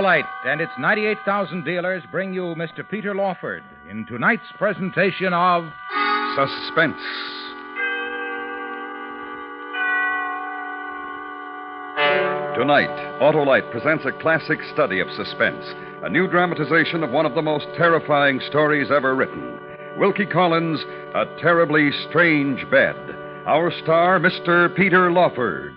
Autolite and its 98,000 dealers bring you Mr. Peter Lawford in tonight's presentation of Suspense. Tonight, Autolite presents a classic study of suspense, a new dramatization of one of the most terrifying stories ever written. Wilkie Collins' A Terribly Strange Bed. Our star, Mr. Peter Lawford.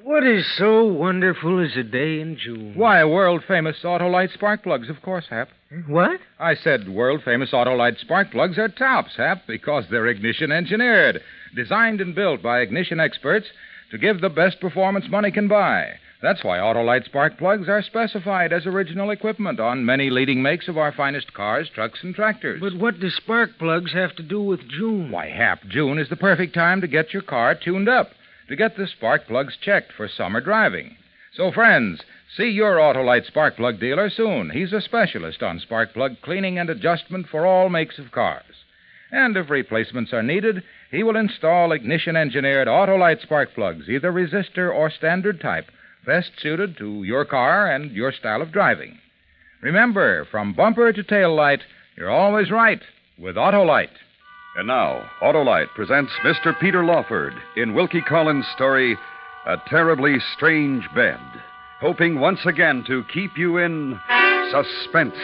What is so wonderful as a day in June? Why, world-famous Autolite spark plugs, of course, Hap. What? I said world-famous Autolite spark plugs are tops, Hap, because they're ignition-engineered, designed and built by ignition experts to give the best performance money can buy. That's why Autolite spark plugs are specified as original equipment on many leading makes of our finest cars, trucks, and tractors. But what do spark plugs have to do with June? Why, Hap, June is the perfect time to get your car tuned up, to get the spark plugs checked for summer driving. So, friends, see your Autolite spark plug dealer soon. He's a specialist on spark plug cleaning and adjustment for all makes of cars. And if replacements are needed, he will install ignition-engineered Autolite spark plugs, either resistor or standard type, best suited to your car and your style of driving. Remember, from bumper to tail light, you're always right with Autolite. And now, Autolite presents Mr. Peter Lawford in Wilkie Collins' story, A Terribly Strange Bed, hoping once again to keep you in suspense.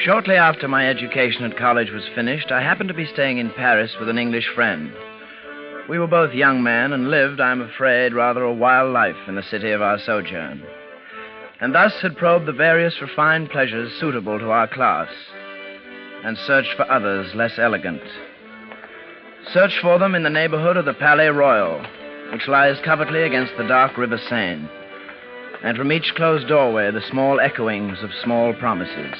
Shortly after my education at college was finished, I happened to be staying in Paris with an English friend. We were both young men and lived, I'm afraid, rather a wild life in the city of our sojourn, and thus had probed the various refined pleasures suitable to our class, and searched for others less elegant. Searched for them in the neighborhood of the Palais Royal, which lies covertly against the dark River Seine, and from each closed doorway the small echoings of small promises.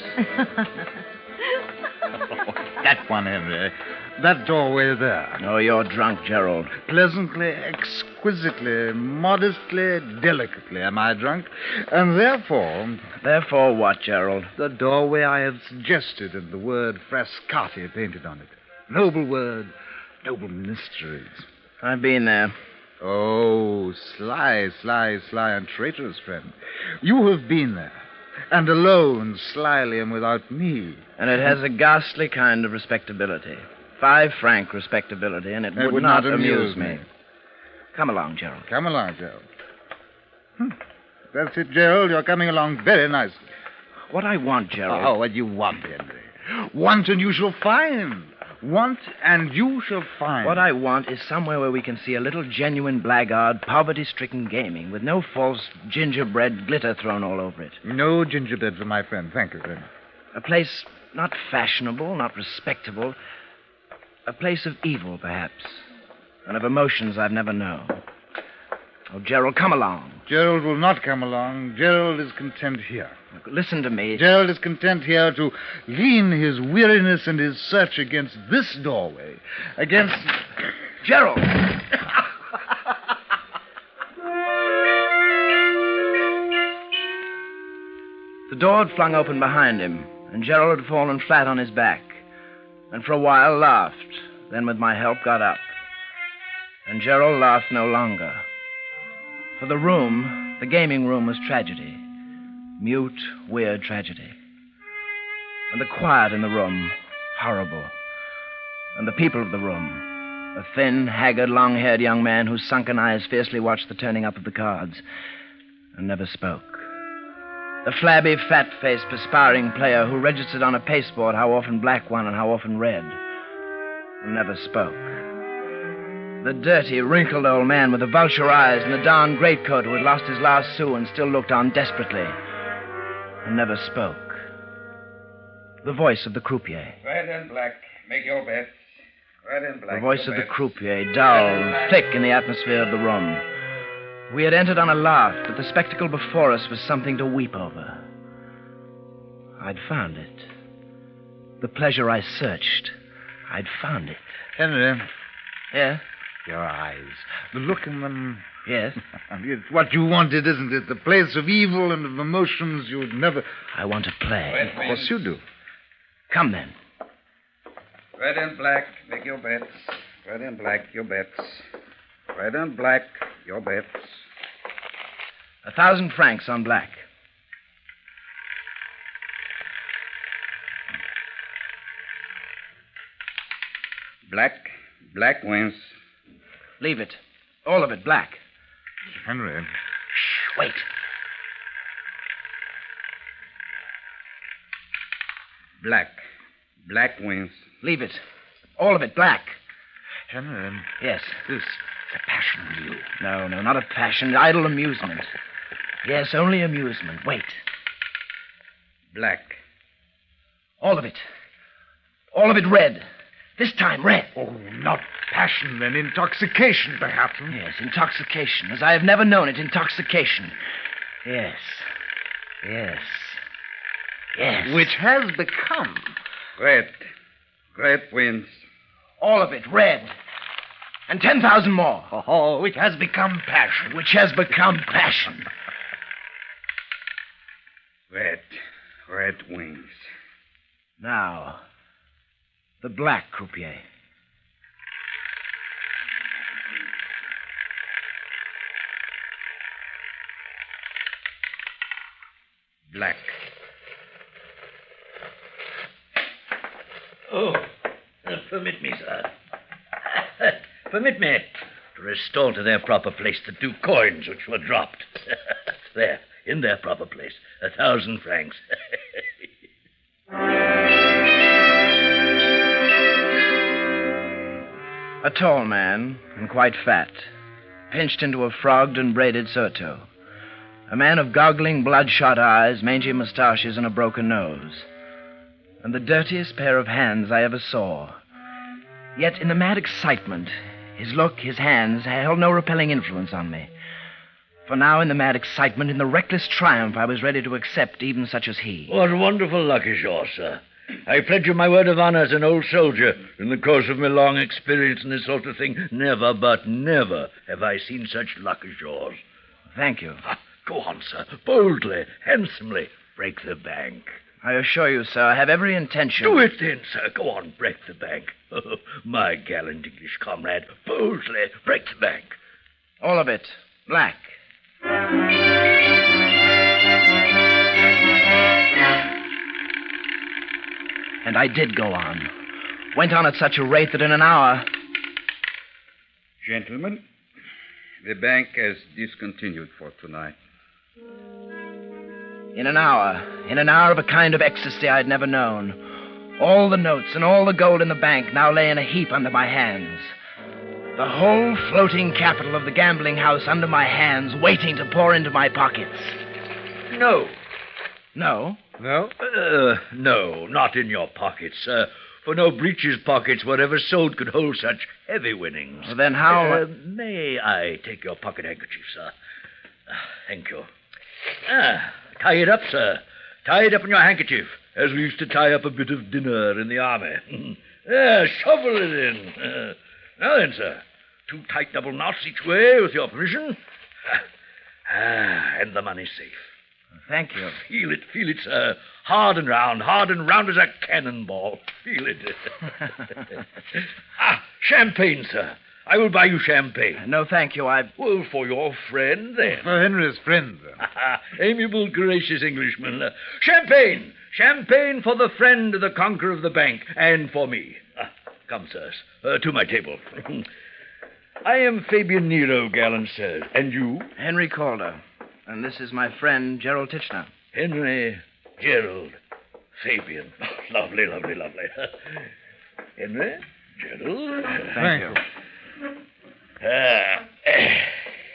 That one, Henry. That doorway there. Oh, you're drunk, Gerald. Pleasantly, exquisitely, modestly, delicately am I drunk. And therefore... Therefore what, Gerald? The doorway I have suggested and the word Frascati painted on it. Noble word, noble mysteries. I've been there. Oh, sly and traitorous friend. You have been there. And alone, slyly and without me. And it has a ghastly kind of respectability. 5 franc respectability, and it would not amuse me. Come along, Gerald. Come along, Gerald. That's it, Gerald. You're coming along very nicely. What I want, Gerald... Oh, what you want, Henry. Want and you shall find. Want and you shall find. What I want is somewhere where we can see a little genuine blackguard, poverty-stricken gaming, with no false gingerbread glitter thrown all over it. No gingerbread for my friend. Thank you, friend. A place not fashionable, not respectable... A place of evil, perhaps, and of emotions I've never known. Oh, Gerald, come along. Gerald will not come along. Gerald is content here. Look, listen to me. Gerald is content here to lean his weariness and his search against this doorway. Against... Gerald! The door had flung open behind him, and Gerald had fallen flat on his back. And for a while laughed, then with my help got up. And Gerald laughed no longer. For the room, the gaming room, was tragedy. Mute, weird tragedy. And the quiet in the room, horrible. And the people of the room, a thin, haggard, long-haired young man whose sunken eyes fiercely watched the turning up of the cards and never spoke. The flabby, fat-faced, perspiring player who registered on a pasteboard how often black won and how often red, and never spoke. The dirty, wrinkled old man with the vulture eyes and the darn greatcoat who had lost his last sou and still looked on desperately, and never spoke. The voice of the croupier. Red and black. Make your bets. Red and black. The voice of the croupier, dull, thick in the atmosphere of the room. We had entered on a laugh, but the spectacle before us was something to weep over. I'd found it. The pleasure I searched. I'd found it. Henry. Yeah? Your eyes. The look in them. Yes? It's what you wanted, isn't it? The place of evil and of emotions you'd never... I want to play. Of course you do. Come then. Red and black, make your bets. Red and black, your bets. Red and black, your bets. 1,000 francs on black. Black wins. Leave it. All of it black. Henry. Shh, wait. Black wins. Leave it. All of it black. Henry. Yes. This is a passion deal. No, not a passion. Idle amusement. Yes, only amusement. Wait. Black. All of it. All of it red. This time red. Oh, not passion, then. Intoxication, perhaps. Yes, intoxication. As I have never known it, intoxication. Yes. Which has become. Red wins. All of it red. And 10,000 more. Oh, it has become passion. Which has become passion. Red wins. Now, the black croupier. Black. Oh, permit me, sir. Permit me to restore to their proper place the 2 coins which were dropped. There, in their proper place. 1,000 francs. A tall man, and quite fat, pinched into a frogged and braided surtout. A man of goggling, bloodshot eyes, mangy mustaches, and a broken nose. And the dirtiest pair of hands I ever saw. Yet in the mad excitement, his look, his hands, held no repelling influence on me. For now, in the mad excitement, in the reckless triumph, I was ready to accept even such as he. What wonderful luck is yours, sir. I pledge you my word of honor as an old soldier. In the course of my long experience in this sort of thing, never but never have I seen such luck as yours. Thank you. Go on, sir. Boldly, handsomely, break the bank. I assure you, sir, I have every intention. Do it then, sir. Go on, break the bank. Oh, my gallant English comrade, boldly break the bank. All of it. Black. And I did go on. Went on at such a rate that in an hour... Gentlemen, the bank has discontinued for tonight. In an hour of a kind of ecstasy I'd never known, all the notes and all the gold in the bank now lay in a heap under my hands. The whole floating capital of the gambling house under my hands, waiting to pour into my pockets. No. No? No? No, not in your pockets, sir. For no breeches pockets were ever sewed could hold such heavy winnings. Well, then how... May I take your pocket handkerchief, sir? Thank you. Tie it up, sir. Tie it up in your handkerchief, as we used to tie up a bit of dinner in the army. Shovel it in. Now then, sir. 2 tight double knots each way, with your permission. And the money's safe. Thank you. Feel it, sir. Hard and round as a cannonball. Feel it. Champagne, sir. I will buy you champagne. No, thank you. Well, for your friend, then. For Henry's friend, then. Amiable, gracious Englishman. Champagne! Champagne for the friend, the conqueror of the bank, and for me. Come, sirs, to my table. I am Fabian Nero, gallant sirs. And you? Henry Calder. And this is my friend, Gerald Titchener. Henry, Gerald, Fabian. Lovely. Henry, Gerald. Thank you.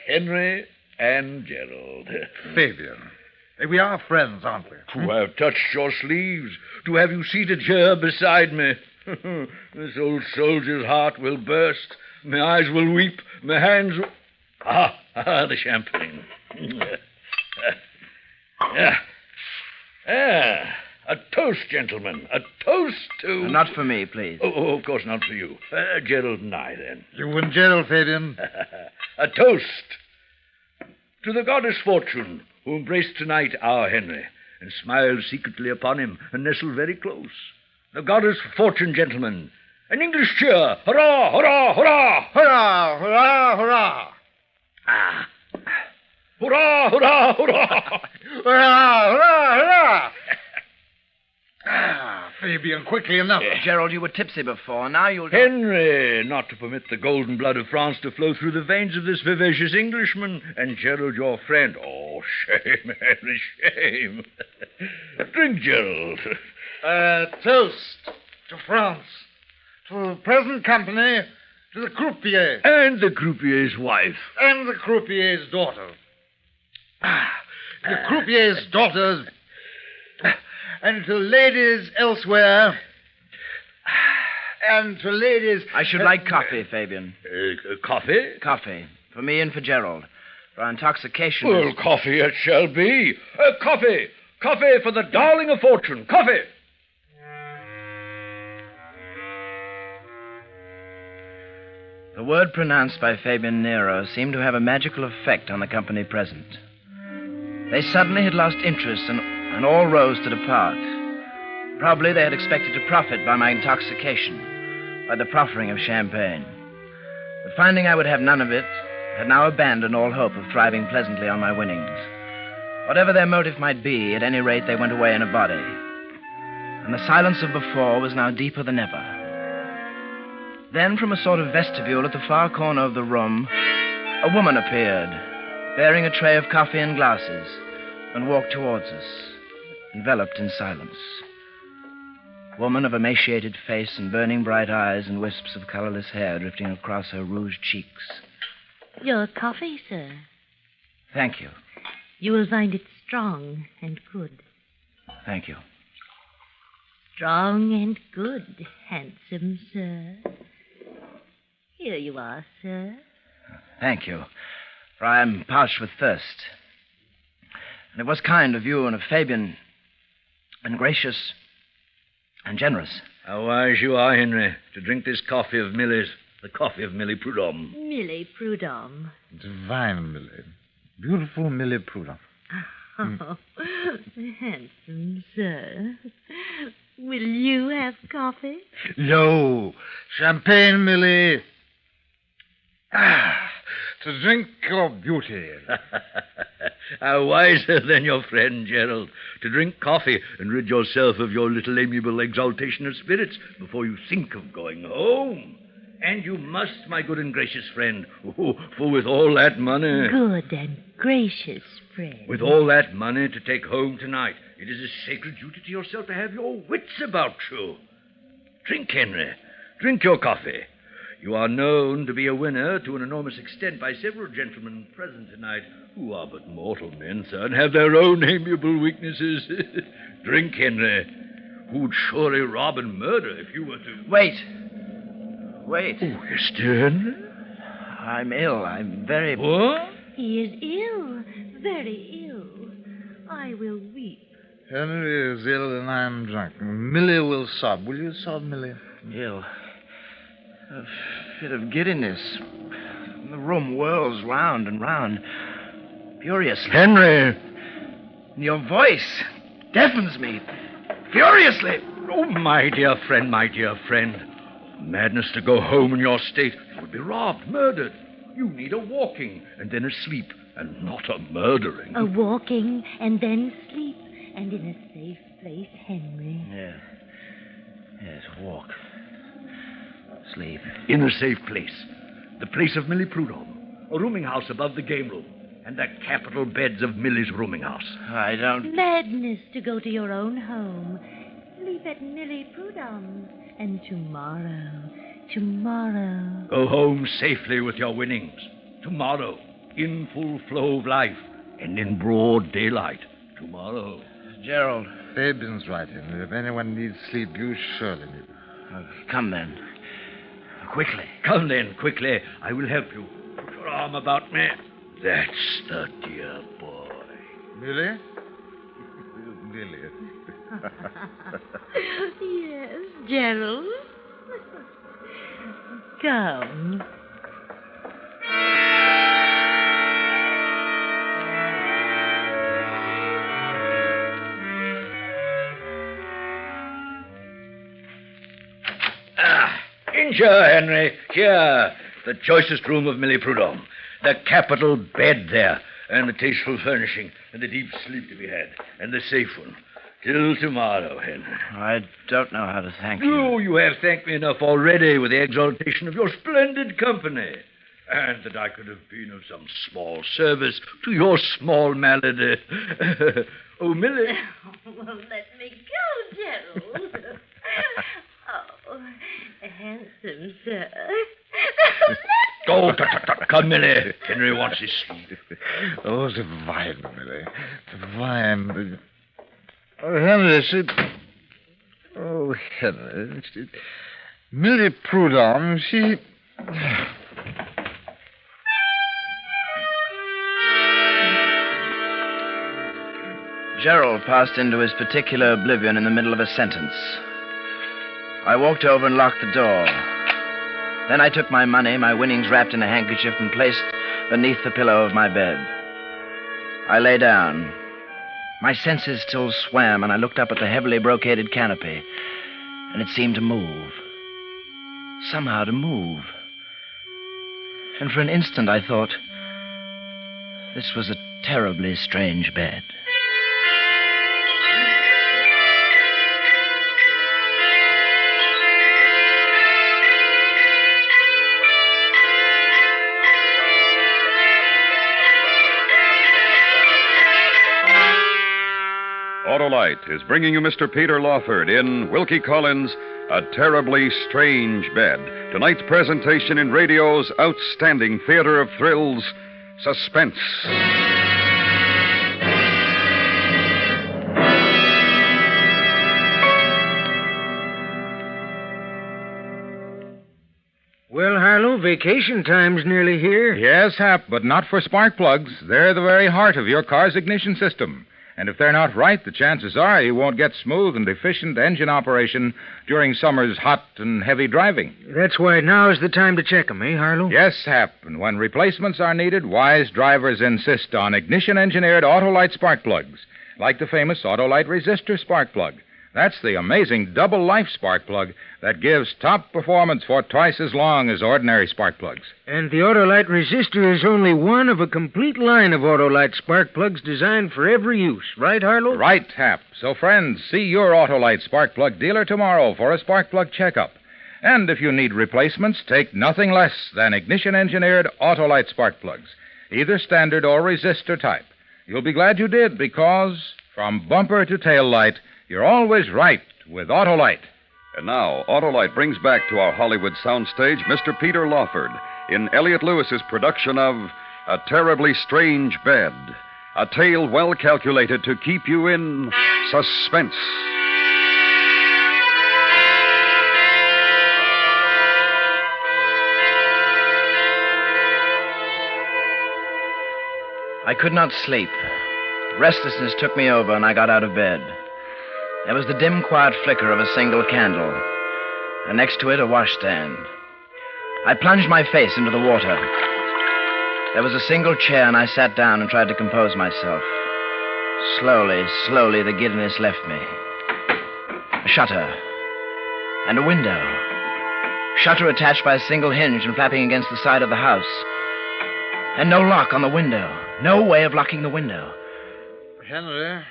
Henry and Gerald. Fabian. We are friends, aren't we? To have touched your sleeves, to have you seated here beside me. This old soldier's heart will burst. My eyes will weep. My hands will... the champagne. A toast, gentlemen. A toast to... Not for me, please. Oh, of course not for you. Gerald and I, then. You and Gerald, Fabian. A toast to the goddess Fortune, who embraced tonight our Henry, and smiled secretly upon him, and nestled very close. The goddess Fortune, gentlemen, An English cheer! Hurrah, hurrah, hurrah! Hurrah, hurrah, hurrah! Ah. Hurrah, hurrah, hurrah! Hurrah, hurrah, hurrah! Fabian, quickly enough. Gerald, you were tipsy before. Now you'll... Henry, not to permit the golden blood of France to flow through the veins of this vivacious Englishman, and Gerald, your friend. Oh, shame, Henry, shame. Drink, Gerald. Toast to France, to the present company, to the croupier. And the croupier's wife. And the croupier's daughter. The croupier's daughters. And to ladies elsewhere. And to ladies... I should like coffee, Fabian. Coffee? Coffee. For me and for Gerald. For our intoxication... Well, coffee it shall be. Coffee. Coffee for the darling of fortune. Coffee. The word pronounced by Fabian Nero seemed to have a magical effect on the company present. They suddenly had lost interest and all rose to depart. Probably they had expected to profit by my intoxication, by the proffering of champagne. But finding I would have none of it, had now abandoned all hope of thriving pleasantly on my winnings. Whatever their motive might be, at any rate they went away in a body. And the silence of before was now deeper than ever. Then, from a sort of vestibule at the far corner of the room, a woman appeared, bearing a tray of coffee and glasses, and walked towards us, enveloped in silence. Woman of emaciated face and burning bright eyes and wisps of colorless hair drifting across her rouged cheeks. Your coffee, sir. Thank you. You will find it strong and good. Thank you. Strong and good, handsome sir. Here you are, sir. Thank you, for I am parched with thirst. And it was kind of you and of Fabian, and gracious and generous. How wise you are, Henry, to drink this coffee of Millie's, the coffee of Millie Prudhomme. Millie Prudhomme. Divine Millie. Beautiful Millie Prudhomme. Oh, handsome sir. Will you have coffee? No. Champagne, Millie. To drink your beauty. How wiser than your friend, Gerald, to drink coffee and rid yourself of your little amiable exaltation of spirits before you think of going home. And you must, my good and gracious friend, for with all that money... Good and gracious friend. With all that money to take home tonight, it is a sacred duty to yourself to have your wits about you. Drink, Henry. Drink your coffee. You are known to be a winner to an enormous extent by several gentlemen present tonight who are but mortal men, sir, and have their own amiable weaknesses. Drink, Henry. Who'd surely rob and murder if you were to... Wait. Wait. Oh, you're still, Henry? I'm ill. I'm very... What? He is ill, very ill. I will weep. Henry is ill and I am drunk. Millie will sob. Will you sob, Millie? ill. A fit of giddiness. The room whirls round and round, furiously. Henry! Your voice deafens me, furiously. Oh, my dear friend, my dear friend. Madness to go home in your state. You would be robbed, murdered. You need a walking and then a sleep, and not a murdering. A walking and then sleep, and in a safe place, Henry. Yes, walk. Sleep. In a safe place. The place of Millie Prudhomme. A rooming house above the game room. And the capital beds of Millie's rooming house. I don't... Madness to go to your own home. Sleep at Millie Prudhomme's. And tomorrow... Go home safely with your winnings. Tomorrow, in full flow of life. And in broad daylight. Tomorrow. Gerald. Fabian's right, Henry. If anyone needs sleep, you surely need. Come then. Quickly. Come then, quickly. I will help you. Put your arm about me. That's the dear boy. Millie? Millie. Yes, Gerald. Come. Sure, Henry. Here. The choicest room of Millie Prudhomme. The capital bed there. And the tasteful furnishing. And the deep sleep to be had. And the safe one. Till tomorrow, Henry. I don't know how to thank Oh, you. you have thanked me enough already with the exaltation of your splendid company. And that I could have been of some small service to your small malady. Oh, Millie. Well, let me go, Gerald. Oh, handsome, sir. Oh, come, Millie. Henry wants his sleep. Oh, the wine, Millie. The wine. Oh, Henry, Oh, Henry. Millie Prudhomme, she... Gerald passed into his particular oblivion in the middle of a sentence. I walked over and locked the door. Then I took my money, my winnings wrapped in a handkerchief, and placed beneath the pillow of my bed. I lay down. My senses still swam, and I looked up at the heavily brocaded canopy, and it seemed to move. Somehow to move. And for an instant I thought, this was a terribly strange bed. Autolite is bringing you Mr. Peter Lawford in Wilkie Collins' A Terribly Strange Bed. Tonight's presentation in radio's outstanding theater of thrills, Suspense. Well, Harlow, vacation time's nearly here. Yes, Hap, but not for spark plugs. They're the very heart of your car's ignition system. And if they're not right, the chances are you won't get smooth and efficient engine operation during summer's hot and heavy driving. That's why now's the time to check 'em, eh, Harlow? Yes, Hap, and when replacements are needed, wise drivers insist on ignition-engineered Autolite spark plugs, like the famous Autolite resistor spark plug. That's the amazing double-life spark plug that gives top performance for twice as long as ordinary spark plugs. And the Autolite resistor is only one of a complete line of Autolite spark plugs designed for every use. Right, Harlow? Right, Hap. So, friends, see your Autolite spark plug dealer tomorrow for a spark plug checkup. And if you need replacements, take nothing less than ignition-engineered Autolite spark plugs, either standard or resistor type. You'll be glad you did, because from bumper to tail light, you're always right with Autolite. And now, Autolite brings back to our Hollywood soundstage Mr. Peter Lawford in Elliot Lewis's production of A Terribly Strange Bed, a tale well calculated to keep you in suspense. I could not sleep. Restlessness took me over, and I got out of bed. There was the dim, quiet flicker of a single candle, and next to it, a washstand. I plunged my face into the water. There was a single chair, and I sat down and tried to compose myself. Slowly, the giddiness left me. A shutter. And a window. Shutter attached by a single hinge and flapping against the side of the house. And no lock on the window. No way of locking the window. Henry?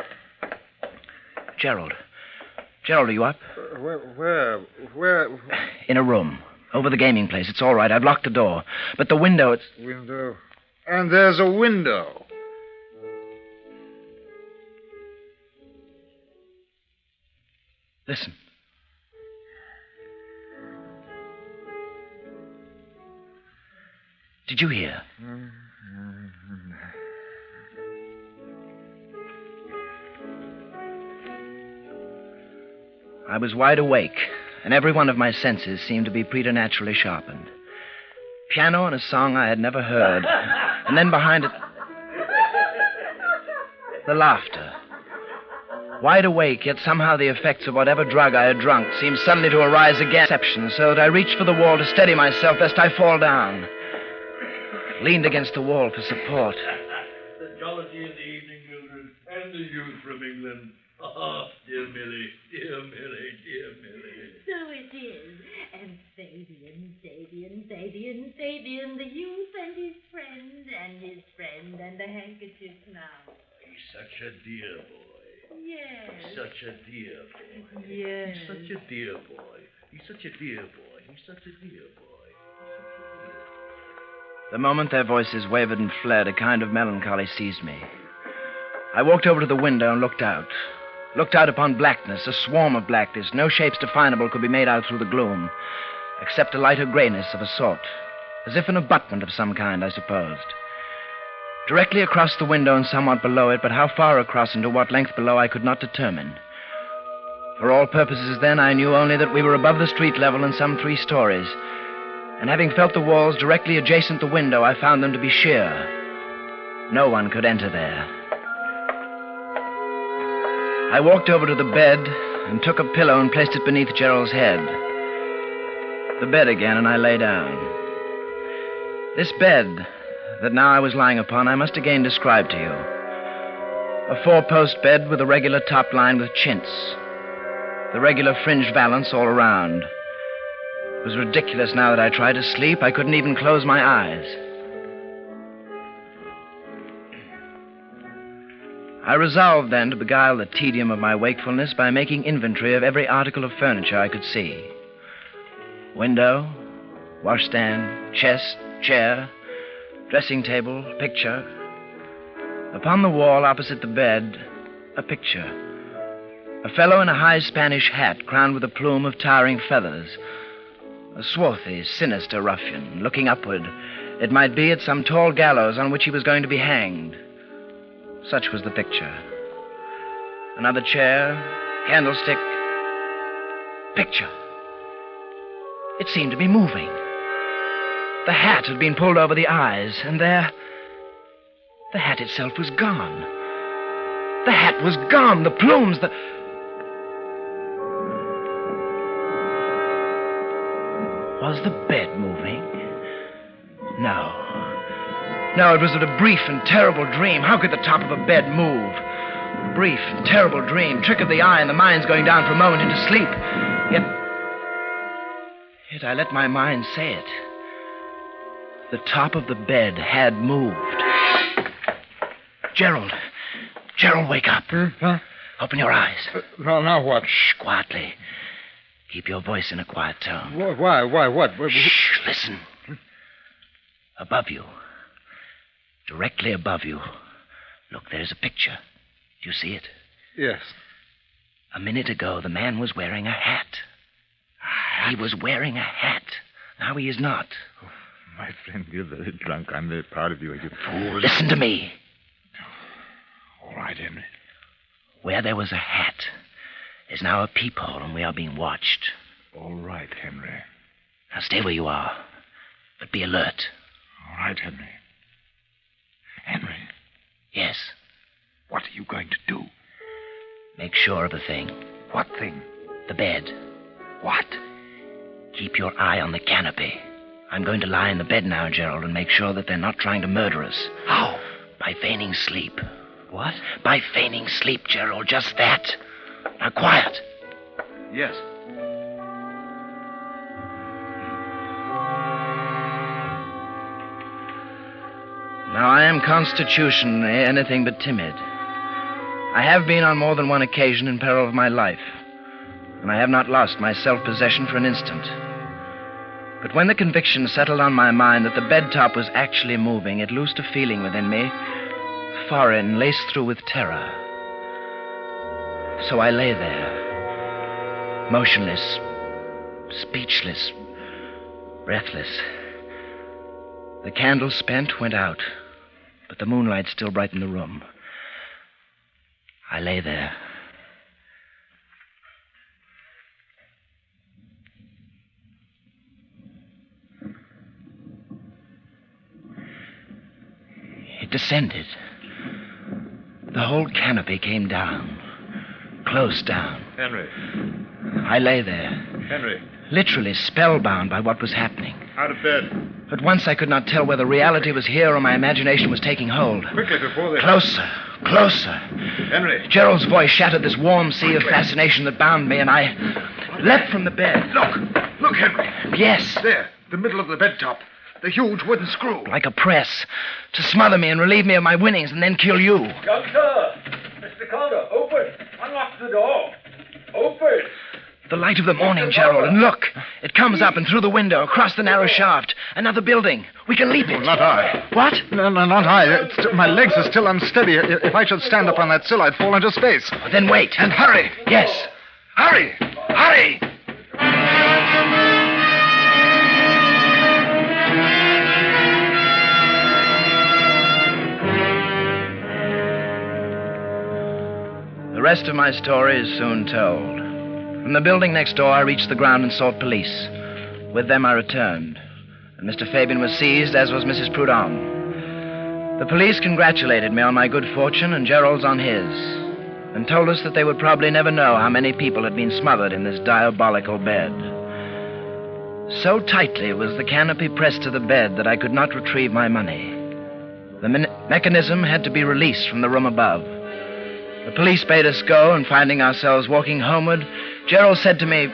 Gerald, are you up? Where? In a room. Over the gaming place. It's all right. I've locked the door. But the window, it's... Window. And there's a window. Listen. Did you hear? I was wide awake, and every one of my senses seemed to be preternaturally sharpened. Piano and a song I had never heard, and then behind it, the laughter. Wide awake, yet somehow the effects of whatever drug I had drunk seemed suddenly to arise again. Exception, so that I reached for the wall to steady myself lest I fall down. Leaned against the wall for support. The jollity of the evening, Mildred, and the youth from England. Oh, dear Millie, dear Millie, dear Millie. So it is. And Fabian, Fabian, Fabian, the youth and his friend, and the handkerchief now. He's such a dear boy. Yes. Such a dear boy. Yes. He's such a dear boy. He's such a dear boy. He's such a dear boy. The moment their voices wavered and fled, a kind of melancholy seized me. I walked over to the window and looked out. Looked out upon blackness, a swarm of blackness. No shapes definable could be made out through the gloom, except a lighter grayness of a sort, as if an abutment of some kind, I supposed. Directly across the window and somewhat below it, but how far across and to what length below I could not determine. For all purposes then, I knew only that we were above the street level in some 3 stories, and having felt the walls directly adjacent the window, I found them to be sheer. No one could enter there. I walked over to the bed and took a pillow and placed it beneath Gerald's head. The bed again, and I lay down. This bed that now I was lying upon, I must again describe to you. A 4-post bed with a regular top lined with chintz. The regular fringed valance all around. It was ridiculous now that I tried to sleep. I couldn't even close my eyes. I resolved then to beguile the tedium of my wakefulness by making inventory of every article of furniture I could see. Window, washstand, chest, chair, dressing table, picture. Upon the wall opposite the bed, a picture. A fellow in a high Spanish hat crowned with a plume of towering feathers. A swarthy, sinister ruffian, looking upward, it might be, at some tall gallows on which he was going to be hanged. Such was the picture. Another chair, candlestick, picture. It seemed to be moving. The hat had been pulled over the eyes, and there, the hat itself was gone. The hat was gone, the plumes, Was the bed moving? No. No, it was but a brief and terrible dream. How could the top of a bed move? A brief and terrible dream, trick of the eye, and the mind's going down for a moment into sleep. Yet I let my mind say it. The top of the bed had moved. Gerald, wake up. Huh? Open your eyes. Now what? Shh, quietly. Keep your voice in a quiet tone. Why? What? Shh, listen. Above you. Directly above you. Look, there's a picture. Do you see it? Yes. A minute ago, the man was wearing a hat. He was wearing a hat. Now he is not. Oh, my friend, you're very drunk. I'm very proud of you. Fool, listen to me. All right, Henry. Where there was a hat is now a peephole, and we are being watched. All right, Henry. Now stay where you are, but be alert. All right, Henry. Henry. Yes? What are you going to do? Make sure of a thing. What thing? The bed. What? Keep your eye on the canopy. I'm going to lie in the bed now, Gerald, and make sure that they're not trying to murder us. How? By feigning sleep. What? By feigning sleep, Gerald, just that. Now, quiet. Yes. Now, I am constitutionally anything but timid. I have been on more than one occasion in peril of my life, and I have not lost my self-possession for an instant. But when the conviction settled on my mind that the bed top was actually moving, it loosed a feeling within me, foreign, laced through with terror. So I lay there, motionless, speechless, breathless. The candle spent went out, but the moonlight still brightened the room. I lay there. It descended. The whole canopy came down, close down. Henry. I lay there, Henry. literally spellbound by what was happening. Out of bed. At once I could not tell whether reality was here or my imagination was taking hold. Quickly, before they... Closer, closer. Henry. Gerald's voice shattered this warm sea of fascination that bound me, and I leapt from the bed. Look, Henry. Yes. There. The middle of the bed top. The huge wooden screw. Like a press. To smother me and relieve me of my winnings and then kill you. Young sir! Mr. Calder, open! Unlock the door! Open! The light of the morning, Gerald, and look. It comes up and through the window, across the narrow shaft. Another building. We can leap it. Not I. What? No, not I. My legs are still unsteady. If I should stand up on that sill, I'd fall into space. Then wait. And hurry. Yes. Hurry! Hurry! The rest of my story is soon told. From the building next door, I reached the ground and sought police. With them, I returned. And Mr. Fabian was seized, as was Mrs. Prudhomme. The police congratulated me on my good fortune and Gerald's on his, and told us that they would probably never know how many people had been smothered in this diabolical bed. So tightly was the canopy pressed to the bed that I could not retrieve my money. The mechanism had to be released from the room above. The police bade us go, and finding ourselves walking homeward, Gerald said to me,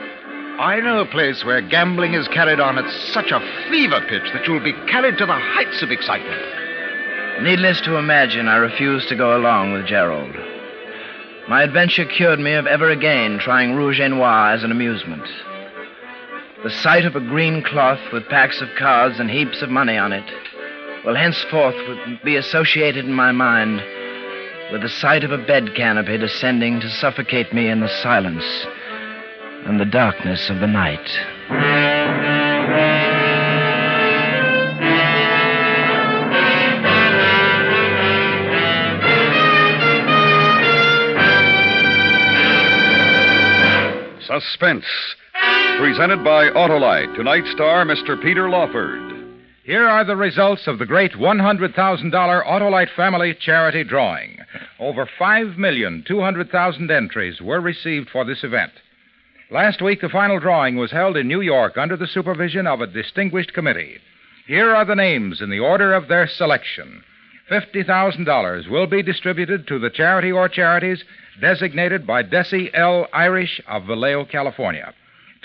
I know a place where gambling is carried on at such a fever pitch that you'll be carried to the heights of excitement. Needless to imagine, I refused to go along with Gerald. My adventure cured me of ever again trying rouge et noir as an amusement. The sight of a green cloth with packs of cards and heaps of money on it will henceforth be associated in my mind with the sight of a bed canopy descending to suffocate me in the silence and the darkness of the night. Suspense, presented by Autolite. Tonight's star, Mr. Peter Lawford. Here are the results of the great $100,000 Autolite Family Charity Drawing. Over 5,200,000 entries were received for this event. Last week, the final drawing was held in New York under the supervision of a distinguished committee. Here are the names in the order of their selection. $50,000 will be distributed to the charity or charities designated by Desi L. Irish of Vallejo, California.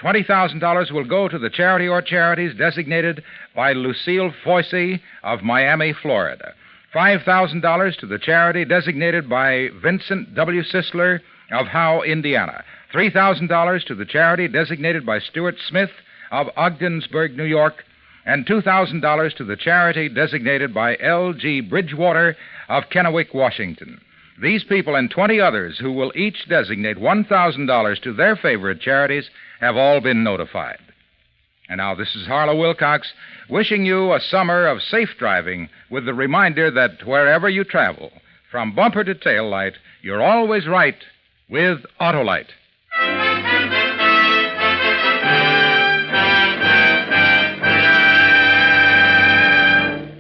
$20,000 will go to the charity or charities designated by Lucille Foisey of Miami, Florida. $5,000 to the charity designated by Vincent W. Sisler of Howe, Indiana. $3,000 to the charity designated by Stuart Smith of Ogdensburg, New York. And $2,000 to the charity designated by L.G. Bridgewater of Kennewick, Washington. These people and 20 others who will each designate $1,000 to their favorite charities have all been notified. And now this is Harlow Wilcox wishing you a summer of safe driving with the reminder that wherever you travel, from bumper to tail light, you're always right with Autolite.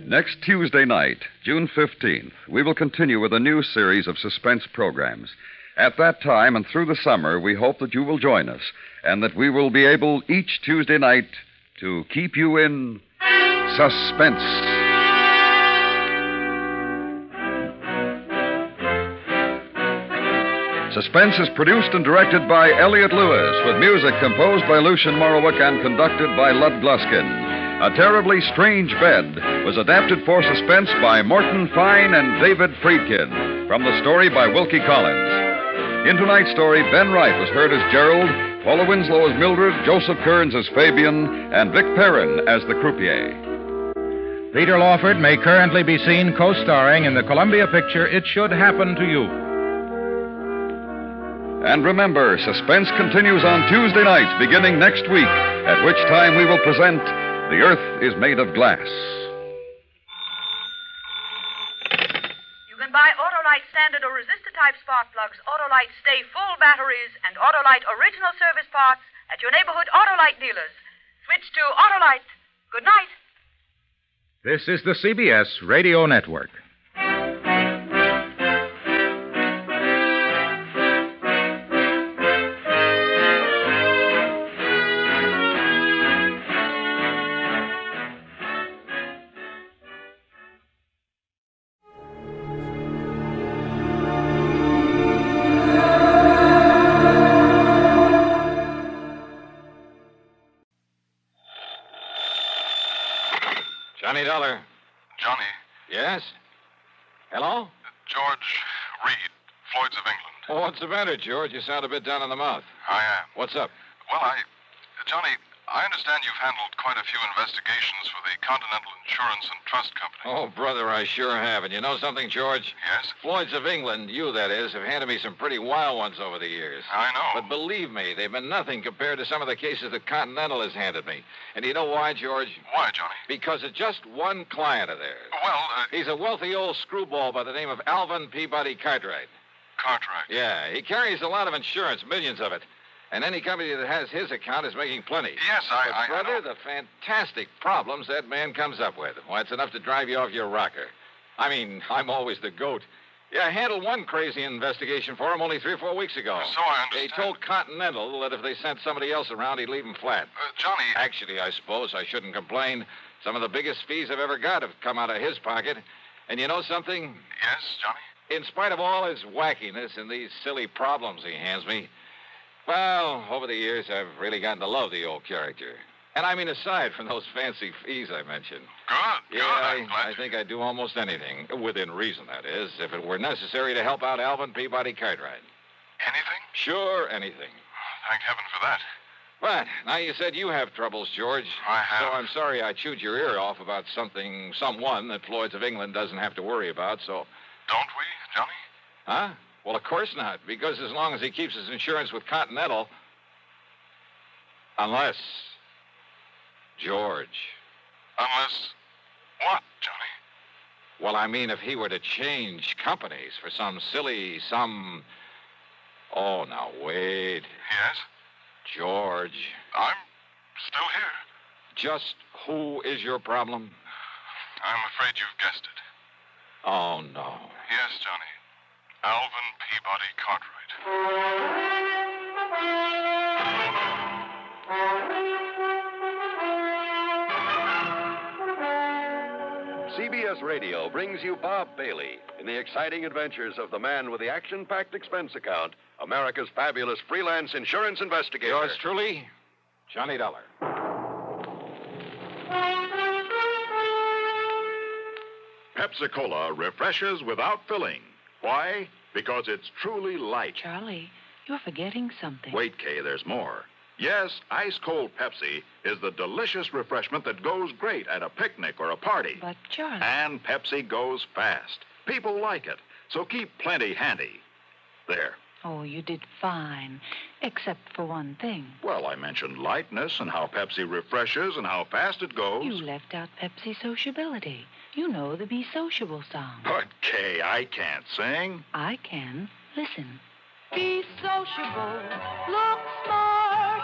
Next Tuesday night, June 15th, we will continue with a new series of suspense programs. At that time and through the summer, we hope that you will join us and that we will be able each Tuesday night to keep you in suspense. Suspense is produced and directed by Elliott Lewis, with music composed by Lucien Morawick and conducted by Lud Gluskin. A Terribly Strange Bed was adapted for suspense by Morton Fine and David Friedkin, from the story by Wilkie Collins. In tonight's story, Ben Wright was heard as Gerald, Paula Winslow as Mildred, Joseph Kearns as Fabian, and Vic Perrin as the croupier. Peter Lawford may currently be seen co-starring in the Columbia picture It Should Happen to You. And remember, Suspense continues on Tuesday nights beginning next week, at which time we will present The Earth is Made of Glass. You can buy Autolite standard or resistor-type spark plugs, Autolite Stay Full batteries, and Autolite original service parts at your neighborhood Autolite dealers. Switch to Autolite. Good night. This is the CBS Radio Network. Johnny. Yes? Hello? George Reed, Floyd's of England. Oh, what's the matter, George? You sound a bit down in the mouth. I am. What's up? Well, Johnny, I understand you've handled quite a few investigations for the Continental Insurance and Trust Company. Oh, brother, I sure have. And you know something, George? Yes? Floyd's of England, you that is, have handed me some pretty wild ones over the years. I know. But believe me, they've been nothing compared to some of the cases that Continental has handed me. And you know why, George? Why, Johnny? Because of just one client of theirs. Well, He's a wealthy old screwball by the name of Alvin Peabody Cartwright. Cartwright? Yeah, he carries a lot of insurance, millions of it. And any company that has his account is making plenty. Yes, But, brother, I know. the fantastic problems that man comes up with. Why, it's enough to drive you off your rocker. I mean, I'm always the goat. Yeah, I handled one crazy investigation for him only 3 or 4 weeks ago. So I understand. They told Continental that if they sent somebody else around, he'd leave them flat. Johnny... Actually, I suppose I shouldn't complain. Some of the biggest fees I've ever got have come out of his pocket. And you know something? Yes, Johnny? In spite of all his wackiness and these silly problems he hands me, well, over the years, I've really gotten to love the old character. And I mean, aside from those fancy fees I mentioned. Good, Yeah, I'm glad I think I'd do almost anything, within reason, that is, if it were necessary to help out Alvin Peabody Cartwright. Anything? Sure, anything. Thank heaven for that. But now you said you have troubles, George. I have. So I'm sorry I chewed your ear off about someone that Floyd's of England doesn't have to worry about, so... Don't we, Johnny? Huh? Well, of course not, because as long as he keeps his insurance with Continental... Unless... George. Unless... What, Johnny? Well, I mean, if he were to change companies for some... Oh, now, wait. Yes? George. I'm still here. Just who is your problem? I'm afraid you've guessed it. Oh, no. Yes, Johnny. Alvin Peabody Cartwright. CBS Radio brings you Bob Bailey in the exciting adventures of the man with the action-packed expense account, America's fabulous freelance insurance investigator. Yours truly, Johnny Dollar. Pepsi-Cola refreshes without filling. Why? Because it's truly light. Charlie, you're forgetting something. Wait, Kay, there's more. Yes, ice-cold Pepsi is the delicious refreshment that goes great at a picnic or a party. But, Charlie... And Pepsi goes fast. People like it, so keep plenty handy. There. Oh, you did fine, except for one thing. Well, I mentioned lightness and how Pepsi refreshes and how fast it goes. You left out Pepsi sociability. You know the Be Sociable song. But, Kay, I can't sing. I can. Listen. Be sociable, look smart,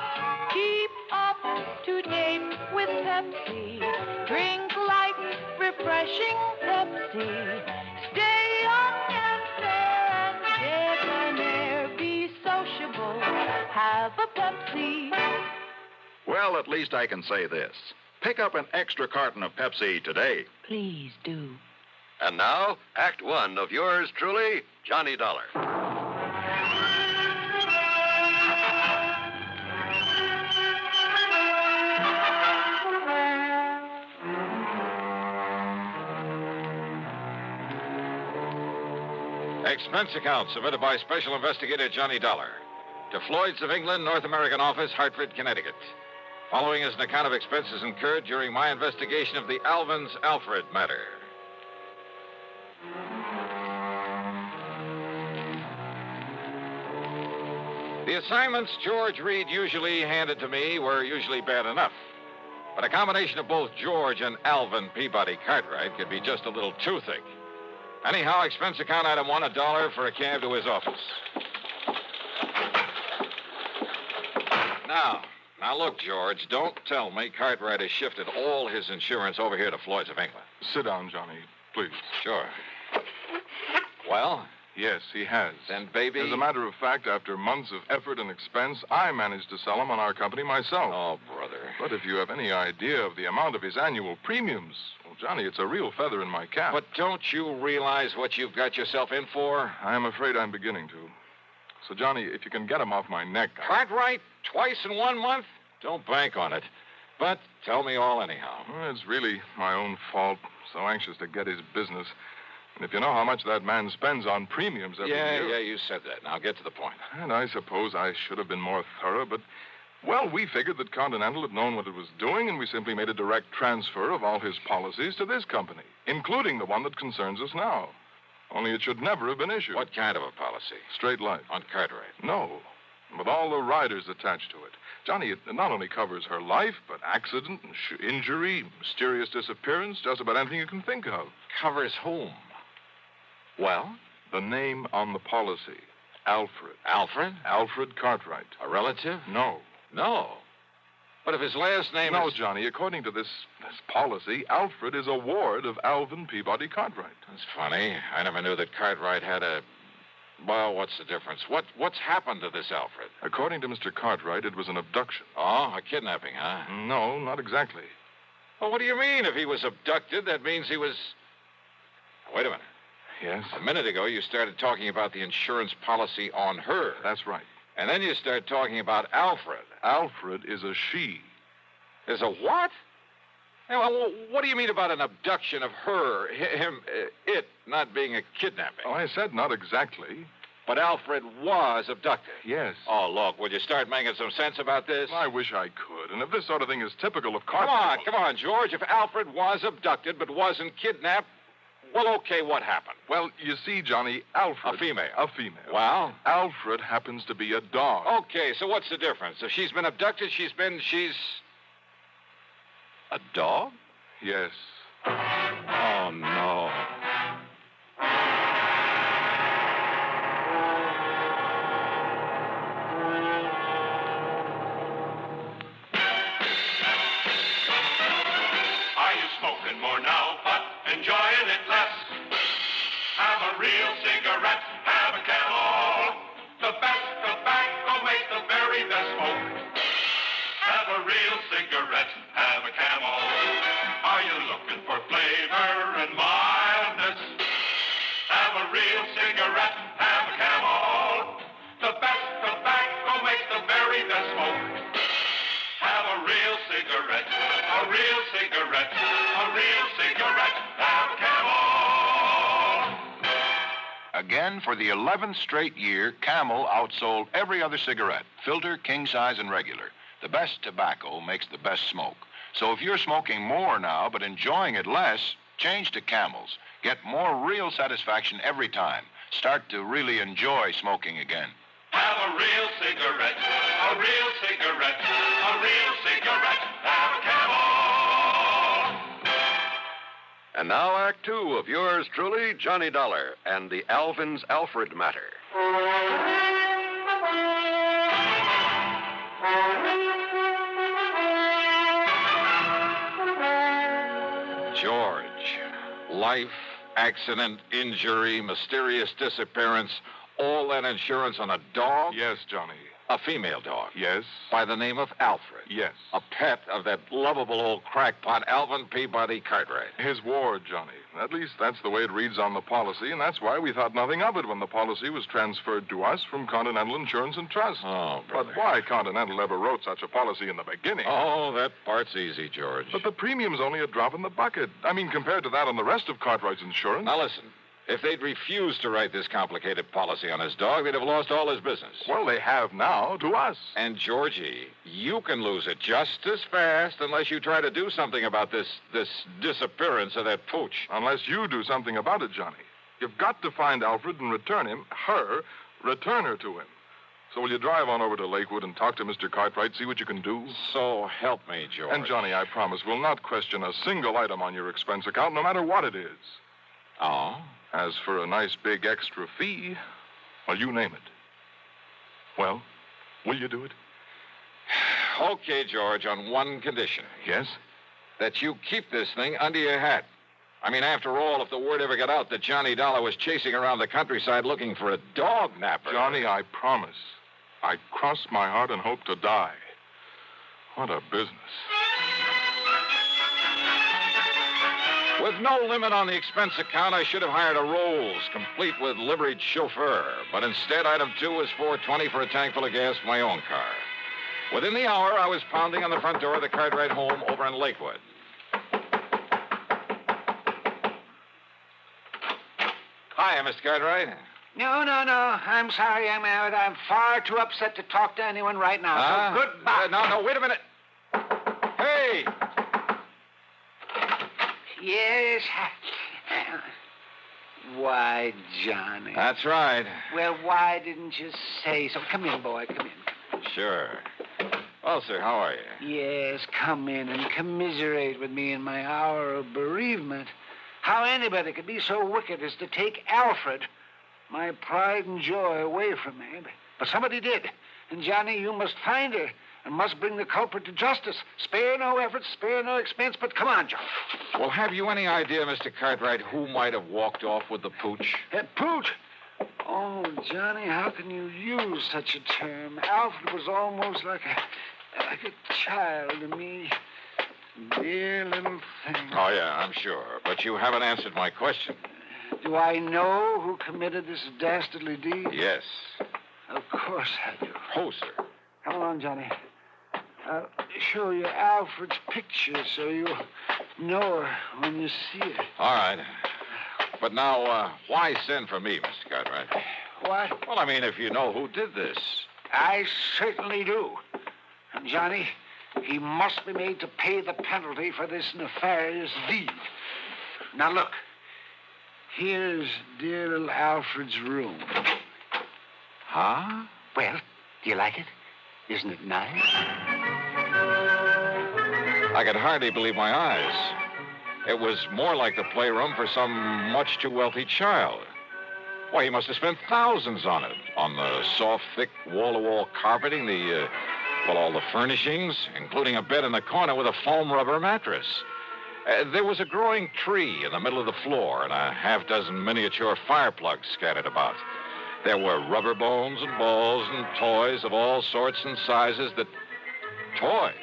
keep up to date with Pepsi. Drink light, refreshing Pepsi. Stay young and fair and debonair. Be sociable, have a Pepsi. Well, at least I can say this. Pick up an extra carton of Pepsi today. Please do. And now, Act One of yours truly, Johnny Dollar. Expense account submitted by Special Investigator Johnny Dollar to Floyd's of England, North American Office, Hartford, Connecticut. Following is an account of expenses incurred during my investigation of the Alvin's Alfred matter. The assignments George Reed usually handed to me were usually bad enough. But a combination of both George and Alvin Peabody Cartwright could be just a little too thick. Anyhow, expense account item one, $1 for a cab to his office. Now look, George, don't tell me Cartwright has shifted all his insurance over here to Floyd's of England. Sit down, Johnny, please. Sure. Well? Yes, he has. Then, baby... As a matter of fact, after months of effort and expense, I managed to sell him on our company myself. Oh, brother. But if you have any idea of the amount of his annual premiums, well, Johnny, it's a real feather in my cap. But don't you realize what you've got yourself in for? I'm afraid I'm beginning to. So, Johnny, if you can get him off my neck... Cartwright? Twice in 1 month? Don't bank on it. But tell me all anyhow. Well, it's really my own fault. So anxious to get his business. And if you know how much that man spends on premiums every year... Yeah, you said that. Now get to the point. And I suppose I should have been more thorough, but... Well, we figured that Continental had known what it was doing, and we simply made a direct transfer of all his policies to this company, including the one that concerns us now. Only it should never have been issued. What kind of a policy? Straight life. On Cartwright? No. With all the riders attached to it. Johnny, it not only covers her life, but accident, injury, mysterious disappearance, just about anything you can think of. Covers whom? Well? The name on the policy. Alfred. Alfred? Alfred Cartwright. A relative? No. No. But if his last name No, is... Johnny, according to this policy, Alfred is a ward of Alvin Peabody Cartwright. That's funny. I never knew that Cartwright had a... Well, what's the difference? What's happened to this Alfred? According to Mr. Cartwright, it was an abduction. Oh, a kidnapping, huh? No, not exactly. Well, what do you mean? If he was abducted, that means he was... Wait a minute. Yes? A minute ago, you started talking about the insurance policy on her. That's right. And then you started talking about Alfred. Alfred is a she. Is a what? Hey, well, what do you mean about an abduction of her, it not being a kidnapping? Oh, I said not exactly. But Alfred was abducted. Yes. Oh, look, would you start making some sense about this? I wish I could. And if this sort of thing is typical of Cartwright... Come on, George. If Alfred was abducted but wasn't kidnapped, well, okay, what happened? Well, you see, Johnny, Alfred... A female. A female. Well? Alfred happens to be a dog. Okay, so what's the difference? If she's been abducted, she's... A dog? Yes. Oh, no. Are you smoking more now, but enjoying it less? Have a real cigarette, have a Camel. The best tobacco makes the very best smoke. Have a real cigarette, have a Camel. Are you looking for flavor and mildness? Have a real cigarette, have a Camel. The best tobacco makes the very best smoke. Have a real cigarette, a real cigarette, a real cigarette, have a Camel. Again, for the 11th straight year, Camel outsold every other cigarette, filter, king size, and regular. The best tobacco makes the best smoke. So if you're smoking more now but enjoying it less, change to Camels. Get more real satisfaction every time. Start to really enjoy smoking again. Have a real cigarette, a real cigarette, a real cigarette, have a Camel. And now, Act Two of yours truly, Johnny Dollar, and the Alvin's Alfred matter. George, life, accident, injury, mysterious disappearance, all that insurance on a dog? Yes, Johnny. A female dog? Yes. By the name of Alfred? Yes. A pet of that lovable old crackpot, Alvin Peabody Cartwright? His ward, Johnny. At least that's the way it reads on the policy, and that's why we thought nothing of it when the policy was transferred to us from Continental Insurance and Trust. Oh, brother. But why Continental ever wrote such a policy in the beginning? Oh, that part's easy, George. But the premium's only a drop in the bucket. I mean, compared to that on the rest of Cartwright's insurance. Now, listen. If they'd refused to write this complicated policy on his dog, they'd have lost all his business. Well, they have now, to us. And, Georgie, you can lose it just as fast unless you try to do something about this disappearance of that pooch. Unless you do something about it, Johnny. You've got to find Alfred and return her to him. So will you drive on over to Lakewood and talk to Mr. Cartwright, see what you can do? So help me, George. And, Johnny, I promise we'll not question a single item on your expense account, no matter what it is. Oh? As for a nice big extra fee, well, you name it. Well, will you do it? Okay, George, on one condition. Yes? That you keep this thing under your hat. I mean, after all, if the word ever got out that Johnny Dollar was chasing around the countryside looking for a dog napper... Johnny, I promise. I cross my heart and hope to die. What a business. With no limit on the expense account, I should have hired a Rolls, complete with liveried chauffeur. But instead, item 2 was $4.20 for a tank full of gas for my own car. Within the hour, I was pounding on the front door of the Cartwright home over in Lakewood. Hiya, Mr. Cartwright. No. I'm sorry, Young Man, but I'm far too upset to talk to anyone right now. So goodbye. No, wait a minute. Hey! Yes. Why, Johnny? That's right. Well, why didn't you say so? Come in, boy, come in. Sure. Well, sir, how are you? Yes, come in and commiserate with me in my hour of bereavement. How anybody could be so wicked as to take Alfred, my pride and joy, away from me. But somebody did. And, Johnny, you must find her and must bring the culprit to justice. Spare no effort, spare no expense, but come on, Johnny. Well, have you any idea, Mr. Cartwright, who might have walked off with the pooch? Pooch? Oh, Johnny, how can you use such a term? Alfred was almost like a child to me. Dear little thing. Oh, yeah, I'm sure. But you haven't answered my question. Do I know who committed this dastardly deed? Yes. Of course I do. Oh, sir. Come along, Johnny. I'll show you Alfred's picture so you'll know her when you see her. All right. But now, why send for me, Mr. Cartwright? What? Well, I mean, if you know who did this. I certainly do. And, Johnny, he must be made to pay the penalty for this nefarious deed. Now, look. Here's dear little Alfred's room. Huh? Well, do you like it? Isn't it nice? I could hardly believe my eyes. It was more like the playroom for some much too wealthy child. Why, he must have spent thousands on it. On the soft, thick, wall-to-wall carpeting, all the furnishings, including a bed in the corner with a foam rubber mattress. There was a growing tree in the middle of the floor and a half-dozen miniature fire plugs scattered about. There were rubber bones and balls and toys of all sorts and sizes Toys?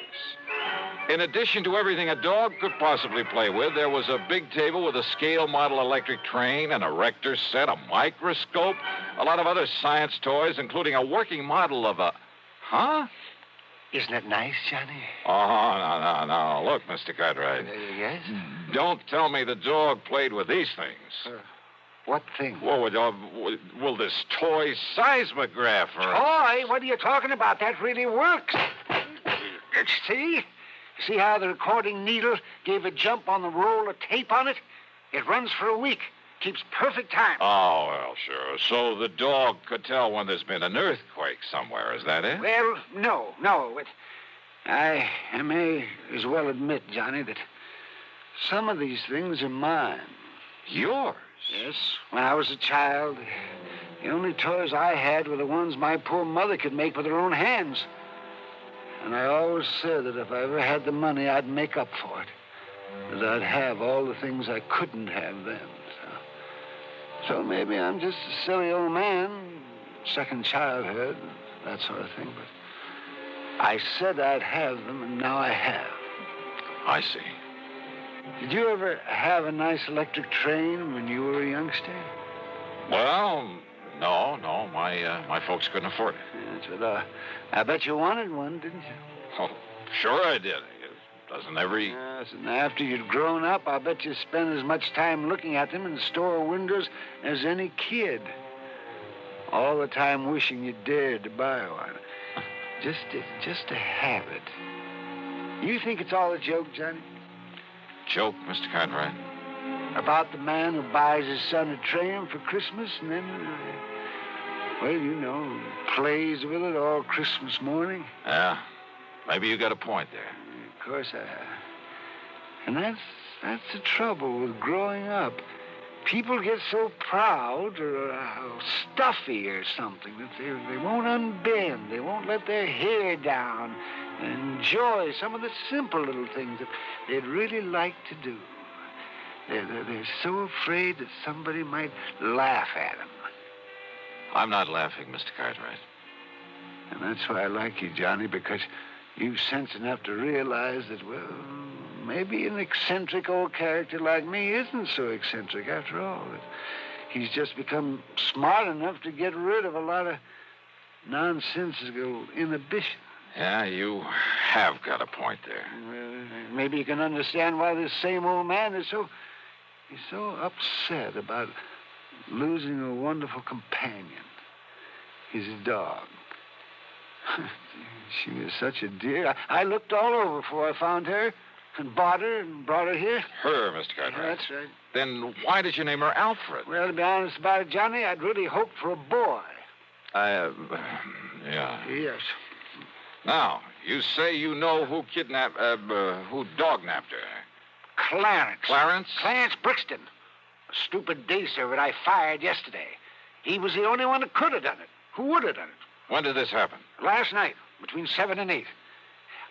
In addition to everything a dog could possibly play with, there was a big table with a scale model electric train, an erector set, a microscope, a lot of other science toys, including a working model of a... Huh? Isn't it nice, Johnny? Oh, no. Look, Mr. Cartwright. Yes? Don't tell me the dog played with these things. What thing? Well, this toy seismograph. Toy? What are you talking about? That really works. See? See how the recording needle gave a jump on the roll of tape on it? It runs for a week. Keeps perfect time. Oh, well, sure. So the dog could tell when there's been an earthquake somewhere. Is that it? Well, no. I may as well admit, Johnny, that some of these things are mine. Yours? Yes. When I was a child, the only toys I had were the ones my poor mother could make with her own hands. And I always said that if I ever had the money, I'd make up for it. That I'd have all the things I couldn't have then. So maybe I'm just a silly old man, second childhood, that sort of thing. But I said I'd have them, and now I have. I see. Did you ever have a nice electric train when you were a youngster? Well, no. My folks couldn't afford it. Yes, but I bet you wanted one, didn't you? Oh, sure I did. Doesn't every... Yes, and after you'd grown up, I bet you spent as much time looking at them in the store windows as any kid. All the time wishing you dared to buy one. Just to have it. You think it's all a joke, Johnny? Joke, Mr. Cartwright? About the man who buys his son a train for Christmas and then, plays with it all Christmas morning? Yeah, maybe you got a point there. Of course I have. And that's the trouble with growing up. People get so proud or stuffy or something that they won't unbend. They won't let their hair down and enjoy some of the simple little things that they'd really like to do. They're so afraid that somebody might laugh at them. I'm not laughing, Mr. Cartwright. And that's why I like you, Johnny, because you've sense enough to realize that, well, maybe an eccentric old character like me isn't so eccentric after all. That he's just become smart enough to get rid of a lot of nonsensical inhibition. Yeah, you have got a point there. Well, maybe you can understand why this same old man is so upset about losing a wonderful companion, his dog. She was such a dear. I looked all over before I found her and bought her and brought her here. Her, Mr. Cartwright. That's right. Then why did you name her Alfred? Well, to be honest about it, Johnny, I'd really hoped for a boy. Yeah. Yes. Now, you say you know who who dog-napped her. Clarence. Clarence? Clarence Brixton. A stupid day servant I fired yesterday. He was the only one that could have done it. Who would have done it? When did this happen? Last night, between 7 and 8.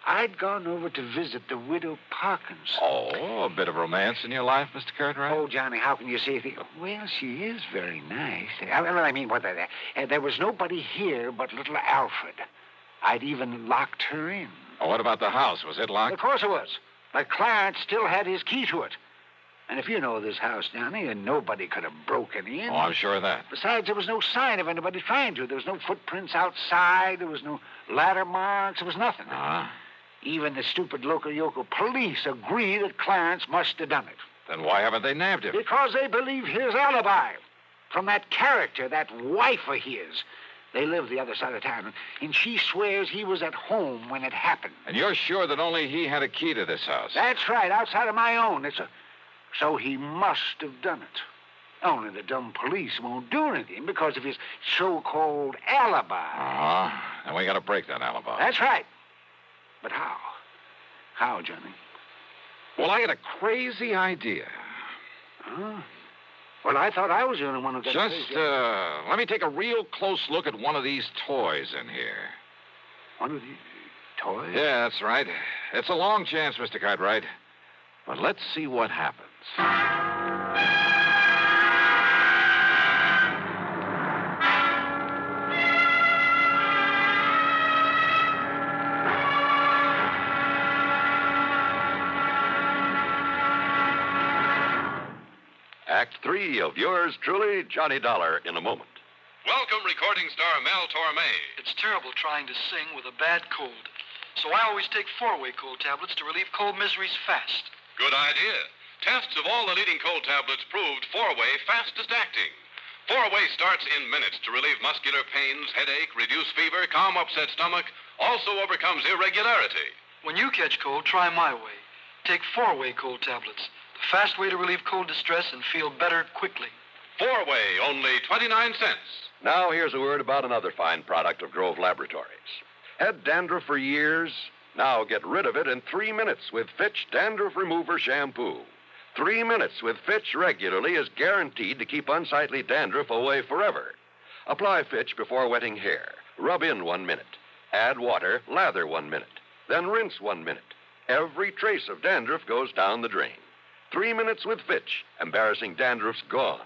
I'd gone over to visit the widow Parkins. Oh, a bit of romance in your life, Mr. Cartwright? Oh, Johnny, how can you say anything? Well, she is very nice. I mean, there was nobody here but little Alfred. I'd even locked her in. Oh, what about the house? Was it locked? Of course it was. But Clarence still had his key to it. And if you know this house, Johnny, and nobody could have broken in. Oh, I'm sure of that. Besides, there was no sign of anybody trying to. There was no footprints outside. There was no ladder marks. There was nothing. Even the stupid local police agree that Clarence must have done it. Then why haven't they nabbed him? Because they believe his alibi. From that character, that wife of his. They live the other side of town, and she swears he was at home when it happened. And you're sure that only he had a key to this house? That's right, outside of my own. So he must have done it. Only the dumb police won't do anything because of his so-called alibi. And we got to break that alibi. That's right. But how? How, Johnny? Well, I got a crazy idea. Huh? Well, I thought I was the only one who got Just, let me take a real close look at one of these toys in here. One of these toys? Yeah, that's right. It's a long chance, Mr. Cartwright. But let's see what happens. Act 3 of yours truly, Johnny Dollar, in a moment. Welcome, recording star Mel Torme. It's terrible trying to sing with a bad cold. So I always take 4-way cold tablets to relieve cold miseries fast. Good idea. Tests of all the leading cold tablets proved 4-way fastest acting. 4-way starts in minutes to relieve muscular pains, headache, reduce fever, calm upset stomach, also overcomes irregularity. When you catch cold, try my way. Take 4-way cold tablets. The fast way to relieve cold distress and feel better quickly. 4-way, only 29 cents. Now, here's a word about another fine product of Grove Laboratories. Had dandruff for years? Now get rid of it in 3 minutes with Fitch Dandruff Remover Shampoo. 3 minutes with Fitch regularly is guaranteed to keep unsightly dandruff away forever. Apply Fitch before wetting hair. Rub in 1 minute. Add water, lather 1 minute. Then rinse 1 minute. Every trace of dandruff goes down the drain. 3 minutes with Fitch. Embarrassing dandruff's gone.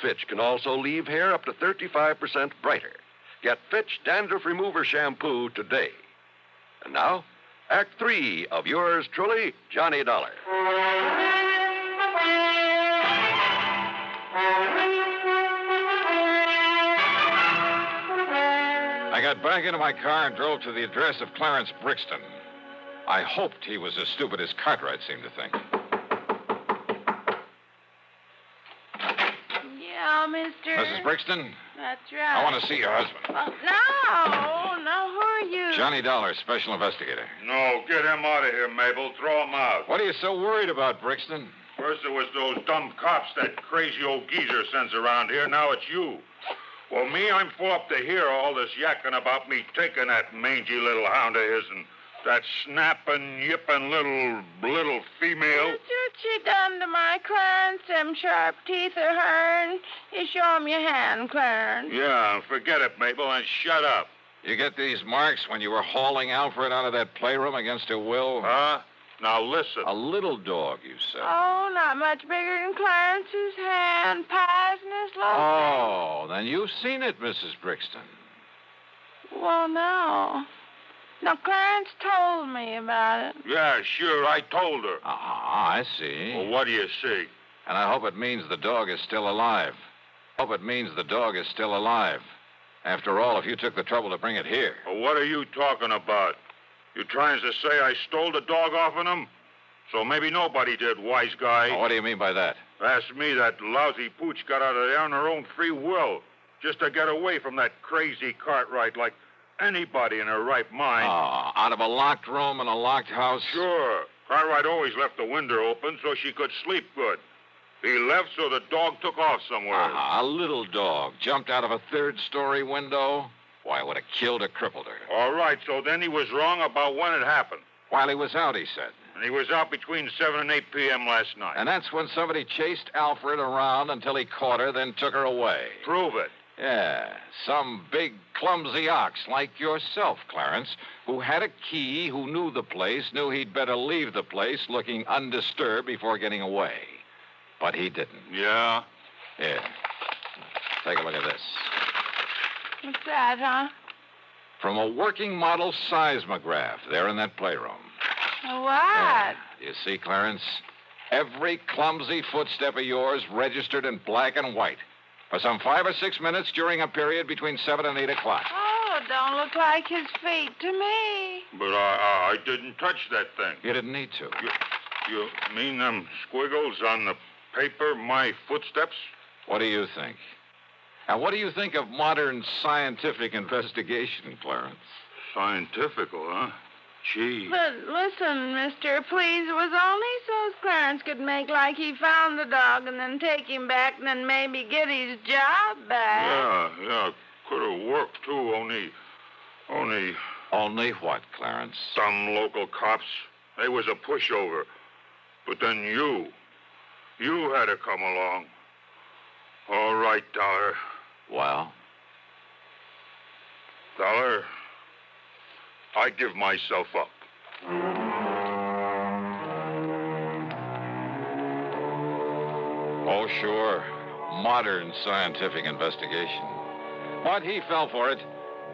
Fitch can also leave hair up to 35% brighter. Get Fitch Dandruff Remover Shampoo today. And now, Act 3 of yours truly, Johnny Dollar. I got back into my car and drove to the address of Clarence Brixton. I hoped he was as stupid as Cartwright seemed to think. Yeah, mister. Mrs. Brixton? That's right. I want to see your husband. No, who are you? Johnny Dollar, special investigator. No, get him out of here, Mabel. Throw him out. What are you so worried about, Brixton? First it was those dumb cops that crazy old geezer sends around here. Now it's you. Well, me, I'm full up to hear all this yakking about me taking that mangy little hound of his and that snapping, yipping little female. What you done to my Clarence? Them sharp teeth of hern. You show him your hand, Clarence. Yeah, forget it, Mabel, and shut up. You get these marks when you were hauling Alfred out of that playroom against her will? Huh? Now listen. A little dog, you said. Oh, not much bigger than Clarence's hand. Poisonous looking. Oh, then you've seen it, Mrs. Brixton. Well, no. Now, Clarence told me about it. Yeah, sure, I told her. I see. Well, what do you see? And I hope it means the dog is still alive. After all, if you took the trouble to bring it here. Well, what are you talking about? You trying to say I stole the dog off of him? So maybe nobody did, wise guy. Oh, what do you mean by that? Ask me, that lousy pooch got out of there on her own free will, just to get away from that crazy Cartwright like anybody in her right mind. Oh, out of a locked room in a locked house? Sure. Cartwright always left the window open so she could sleep good. He left so the dog took off somewhere. A little dog jumped out of a third-story window? Why, it would have killed or crippled her. All right, so then he was wrong about when it happened. While he was out, he said. And he was out between 7 and 8 p.m. last night. And that's when somebody chased Alfred around until he caught her, then took her away. Prove it. Yeah, some big, clumsy ox like yourself, Clarence, who had a key, who knew the place, knew he'd better leave the place looking undisturbed before getting away. But he didn't. Yeah? Here. Take a look at this. What's that, huh? From a working model seismograph there in that playroom. What? You see, Clarence? Every clumsy footstep of yours registered in black and white for some 5 or 6 minutes during a period between 7 and 8 o'clock. Oh, don't look like his feet to me. But I didn't touch that thing. You didn't need to. You mean them squiggles on the paper, my footsteps? What do you think? Now, what do you think of modern scientific investigation, Clarence? Scientifical, huh? Gee. But listen, mister, please, it was only so's Clarence could make like he found the dog and then take him back and then maybe get his job back. Yeah, could have worked, too, only... Only what, Clarence? Some local cops. They was a pushover. But then you had to come along. All right, Dollar. Well? Dollar, I give myself up. Oh, sure. Modern scientific investigation. But he fell for it.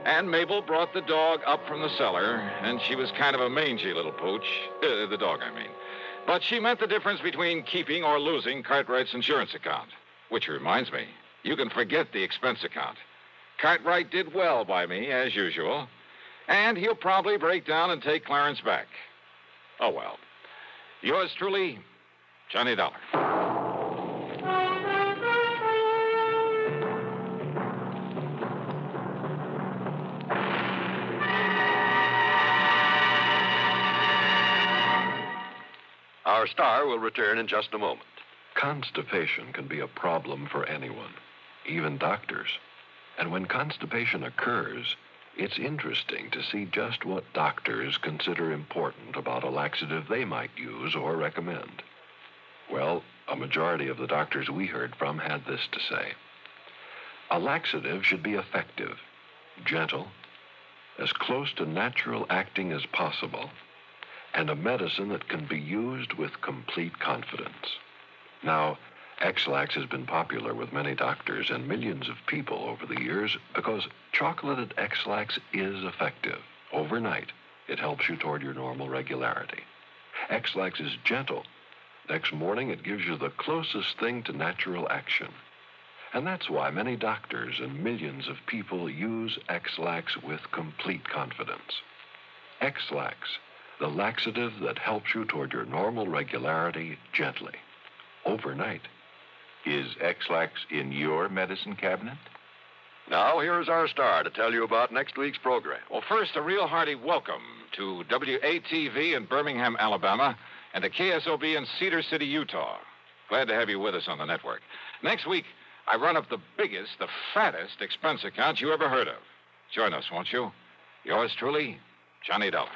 And Mabel brought the dog up from the cellar, and she was kind of a mangy little pooch. The dog, I mean. But she meant the difference between keeping or losing Cartwright's insurance account. Which reminds me, you can forget the expense account. Cartwright did well by me, as usual. And he'll probably break down and take Clarence back. Oh, well. Yours truly, Johnny Dollar. Our star will return in just a moment. Constipation can be a problem for anyone, even doctors. And when constipation occurs, it's interesting to see just what doctors consider important about a laxative they might use or recommend. Well, a majority of the doctors we heard from had this to say. A laxative should be effective, gentle, as close to natural acting as possible, and a medicine that can be used with complete confidence. Now, X-Lax has been popular with many doctors and millions of people over the years because chocolated X-Lax is effective. Overnight, it helps you toward your normal regularity. X-Lax is gentle. Next morning, it gives you the closest thing to natural action. And that's why many doctors and millions of people use X-Lax with complete confidence. X-Lax, the laxative that helps you toward your normal regularity gently, overnight. Is X-Lax in your medicine cabinet? Now, here's our star to tell you about next week's program. Well, first, a real hearty welcome to WATV in Birmingham, Alabama, and to KSOB in Cedar City, Utah. Glad to have you with us on the network. Next week, I run up the biggest, the fattest expense account you ever heard of. Join us, won't you? Yours truly, Johnny Dollar.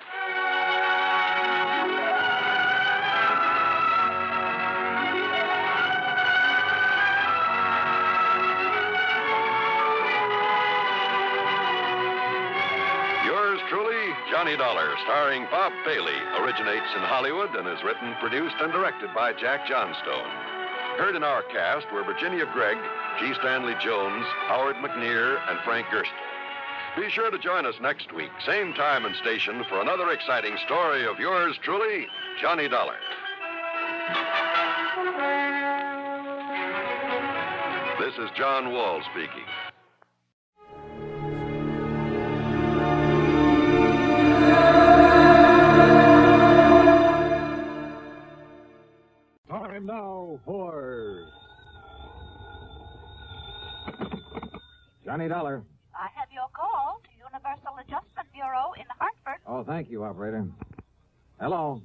Johnny Dollar, starring Bob Bailey, originates in Hollywood and is written, produced, and directed by Jack Johnstone. Heard in our cast were Virginia Gregg, G. Stanley Jones, Howard McNear, and Frank Gerstle. Be sure to join us next week, same time and station, for another exciting story of yours truly, Johnny Dollar. This is John Wall speaking. Time now for Johnny Dollar. I have your call to Universal Adjustment Bureau in Hartford. Oh, thank you, operator. Hello.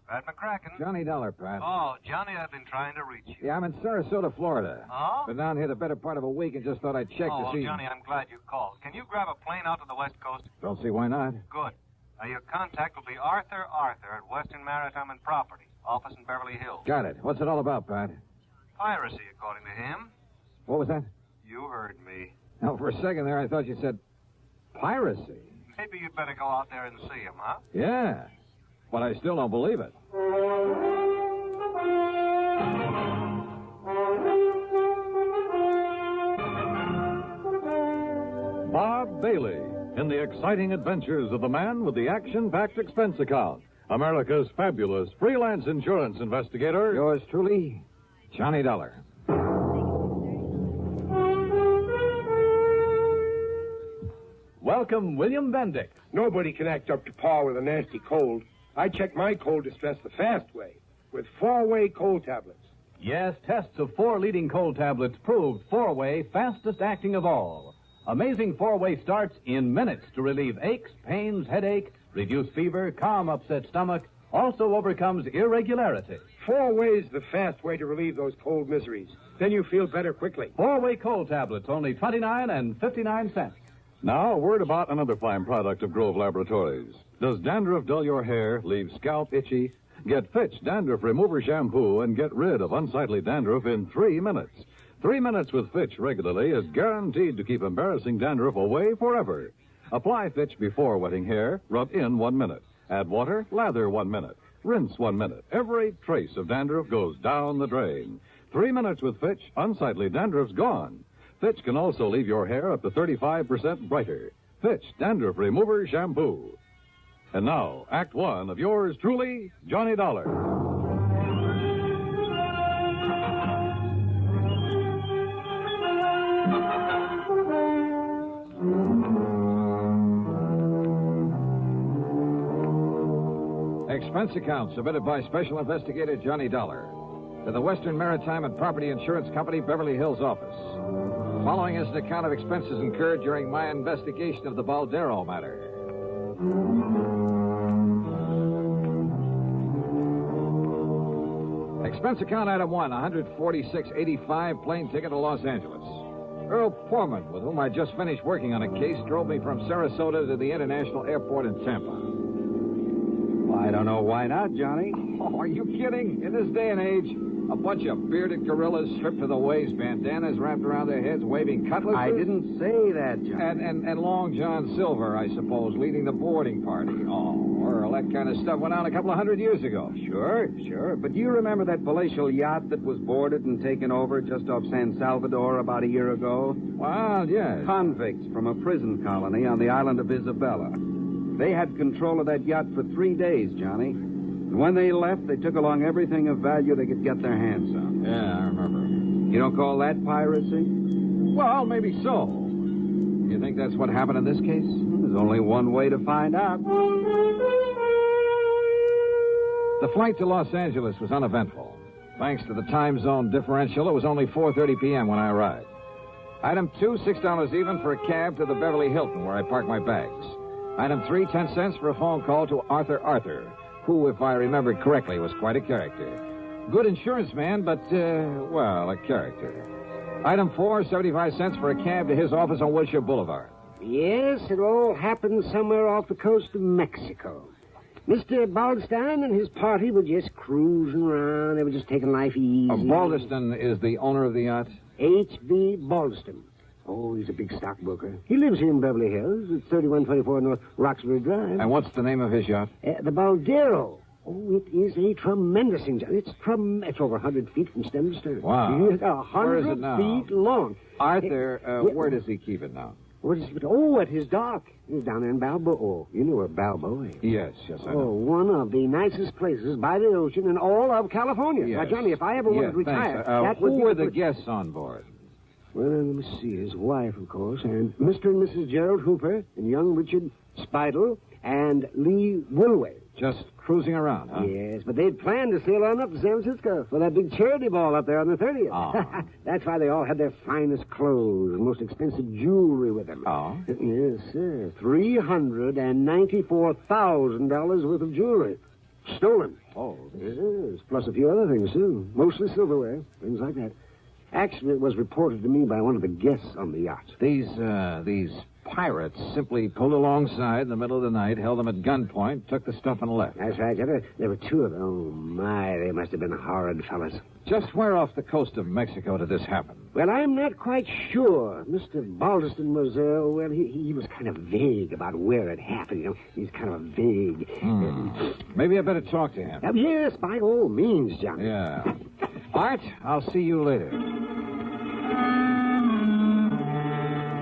Pat McCracken. Johnny Dollar, Pat. Oh, Johnny, I've been trying to reach you. Yeah, I'm in Sarasota, Florida. Oh? Been down here the better part of a week and just thought I'd check to see... Johnny, I'm glad you called. Can you grab a plane out to the West Coast? Don't see why not. Good. Your contact will be Arthur at Western Maritime and Property, office in Beverly Hills. Got it. What's it all about, Pat? Piracy, according to him. What was that? You heard me. Now, for a second there, I thought you said piracy. Maybe you'd better go out there and see him, huh? Yeah, but I still don't believe it. Bob Bailey in the exciting adventures of the man with the action-packed expense account. America's fabulous freelance insurance investigator. Yours truly, Johnny Dollar. Welcome, William Bendix. Nobody can act up to par with a nasty cold. I check my cold distress the fast way, with 4-way cold tablets. Yes, tests of 4 leading cold tablets proved 4-way fastest acting of all. Amazing 4-way starts in minutes to relieve aches, pains, headache, reduce fever, calm upset stomach, also overcomes irregularity. 4-way's the fast way to relieve those cold miseries. Then you feel better quickly. 4-way cold tablets, only 29 and 59 cents. Now, a word about another fine product of Grove Laboratories. Does dandruff dull your hair, leave scalp itchy? Get Fitch Dandruff Remover Shampoo and get rid of unsightly dandruff in 3 minutes. 3 minutes with Fitch regularly is guaranteed to keep embarrassing dandruff away forever. Apply Fitch before wetting hair, rub in 1 minute. Add water, lather 1 minute. Rinse 1 minute. Every trace of dandruff goes down the drain. 3 minutes with Fitch, unsightly dandruff's gone. Fitch can also leave your hair up to 35% brighter. Fitch Dandruff Remover Shampoo. And now, Act 1 of yours truly, Johnny Dollar. Expense account submitted by Special Investigator Johnny Dollar to the Western Maritime and Property Insurance Company, Beverly Hills office. Following is an account of expenses incurred during my investigation of the Baldero matter. Expense account item 1, $146.85 plane ticket to Los Angeles. Earl Poorman, with whom I just finished working on a case, drove me from Sarasota to the International Airport in Tampa. Well, I don't know why not, Johnny. Oh, are you kidding? In this day and age, a bunch of bearded gorillas stripped to the waist, bandanas wrapped around their heads, waving cutlasses. I didn't say that, Johnny. And Long John Silver, I suppose, leading the boarding party. Oh, Earl, that kind of stuff went on a couple of 100 years ago. Sure. But do you remember that palatial yacht that was boarded and taken over just off San Salvador about a year ago? Well, yes. Convicts from a prison colony on the island of Isabella. They had control of that yacht for 3 days, Johnny. And when they left, they took along everything of value they could get their hands on. Yeah, I remember. You don't call that piracy? Well, maybe so. You think that's what happened in this case? There's only one way to find out. The flight to Los Angeles was uneventful. Thanks to the time zone differential, it was only 4:30 p.m. when I arrived. Item 2, $6 even for a cab to the Beverly Hilton, where I parked my bags. Item 3, 10 cents for a phone call to Arthur, who, if I remember correctly, was quite a character. Good insurance man, but, a character. Item 4, 75 cents for a cab to his office on Wilshire Boulevard. Yes, it all happened somewhere off the coast of Mexico. Mr. Baldstein and his party were just cruising around. They were just taking life easy. Baldeston is the owner of the yacht? H.B. Baldeston. Oh, he's a big stockbroker. He lives here in Beverly Hills at 3124 North Roxbury Drive. And what's the name of his yacht? The Baldero. Oh, it is a tremendous thing, John. It's over 100 feet from stem to stern. Wow. It's 100 Where is it now? feet long. Arthur, where does he keep it now? Where does he keep it? Oh, at his dock. He's down there in Balboa. Oh, you know where Balboa is. Yes, I know. Oh, one of the nicest places by the ocean in all of California. Yes. Now, Johnny, if I ever wanted to retire, that would who be were the guests on board? Well, let me see. His wife, of course, and Mr. and Mrs. Gerald Hooper, and young Richard Spidel, and Lee Woolway. Just cruising around, huh? Yes, but they'd planned to sail on up to San Francisco for that big charity ball up there on the 30th. Oh. That's why they all had their finest clothes and most expensive jewelry with them. Oh? Yes, sir. $394,000 worth of jewelry. Stolen. Oh. Yes, plus a few other things, too. Mostly silverware, things like that. Actually, it was reported to me by one of the guests on the yacht. These pirates simply pulled alongside in the middle of the night, held them at gunpoint, took the stuff, and left. That's right. There were two of them. Oh, my, they must have been horrid fellas. Just where off the coast of Mexico did this happen? Well, I'm not quite sure. Mr. Baldeston was, he was kind of vague about where it happened. You know, he's kind of vague. Maybe I better talk to him. Yes, by all means, Johnny. Yeah. Art, I'll see you later.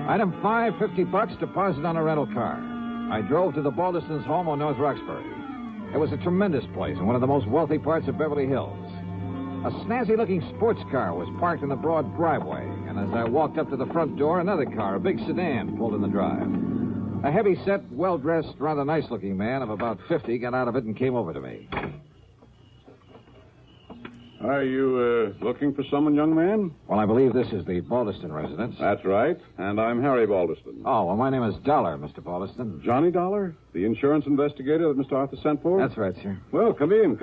Item 5, $50 deposit on a rental car. I drove to the Baldeston's home on North Roxbury. It was a tremendous place in one of the most wealthy parts of Beverly Hills. A snazzy-looking sports car was parked in the broad driveway, and as I walked up to the front door, another car, a big sedan, pulled in the drive. A heavy-set, well-dressed, rather nice-looking man of about 50 got out of it and came over to me. Are you looking for someone, young man? Well, I believe this is the Baldeston residence. That's right. And I'm Harry Baldeston. Oh, well, my name is Dollar, Mr. Baldeston. Johnny Dollar? The insurance investigator that Mr. Arthur sent for? That's right, sir. Well, come in.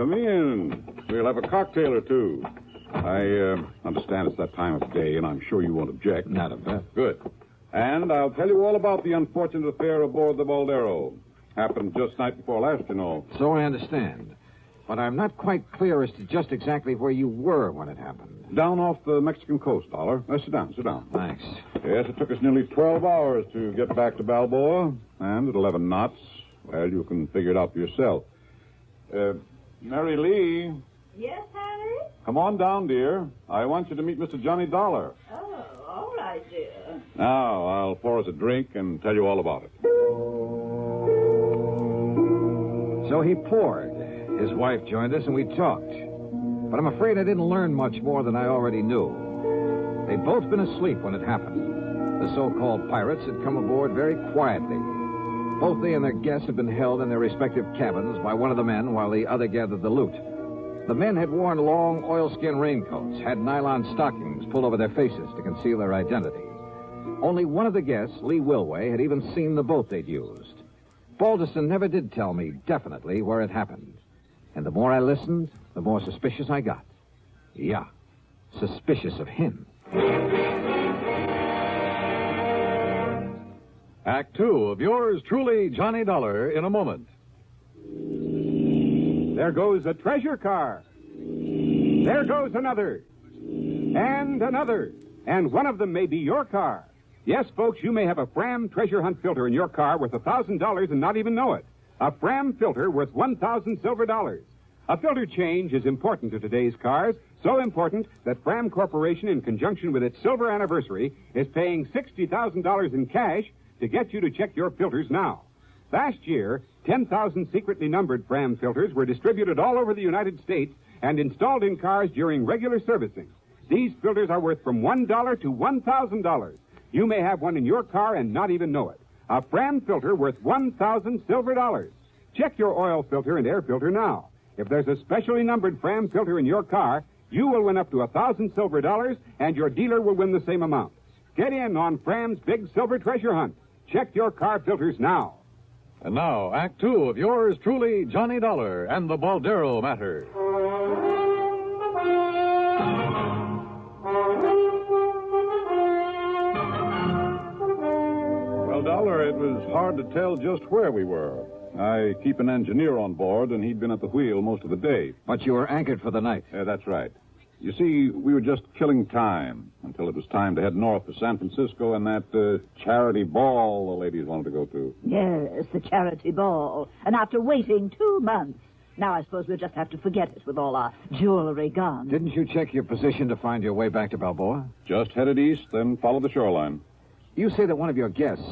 We'll have a cocktail or two. I understand it's that time of day, and I'm sure you won't object. Not a bit. Good. And I'll tell you all about the unfortunate affair aboard the Baldero. Happened just night before last, you know. So I understand. But I'm not quite clear as to just exactly where you were when it happened. Down off the Mexican coast, Dollar. Sit down. Thanks. Yes, it took us nearly 12 hours to get back to Balboa. And at 11 knots, well, you can figure it out for yourself. Mary Lee. Yes, Harry? Come on down, dear. I want you to meet Mr. Johnny Dollar. Oh, all right, dear. Now, I'll pour us a drink and tell you all about it. So he poured. His wife joined us, and we talked. But I'm afraid I didn't learn much more than I already knew. They'd both been asleep when it happened. The so-called pirates had come aboard very quietly. Both they and their guests had been held in their respective cabins by one of the men while the other gathered the loot. The men had worn long oilskin raincoats, had nylon stockings pulled over their faces to conceal their identity. Only one of the guests, Lee Wilway, had even seen the boat they'd used. Baldeston never did tell me definitely where it happened. And the more I listened, the more suspicious I got. Yeah, suspicious of him. Act 2 of yours truly, Johnny Dollar, in a moment. There goes a treasure car. There goes another. And another. And one of them may be your car. Yes, folks, you may have a Fram treasure hunt filter in your car worth $1,000 and not even know it. A Fram filter worth 1,000 silver dollars. A filter change is important to today's cars, so important that Fram Corporation, in conjunction with its silver anniversary, is paying $60,000 in cash to get you to check your filters now. Last year, 10,000 secretly numbered Fram filters were distributed all over the United States and installed in cars during regular servicing. These filters are worth from $1 to $1,000. You may have one in your car and not even know it. A Fram filter worth 1,000 silver dollars. Check your oil filter and air filter now. If there's a specially numbered Fram filter in your car, you will win up to 1,000 silver dollars, and your dealer will win the same amount. Get in on Fram's big silver treasure hunt. Check your car filters now. And now, Act 2 of yours truly, Johnny Dollar and the Baldero matter. Well, Dollar, it was hard to tell just where we were. I keep an engineer on board, and he'd been at the wheel most of the day. But you were anchored for the night. Yeah, that's right. You see, we were just killing time until it was time to head north to San Francisco and that charity ball the ladies wanted to go to. Yes, the charity ball. And after waiting 2 months. Now I suppose we'll just have to forget it with all our jewelry gone. Didn't you check your position to find your way back to Balboa? Just headed east, then followed the shoreline. You say that one of your guests...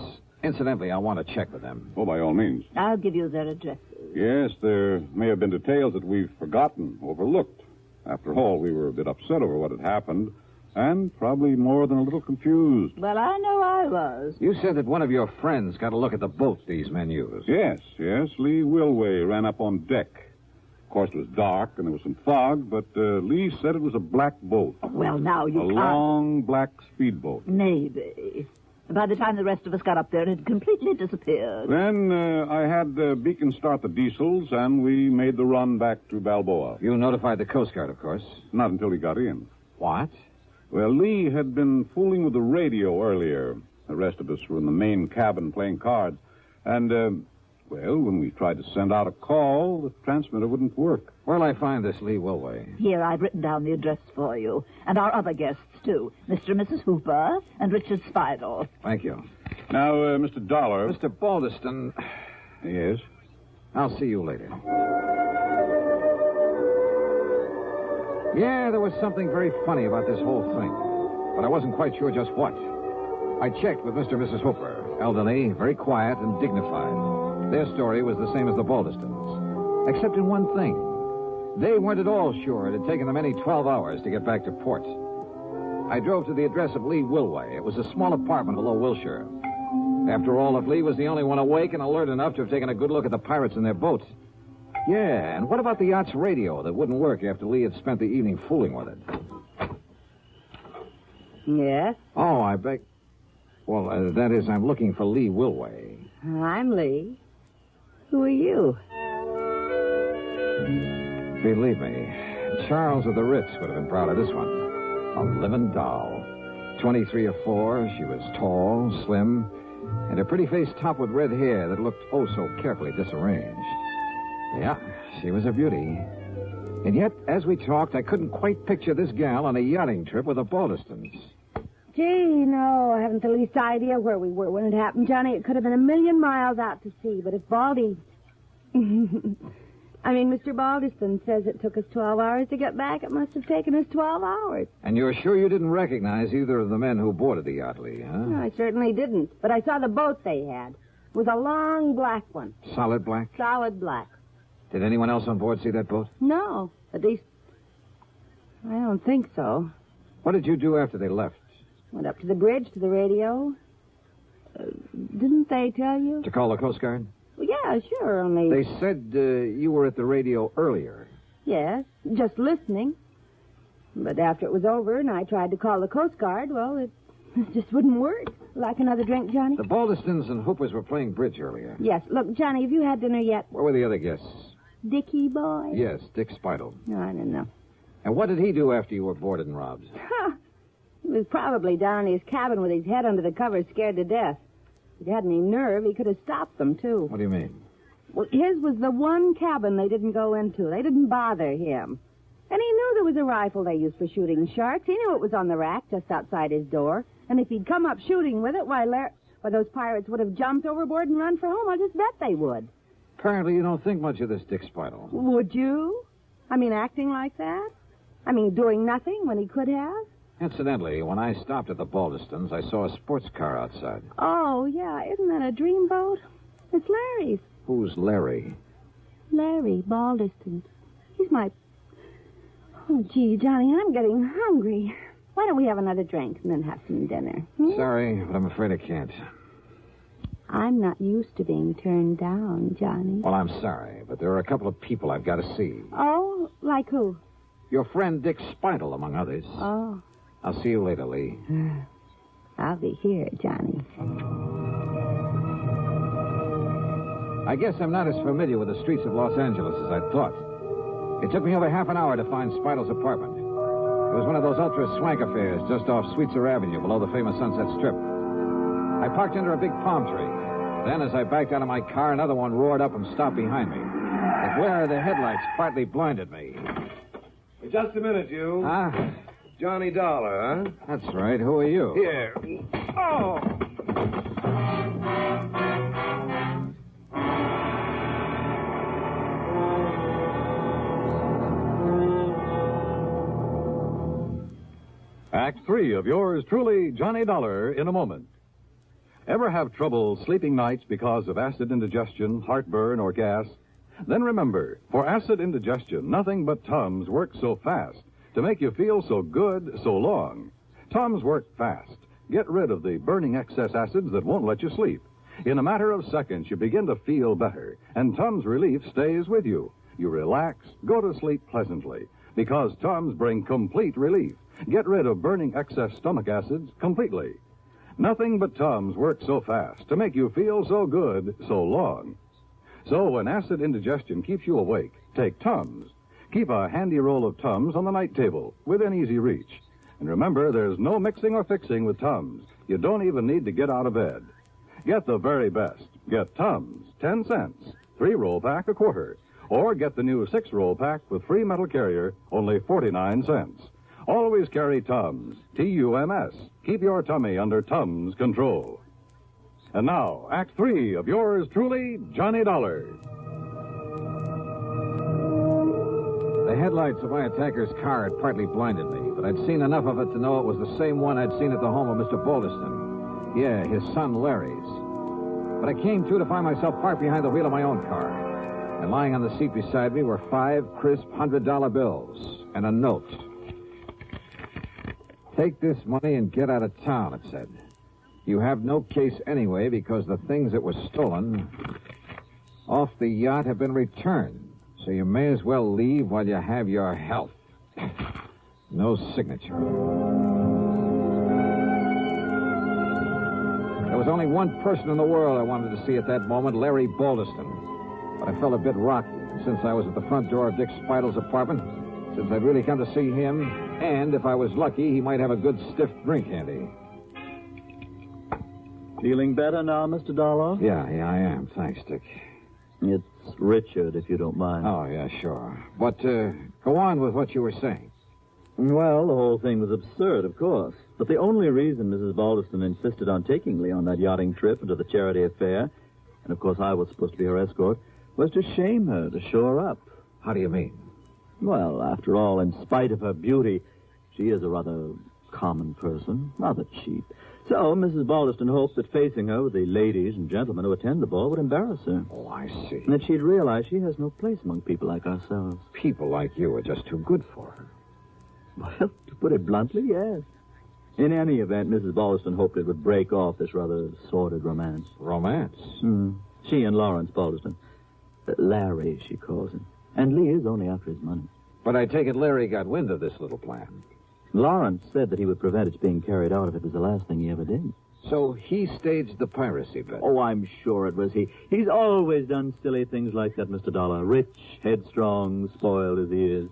Incidentally, I want to check with them. Oh, by all means. I'll give you their addresses. Yes, there may have been details that we've forgotten, overlooked. After all, we were a bit upset over what had happened, And probably more than a little confused. Well, I know I was. You said that one of your friends got a look at the boat these men used. Yes. Lee Wilway ran up on deck. Of course, it was dark and there was some fog, but Lee said it was a black boat. Well, now you A can't. long black speedboat. Maybe. By the time the rest of us got up there, it had completely disappeared. Then I had Beacon start the diesels, and we made the run back to Balboa. You notified the Coast Guard, of course. Not until we got in. What? Well, Lee had been fooling with the radio earlier. The rest of us were in the main cabin playing cards. And, when we tried to send out a call, the transmitter wouldn't work. Where'll I find this Lee Wilway? Here, I've written down the address for you. And our other guests, too. Mr. and Mrs. Hooper and Richard Spidel. Thank you. Now, Mr. Dollar... Mr. Baldeston... Yes? I'll see you later. Yeah, there was something very funny about this whole thing. But I wasn't quite sure just what. I checked with Mr. and Mrs. Hooper. Elderly, very quiet and dignified. Their story was the same as the Baldestons. Except in one thing. They weren't at all sure it had taken them any 12 hours to get back to port. I drove to the address of Lee Wilway. It was a small apartment below Wilshire. After all, if Lee was the only one awake and alert enough to have taken a good look at the pirates in their boat. Yeah, and what about the yacht's radio that wouldn't work after Lee had spent the evening fooling with it? Yes? Oh, I beg... Well, that is, I'm looking for Lee Wilway. I'm Lee. Who are you? Believe me, Charles of the Ritz would have been proud of this one. A living doll. 23 or 4, she was tall, slim, and her pretty face topped with red hair that looked oh so carefully disarranged. Yeah, she was a beauty. And yet, as we talked, I couldn't quite picture this gal on a yachting trip with the Baldestons. Gee, no, I haven't the least idea where we were when it happened, Johnny. It could have been a million miles out to sea, but if Baldy... Mr. Baldeston says it took us 12 hours to get back. It must have taken us 12 hours. And you're sure you didn't recognize either of the men who boarded the yacht, Lee, huh? No, I certainly didn't. But I saw the boat they had. It was a long black one. Solid black? Solid black. Did anyone else on board see that boat? No, at least... I don't think so. What did you do after they left? Went up to the bridge, to the radio. Didn't they tell you? To call the Coast Guard? Well, yeah, sure, only... They said you were at the radio earlier. Yes, just listening. But after it was over and I tried to call the Coast Guard, well, it just wouldn't work. Like another drink, Johnny? The Baldestons and Hoopers were playing bridge earlier. Yes. Look, Johnny, have you had dinner yet? Where were the other guests? Dickie boy? Yes, Dick Spidel. No, I don't know. And what did he do after you were boarded and robbed? He was probably down in his cabin with his head under the covers, scared to death. If he had any nerve, he could have stopped them, too. What do you mean? Well, his was the one cabin they didn't go into. They didn't bother him. And he knew there was a rifle they used for shooting sharks. He knew it was on the rack just outside his door. And if he'd come up shooting with it, why, those pirates would have jumped overboard and run for home. I'll just bet they would. Apparently you don't think much of this Dick Spidel. Would you? Acting like that? Doing nothing when he could have? Incidentally, when I stopped at the Baldestons, I saw a sports car outside. Oh, yeah. Isn't that a dreamboat? It's Larry's. Who's Larry? Larry Baldeston. He's my... Oh, gee, Johnny, I'm getting hungry. Why don't we have another drink and then have some dinner? Sorry, but I'm afraid I can't. I'm not used to being turned down, Johnny. Well, I'm sorry, but there are a couple of people I've got to see. Oh, like who? Your friend Dick Spidel, among others. Oh. I'll see you later, Lee. I'll be here, Johnny. I guess I'm not as familiar with the streets of Los Angeles as I thought. It took me over half an hour to find Spidel's apartment. It was one of those ultra-swank affairs just off Sweetser Avenue below the famous Sunset Strip. I parked under a big palm tree. Then, as I backed out of my car, another one roared up and stopped behind me. The glare of the headlights partly blinded me. Just a minute, you. Huh? Johnny Dollar, huh? That's right. Who are you? Here. Oh! Act 3 of yours truly, Johnny Dollar, in a moment. Ever have trouble sleeping nights because of acid indigestion, heartburn, or gas? Then remember, for acid indigestion, nothing but Tums works so fast to make you feel so good so long. Tums work fast. Get rid of the burning excess acids that won't let you sleep. In a matter of seconds, you begin to feel better, and Tums Relief stays with you. You relax, go to sleep pleasantly, because Tums bring complete relief. Get rid of burning excess stomach acids completely. Nothing but Tums works so fast to make you feel so good so long. So when acid indigestion keeps you awake, take Tums. Keep a handy roll of Tums on the night table within easy reach. And remember, there's no mixing or fixing with Tums. You don't even need to get out of bed. Get the very best. Get Tums, 10 cents. 3-roll pack, a quarter. Or get the new 6-roll pack with free metal carrier, only 49 cents. Always carry Tums, T-U-M-S. Keep your tummy under Tums control. And now, Act 3 of yours truly, Johnny Dollar. The headlights of my attacker's car had partly blinded me, but I'd seen enough of it to know it was the same one I'd seen at the home of Mr. Balderston. Yeah, his son Larry's. But I came to find myself parked behind the wheel of my own car. And lying on the seat beside me were 5 crisp $100 bills and a note. Take this money and get out of town, it said. You have no case anyway because the things that were stolen off the yacht have been returned. So you may as well leave while you have your health. No signature. There was only one person in the world I wanted to see at that moment, Larry Balderston. But I felt a bit rocky. Since I was at the front door of Dick Spidle's apartment, since I'd really come to see him, and if I was lucky, he might have a good stiff drink handy. Feeling better now, Mr. Dollar? Yeah, I am. Thanks, Dick. It's Richard, if you don't mind. Oh, yeah, sure. But go on with what you were saying. Well, the whole thing was absurd, of course. But the only reason Mrs. Balderston insisted on taking Lee on that yachting trip and to the charity affair, and of course I was supposed to be her escort, was to shame her, to show her up. How do you mean? Well, after all, in spite of her beauty, she is a rather common person, rather cheap. So Mrs. Balderston hoped that facing her with the ladies and gentlemen who attend the ball would embarrass her. Oh, I see. And that she'd realize she has no place among people like ourselves. People like you are just too good for her. Well, to put it bluntly, yes. In any event, Mrs. Balderston hoped it would break off this rather sordid romance. Romance? She and Lawrence Balderston. Larry, she calls him. And Lee is only after his money. But I take it Larry got wind of this little plan. Lawrence said that he would prevent its being carried out if it was the last thing he ever did. So he staged the piracy bet? Oh, I'm sure it was he. He's always done silly things like that, Mr. Dollar. Rich, headstrong, spoiled as he is.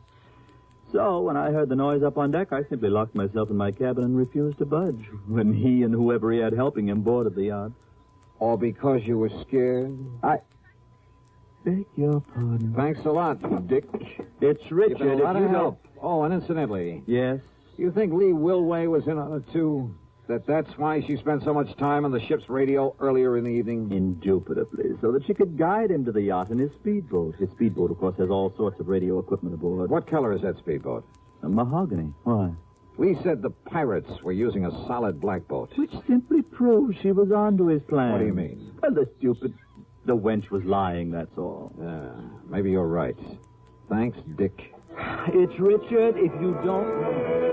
So when I heard the noise up on deck, I simply locked myself in my cabin and refused to budge when he and whoever he had helping him boarded the yacht. All because you were scared? I beg your pardon. Thanks a lot, Dick. It's Richard. You've been a lot of help. Oh, and incidentally... Yes? You think Lee Wilway was in on it, too? That's why she spent so much time on the ship's radio earlier in the evening? Indubitably, so that she could guide him to the yacht in his speedboat. His speedboat, of course, has all sorts of radio equipment aboard. What color is that speedboat? A mahogany. Why? Lee said the pirates were using a solid black boat. Which simply proves she was on to his plan. What do you mean? Well, the wench was lying, that's all. Yeah, maybe you're right. Thanks, Dick. It's Richard, if you don't...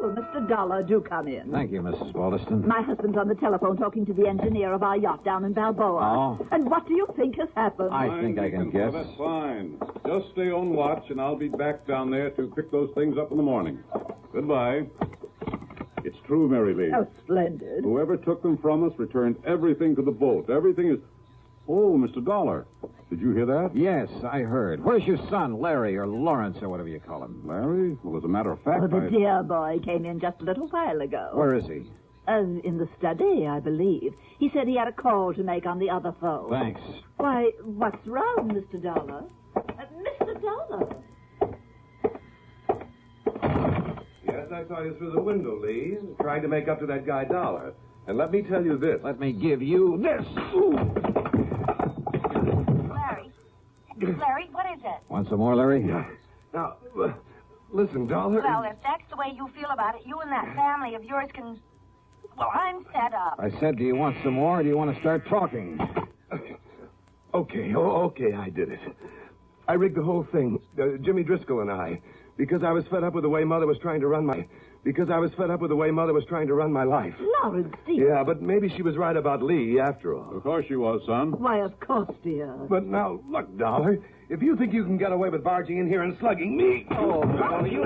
Oh, Mr. Dollar, do come in. Thank you, Mrs. Balderston. My husband's on the telephone talking to the engineer of our yacht down in Balboa. Oh. And what do you think has happened? I think I can guess. That's fine. Just stay on watch, and I'll be back down there to pick those things up in the morning. Goodbye. It's true, Mary Lee. Oh, splendid. Whoever took them from us returned everything to the boat. Everything is... Oh, Mr. Dollar. Did you hear that? Yes, I heard. Where's your son, Larry, or Lawrence, or whatever you call him? Larry? Well, as a matter of fact, Oh, the dear boy came in just a little while ago. Where is he? In the study, I believe. He said he had a call to make on the other phone. Thanks. Why, what's wrong, Mr. Dollar? Mr. Dollar? Yes, I saw you through the window, Lee, trying to make up to that guy Dollar. And let me tell you this. Let me give you this. Larry, what is it? Want some more, Larry? Now, listen, Dollar. Well, if that's the way you feel about it, you and that family of yours can... Well, I'm fed up. I said, do you want some more, or do you want to start talking? Okay, I did it. I rigged the whole thing, Jimmy Driscoll and I, because I was fed up with the way Mother was trying to run my life. Lawrence, dear. Yeah, but maybe she was right about Lee after all. Of course she was, son. Why, of course, dear. But now, look, Dollar, if you think you can get away with barging in here and slugging me... Oh, Dollar, you...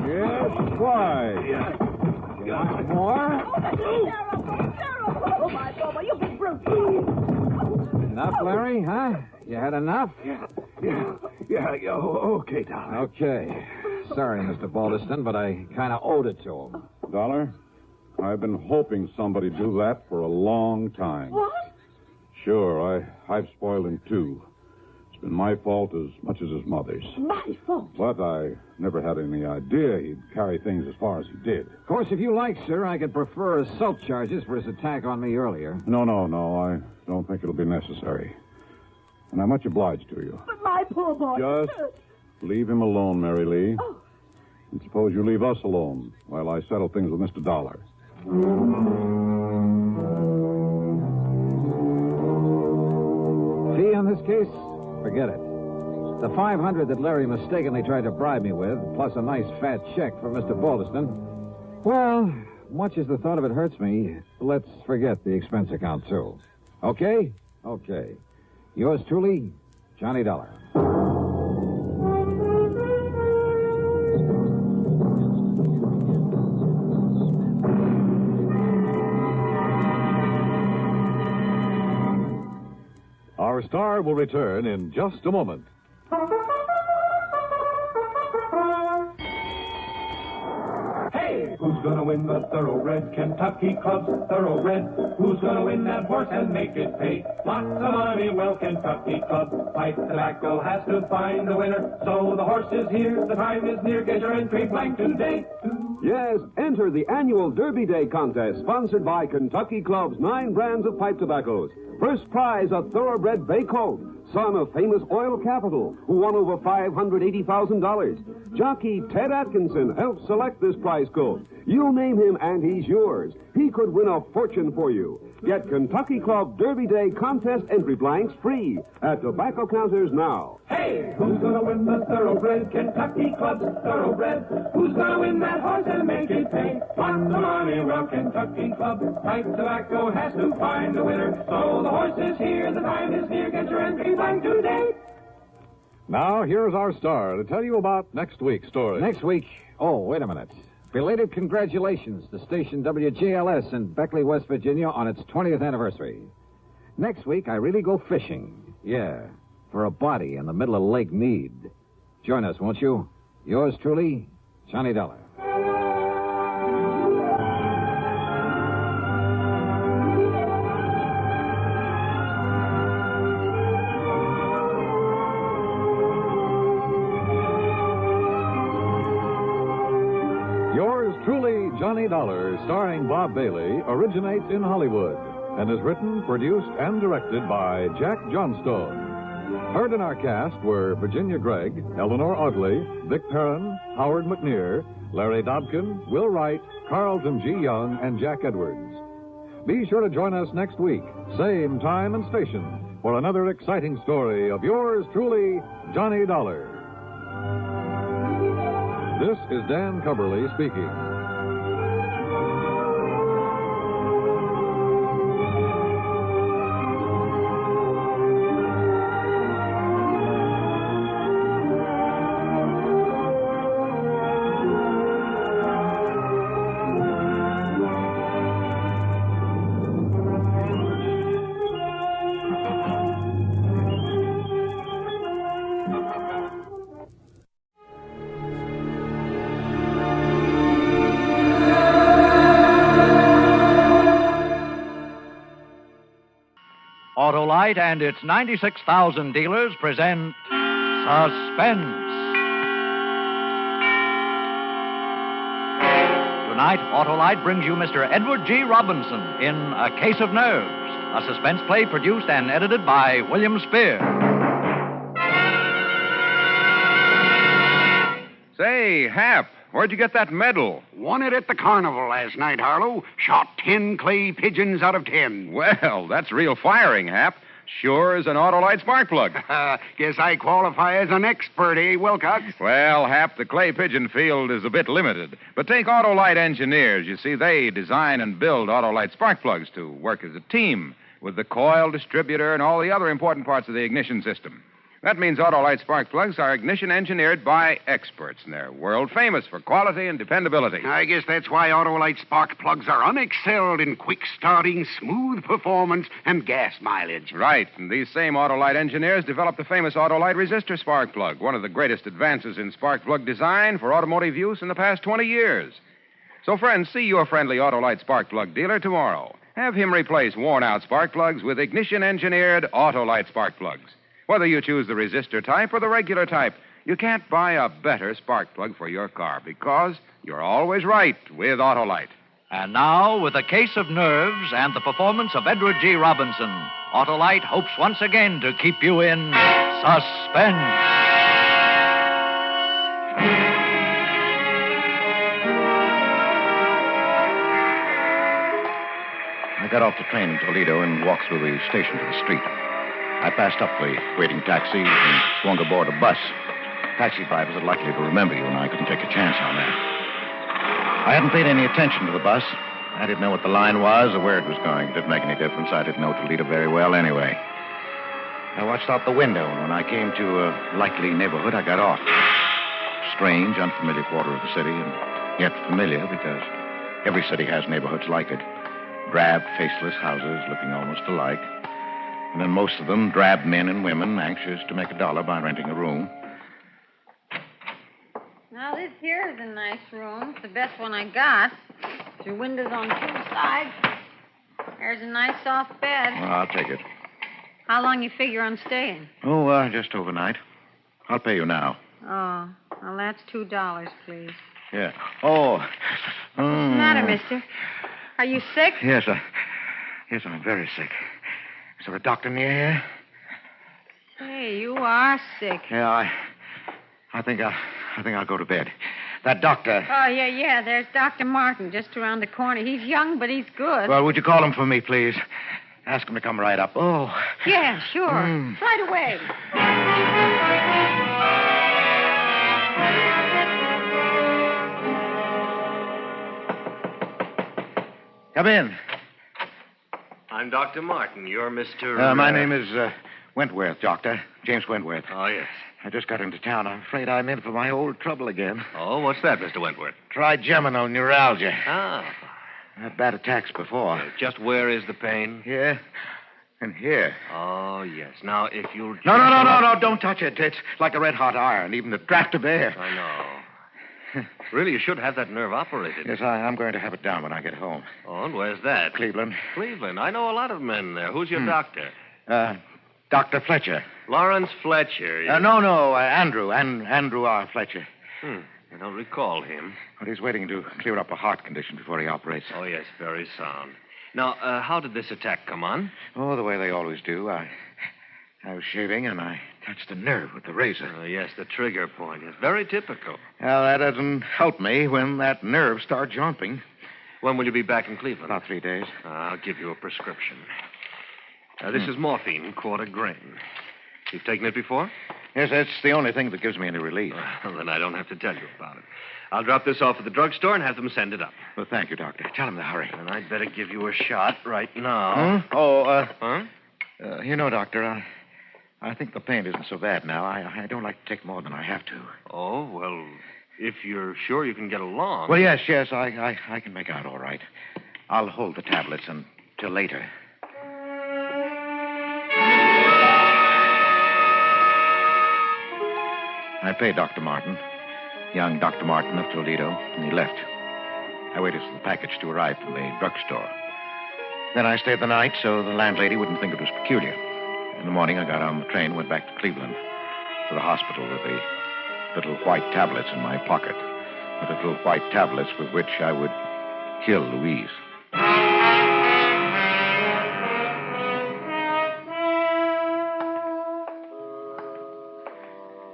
Yes, why? More? Oh, my God, you big brute. Enough, Larry, huh? You had enough? Yeah, okay, Dollar. Okay. Sorry, Mr. Baldeston, but I kind of owed it to him. Dollar, I've been hoping somebody'd do that for a long time. What? Sure, I've spoiled him, too. It's been my fault as much as his mother's. My fault? But I never had any idea he'd carry things as far as he did. Of course, if you like, sir, I could prefer assault charges for his attack on me earlier. No, I don't think it'll be necessary. And I'm much obliged to you. But my poor boy... Just leave him alone, Mary Lee. Oh. And suppose you leave us alone while I settle things with Mr. Dollar. Fee on this case? Forget it. The $500 that Larry mistakenly tried to bribe me with, plus a nice fat check for Mr. Baldeston. Well, much as the thought of it hurts me, let's forget the expense account, too. Okay? Okay. Yours truly, Johnny Dollar. Our star will return in just a moment. Hey, who's gonna win the Thoroughbred Kentucky Club's Thoroughbred? Who's gonna win that horse and make it pay? Lots of money, well, Kentucky Club. Pipe Tobacco has to find the winner. So the horse is here, the time is near. Get your entry blank today. Yes, enter the annual Derby Day contest sponsored by Kentucky Club's 9 brands of pipe tobaccos. First prize, a Thoroughbred Bay Colt, son of famous oil capital, who won over $580,000. Jockey Ted Atkinson helped select this prize colt. You name him and he's yours. He could win a fortune for you. Get Kentucky Club Derby Day contest entry blanks free at tobacco counters now. Hey, who's gonna win the Thoroughbred Kentucky Club's Thoroughbred? Who's gonna win that horse and make it pay? Lots of money, well, Kentucky Club. Pipe Tobacco has to find the winner. So the horse is here, the time is near. Get your entry blank today. Now, here's our star to tell you about next week's story. Next week? Oh, wait a minute. Belated congratulations to station WJLS in Beckley, West Virginia on its 20th anniversary. Next week, I really go fishing. Yeah, for a body in the middle of Lake Mead. Join us, won't you? Yours truly, Johnny Dollar. Truly, Johnny Dollar, starring Bob Bailey, originates in Hollywood and is written, produced, and directed by Jack Johnstone. Heard in our cast were Virginia Gregg, Eleanor Audley, Vic Perrin, Howard McNear, Larry Dobkin, Will Wright, Carlton G. Young, and Jack Edwards. Be sure to join us next week, same time and station, for another exciting story of yours truly, Johnny Dollar. This is Dan Cubberly speaking. Autolite and its 96,000 dealers present Suspense. Tonight, Autolite brings you Mr. Edward G. Robinson in A Case of Nerves, a suspense play produced and edited by William Spear. Say, Hap, where'd you get that medal? Won it at the carnival last night, Harlow. Shot 10 clay pigeons out of 10. Well, that's real firing, Hap. Sure as an Autolite spark plug. Guess I qualify as an expert, eh, Wilcox? Well, Hap, the clay pigeon field is a bit limited. But take Autolite engineers. You see, they design and build Autolite spark plugs to work as a team with the coil, distributor, and all the other important parts of the ignition system. That means Autolite spark plugs are ignition engineered by experts, and they're world famous for quality and dependability. I guess that's why Autolite spark plugs are unexcelled in quick starting, smooth performance, and gas mileage. Right, and these same Autolite engineers developed the famous Autolite resistor spark plug, one of the greatest advances in spark plug design for automotive use in the past 20 years. So, friends, see your friendly Autolite spark plug dealer tomorrow. Have him replace worn-out spark plugs with ignition-engineered Autolite spark plugs. Whether you choose the resistor type or the regular type, you can't buy a better spark plug for your car because you're always right with Autolite. And now, with a case of nerves and the performance of Edward G. Robinson, Autolite hopes once again to keep you in suspense. I got off the train in Toledo and walked through the station to the street. I passed up the waiting taxi and swung aboard a bus. Taxi drivers are likely to remember you, and I couldn't take a chance on that. I hadn't paid any attention to the bus. I didn't know what the line was or where it was going. It didn't make any difference. I didn't know Toledo very well anyway. I watched out the window, and when I came to a likely neighborhood, I got off. Strange, unfamiliar quarter of the city, and yet familiar because every city has neighborhoods like it. Drab, faceless houses looking almost alike. And then most of them drab men and women anxious to make $1 by renting a room. Now, this here is a nice room. It's the best one I got. There's windows on two sides. There's a nice soft bed. Well, I'll take it. How long you figure on staying? Oh, just overnight. I'll pay you now. Oh, well, that's $2, please. Yeah. Oh. What's the matter, mister? Are you sick? Yes, I'm very sick. Is there a doctor near here? Hey, you are sick. Yeah, I think I'll go to bed. That doctor. Oh, yeah. There's Dr. Martin just around the corner. He's young, but he's good. Well, would you call him for me, please? Ask him to come right up. Oh. Yeah, sure. Right away. Come in. I'm Dr. Martin. You're Mr. My name is Wentworth, Doctor. James Wentworth. Oh, yes. I just got into town. I'm afraid I'm in for my old trouble again. Oh, what's that, Mr. Wentworth? Trigeminal neuralgia. Ah. I had bad attacks before. Just where is the pain? Here. And here. Oh, yes. Now, if you'll... No, don't touch it. It's like a red-hot iron, even the draft of air. I know. Really, you should have that nerve operated. Yes, I'm going to have it down when I get home. Oh, and where's that? Cleveland. Cleveland. I know a lot of men there. Who's your doctor? Dr. Fletcher. Lawrence Fletcher. No, Andrew. Andrew R. Fletcher. I don't recall him. But he's waiting to clear up a heart condition before he operates. Oh, yes, very sound. Now, how did this attack come on? Oh, the way they always do. I was shaving, and I touched a nerve with the razor. Oh, yes, the trigger point. It's very typical. Well, that doesn't help me when that nerve starts jumping. When will you be back in Cleveland? About 3 days. I'll give you a prescription. This is morphine, quarter grain. You've taken it before? Yes, that's the only thing that gives me any relief. Well, then I don't have to tell you about it. I'll drop this off at the drugstore and have them send it up. Well, thank you, Doctor. Tell him to hurry. And I'd better give you a shot right now. You know, Doctor, I think the pain isn't so bad now. I don't like to take more than I have to. Oh, well, if you're sure you can get along. Well, yes, I can make out all right. I'll hold the tablets until later. I paid Dr. Martin, young Dr. Martin of Toledo, and he left. I waited for the package to arrive from the drugstore. Then I stayed the night so the landlady wouldn't think it was peculiar. In the morning, I got on the train and went back to Cleveland, to the hospital with the little white tablets in my pocket. The little white tablets with which I would kill Louise.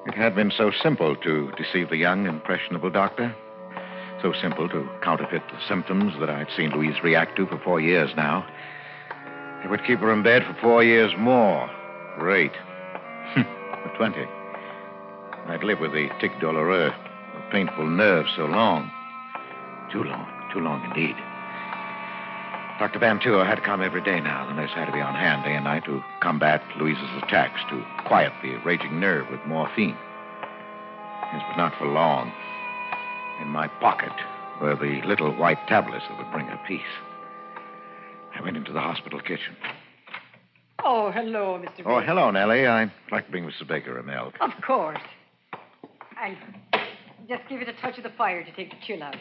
It had been so simple to deceive the young, impressionable doctor. So simple to counterfeit the symptoms that I'd seen Louise react to for 4 years now. It would keep her in bed for 4 years more. Great. For 20. I'd live with the tic douloureux, a painful nerve so long. Too long indeed. Dr. Bantua had to come every day now. The nurse had to be on hand day and night to combat Louise's attacks, to quiet the raging nerve with morphine. Yes, but not for long. In my pocket were the little white tablets that would bring her peace. I went into the hospital kitchen. Oh, hello, Mr. Baker. Oh, hello, Nellie. I'd like to bring Mrs. Baker a milk. Of course. I just give it a touch of the fire to take the chill out.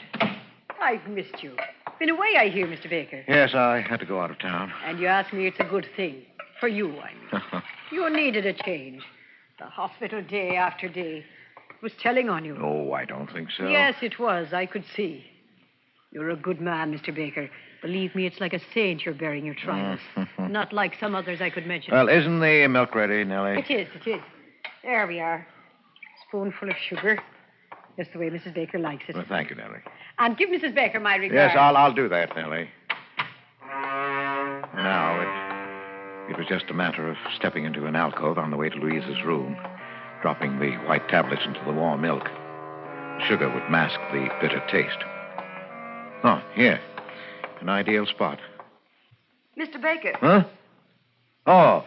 I've missed you. Been away, I hear, Mr. Baker. Yes, I had to go out of town. And you ask me it's a good thing. For you, I mean. You needed a change. The hospital day after day was telling on you. Oh, I don't think so. Yes, it was. I could see. You're a good man, Mr. Baker. Believe me, it's like a saint you're bearing your trials. Not like some others I could mention. Well, isn't the milk ready, Nellie? It is. There we are. Spoonful of sugar. Just the way Mrs. Baker likes it. Well, thank you, Nellie. And give Mrs. Baker my regards. Yes, I'll do that, Nellie. Now, it was just a matter of stepping into an alcove on the way to Louise's room, dropping the white tablets into the warm milk. The sugar would mask the bitter taste. Oh, here. An ideal spot. Mr. Baker. Huh? Oh,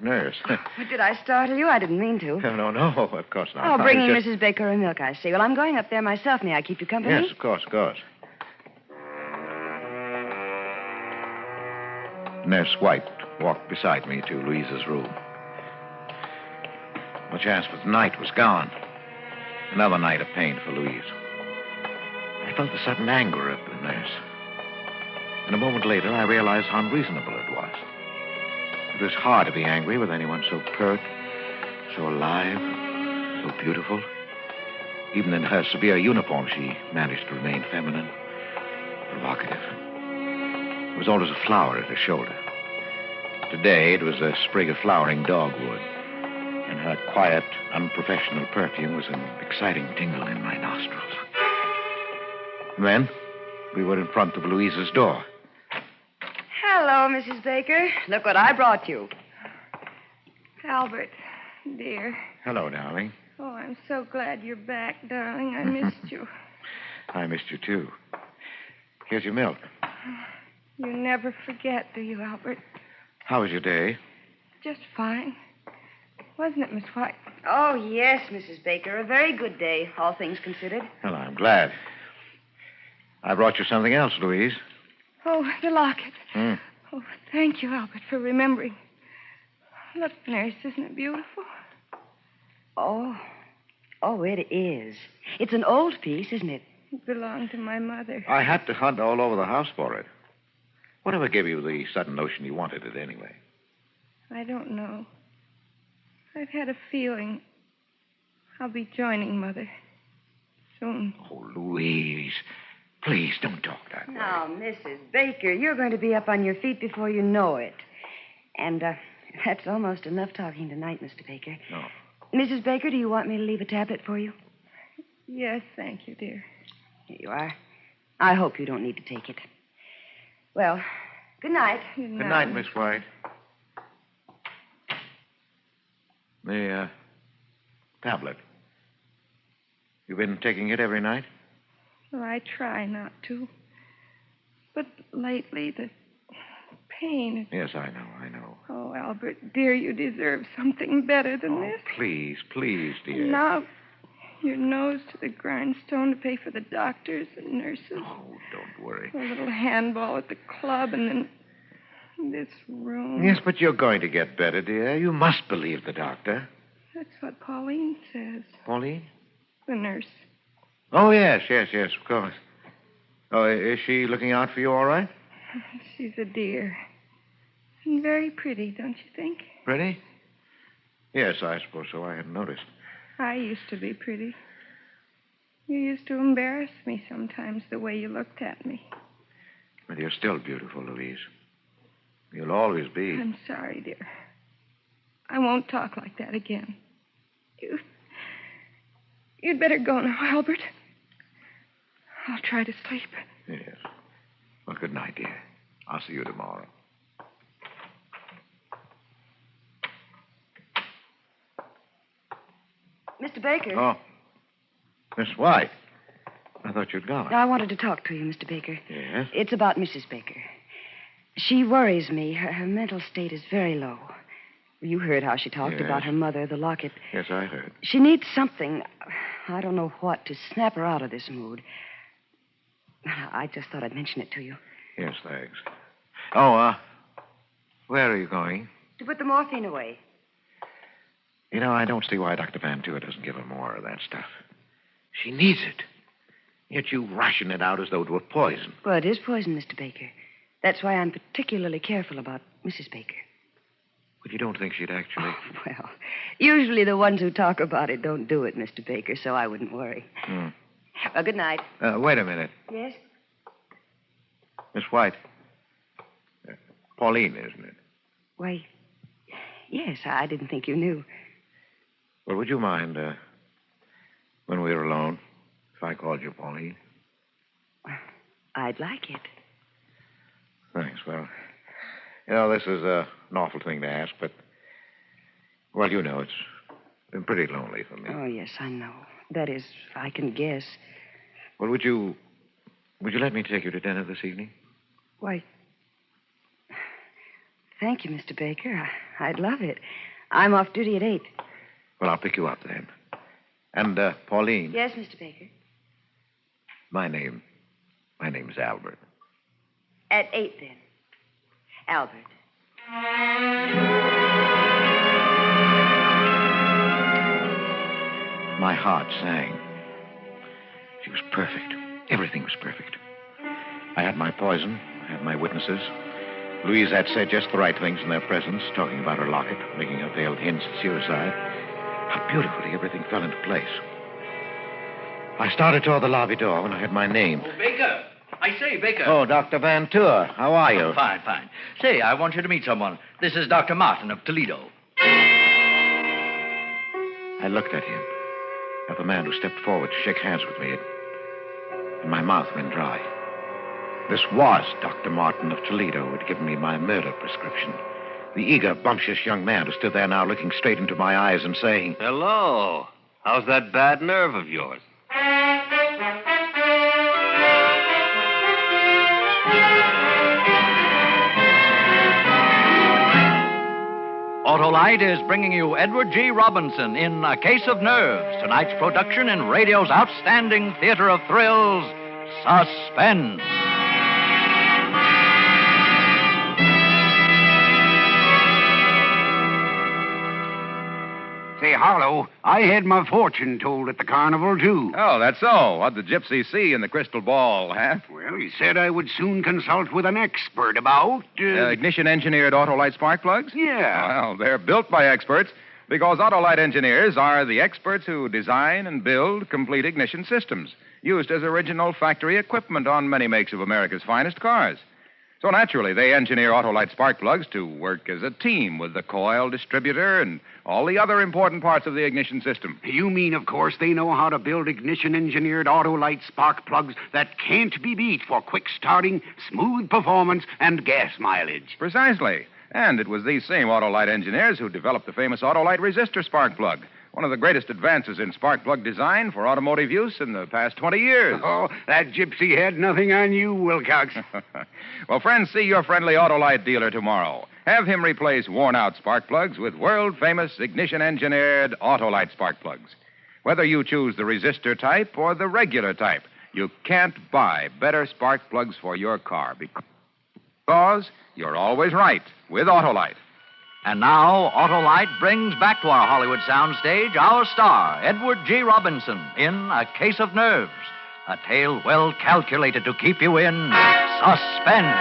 nurse. Did I startle you? I didn't mean to. No, of course not. Oh, bringing Mrs. Baker a milk, I see. Well, I'm going up there myself. May I keep you company? Yes, of course. Nurse White walked beside me to Louise's room. My chance for the night was gone. Another night of pain for Louise. I felt the sudden anger of the nurse. And a moment later, I realized how unreasonable it was. It was hard to be angry with anyone so pert, so alive, so beautiful. Even in her severe uniform, she managed to remain feminine, provocative. There was always a flower at her shoulder. Today, it was a sprig of flowering dogwood. And her quiet, unprofessional perfume was an exciting tingle in my nostrils. And then, we were in front of Louise's door. Hello, Mrs. Baker. Look what I brought you. Albert, dear. Hello, darling. Oh, I'm so glad you're back, darling. I missed you. I missed you, too. Here's your milk. You never forget, do you, Albert? How was your day? Just fine. Wasn't it, Miss White? Oh, yes, Mrs. Baker. A very good day, all things considered. Well, I'm glad. I brought you something else, Louise. Oh, the locket. Oh, thank you, Albert, for remembering. Look, nurse, isn't it beautiful? Oh, it is. It's an old piece, isn't it? It belonged to my mother. I had to hunt all over the house for it. Whatever gave you the sudden notion you wanted it anyway? I don't know. I've had a feeling I'll be joining Mother soon. Oh, Louise, please don't talk that way. Now, Mrs. Baker, you're going to be up on your feet before you know it. And that's almost enough talking tonight, Mr. Baker. No. Mrs. Baker, do you want me to leave a tablet for you? Yes, thank you, dear. Here you are. I hope you don't need to take it. Well, good night. Good night, Miss White. The tablet. You've been taking it every night? Well, I try not to. But lately, the pain... Yes, I know. Oh, Albert, dear, you deserve something better than this. Please, dear. Now, your nose to the grindstone to pay for the doctors and nurses. Oh, don't worry. A little handball at the club, and then this room. Yes, but you're going to get better, dear. You must believe the doctor. That's what Pauline says. Pauline? The nurse. Oh, yes, of course. Oh, is she looking out for you all right? She's a dear. And very pretty, don't you think? Pretty? Yes, I suppose so. I hadn't noticed. I used to be pretty. You used to embarrass me sometimes, the way you looked at me. But you're still beautiful, Louise. You'll always be. I'm sorry, dear. I won't talk like that again. You'd better go now, Albert. I'll try to sleep. Yes. Well, good night, dear. I'll see you tomorrow. Mr. Baker. Oh. Miss White. I thought you'd gone. I wanted to talk to you, Mr. Baker. Yes? It's about Mrs. Baker. She worries me. Her mental state is very low. You heard how she talked Yes. about her mother, the locket. Yes, I heard. She needs something, I don't know what, to snap her out of this mood. I just thought I'd mention it to you. Yes, thanks. Oh, where are you going? To put the morphine away. You know, I don't see why Dr. Van Tour doesn't give her more of that stuff. She needs it. Yet you ration it out as though it were poison. Well, it is poison, Mr. Baker. That's why I'm particularly careful about Mrs. Baker. But you don't think she'd actually... Well, usually the ones who talk about it don't do it, Mr. Baker, so I wouldn't worry. Well, good night. Wait a minute. Yes? Miss White. Pauline, isn't it? Why, yes, I didn't think you knew. Well, would you mind, when we were alone, if I called you Pauline? I'd like it. Thanks. Well, you know, this is an awful thing to ask, but, well, you know, it's been pretty lonely for me. Oh, yes, I know. That is, I can guess. Well, would you let me take you to dinner this evening? Why, thank you, Mr. Baker. I'd love it. I'm off duty at 8. Well, I'll pick you up then. And, Pauline. Yes, Mr. Baker. My name's Albert. At 8, then. Albert. My heart sang. She was perfect. Everything was perfect. I had my poison. I had my witnesses. Louise had said just the right things in their presence, talking about her locket, making her veiled hints at suicide. How beautifully everything fell into place. I started toward the lobby door when I heard my name. Oh, Baker. I say, Baker. Oh, Dr. Van Tour. How are you? Oh, fine, fine. Say, I want you to meet someone. This is Dr. Martin of Toledo. I looked at him, at the man who stepped forward to shake hands with me, and my mouth went dry. This was Dr. Martin of Toledo who had given me my murder prescription. The eager, bumptious young man who stood there now looking straight into my eyes and saying, Hello. How's that bad nerve of yours? Autolite is bringing you Edward G. Robinson in A Case of Nerves, tonight's production in radio's outstanding theater of thrills, Suspense. Say, Harlowe, I had my fortune told at the carnival, too. Oh, that's so. What'd the gypsy see in the crystal ball, huh? Well, he said I would soon consult with an expert about... Ignition-engineered Autolite spark plugs? Yeah. Well, they're built by experts because Autolite engineers are the experts who design and build complete ignition systems used as original factory equipment on many makes of America's finest cars. So naturally, they engineer Autolite spark plugs to work as a team with the coil, distributor, and all the other important parts of the ignition system. You mean, of course, they know how to build ignition-engineered Autolite spark plugs that can't be beat for quick starting, smooth performance, and gas mileage. Precisely. And it was these same Autolite engineers who developed the famous Autolite resistor spark plug, one of the greatest advances in spark plug design for automotive use in the past 20 years. Oh, that gypsy had nothing on you, Wilcox. Well, friends, see your friendly Autolite dealer tomorrow. Have him replace worn-out spark plugs with world-famous ignition-engineered Autolite spark plugs. Whether you choose the resistor type or the regular type, you can't buy better spark plugs for your car because you're always right with Autolite. And now, Autolite brings back to our Hollywood soundstage our star, Edward G. Robinson, in A Case of Nerves, a tale well calculated to keep you in suspense.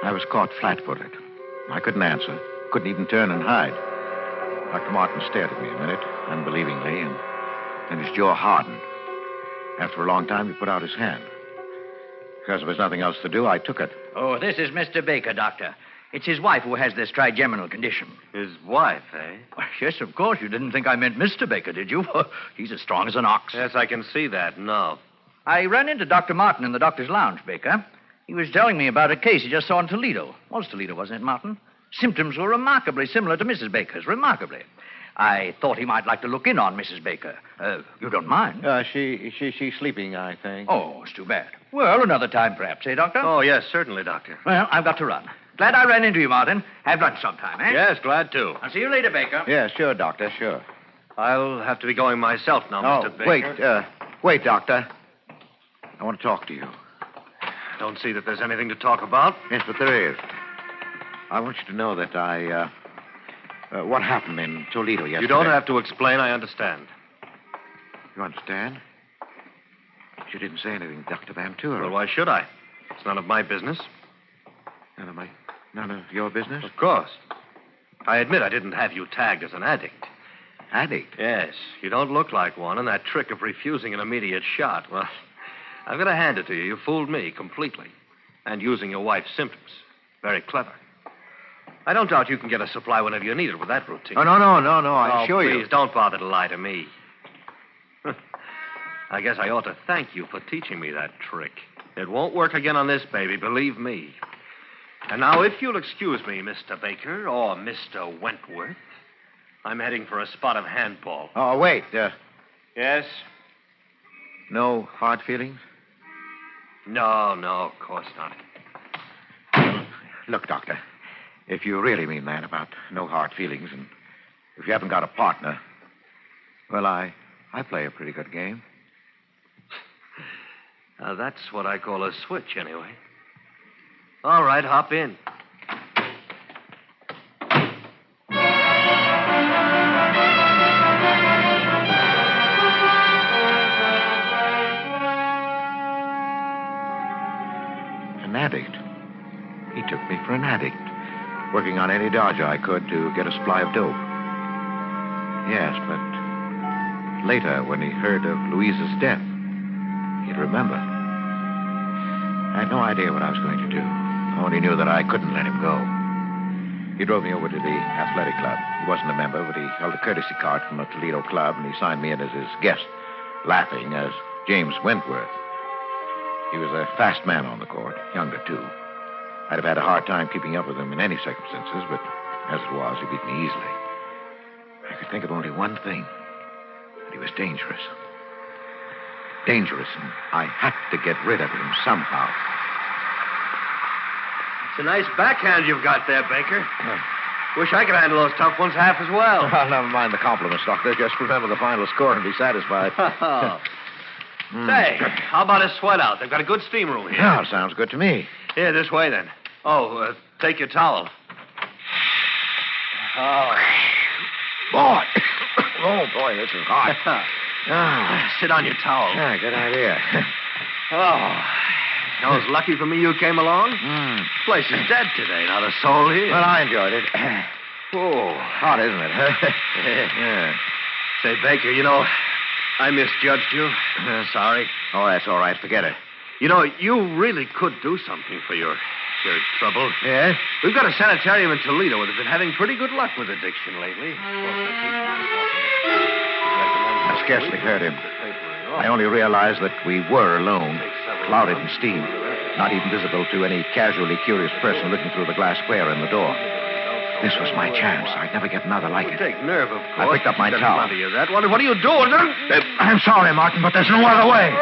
I was caught flat-footed. I couldn't answer, couldn't even turn and hide. Dr. Martin stared at me a minute, unbelievingly, and then his jaw hardened. After a long time, he put out his hand. Because there was nothing else to do, I took it. Oh, this is Mr. Baker, Doctor. It's his wife who has this trigeminal condition. His wife, eh? Well, yes, of course. You didn't think I meant Mr. Baker, did you? He's as strong as an ox. Yes, I can see that. No. I ran into Dr. Martin in the doctor's lounge, Baker. He was telling me about a case he just saw in Toledo. Was Toledo, wasn't it, Martin? Symptoms were remarkably similar to Mrs. Baker's, remarkably. I thought he might like to look in on Mrs. Baker. You don't mind? She's sleeping, I think. Oh, it's too bad. Well, another time perhaps, eh, Doctor? Oh, yes, certainly, Doctor. Well, I've got to run. Glad I ran into you, Martin. Have lunch sometime, eh? Yes, glad to. I'll see you later, Baker. Yeah, sure, Doctor, sure. I'll have to be going myself now, Mr. Baker. Wait, Doctor. I want to talk to you. Don't see that there's anything to talk about. Yes, but there is. I want you to know that what happened in Toledo yesterday. You don't have to explain. I understand. You understand? You didn't say anything, Dr. Van Tour. Well, why should I? It's none of my business. None of your business? Of course. I admit I didn't have you tagged as an addict. Addict? Yes. You don't look like one, and that trick of refusing an immediate shot, well, I've got to hand it to you. You fooled me completely. And using your wife's symptoms. Very clever. I don't doubt you can get a supply whenever you need it with that routine. Oh, no. I assure you. Please, don't bother to lie to me. I guess I ought to thank you for teaching me that trick. It won't work again on this baby, believe me. And now, if you'll excuse me, Mr. Baker, or Mr. Wentworth, I'm heading for a spot of handball. Oh, wait. Yes? No hard feelings? No, of course not. Look, Doctor, if you really mean that about no hard feelings, and if you haven't got a partner, well, I play a pretty good game. That's what I call a switch, anyway. All right, hop in. An addict. He took me for an addict, working on any dodge I could to get a supply of dope. Yes, but later, when he heard of Louise's death, he'd remember. I had no idea what I was going to do. I only knew that I couldn't let him go. He drove me over to the athletic club. He wasn't a member, but he held a courtesy card from a Toledo club, and he signed me in as his guest, laughing as James Wentworth. He was a fast man on the court, younger, too. I'd have had a hard time keeping up with him in any circumstances, but as it was, he beat me easily. I could think of only one thing, that he was dangerous. Dangerous, and I had to get rid of him somehow. It's a nice backhand you've got there, Baker. Wish I could handle those tough ones half as well. Well, never mind the compliments, Doctor. Just remember the final score and be satisfied. Say, how about a sweat out? They've got a good steam room here. Yeah, sounds good to me. Here, this way, then. Oh, take your towel. Oh, boy, this is hot. Sit on your towel. Yeah, good idea. It was lucky for me you came along. Place is dead today, not a soul here. Well, I enjoyed it. Hot, isn't it? Yeah. Say, Baker, I misjudged you. Sorry. Oh, that's all right. Forget it. You really could do something for your trouble. Yeah? We've got a sanitarium in Toledo that has been having pretty good luck with addiction lately. I scarcely heard him. I only realized that we were alone, clouded in steam, not even visible to any casually curious person looking through the glass square in the door. This was my chance. I'd never get another like it. Take nerve, of course. I picked up my towel. What are you doing? I'm sorry, Martin, but there's no other way.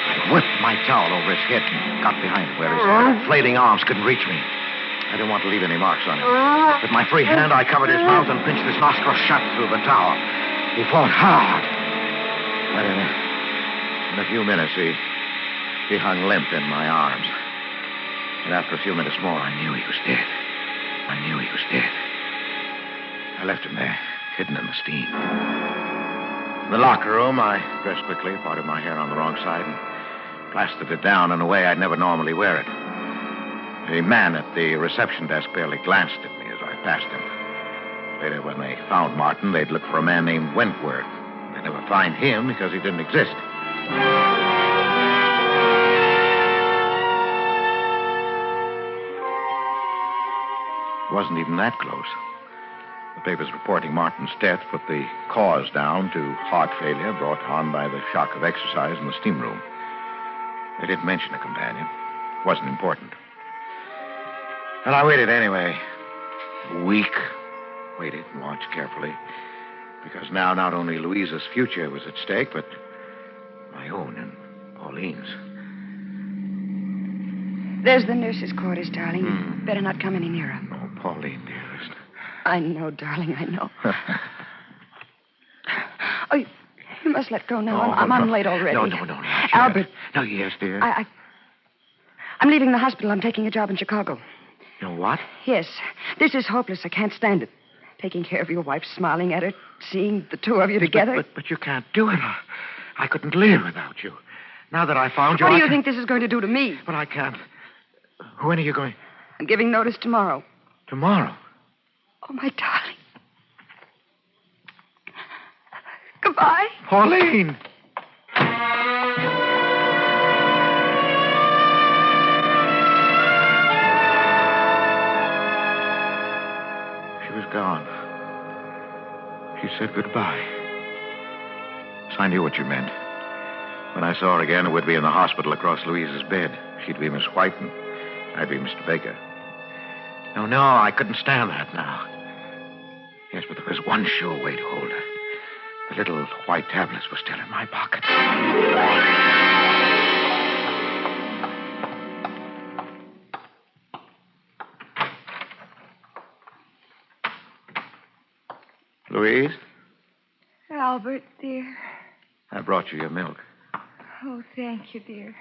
I whipped my towel over his head and got behind him where his flailing arms couldn't reach me. I didn't want to leave any marks on him. With my free hand, I covered his mouth and pinched his nostrils shut through the towel. He fought hard. But in a few minutes, he hung limp in my arms. And after a few minutes more, I knew he was dead. I left him there, hidden in the steam. In the locker room, I dressed quickly, parted my hair on the wrong side, and plastered it down in a way I'd never normally wear it. The man at the reception desk barely glanced at me as I passed him. Later, when they found Martin, they'd look for a man named Wentworth. They'd never find him because he didn't exist. It wasn't even that close. The papers reporting Martin's death put the cause down to heart failure brought on by the shock of exercise in the steam room. They didn't mention a companion. wasn't important. And I waited anyway. A week. Waited and watched carefully. Because now not only Louisa's future was at stake, but my own and Pauline's. There's the nurse's quarters, darling. You better not come any nearer. Oh, Pauline, dearest. I know, darling, I know. Oh, you must let go now. I'm late already. No. Albert. No, yes, dear. I'm leaving the hospital. I'm taking a job in Chicago. You know what? Yes. This is hopeless. I can't stand it. Taking care of your wife, smiling at her, seeing the two of you together. But you can't do it. I couldn't live without you. Now that I found you, What do you think this is going to do to me? But I can't. When are you going? I'm giving notice tomorrow. Tomorrow? Oh, my darling. Goodbye. Pauline! She was gone. She said goodbye. So I knew what you meant. When I saw her again, it would be in the hospital across Louisa's bed. She'd be Miss White and I'd be Mr. Baker. No, I couldn't stand that now. Yes, but there was one sure way to hold her. The little white tablets were still in my pocket. Louise, Albert, dear. I brought you your milk. Oh, thank you, dear.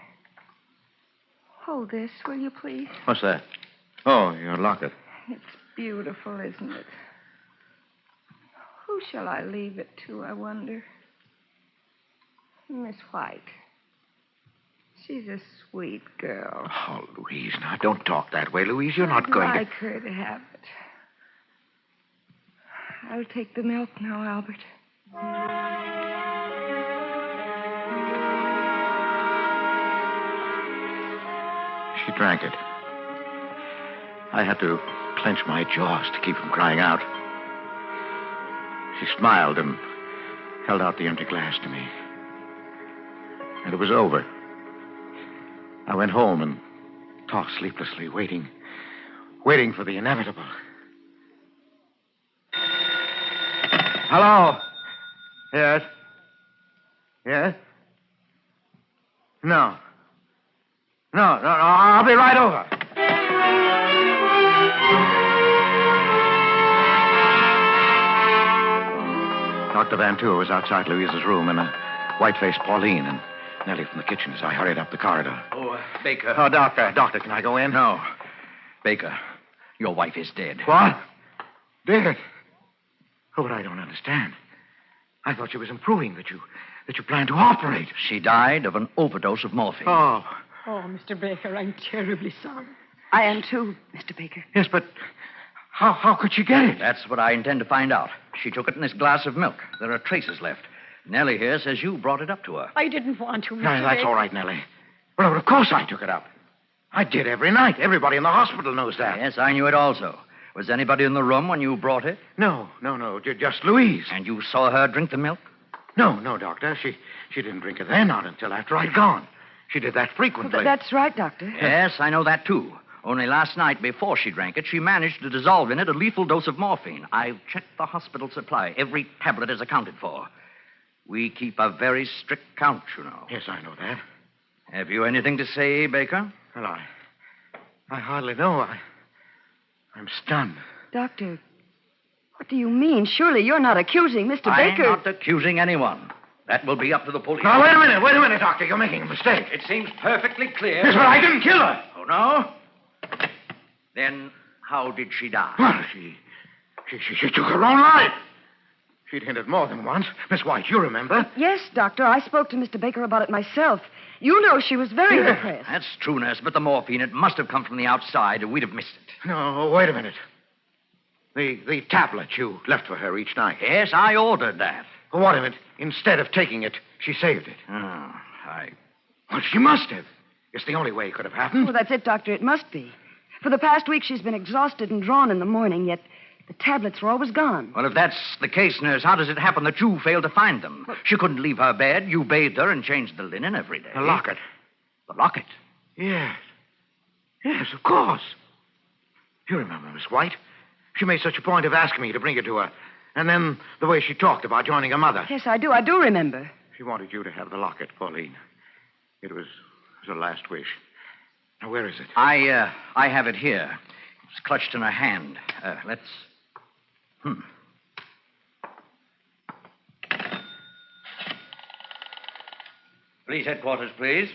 Hold this, will you, please? What's that? Oh, your locket. It's beautiful, isn't it? Who shall I leave it to, I wonder? Miss White. She's a sweet girl. Oh, Louise, now don't talk that way, Louise. You're not going I'd to... like her to have it. I'll take the milk now, Albert. She drank it. I had to clench my jaws to keep from crying out. She smiled and held out the empty glass to me. And it was over. I went home and talked sleeplessly, waiting for the inevitable. Hello? Yes? Yes? No. No, I'll be right over. Dr. Van Tour was outside Louisa's room, and a white-faced Pauline and Nellie from the kitchen as I hurried up the corridor. Oh, Baker. Oh, Doctor, can I go in? No. Baker, your wife is dead. What? Dead? Oh, but I don't understand. I thought she was improving, that you planned to operate. She died of an overdose of morphine. Oh. Oh, Mr. Baker, I'm terribly sorry. I am too, Mr. Baker. Yes, but how could she get it? That's what I intend to find out. She took it in this glass of milk. There are traces left. Nellie here says you brought it up to her. I didn't want to, Mr. No, that's Baker. all right, Nellie. Well, of course I took it up. I did every night. Everybody in the hospital knows that. Yes, I knew it also. Was anybody in the room when you brought it? No. Just Louise. And you saw her drink the milk? No, Doctor. She didn't drink it then, not until after I'd gone. She did that frequently. Well, that's right, Doctor. Yes, I know that, too. Only last night, before she drank it, she managed to dissolve in it a lethal dose of morphine. I've checked the hospital supply. Every tablet is accounted for. We keep a very strict count, you know. Yes, I know that. Have you anything to say, Baker? Well, I hardly know. I'm stunned. Doctor, what do you mean? Surely you're not accusing Mr. Baker. I'm not accusing anyone. That will be up to the police. Now, wait a minute, Doctor. You're making a mistake. It seems perfectly clear. Yes, but I didn't kill her. Oh, no? Then how did she die? Well, she took her own life. She'd hinted more than once. Miss White, you remember? Yes, Doctor. I spoke to Mr. Baker about it myself. You know she was very depressed. That's true, nurse, but the morphine, it must have come from the outside, or we'd have missed it. No, wait a minute. The tablet you left for her each night. Yes, I ordered that. Well, what if instead of taking it, she saved it? Well, she must have. It's the only way it could have happened. Well, that's it, Doctor. It must be. For the past week, she's been exhausted and drawn in the morning, yet the tablets were always gone. Well, if that's the case, nurse, how does it happen that you failed to find them? Well, she couldn't leave her bed. You bathed her and changed the linen every day. The locket. The locket? Yes. Yes, of course. You remember Miss White? She made such a point of asking me to bring it to her. And then the way she talked about joining her mother. Yes, I do. I do remember. She wanted you to have the locket, Pauline. It was her last wish. Now, where is it? I have it here. It's clutched in her hand. Let's... Police headquarters, please.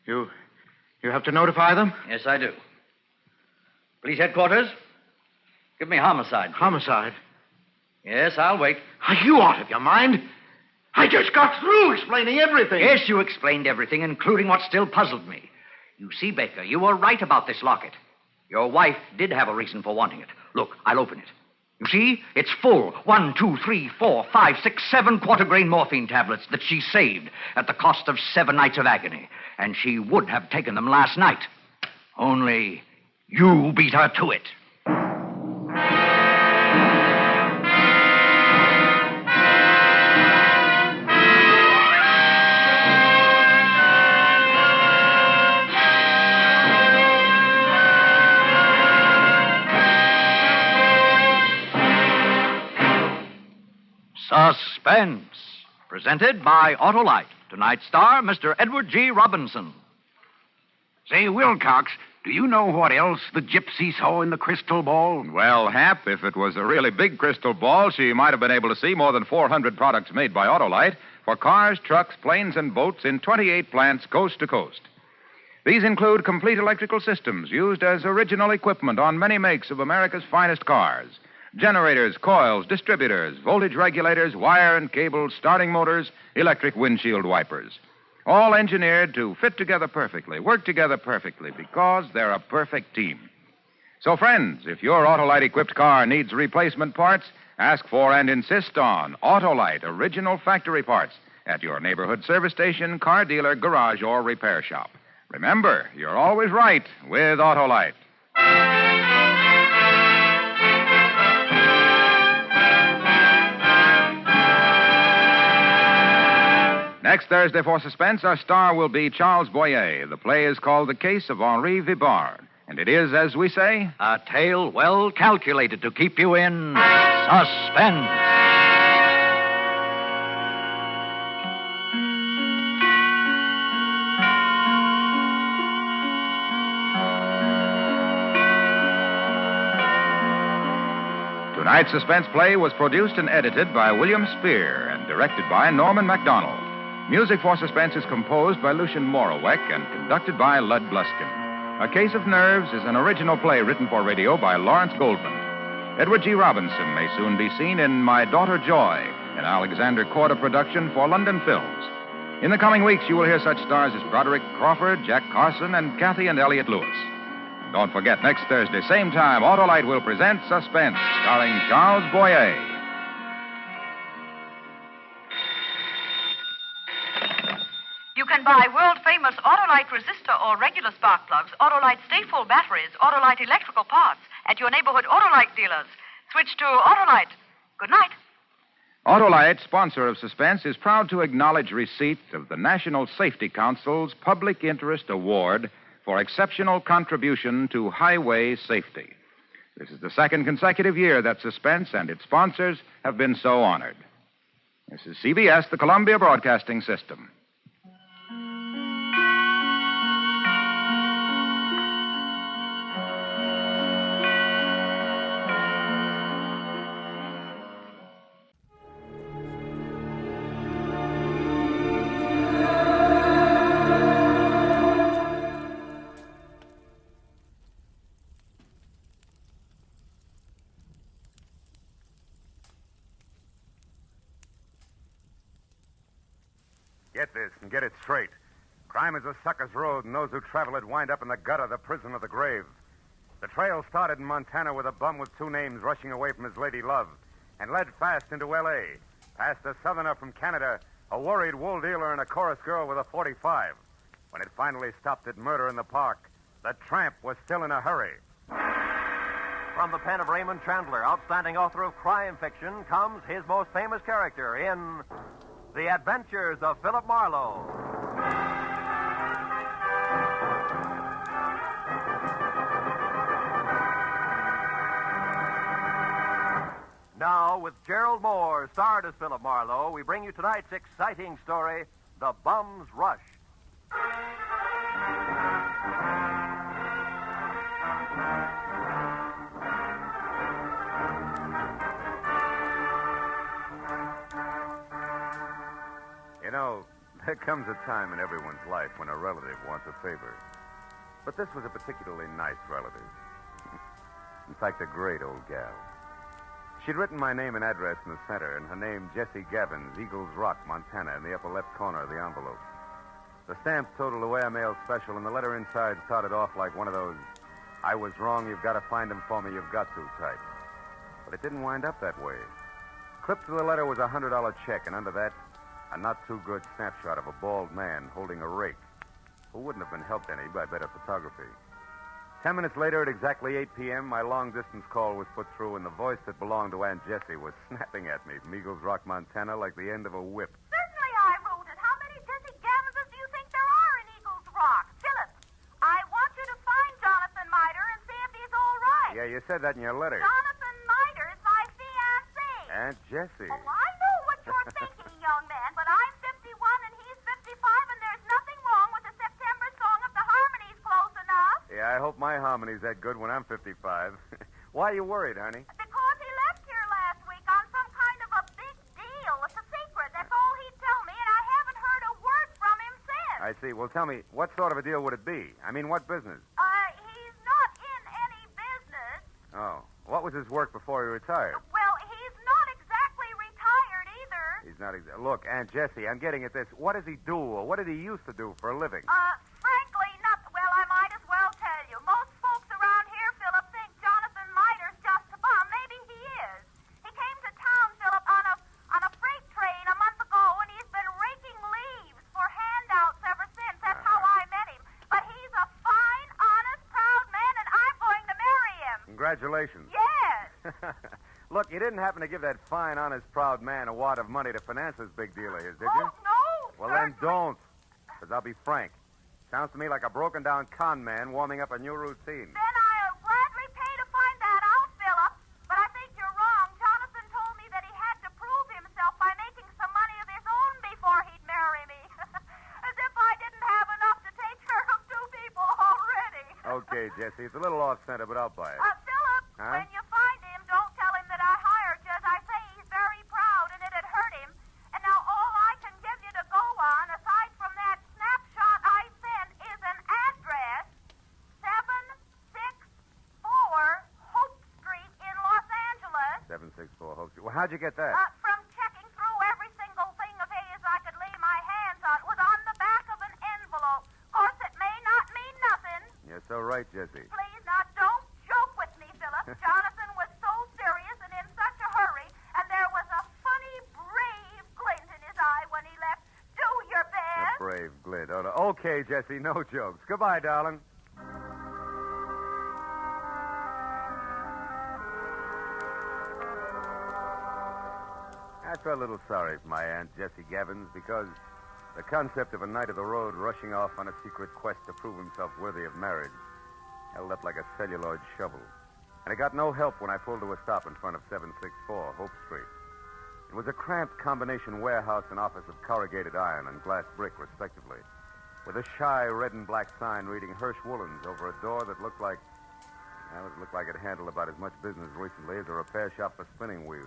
You have to notify them? Yes, I do. Police headquarters, give me homicide. Please. Homicide? Yes, I'll wait. Are you out of your mind? I just got through explaining everything. Yes, you explained everything, including what still puzzled me. You see, Baker, you were right about this locket. Your wife did have a reason for wanting it. Look, I'll open it. You see, it's full. 1, 2, 3, 4, 5, 6, 7 quarter-grain morphine tablets that she saved at the cost of 7 nights of agony. And she would have taken them last night. Only you beat her to it. Suspense, presented by Autolite. Tonight's star, Mr. Edward G. Robinson. Say, Wilcox, do you know what else the gypsy saw in the crystal ball? Well, Hap, if it was a really big crystal ball, she might have been able to see more than 400 products made by Autolite for cars, trucks, planes, and boats in 28 plants coast to coast. These include complete electrical systems used as original equipment on many makes of America's finest cars. Generators, coils, distributors, voltage regulators, wire and cable, starting motors, electric windshield wipers. All engineered to fit together perfectly, work together perfectly, because they're a perfect team. So, friends, if your Autolite-equipped car needs replacement parts, ask for and insist on Autolite original factory parts at your neighborhood service station, car dealer, garage, or repair shop. Remember, you're always right with Autolite. Next Thursday for Suspense, our star will be Charles Boyer. The play is called The Case of Henri Vibard. And it is, as we say, a tale well calculated to keep you in suspense. Tonight's suspense play was produced and edited by William Spear and directed by Norman MacDonald. Music for Suspense is composed by Lucien Moraweck and conducted by Lud Bluskin. A Case of Nerves is an original play written for radio by Lawrence Goldman. Edward G. Robinson may soon be seen in My Daughter Joy, an Alexander Korda production for London Films. In the coming weeks, you will hear such stars as Broderick Crawford, Jack Carson, and Kathy and Elliot Lewis. Don't forget, next Thursday, same time, Autolite will present Suspense, starring Charles Boyer. You can buy world-famous Autolite resistor or regular spark plugs, Autolite stay-full batteries, Autolite electrical parts at your neighborhood Autolite dealers. Switch to Autolite. Good night. Autolite, sponsor of Suspense, is proud to acknowledge receipt of the National Safety Council's Public Interest Award for exceptional contribution to highway safety. This is the second consecutive year that Suspense and its sponsors have been so honored. This is CBS, the Columbia Broadcasting System. Get this and get it straight. Crime is a sucker's road, and those who travel it wind up in the gutter, the prison of the grave. The trail started in Montana with a bum with 2 names rushing away from his lady love, and led fast into L.A., past a southerner from Canada, a worried wool dealer, and a chorus girl with a .45. When it finally stopped at murder in the park, the tramp was still in a hurry. From the pen of Raymond Chandler, outstanding author of crime fiction, comes his most famous character in The Adventures of Philip Marlowe. now, with Gerald Moore, starred as Philip Marlowe, we bring you tonight's exciting story, The Bum's Rush. You know, there comes a time in everyone's life when a relative wants a favor. But this was a particularly nice relative. In fact, a great old gal. She'd written my name and address in the center, and her name, Jessie Gavins, Eagles Rock, Montana, in the upper left corner of the envelope. The stamp totaled away a mail special, and the letter inside started off like one of those, I was wrong, you've got to find him for me, you've got to type. But it didn't wind up that way. Clipped to the letter was a $100 check, and under that, a not-too-good snapshot of a bald man holding a rake, who wouldn't have been helped any by better photography. 10 minutes later, at exactly 8 p.m., my long-distance call was put through, and the voice that belonged to Aunt Jessie was snapping at me from Eagles Rock, Montana, like the end of a whip. Certainly I wrote it. How many Jessie Gavinses do you think there are in Eagles Rock? Philip, I want you to find Jonathan Miter and see if he's all right. Yeah, you said that in your letter. Jonathan Miter is my fiancé. Aunt Jessie. Oh, I know what you're thinking, young man, but I'm 51 and he's 55, and there's nothing wrong with the September song if the harmony's close enough. Yeah, I hope my harmony's that good when I'm 55. Why are you worried, honey? Because he left here last week on some kind of a big deal. It's a secret. That's all he'd tell me, and I haven't heard a word from him since. I see. Well, tell me, what sort of a deal would it be? I mean, what business? He's not in any business. Oh. What was his work before he retired? Well, he's not exactly retired either. He's not Look, Aunt Jessie, I'm getting at this. What does he do, or what did he used to do for a living? Frankly, not... Well, I might as well tell you. Most folks around here, Philip, think Jonathan Miter's just a bum. Maybe he is. He came to town, Philip, on a freight train a month ago, and he's been raking leaves for handouts ever since. That's how I met him. But he's a fine, honest, proud man, and I'm going to marry him. Congratulations. Yes. Look, you didn't happen to give that fine, honest, proud man a wad of money to finance this big deal of his, did you? No. Well, then don't. Because I'll be frank. Sounds to me like a broken-down con man warming up a new routine. Then I'll gladly pay to find that out, Philip. But I think you're wrong. Jonathan told me that he had to prove himself by making some money of his own before he'd marry me. As if I didn't have enough to take care of two people already. Okay, Jessie, it's a little off-center, but I'll buy it. Philip, Huh? when you find him, don't tell him that I hired you. As I say, he's very proud, and it'd hurt him. And now all I can give you to go on, aside from that snapshot I sent, is an address, 764 Hope Street in Los Angeles. 764 Hope Street. Well, how'd you get that? From checking through every single thing of his I could lay my hands on. It was on the back of an envelope. Of course, it may not mean nothing. You're so right, Jessie. Please, now, don't joke with me, Philip. Jonathan was so serious and in such a hurry, and there was a funny, brave glint in his eye when he left. Do your best. A brave glint. Oh, no. Okay, Jessie, no jokes. Goodbye, darling. I felt a little sorry for my Aunt Jessie Gavins because the concept of a knight of the road rushing off on a secret quest to prove himself worthy of marriage held up like a celluloid shovel. And it got no help when I pulled to a stop in front of 764 Hope Street. It was a cramped combination warehouse and office of corrugated iron and glass brick, respectively, with a shy red and black sign reading Hirsch Woolens over a door that looked like... Well, it looked like it handled about as much business recently as a repair shop for spinning wheels.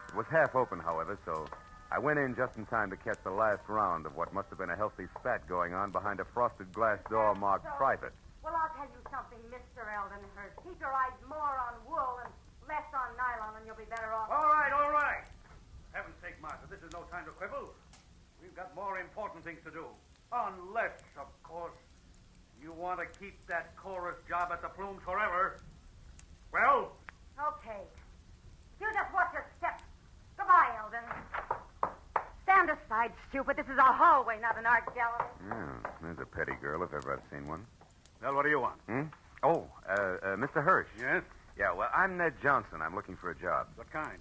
It was half open, however, so I went in just in time to catch the last round of what must have been a healthy spat going on behind a frosted glass door marked private. Well, I'll tell you something, Mr. Eldenhurst. Keep your eyes more on wool and less on nylon, and you'll be better off. All right, all right. Heaven's sake, Martha, this is no time to quibble. We've got more important things to do. Unless, of course, you want to keep that chorus job at the Plume forever. Well? Okay. You just watch your step. Goodbye, Eldon. Stand aside, stupid. This is a hallway, not an art gallery. Yeah, there's a petty girl if ever I've seen one. Well, what do you want? Oh, Mr. Hirsch. Yes? Yeah, well, I'm Ned Johnson. I'm looking for a job. What kind?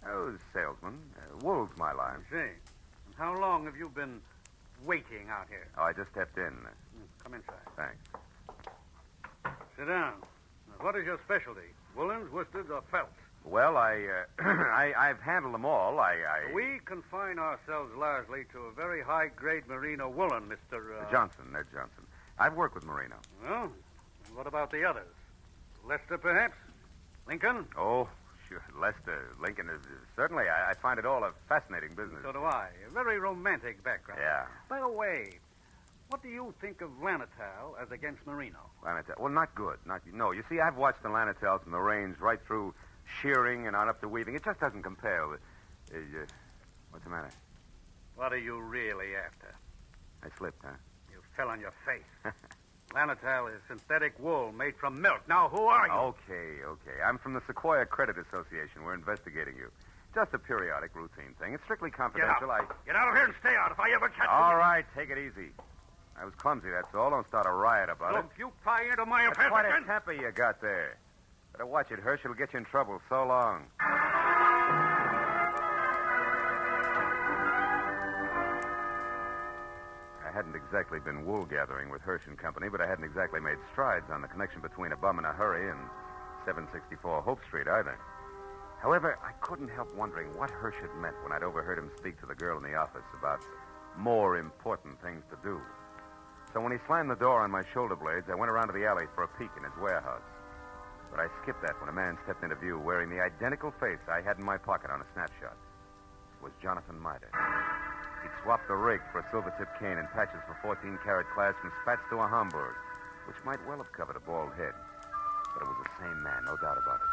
Oh, salesman. Wool's my line. I see. And how long have you been waiting out here? Oh, I just stepped in. Come inside. Thanks. Sit down. Now, what is your specialty? Woolens, worsteds, or felts? Well, I've handled them all. We confine ourselves largely to a very high-grade merino woolen, Mr. Johnson, Ned Johnson. I've worked with merino. Well, and what about the others? Lester, perhaps? Lincoln? Oh, sure. Lester, Lincoln. Certainly, I find it all a fascinating business. So do I. A very romantic background. Yeah. By the way, what do you think of Lanatal as against merino? Lanatal. Well, not good. No, you see, I've watched the Lanatals from the range right through shearing and on up to weaving. It just doesn't compare. What's the matter? What are you really after? I slipped, huh? You fell on your face. Lanatal is synthetic wool made from milk. Now, who are you? Okay. I'm from the Sequoia Credit Association. We're investigating you. Just a periodic routine thing. It's strictly confidential. Get out of here and stay out if I ever catch you. All right, take it easy. I was clumsy, that's all. Don't start a riot about it. Look, you pry into my affairs Quite again. a temper you got there. Better watch it, Hirsch. It'll get you in trouble. So long. I hadn't exactly been wool gathering with Hirsch and Company, but I hadn't exactly made strides on the connection between a bum in a hurry and 764 Hope Street either. However, I couldn't help wondering what Hirsch had meant when I'd overheard him speak to the girl in the office about more important things to do. So when he slammed the door on my shoulder blades, I went around to the alley for a peek in his warehouse. But I skipped that when a man stepped into view wearing the identical face I had in my pocket on a snapshot. It was Jonathan Mitre. He'd swapped the rig for a silver-tipped cane and patches for 14-carat class from spats to a Hamburg, which might well have covered a bald head. But it was the same man, no doubt about it.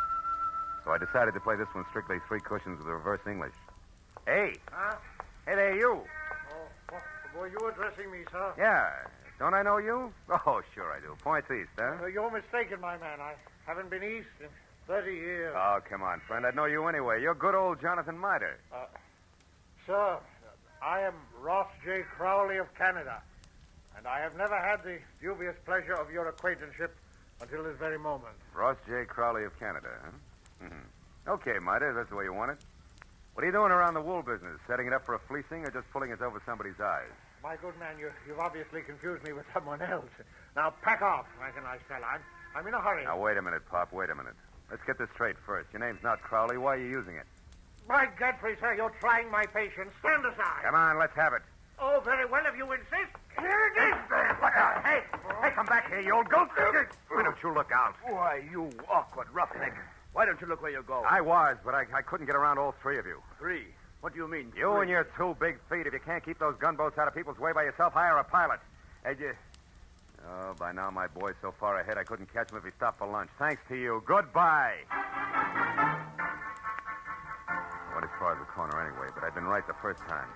So I decided to play this one strictly three cushions with reverse English. Hey. Huh? Hey there, you. Oh, were you addressing me, sir? Yeah. Don't I know you? Oh, sure I do. Points east, huh? You're mistaken, my man. I haven't been east in 30 years. Oh, come on, friend. I'd know you anyway. You're good old Jonathan Mitre. Sir, I am Ross J. Crowley of Canada, and I have never had the dubious pleasure of your acquaintanceship until this very moment. Ross J. Crowley of Canada, huh? Mm-hmm. Okay, Mitre, that's the way you want it. What are you doing around the wool business? Setting it up for a fleecing or just pulling us over somebody's eyes? My good man, you've obviously confused me with someone else. Now, pack off, mechanized fella. I'm in a hurry. Now, wait a minute, Pop. Wait a minute. Let's get this straight first. Your name's not Crowley. Why are you using it? My Godfrey, sir, you're trying my patience. Stand aside. Come on, let's have it. Oh, very well, if you insist. Here it is. Look out. Hey, come back here, you old goat. Why don't you look out? Why, you awkward roughneck. Why don't you look where you're going? I was, but I couldn't get around all three of you. Three? What do you mean? You and your 2 big feet. If you can't keep those gunboats out of people's way by yourself, hire a pilot. Oh, by now my boy's so far ahead I couldn't catch him if he stopped for lunch. Thanks to you. Goodbye. Went as far as the corner anyway, but I'd been right the first time.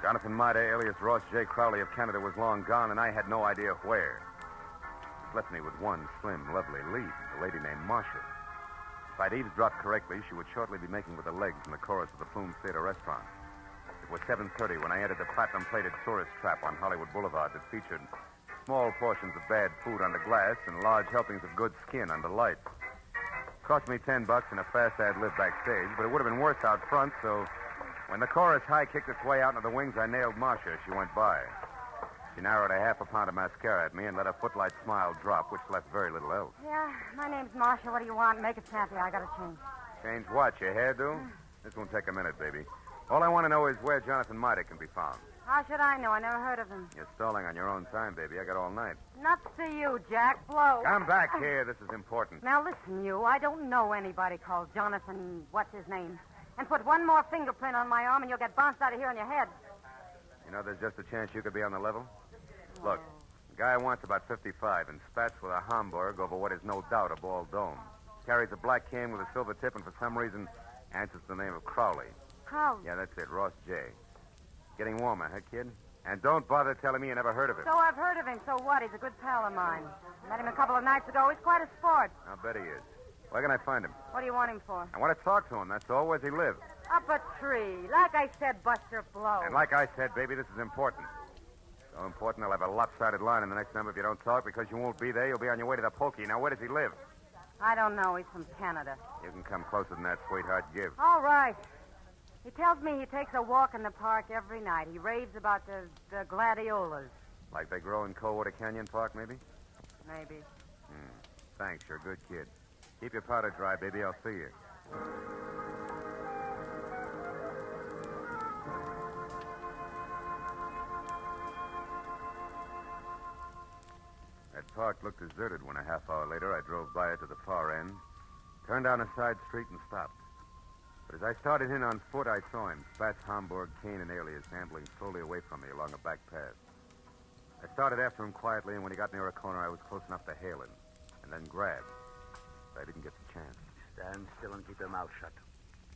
Jonathan Mitre, alias Ross J. Crowley of Canada, was long gone, and I had no idea where. This left me with one slim, lovely lead, a lady named Marcia. If I'd eavesdropped correctly, she would shortly be making with the legs in the chorus of the Plume Theater restaurant. It was 7:30 when I entered the platinum-plated tourist trap on Hollywood Boulevard that featured small portions of bad food under glass and large helpings of good skin under lights. Cost me $10 and a fast ad lib backstage, but it would have been worse out front, so when the chorus high kicked its way out into the wings, I nailed Marcia as she went by. She narrowed a half a pound of mascara at me and let a footlight smile drop, which left very little else. Yeah, my name's Marcia. What do you want? Make it snappy. I gotta change. Change what? Your hairdo? This won't take a minute, baby. All I want to know is where Jonathan Mitre can be found. How should I know? I never heard of him. You're stalling on your own time, baby. I got all night. Nuts to you, Jack. Blow. Come back here. This is important. Now, listen, you. I don't know anybody called Jonathan, what's his name? And put one more fingerprint on my arm and you'll get bounced out of here on your head. You know, there's just a chance you could be on the level. Look, the guy wants about 55 and spats with a Hamburg over what is no doubt a bald dome. Carries a black cane with a silver tip and for some reason answers the name of Crowley. Crowley? Yeah, that's it, Ross J. Getting warmer, huh, kid? And don't bother telling me you never heard of him. So I've heard of him. So what? He's a good pal of mine. Met him a couple of nights ago. He's quite a sport. I'll bet he is. Where can I find him? What do you want him for? I want to talk to him, that's all. Where's he live? Up a tree. Like I said, Buster Blow. And like I said, baby, this is important. So important, I'll have a lopsided line in the next number if you don't talk, because you won't be there. You'll be on your way to the pokey. Now, where does he live? I don't know. He's from Canada. You can come closer than that, sweetheart. Give. All right. He tells me he takes a walk in the park every night. He raves about the gladiolas. Like they grow in Coldwater Canyon Park, maybe? Maybe. Thanks. You're a good kid. Keep your powder dry, baby. I'll see you. That park looked deserted when a half hour later I drove by it to the far end, turned down a side street, and stopped. But as I started in on foot, I saw him, Spats, Homburg, Kane, and Alias, ambling slowly away from me along a back path. I started after him quietly, and when he got near a corner, I was close enough to hail him, and then grab. But I didn't get the chance. Stand still and keep your mouth shut.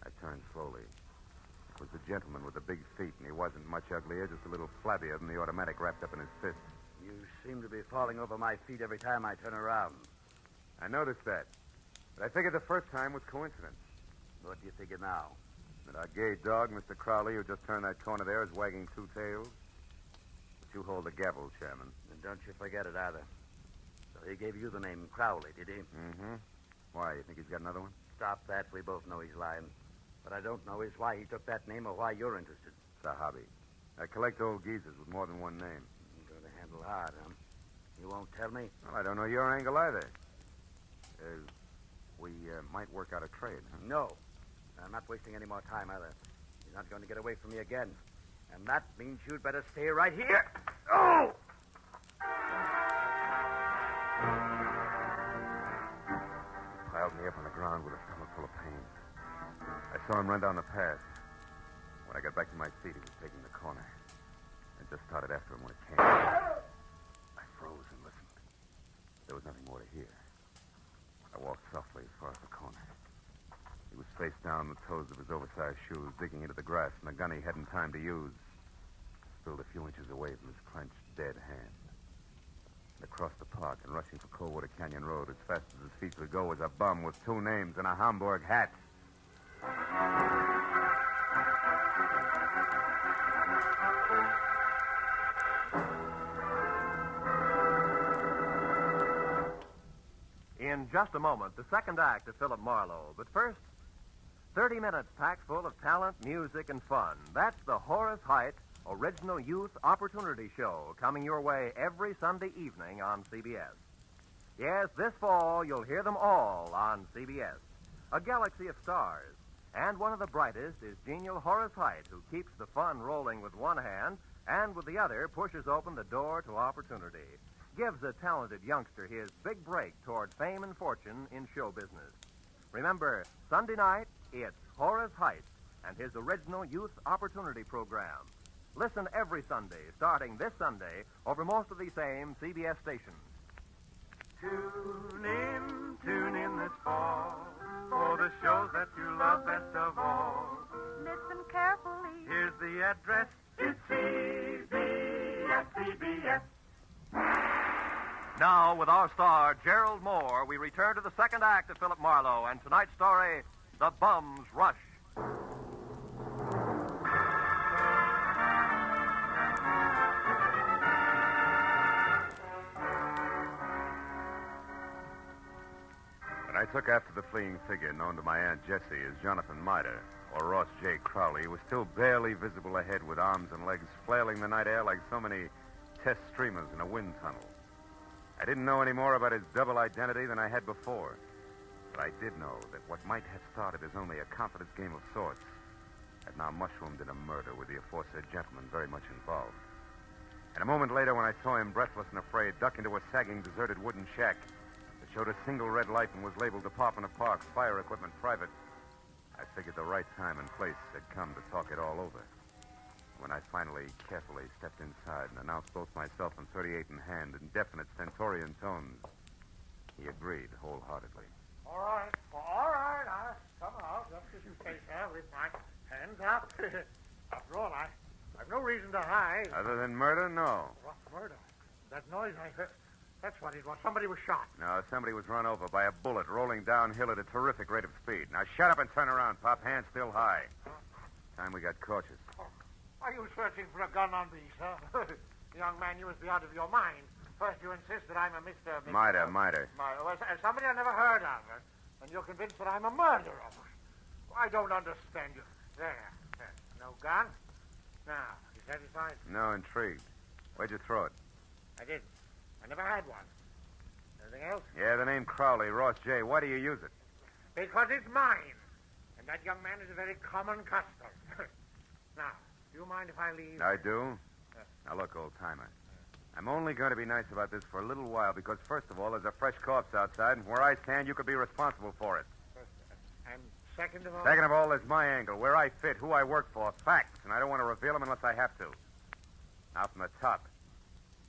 I turned slowly. It was the gentleman with the big feet, and he wasn't much uglier, just a little flabbier than the automatic wrapped up in his fist. You seem to be falling over my feet every time I turn around. I noticed that. But I figured the first time was coincidence. What do you figure now? That our gay dog, Mr. Crowley, who just turned that corner there, is wagging two tails. But you hold the gavel, Chairman. And don't you forget it either. So he gave you the name Crowley, did he? Mm-hmm. Why, you think he's got another one? Stop that. We both know he's lying. What I don't know is why he took that name or why you're interested. It's a hobby. I collect old geezers with more than one name. You're going to handle hard, huh? You won't tell me? Well, I don't know your angle either. We might work out a trade, huh? No. I'm not wasting any more time either. He's not going to get away from me again. And that means you'd better stay right here. Oh! He piled me up on the ground with a stomach full of pain. I saw him run down the path. When I got back to my feet, he was taking the corner. I just started after him when it came. I froze and listened. There was nothing more to hear. I walked softly as far as the corner. He was face down, the toes of his oversized shoes digging into the grass, and the gun he hadn't time to use spilled a few inches away from his clenched, dead hand. And across the park and rushing for Coldwater Canyon Road as fast as his feet could go was a bum with two names and a Hamburg hat. In just a moment, the second act of Philip Marlowe. But first, 30 minutes packed full of talent, music, and fun. That's the Horace Heidt Original Youth Opportunity Show, coming your way every Sunday evening on CBS. Yes, this fall, you'll hear them all on CBS. A galaxy of stars. And one of the brightest is genial Horace Heidt, who keeps the fun rolling with one hand and with the other pushes open the door to opportunity. Gives a talented youngster his big break toward fame and fortune in show business. Remember, Sunday night, it's Horace Heidt and his original Youth Opportunity Program. Listen every Sunday, starting this Sunday, over most of these same CBS stations. Tune in this fall for the shows that you love best of all. Listen carefully. Here's the address. It's CBS. Now, with our star, Gerald Moore, we return to the second act of Philip Marlowe and tonight's story, The Bum's Rush. When I took after the fleeing figure known to my Aunt Jessie as Jonathan Mitre, or Ross J. Crowley, he was still barely visible ahead with arms and legs flailing the night air like so many test streamers in a wind tunnel. I didn't know any more about his double identity than I had before, but I did know that what might have started as only a confidence game of sorts had now mushroomed in a murder with the aforesaid gentleman very much involved. And a moment later, when I saw him, breathless and afraid, duck into a sagging, deserted wooden shack that showed a single red light and was labeled Department of Parks, Fire Equipment Private, I figured the right time and place had come to talk it all over. When I finally carefully stepped inside and announced both myself and 38 in hand in definite stentorian tones, he agreed wholeheartedly. All right. I'll come out just as you say, sir, with my hands up. After all, I've no reason to hide. Other than murder, no. What murder? That noise I heard, that's what it was. Somebody was shot. No, somebody was run over by a bullet rolling downhill at a terrific rate of speed. Now shut up and turn around, Pop. Hands still high. Time we got cautious. Are you searching for a gun on me, sir? Young man, you must be out of your mind. First, you insist that I'm a Mr. Mitre. Well, somebody I never heard of. And you're convinced that I'm a murderer. I don't understand you. There. No gun? Now, you satisfied? No, intrigued. Where'd you throw it? I didn't. I never had one. Anything else? Yeah, the name Crowley, Ross J. Why do you use it? Because it's mine. And that young man is a very common custom. Now, do you mind if I leave? I do. Now, look, old-timer. I'm only going to be nice about this for a little while because, first of all, there's a fresh corpse outside, and where I stand, you could be responsible for it. And second of all... Second of all, there's my angle, where I fit, who I work for, facts, and I don't want to reveal them unless I have to. Now, from the top.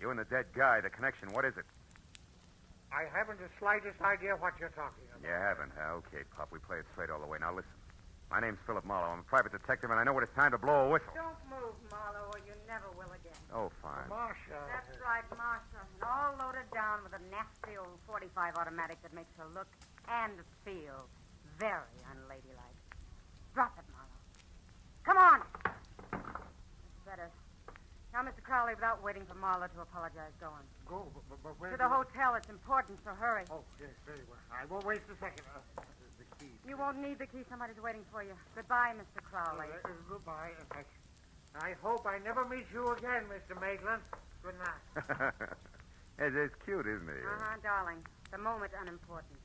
You and the dead guy, the connection, what is it? I haven't the slightest idea what you're talking about. You haven't, huh? Okay, Pop, we play it straight all the way. Now, listen. My name's Philip Marlowe. I'm a private detective, and I know when it's time to blow a whistle. Don't move, Marlowe, or you never will again. Oh, fine. Marcia. That's right, Marcia. And all loaded down with a nasty old 45 automatic that makes her look and feel very unladylike. Drop it, Marlowe. Come on. That's better. Now, Mr. Crowley, without waiting for Marlowe to apologize, go on. Go, but where... To the hotel. It's important, so hurry. Oh, yes, very well. I won't waste a second. The key. You won't need the key. Somebody's waiting for you. Goodbye, Mr. Crowley. Goodbye. I hope I never meet you again, Mr. Maitland. Good night. It's cute, isn't he? Uh-huh, darling. The moment's unimportant.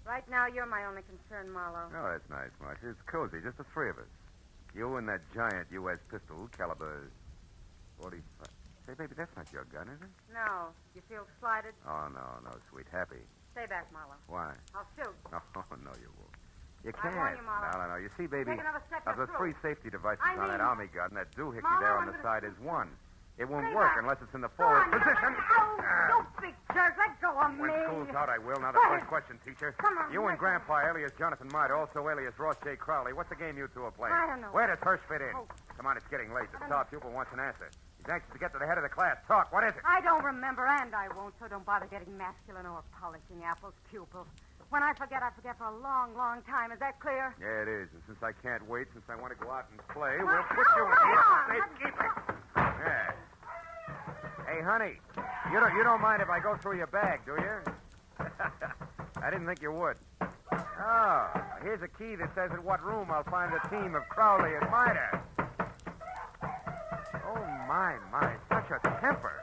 Right now, you're my only concern, Marlowe. Oh, that's nice, Marcia. It's cozy, just the three of us. You and that giant U.S. pistol, caliber 45. Say, baby, that's not your gun, is it? No. You feel slighted? Oh, no, sweet. Happy. Stay back, Marlowe. Why? I'll shoot. Oh, no, you won't. You I can't. warn you, Marlowe. No. You see, baby, Take another step, of the you're three through. safety devices I on that mean- army gun, that doohickey Marlowe, there on I'm the gonna side is one. It won't Stay work back. unless it's in the Go forward on, position. You big jerk. Let go of me. When school's out, I will. Now, the first question, teacher. Come on, You and let go. Grandpa, alias Jonathan Mite, also alias Ross J. Crowley. What's the game you two are playing? I don't know. Where does Hirsch fit in? Oh. Come on, it's getting late. The I don't star pupil wants an answer. He's anxious to get to the head of the class. Talk. What is it? I don't remember, and I won't, so don't bother getting masculine or polishing apples, pupil. When I forget for a long, long time. Is that clear? Yeah, it is. And since I can't wait, since I want to go out and play, Come we'll on, put you in come here on. for safekeeping. Yeah. Hey, honey, you don't mind if I go through your bag, do you? I didn't think you would. Oh, here's a key that says at what room I'll find the team of Crowley and Miter. Oh, my, such a temper.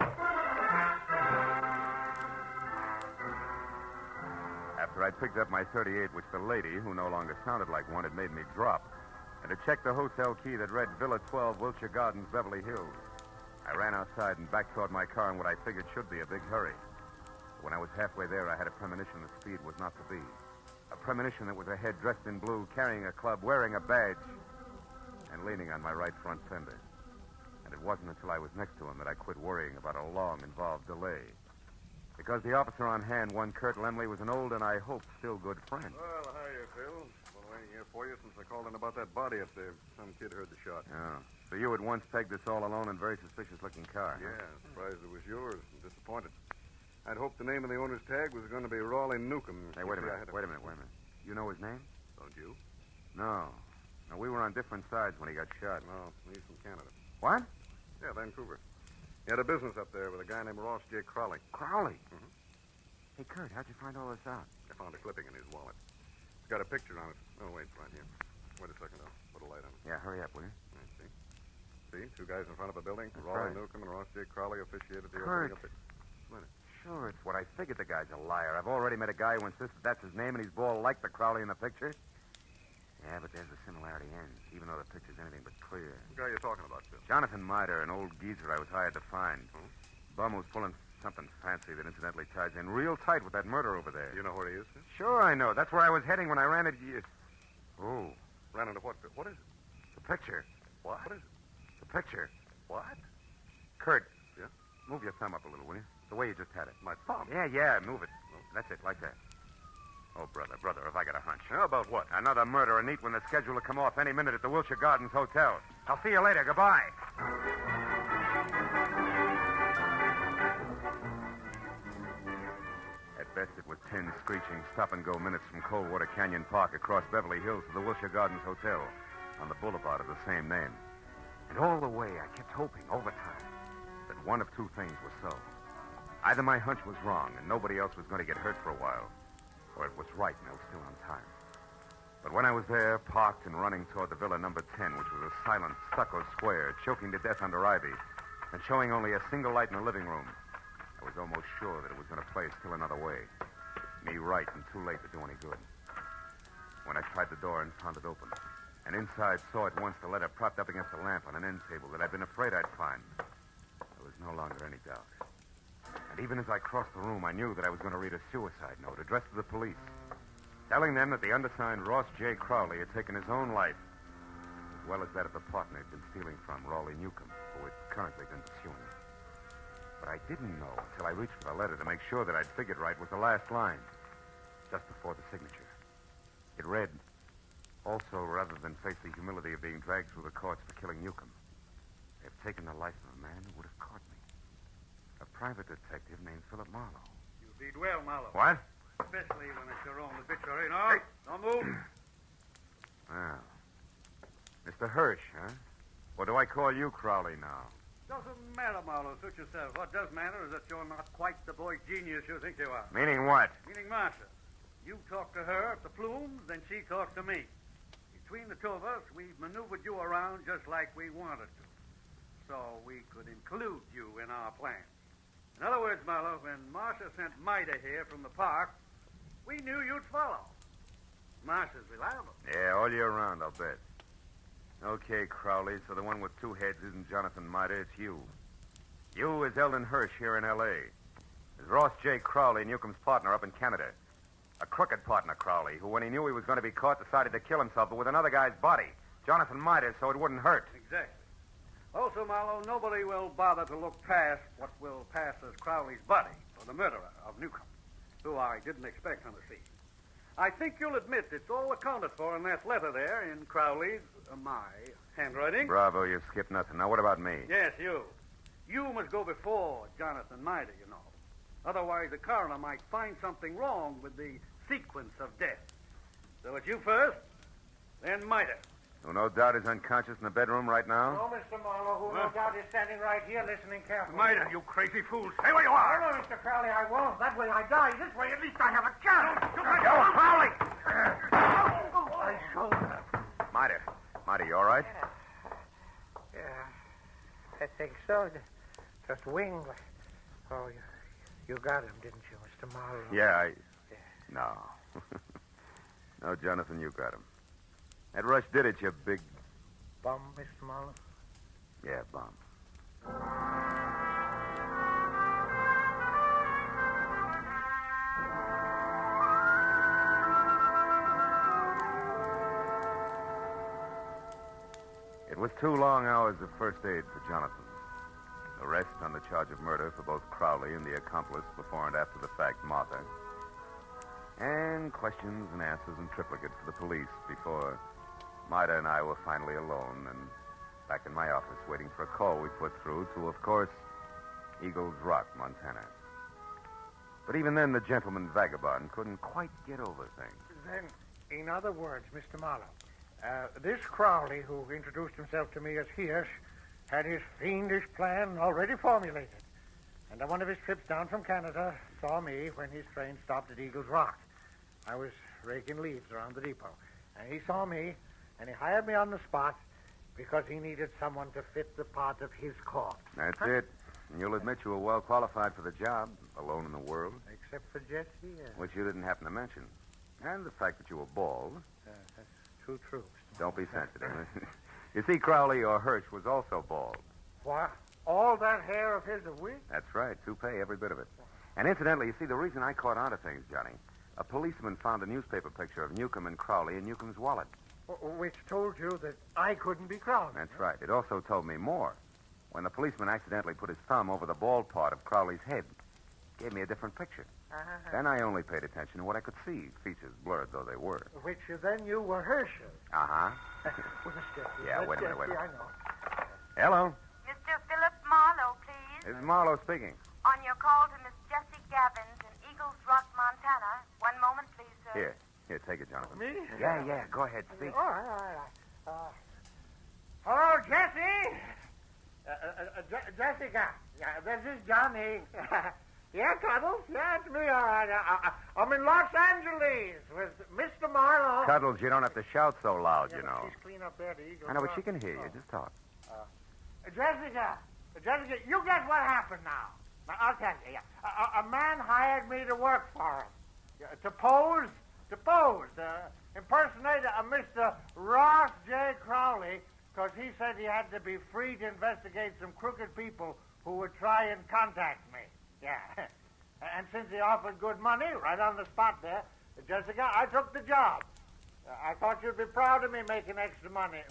After I picked up my .38, which the lady, who no longer sounded like one, had made me drop, and to check the hotel key that read Villa 12, Wilshire Gardens, Beverly Hills, I ran outside and back toward my car in what I figured should be a big hurry. But when I was halfway there, I had a premonition that speed was not to be. A premonition that was a head dressed in blue, carrying a club, wearing a badge, and leaning on my right front fender. And it wasn't until I was next to him that I quit worrying about a long, involved delay. Because the officer on hand, one Kurt Lemley, was an old and I hope still good friend. Well, hiya, Phil. Been waiting here for you since I called in about that body up there. Some kid heard the shot. Oh. So you had once pegged this all alone and very suspicious-looking car. Yeah, surprised it was yours. I'm disappointed. I'd hoped the name of the owner's tag was going to be Raleigh Newcomb. Hey, wait a minute. You know his name? Don't you? No. No, we were on different sides when he got shot. No, he's from Canada. What? Yeah, Vancouver. He had a business up there with a guy named Ross J. Crowley. Crowley? Mm-hmm. Hey, Kurt, how'd you find all this out? I found a clipping in his wallet. It's got a picture on it. Oh, wait, right here. Wait a second, I'll put a light on it. Yeah, hurry up, will you? See, two guys in front of a building. That's Raleigh right. Newcomb and Ross J. Crowley officiated the Kurt. opening of the... Sure, it's what I figured. The guy's a liar. I've already met a guy who insists that's his name, and he's bald like the Crowley in the picture. Yeah, but there's the similarity ends, even though the picture's anything but clear. What guy are you talking about, Phil? Jonathan Miter, an old geezer I was hired to find. Bum who's pulling something fancy that incidentally ties in real tight with that murder over there. You know where he is, Phil? Sure, I know. That's where I was heading when I ran into you. Oh. Ran into what, Phil? What is it? The picture. What is it? The picture. What? Kurt. Yeah? Move your thumb up a little, will you? The way you just had it. My thumb? Yeah, move it. That's it, like that. Oh, brother, have I got a hunch. How about what? Another murder, neat when the schedule will come off any minute at the Wilshire Gardens Hotel. I'll see you later. Goodbye. At best, it was 10 screeching stop-and-go minutes from Coldwater Canyon Park across Beverly Hills to the Wilshire Gardens Hotel on the boulevard of the same name. And all the way, I kept hoping, over time, that one of two things was so. Either my hunch was wrong and nobody else was going to get hurt for a while, or it was right and I was still on time. But when I was there, parked and running toward the villa number 10, which was a silent stucco square, choking to death under ivy, and showing only a single light in the living room, I was almost sure that it was going to play still another way. Me right and too late to do any good. when I tried the door and found it open. And inside saw at once the letter propped up against a lamp on an end table that I'd been afraid I'd find. There was no longer any doubt. And even as I crossed the room, I knew that I was going to read a suicide note addressed to the police, telling them that the undersigned Ross J. Crowley had taken his own life, as well as that of the partner he'd been stealing from, Raleigh Newcomb, who had currently been pursuing him. But I didn't know until I reached for the letter to make sure that I'd figured right was the last line, just before the signature. It read, "Also, rather than face the humility of being dragged through the courts for killing Newcomb, they have taken the life of a man who would have caught me. A private detective named Philip Marlowe." You did well, Marlowe. What? Especially when it's your own obituary. No, don't move. Well, Mr. Hirsch, huh? Or do I call you Crowley now? Doesn't matter, Marlowe. Suit yourself. What does matter is that you're not quite the boy genius you think you are. Meaning what? Meaning Marcia. You talk to her at the Plumes, then she talks to me. Between the two of us, we've maneuvered you around just like we wanted to, so we could include you in our plans. In other words, Marlowe, when Marcia sent Maida here from the park, we knew you'd follow. Marcia's reliable. Yeah, all year round, I'll bet. Okay, Crowley, so the one with two heads isn't Jonathan Maida, it's you. You is Eldon Hirsch here in L.A. Is Ross J. Crowley, Newcomb's partner up in Canada. A crooked partner, Crowley, who, when he knew he was going to be caught, decided to kill himself, but with another guy's body. Jonathan Maida, so it wouldn't hurt. Exactly. Also, Marlowe, nobody will bother to look past what will pass as Crowley's buddy for the murderer of Newcomb, who I didn't expect on the scene. I think you'll admit it's all accounted for in that letter there in Crowley's, my handwriting. Bravo, you skipped nothing. Now, what about me? Yes, you. You must go before Jonathan Maida, you know. Otherwise, the coroner might find something wrong with the sequence of death. So it's you first, then Maida. Who no doubt is unconscious in the bedroom right now? No, Mr. Marlowe, who no doubt is standing right here listening carefully. Maida, you crazy fool. Stay where you are. No, Mr. Crowley, I won't. That way I die. This way, at least I have a chance. Yo, Crowley! My shoulder. Maida, you all right? Yeah, I think so. Just wing. Oh, you got him, didn't you, Mr. Marlowe? Yeah, No. No, Jonathan, you got him. That rush did it, you big... Bum, Mr. Marlowe? Yeah, bum. It was 2 long hours of first aid for Jonathan. Arrest on the charge of murder for both Crowley and the accomplice before and after the fact, Martha. And questions and answers in triplicate for the police before Maida and I were finally alone and back in my office waiting for a call we put through to, of course, Eagles Rock, Montana. But even then, the gentleman vagabond couldn't quite get over things. Then, in other words, Mr. Marlowe, this Crowley, who introduced himself to me as Hirsch, had his fiendish plan already formulated. And on one of his trips down from Canada, saw me when his train stopped at Eagles Rock. I was raking leaves around the depot. And he saw me, and he hired me on the spot because he needed someone to fit the part of his corpse. That's it. And you'll admit you were well qualified for the job, alone in the world. Except for Jesse, Which you didn't happen to mention. And the fact that you were bald. That's too true. Don't be sensitive. You see, Crowley, or Hirsch, was also bald. What? All that hair of his a week? That's right. Toupee, every bit of it. And incidentally, you see, the reason I caught on to things, Johnny, a policeman found a newspaper picture of Newcomb and Crowley in Newcomb's wallet. Which told you that I couldn't be Crowley. That's right. It also told me more. When the policeman accidentally put his thumb over the bald part of Crowley's head, it gave me a different picture. Then I only paid attention to what I could see, features blurred though they were. Which then you were Hirsch's. Uh-huh. Yeah, wait a minute. I know. Hello. Mr. Philip Marlowe, please. This is Marlowe speaking. On your call to Miss Jessie Gabbins in Eagles Rock, Montana. One moment, please, sir. Here, take it, Jonathan. Me? Yeah, go ahead, speak. All right. Hello, Jessie. Jessica. This is Johnny. Yeah, Cuddles. Yeah, it's me, all right. I'm in Los Angeles with Mr. Marlowe. Cuddles, you don't have to shout so loud, you know. She's clean up there at the Eagles I know, but Rock. she can hear you. Just talk. Jessica, you guess what happened now? I'll tell you. Yeah. A man hired me to work for him. To pose impersonator of Mr. Ross J. Crowley, because he said he had to be free to investigate some crooked people who would try and contact me. Yeah. And since he offered good money right on the spot there, Jessica, I took the job. I thought you'd be proud of me making extra money.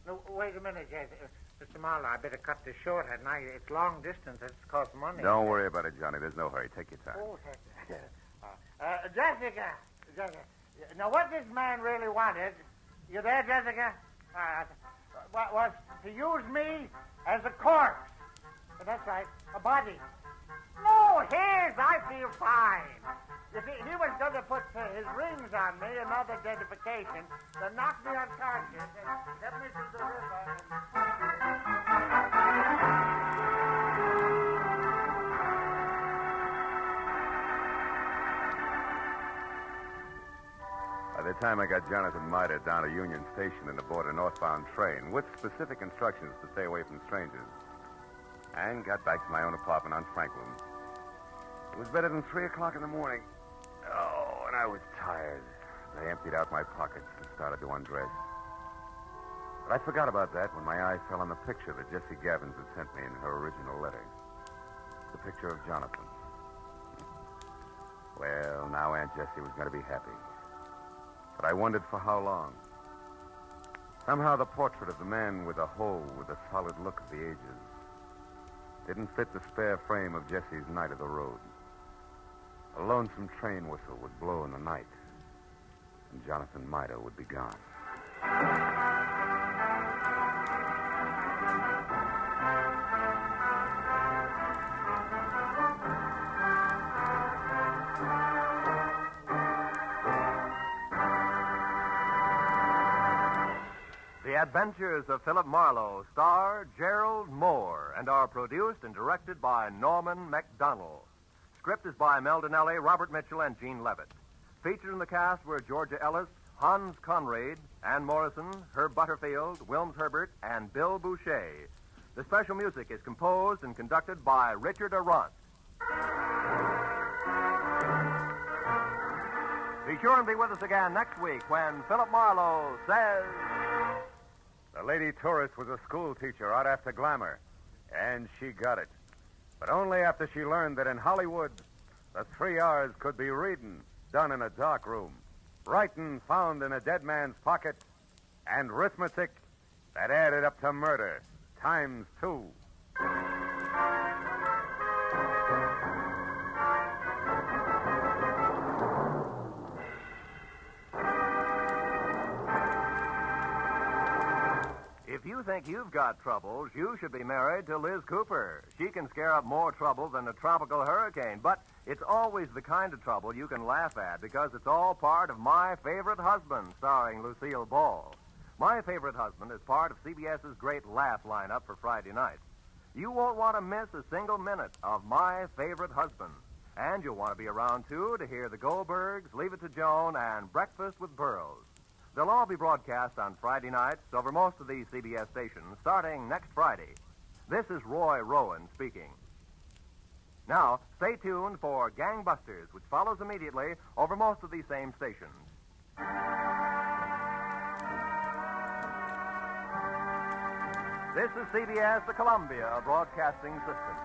No, wait a minute, Jessica. Mr. Marlowe, I better cut this short, hadn't I? It's long distance. It's cost money. Don't worry about it, Johnny. There's no hurry. Take your time. Oh, Jessica. Now, what this man really wanted, you there, Jessica? Was to use me as a corpse. That's right, a body. No, I feel fine. You see, he was going to put his rings on me, another identification, to knock me unconscious and get me to the river. By the time I got Jonathan Mida down to Union Station and aboard a northbound train with specific instructions to stay away from strangers, and got back to my own apartment on Franklin, it was better than 3 o'clock in the morning. Oh, and I was tired. I emptied out my pockets and started to undress. But I forgot about that when my eye fell on the picture that Jessie Gavins had sent me in her original letter. The picture of Jonathan. Well, now Aunt Jessie was going to be happy. But I wondered for how long. Somehow the portrait of the man with a hoe with the solid look of the ages didn't fit the spare frame of Jessie's night of the road. A lonesome train whistle would blow in the night, and Jonathan Mida would be gone. The Adventures of Philip Marlowe star Gerald Moore and are produced and directed by Norman MacDonald. Script is by Mel Donnelly, Robert Mitchell, and Gene Levitt. Featured in the cast were Georgia Ellis, Hans Conrad, Ann Morrison, Herb Butterfield, Wilms Herbert, and Bill Boucher. The special music is composed and conducted by Richard Arant. Be sure and be with us again next week when Philip Marlowe says... The lady tourist was a school teacher out after glamour, and she got it. But only after she learned that in Hollywood, the 3 R's could be reading, done in a dark room, writing found in a dead man's pocket, and arithmetic that added up to murder, times 2. If you think you've got troubles, you should be married to Liz Cooper. She can scare up more trouble than a tropical hurricane, but it's always the kind of trouble you can laugh at because it's all part of My Favorite Husband, starring Lucille Ball. My Favorite Husband is part of CBS's great laugh lineup for Friday night. You won't want to miss a single minute of My Favorite Husband. And you'll want to be around, too, to hear the Goldbergs, Leave It to Joan, and Breakfast with Burroughs. They'll all be broadcast on Friday nights over most of these CBS stations starting next Friday. This is Roy Rowan speaking. Now, stay tuned for Gangbusters, which follows immediately over most of these same stations. This is CBS, the Columbia Broadcasting System.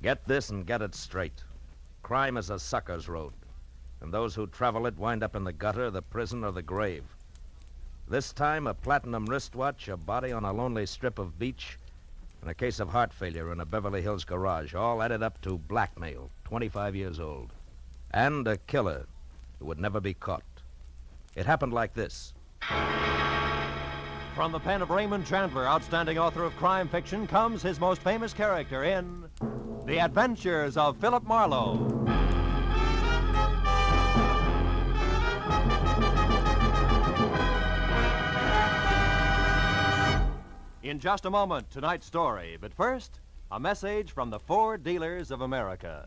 Get this and get it straight. Crime is a sucker's road, and those who travel it wind up in the gutter, the prison, or the grave. This time, a platinum wristwatch, a body on a lonely strip of beach, and a case of heart failure in a Beverly Hills garage, all added up to blackmail, 25 years old. And a killer who would never be caught. It happened like this. From the pen of Raymond Chandler, outstanding author of crime fiction, comes his most famous character in The Adventures of Philip Marlowe. In just a moment, tonight's story. But first, a message from the Ford dealers of America.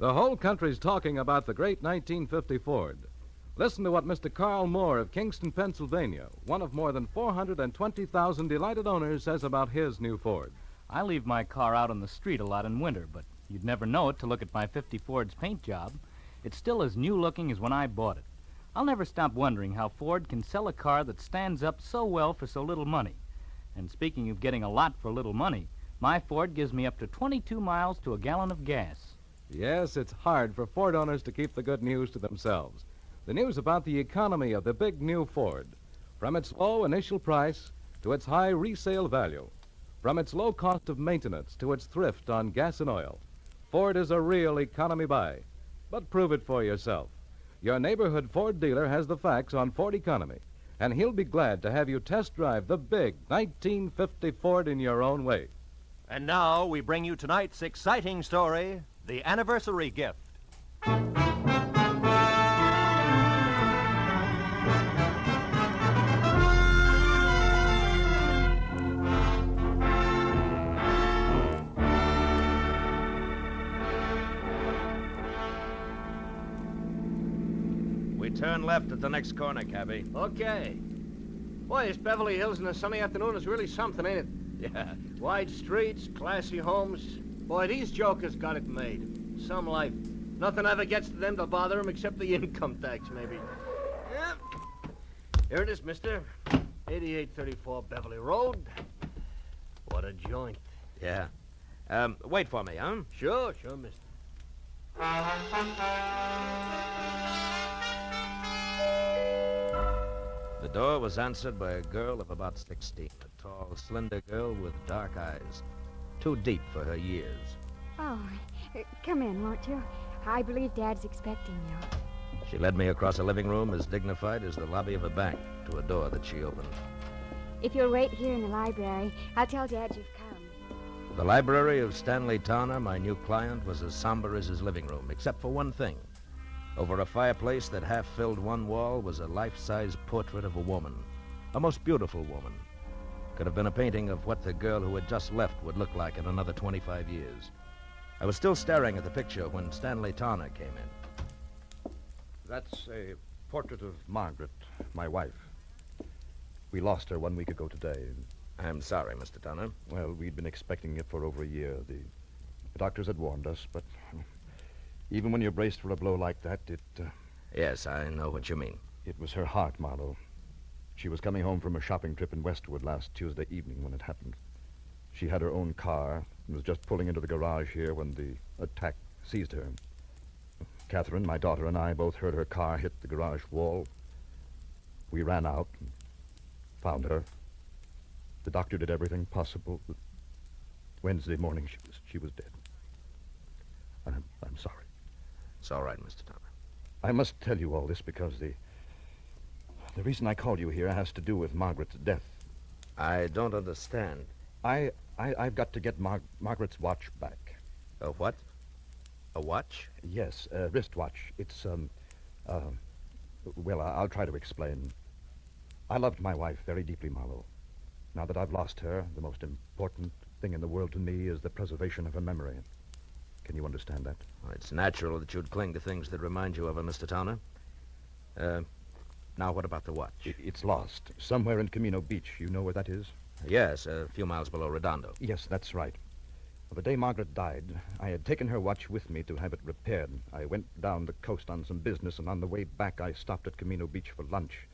The whole country's talking about the great 1950 Ford. Listen to what Mr. Carl Moore of Kingston, Pennsylvania, one of more than 420,000 delighted owners, says about his new Ford. I leave my car out on the street a lot in winter, but you'd never know it to look at my 50 Ford's paint job. It's still as new-looking as when I bought it. I'll never stop wondering how Ford can sell a car that stands up so well for so little money. And speaking of getting a lot for little money, my Ford gives me up to 22 miles to a gallon of gas. Yes, it's hard for Ford owners to keep the good news to themselves. The news about the economy of the big new Ford. From its low initial price to its high resale value. From its low cost of maintenance to its thrift on gas and oil. Ford is a real economy buy. But prove it for yourself. Your neighborhood Ford dealer has the facts on Ford economy, and he'll be glad to have you test drive the big 1950 Ford in your own way. And now we bring you tonight's exciting story, The Anniversary Gift. Turn left at the next corner, cabby. Okay. Boy, this Beverly Hills in a sunny afternoon is really something, ain't it? Yeah. Wide streets, classy homes. Boy, these jokers got it made. Some life. Nothing ever gets to them to bother them except the income tax, maybe. Yep. Here it is, mister. 8834 Beverly Road. What a joint. Yeah. Wait for me, huh? Sure, mister. The door was answered by a girl of about 16, a tall, slender girl with dark eyes, too deep for her years. Oh, come in, won't you? I believe Dad's expecting you. She led me across a living room as dignified as the lobby of a bank to a door that she opened. If you'll wait here in the library, I'll tell Dad you've come. The library of Stanley Towner, my new client, was as somber as his living room, except for one thing. Over a fireplace that half filled one wall was a life-size portrait of a woman. A most beautiful woman. Could have been a painting of what the girl who had just left would look like in another 25 years. I was still staring at the picture when Stanley Towner came in. That's a portrait of Margaret, my wife. We lost her 1 week ago today. I'm sorry, Mr. Towner. Well, we'd been expecting it for over a year. The doctors had warned us, but even when you're braced for a blow like that, Yes, I know what you mean. It was her heart, Marlowe. She was coming home from a shopping trip in Westwood last Tuesday evening when it happened. She had her own car and was just pulling into the garage here when the attack seized her. Catherine, my daughter, and I both heard her car hit the garage wall. We ran out and found her. The doctor did everything possible. But Wednesday morning, she was dead. I'm sorry. It's all right, Mr. Towner. I must tell you all this because the reason I called you here has to do with Margaret's death. I don't understand. I've got to get Margaret's watch back. A what? A watch? Yes, a wristwatch. It's, well, I'll try to explain. I loved my wife very deeply, Marlowe. Now that I've lost her, the most important thing in the world to me is the preservation of her memory. Can you understand that? Well, it's natural that you'd cling to things that remind you of her, Mr. Towner. Now, what about the watch? It's lost. Somewhere in Camino Beach. You know where that is? Yes, a few miles below Redondo. Yes, that's right. Well, the day Margaret died, I had taken her watch with me to have it repaired. I went down the coast on some business, and on the way back, I stopped at Camino Beach for lunch.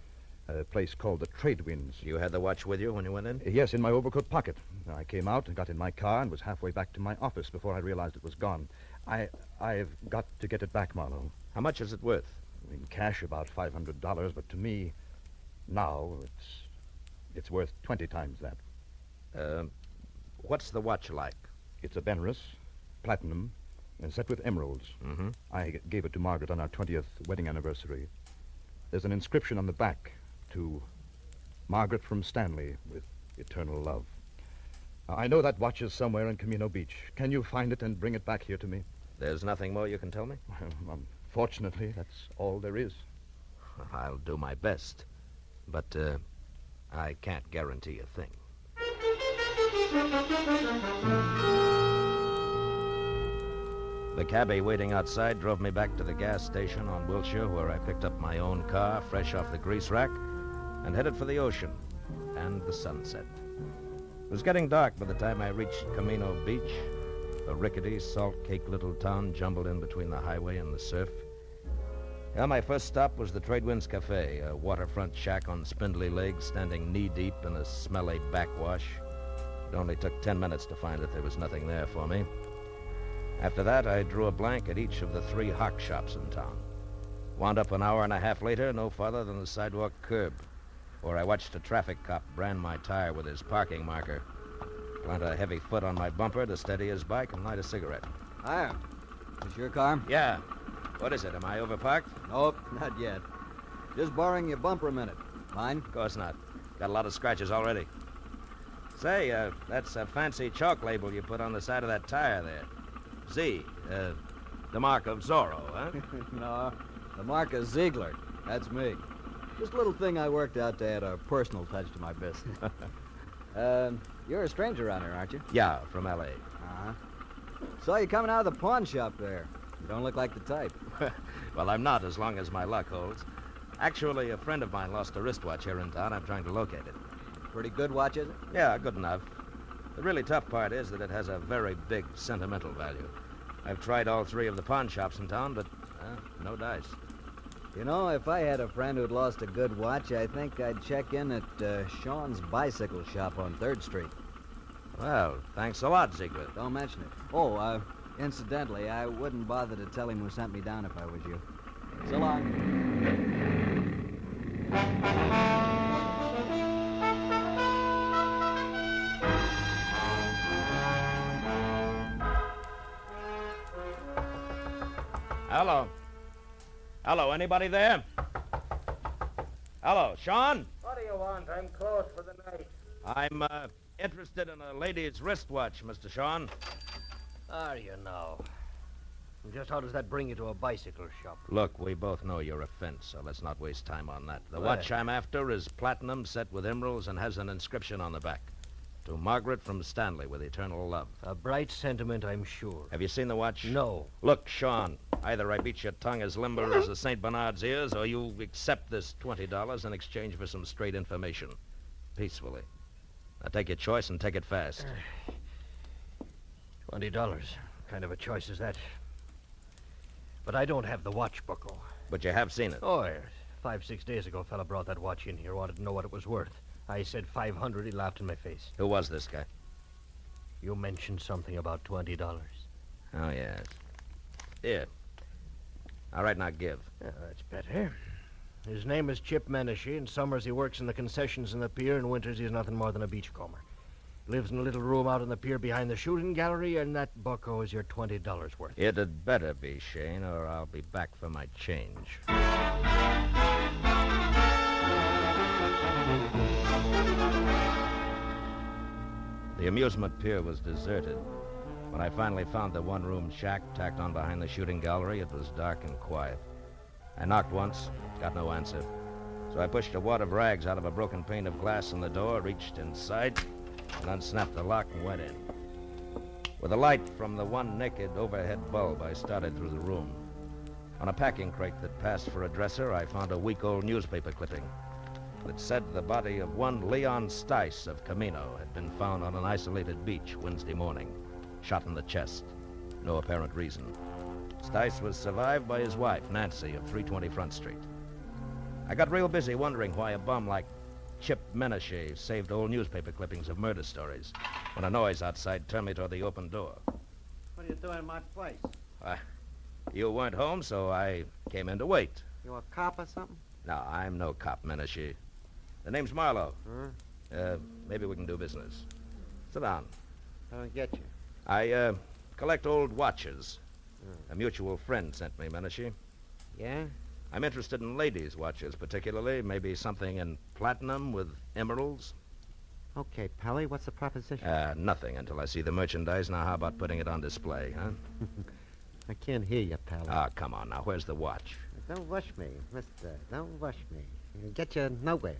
A place called the Trade Winds. You had the watch with you when you went in? Yes, in my overcoat pocket. I came out and got in my car and was halfway back to my office before I realized it was gone. I've got to get it back, Marlowe. How much is it worth? In cash, about $500, but to me, now, it's worth 20 times that. What's the watch like? It's a Baroness, platinum, and set with emeralds. Mm-hmm. I gave it to Margaret on our 20th wedding anniversary. There's an inscription on the back to Margaret from Stanley with eternal love. I know that watch is somewhere in Camino Beach. Can you find it and bring it back here to me? There's nothing more you can tell me? Unfortunately, that's all there is. I'll do my best, but I can't guarantee a thing. The cabbie waiting outside drove me back to the gas station on Wilshire, where I picked up my own car, fresh off the grease rack, and headed for the ocean and the sunset. It was getting dark by the time I reached Camino Beach, a rickety, salt-caked little town jumbled in between the highway and the surf. Yeah, my first stop was the Tradewinds Cafe, a waterfront shack on spindly legs standing knee-deep in a smelly backwash. It only took 10 minutes to find that there was nothing there for me. After that, I drew a blank at each of the 3 hock shops in town. Wound up an hour and a half later, no farther than the sidewalk curb, where I watched a traffic cop brand my tire with his parking marker, plant a heavy foot on my bumper to steady his bike, and light a cigarette. Hiya. Is your car? Yeah. What is it? Am I overparked? Nope, not yet. Just borrowing your bumper a minute. Mine? Of course not. Got a lot of scratches already. Say, that's a fancy chalk label you put on the side of that tire there. Z, the mark of Zorro, huh? No, the mark of Ziegler. That's me. Just a little thing I worked out to add a personal touch to my business. You're a stranger around here, aren't you? Yeah, from L.A. Uh-huh. Saw you coming out of the pawn shop there. You don't look like the type. Well, I'm not, as long as my luck holds. Actually, a friend of mine lost a wristwatch here in town. I'm trying to locate it. Pretty good watch, is it? Yeah, good enough. The really tough part is that it has a very big sentimental value. I've tried all 3 of the pawn shops in town, but no dice. You know, if I had a friend who'd lost a good watch, I think I'd check in at Sean's bicycle shop on 3rd Street. Well, thanks a lot, Ziegler. Don't mention it. Oh, incidentally, I wouldn't bother to tell him who sent me down if I was you. So long. Hello. Hello, anybody there? Hello, Sean? What do you want? I'm closed for the night. I'm, interested in a lady's wristwatch, Mr. Sean. How do you know? And just how does that bring you to a bicycle shop? Look, we both know your offense, so let's not waste time on that. The Well. watch I'm after is platinum set with emeralds and has an inscription on the back. To Margaret from Stanley with eternal love. A bright sentiment, I'm sure. Have you seen the watch? No. Look, Sean, either I beat your tongue as limber as a St. Bernard's ears, or you accept this $20 in exchange for some straight information. Peacefully. Now take your choice and take it fast. $20. Kind of a choice is that? But I don't have the watch buckle. But you have seen it. Oh, yes. 5-6 days ago, a fella brought that watch in here, wanted to know what it was worth. I said 500. He laughed in my face. Who was this guy? You mentioned something about $20. Oh, yes. Here. All right, now give. Yeah, that's better. His name is Chip Menashe. In summers, he works in the concessions in the pier. In winters, he's nothing more than a beachcomber. Lives in a little room out on the pier behind the shooting gallery, and that bucko is your $20 worth. It had better be, Shane, or I'll be back for my change. The amusement pier was deserted. When I finally found the one-room shack tacked on behind the shooting gallery, it was dark and quiet. I knocked once, got no answer. So I pushed a wad of rags out of a broken pane of glass in the door, reached inside, and unsnapped the lock and went in. With a light from the one naked overhead bulb, I started through the room. On a packing crate that passed for a dresser, I found a week-old newspaper clipping that said the body of one Leon Stice of Camino had been found on an isolated beach Wednesday morning, shot in the chest. No apparent reason. Stice was survived by his wife, Nancy, of 320 Front Street. I got real busy wondering why a bum like Chip Menashe saved old newspaper clippings of murder stories when a noise outside turned me toward the open door. What are you doing in my place? You weren't home, so I came in to wait. You a cop or something? No, I'm no cop, Menashe. The name's Marlowe. Maybe we can do business. Sit down. I don't get you. I, collect old watches. A mutual friend sent me, Menashe. Yeah? I'm interested in ladies' watches, particularly. Maybe something in platinum with emeralds. Okay, Pally, what's the proposition? Nothing until I see the merchandise. Now, how about putting it on display, huh? I can't hear you, Pally. Ah, come on now. Where's the watch? Don't rush me, mister. Don't rush me. It'll get you nowhere.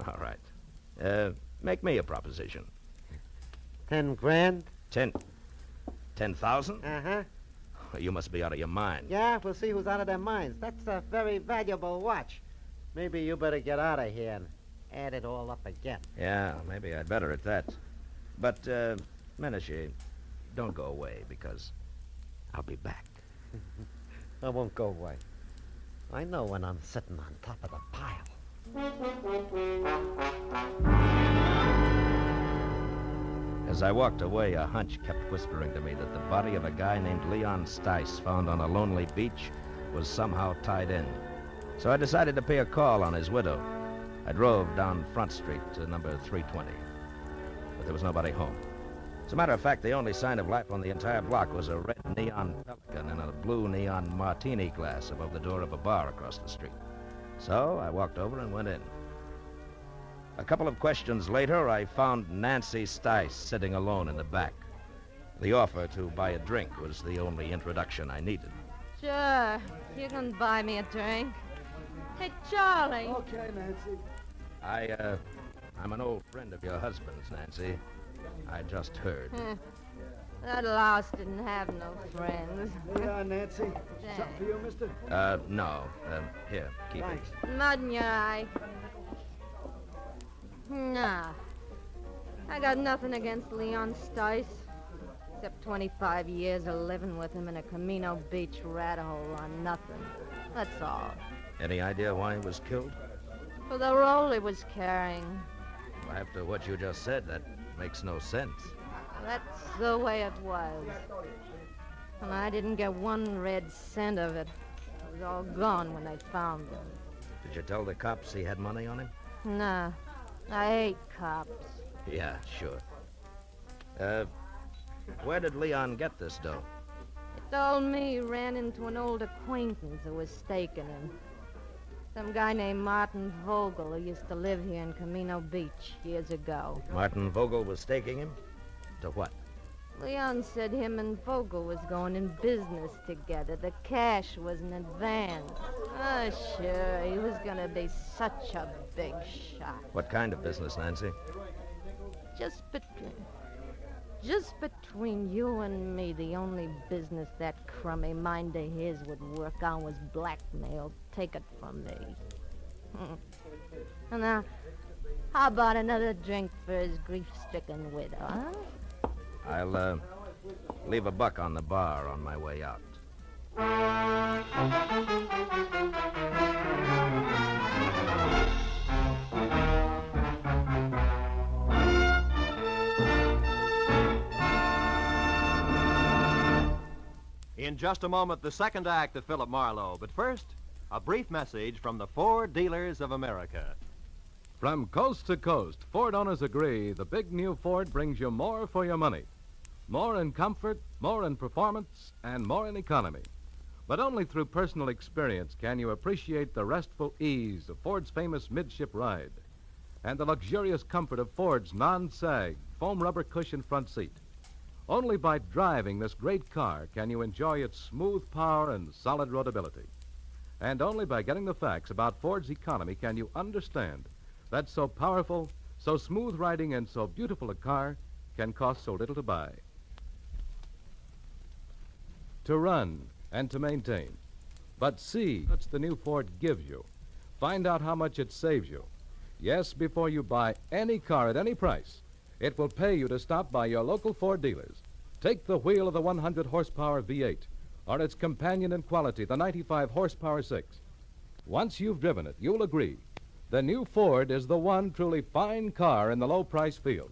All right. Make me a proposition. 10 grand? 10,000? Uh-huh. You must be out of your mind. Yeah, we'll see who's out of their minds. That's a very valuable watch. Maybe you better get out of here and add it all up again. Yeah, maybe I'd better at that. But, Menashe, don't go away, because I'll be back. I won't go away. I know when I'm sitting on top of the pile. As I walked away, a hunch kept whispering to me that the body of a guy named Leon Stice, found on a lonely beach, was somehow tied in. So I decided to pay a call on his widow. I drove down Front Street to number 320, but there was nobody home. As a matter of fact, the only sign of life on the entire block was a red neon Pelican in a blue neon martini glass above the door of a bar across the street. So I walked over and went in. A couple of questions later, I found Nancy Stice sitting alone in the back. The offer to buy a drink was the only introduction I needed. Sure. You can buy me a drink. Hey, Charlie. Okay, Nancy. I'm an old friend of your husband's, Nancy. I just heard. That louse didn't have no friends. Yeah, Nancy. Something for you, mister? No. Here, keep it. Mud in your eye. Nah. I got nothing against Leon Stice. Except 25 years of living with him in a Camino Beach rat hole on nothing. That's all. Any idea why he was killed? For the role he was carrying. After what you just said, that makes no sense. That's the way it was. And I didn't get one red cent of it. It was all gone when they found him. Did you tell the cops he had money on him? Nah. I hate cops. Yeah, sure. Where did Leon get this dough? He told me he ran into an old acquaintance who was staking him. Some guy named Martin Vogel who used to live here in Camino Beach years ago. Martin Vogel was staking him? To what? Leon said him and Vogel was going in business together. The cash was in advance. Oh, sure. He was going to be such a big shot. What kind of business, Nancy? Just between you and me, the only business that crummy mind of his would work on was blackmail. Take it from me. And now, how about another drink for his grief-stricken widow, huh? I'll, leave a buck on the bar on my way out. In just a moment, the second act of Philip Marlowe. But first, a brief message from the Ford Dealers of America. From coast to coast, Ford owners agree the big new Ford brings you more for your money. More in comfort, more in performance, and more in economy. But only through personal experience can you appreciate the restful ease of Ford's famous midship ride and the luxurious comfort of Ford's non-sag foam rubber cushion front seat. Only by driving this great car can you enjoy its smooth power and solid roadability. And only by getting the facts about Ford's economy can you understand that so powerful, so smooth riding, and so beautiful a car can cost so little to buy. To run and to maintain. But see what the new Ford gives you. Find out how much it saves you. Yes, before you buy any car at any price, it will pay you to stop by your local Ford dealers. Take the wheel of the 100-horsepower V8, or its companion in quality, the 95-horsepower 6. Once you've driven it, you'll agree the new Ford is the one truly fine car in the low-price field.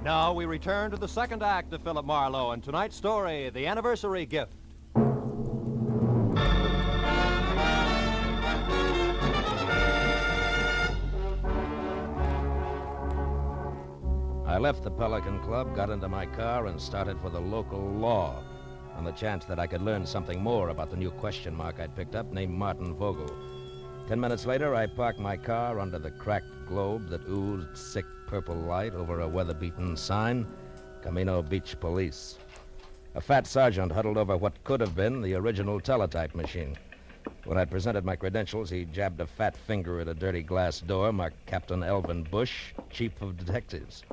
Now we return to the second act of Philip Marlowe and tonight's story, The Anniversary Gift. I left the Pelican Club, got into my car, and started for the local law on the chance that I could learn something more about the new question mark I'd picked up named Martin Vogel. 10 minutes later, I parked my car under the cracked globe that oozed sick purple light over a weather-beaten sign, Camino Beach Police. A fat sergeant huddled over what could have been the original teletype machine. When I presented my credentials, he jabbed a fat finger at a dirty glass door marked Captain Alvin Bush, Chief of Detectives.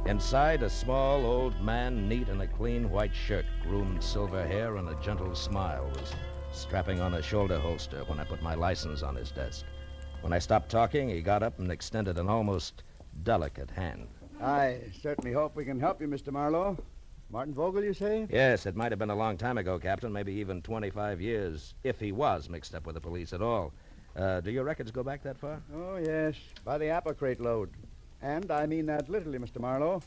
Inside, a small old man, neat in a clean white shirt, groomed silver hair, and a gentle smile, was strapping on a shoulder holster when I put my license on his desk. When I stopped talking, he got up and extended an almost delicate hand. I certainly hope we can help you, Mr. Marlowe. Martin Vogel, you say? Yes, it might have been a long time ago, Captain, maybe even 25 years, if he was mixed up with the police at all. Do your records go back that far? Oh, yes, by the apple crate load. And I mean that literally, Mr. Marlowe.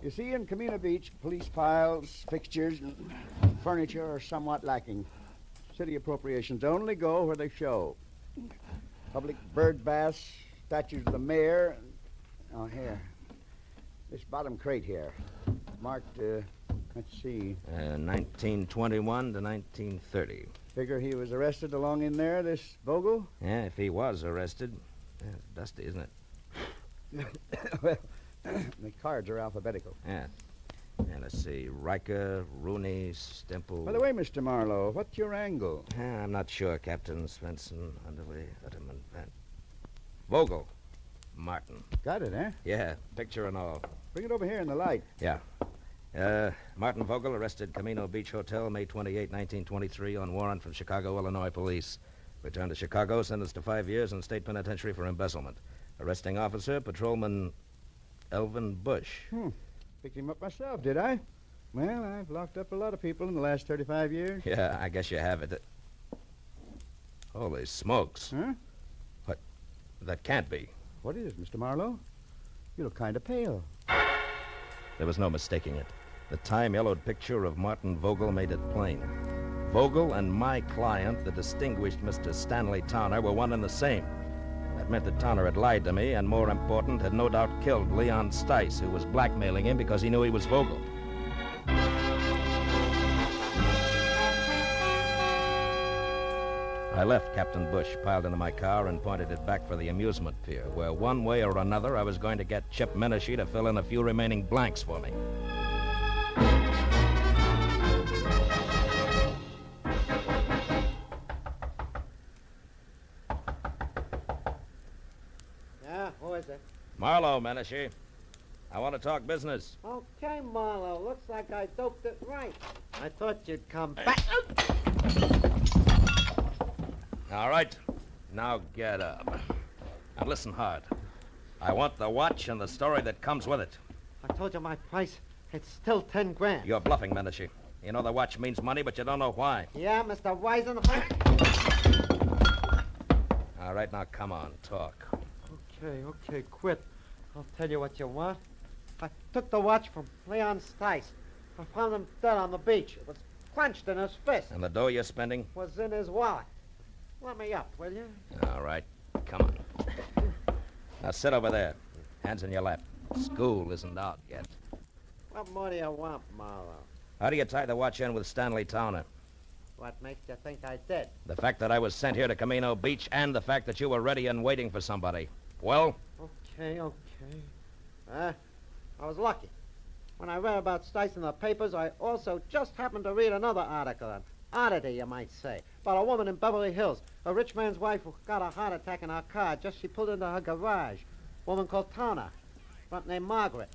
You see, in Camino Beach, police files, fixtures, and furniture are somewhat lacking. City appropriations only go where they show. Public bird baths, statues of the mayor. Oh, here. This bottom crate here. Marked, let's see. 1921 to 1930. Figure he was arrested along in there, this Vogel? Yeah, if he was arrested. Yeah, it's dusty, isn't it? Well, the cards are alphabetical. Yeah. And let's see. Riker, Rooney, Stemple. By the way, Mr. Marlowe, what's your angle? I'm not sure, Captain. Svensson, Underley, Utterman, Van. Vogel. Martin. Got it, eh? Yeah, picture and all. Bring it over here in the light. Yeah. Martin Vogel arrested Camino Beach Hotel, May 28, 1923, on warrant from Chicago, Illinois police. Returned to Chicago, sentenced to 5 years in state penitentiary for embezzlement. Arresting officer, Patrolman Alvin Bush. Picked him up myself, did I? Well, I've locked up a lot of people in the last 35 years. Yeah, I guess you have it. Holy smokes. Huh? What? That can't be. What is, Mr. Marlowe? You look kind of pale. There was no mistaking it. The time-yellowed picture of Martin Vogel made it plain. Vogel and my client, the distinguished Mr. Stanley Towner, were one and the same. That meant that Towner had lied to me, and more important, had no doubt killed Leon Stice, who was blackmailing him because he knew he was Vogel. I left Captain Bush piled into my car and pointed it back for the amusement pier, where one way or another I was going to get Chip Menashe to fill in a few remaining blanks for me. Yeah, who is it? Marlowe, Menashe. I want to talk business. Okay, Marlowe. Looks like I doped it right. I thought you'd come back. All right. Now get up. And listen hard. I want the watch and the story that comes with it. I told you my price. It's still 10 grand. You're bluffing, Menashe. You know the watch means money, but you don't know why. Yeah, Mr. Wisen. All right, now come on, talk. Okay, quit. I'll tell you what you want. I took the watch from Leon Stice. I found him dead on the beach. It was clenched in his fist. And the dough you're spending? Was in his wallet. Let me up, will you? All right, come on. Now sit over there. Hands in your lap. School isn't out yet. What more do you want, Marlowe? How do you tie the watch in with Stanley Towner? What makes you think I did? The fact that I was sent here to Camino Beach and the fact that you were ready and waiting for somebody. Well? Okay. I was lucky. When I read about Stice in the papers, I also just happened to read another article, an oddity, you might say, about a woman in Beverly Hills, a rich man's wife who got a heart attack in her car just she pulled into her garage. Woman called Towner, front name Margaret.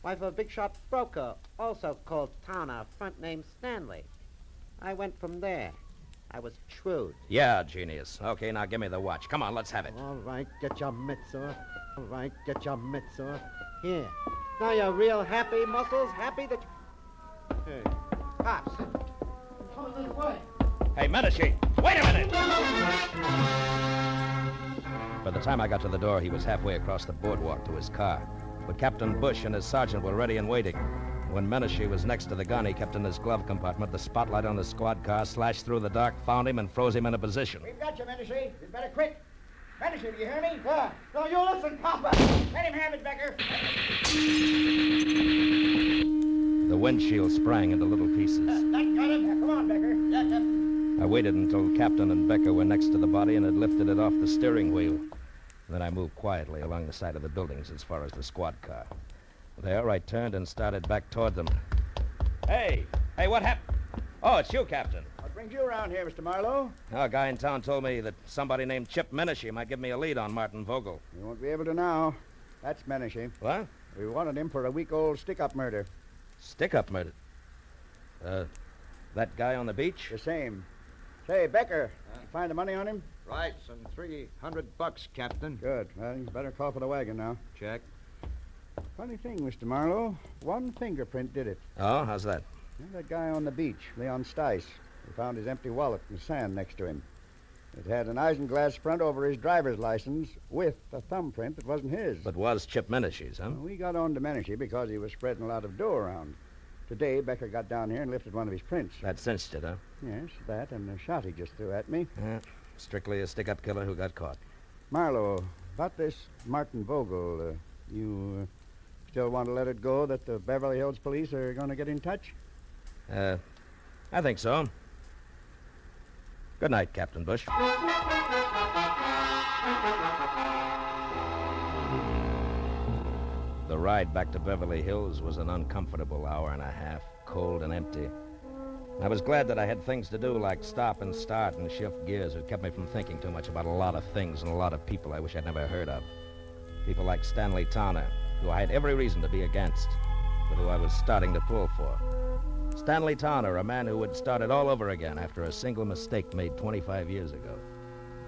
Wife of a big shot broker, also called Towner, front name Stanley. I went from there. I was shrewd. Yeah, genius. Okay, now give me the watch. Come on, let's have it. All right, get your mitts off. All right, get your mitts off. Here. Now you're real happy, Muscles? Happy that you... Hey, cops. Come this way. Hey, Menashe, wait a minute! By the time I got to the door, he was halfway across the boardwalk to his car. But Captain Bush and his sergeant were ready and waiting. When Menashe was next to the gun he kept in his glove compartment, the spotlight on the squad car slashed through the dark, found him, and froze him in a position. We've got you, Menashe. You'd better quit. Menashe, do you hear me? Yeah. No, you listen, copper. Let him have it, Becker. The windshield sprang into little pieces. That got him. Come on, Becker. I waited until Captain and Becker were next to the body and had lifted it off the steering wheel. Then I moved quietly along the side of the buildings as far as the squad car. There, I turned and started back toward them. Hey, what happened? Oh, it's you, Captain. What brings you around here, Mr. Marlowe? A guy in town told me that somebody named Chip Menashe might give me a lead on Martin Vogel. You won't be able to now. That's Menashe. What? We wanted him for a week-old stick-up murder. Stick-up murder? That guy on the beach? The same. Say, Becker, you find the money on him? Right, some $300, Captain. Good. Well, you better call for the wagon now. Check. Funny thing, Mr. Marlowe. One fingerprint did it. Oh, how's that? That guy on the beach, Leon Stice. We found his empty wallet in the sand next to him. It had an isinglass front over his driver's license with a thumbprint that wasn't his. But was Chip Menashe's, huh? Well, we got on to Menashe because he was spreading a lot of dough around. Today, Becker got down here and lifted one of his prints. That cinched it, huh? Yes, that and the shot he just threw at me. Strictly a stick-up killer who got caught. Marlowe, about this Martin Vogel, you still want to let it go that the Beverly Hills police are going to get in touch? I think so. Good night, Captain Bush. The ride back to Beverly Hills was an uncomfortable hour and a half, cold and empty. I was glad that I had things to do like stop and start and shift gears. It kept me from thinking too much about a lot of things and a lot of people I wish I'd never heard of. People like Stanley Towner, who I had every reason to be against, but who I was starting to pull for. Stanley Towner, a man who had started all over again after a single mistake made 25 years ago.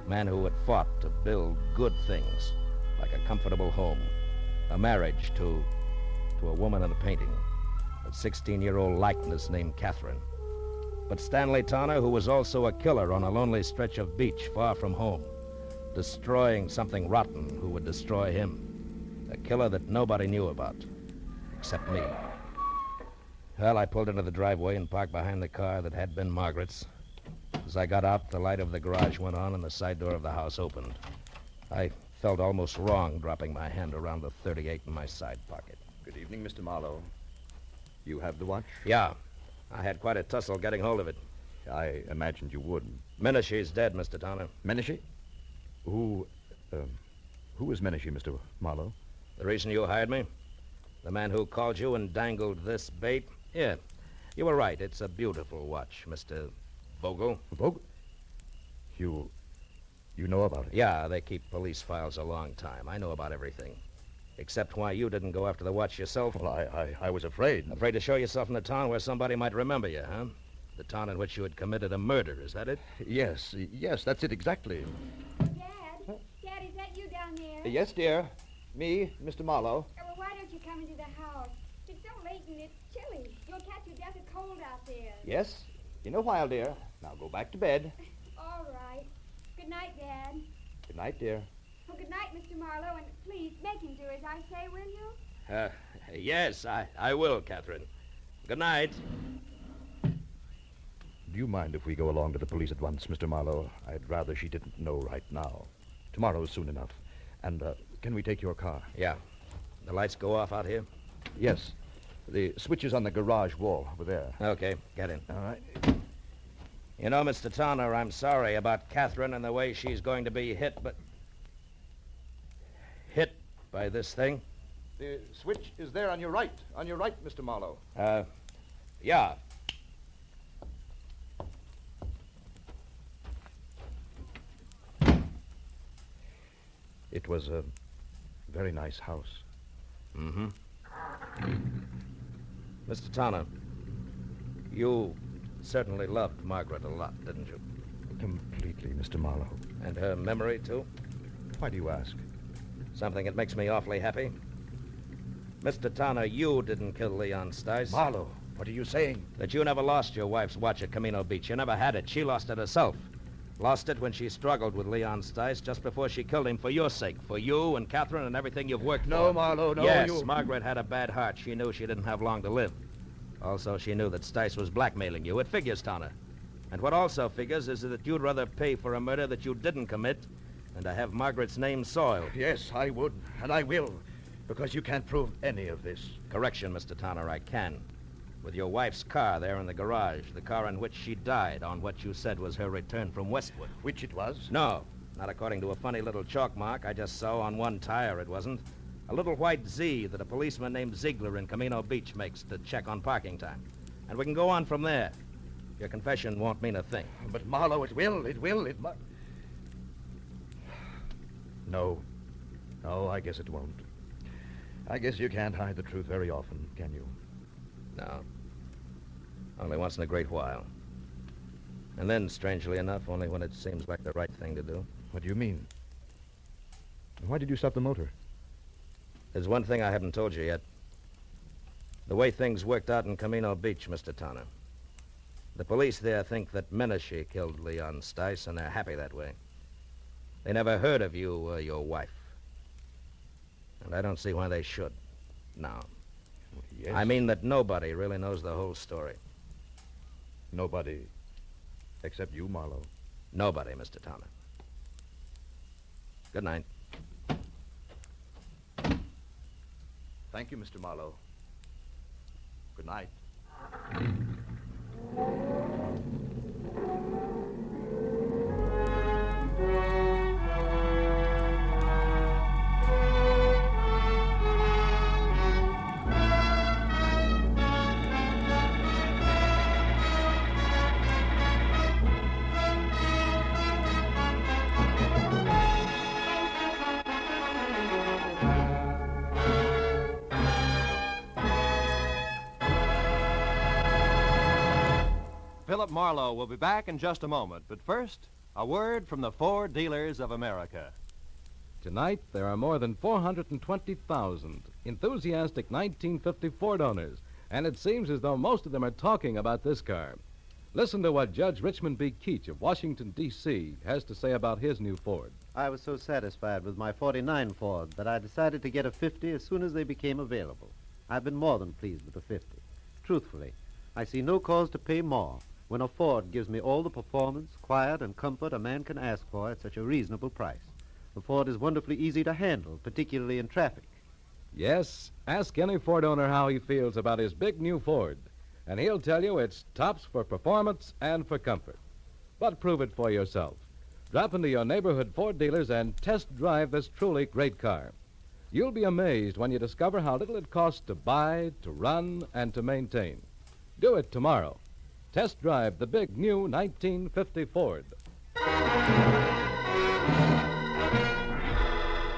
A man who had fought to build good things, like a comfortable home, a marriage to a woman in a painting, a 16-year-old likeness named Catherine. But Stanley Towner, who was also a killer on a lonely stretch of beach far from home, destroying something rotten who would destroy him. A killer that nobody knew about, except me. Well, I pulled into the driveway and parked behind the car that had been Margaret's. As I got out, the light of the garage went on and the side door of the house opened. I felt almost wrong dropping my hand around the .38 in my side pocket. Good evening, Mr. Marlowe. You have the watch? Yeah. I had quite a tussle getting hold of it. I imagined you would. Menashe's dead, Mr. Towner. Menashe? Who is Menashe, Mr. Marlowe? The reason you hired me? The man who called you and dangled this bait? Yeah, you were right. It's a beautiful watch, Mr. Vogel. Vogel? You know about it? Yeah, they keep police files a long time. I know about everything. Except why you didn't go after the watch yourself. Well, I was afraid. Afraid to show yourself in the town where somebody might remember you, huh? The town in which you had committed a murder, is that it? Yes, that's it exactly. Dad, is that you down there? Yes, dear. Me, Mr. Marlowe. Well, why don't you come into the house? It's so late and it's chilly. You'll catch your death of cold out there. Yes, in a while, dear. Now go back to bed. All right. Good night, Dad. Good night, dear. Well, good night, Mr. Marlowe, and please make him do as I say, will you? Yes, I will, Catherine. Good night. Do you mind if we go along to the police at once, Mr. Marlowe? I'd rather she didn't know right now. Tomorrow's soon enough. And, can we take your car? Yeah. The lights go off out here? Yes. The switch is on the garage wall over there. Okay, get in. All right. You know, Mr. Towner, I'm sorry about Catherine and the way she's going to be hit by this thing. The switch is there on your right. On your right, Mr. Marlowe. Yeah. It was a very nice house. Mm-hmm. Mr. Towner, you certainly loved Margaret a lot, didn't you? Completely, Mr. Marlowe. And her memory, too? Why do you ask? Something that makes me awfully happy. Mr. Towner, you didn't kill Leon Stice. Marlowe, what are you saying? That you never lost your wife's watch at Camino Beach. You never had it. She lost it herself. Lost it when she struggled with Leon Stice just before she killed him for your sake. For you and Catherine and everything you've worked for. No, Marlowe, no. Yes, Margaret had a bad heart. She knew she didn't have long to live. Also, she knew that Stice was blackmailing you. It figures, Towner. And what also figures is that you'd rather pay for a murder that you didn't commit than to have Margaret's name soiled. Yes, I would, and I will, because you can't prove any of this. Correction, Mr. Towner, I can. With your wife's car there in the garage, the car in which she died on what you said was her return from Westwood. Which it was? No, not according to a funny little chalk mark I just saw on one tire, it wasn't. A little white Z that a policeman named Ziegler in Camino Beach makes to check on parking time. And we can go on from there. Your confession won't mean a thing. But, Marlowe, it must... No, I guess it won't. I guess you can't hide the truth very often, can you? No. Only once in a great while. And then, strangely enough, only when it seems like the right thing to do. What do you mean? Why did you stop the motor? There's one thing I haven't told you yet. The way things worked out in Camino Beach, Mr. Tanner. The police there think that Menashe killed Leon Stice, and they're happy that way. They never heard of you or your wife. And I don't see why they should. No. Yes. I mean that nobody really knows the whole story. Nobody except you, Marlowe. Nobody, Mr. Tanner. Good night. Thank you, Mr. Marlowe. Good night. Philip Marlowe will be back in just a moment. But first, a word from the Ford Dealers of America. Tonight, there are more than 420,000 enthusiastic 1950 Ford owners, and it seems as though most of them are talking about this car. Listen to what Judge Richmond B. Keach of Washington, D.C. has to say about his new Ford. I was so satisfied with my 49 Ford that I decided to get a 50 as soon as they became available. I've been more than pleased with the 50. Truthfully, I see no cause to pay more when a Ford gives me all the performance, quiet, and comfort a man can ask for at such a reasonable price. The Ford is wonderfully easy to handle, particularly in traffic. Yes, ask any Ford owner how he feels about his big new Ford, and he'll tell you it's tops for performance and for comfort. But prove it for yourself. Drop into your neighborhood Ford dealers and test drive this truly great car. You'll be amazed when you discover how little it costs to buy, to run, and to maintain. Do it tomorrow. Test drive the big new 1950 Ford.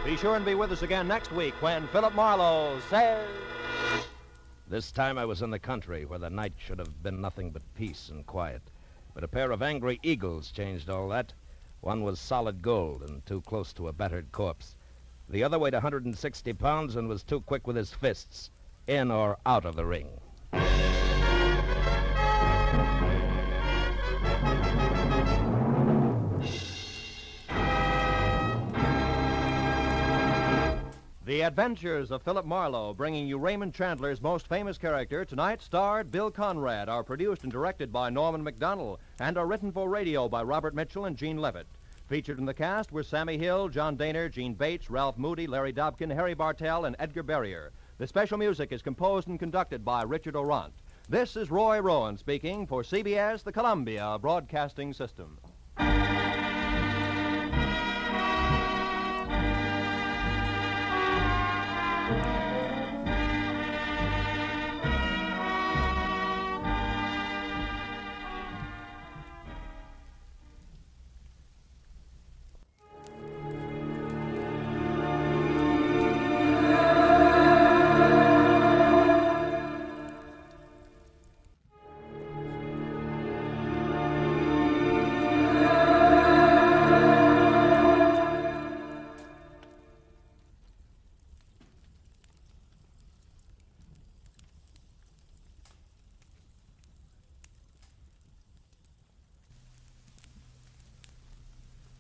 Be sure and be with us again next week when Philip Marlowe says... This time I was in the country where the night should have been nothing but peace and quiet. But a pair of angry eagles changed all that. One was solid gold and too close to a battered corpse. The other weighed 160 pounds and was too quick with his fists, in or out of the ring. The Adventures of Philip Marlowe, bringing you Raymond Chandler's most famous character, tonight starred Bill Conrad, are produced and directed by Norman McDonnell, and are written for radio by Robert Mitchell and Gene Levitt. Featured in the cast were Sammy Hill, John Daner, Gene Bates, Ralph Moody, Larry Dobkin, Harry Bartell, and Edgar Barrier. The special music is composed and conducted by Richard Orant. This is Roy Rowan speaking for CBS, the Columbia Broadcasting System.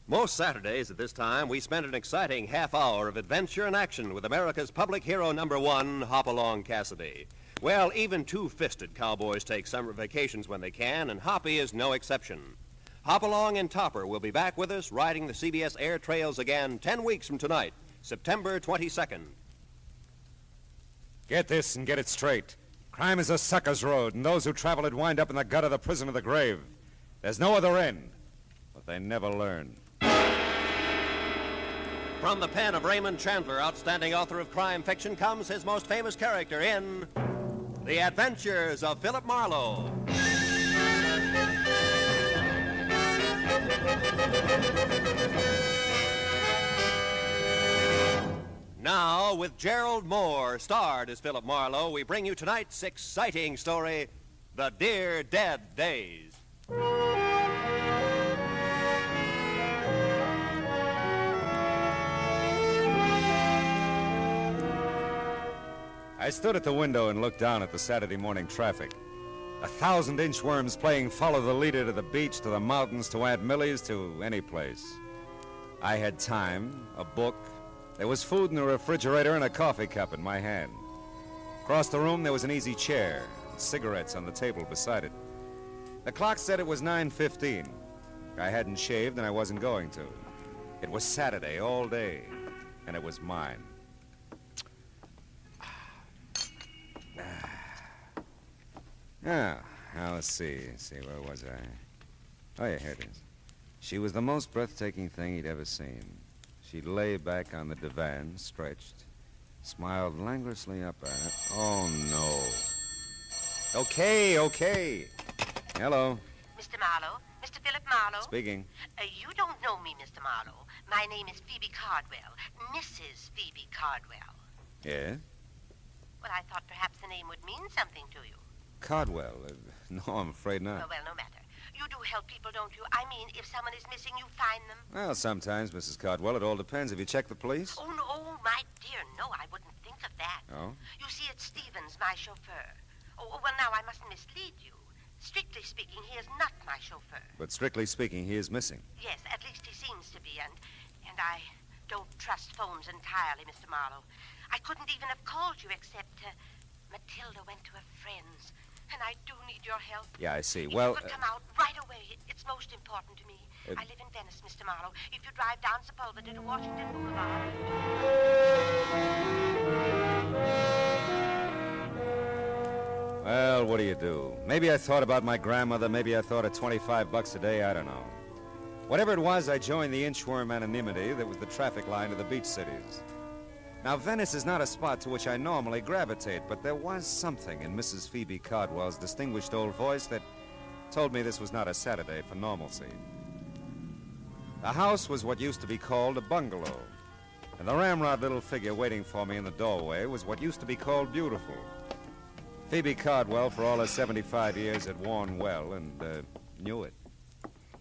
Most Saturdays at this time, we spend an exciting half hour of adventure and action with America's public hero #1, Hopalong Cassidy. Well, even two-fisted cowboys take summer vacations when they can, and Hoppy is no exception. Hopalong and Topper will be back with us riding the CBS air trails again 10 weeks from tonight, September 22nd. Get this and get it straight. Crime is a sucker's road, and those who travel it wind up in the gut of the prison of the grave. There's no other end, but they never learn. From the pen of Raymond Chandler, outstanding author of crime fiction, comes his most famous character in The Adventures of Philip Marlowe. Now, Now, with Gerald Moore, starred as Philip Marlowe, we bring you tonight's exciting story, The Dear Dead Days. I stood at the window and looked down at the Saturday morning traffic. 1,000 inchworms playing follow the leader to the beach, to the mountains, to Aunt Millie's, to any place. I had time, a book. There was food in the refrigerator and a coffee cup in my hand. Across the room, there was an easy chair and cigarettes on the table beside it. The clock said it was 9:15. I hadn't shaved and I wasn't going to. It was Saturday all day, and it was mine. Now let's see, where was I? Oh, yeah, here it is. She was the most breathtaking thing he'd ever seen. She lay back on the divan, stretched, smiled languorously up at it. Oh, no. Okay. Hello. Mr. Marlowe? Mr. Philip Marlowe? Speaking. You don't know me, Mr. Marlowe. My name is Phoebe Cardwell. Mrs. Phoebe Cardwell. Yeah? Well, I thought perhaps the name would mean something to you. Cardwell? No, I'm afraid not. Oh, well, no matter. You do help people, don't you? I mean, if someone is missing, you find them. Well, sometimes, Mrs. Cardwell. It all depends. Have you checked the police? Oh, no, my dear, no, I wouldn't think of that. Oh? You see, it's Stevens, my chauffeur. Oh, well, now, I mustn't mislead you. Strictly speaking, he is not my chauffeur. But strictly speaking, he is missing. Yes, at least he seems to be, and I don't trust phones entirely, Mr. Marlowe. I couldn't even have called you except Matilda went to her friend's, and I do need your help. Yeah, I see. If Well, you could come out right away. It's most important to me. I live in Venice, Mr. Marlowe. If you drive down Sepulveda to Washington Boulevard... Well, what do you do? Maybe I thought about my grandmother. Maybe I thought of $25 a day. I don't know. Whatever it was, I joined the inchworm anonymity that was the traffic line of the beach cities. Now, Venice is not a spot to which I normally gravitate, but there was something in Mrs. Phoebe Cardwell's distinguished old voice that told me this was not a Saturday for normalcy. The house was what used to be called a bungalow, and the ramrod little figure waiting for me in the doorway was what used to be called beautiful. Phoebe Cardwell, for all her 75 years, had worn well and knew it.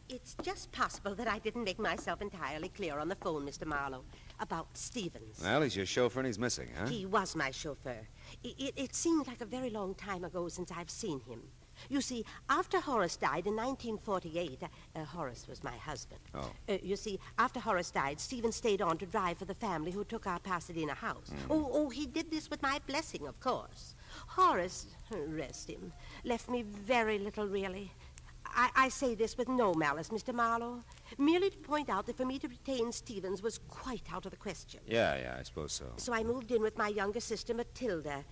It's just possible that I didn't make myself entirely clear on the phone, Mr. Marlowe, about Stevens. Well, he's your chauffeur and he's missing, huh? He was my chauffeur. It seemed like a very long time ago since I've seen him. You see, after Horace died in 1948, Horace was my husband. Oh. You see, after Horace died, Stevens stayed on to drive for the family who took our Pasadena house. Oh, he did this with my blessing, of course. Horace, rest him, left me very little, really. I say this with no malice, Mr. Marlowe, merely to point out that for me to retain Stevens was quite out of the question. Yeah, I suppose so. So I moved in with my younger sister, Matilda.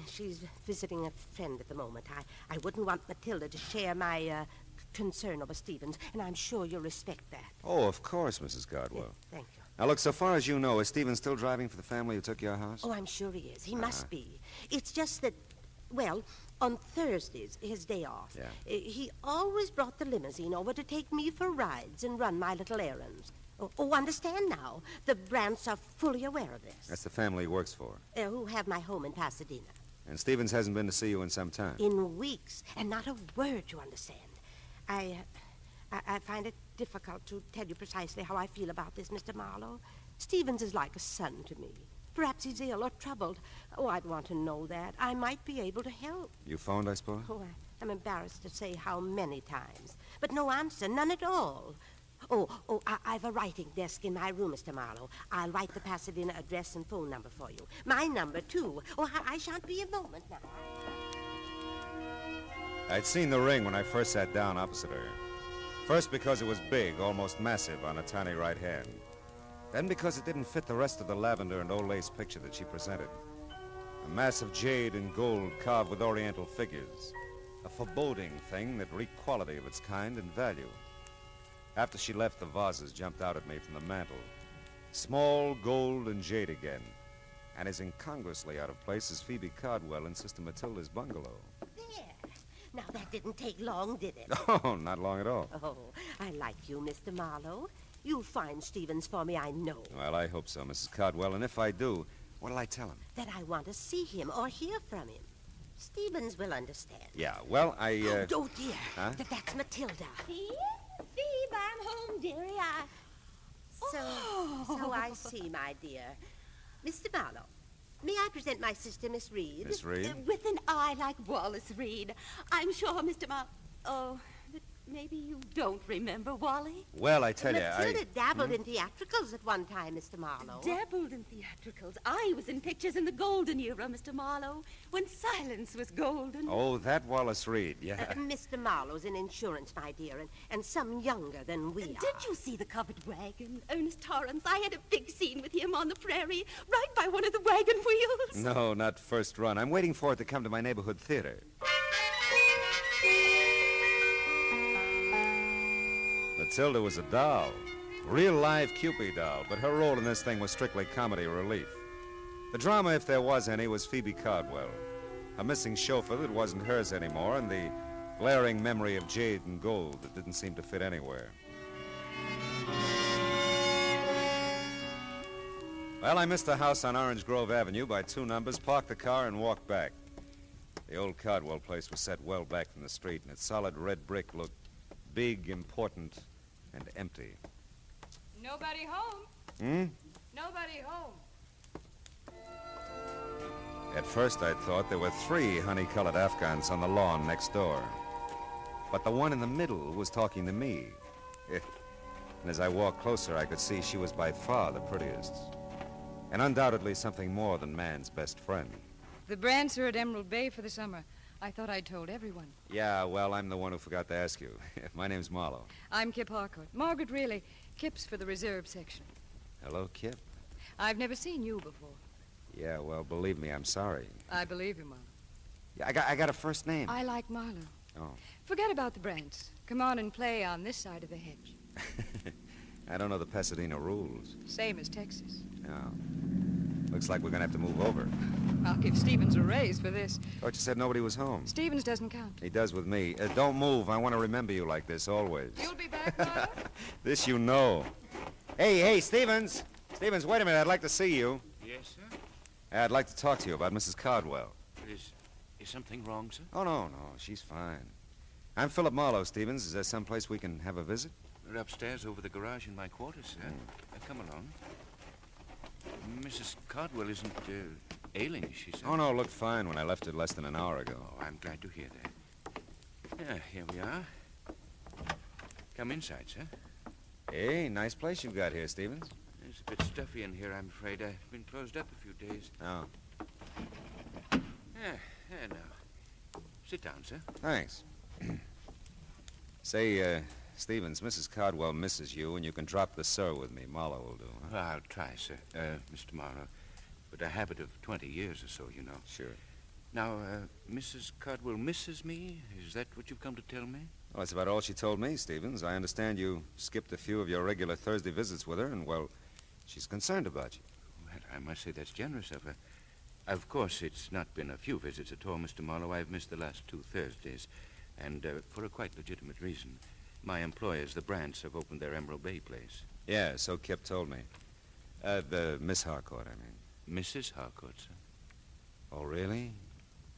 She's visiting a friend at the moment. I wouldn't want Matilda to share my concern over Stevens, and I'm sure you'll respect that. Oh, of course, Mrs. Cardwell. Thank you. Now, look, so far as you know, is Stephen still driving for the family who took your house? Oh, I'm sure he is. He must be. It's just that, well, on Thursdays, his day off, he always brought the limousine over to take me for rides and run my little errands. Oh, understand now. The Brants are fully aware of this. That's the family he works for. Who have my home in Pasadena. And Stevens hasn't been to see you in some time. In weeks, and not a word, you understand. I find it difficult to tell you precisely how I feel about this, Mr. Marlowe. Stevens is like a son to me. Perhaps he's ill or troubled. Oh, I'd want to know that. I might be able to help. You phoned, I suppose? Oh, I'm embarrassed to say how many times. But no answer, none at all. I've a writing desk in my room, Mr. Marlowe. I'll write the Pasadena address and phone number for you. My number, too. Oh, I shan't be a moment now. I'd seen the ring when I first sat down opposite her. First because it was big, almost massive, on a tiny right hand. Then because it didn't fit the rest of the lavender and old lace picture that she presented. A mass of jade and gold carved with oriental figures. A foreboding thing that reeked quality of its kind and value. After she left, the vases jumped out at me from the mantel. Small, gold, and jade again. And as incongruously out of place as Phoebe Cardwell in Sister Matilda's bungalow. There. Now, that didn't take long, did it? Oh, not long at all. Oh, I like you, Mr. Marlowe. You'll find Stevens for me, I know. Well, I hope so, Mrs. Caldwell. And if I do, what'll I tell him? That I want to see him or hear from him. Stevens will understand. Yeah, well, Oh, dear. Huh? That's Matilda. Phoebe, I'm home, dearie. So I see, my dear. Mr. Marlowe, may I present my sister, Miss Reed? Miss Reed? With an eye like Wallace Reed. I'm sure, Mr. Oh, but maybe you don't remember Wally? Well, I tell you, Matilda dabbled in theatricals at one time, Mr. Marlowe. Dabbled in theatricals. I was in pictures in the golden era, Mr. Marlowe, when silence was golden. Oh, that Wallace Reed, yeah. Mr. Marlowe's in insurance, my dear, and some younger than we are. Did you see the covered wagon? Ernest Torrance, I had a big scene with him on the prairie, right by one of the wagon wheels. No, not first run. I'm waiting for it to come to my neighborhood theater. Matilda was a doll. Real live Cupid doll, but her role in this thing was strictly comedy relief. The drama, if there was any, was Phoebe Caldwell. A missing chauffeur that wasn't hers anymore, and the glaring memory of jade and gold that didn't seem to fit anywhere. Well, I missed the house on Orange Grove Avenue by 2 numbers, parked the car, and walked back. The old Caldwell place was set well back from the street, and its solid red brick looked big, important, and empty. Nobody home. Hmm? Nobody home. At first, I thought there were 3 honey-colored Afghans on the lawn next door. But the one in the middle was talking to me. And as I walked closer, I could see she was by far the prettiest. And undoubtedly something more than man's best friend. The Brants are at Emerald Bay for the summer. I thought I'd told everyone. Yeah, well, I'm the one who forgot to ask you. My name's Marlowe. I'm Kip Harcourt. Margaret Really. Kip's for the reserve section. Hello, Kip. I've never seen you before. Yeah, well, believe me, I'm sorry. I believe you, Marlowe. Yeah, I got a first name. I like Marlowe. Oh. Forget about the Brants. Come on and play on this side of the hedge. I don't know the Pasadena rules. Same as Texas. Oh. Looks like we're going to have to move over. I'll give Stevens a raise for this. Thought you said nobody was home. Stevens doesn't count. He does with me. Don't move. I want to remember you like this always. You'll be back, Marlowe? This you know. Hey, Stevens. Stevens, wait a minute. I'd like to see you. Yes, sir? I'd like to talk to you about Mrs. Caldwell. Is something wrong, sir? Oh, no. She's fine. I'm Philip Marlowe, Stevens. Is there someplace we can have a visit? We're upstairs over the garage in my quarters, sir. Come along. Mrs. Caldwell isn't ailing, she said. Oh, no, looked fine when I left it less than an hour ago. Oh, I'm glad to hear that. Yeah, here we are. Come inside, sir. Hey, nice place you've got here, Stevens. It's a bit stuffy in here, I'm afraid. I've been closed up a few days. Oh. Yeah, now. Sit down, sir. Thanks. Say, Stevens, Mrs. Caldwell misses you, and you can drop the sir with me. Marlowe will do, huh? Well, I'll try, sir, Mr. Marlowe. But a habit of 20 years or so, you know. Sure. Now, Mrs. Caldwell misses me? Is that what you've come to tell me? Well, that's about all she told me, Stevens. I understand you skipped a few of your regular Thursday visits with her, and, well, she's concerned about you. Well, I must say that's generous of her. Of course, it's not been a few visits at all, Mr. Marlowe. I've missed the last 2 Thursdays, and for a quite legitimate reason. My employers, the Brants, have opened their Emerald Bay place. Yeah, so Kip told me. The Miss Harcourt, I mean. Mrs. Harcourt, sir. Oh, really?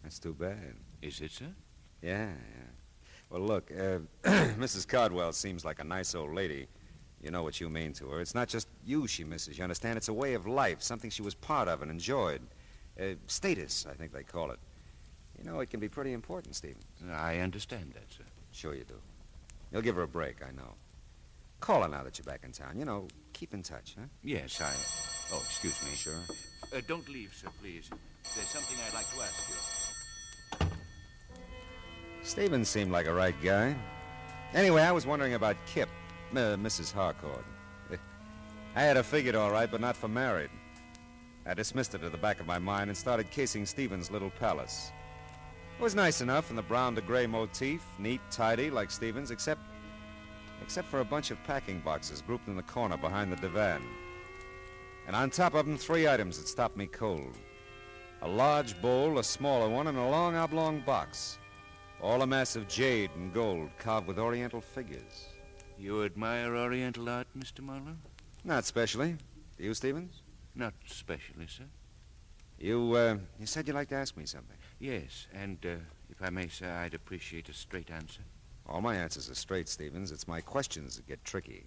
That's too bad. Is it, sir? Yeah. Well, look, Mrs. Caldwell seems like a nice old lady. You know what you mean to her. It's not just you she misses, you understand? It's a way of life, something she was part of and enjoyed. Status, I think they call it. You know, it can be pretty important, Stephen. I understand that, sir. Sure you do. You'll give her a break, I know. Call her now that you're back in town. You know, keep in touch, huh? Yes, Oh, excuse me. Sure. Don't leave, sir, please. There's something I'd like to ask you. Stevens seemed like a right guy. Anyway, I was wondering about Kip, Mrs. Harcourt. I had her figured all right, but not for married. I dismissed it to the back of my mind and started casing Stevens' little palace. It was nice enough in the brown to gray motif, neat, tidy, like Stevens, except for a bunch of packing boxes grouped in the corner behind the divan. And on top of them, 3 items that stopped me cold. A large bowl, a smaller one, and a long oblong box. All a mass of jade and gold carved with oriental figures. You admire Oriental art, Mr. Marlowe? Not especially. Do you, Stevens? Not especially, sir. You said you'd like to ask me something. Yes, and if I may, sir, I'd appreciate a straight answer. All my answers are straight, Stevens. It's my questions that get tricky.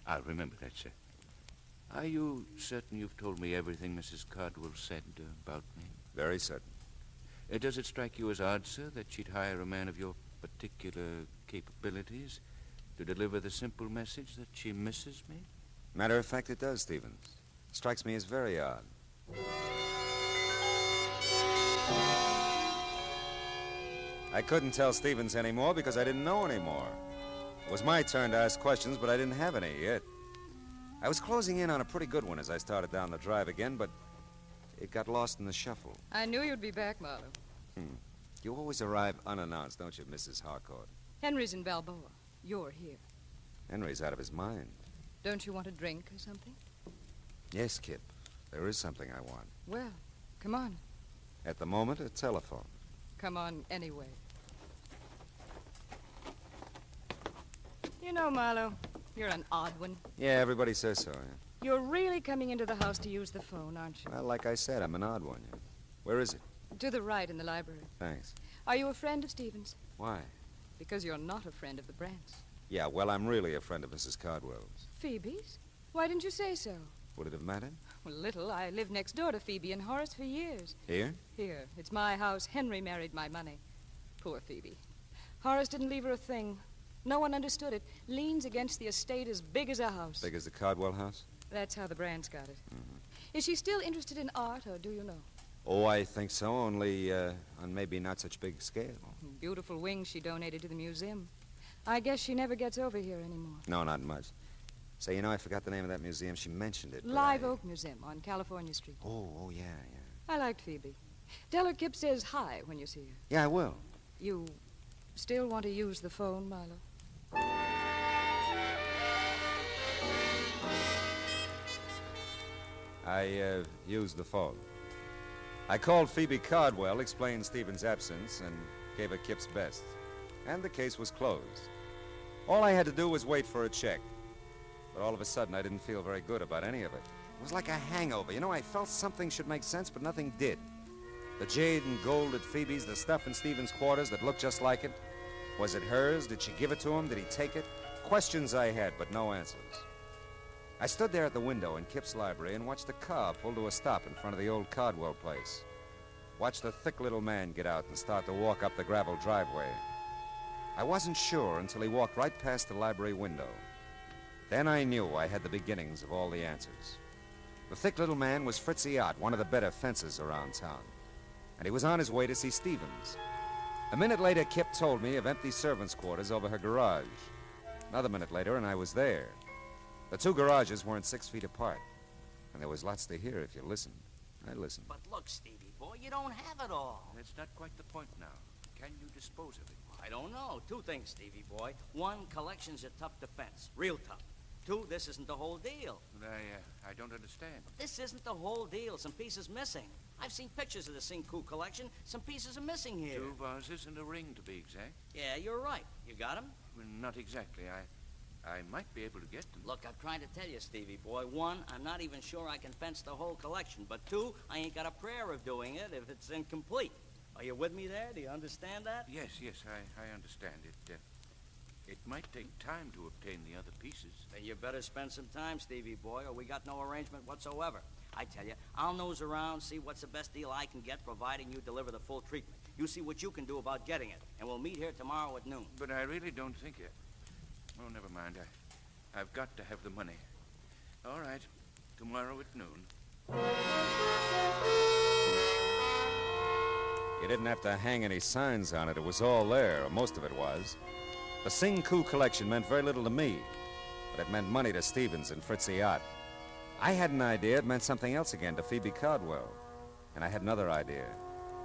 I'll remember that, sir. Are you certain you've told me everything Mrs. Cardwell said about me? Very certain. Does it strike you as odd, sir, that she'd hire a man of your particular capabilities to deliver the simple message that she misses me? Matter of fact, it does, Stevens. Strikes me as very odd. I couldn't tell Stevens anymore because I didn't know anymore. It was my turn to ask questions, but I didn't have any yet. I was closing in on a pretty good one as I started down the drive again, but it got lost in the shuffle. I knew you'd be back, Marlowe. You always arrive unannounced, don't you, Mrs. Harcourt? Henry's in Balboa. You're here. Henry's out of his mind. Don't you want a drink or something? Yes, Kip. There is something I want. Well, come on. At the moment, a telephone. Come on anyway. You know, Marlowe, you're an odd one. Yeah, everybody says so, yeah. You're really coming into the house to use the phone, aren't you? Well, like I said, I'm an odd one, yeah. Where is it? To the right in the library. Thanks. Are you a friend of Stevens? Why? Because you're not a friend of the Brants. Yeah, well, I'm really a friend of Mrs. Cardwell's. Phoebe's? Why didn't you say so? Would it have mattered? Well, little. I lived next door to Phoebe and Horace for years. Here? Here. It's my house. Henry married my money. Poor Phoebe. Horace didn't leave her a thing. No one understood it. Leans against the estate as big as a house. Big as the Cardwell house? That's how the Brants got it. Is she still interested in art, or do you know? Oh, I think so, only on maybe not such big scale. Beautiful wings she donated to the museum. I guess she never gets over here anymore. No, not much. Say, you know, I forgot the name of that museum. She mentioned it. Live Oak Museum on California Street. Oh, yeah. I liked Phoebe. Tell her Kip says hi when you see her. Yeah, I will. You still want to use the phone, Marlowe? I used the phone. I called Phoebe Cardwell, explained Stephen's absence, and gave her Kip's best. And the case was closed. All I had to do was wait for a check. But all of a sudden, I didn't feel very good about any of it. It was like a hangover. You know, I felt something should make sense, but nothing did. The jade and gold at Phoebe's, the stuff in Stephen's quarters that looked just like it. Was it hers? Did she give it to him? Did he take it? Questions I had, but no answers. I stood there at the window in Kip's library and watched the car pull to a stop in front of the old Cardwell place. Watched the thick little man get out and start to walk up the gravel driveway. I wasn't sure until he walked right past the library window. Then I knew I had the beginnings of all the answers. The thick little man was Fritzy Ott, one of the better fencers around town. And he was on his way to see Stevens. A minute later, Kip told me of empty servants' quarters over her garage. Another minute later, and I was there. The two garages weren't 6 feet apart. And there was lots to hear if you listened. I listened. But look, Stevie boy, you don't have it all. That's not quite the point now. Can you dispose of it? I don't know. Two things, Stevie boy. One, collection's a tough defense. Real tough. Two, this isn't the whole deal. I don't understand. This isn't the whole deal. Some pieces missing. I've seen pictures of the Cinco collection. Some pieces are missing here. 2 vases and a ring, to be exact. Yeah, you're right. You got them? Well, not exactly. I might be able to get them. Look, I'm trying to tell you, Stevie boy. One, I'm not even sure I can fence the whole collection. But two, I ain't got a prayer of doing it if it's incomplete. Are you with me there? Do you understand that? Yes, I understand it. It might take time to obtain the other pieces. Then you better spend some time, Stevie boy, or we got no arrangement whatsoever. I tell you, I'll nose around, see what's the best deal I can get, providing you deliver the full treatment. You see what you can do about getting it, and we'll meet here tomorrow at noon. But I really don't think it. Oh, never mind. I've got to have the money. All right, tomorrow at noon. You didn't have to hang any signs on it. It was all there, or most of it was. The Cinco collection meant very little to me, but it meant money to Stevens and Fritzy Ott. I had an idea it meant something else again to Phoebe Cardwell. And I had another idea.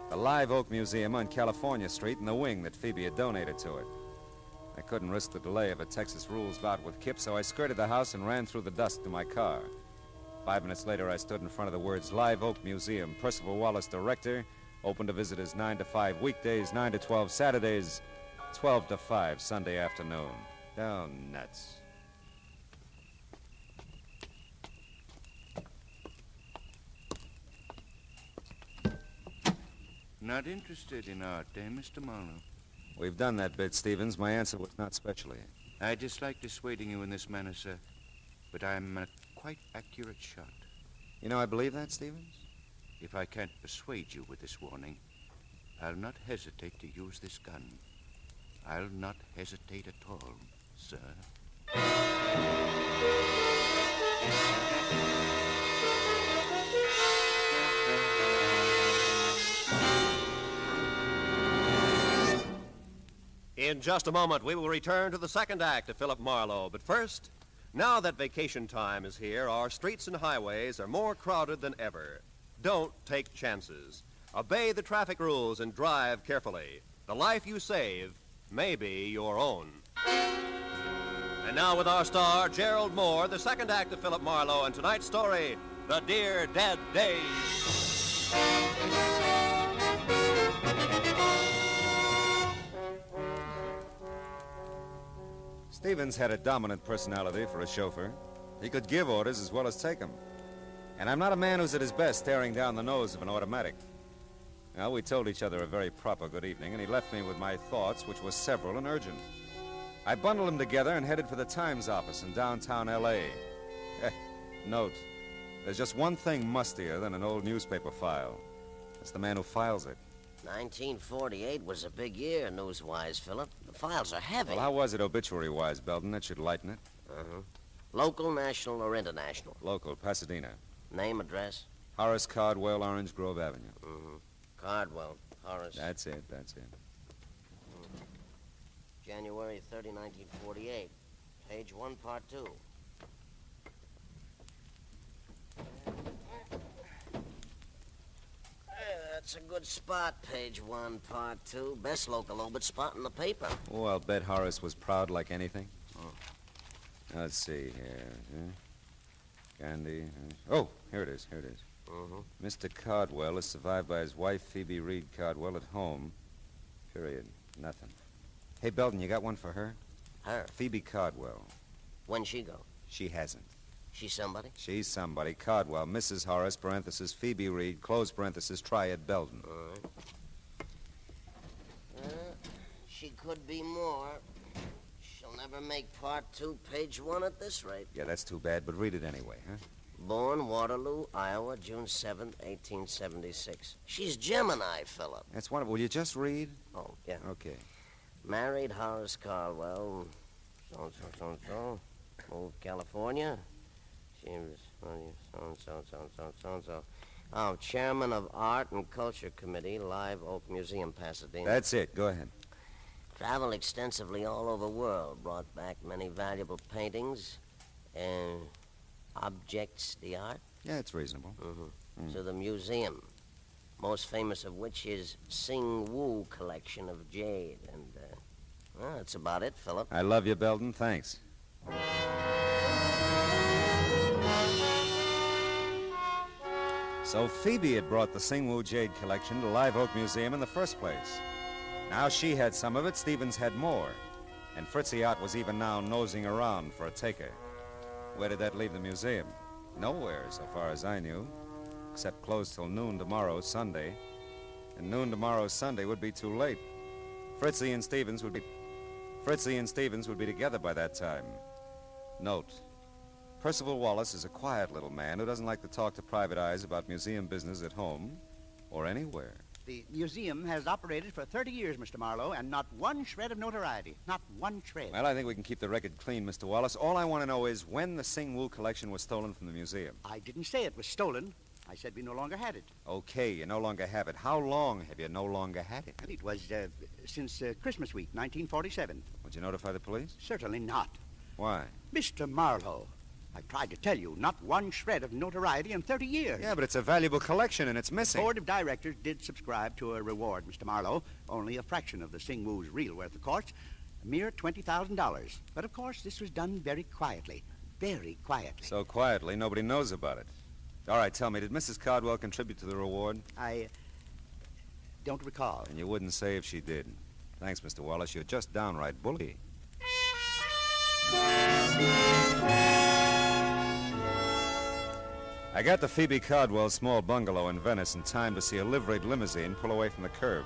The Live Oak Museum on California Street and the wing that Phoebe had donated to it. I couldn't risk the delay of a Texas rules bout with Kip, so I skirted the house and ran through the dusk to my car. 5 minutes later, I stood in front of the words Live Oak Museum, Percival Wallace, director, open to visitors 9 to 5 weekdays, 9 to 12 Saturdays, 12 to 5 Sunday afternoon. Oh, nuts. Not interested in art, eh, Mr. Marlowe? We've done that bit, Stevens. My answer was not specially. I dislike dissuading you in this manner, sir, but I'm a quite accurate shot. You know, I believe that, Stevens. If I can't persuade you with this warning, I'll not hesitate to use this gun. I'll not hesitate at all, sir. In just a moment, we will return to the second act of Philip Marlowe. But first, now that vacation time is here, our streets and highways are more crowded than ever. Don't take chances. Obey the traffic rules and drive carefully. The life you save may be your own. And now with our star, Gerald Moore, the second act of Philip Marlowe, and tonight's story, The Dear Dead Days. Stevens had a dominant personality for a chauffeur. He could give orders as well as take them. And I'm not a man who's at his best staring down the nose of an automatic. Well, we told each other a very proper good evening, and he left me with my thoughts, which were several and urgent. I bundled them together and headed for the Times office in downtown L.A. Note, there's just one thing mustier than an old newspaper file. It's the man who files it. 1948 was a big year, news-wise, Philip. The files are heavy. Well, how was it obituary-wise, Belden? That should lighten it. Local, national, or international? Local, Pasadena. Name, address? Horace Cardwell, Orange Grove Avenue. Cardwell, Horace. That's it. January 30, 1948. Page 1, part 2. That's a good spot, page 1, part 2. Best local obit spot in the paper. Oh, I'll bet Horace was proud like anything. Let's see here. Gandhi. Oh, here it is. Mr. Cardwell is survived by his wife, Phoebe Reed Cardwell, at home. Period. Nothing. Hey, Belden, you got one for her? Her? Phoebe Cardwell. When'd she go? She hasn't. She's somebody? She's somebody. Cardwell, Mrs. Horace, parenthesis, Phoebe Reed, close parenthesis, Triad Belden. All right. She could be more. She'll never make part 2, page 1 at this rate. Yeah, that's too bad, but read it anyway, huh? Born Waterloo, Iowa, June 7th, 1876. She's Gemini, Philip. That's wonderful. Will you just read? Oh, yeah. Okay. Married Horace Cardwell, so-and-so. Moved to California. She was so-and-so. Oh, chairman of Art and Culture Committee, Live Oak Museum, Pasadena. That's it. Go ahead. Traveled extensively all over the world. Brought back many valuable paintings and objects d'art. Yeah, it's reasonable. To the museum. Most famous of which is Sing Woo collection of jade. And, well, that's about it, Philip. I love you, Belden. Thanks. So Phoebe had brought the Sing Woo jade collection to Live Oak Museum in the first place. Now she had some of it, Stevens had more. And Fritzy Ott was even now nosing around for a taker. Where did that leave the museum? Nowhere, so far as I knew. Except closed till noon tomorrow, Sunday. And noon tomorrow, Sunday, would be too late. Fritzy and Stevens would be together by that time. Note, Percival Wallace is a quiet little man who doesn't like to talk to private eyes about museum business at home or anywhere. The museum has operated for 30 years, Mr. Marlowe, and not one shred of notoriety. Not one shred. Well, I think we can keep the record clean, Mr. Wallace. All I want to know is when the Sing Woo collection was stolen from the museum. I didn't say it was stolen. I said we no longer had it. Okay, you no longer have it. How long have you no longer had it? It was since Christmas week, 1947. Would you notify the police? Certainly not. Why? Mr. Marlowe, I've tried to tell you, not one shred of notoriety in 30 years. Yeah, but it's a valuable collection and it's missing. The board of directors did subscribe to a reward, Mr. Marlowe. Only a fraction of the Sing Woo's real worth, of course. A mere $20,000. But, of course, this was done very quietly. Very quietly. So quietly, nobody knows about it. All right, tell me, did Mrs. Cardwell contribute to the reward? I don't recall. And you wouldn't say if she did. Thanks, Mr. Wallace. You're just downright bully. I got to Phoebe Cardwell's small bungalow in Venice in time to see a liveried limousine pull away from the curb.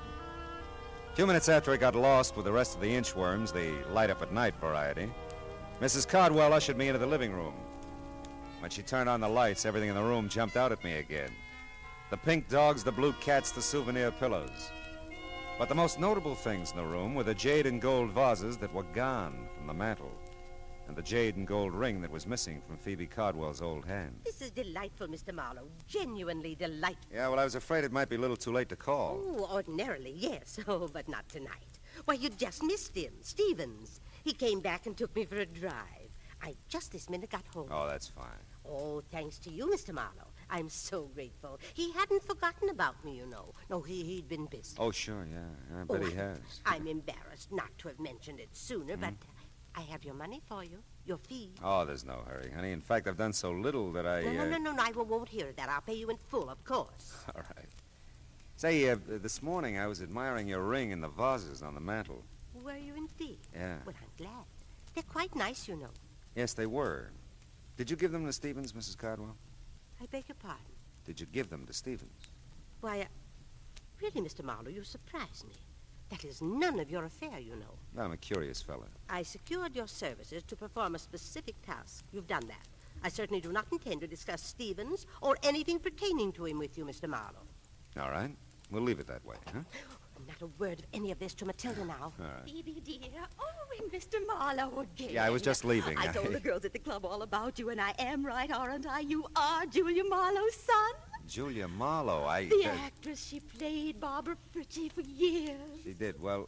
A few minutes after I got lost with the rest of the inchworms, the light-up-at-night variety, Mrs. Cardwell ushered me into the living room. When she turned on the lights, everything in the room jumped out at me again. The pink dogs, the blue cats, the souvenir pillows. But the most notable things in the room were the jade and gold vases that were gone from the mantel, and the jade and gold ring that was missing from Phoebe Cardwell's old hand. This is delightful, Mr. Marlowe. Genuinely delightful. Yeah, well, I was afraid it might be a little too late to call. Oh, ordinarily, yes. Oh, but not tonight. Why, you just missed him, Stevens. He came back and took me for a drive. I just this minute got home. Oh, that's fine. Oh, thanks to you, Mr. Marlowe. I'm so grateful. He hadn't forgotten about me, you know. No, he'd been busy. Oh, sure, yeah. I bet he has. I'm embarrassed not to have mentioned it sooner, but I have your money for you. Your fee. Oh, there's no hurry, honey. In fact, I've done so little that I... No, I won't hear that. I'll pay you in full, of course. All right. Say, this morning I was admiring your ring and the vases on the mantel. Were you indeed? Yeah. Well, I'm glad. They're quite nice, you know. Yes, they were. Did you give them to Stevens, Mrs. Cardwell? I beg your pardon? Did you give them to Stevens? Why, really, Mr. Marlowe, you surprise me. That is none of your affair, you know. I'm a curious fellow. I secured your services to perform a specific task. You've done that. I certainly do not intend to discuss Stevens or anything pertaining to him with you, Mr. Marlowe. All right. We'll leave it that way, huh? Not a word of any of this to Matilda now. All right. Phoebe, dear. Oh, and Mr. Marlowe again. Yeah, I was just leaving. I told the girls at the club all about you, and I am right, aren't I? You are Julia Marlowe's son. Julia Marlowe, The actress. She played Barbara Fritchie for years. She did. Well,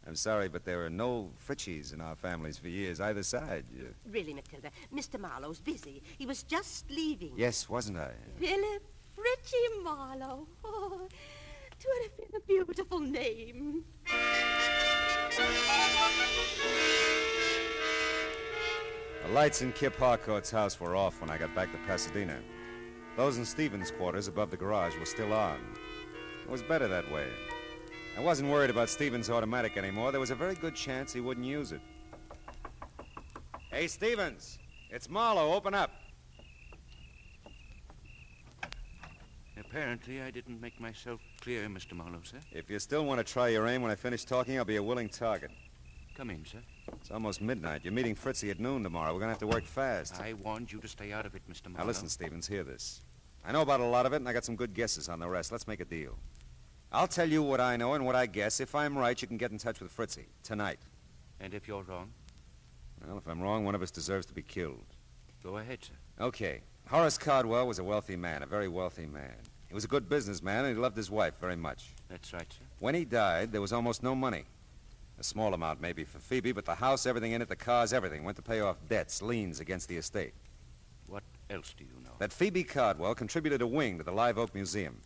I'm sorry, but there were no Fritchies in our families for years, either side. Really, Matilda, Mr. Marlowe's busy. He was just leaving. Yes, wasn't I? Philip Fritchie Marlowe. Oh, 'twould have been a beautiful name. The lights in Kip Harcourt's house were off when I got back to Pasadena. Those in Stevens' quarters above the garage were still on. It was better that way. I wasn't worried about Stevens' automatic anymore. There was a very good chance he wouldn't use it. Hey, Stevens, it's Marlowe. Open up. Apparently, I didn't make myself clear, Mr. Marlowe, sir. If you still want to try your aim when I finish talking, I'll be a willing target. Come in, sir. It's almost midnight. You're meeting Fritzie at noon tomorrow. We're going to have to work fast. I warned you to stay out of it, Mr. Marlowe. Now, listen, Stevens, hear this. I know about a lot of it, and I got some good guesses on the rest. Let's make a deal. I'll tell you what I know and what I guess. If I'm right, you can get in touch with Fritzie tonight. And if you're wrong? Well, if I'm wrong, one of us deserves to be killed. Go ahead, sir. Okay. Horace Cardwell was a wealthy man, a very wealthy man. He was a good businessman, and he loved his wife very much. That's right, sir. When he died, there was almost no money. A small amount maybe for Phoebe, but the house, everything in it, the cars, everything, went to pay off debts, liens against the estate. What else do you know? That Phoebe Cardwell contributed a wing to the Live Oak Museum.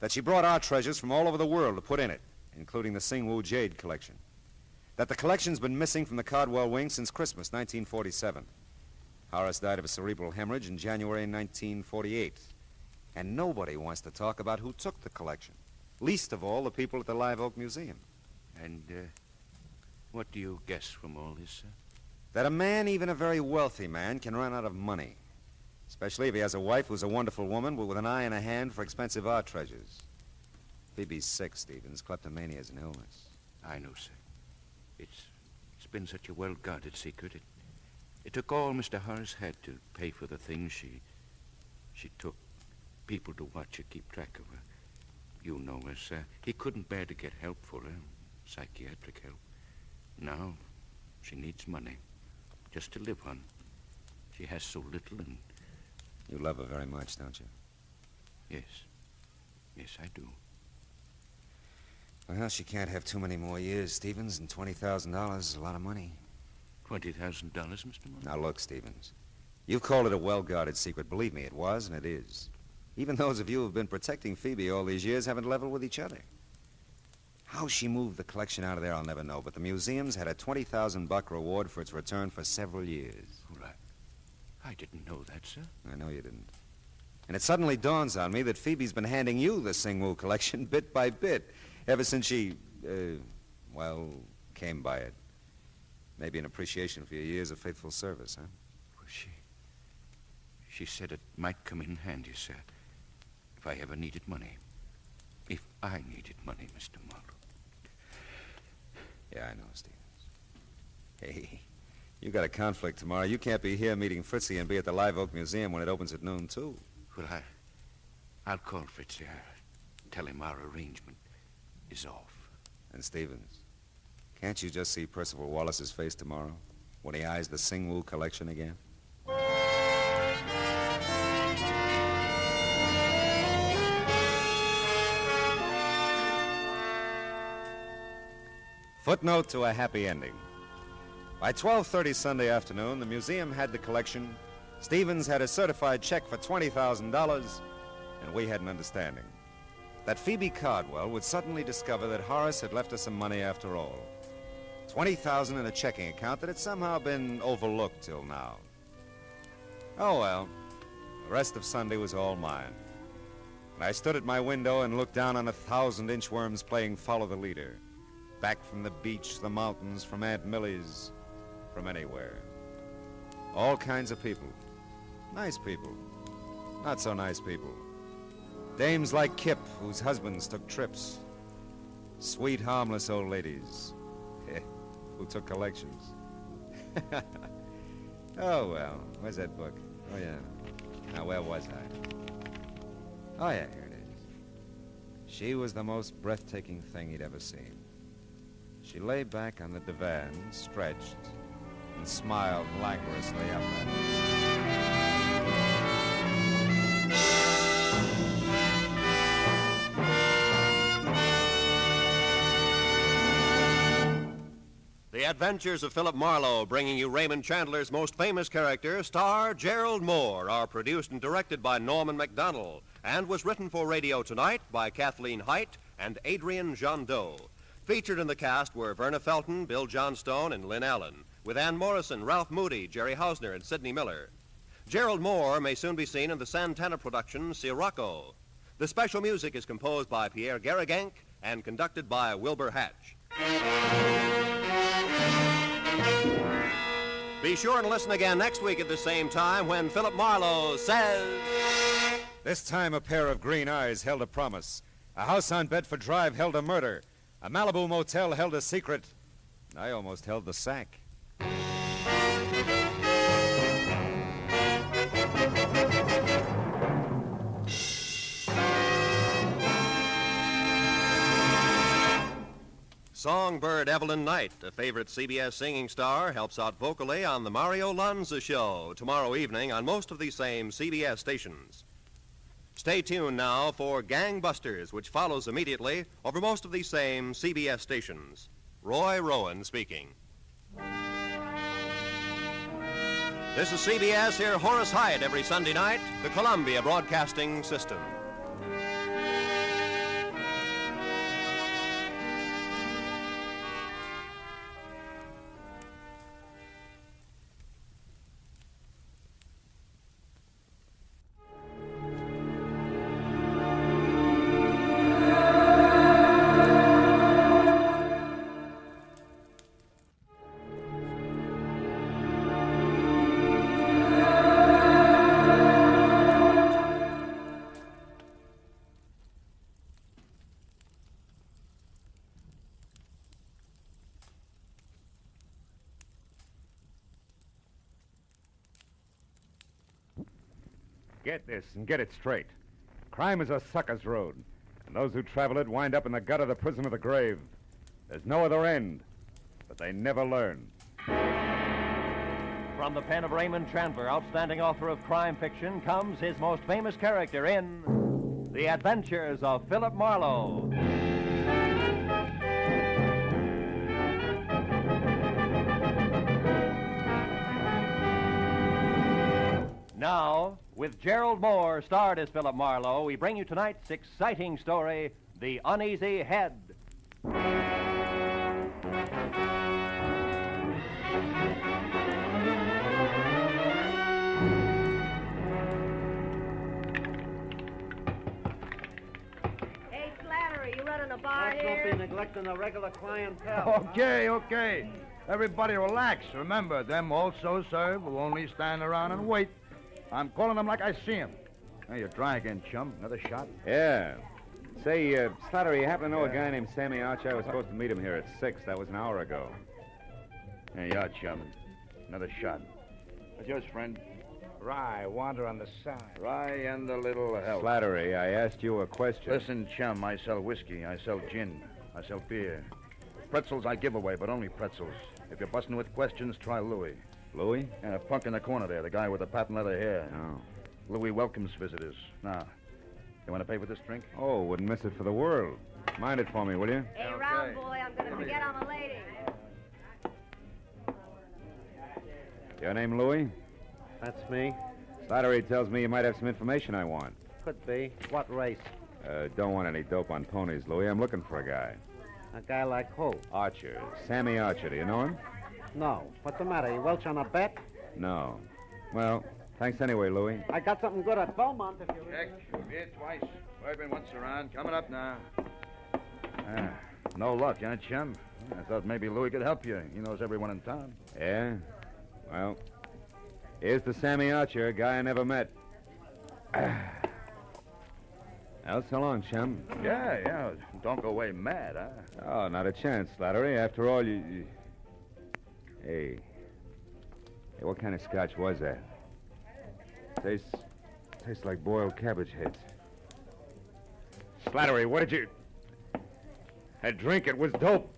That she brought art treasures from all over the world to put in it, including the Singwu Jade collection. That the collection's been missing from the Cardwell wing since Christmas 1947. Horace died of a cerebral hemorrhage in January 1948. And nobody wants to talk about who took the collection. Least of all, the people at the Live Oak Museum. And, what do you guess from all this, sir? That a man, even a very wealthy man, can run out of money. Especially if he has a wife who's a wonderful woman, but with an eye and a hand for expensive art treasures. Phoebe's sick, Stevens. Kleptomania is an illness. I know, sir. It's been such a well-guarded secret. It took all Mr. Horace had to pay for the things she took. People to watch her, keep track of her. You know her, sir. He couldn't bear to get help for her, psychiatric help. Now, she needs money, just to live on. She has so little, and... You love her very much, don't you? Yes. Yes, I do. Well, she can't have too many more years, Stevens, and $20,000 is a lot of money. $20,000, Mr. Marlowe? Now, look, Stevens. You've called it a well-guarded secret. Believe me, it was, and it is. Even those of you who've been protecting Phoebe all these years haven't leveled with each other. How she moved the collection out of there, I'll never know, but the museum's had a $20,000 reward for its return for several years. Right. I didn't know that, sir. I know you didn't. And it suddenly dawns on me that Phoebe's been handing you the Singwu collection bit by bit, ever since she, came by it. Maybe an appreciation for your years of faithful service, huh? Well, she said it might come in handy, sir, if I ever needed money. If I needed money, Mr. Marlowe. Yeah, I know, Stevens. Hey, you got a conflict tomorrow. You can't be here meeting Fritzy and be at the Live Oak Museum when it opens at noon, too. Well, I'll call Fritzy. Tell him our arrangement is off. And Stevens, can't you just see Percival Wallace's face tomorrow when he eyes the Singwoo collection again? Footnote to a happy ending. By 12:30 Sunday afternoon, the museum had the collection, Stevens had a certified check for $20,000, and we had an understanding that Phoebe Cardwell would suddenly discover that Horace had left her some money after all. $20,000 in a checking account that had somehow been overlooked till now. Oh, well, the rest of Sunday was all mine. And I stood at my window and looked down on 1,000 inchworms playing Follow the Leader. Back from the beach, the mountains, from Aunt Millie's, from anywhere. All kinds of people. Nice people. Not so nice people. Dames like Kip, whose husbands took trips. Sweet, harmless old ladies who took collections. Oh, well, where's that book? Oh, yeah. Now, where was I? Oh, yeah, here it is. She was the most breathtaking thing he'd ever seen. She lay back on the divan, stretched, and smiled languorously up at him. The Adventures of Philip Marlowe, bringing you Raymond Chandler's most famous character, star Gerald Moore, are produced and directed by Norman MacDonald, and was written for radio tonight by Kathleen Height and Adrian Jondot. Featured in the cast were Verna Felton, Bill Johnstone, and Lynn Allen, with Ann Morrison, Ralph Moody, Jerry Hausner, and Sidney Miller. Gerald Moore may soon be seen in the Santana production, Sirocco. The special music is composed by Pierre Garrigank and conducted by Wilbur Hatch. Be sure and listen again next week at the same time when Philip Marlowe says... This time a pair of green eyes held a promise. A house on Bedford Drive held a murder. A Malibu motel held a secret. I almost held the sack. Songbird Evelyn Knight, a favorite CBS singing star, helps out vocally on The Mario Lanza Show tomorrow evening on most of these same CBS stations. Stay tuned now for Gangbusters, which follows immediately over most of these same CBS stations. Roy Rowan speaking. This is CBS. Hear Horace Hyde every Sunday night, the Columbia Broadcasting System. Get this and get it straight. Crime is a sucker's road, and those who travel it wind up in the gutter, the prison, or the grave. There's no other end, but they never learn. From the pen of Raymond Chandler, outstanding author of crime fiction, comes his most famous character in The Adventures of Philip Marlowe. Now, with Gerald Moore, starred as Philip Marlowe, we bring you tonight's exciting story, The Uneasy Head. Hey, Slattery, you running a bar Let's here? don't be neglecting the regular clientele. Okay. Everybody relax. Remember, them also serve who only stand around and wait. I'm calling them like I see them. Hey, you're dry again, chum. Another shot? Yeah. Say, Slattery, you happen to know a guy named Sammy Archer? I was supposed to meet him here at 6. That was an hour ago. Hey, yeah, chum. Another shot. What's yours, friend? Rye, wander on the side. Rye and a little help. Slattery, I asked you a question. Listen, chum, I sell whiskey. I sell gin. I sell beer. Pretzels I give away, but only pretzels. If you're busting with questions, try Louis. Louis? And a punk in the corner there, the guy with the patent leather hair. Oh. Louis welcomes visitors. Now, you want to pay for this drink? Oh, wouldn't miss it for the world. Mind it for me, will you? Hey, round boy, I'm going to forget I'm a lady. Your name, Louis? That's me. Slattery tells me you might have some information I want. Could be. What race? Don't want any dope on ponies, Louis. I'm looking for a guy. A guy like who? Archer. Sammy Archer. Do you know him? No. What's the matter? You welch on a bet? No. Well, thanks anyway, Louis. I got something good at Beaumont if you... Check. Beer twice. Bourbon once around. Coming up now. No luck, huh, chum? I thought maybe Louis could help you. He knows everyone in town. Yeah? Well, here's the Sammy Archer, a guy I never met. Well, so long, chum. Yeah. Don't go away mad, huh? Oh, not a chance, Slattery. After all, you... Hey, what kind of scotch was that? Tastes like boiled cabbage heads. Slattery, what did you... I drink it was dope.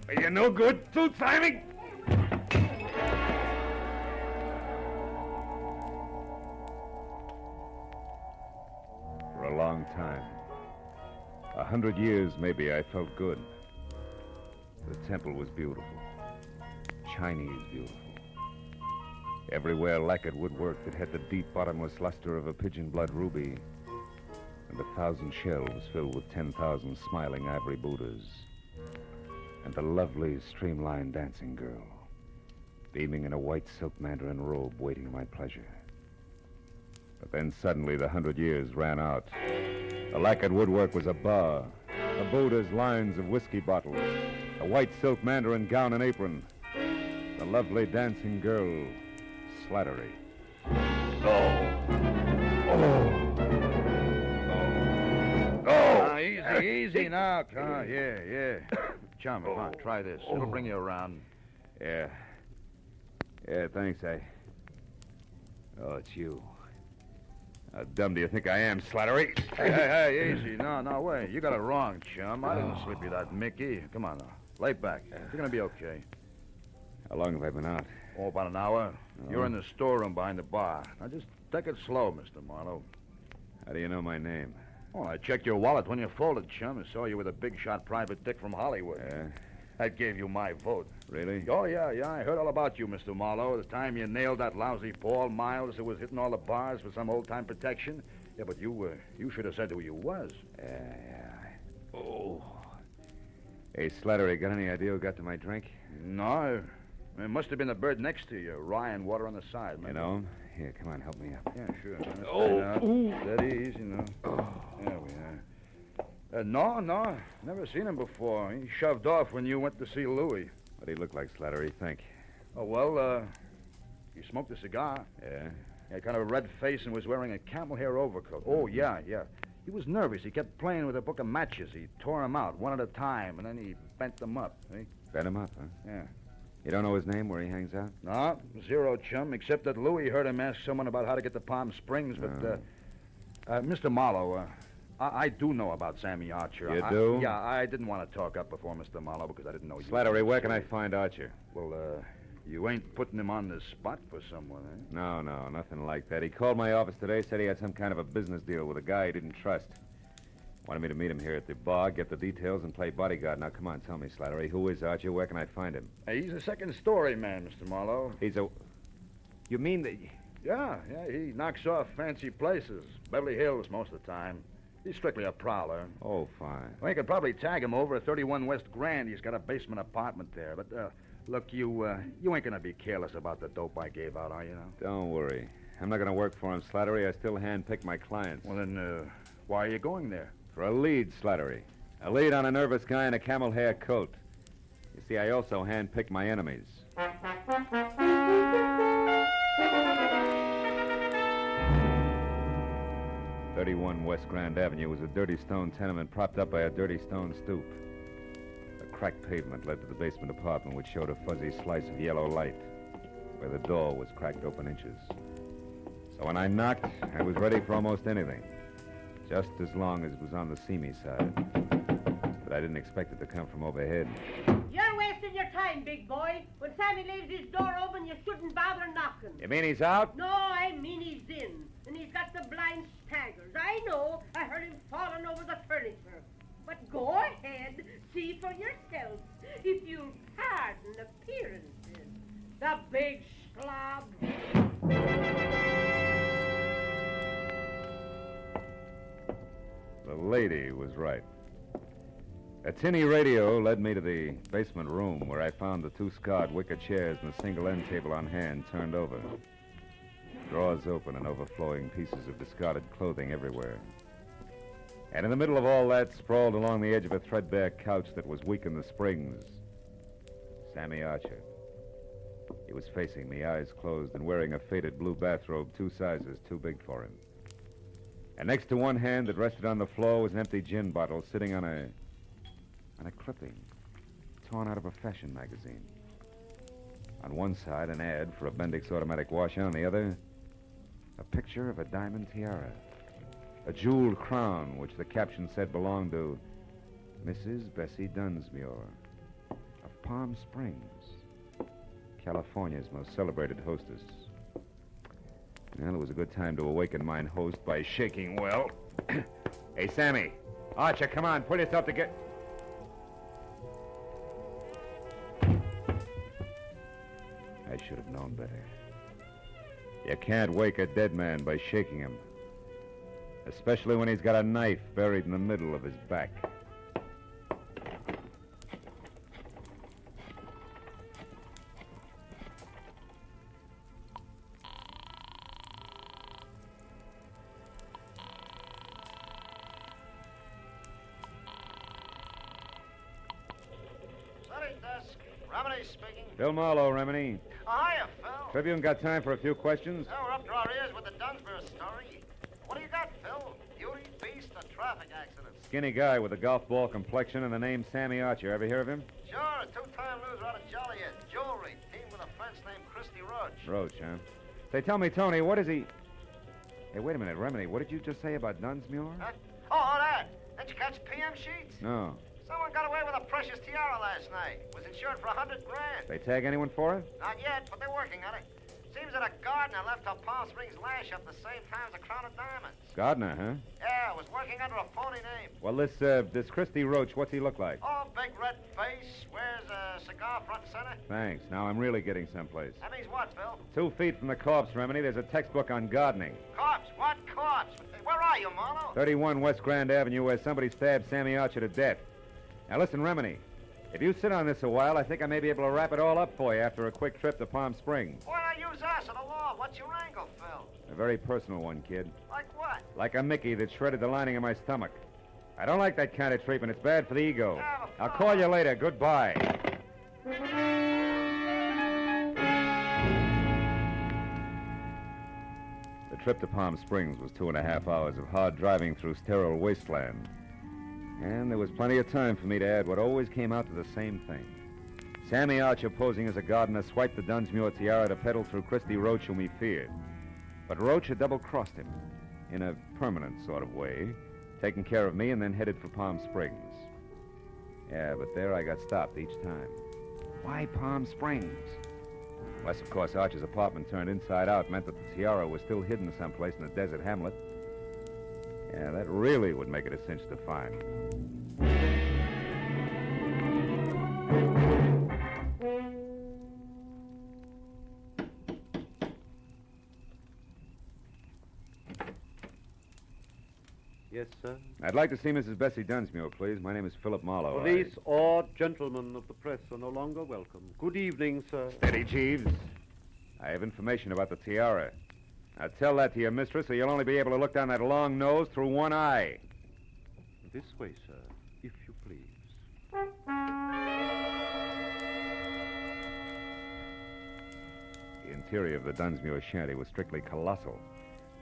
Are you no good, two-timing? For a long time, 100 years maybe, I felt good. The temple was beautiful. Chinese beautiful. Everywhere lacquered woodwork that had the deep bottomless luster of a pigeon blood ruby, and 1,000 shelves filled with 10,000 smiling ivory Buddhas, and a lovely streamlined dancing girl, beaming in a white silk mandarin robe waiting my pleasure. But then suddenly the 100 years ran out. The lacquered woodwork was a bar, the Buddha's lines of whiskey bottles, a white silk mandarin gown and apron, the lovely dancing girl, Slattery. Easy now. Yeah. Chum, come on, try this. It'll bring you around. Yeah, thanks, Oh, it's you. How dumb do you think I am, Slattery? Hey, easy. No way. You got it wrong, chum. I didn't slip you that Mickey. Come on now. Lay back. You're going to be okay. How long have I been out? Oh, about an hour. You're in the storeroom behind the bar. Now, just take it slow, Mr. Marlowe. How do you know my name? Oh, I checked your wallet when you folded, chum, and saw you with a big-shot private dick from Hollywood. Yeah? That gave you my vote. Really? Oh, yeah. I heard all about you, Mr. Marlowe. The time you nailed that lousy Paul Miles who was hitting all the bars for some old-time protection. Yeah, but you should have said who you was. Yeah. Oh. Hey, Slattery, got any idea who got to my drink? No. It must have been the bird next to you. Rye and water on the side, man. You know him? Here, come on, help me up. Yeah, sure. Oh. Steady, easy now. There we are. No. Never seen him before. He shoved off when you went to see Louis. What'd he look like, Slattery, think? Oh, well, he smoked a cigar. Yeah? He had kind of a red face and was wearing a camel hair overcoat. Oh, yeah. He was nervous. He kept playing with a book of matches. He tore them out one at a time, and then he bent them up. See? Bent him up, huh? Yeah. You don't know his name, where he hangs out? No, zero, chum, except that Louis heard him ask someone about how to get to Palm Springs, but, Mr. Marlowe, I do know about Sammy Archer. You do? Yeah, I didn't want to talk up before Mr. Marlowe because I didn't know you. Slattery, where can I find Archer? Well, you ain't putting him on the spot for someone, eh? No, nothing like that. He called my office today, said he had some kind of a business deal with a guy he didn't trust. Wanted me to meet him here at the bar, get the details, and play bodyguard. Now, come on, tell me, Slattery, who is Archer? Where can I find him? He's a second-story man, Mr. Marlowe. He's a... You mean that... Yeah, he knocks off fancy places. Beverly Hills most of the time. He's strictly a prowler. Oh, fine. Well, you could probably tag him over at 31 West Grand. He's got a basement apartment there. But, look, you ain't gonna be careless about the dope I gave out, are you now? Don't worry. I'm not gonna work for him, Slattery. I still handpick my clients. Well, then, why are you going there? For a lead, Slattery. A lead on a nervous guy in a camel hair coat. You see, I also handpicked my enemies. 31 West Grand Avenue was a dirty stone tenement propped up by a dirty stone stoop. A cracked pavement led to the basement apartment, which showed a fuzzy slice of yellow light, where the door was cracked open inches. So when I knocked, I was ready for almost anything, just as long as it was on the see-me side. But I didn't expect it to come from overhead. You're wasting your time, big boy. When Sammy leaves his door open, you shouldn't bother knocking. You mean he's out? No, I mean he's in. And he's got the blind staggers. I know. I heard him falling over the furniture. But go ahead. See for yourself. If you'll pardon appearances. The big slob. The lady was right. A tinny radio led me to the basement room, where I found the two scarred wicker chairs and a single end table on hand turned over. Drawers open and overflowing pieces of discarded clothing everywhere. And in the middle of all that, sprawled along the edge of a threadbare couch that was weak in the springs, Sammy Archer. He was facing me, eyes closed, and wearing a faded blue bathrobe 2 sizes too big for him. And next to one hand that rested on the floor was an empty gin bottle sitting on a clipping torn out of a fashion magazine. On one side, an ad for a Bendix automatic washer. On the other, a picture of a diamond tiara, a jeweled crown, which the caption said belonged to Mrs. Bessie Dunsmuir of Palm Springs, California's most celebrated hostess. Well, it was a good time to awaken mine host by shaking well. Hey, Sammy. Archer, come on, pull yourself together. I should have known better. You can't wake a dead man by shaking him, especially when he's got a knife buried in the middle of his back. Bill Marlowe, Remini. Hiya, Phil. Tribune got time for a few questions? Oh, we're up to our ears with the Dunsmuir story. What do you got, Phil? Beauty, beast, or traffic accident? Skinny guy with a golf ball complexion and the name Sammy Archer. Ever hear of him? Sure, a 2-time loser out of Joliet. Jewelry. Team with a French named Christy Roach. Roach, huh? Say, tell me, Tony, what is he... Hey, wait a minute, Remini. What did you just say about Dunsmuir? Huh? Oh, that. Didn't you catch PM sheets? No. Someone got away with a precious tiara last night. Was insured for $100,000. They tag anyone for it? Not yet, but they're working on it. Seems that a gardener left her Palm Springs lash up the same time as a crown of diamonds. Gardner, huh? Yeah, was working under a phony name. Well, this Christy Roach, what's he look like? Oh, big red face, wears a cigar front and center. Thanks. Now I'm really getting someplace. That means what, Phil? 2 feet from the corpse, Remini, there's a textbook on gardening. Corpse? What corpse? Where are you, Marlowe? 31 West Grand Avenue, where somebody stabbed Sammy Archer to death. Now listen, Remini, if you sit on this a while, I think I may be able to wrap it all up for you after a quick trip to Palm Springs. Why not use us or the law? What's your angle, Phil? A very personal one, kid. Like what? Like a Mickey that shredded the lining of my stomach. I don't like that kind of treatment. It's bad for the ego. Yeah, I'll call you later. Goodbye. The trip to Palm Springs was 2.5 hours of hard driving through sterile wasteland. And there was plenty of time for me to add what always came out to the same thing. Sammy Archer, posing as a gardener, swiped the Dunsmuir tiara to peddle through Christy Roach, whom he feared. But Roach had double-crossed him, in a permanent sort of way, taking care of me and then headed for Palm Springs. Yeah, but there I got stopped each time. Why Palm Springs? Unless, of course, Archer's apartment turned inside out meant that the tiara was still hidden someplace in a desert hamlet. Yeah, that really would make it a cinch to find. Yes, sir? I'd like to see Mrs. Bessie Dunsmuir, please. My name is Philip Marlowe. Police or gentlemen of the press are no longer welcome. Good evening, sir. Steady, Jeeves. I have information about the tiara. Now tell that to your mistress, or you'll only be able to look down that long nose through one eye. This way, sir, if you please. The interior of the Dunsmuir shanty was strictly colossal.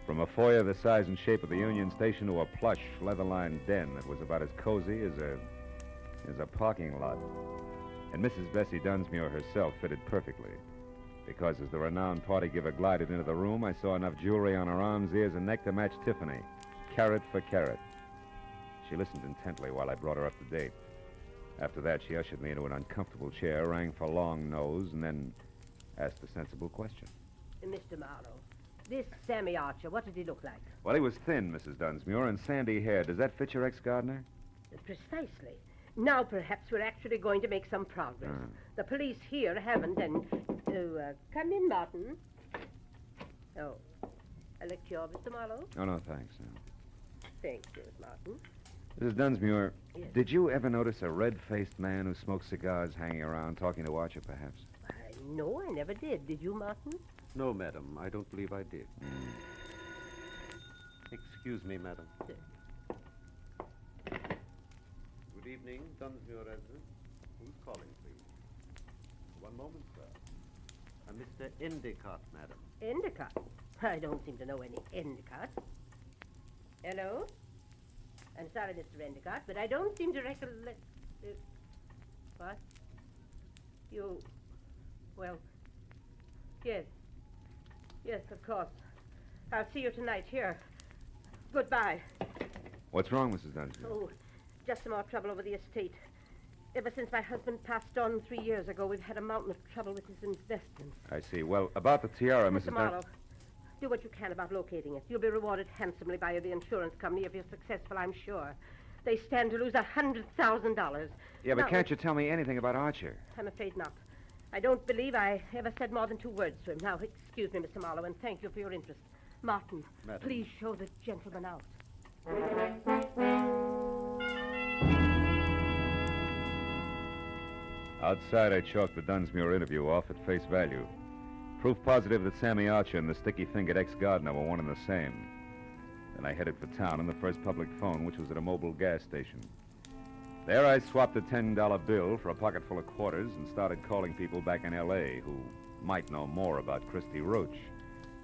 From a foyer the size and shape of the Union Station to a plush, leather-lined den that was about as cozy as a parking lot. And Mrs. Bessie Dunsmuir herself fitted perfectly, because as the renowned party giver glided into the room, I saw enough jewelry on her arms, ears, and neck to match Tiffany, carat for carat. She listened intently while I brought her up to date. After that, she ushered me into an uncomfortable chair, rang for Long Nose, and then asked a sensible question. Mr. Marlowe, this Sammy Archer, what did he look like? Well, he was thin, Mrs. Dunsmuir, and sandy hair. Does that fit your ex-gardener? Precisely. Now perhaps we're actually going to make some progress. The police here haven't, and... come in, Martin. Oh, a liqueur, Mr. Marlowe? Oh, no, thanks. No. Thank you, Martin. Mrs. Dunsmuir, Yes. did you ever notice a red-faced man who smoked cigars hanging around talking to Archer, perhaps? No, I never did. Did you, Martin? No, madam. I don't believe I did. Excuse me, madam. Good evening, Dunsmuir resident. Who's calling, please? One moment, sir. Mr. Endicott, madam. Endicott? I don't seem to know any Endicott. Hello? I'm sorry, Mr. Endicott, but I don't seem to recollect... what? You... Well, yes. Yes, of course. I'll see you tonight here. Goodbye. What's wrong, Mrs. Dunsmuir? Oh, just some more trouble over the estate. Ever since my husband passed on 3 years ago, we've had a mountain of trouble with his investments. I see. Well, about the tiara, Mrs. Mr. Marlowe, do what you can about locating it. You'll be rewarded handsomely by the insurance company if you're successful, I'm sure. They stand to lose $100,000. Yeah, but Now, can't you tell me anything about Archer? I'm afraid not. I don't believe I ever said more than 2 words to him. Now, excuse me, Mr. Marlowe, and thank you for your interest. Martin, Madam. please show the gentleman out. Outside, I chalked the Dunsmuir interview off at face value. Proof positive that Sammy Archer and the sticky-fingered ex-gardener were one and the same. Then I headed for town on the first public phone, which was at a mobile gas station. There I swapped a $10 bill for a pocket full of quarters and started calling people back in L.A. who might know more about Christy Roach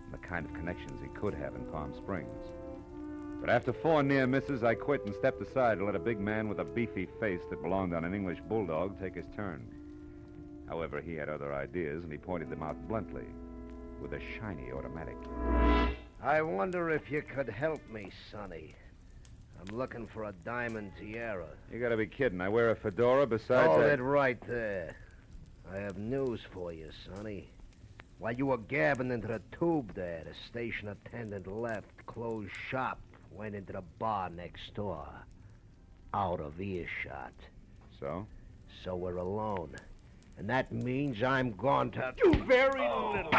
and the kind of connections he could have in Palm Springs. But after 4 near misses, I quit and stepped aside to let a big man with a beefy face that belonged on an English bulldog take his turn. However, he had other ideas, and he pointed them out bluntly with a shiny automatic. I wonder if you could help me, Sonny. I'm looking for a diamond tiara. You gotta be kidding. I wear a fedora besides Hold that... it right there. I have news for you, Sonny. While you were gabbing into the tube there, the station attendant left, closed shop, went into the bar next door. Out of earshot. So? So we're alone. And that means I'm going to do very little.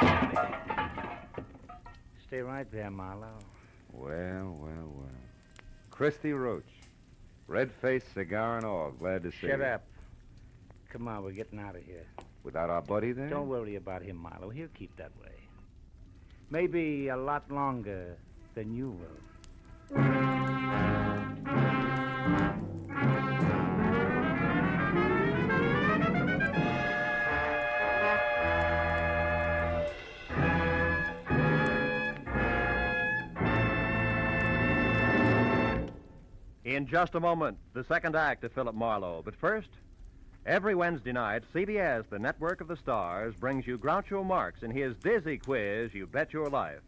Stay right there, Marlowe. Well. Christy Roach. Red-faced, cigar and all. Glad to see you. Shut up. Come on, we're getting out of here. Without our buddy there? Don't worry about him, Marlowe. He'll keep that way. Maybe a lot longer than you will. In just a moment, the second act of Philip Marlowe. But first, every Wednesday night, CBS, the network of the stars, brings you Groucho Marx in his dizzy quiz, You Bet Your Life.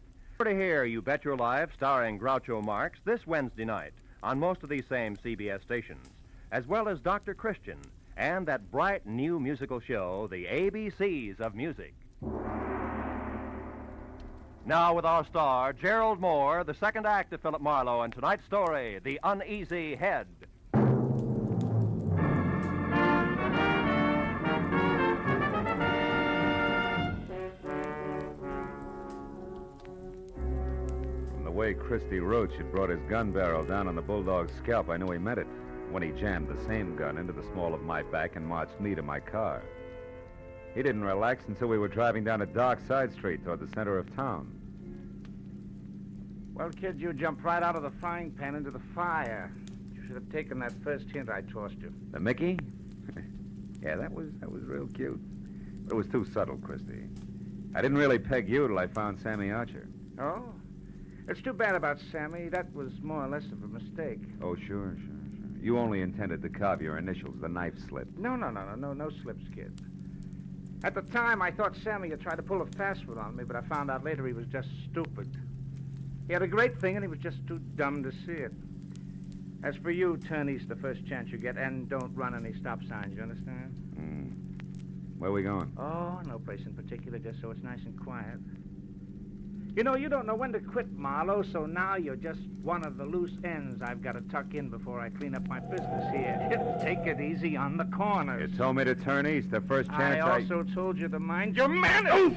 To hear You Bet Your Life starring Groucho Marx this Wednesday night on most of these same CBS stations, as well as Dr. Christian and that bright new musical show, The ABCs of Music. Now with our star, Gerald Moore, the second act of Philip Marlowe, and tonight's story, The Uneasy Head. From the way Christy Roach had brought his gun barrel down on the bulldog's scalp, I knew he meant it when he jammed the same gun into the small of my back and marched me to my car. He didn't relax until we were driving down a dark side street toward the center of town. Well, kid, you jumped right out of the frying pan into the fire. You should have taken that first hint I tossed you. The Mickey? Yeah, that was real cute. But it was too subtle, Christy. I didn't really peg you till I found Sammy Archer. Oh? It's too bad about Sammy. That was more or less of a mistake. Oh, sure. You only intended to carve your initials. The knife slipped. No slips, kid. At the time, I thought Sammy had tried to pull a fast one on me, but I found out later he was just stupid. He had a great thing, and he was just too dumb to see it. As for you, turn east the first chance you get, and don't run any stop signs, you understand? Where are we going? Oh, no place in particular, just so it's nice and quiet. You know, you don't know when to quit, Marlowe, so now you're just one of the loose ends I've got to tuck in before I clean up my business here. Take it easy on the corners. You told me to turn east the first chance I also told you to mind your manners.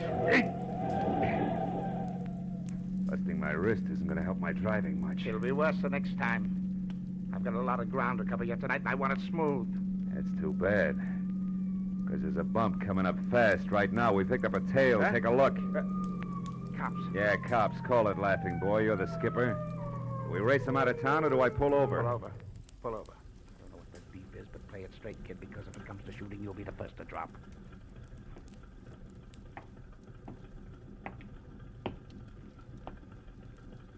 Busting my wrist isn't going to help my driving much. It'll be worse the next time. I've got a lot of ground to cover yet tonight, and I want it smooth. That's too bad. Because there's a bump coming up fast. Right now, we picked up a tail. Huh? Take a look. Cops. Yeah, cops. Call it, laughing boy. You're the skipper. Do we race them out of town, or do I pull over? Pull over. I don't know what the beef is, but play it straight, kid, because if it comes to shooting, you'll be the first to drop.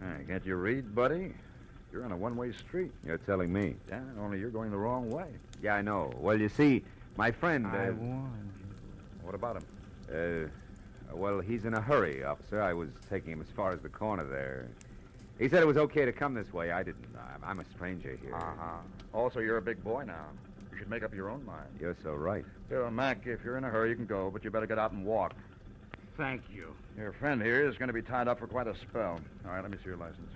I got your read, buddy. You're on a one-way street. You're telling me. Yeah, only you're going the wrong way. Yeah, I know. Well, you see, my friend... I warned you. What about him? Well, he's in a hurry, officer. I was taking him as far as the corner there. He said it was okay to come this way. I didn't. I'm a stranger here. Uh-huh. Also, you're a big boy now. You should make up your own mind. You're so right. So, Mac, if you're in a hurry, you can go, but you better get out and walk. Thank you. Your friend here is going to be tied up for quite a spell. All right, let me see your license.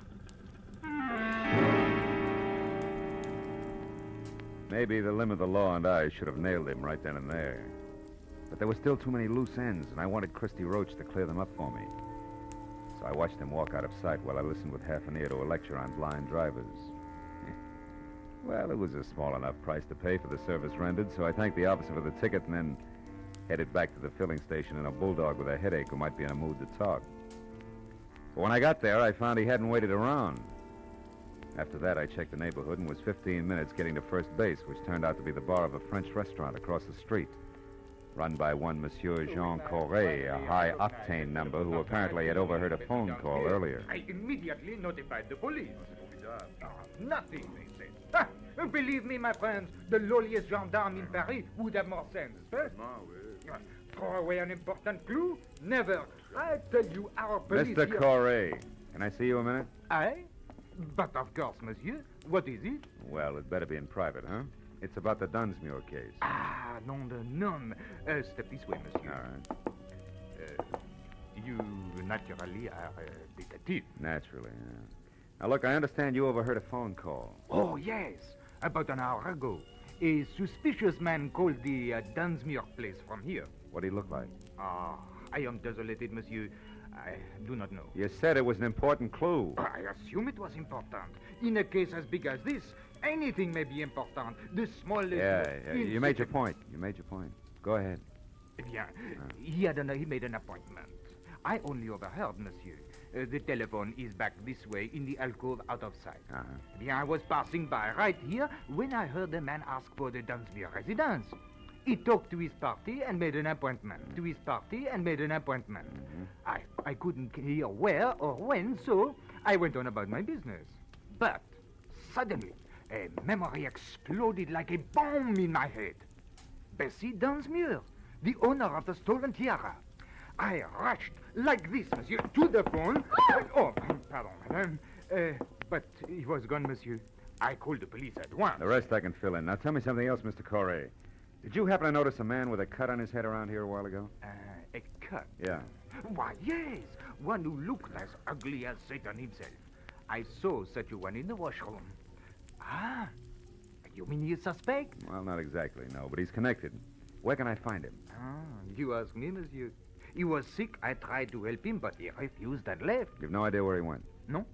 Maybe the limb of the law and I should have nailed him right then and there. But there were still too many loose ends, and I wanted Christy Roach to clear them up for me. So I watched him walk out of sight while I listened with half an ear to a lecture on blind drivers. Well, it was a small enough price to pay for the service rendered, so I thanked the officer for the ticket and then headed back to the filling station in a bulldog with a headache who might be in a mood to talk. But when I got there, I found he hadn't waited around. After that, I checked the neighborhood and was 15 minutes getting to first base, which turned out to be the bar of a French restaurant across the street, run by one Monsieur Jean Corret, a high-octane number who apparently had overheard a phone call earlier. I immediately notified the police. Nothing, they said. Ah, believe me, my friends, the lowliest gendarme in Paris would have more sense. Throw away an important clue? Never. I tell you, our police... Mr. Corret, can I see you a minute? I? But of course, monsieur. What is it? Well, it better be in private, huh? It's about the Dunsmuir case. Ah, nom de nom. Step this way, monsieur. All right. You naturally are a detective. Naturally, yeah. Now, look, I understand you overheard a phone call. Oh, yes. About an hour ago. A suspicious man called the Dunsmuir place from here. What did he look like? Ah, I am desolated, monsieur. I do not know. You said it was an important clue. I assume it was important. In a case as big as this, anything may be important. The smallest... Yeah, you made your point. Go ahead. Bien. He made an appointment. I only overheard, monsieur. The telephone is back this way in the alcove out of sight. Bien, I was passing by right here when I heard the man ask for the Dunsmuir residence. He talked to his party and made an appointment. I couldn't hear where or when, so I went on about my business. But suddenly, a memory exploded like a bomb in my head. Bessie Dunsmuir, the owner of the stolen tiara. I rushed like this, monsieur, to the phone. Oh, pardon, madame. But he was gone, monsieur. I called the police at once. The rest I can fill in. Now, tell me something else, Mr. Corret. Did you happen to notice a man with a cut on his head around here a while ago? A cut? Yeah. Why, yes. One who looked as ugly as Satan himself. I saw such a one in the washroom. Ah, you mean you suspect? Well, not exactly, no, but he's connected. Where can I find him? You ask me, monsieur. He was sick. I tried to help him, but he refused and left. You've no idea where he went? No.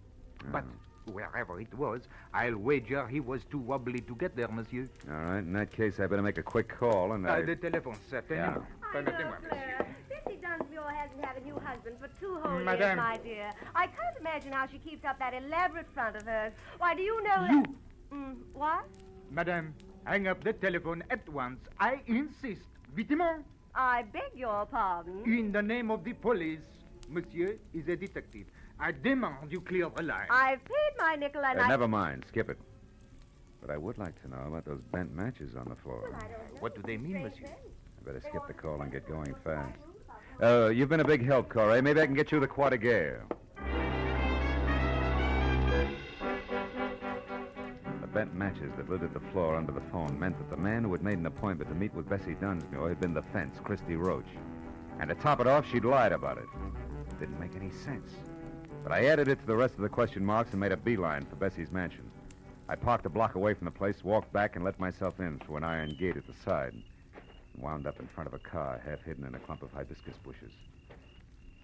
But wherever it was, I'll wager he was too wobbly to get there, monsieur. All right, in that case, I better make a quick call and The telephone set. Yeah. Permettez-moi, monsieur. Bessie Dunsmuir hasn't had a new husband for 2 whole years, Madame. my dear. I can't imagine how she keeps up that elaborate front of hers. Why, do you know You. that... what? Madame, hang up the telephone at once. I insist. Vitement. I beg your pardon. In the name of the police, monsieur is a detective. I demand you clear the line. I've paid my nickel and I... Never mind. Skip it. But I would like to know about those bent matches on the floor. What do they mean, monsieur? I better skip the call and get going fast. You've been a big help, Corey. Maybe I can get you the Croix de Guerre. The bent matches that littered the floor under the phone meant that the man who had made an appointment to meet with Bessie Dunsmuir had been the fence, Christy Roach. And to top it off, she'd lied about it. Didn't make any sense. But I added it to the rest of the question marks and made a beeline for Bessie's mansion. I parked a block away from the place, walked back, and let myself in through an iron gate at the side. And wound up in front of a car, half hidden in a clump of hibiscus bushes.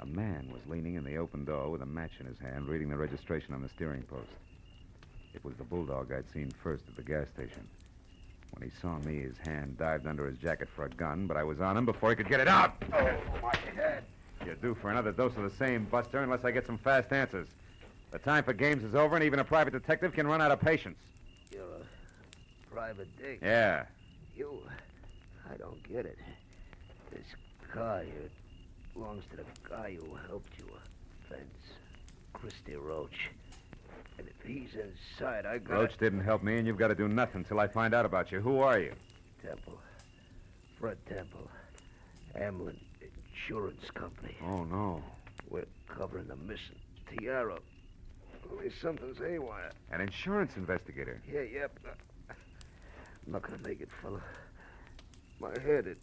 A man was leaning in the open door with a match in his hand, reading the registration on the steering post. It was the bulldog I'd seen first at the gas station. When he saw me, his hand dived under his jacket for a gun, but I was on him before he could get it out. Oh, my head. You're due for another dose of the same, Buster, unless I get some fast answers. The time for games is over, and even a private detective can run out of patience. You're a private dick. Yeah. You... I don't get it. This car here belongs to the guy who helped you. Fence. Christy Roach. And if he's inside, I got... Roach didn't help me, and you've got to do nothing till I find out about you. Who are you? Temple. Fred Temple. Abilene Insurance Company. Oh, no. We're covering the missing tiara. Only something's haywire. An insurance investigator? Yeah, yep. I'm not gonna make it, fella. My head,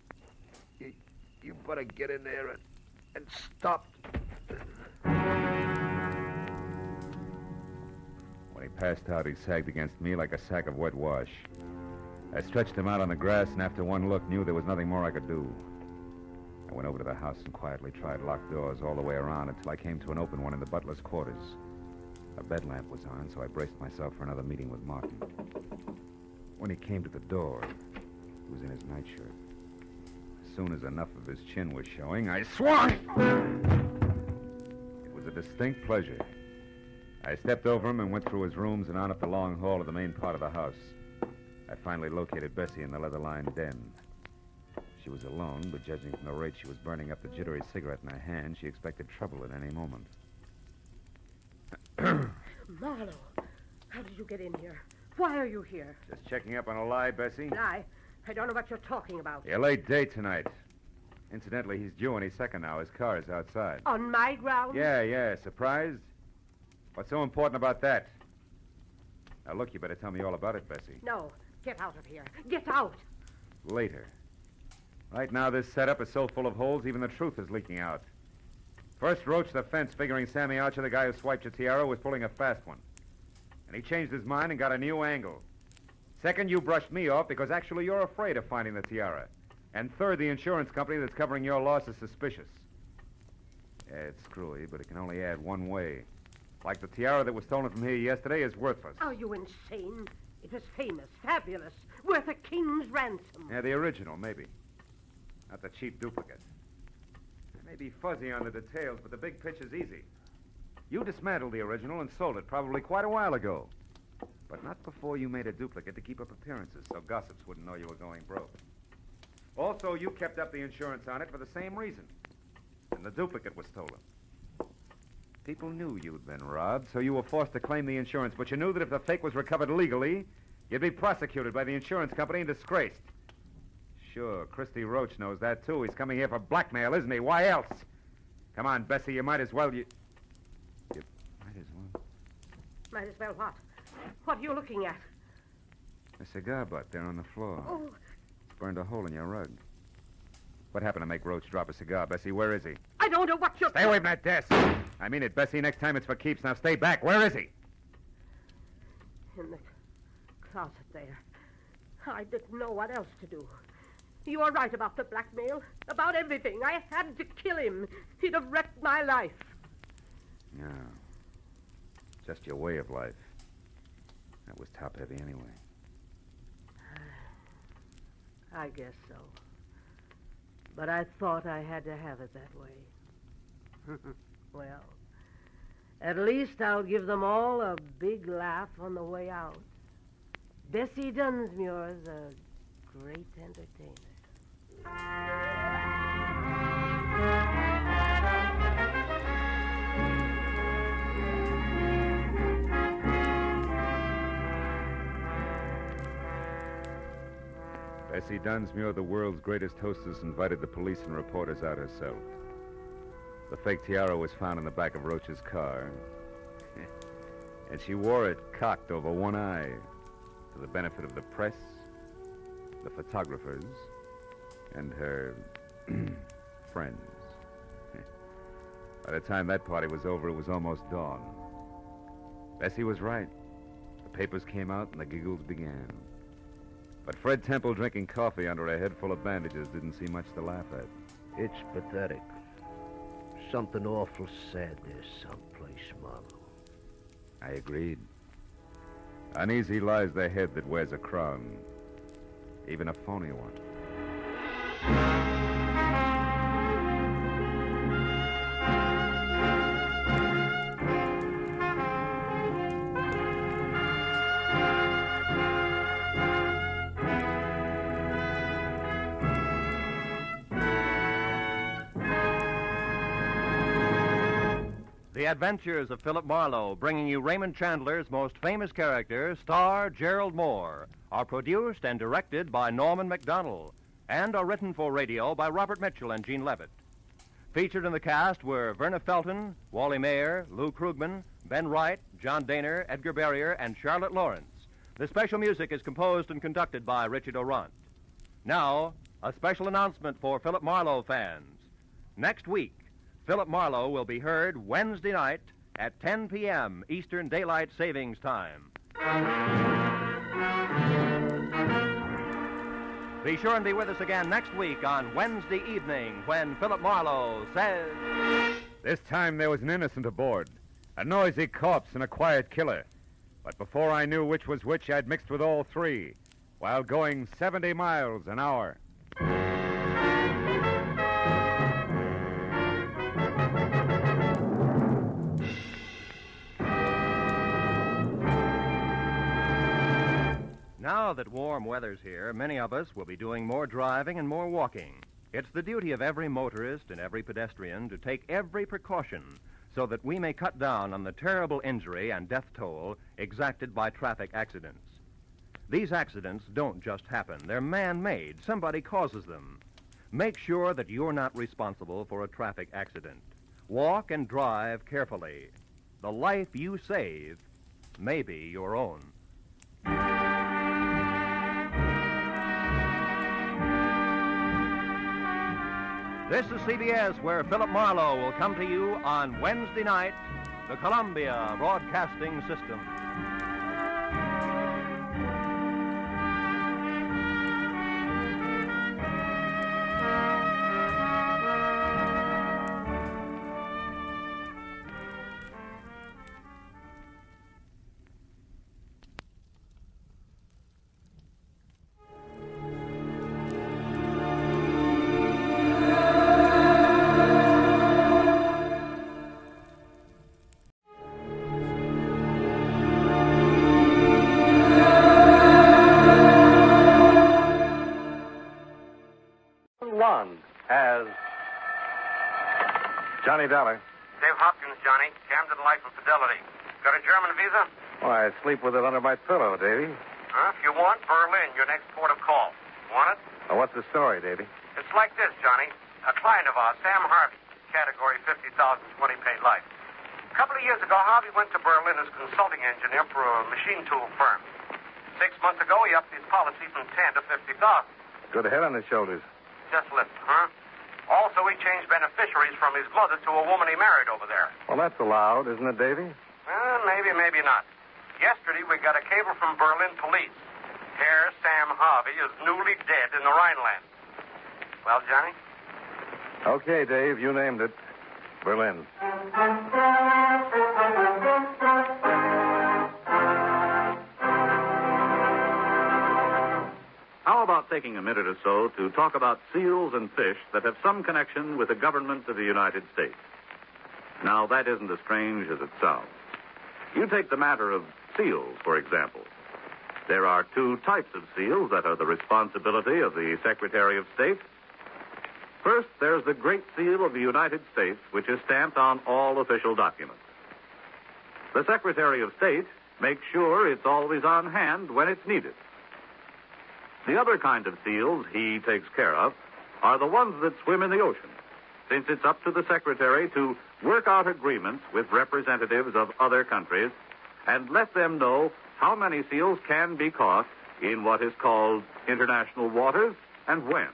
you better get in there and stop. When he passed out, he sagged against me like a sack of wet wash. I stretched him out on the grass, and after one look, knew there was nothing more I could do. I went over to the house and quietly tried locked doors all the way around until I came to an open one in the butler's quarters. A bed lamp was on, so I braced myself for another meeting with Martin. When he came to the door, he was in his nightshirt. As soon as enough of his chin was showing, I swung! It was a distinct pleasure. I stepped over him and went through his rooms and on up the long hall of the main part of the house. I finally located Bessie in the leather-lined den. She was alone, but judging from the rate she was burning up the jittery cigarette in her hand, she expected trouble at any moment. Marlowe, how did you get in here? Why are you here? Just checking up on a lie, Bessie? Lie? I don't know what you're talking about. A late date tonight. Incidentally, he's due any second now. His car is outside. On my grounds? Yeah. Surprised? What's so important about that? Now, look, you better tell me all about it, Bessie. No. Get out of here. Get out. Later. Right now, this setup is so full of holes, even the truth is leaking out. First, Roach the fence, figuring Sammy Archer, the guy who swiped your tiara, was pulling a fast one. And he changed his mind and got a new angle. Second, you brushed me off because actually you're afraid of finding the tiara. And third, the insurance company that's covering your loss is suspicious. Yeah, it's screwy, but it can only add one way. Like the tiara that was stolen from here yesterday is worthless. Are you insane? It was famous, fabulous, worth a king's ransom. Yeah, the original, maybe. Not the cheap duplicate. I may be fuzzy on the details, but the big picture's easy. You dismantled the original and sold it probably quite a while ago. But not before you made a duplicate to keep up appearances so gossips wouldn't know you were going broke. Also, you kept up the insurance on it for the same reason. And the duplicate was stolen. People knew you'd been robbed, so you were forced to claim the insurance, but you knew that if the fake was recovered legally, you'd be prosecuted by the insurance company and disgraced. Sure, Christy Roach knows that, too. He's coming here for blackmail, isn't he? Why else? Come on, Bessie, you might as well... You might as well... Might as well what? What are you looking at? A cigar butt there on the floor. Oh. It's burned a hole in your rug. What happened to make Roach drop a cigar, Bessie? Where is he? I don't know what you're... Stay away from that desk. I mean it, Bessie. Next time it's for keeps. Now stay back. Where is he? In the closet there. I didn't know what else to do. You were right about the blackmail. About everything. I had to kill him. He'd have wrecked my life. No. Just your way of life. That was top-heavy anyway. I guess so. But I thought I had to have it that way. Well, at least I'll give them all a big laugh on the way out. Bessie Dunsmuir's a great entertainer. Bessie Dunsmuir, the world's greatest hostess, invited the police and reporters out herself. The fake tiara was found in the back of Roach's car. And she wore it cocked over one eye to the benefit of the press, the photographers, and her friends. By the time that party was over, it was almost dawn. Bessie was right. The papers came out and the giggles began. But Fred Temple drinking coffee under a head full of bandages didn't see much to laugh at. It's pathetic. Something awful sad there someplace, Marlowe. I agreed. Uneasy lies the head that wears a crown, even a phony one. The Adventures of Philip Marlowe, bringing you Raymond Chandler's most famous character, star Gerald Moore, are produced and directed by Norman MacDonald and are written for radio by Robert Mitchell and Gene Levitt. Featured in the cast were Verna Felton, Wally Mayer, Lou Krugman, Ben Wright, John Daner, Edgar Barrier, and Charlotte Lawrence. The special music is composed and conducted by Richard Orant. Now, a special announcement for Philip Marlowe fans. Next week, Philip Marlowe will be heard Wednesday night at 10 p.m. Eastern Daylight Savings Time. Be sure and be with us again next week on Wednesday evening when Philip Marlowe says... This time there was an innocent aboard, a noisy corpse and a quiet killer. But before I knew which was which, I'd mixed with all three, while going 70 miles an hour. Now that warm weather's here, many of us will be doing more driving and more walking. It's the duty of every motorist and every pedestrian to take every precaution so that we may cut down on the terrible injury and death toll exacted by traffic accidents. These accidents don't just happen. They're man-made. Somebody causes them. Make sure that you're not responsible for a traffic accident. Walk and drive carefully. The life you save may be your own. This is CBS, where Philip Marlowe will come to you on Wednesday night, the Columbia Broadcasting System. As Johnny Dollar. Dave Hopkins, Johnny. Camden Life and Fidelity. Got a German visa? Oh, I sleep with it under my pillow, Davy. Huh? If you want, Berlin, your next port of call. Want it? Oh, what's the story, Davy? It's like this, Johnny. A client of ours, Sam Harvey, category 50,000, 20 paid life. A couple of years ago, Harvey went to Berlin as consulting engineer for a machine tool firm. 6 months ago, he upped his policy from 10 to 50,000. Good head on his shoulders. Just listen, huh? Also, he changed beneficiaries from his mother to a woman he married over there. Well, that's allowed, isn't it, Davy? Maybe, maybe not. Yesterday, we got a cable from Berlin police. Herr Sam Harvey is newly dead in the Rhineland. Well, Johnny? Okay, Dave, you named it. Berlin. How about taking a minute or so to talk about seals and fish that have some connection with the government of the United States? Now, that isn't as strange as it sounds. You take the matter of seals, for example. There are two types of seals that are the responsibility of the Secretary of State. First, there's the Great Seal of the United States, which is stamped on all official documents. The Secretary of State makes sure it's always on hand when it's needed. The other kind of seals he takes care of are the ones that swim in the ocean, since it's up to the Secretary to work out agreements with representatives of other countries and let them know how many seals can be caught in what is called international waters and when.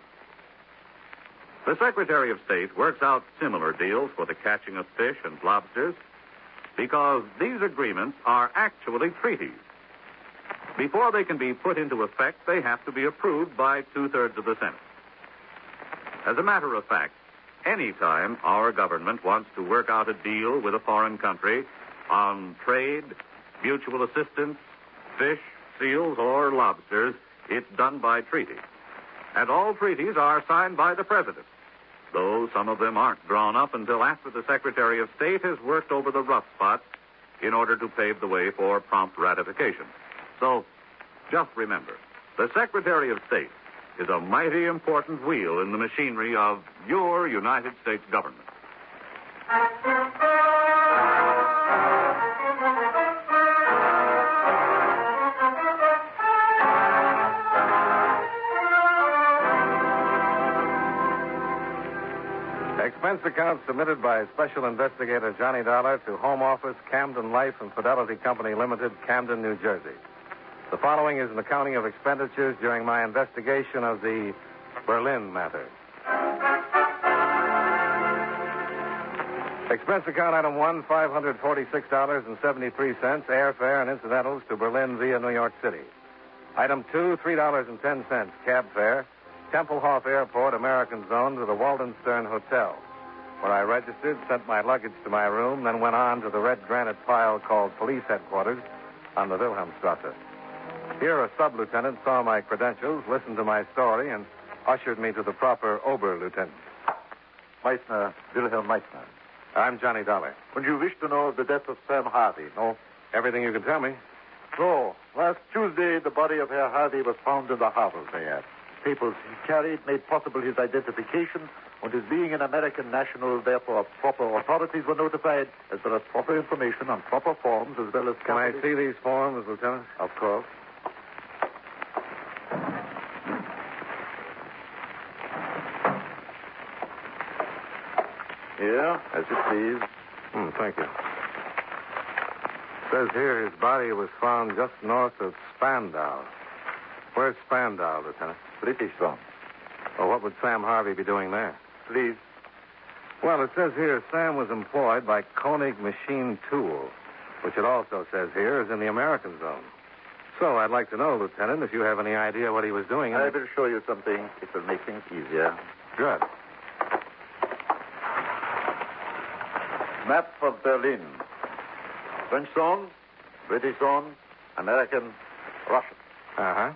The Secretary of State works out similar deals for the catching of fish and lobsters because these agreements are actually treaties. Before they can be put into effect, they have to be approved by 2/3 of the Senate. As a matter of fact, any time our government wants to work out a deal with a foreign country on trade, mutual assistance, fish, seals, or lobsters, it's done by treaty. And all treaties are signed by the President, though some of them aren't drawn up until after the Secretary of State has worked over the rough spots in order to pave the way for prompt ratification. So, just remember, the Secretary of State is a mighty important wheel in the machinery of your United States government. Expense account submitted by Special Investigator Johnny Dollar to Home Office, Camden Life and Fidelity Company Limited, Camden, New Jersey. The following is an accounting of expenditures during my investigation of the Berlin matter. Expense account item 1, $546.73, airfare and incidentals to Berlin via New York City. Item 2, $3.10, cab fare, Tempelhof Airport, American Zone, to the Waldenstern Hotel, where I registered, sent my luggage to my room, then went on to the red granite pile called Police Headquarters on the Wilhelmstrasse. Here, a sub-lieutenant saw my credentials, listened to my story, and ushered me to the proper Oberlieutenant. Meissner, Wilhelm Meissner. I'm Johnny Dollar. And you wish to know of the death of Sam Harvey, no? Everything you can tell me. So, last Tuesday, the body of Herr Harvey was found in the harbor there. Papers he carried made possible his identification, and his being an American national, therefore proper authorities were notified, as well as proper information on proper forms, as well as... Can I see these forms, Lieutenant? Of course. Here, as you please. Thank you. It says here his body was found just north of Spandau. Where's Spandau, Lieutenant? British zone. Well, what would Sam Harvey be doing there? Please. Well, it says here Sam was employed by Koenig Machine Tool, which it also says here is in the American zone. So I'd like to know, Lieutenant, if you have any idea what he was doing. I will show you something. It will make things easier. Good. Map of Berlin. French zone, British zone, American, Russian. Uh-huh.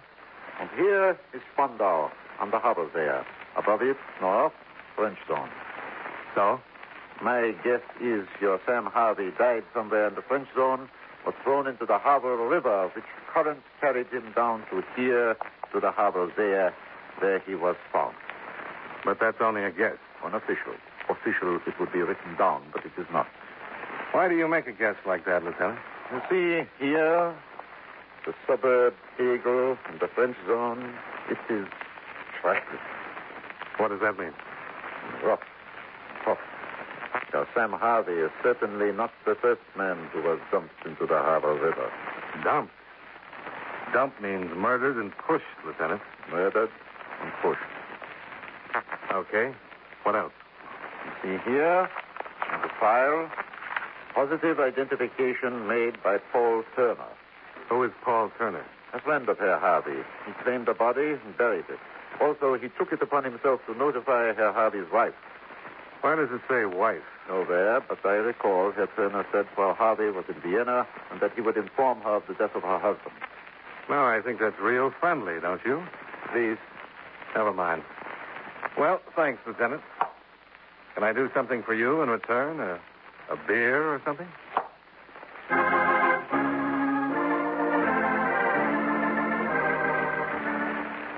And here is Spandau, on the harbor there. Above it, north, French zone. So? My guess is your Sam Harvey died somewhere in the French zone, was thrown into the harbor river, which currents carried him down to here, to the harbor there, where he was found. But that's only a guess. Unofficial. Official, it would be written down, but it is not. Why do you make a guess like that, Lieutenant? You see, here, the suburb Eagle in the French zone, it is trackless. What does that mean? Rough. Tough. Now, Sam Harvey is certainly not the first man who was dumped into the harbor river. Dumped? Dump means murdered and pushed, Lieutenant. Murdered and pushed. Okay. What else? You see here, on the file, positive identification made by Paul Turner. Who is Paul Turner? A friend of Herr Harvey. He claimed the body and buried it. Also, he took it upon himself to notify Herr Harvey's wife. Why does it say wife? Nowhere, but I recall Herr Turner said Frau Harvey was in Vienna and that he would inform her of the death of her husband. No, I think that's real friendly, don't you? Please. Never mind. Well, thanks, Lieutenant. Can I do something for you in return? A beer or something?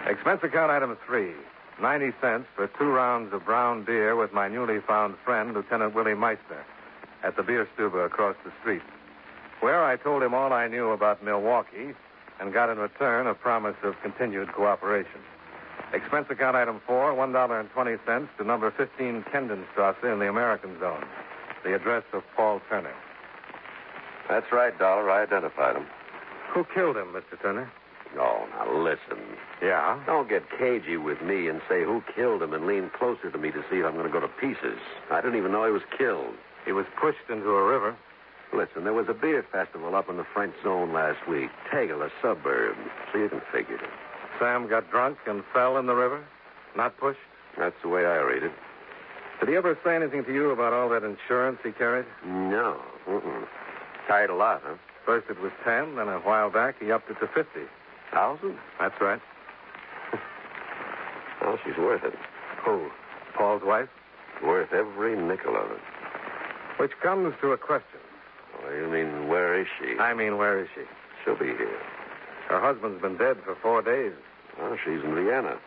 Expense account item 3. 90 cents for 2 rounds of brown beer with my newly found friend, Lieutenant Willie Meissner, at the beer stube across the street, where I told him all I knew about Milwaukee and got in return a promise of continued cooperation. Expense account item 4, $1.20 to number 15 Kendenstrasse in the American Zone. The address of Paul Turner. That's right, Dollar. I identified him. Who killed him, Mr. Turner? Oh, now listen. Yeah? Don't get cagey with me and say who killed him and lean closer to me to see if I'm going to go to pieces. I didn't even know he was killed. He was pushed into a river. Listen, there was a beer festival up in the French zone last week. Tegel, a suburb. So you can figure it. Sam got drunk and fell in the river? Not pushed? That's the way I read it. Did he ever say anything to you about all that insurance he carried? No. Carried a lot, huh? First it was 10, then a while back he upped it to 50,000? That's right. Well, she's worth it. Who? Paul's wife? Worth every nickel of it. Which comes to a question. Oh, you mean, where is she? I mean, where is she? She'll be here. Her husband's been dead for 4 days. Well, she's in Vienna.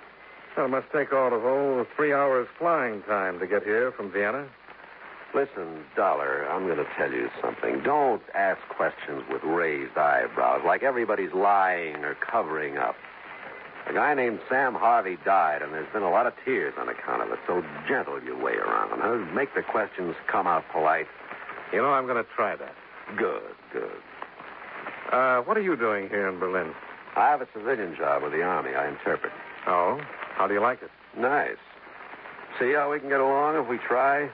Well, it must take all of 3 hours flying time to get here from Vienna. Listen, Dollar, I'm going to tell you something. Don't ask questions with raised eyebrows, like everybody's lying or covering up. A guy named Sam Harvey died, and there's been a lot of tears on account of it, so gentle your way around. Huh? Make the questions come out polite. You know, I'm going to try that. Good. What are you doing here in Berlin? I have a civilian job with the Army. I interpret. Oh? How do you like it? Nice. See how we can get along if we try?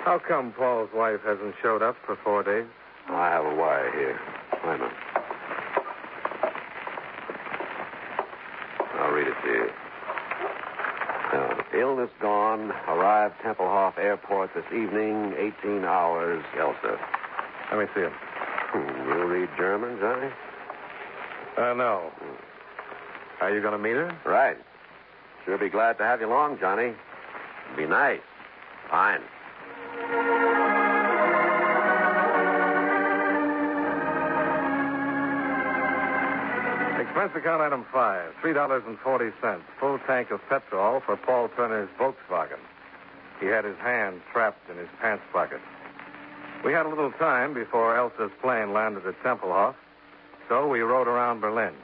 How come Paul's wife hasn't showed up for 4 days? I have a wire here. Wait a minute. I'll read it to you. Illness gone. Arrived Tempelhof Airport this evening. 18 hours. Elsa. Let me see it. You read German, Johnny? No. Are you going to meet her? Right. Sure be glad to have you along, Johnny. Be nice. Fine. Expense account item 5, $3.40. Full tank of petrol for Paul Turner's Volkswagen. He had his hand trapped in his pants pocket. We had a little time before Elsa's plane landed at Tempelhof, so we rode around Berlin,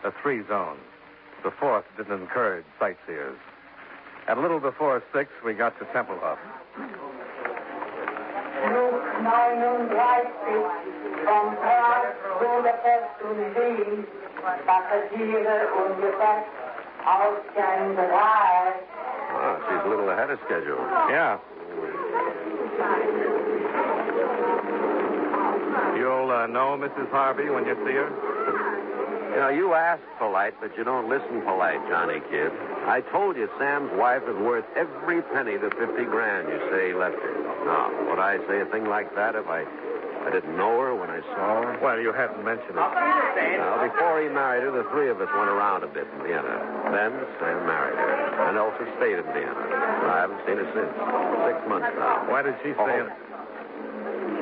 a 3-zone. The 4th didn't encourage sightseers. At a little before 6, we got to Tempelhof. Flug 39 vom Prag, Budapest und Wien, Passagiere ungefähr Ausgang 3. Oh, she's a little ahead of schedule. Yeah. You'll know Mrs. Harvey when you see her? You know, you ask polite, but you don't listen polite, Johnny, kid. I told you Sam's wife is worth every penny the 50 grand you say he left her. Now, would I say a thing like that if I didn't know her when I saw her? Well, you hadn't mentioned it. Now, before he married her, the 3 of us went around a bit in Vienna. Then Sam married her, and Elsa stayed in Vienna. I haven't seen her since. 6 months now. Why did she stay in?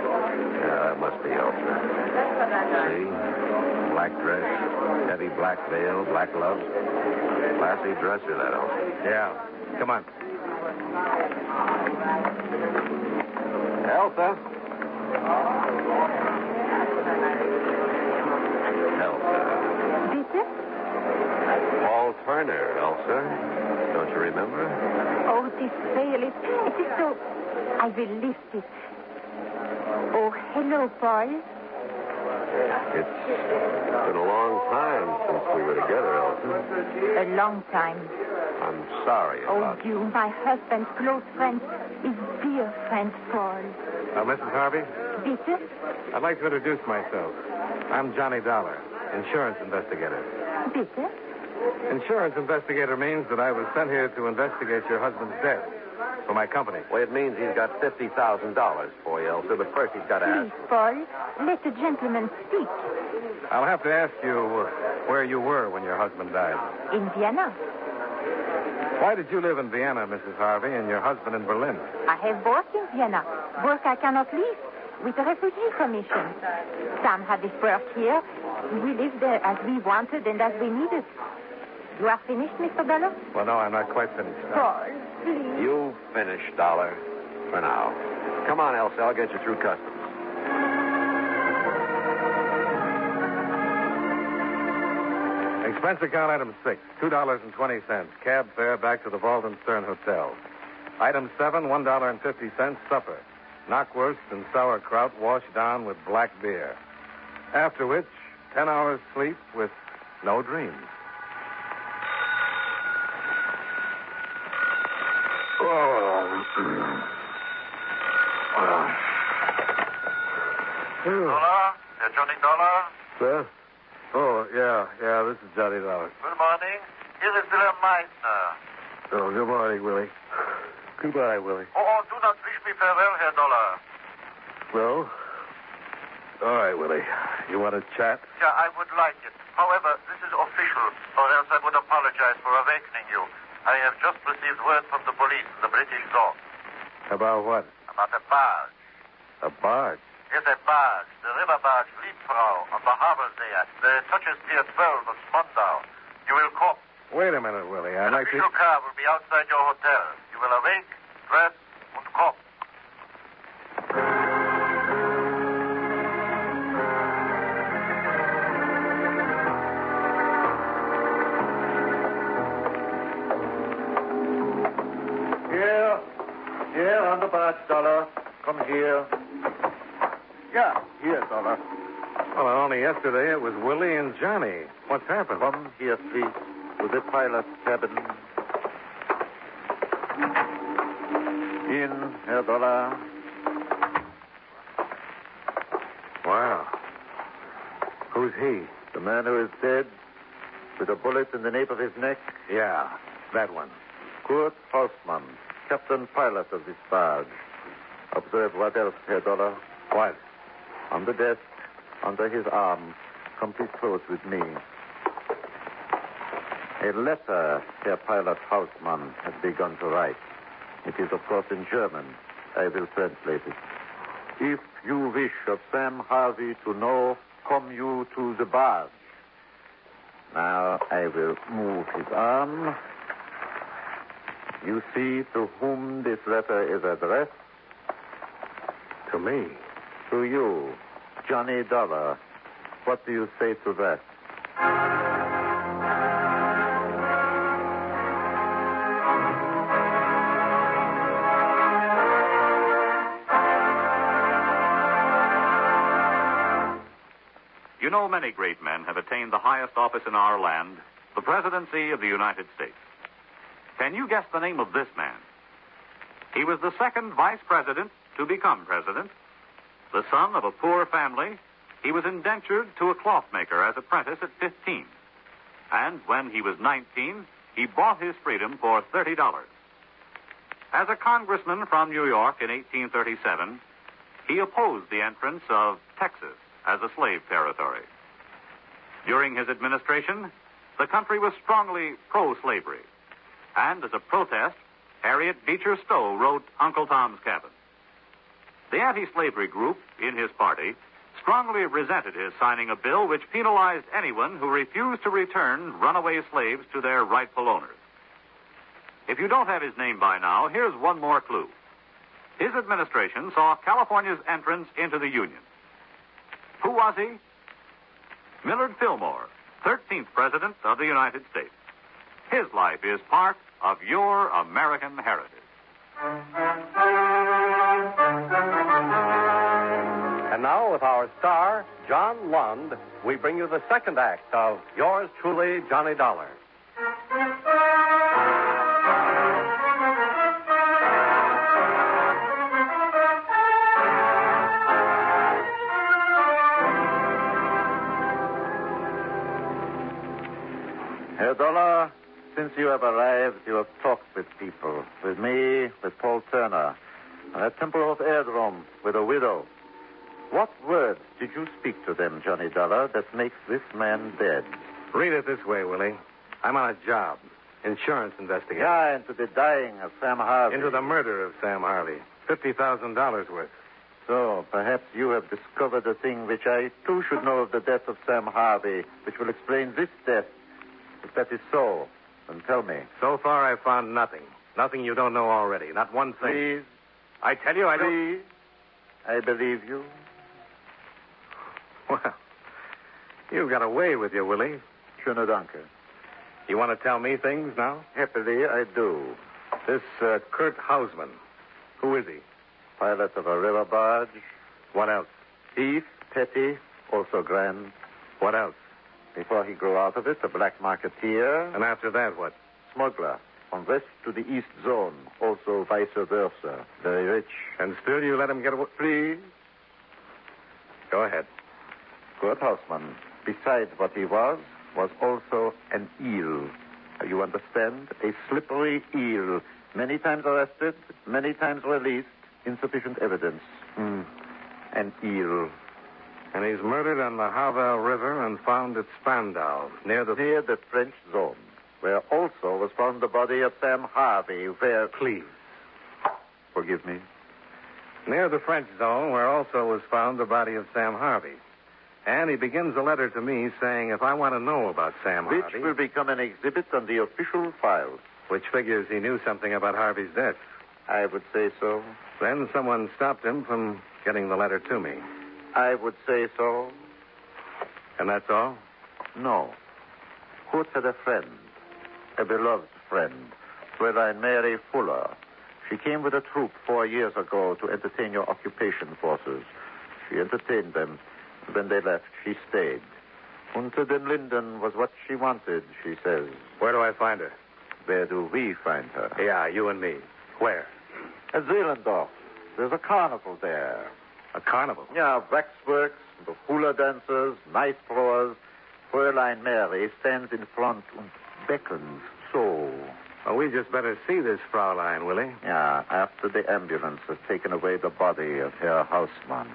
Yeah, it must be Elsa. See? Black dress, heavy black veil, black gloves. Classy dresser, that Elsa. Yeah. Come on. Elsa? Bitte? Paul Turner, Elsa. Don't you remember? Oh, this veil, it is so... I will lift it. Oh, hello, Paul. It's been a long time since we were together, Elsa. A long time. I'm sorry about you, my husband's close friend, his dear friend, Paul. Mrs. Harvey? Bitte? I'd like to introduce myself. I'm Johnny Dollar, insurance investigator. Bitte? Insurance investigator means that I was sent here to investigate your husband's death for my company. Well, it means he's got $50,000 for you, Elsa, but first he's got to ask. Please, Paul, let the gentleman speak. I'll have to ask you where you were when your husband died. In Vienna. Why did you live in Vienna, Mrs. Harvey, and your husband in Berlin? I have work in Vienna. Work I cannot leave. With the Refugee Commission. Sam had his work here. We lived there as we wanted and as we needed. You are finished, Mr. Bello? Well, no, I'm not quite finished. Paul, please. You finish, Dollar, for now. Come on, Elsa. I'll get you through customs. Expense account item 6, $2.20. Cab fare back to the Walden Stern Hotel. Item 7, $1.50. Supper. Knockwurst and sauerkraut washed down with black beer. After which, 10 hours sleep with no dreams. Dollar? Yeah, Johnny Dollar? Sir? Oh, yeah, this is Johnny Dollar. Good morning. Here is Dolomite, sir. Oh, good morning, Willie. Goodbye, Willie. Oh, do not wish me farewell, Herr Dollar. Well, all right, Willie. You want to chat? Yeah, I would like it. However, this is official, or else I would apologize for awakening you. I have just received word from the police in the British Zone. About what? About a barge. A barge? Yes, a barge. The river barge Liebfrau on the harbor there. The touches pier 12 of Spandau. You will come. Wait a minute, Willie. I'd like to... Official car will be outside your hotel. You will awake, dress, and come. Here, on the barge, Dollar. Come here. Yeah, here, Dollar. Well, only yesterday it was Willie and Johnny. What's happened? Come here, please, to the pilot's cabin. In, Herr Dollar. Wow. Who's he? The man who is dead, with a bullet in the nape of his neck? Yeah, that one. Kurt Hausmann, captain pilot of this barge. Observe what else, Herr Dollar? What? On the desk, under his arm. Come please close with me. A letter Herr Pilot Hausmann has begun to write. It is, of course, in German. I will translate it. If you wish of Sam Harvey to know, come you to the barge. Now I will move his arm. You see to whom this letter is addressed? To me. To you, Johnny Dollar. What do you say to that? You know, many great men have attained the highest office in our land, the presidency of the United States. Can you guess the name of this man? He was the second vice president to become president. The son of a poor family, he was indentured to a clothmaker as apprentice at 15. And when he was 19, he bought his freedom for $30. As a congressman from New York in 1837, he opposed the entrance of Texas as a slave territory. During his administration, the country was strongly pro-slavery. And as a protest, Harriet Beecher Stowe wrote Uncle Tom's Cabin. The anti-slavery group in his party strongly resented his signing a bill which penalized anyone who refused to return runaway slaves to their rightful owners. If you don't have his name by now, here's one more clue. His administration saw California's entrance into the Union. Who was he? Millard Fillmore, 13th President of the United States. His life is part of your American heritage. And now, with our star, John Lund, we bring you the second act of Yours Truly, Johnny Dollar. Herr Dollar, since you have arrived, you have talked with people. With me, with Paul Turner. And at Tempelhof Airdrome, with a widow. What words did you speak to them, Johnny Dollar, that makes this man dead? Read it this way, Willie. I'm on a job. Insurance investigation. Yeah, into the dying of Sam Harvey. Into the murder of Sam Harvey. $50,000 worth. So, perhaps you have discovered a thing which I, too, should know of the death of Sam Harvey, which will explain this death. If that is so, then tell me. So far, I've found nothing. Nothing you don't know already. Not one thing. Please. I tell you, I don't... Please. I believe you. Well, you've got a way with you, Willie. schöne Danke. You want to tell me things now? Happily, I do. This Kurt Hausman, who is he? Pilot of a river barge. What else? Thief, petty, also grand. What else? Before he grew out of it, a black marketeer. And after that, what? Smuggler. From west to the east zone. Also vice versa. Very rich. And still you let him get away? Please. Go ahead. Kurt Hausman, besides what he was also an eel. You understand? A slippery eel. Many times arrested, many times released. Insufficient evidence. An eel. And he's murdered on the Harwell River and found at Spandau, near the French zone, where also was found the body of Sam Harvey, where... Please. Forgive me. Near the French zone, where also was found the body of Sam Harvey. And he begins a letter to me saying if I want to know about Sam Which Harvey... will become an exhibit on the official files. Which figures he knew something about Harvey's death. I would say so. Then someone stopped him from getting the letter to me. I would say so. And that's all? No. Kurt had a friend. A beloved friend. Fräulein Mary Fuller. She came with a troop 4 years ago to entertain your occupation forces. She entertained them. When they left, she stayed. Unter den Linden was what she wanted, she says. Where do I find her? Where do we find her? Yeah, you and me. Where? At Zehlendorf. There's a carnival there. A carnival? Yeah, waxworks, the hula dancers, knife throwers. Fräulein Mary stands in front and beckons so. Well, we just better see this Fraulein, Willie. Yeah, after the ambulance has taken away the body of Herr Hausmann.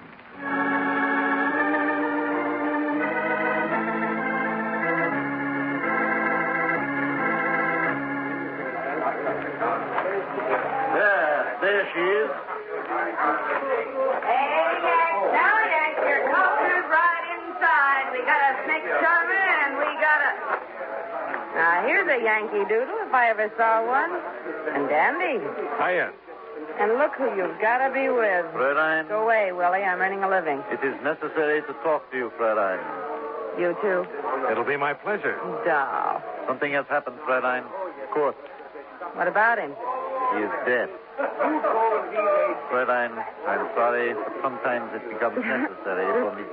There she is. Hey, now, your culture's right inside. We got a snake charmer and we got a... Now, here's a Yankee Doodle, if I ever saw one. And dandy. Hiya. And look who you've got to be with. Fräulein. Go away, Willie. I'm earning a living. It is necessary to talk to you, Fräulein. You too? It'll be my pleasure. Doll. Something has happened, Fräulein. Kurt. What about him? He is dead. Fräulein, I'm sorry, but sometimes it becomes necessary for me.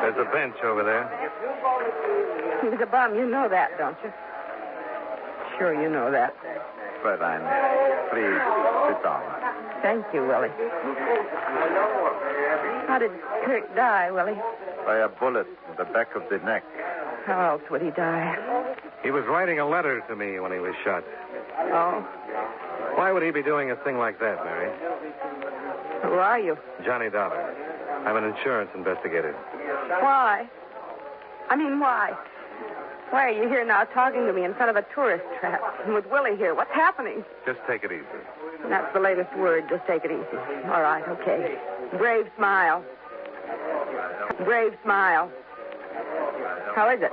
There's a bench over there. He's a bum. You know that, don't you? Sure you know that. Fräulein, please, sit down. Thank you, Willie. How did Kurt die, Willie? By a bullet in the back of the neck. How else would he die? He was writing a letter to me when he was shot. Oh? Why would he be doing a thing like that, Mary? Who are you? Johnny Dollar. I'm an insurance investigator. Why? I mean, why? Why are you here now talking to me in front of a tourist trap? And with Willie here, what's happening? Just take it easy. That's the latest word. Just take it easy. All right, okay. Brave smile. Brave smile. How is it?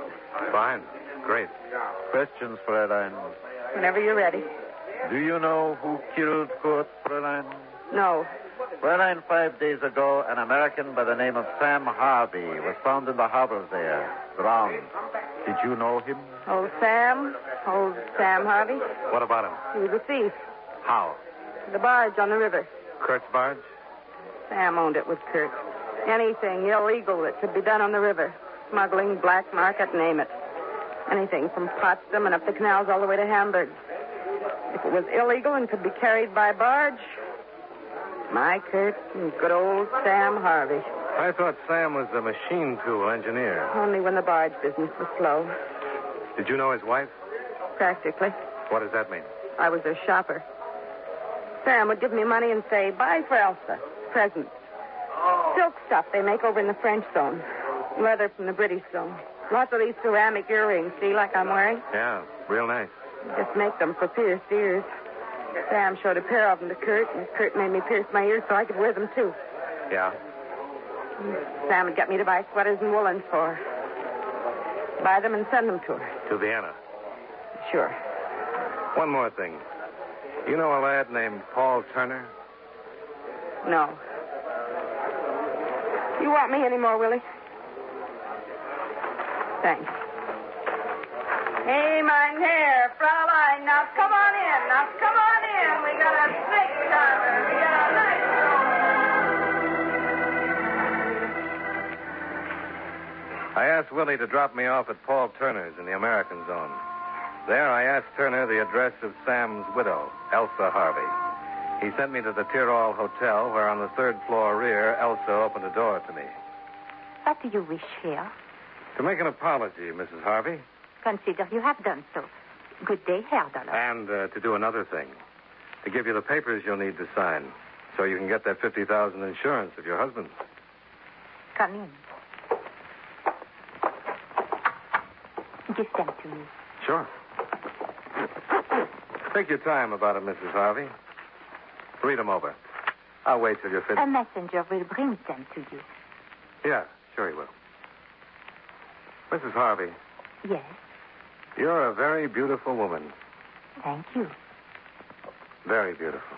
Fine. Great. Questions, Fräulein? Whenever you're ready. Do you know who killed Kurt, Fräulein? No. Fräulein, 5 days ago, an American by the name of Sam Harvey was found in the harbor there, drowned. Did you know him? Old Sam? Old Sam Harvey? What about him? He was a thief. How? The barge on the river. Kurt's barge? Sam owned it with Kurt. Anything illegal that could be done on the river. Smuggling, black market, name it. Anything from Potsdam and up the canals all the way to Hamburg. If it was illegal and could be carried by barge, my Kurt and good old Sam Harvey. I thought Sam was a machine tool engineer. Only when the barge business was slow. Did you know his wife? Practically. What does that mean? I was a shopper. Sam would give me money and say, buy for Elsa. Presents. Silk stuff they make over in the French zone. Leather from the British zone. Lots of these ceramic earrings, see, like I'm wearing? Yeah, real nice. Just make them for pierced ears. Sam showed a pair of them to Kurt, and Kurt made me pierce my ears so I could wear them, too. Yeah? Sam would get me to buy sweaters and woolens for her. Buy them and send them to her. To Vienna? Sure. One more thing. You know a lad named Paul Turner? No. You want me anymore, Willie? Thanks. Hey, mein Herr, Fraulein, now come on in. Now come on in. We got a snake charmer. We got a nice I asked Willie to drop me off at Paul Turner's in the American Zone. There, I asked Turner the address of Sam's widow, Elsa Harvey. He sent me to the Tyrol Hotel, where on the third floor rear, Elsa opened a door to me. What do you wish here? To make an apology, Mrs. Harvey, Consider you have done so. Good day, Herr Dollar. and to do another thing. To give you the papers you'll need to sign, so you can get that $50,000 insurance of your husband. Come in. Give them to me. Sure. Take your time about it, Mrs. Harvey. Read them over. I'll wait till you're A finished. messenger will bring them to you. Yeah, sure he will. Mrs. Harvey, Yes, you're a very beautiful woman. thank you. Very beautiful.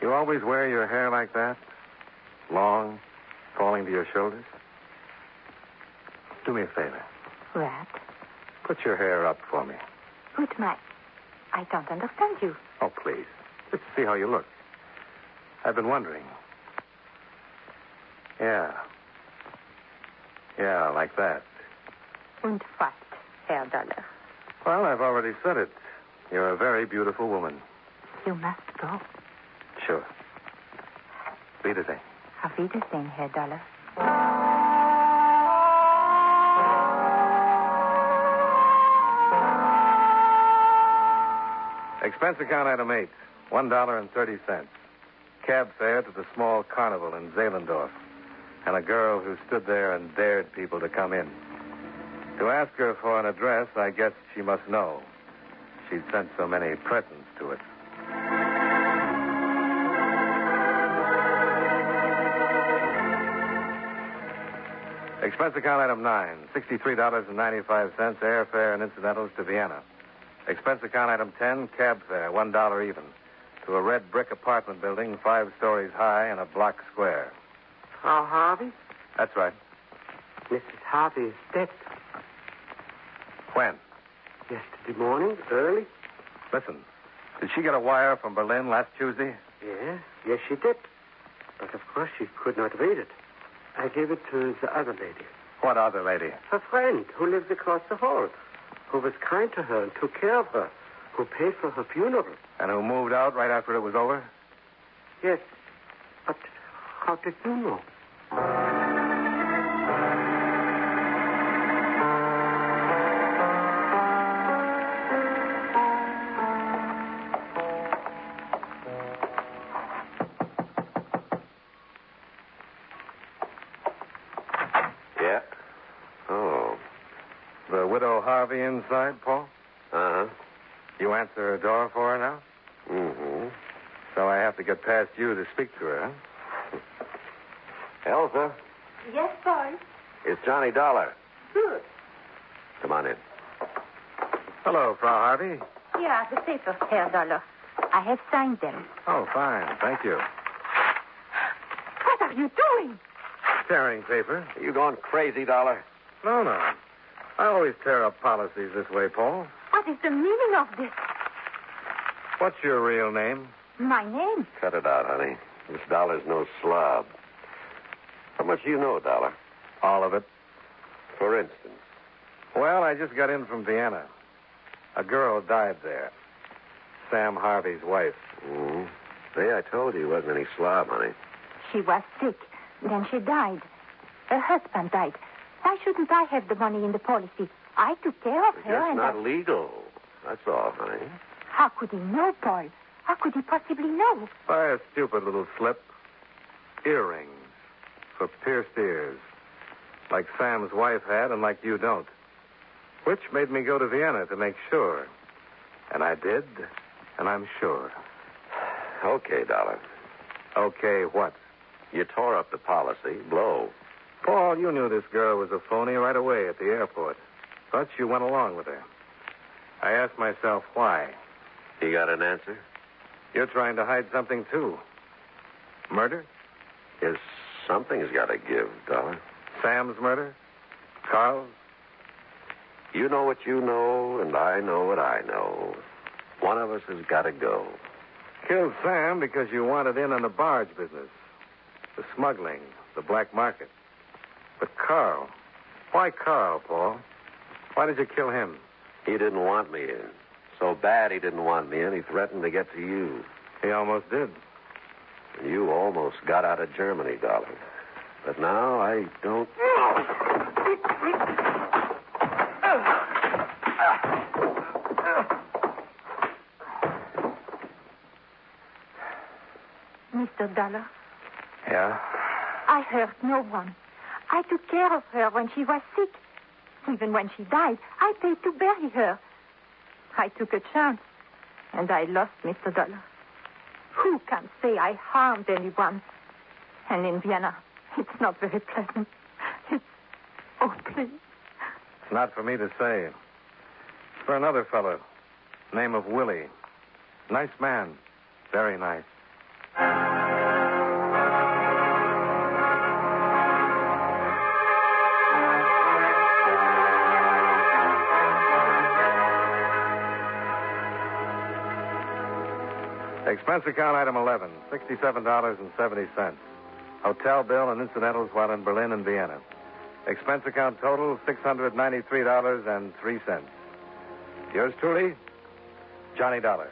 You always wear your hair like that? Long, falling to your shoulders? Do me a favor. What? Put your hair up for me. Put my... I don't understand you. Oh, please. Just to see how you look. I've been wondering. Yeah. Yeah, like that. Und what, Herr Dollar? Well, I've already said it. You're a very beautiful woman. You must go. Sure. Wiedersehen. Auf Wiedersehen, Herr Dollar. Expense account item 8, $1.30. Cab fare to the small carnival in Zehlendorf. And a girl who stood there and dared people to come in. To ask her for an address, I guess she must know. She'd sent so many presents to it. Expense account item 9, $63.95 airfare and incidentals to Vienna. Expense account item 10, cab fare, $1 even, to a red brick apartment building 5 stories high and a block square. Frau Harvey? That's right. Mrs. Harvey is dead. When? Yesterday morning, early. Listen, did she get a wire from Berlin last Tuesday? Yes, she did. But of course she could not read it. I gave it to the other lady. What other lady? Her friend, who lives across the hall, who was kind to her and took care of her, who paid for her funeral. And who moved out right after it was over? Yes. But how did you know? Yeah. Oh. The widow Harvey inside, Paul? Uh-huh. You answer her door for her now? Mm-hmm. So I have to get past you to speak to her, huh? Elsa, Yes, boy. it's Johnny Dollar. Good. Come on in. Hello, Frau Harvey. Here are the papers, Herr Dollar. I have signed them. Oh, fine. Thank you. What are you doing? Tearing paper? Are you going crazy, Dollar? No. I always tear up policies this way, Paul. What is the meaning of this? What's your real name? My name? Cut it out, honey. This Dollar's no slob. How much do you know, Dollar? All of it. For instance. Well, I just got in from Vienna. A girl died there. Sam Harvey's wife. Mm-hmm. See, I told you he wasn't any slob, honey. She was sick. Then she died. Her husband died. Why shouldn't I have the money in the policy? I took care of It's her just and... not legal. That's all, honey. How could he know, Paul? How could he possibly know? By a stupid little slip. Earrings. For pierced ears. Like Sam's wife had and like you don't. Which made me go to Vienna to make sure. And I did, and I'm sure. Okay, Dollar. Okay, what? You tore up the policy. Blow. Paul, you knew this girl was a phony right away at the airport. But you went along with her. I asked myself why. You got an answer? You're trying to hide something, too. Murder? Yes, something's got to give, Dollar. Sam's murder? Carl's? You know what you know, and I know what I know. One of us has got to go. Killed Sam because you wanted in on the barge business. The smuggling, the black market. But Carl. Why Carl, Paul? Why did you kill him? He didn't want me in. So bad he didn't want me in, he threatened to get to you. He almost did. And you almost got out of Germany, darling. But now I don't... Mr. Dollar, Yeah? I hurt no one. I took care of her when she was sick. Even when she died, I paid to bury her. I took a chance, and I lost Mr. Dollar. Who can say I harmed anyone? And in Vienna, it's not very pleasant. It's... Oh, please. It's not for me to say. It's for another fellow. Name of Willie. Nice man. Very nice. Expense account item 11, $67.70. Hotel bill and incidentals while in Berlin and Vienna. Expense account total, $693.03. Yours truly, Johnny Dollar.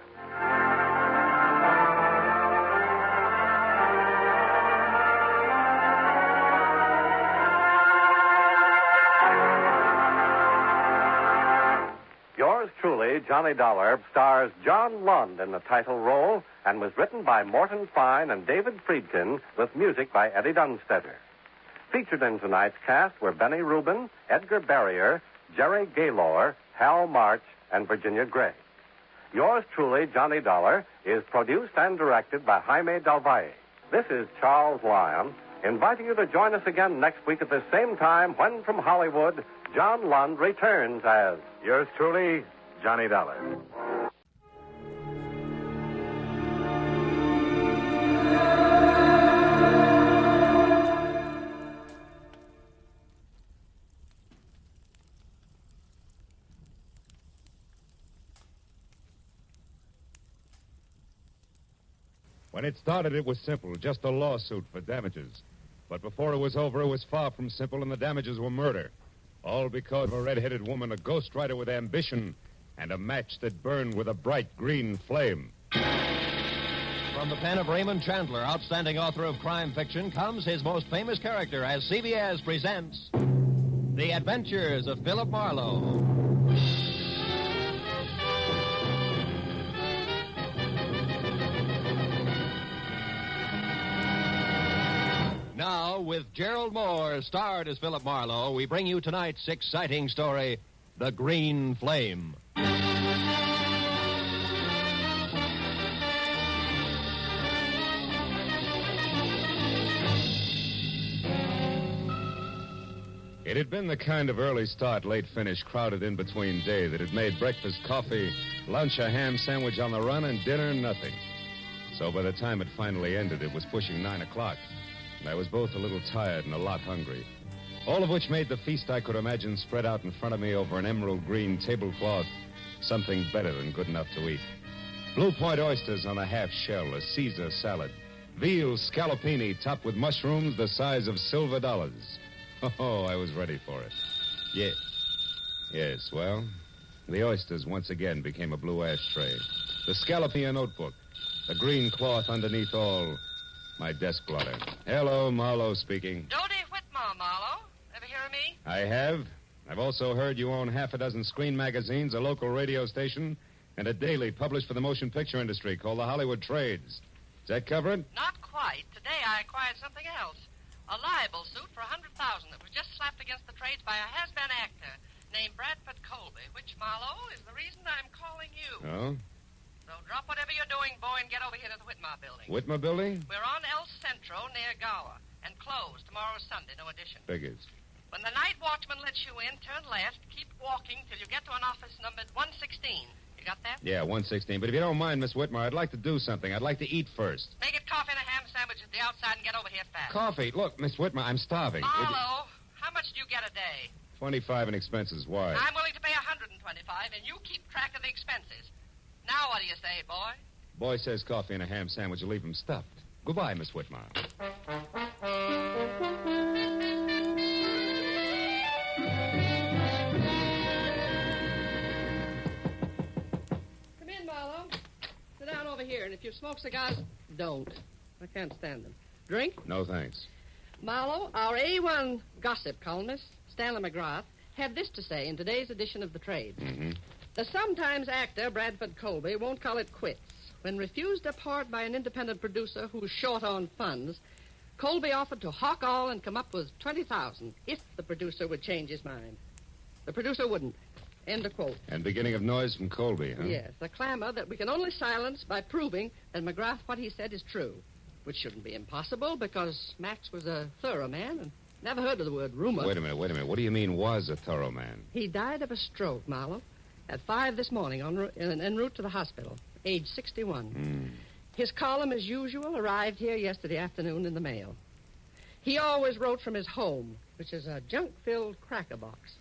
Yours truly, Johnny Dollar, stars John Lund in the title role and was written by Morton Fine and David Friedkin with music by Eddie Dunstetter. Featured in tonight's cast were Benny Rubin, Edgar Barrier, Jerry Gaylor, Hal March, and Virginia Gray. Yours truly, Johnny Dollar, is produced and directed by Jaime Del Valle. This is Charles Lyon, inviting you to join us again next week at the same time when, from Hollywood, John Lund returns as... Yours truly, Johnny Dollar. When it started, it was simple, just a lawsuit for damages. But before it was over, it was far from simple, and the damages were murder. All because of a red-headed woman, a ghostwriter with ambition, and a match that burned with a bright green flame. From the pen of Raymond Chandler, outstanding author of crime fiction, comes his most famous character as CBS presents The Adventures of Philip Marlowe. Now, with Gerald Moore, starred as Philip Marlowe, we bring you tonight's exciting story, The Green Flame. It had been the kind of early start, late finish crowded in between day that had made breakfast coffee, lunch a ham sandwich on the run, and dinner nothing. So by the time it finally ended, it was pushing 9 o'clock. And I was both a little tired and a lot hungry. All of which made the feast I could imagine spread out in front of me over an emerald green tablecloth something better than good enough to eat. Blue Point oysters on a half shell, a Caesar salad, veal scallopini topped with mushrooms the size of silver dollars. Oh, I was ready for it. Yes, well, the oysters once again became a blue ashtray. The scallopini a notebook. The green cloth underneath all, my desk blotter. Hello, Marlowe speaking. Dodie Whitmore, Marlowe. Ever hear of me? I have. I've also heard you own half a dozen screen magazines, a local radio station, and a daily published for the motion picture industry called the Hollywood Trades. Is that covered? Not quite. Today I acquired something else. A libel suit for $100,000 that was just slapped against the trades by a has-been actor named Bradford Colby, which, Marlowe, is the reason I'm calling you. Oh? So drop whatever you're doing, boy, and get over here to the Whitmore building. Whitmore building? We're on El Centro near Gower, and closed. Tomorrow's Sunday, no addition. Figures. When the night watchman lets you in, turn left, keep walking till you get to an office numbered 116. You got that? Yeah, 116. But if you don't mind, Miss Whitmore, I'd like to do something. I'd like to eat first. Make it coffee and a ham sandwich at the outside and get over here fast. Coffee. Look, Miss Whitmore, I'm starving. Marlowe, how much do you get a day? 25 in expenses. Why? I'm willing to pay $100 drive, and you keep track of the expenses. Now what do you say, boy? Boy says coffee and a ham sandwich will leave him stuffed. Goodbye, Miss Whitmire. Come in, Marlowe. Sit down over here, and if you smoke cigars, don't. I can't stand them. Drink? No, thanks. Marlowe, our A1 gossip columnist, Stanley McGrath, had this to say in today's edition of The Trade. Mm-hmm. The sometimes actor Bradford Colby won't call it quits. When refused a part by an independent producer who's short on funds, Colby offered to hawk all and come up with $20,000 if the producer would change his mind. The producer wouldn't. End of quote. And beginning of noise from Colby, huh? Yes, a clamor that we can only silence by proving that McGrath, what he said, is true, which shouldn't be impossible because Max was a thorough man and never heard of the word rumor. Wait a minute. What do you mean was a thorough man? He died of a stroke, Marlowe, at 5 this morning en route to the hospital, age 61. His column, as usual, arrived here yesterday afternoon in the mail. He always wrote from his home, which is a junk-filled cracker box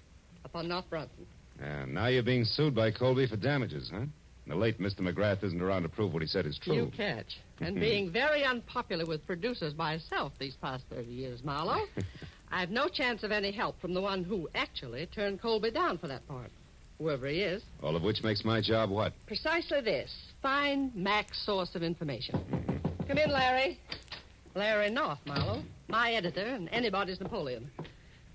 up on North Bronson. And now you're being sued by Colby for damages, huh? The late Mr. McGrath isn't around to prove what he said is true. You catch. And being very unpopular with producers myself these past 30 years, Marlowe, I've no chance of any help from the one who actually turned Colby down for that part, whoever he is. All of which makes my job what? Precisely this. Find Mac's source of information. Come in, Larry. Larry North, Marlowe. My editor and anybody's Napoleon.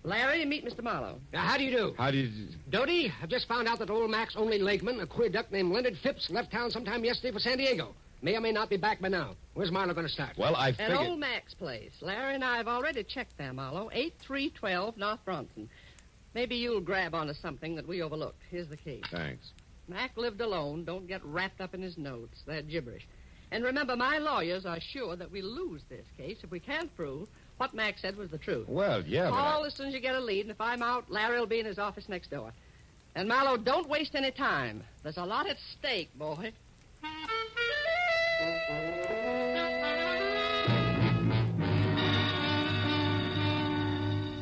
Larry, meet Mr. Marlowe. How do you do? How do you... Dodie, I've just found out that old Mac's only lakeman, a queer duck named Leonard Phipps, left town sometime yesterday for San Diego. May or may not be back by now. Where's Marlowe going to start? Well, I At figured... old Mac's place. Larry and I have already checked there, Marlowe. 8312 North Bronson. Maybe you'll grab onto something that we overlooked. Here's the key. Thanks. Mac lived alone. Don't get wrapped up in his notes. They're gibberish. And remember, my lawyers are sure that we lose this case if we can't prove what Mac said was the truth. Well, yeah, Call as soon as you get a lead, and if I'm out, Larry will be in his office next door. And, Marlowe, don't waste any time. There's a lot at stake, boy.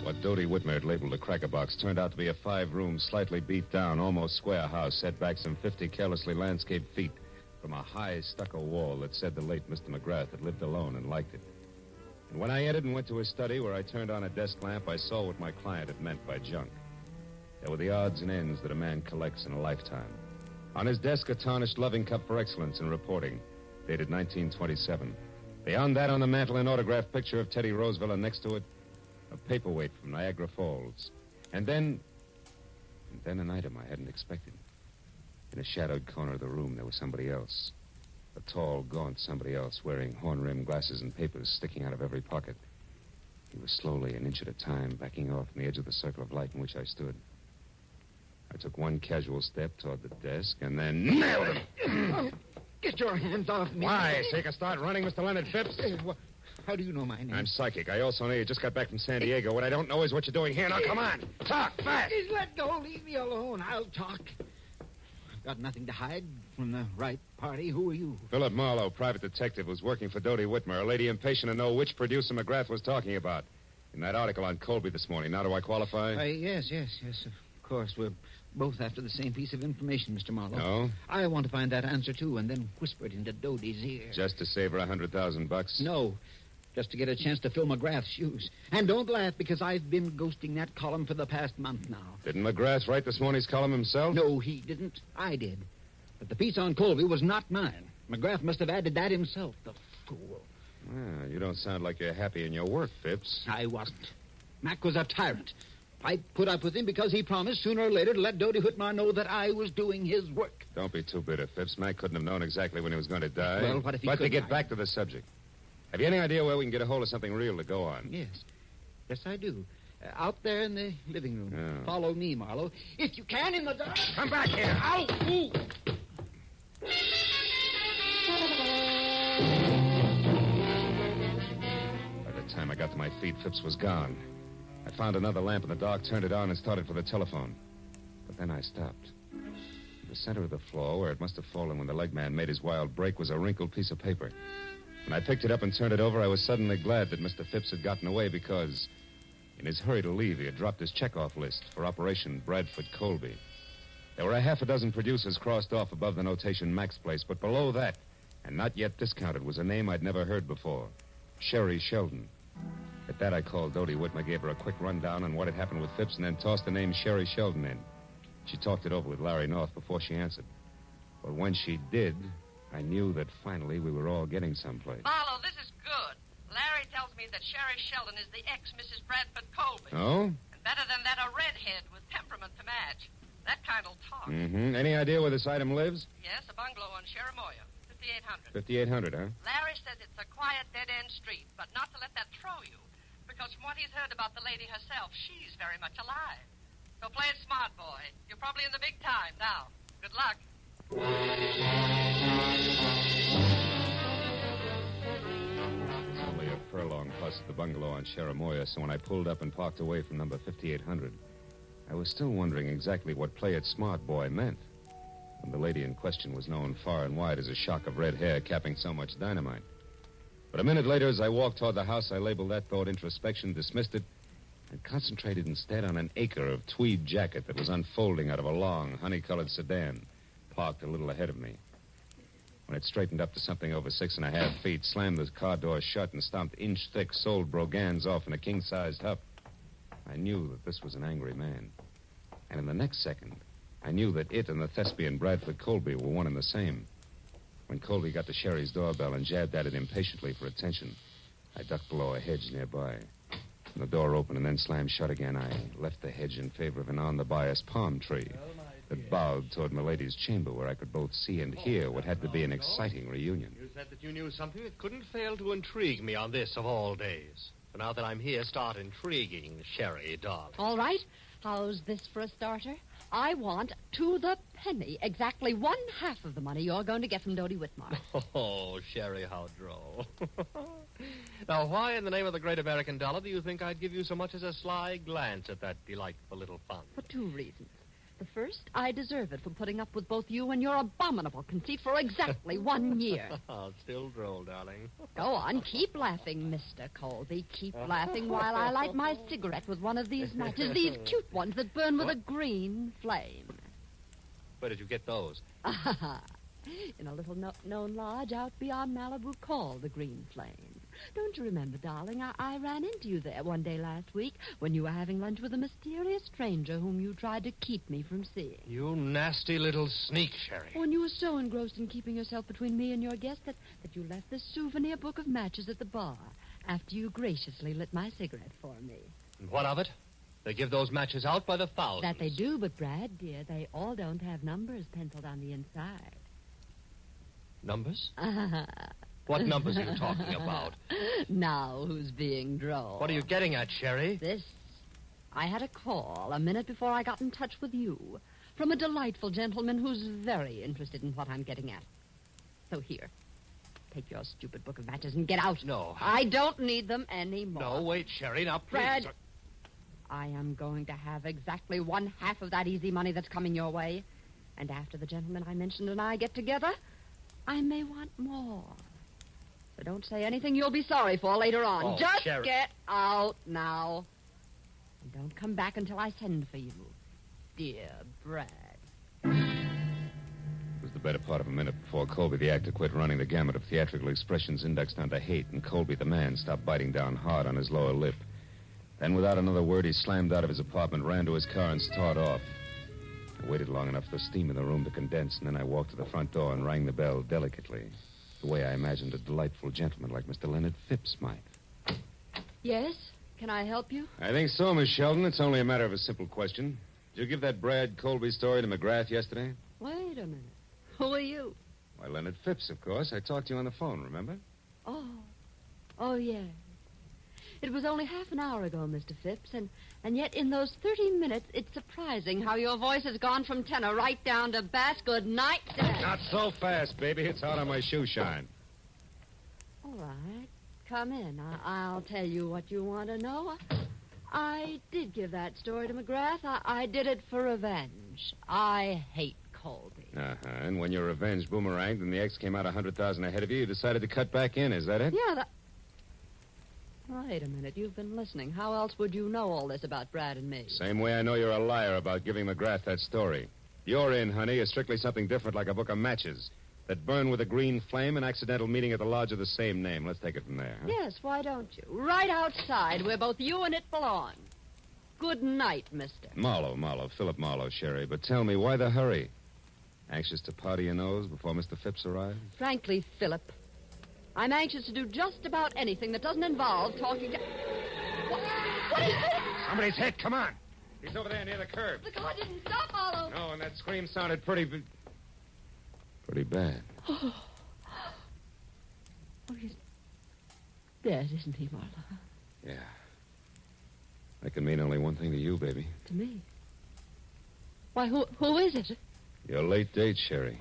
What Dodie Whitmer had labeled a cracker box turned out to be a 5-room, slightly beat down, almost square house set back some 50 carelessly landscaped feet from a high stucco wall that said the late Mr. McGrath had lived alone and liked it. And when I entered and went to his study where I turned on a desk lamp, I saw what my client had meant by junk. There were the odds and ends that a man collects in a lifetime. On his desk, a tarnished loving cup for excellence in reporting, dated 1927. Beyond that, on the mantel, an autographed picture of Teddy Roosevelt, and next to it, a paperweight from Niagara Falls. And then an item I hadn't expected. In a shadowed corner of the room, there was somebody else. A tall, gaunt somebody else, wearing horn-rimmed glasses and papers sticking out of every pocket. He was slowly, an inch at a time, backing off from the edge of the circle of light in which I stood. I took one casual step toward the desk and then nailed him. Get your hands off me. Why? Take a start running, Mr. Leonard Phipps? How do you know my name? I'm psychic. I also know you just got back from San Diego. What I don't know is what you're doing here. Now, come on. Talk, fast. Please let go. Leave me alone. I'll talk. I've got nothing to hide from the right party. Who are you? Philip Marlowe, private detective, was working for Dodie Whitmer, a lady impatient to know which producer McGrath was talking about. In that article on Colby this morning. Now, do I qualify? Yes, of course. We're both after the same piece of information, Mr. Marlowe. No? I want to find that answer, too, and then whisper it into Dodie's ear. Just to save her $100,000? No. Just to get a chance to fill McGrath's shoes. And don't laugh, because I've been ghosting that column for the past month now. Didn't McGrath write this morning's column himself? No, he didn't. I did. But the piece on Colby was not mine. McGrath must have added that himself, the fool. Well, you don't sound like you're happy in your work, Phipps. I wasn't. Mac was a tyrant. I put up with him because he promised sooner or later to let Dodie Whitmer know that I was doing his work. Don't be too bitter, Phipps. Mac couldn't have known exactly when he was going to die. Well, what if he But could? to get back to the subject. Have you any idea where we can get a hold of something real to go on? Yes. Yes, I do. Out there in the living room. Yeah. Follow me, Marlowe. If you can, in the dark. Come back here. Ow! Ooh. By the time I got to my feet, Phipps was gone. I found another lamp in the dark, turned it on, and started for the telephone. But then I stopped. In the center of the floor, where it must have fallen when the leg man made his wild break, was a wrinkled piece of paper. When I picked it up and turned it over, I was suddenly glad that Mr. Phipps had gotten away because, in his hurry to leave, he had dropped his checkoff list for Operation Bradford Colby. There were a half a dozen producers crossed off above the notation Max Place, but below that, and not yet discounted, was a name I'd never heard before. Sherry Sheldon. At that, I called Dodie Whitmer, gave her a quick rundown on what had happened with Phipps, and then tossed the name Sherry Sheldon in. She talked it over with Larry North before she answered. But when she did, I knew that finally we were all getting someplace. Marlowe, this is good. Larry tells me that Sherry Sheldon is the ex-Mrs. Bradford Colby. Oh? And better than that, a redhead with temperament to match. That kind'll talk. Mm-hmm. Any idea where this item lives? Yes, a bungalow on Cherimoya, 5800. 5800, huh? Larry says it's a quiet, dead-end street, but not to let that throw you. Because from what he's heard about the lady herself, she's very much alive. So play it smart, boy. You're probably in the big time now. Good luck. It's only a furlong past the bungalow on Cherimoya, so when I pulled up and parked away from number 5800, I was still wondering exactly what play it smart, boy meant. And the lady in question was known far and wide as a shock of red hair capping so much dynamite. But a minute later, as I walked toward the house, I labeled that thought introspection, dismissed it, and concentrated instead on an acre of tweed jacket that was unfolding out of a long, honey-colored sedan, parked a little ahead of me. When it straightened up to something over 6.5 feet, slammed the car door shut, and stomped inch-thick soled brogans off in a king-sized huff, I knew that this was an angry man. And in the next second, I knew that it and the thespian Bradford Colby were one and the same. When Colby got to Sherry's doorbell and jabbed at it impatiently for attention, I ducked below a hedge nearby. When the door opened and then slammed shut again, I left the hedge in favor of an on-the-bias palm tree that bowed toward Milady's chamber, where I could both see and hear what had to be an exciting reunion. You said that you knew something that couldn't fail to intrigue me on this of all days. So now that I'm here, start intriguing, Sherry, darling. All right. How's this for a starter? I want, to the penny, exactly 1/2 of the money you're going to get from Dodie Whitmer. Oh, Sherry, how droll. Now, why in the name of the great American dollar do you think I'd give you so much as a sly glance at that delightful little fund? For 2 reasons. The first, I deserve it for putting up with both you and your abominable conceit for exactly 1 year. Still droll, darling. Go on, keep laughing, Mr. Colby. Keep laughing while I light my cigarette with one of these matches, these cute ones that burn with a green flame. Where did you get those? In a little known lodge out beyond Malibu called the Green Flame. Don't you remember, darling, I ran into you there one day last week when you were having lunch with a mysterious stranger whom you tried to keep me from seeing. You nasty little sneak, Sherry. When you were so engrossed in keeping yourself between me and your guest that you left this souvenir book of matches at the bar after you graciously lit my cigarette for me. And what of it? They give those matches out by the thousands. That they do, but, Brad, dear, they all don't have numbers penciled on the inside. Numbers? What numbers are you talking about? Now who's being droll? What are you getting at, Sherry? This. I had a call a minute before I got in touch with you from a delightful gentleman who's very interested in what I'm getting at. So here, take your stupid book of matches and get out. No. I don't need them anymore. No, wait, Sherry, now please. Brad, I am going to have exactly 1/2 of that easy money that's coming your way. And after the gentleman I mentioned and I get together, I may want more. So don't say anything you'll be sorry for later on. Oh, Just Sherry. get out now. And don't come back until I send for you. Dear Brad. It was the better part of a minute before Colby, the actor, quit running the gamut of theatrical expressions indexed onto hate, and Colby, the man, stopped biting down hard on his lower lip. Then, without another word, he slammed out of his apartment, ran to his car, and started off. I waited long enough for the steam in the room to condense, and then I walked to the front door and rang the bell delicately, the way I imagined a delightful gentleman like Mr. Leonard Phipps might. Yes? Can I help you? I think so, Miss Sheldon. It's only a matter of a simple question. Did you give that Brad Colby story to McGrath yesterday? Wait a minute. Who are you? Why, Leonard Phipps, of course. I talked to you on the phone, remember? Oh, yes. It was only half an hour ago, Mr. Phipps, and yet in those 30 minutes, it's surprising how your voice has gone from tenor right down to bass. Good night, Dad. Not so fast, baby. It's out on my shoe shine. All right. Come in. I'll tell you what you want to know. I did give that story to McGrath. I did it for revenge. I hate Colby. Uh-huh. And when your revenge boomeranged and the X came out 100,000 ahead of you, you decided to cut back in. Is that it? Yeah, Wait a minute. You've been listening. How else would you know all this about Brad and me? Same way I know you're a liar about giving McGrath that story. You're in, honey, is strictly something different like a book of matches that burn with a green flame, an accidental meeting at the lodge of the same name. Let's take it from there. Huh? Yes, why don't you? Right outside where both you and it belong. Good night, mister. Marlowe, Philip Marlowe, Sherry. But tell me, why the hurry? Anxious to powder your nose before Mr. Phipps arrives? Frankly, Philip, I'm anxious to do just about anything that doesn't involve talking to... What is it? Somebody's hit. Come on. He's over there near the curb. The car didn't stop, Marlowe. No, and that scream sounded pretty bad. Oh, he's dead, isn't he, Marlowe? Yeah. That can mean only one thing to you, baby. To me? Why, who is it? Your late date, Sherry.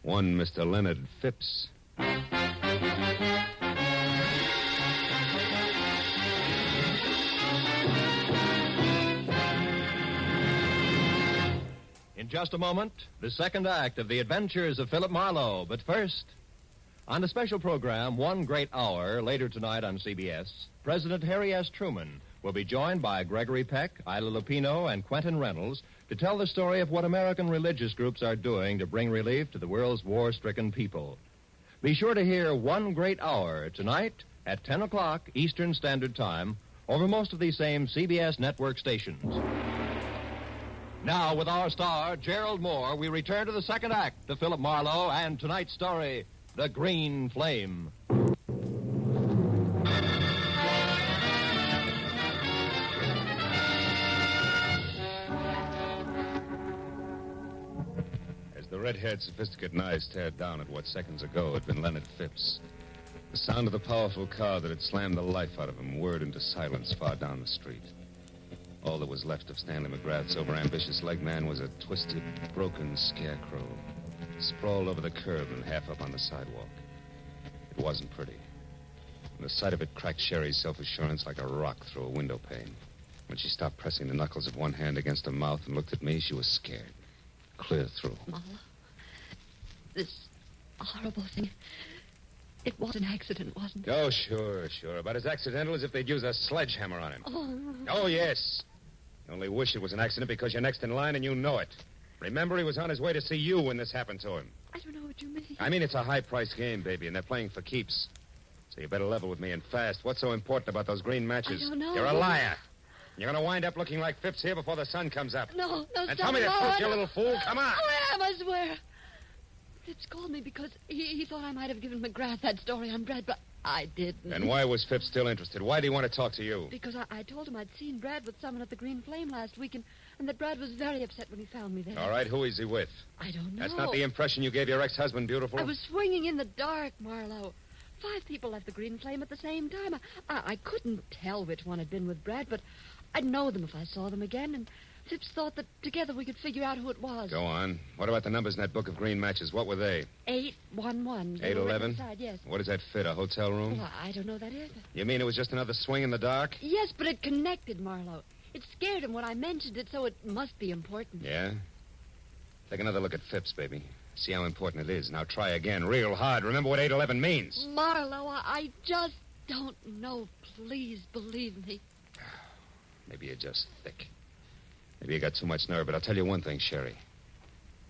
One Mr. Leonard Phipps. In just a moment, the second act of The Adventures of Philip Marlowe. But first, on the special program, One Great Hour, later tonight on CBS, President Harry S. Truman will be joined by Gregory Peck, Ida Lupino, and Quentin Reynolds to tell the story of what American religious groups are doing to bring relief to the world's war-stricken people. Be sure to hear One Great Hour tonight at 10 o'clock Eastern Standard Time over most of these same CBS network stations. Now, with our star, Gerald Moore, we return to the second act of Philip Marlowe and tonight's story, The Green Flame. As the red-haired, sophisticated eyes stared down at what seconds ago had been Leonard Phipps, the sound of the powerful car that had slammed the life out of him whirred into silence far down the street. All that was left of Stanley McGrath's overambitious leg man was a twisted, broken scarecrow, sprawled over the curb and half up on the sidewalk. It wasn't pretty. And the sight of it cracked Sherry's self-assurance like a rock through a window pane. When she stopped pressing the knuckles of one hand against her mouth and looked at me, she was scared. Clear through. Marlowe, this horrible thing, it was an accident, wasn't it? Oh, sure. About as accidental as if they'd use a sledgehammer on him. Oh, yes. You only wish it was an accident because you're next in line and you know it. Remember, he was on his way to see you when this happened to him. I don't know what you mean. I mean, it's a high-priced game, baby, and they're playing for keeps. So you better level with me and fast. What's so important about those green matches? I don't know. You're a liar. You're going to wind up looking like Phipps here before the sun comes up. No, And stop tell me it, the Marlowe. truth, you little fool. Come on. I am, I swear. Phipps called me because he thought I might have given McGrath that story on Brad, but I didn't. And why was Phipps still interested? Why do you want to talk to you? Because I told him I'd seen Brad with someone at the Green Flame last week, and that Brad was very upset when he found me there. All right, who is he with? I don't know. That's not the impression you gave your ex-husband, beautiful. I was swinging in the dark, Marlowe. 5 people left the Green Flame at the same time. I couldn't tell which one had been with Brad, but I'd know them if I saw them again, and Phipps thought that together we could figure out who it was. Go on. What about the numbers in that book of green matches? What were they? 811. 811? Yes. What does that fit, a hotel room? Well, I don't know that either. You mean it was just another swing in the dark? Yes, but it connected, Marlowe. It scared him when I mentioned it, so it must be important. Yeah? Take another look at Phipps, baby. See how important it is. Now try again, real hard. Remember what 811 means. Marlowe, I just don't know. Please believe me. Maybe you're just thick. Maybe you got too much nerve, but I'll tell you one thing, Sherry.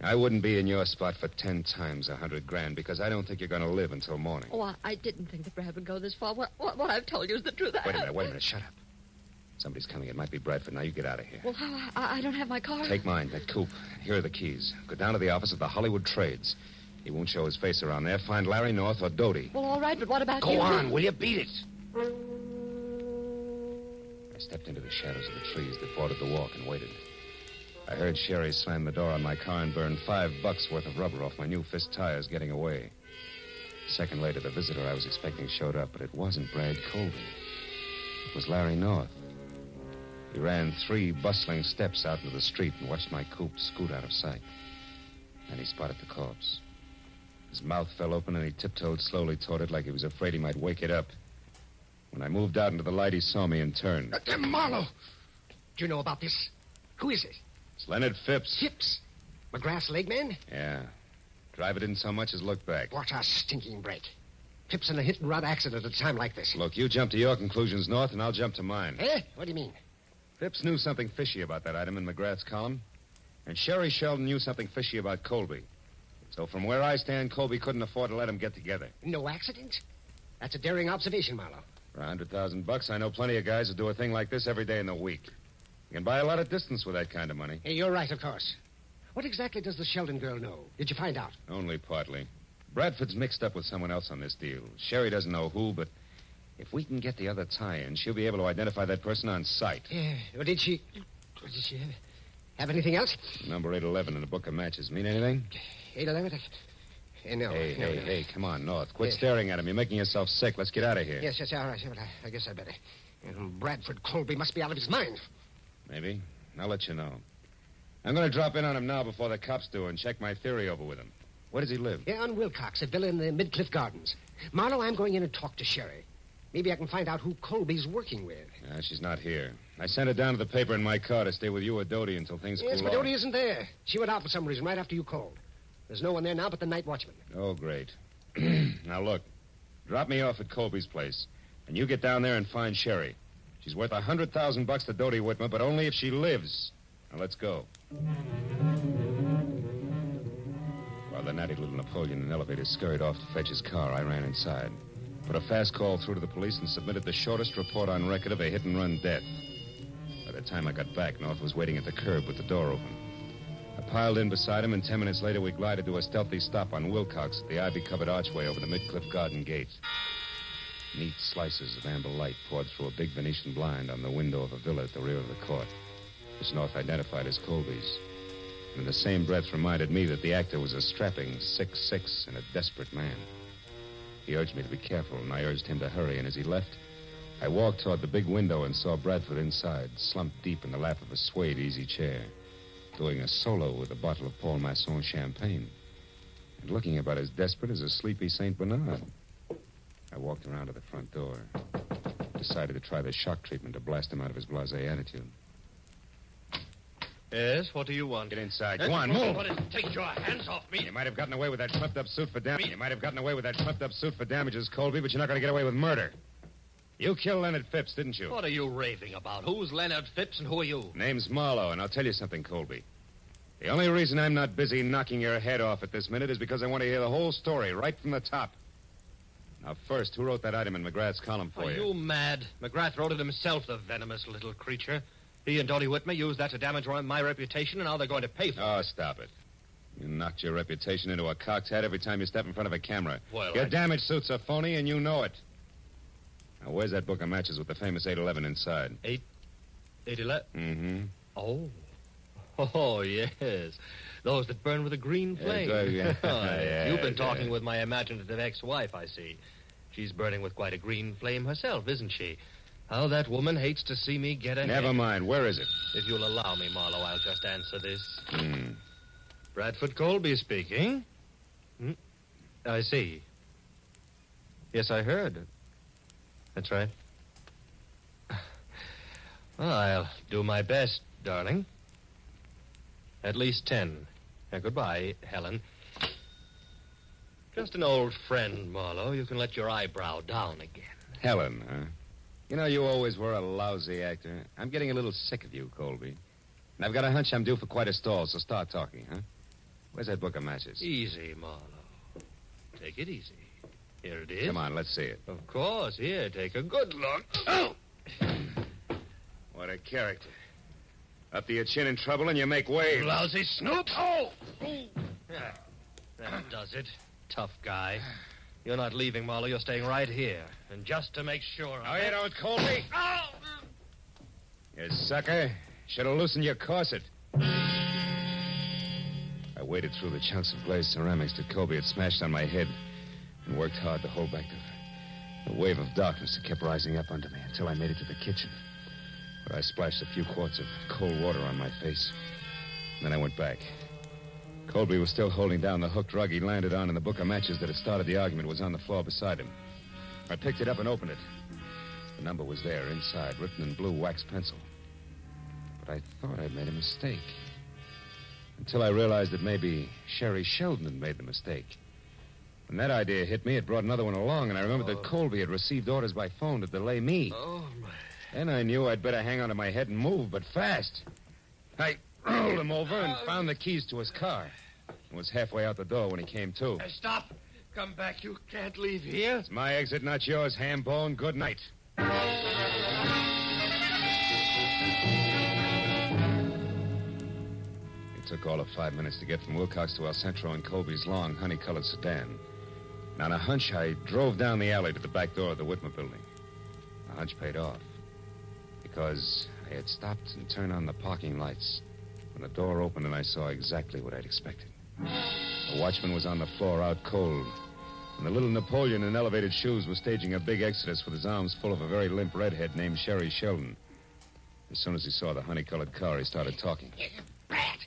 I wouldn't be in your spot for 10 times $100,000 because I don't think you're going to live until morning. Oh, I didn't think that Brad would go this far. What I've told you is the truth. Wait a minute. Shut up. Somebody's coming. It might be Bradford. Now you get out of here. Well, I don't have my car. Take mine, that coupe. Here are the keys. Go down to the office of the Hollywood Trades. He won't show his face around there. Find Larry North or Doty. Well, all right, but what about you? Go on, will you? Beat it. I stepped into the shadows of the trees that bordered the walk and waited. I heard Sherry slam the door on my car and burn $5 worth of rubber off my new fist tires getting away. A second later, the visitor I was expecting showed up, but it wasn't Brad Colvin. It was Larry North. He ran 3 bustling steps out into the street and watched my coupe scoot out of sight. Then he spotted the corpse. His mouth fell open and he tiptoed slowly toward it like he was afraid he might wake it up. When I moved out into the light, he saw me and turned. Marlowe! Do you know about this? Who is it? It's Leonard Phipps. Phipps? McGrath's leg man? Yeah. Driver didn't so much as look back. What a stinking break. Phipps in a hit-and-run accident at a time like this. Look, you jump to your conclusions, North, and I'll jump to mine. Eh? What do you mean? Phipps knew something fishy about that item in McGrath's column. And Sherry Sheldon knew something fishy about Colby. So from where I stand, Colby couldn't afford to let them get together. No accident? That's a daring observation, Marlowe. For $100,000, I know plenty of guys who do a thing like this every day in the week. You can buy a lot of distance with that kind of money. Hey, you're right, of course. What exactly does the Sheldon girl know? Did you find out? Only partly. Bradford's mixed up with someone else on this deal. Sherry doesn't know who, but if we can get the other tie-in, she'll be able to identify that person on sight. Yeah. Well, did she have anything else? Number 811 in the book of matches. Mean anything? 811? No. Hey, come on, North. Quit staring at him. You're making yourself sick. Let's get out of here. Yes, all right. Well, I guess I better. Bradford Colby must be out of his mind. Maybe. I'll let you know. I'm going to drop in on him now before the cops do and check my theory over with him. Where does he live? Yeah, on Wilcox, a villa in the Midcliff Gardens. Marlowe, I'm going in and talk to Sherry. Maybe I can find out who Colby's working with. She's not here. I sent her down to the paper in my car to stay with you or Doty until things cool off. Yes, but Doty isn't there. She went out for some reason right after you called. There's no one there now but the night watchman. Oh, great. Now, look. Drop me off at Colby's place, and you get down there and find Sherry. She's worth $100,000 to Doty Whitmer, but only if she lives. Now, let's go. While the natty little Napoleon in the elevator scurried off to fetch his car, I ran inside, put a fast call through to the police, and submitted the shortest report on record of a hit-and-run death. By the time I got back, North was waiting at the curb with the door open. I piled in beside him, and 10 minutes later, we glided to a stealthy stop on Wilcox at the ivy-covered archway over the Midcliff Garden gate. Neat slices of amber light poured through a big Venetian blind on the window of a villa at the rear of the court, which North identified as Colby's. And in the same breath reminded me that the actor was a strapping 6'6" and a desperate man. He urged me to be careful, and I urged him to hurry, and as he left, I walked toward the big window and saw Bradford inside, slumped deep in the lap of a suede easy chair, doing a solo with a bottle of Paul Masson champagne, and looking about as desperate as a sleepy St. Bernard. I walked around to the front door, decided to try the shock treatment to blast him out of his blasé attitude. Yes, what do you want? Get inside. Go on, move. Take your hands off me. You might have gotten away with that trumped-up suit for damages, Colby, but you're not going to get away with murder. You killed Leonard Phipps, didn't you? What are you raving about? Who's Leonard Phipps and who are you? Name's Marlowe, and I'll tell you something, Colby. The only reason I'm not busy knocking your head off at this minute is because I want to hear the whole story right from the top. Now, first, who wrote that item in McGrath's column for you? Are you mad? McGrath wrote it himself, the venomous little creature. He and Doty Whitmer used that to damage my reputation, and now they're going to pay for it. Oh, stop it. You knocked your reputation into a cock's head every time you step in front of a camera. Well, your damage suit's a phony, and you know it. Now, where's that book of matches with the famous 811 inside? 811? Mm-hmm. Oh, yes. Those that burn with a green flame. Yeah, You've been talking with my imaginative ex-wife, I see. She's burning with quite a green flame herself, isn't she? How that woman hates to see me get ahead. Never mind. Where is it? If you'll allow me, Marlowe, I'll just answer this. Bradford Colby speaking. I see. Yes, I heard. That's right. Well, I'll do my best, darling. At least 10. Now, goodbye, Helen. Just an old friend, Marlowe. You can let your eyebrow down again. Helen, huh? You know, you always were a lousy actor. I'm getting a little sick of you, Colby. And I've got a hunch I'm due for quite a stall, so start talking, huh? Where's that book of matches? Easy, Marlowe. Take it easy. Here it is. Come on, let's see it. Of course. Here, take a good look. Oh! What a character. Up to your chin in trouble and you make waves. Lousy snoop. Oh! Yeah, that does it. Tough guy. You're not leaving, Marlowe. You're staying right here. And just to make sure... No, you don't, Colby. Oh! You sucker. Should have loosened your corset. I waded through the chunks of glazed ceramics that Colby had smashed on my head and worked hard to hold back the wave of darkness that kept rising up under me until I made it to the kitchen, where I splashed a few quarts of cold water on my face. Then I went back. Colby was still holding down the hooked rug he landed on, and the book of matches that had started the argument was on the floor beside him. I picked it up and opened it. The number was there, inside, written in blue wax pencil. But I thought I'd made a mistake. Until I realized that maybe Sherry Sheldon had made the mistake. When that idea hit me, it brought another one along, and I remembered that Colby had received orders by phone to delay me. Oh, my... Then I knew I'd better hang onto my head and move, but fast. I rolled him over and found the keys to his car. And was halfway out the door when he came to. Stop. Come back. You can't leave here. It's my exit, not yours, ham-bone. Good night. It took all of 5 minutes to get from Wilcox to El Centro in Colby's long, honey-colored sedan. And on a hunch, I drove down the alley to the back door of the Whitmer building. The hunch paid off. Because I had stopped and turned on the parking lights when the door opened and I saw exactly what I'd expected. The watchman was on the floor out cold, and the little Napoleon in elevated shoes was staging a big exodus with his arms full of a very limp redhead named Sherry Sheldon. As soon as he saw the honey-colored car, he started talking. Brad,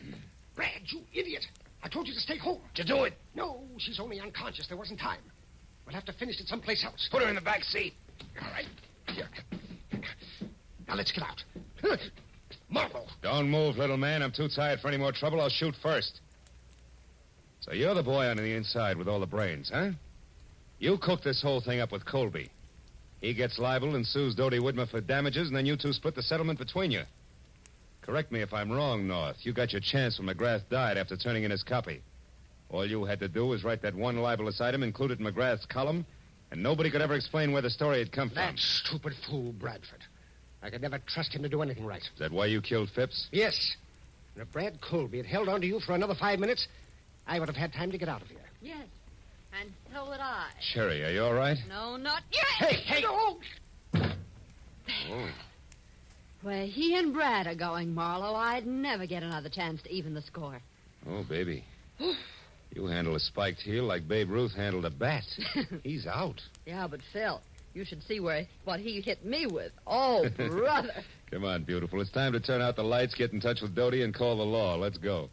you idiot. I told you to stay home. Did you do it? No, she's only unconscious. There wasn't time. We'll have to finish it someplace else. Put her in the back seat. All right. Here. Now, let's get out. Marlowe. Don't move, little man. I'm too tired for any more trouble. I'll shoot first. So you're the boy on the inside with all the brains, huh? You cooked this whole thing up with Colby. He gets libeled and sues Dodie Whitmer for damages, and then you two split the settlement between you. Correct me if I'm wrong, North. You got your chance when McGrath died after turning in his copy. All you had to do was write that one libelous item, include it in McGrath's column, and nobody could ever explain where the story had come from. That stupid fool, Bradford. I could never trust him to do anything right. Is that why you killed Phipps? Yes. And if Brad Colby had held on to you for another 5 minutes, I would have had time to get out of here. Yes, and so would I. Sherry, are you all right? No, not yet. Hey! No. Oh. Where he and Brad are going, Marlowe, I'd never get another chance to even the score. Oh, baby. You handle a spiked heel like Babe Ruth handled a bat. He's out. Yeah, but Phil, you should see what he hit me with. Oh, brother. Come on, beautiful. It's time to turn out the lights, get in touch with Dodie, and call the law. Let's go.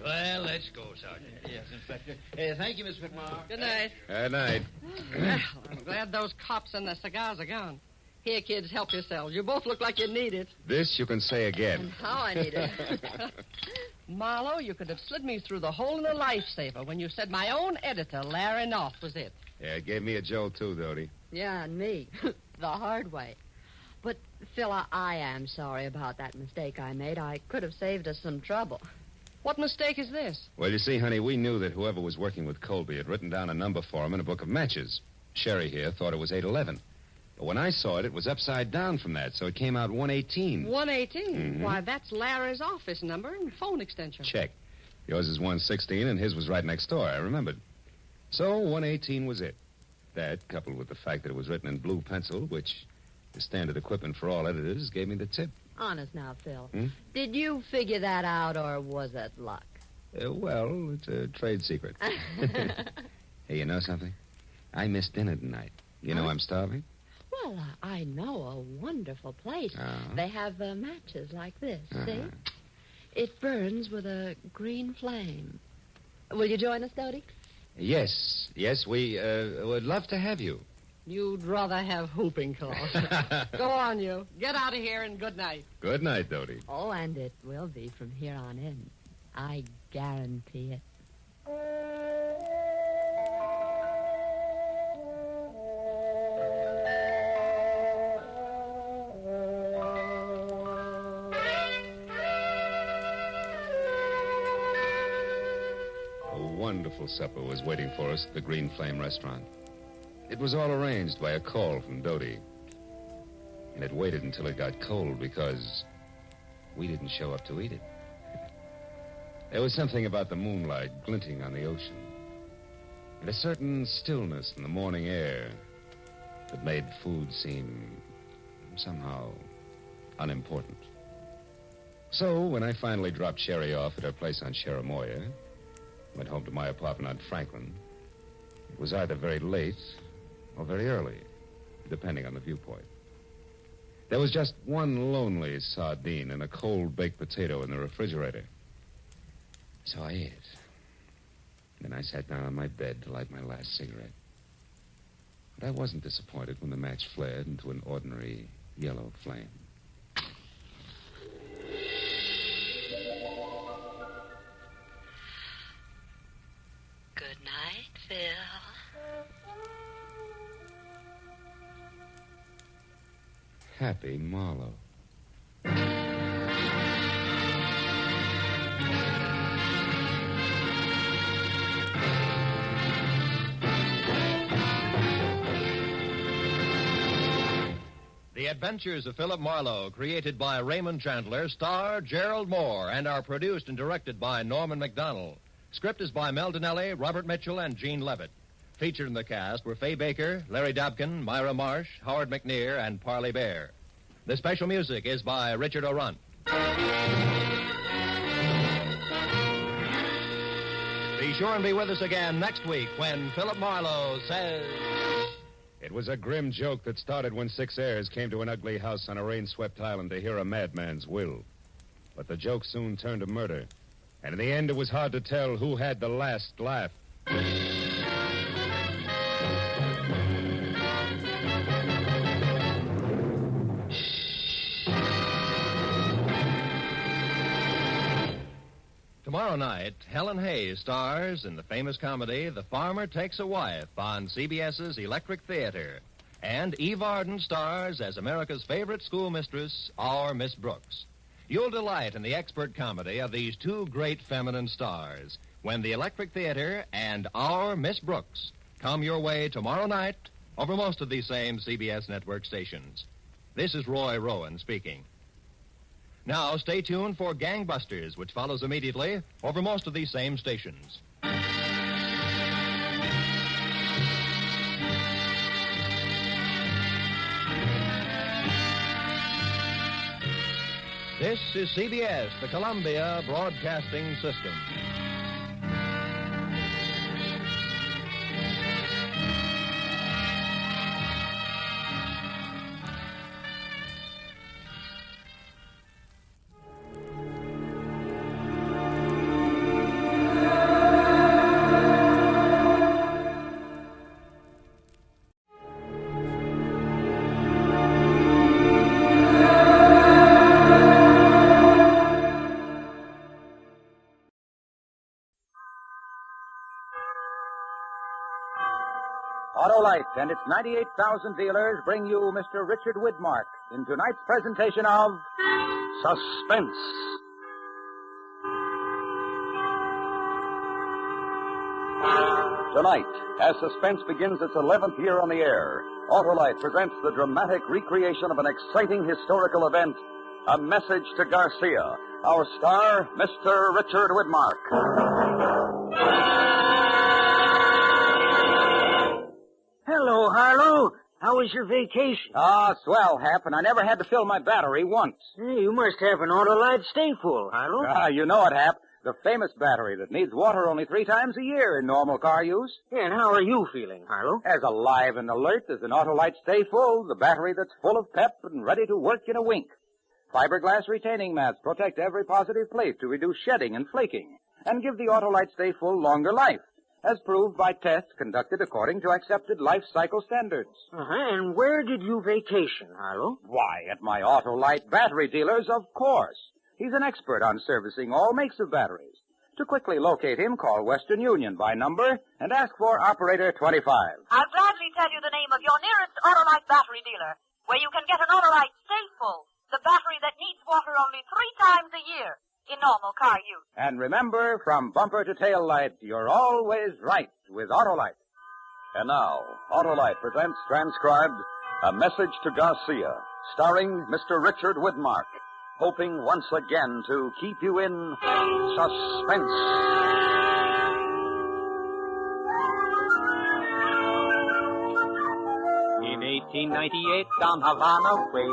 Well, let's go, Sergeant. Yes, Inspector. Thank you, Miss McMahon. Good night. Good night. Well, I'm glad those cops and their cigars are gone. Here, kids, help yourselves. You both look like you need it. This you can say again. How I need it. Marlowe, you could have slid me through the hole in the lifesaver when you said my own editor, Larry North, was it. Yeah, it gave me a jolt, too, Dodie. Yeah, and me. The hard way. But, Phil, I am sorry about that mistake I made. I could have saved us some trouble. What mistake is this? Well, you see, honey, we knew that whoever was working with Colby had written down a number for him in a book of matches. Sherry here thought it was 811. But when I saw it, it was upside down from that, so it came out 118. 118? Mm-hmm. Why, that's Larry's office number and phone extension. Check. Yours is 116, and his was right next door. I remembered. So 118 was it. That, coupled with the fact that it was written in blue pencil, which is standard equipment for all editors, gave me the tip. Honest now, Phil. Hmm? Did you figure that out, or was it luck? Well, it's a trade secret. Hey, you know something? I missed dinner tonight. You know I'm starving? Well, I know a wonderful place. Oh. They have matches like this, see? It burns with a green flame. Will you join us, Dodie? Yes, we would love to have you. You'd rather have whooping cough. Go on, you. Get out of here and good night. Good night, Dodie. Oh, and it will be from here on in. I guarantee it. A wonderful supper was waiting for us at the Green Flame restaurant. It was all arranged by a call from Dodie. And it waited until it got cold because we didn't show up to eat it. There was something about the moonlight glinting on the ocean, and a certain stillness in the morning air that made food seem somehow unimportant. So when I finally dropped Sherry off at her place on Cherimoya, went home to my apartment on Franklin, it was either very late or very early, depending on the viewpoint. There was just one lonely sardine and a cold baked potato in the refrigerator. So I ate it. Then I sat down on my bed to light my last cigarette. But I wasn't disappointed when the match flared into an ordinary yellow flame. Good night, Happy Marlowe. The Adventures of Philip Marlowe, created by Raymond Chandler, star Gerald Moore, and are produced and directed by Norman MacDonald. Script is by Mel Donnelly, Robert Mitchell, and Gene Levitt. Featured in the cast were Fay Baker, Larry Dobkin, Myra Marsh, Howard McNear, and Parley Bear. The special music is by Richard O'Runt. Be sure and be with us again next week when Philip Marlowe says... It was a grim joke that started when 6 heirs came to an ugly house on a rain-swept island to hear a madman's will. But the joke soon turned to murder. And in the end, it was hard to tell who had the last laugh. Tomorrow night, Helen Hayes stars in the famous comedy The Farmer Takes a Wife on CBS's Electric Theater. And Eve Arden stars as America's favorite schoolmistress, our Miss Brooks. You'll delight in the expert comedy of these two great feminine stars when the Electric Theater and our Miss Brooks come your way tomorrow night over most of these same CBS network stations. This is Roy Rowan speaking. Now, stay tuned for Gangbusters, which follows immediately over most of these same stations. This is CBS, the Columbia Broadcasting System. Autolite and its 98,000 dealers bring you Mr. Richard Widmark in tonight's presentation of Suspense. Tonight, as Suspense begins its 11th year on the air, Autolite presents the dramatic recreation of an exciting historical event, A Message to Garcia. Our star, Mr. Richard Widmark. Hello, Harlow. How was your vacation? Ah, swell, Hap, and I never had to fill my battery once. Hey, you must have an Autolite stay full, Harlow. Ah, you know it, Hap. The famous battery that needs water only 3 times a year in normal car use. Yeah, and how are you feeling, Harlow? As alive and alert as an Autolite Stay Full, the battery that's full of pep and ready to work in a wink. Fiberglass retaining mats protect every positive plate to reduce shedding and flaking and give the Autolite Stay Full longer life, as proved by tests conducted according to accepted life cycle standards. And where did you vacation, Harlow? Why, at my Autolite battery dealers, of course. He's an expert on servicing all makes of batteries. To quickly locate him, call Western Union by number and ask for Operator 25. I'll gladly tell you the name of your nearest Autolite battery dealer, where you can get an Autolite Stay Full, the battery that needs water only 3 times a year in normal car use. And remember, from bumper to tail light, you're always right with Autolite. And now, Autolite presents transcribed A Message to Garcia, starring Mr. Richard Widmark, hoping once again to keep you in suspense. In 1898, down Havana way,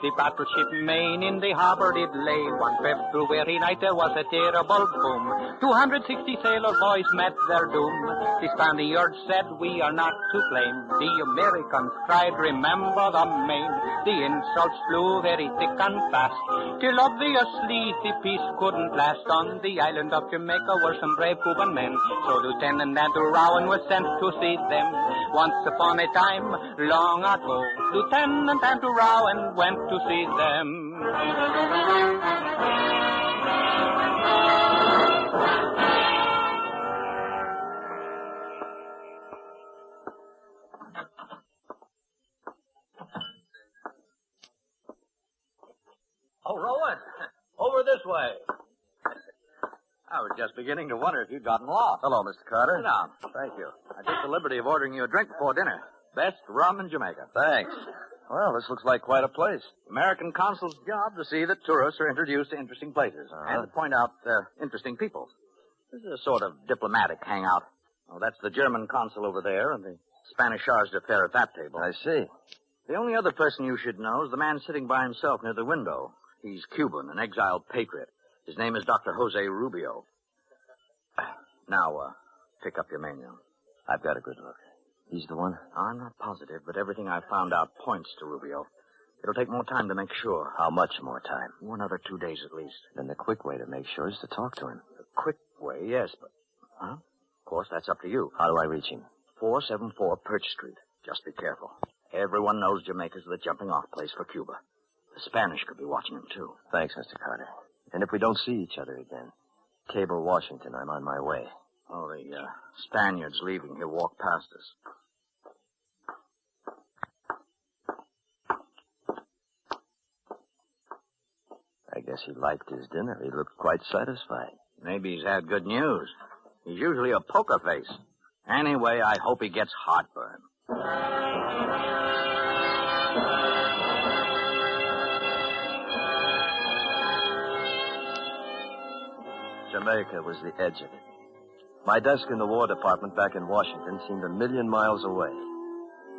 the battleship Maine in the harbor did lay. One February night there was a terrible boom. 260 sailor boys met their doom. The Spaniards said, we are not to blame. The Americans cried, remember the Maine. The insults flew very thick and fast, till obviously the peace couldn't last. On the island of Jamaica were some brave Cuban men, so Lieutenant Andrew Rowan was sent to see them. Once upon a time, long ago, Lieutenant Andrew Rowan went to see them. Rowan. Over this way. I was just beginning to wonder if you'd gotten lost. Hello, Mr. Carter. Sit down. Thank you. I took the liberty of ordering you a drink before dinner. Best rum in Jamaica. Thanks. Well, this looks like quite a place. American consul's job to see that tourists are introduced to interesting places and to point out interesting people. This is a sort of diplomatic hangout. Oh, that's the German consul over there and the Spanish charge d'affaires at that table. I see. The only other person you should know is the man sitting by himself near the window. He's Cuban, an exiled patriot. His name is Dr. Jose Rubio. Now, pick up your menu. I've got a good look. He's the one? I'm not positive, but everything I've found out points to Rubio. It'll take more time to make sure. How much more time? Another 2 days at least. Then the quick way to make sure is to talk to him. The quick way, yes, but... Huh? Of course, that's up to you. How do I reach him? 474 Perch Street. Just be careful. Everyone knows Jamaica's the jumping-off place for Cuba. The Spanish could be watching him, too. Thanks, Mr. Carter. And if we don't see each other again, cable Washington. I'm on my way. Oh, the Spaniard's leaving. He'll walk past us. I guess he liked his dinner. He looked quite satisfied. Maybe he's had good news. He's usually a poker face. Anyway, I hope he gets heartburn. Jamaica was the edge of it. My desk in the War Department back in Washington seemed 1,000,000 miles away.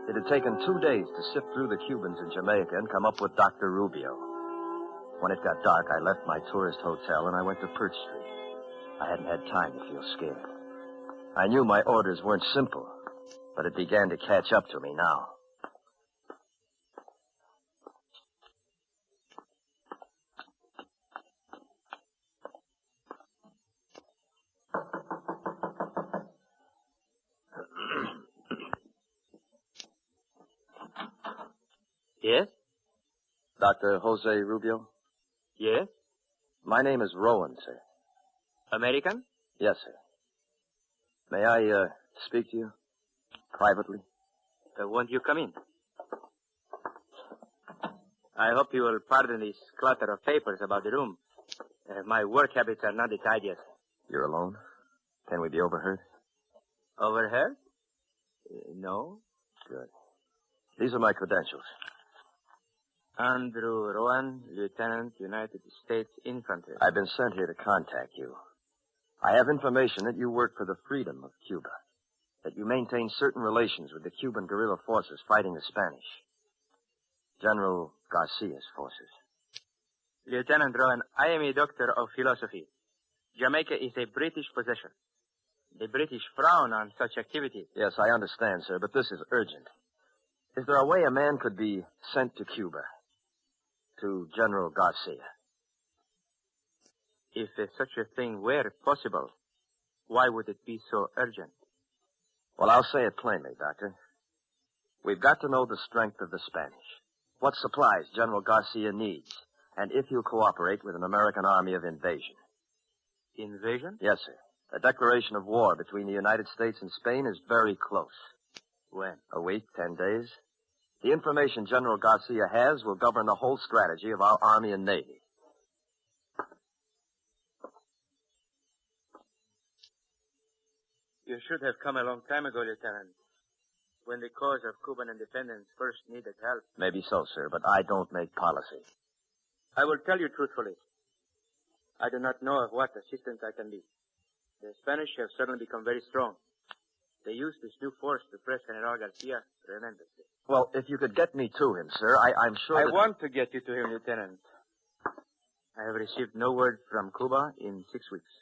It had taken 2 days to sift through the Cubans in Jamaica and come up with Dr. Rubio. When it got dark, I left my tourist hotel and I went to Perch Street. I hadn't had time to feel scared. I knew my orders weren't simple, but it began to catch up to me now. Yes? Dr. Jose Rubio? Yes? My name is Rowan, sir. American? Yes, sir. May I, speak to you? Privately? Won't you come in? I hope you will pardon this clutter of papers about the room. My work habits are not the tidiest. You're alone? Can we be overheard? Overheard? No. Good. These are my credentials. Andrew Rowan, Lieutenant, United States Infantry. I've been sent here to contact you. I have information that you work for the freedom of Cuba, that you maintain certain relations with the Cuban guerrilla forces fighting the Spanish. General Garcia's forces. Lieutenant Rowan, I am a doctor of philosophy. Jamaica is a British possession. The British frown on such activities. Yes, I understand, sir, but this is urgent. Is there a way a man could be sent to Cuba? To General Garcia? If such a thing were possible, why would it be so urgent? Well, I'll say it plainly, Doctor. We've got to know the strength of the Spanish, what supplies General Garcia needs, and if he'll cooperate with an American army of invasion. Invasion? Yes, sir. A declaration of war between the United States and Spain is very close. When? A week, 10 days. The information General Garcia has will govern the whole strategy of our Army and Navy. You should have come a long time ago, Lieutenant, when the cause of Cuban independence first needed help. Maybe so, sir, but I don't make policy. I will tell you truthfully. I do not know of what assistance I can be. The Spanish have suddenly become very strong. They use this new force to press General Garcia tremendously. Well, if you could get me to him, sir, I'm sure I that... want to get you to him, Lieutenant. I have received no word from Cuba in 6 weeks.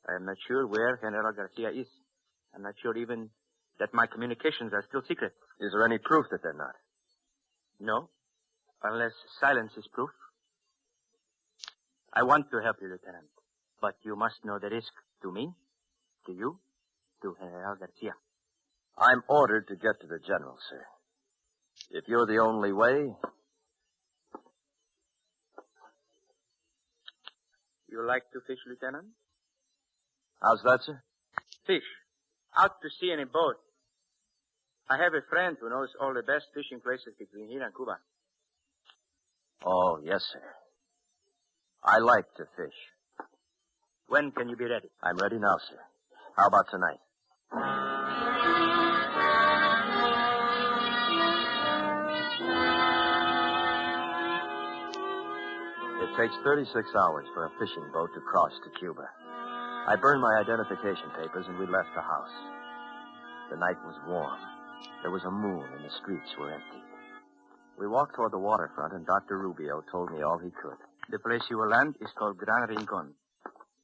I am not sure where General Garcia is. I'm not sure even that my communications are still secret. Is there any proof that they're not? No, unless silence is proof. I want to help you, Lieutenant, but you must know the risk to me, to you, to General Garcia. I'm ordered to get to the general, sir. If you're the only way... You like to fish, Lieutenant? How's that, sir? Fish. Out to sea in a boat. I have a friend who knows all the best fishing places between here and Cuba. Oh, yes, sir. I like to fish. When can you be ready? I'm ready now, sir. How about tonight? It takes 36 hours for a fishing boat to cross to Cuba. I burned my identification papers and we left the house. The night was warm. There was a moon and the streets were empty. We walked toward the waterfront and Dr. Rubio told me all he could. The place you will land is called Gran Rincon.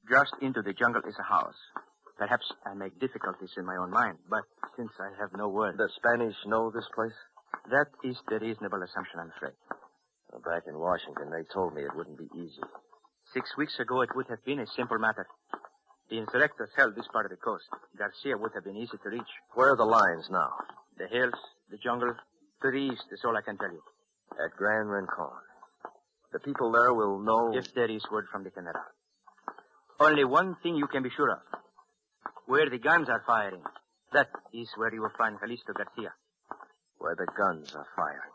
Just into the jungle is a house. Perhaps I make difficulties in my own mind, but since I have no word... The Spanish know this place? That is the reasonable assumption, I'm afraid. Well, back in Washington, they told me it wouldn't be easy. 6 weeks ago, it would have been a simple matter. The insurrectors held this part of the coast. Garcia would have been easy to reach. Where are the lines now? The hills, the jungle, to the east is all I can tell you. At Gran Rincon. The people there will know... If there is word from the General. Only one thing you can be sure of. Where the guns are firing, that is where you will find Jalisco Garcia. Where the guns are firing.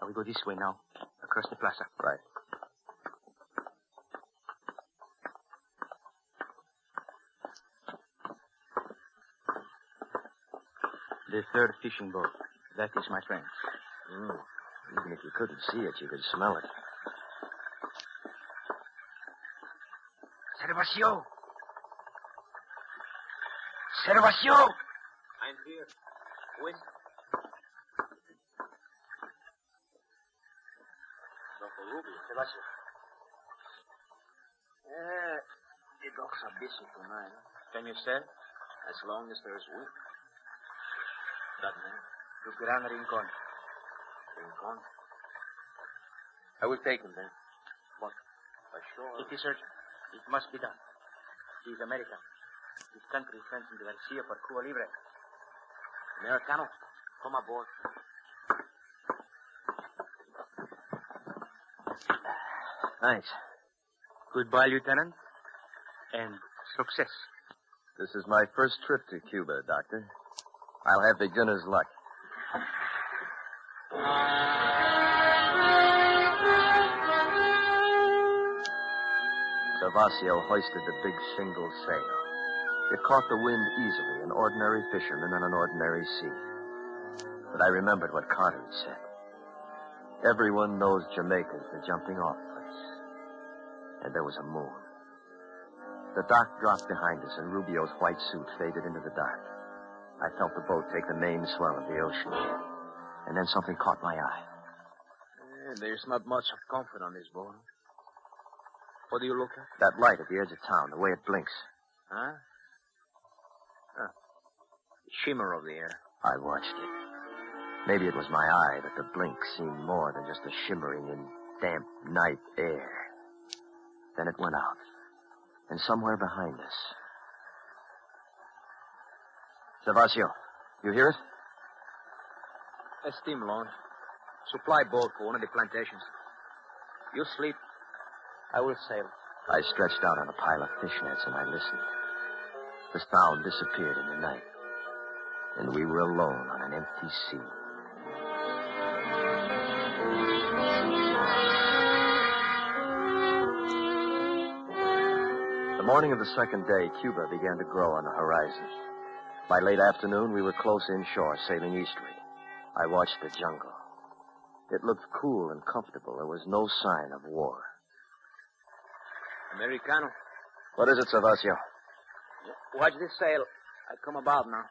We go this way now, across the plaza. Right. The third fishing boat. That is my friend. Even if you couldn't see it, you could smell it. Servacio! Servacio! I'm here. West. Servacio. The dogs are busy tonight. Can you sail? As long as there is wind. Dragnet. To Gran Rincon. Rincon? I will take him then. What? Ashore? It is urgent. It must be done. He is American. His country sends him to Garcia for Cuba Libre. Americano, come aboard. Thanks. Goodbye, Lieutenant. And success. This is my first trip to Cuba, Doctor. I'll have beginner's luck. Servacio hoisted the big shingle sail. It caught the wind easily, an ordinary fisherman on an ordinary sea. But I remembered what Carter had said. Everyone knows Jamaica's the jumping off place. And there was a moon. The dock dropped behind us, and Rubio's white suit faded into the dark. I felt the boat take the main swell of the ocean. And then something caught my eye. There's not much of comfort on this boat. What do you look at? That light at the edge of town, the way it blinks. Huh? The shimmer of the air. I watched it. Maybe it was my eye, but the blink seemed more than just a shimmering in damp night air. Then it went out. And somewhere behind us... Servacio, you hear it? A steam launch. Supply boat for one of the plantations. You sleep. I will sail. I stretched out on a pile of fishnets and I listened. The sound disappeared in the night. And we were alone on an empty sea. The morning of the second day, Cuba began to grow on the horizon. By late afternoon, we were close inshore, sailing eastward. I watched the jungle. It looked cool and comfortable. There was no sign of war. Americano. What is it, Servacio? Watch this sail. I come about now.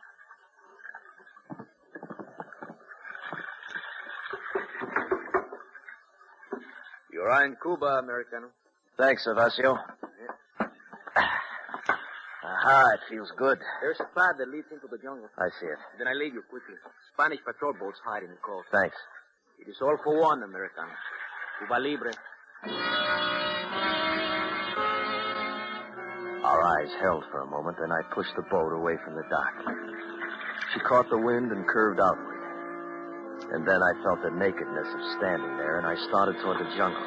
You're in Cuba, Americano. Thanks, Servacio. Aha, it feels good. There's a path that leads into the jungle. I see it. Then I leave you quickly. Spanish patrol boats hide in the coast. Thanks. It is all for one, Americano. Cuba Libre. Our eyes held for a moment, then I pushed the boat away from the dock. She caught the wind and curved outward. And then I felt the nakedness of standing there, and I started toward the jungle.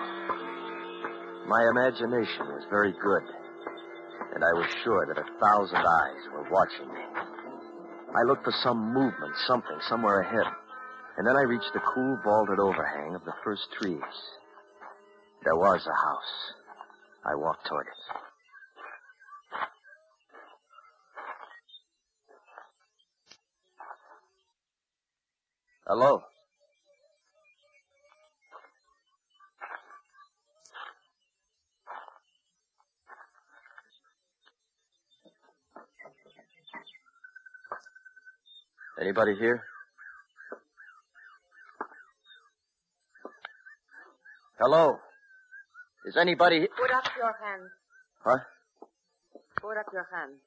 My imagination was very good, and I was sure that 1,000 eyes were watching me. I looked for some movement, something, somewhere ahead, and then I reached the cool, vaulted overhang of the first trees. There was a house. I walked toward it. Hello? Anybody here? Hello? Is anybody... Put up your hands. Huh? Put up your hands.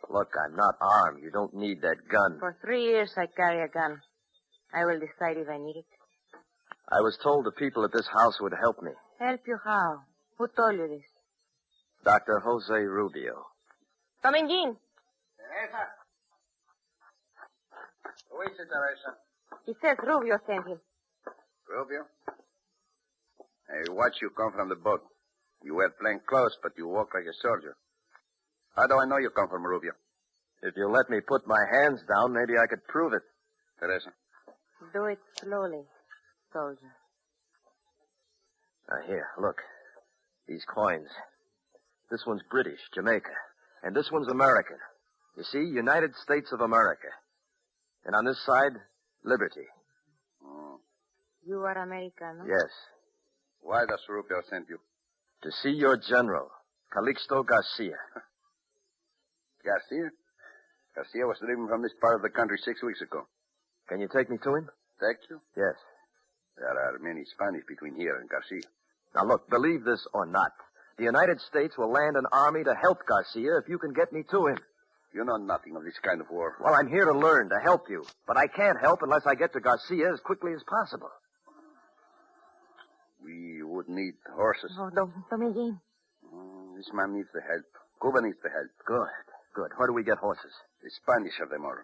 Look, I'm not armed. You don't need that gun. For 3 years I carry a gun. I will decide if I need it. I was told the people at this house would help me. Help you how? Who told you this? Dr. Jose Rubio. Come in, Jean. Teresa. Who is it, Teresa? He says Rubio sent him. Rubio? I watched you come from the boat. You wear plain clothes, but you walk like a soldier. How do I know you come from Rubio? If you'll let me put my hands down, maybe I could prove it. Teresa. Do it slowly, soldier. Now, here, look. These coins. This one's British, Jamaica. And this one's American. You see, United States of America. And on this side, Liberty. Oh. You are American, no? Yes. Why does Rubio send you? To see your general, Calixto Garcia. Garcia? Garcia was leaving from this part of the country 6 weeks ago. Can you take me to him? Take you? Yes. There are many Spanish between here and Garcia. Now, look, believe this or not, the United States will land an army to help Garcia if you can get me to him. You know nothing of this kind of war. Well, I'm here to learn, to help you. But I can't help unless I get to Garcia as quickly as possible. We would need horses. Oh, don't me, Jean. This man needs the help. Cuba needs the help. Good. Where do we get horses? The Spanish have them all.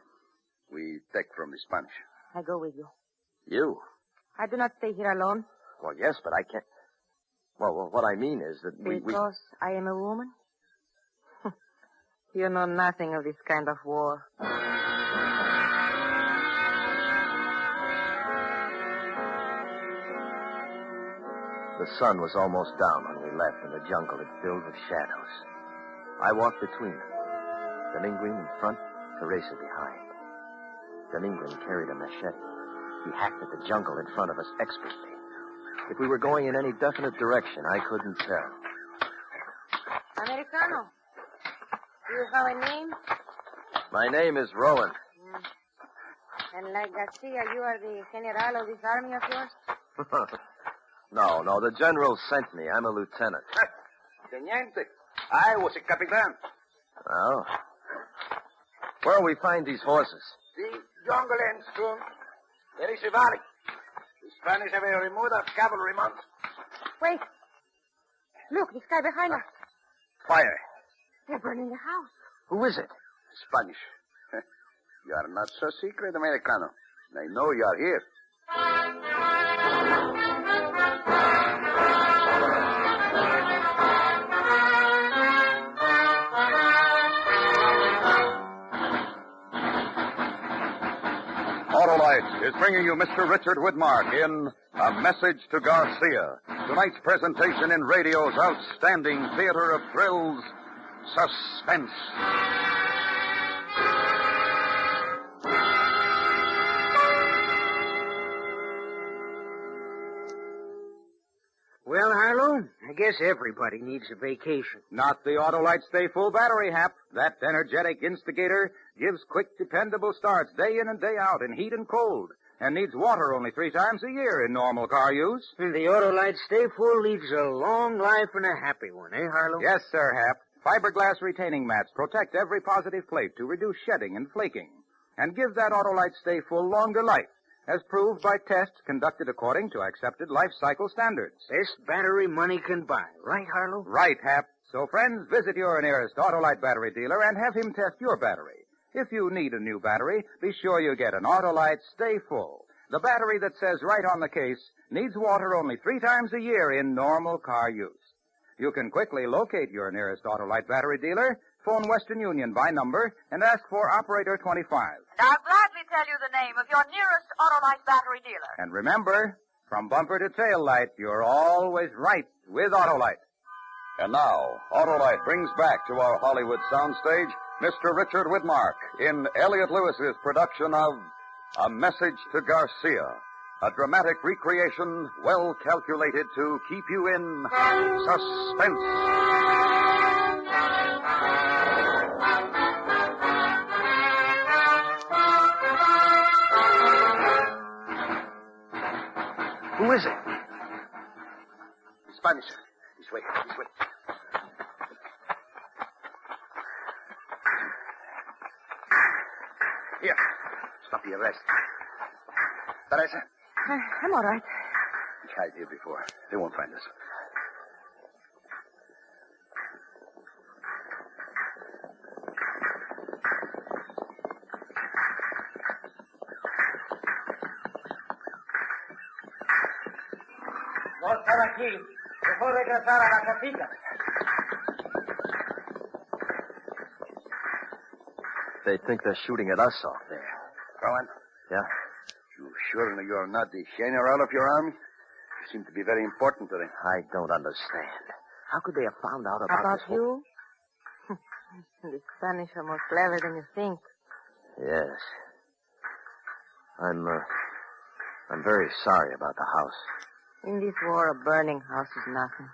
We take from the Spanish. I go with you. You? I do not stay here alone. Well, yes, but I can't. Well, what I mean is that Because I am a woman? You know nothing of this kind of war. The sun was almost down when we left, and the jungle had filled with shadows. I walked between them. Dominguen in front, Teresa behind. Dominguen carried a machete. He hacked at the jungle in front of us expertly. If we were going in any definite direction, I couldn't tell. Americano, do you have a name? My name is Rowan. And like Garcia, you are the general of this army of yours? No, the general sent me. I'm a lieutenant. Teniente, I was a capitan. Oh. Where'll we find these horses? The jungle ends soon. There is a valley. The Spanish have a remote of cavalry mount. Wait. Look, this guy behind us. Fire. They're burning the house. Who is it? Spanish. You are not so secret, Americano. They know you are here. Autolite is bringing you Mr. Richard Widmark in A Message to Garcia. Tonight's presentation in radio's outstanding theater of thrills, Suspense. Well, Harlow, I guess everybody needs a vacation. Not the Autolite Stay Full Battery, Hap. That energetic instigator gives quick, dependable starts day in and day out in heat and cold, and needs water only 3 times a year in normal car use. And the Autolite Stay Full leads a long life and a happy one, eh, Harlow? Yes, sir, Hap. Fiberglass retaining mats protect every positive plate to reduce shedding and flaking, and give that Autolite Stay Full longer life, as proved by tests conducted according to accepted life cycle standards. Best battery money can buy, right, Harlow? Right, Hap. So, friends, visit your nearest Autolite battery dealer and have him test your battery. If you need a new battery, be sure you get an Autolite Stay Full. The battery that says right on the case, needs water only 3 times a year in normal car use. You can quickly locate your nearest Autolite battery dealer, phone Western Union by number, and ask for Operator 25. And I'll gladly tell you the name of your nearest Autolite battery dealer. And remember, from bumper to tail light, you're always right with Autolite. And now, Autolite brings back to our Hollywood soundstage Mr. Richard Widmark in Elliot Lewis's production of A Message to Garcia, a dramatic recreation well calculated to keep you in suspense. Who is it? Spanish. This way. Here. Stop the arrest. Teresa? I'm all right. We hide here before. They won't find us. No están aquí. Mejor regresar a la casita. They think they're shooting at us off there. Cohen? Yeah? You sure you're not the general of your army? You seem to be very important to them. I don't understand. How could they have found out about this? You? The Spanish are more clever than you think. Yes. I'm very sorry about the house. In this war, a burning house is nothing.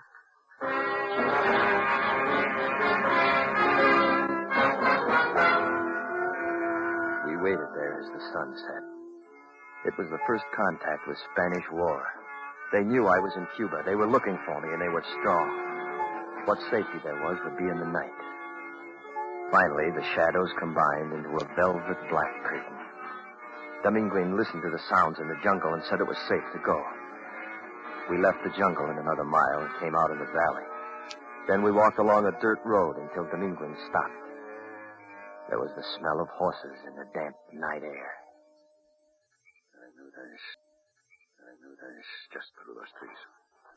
We waited there as the sun set. It was the first contact with Spanish war. They knew I was in Cuba. They were looking for me, and they were strong. What safety there was would be in the night. Finally, the shadows combined into a velvet black curtain. Dominguez listened to the sounds in the jungle and said it was safe to go. We left the jungle in another mile and came out in the valley. Then we walked along a dirt road until Dominguez stopped. There was the smell of horses in the damp night air. I knew this just through those trees.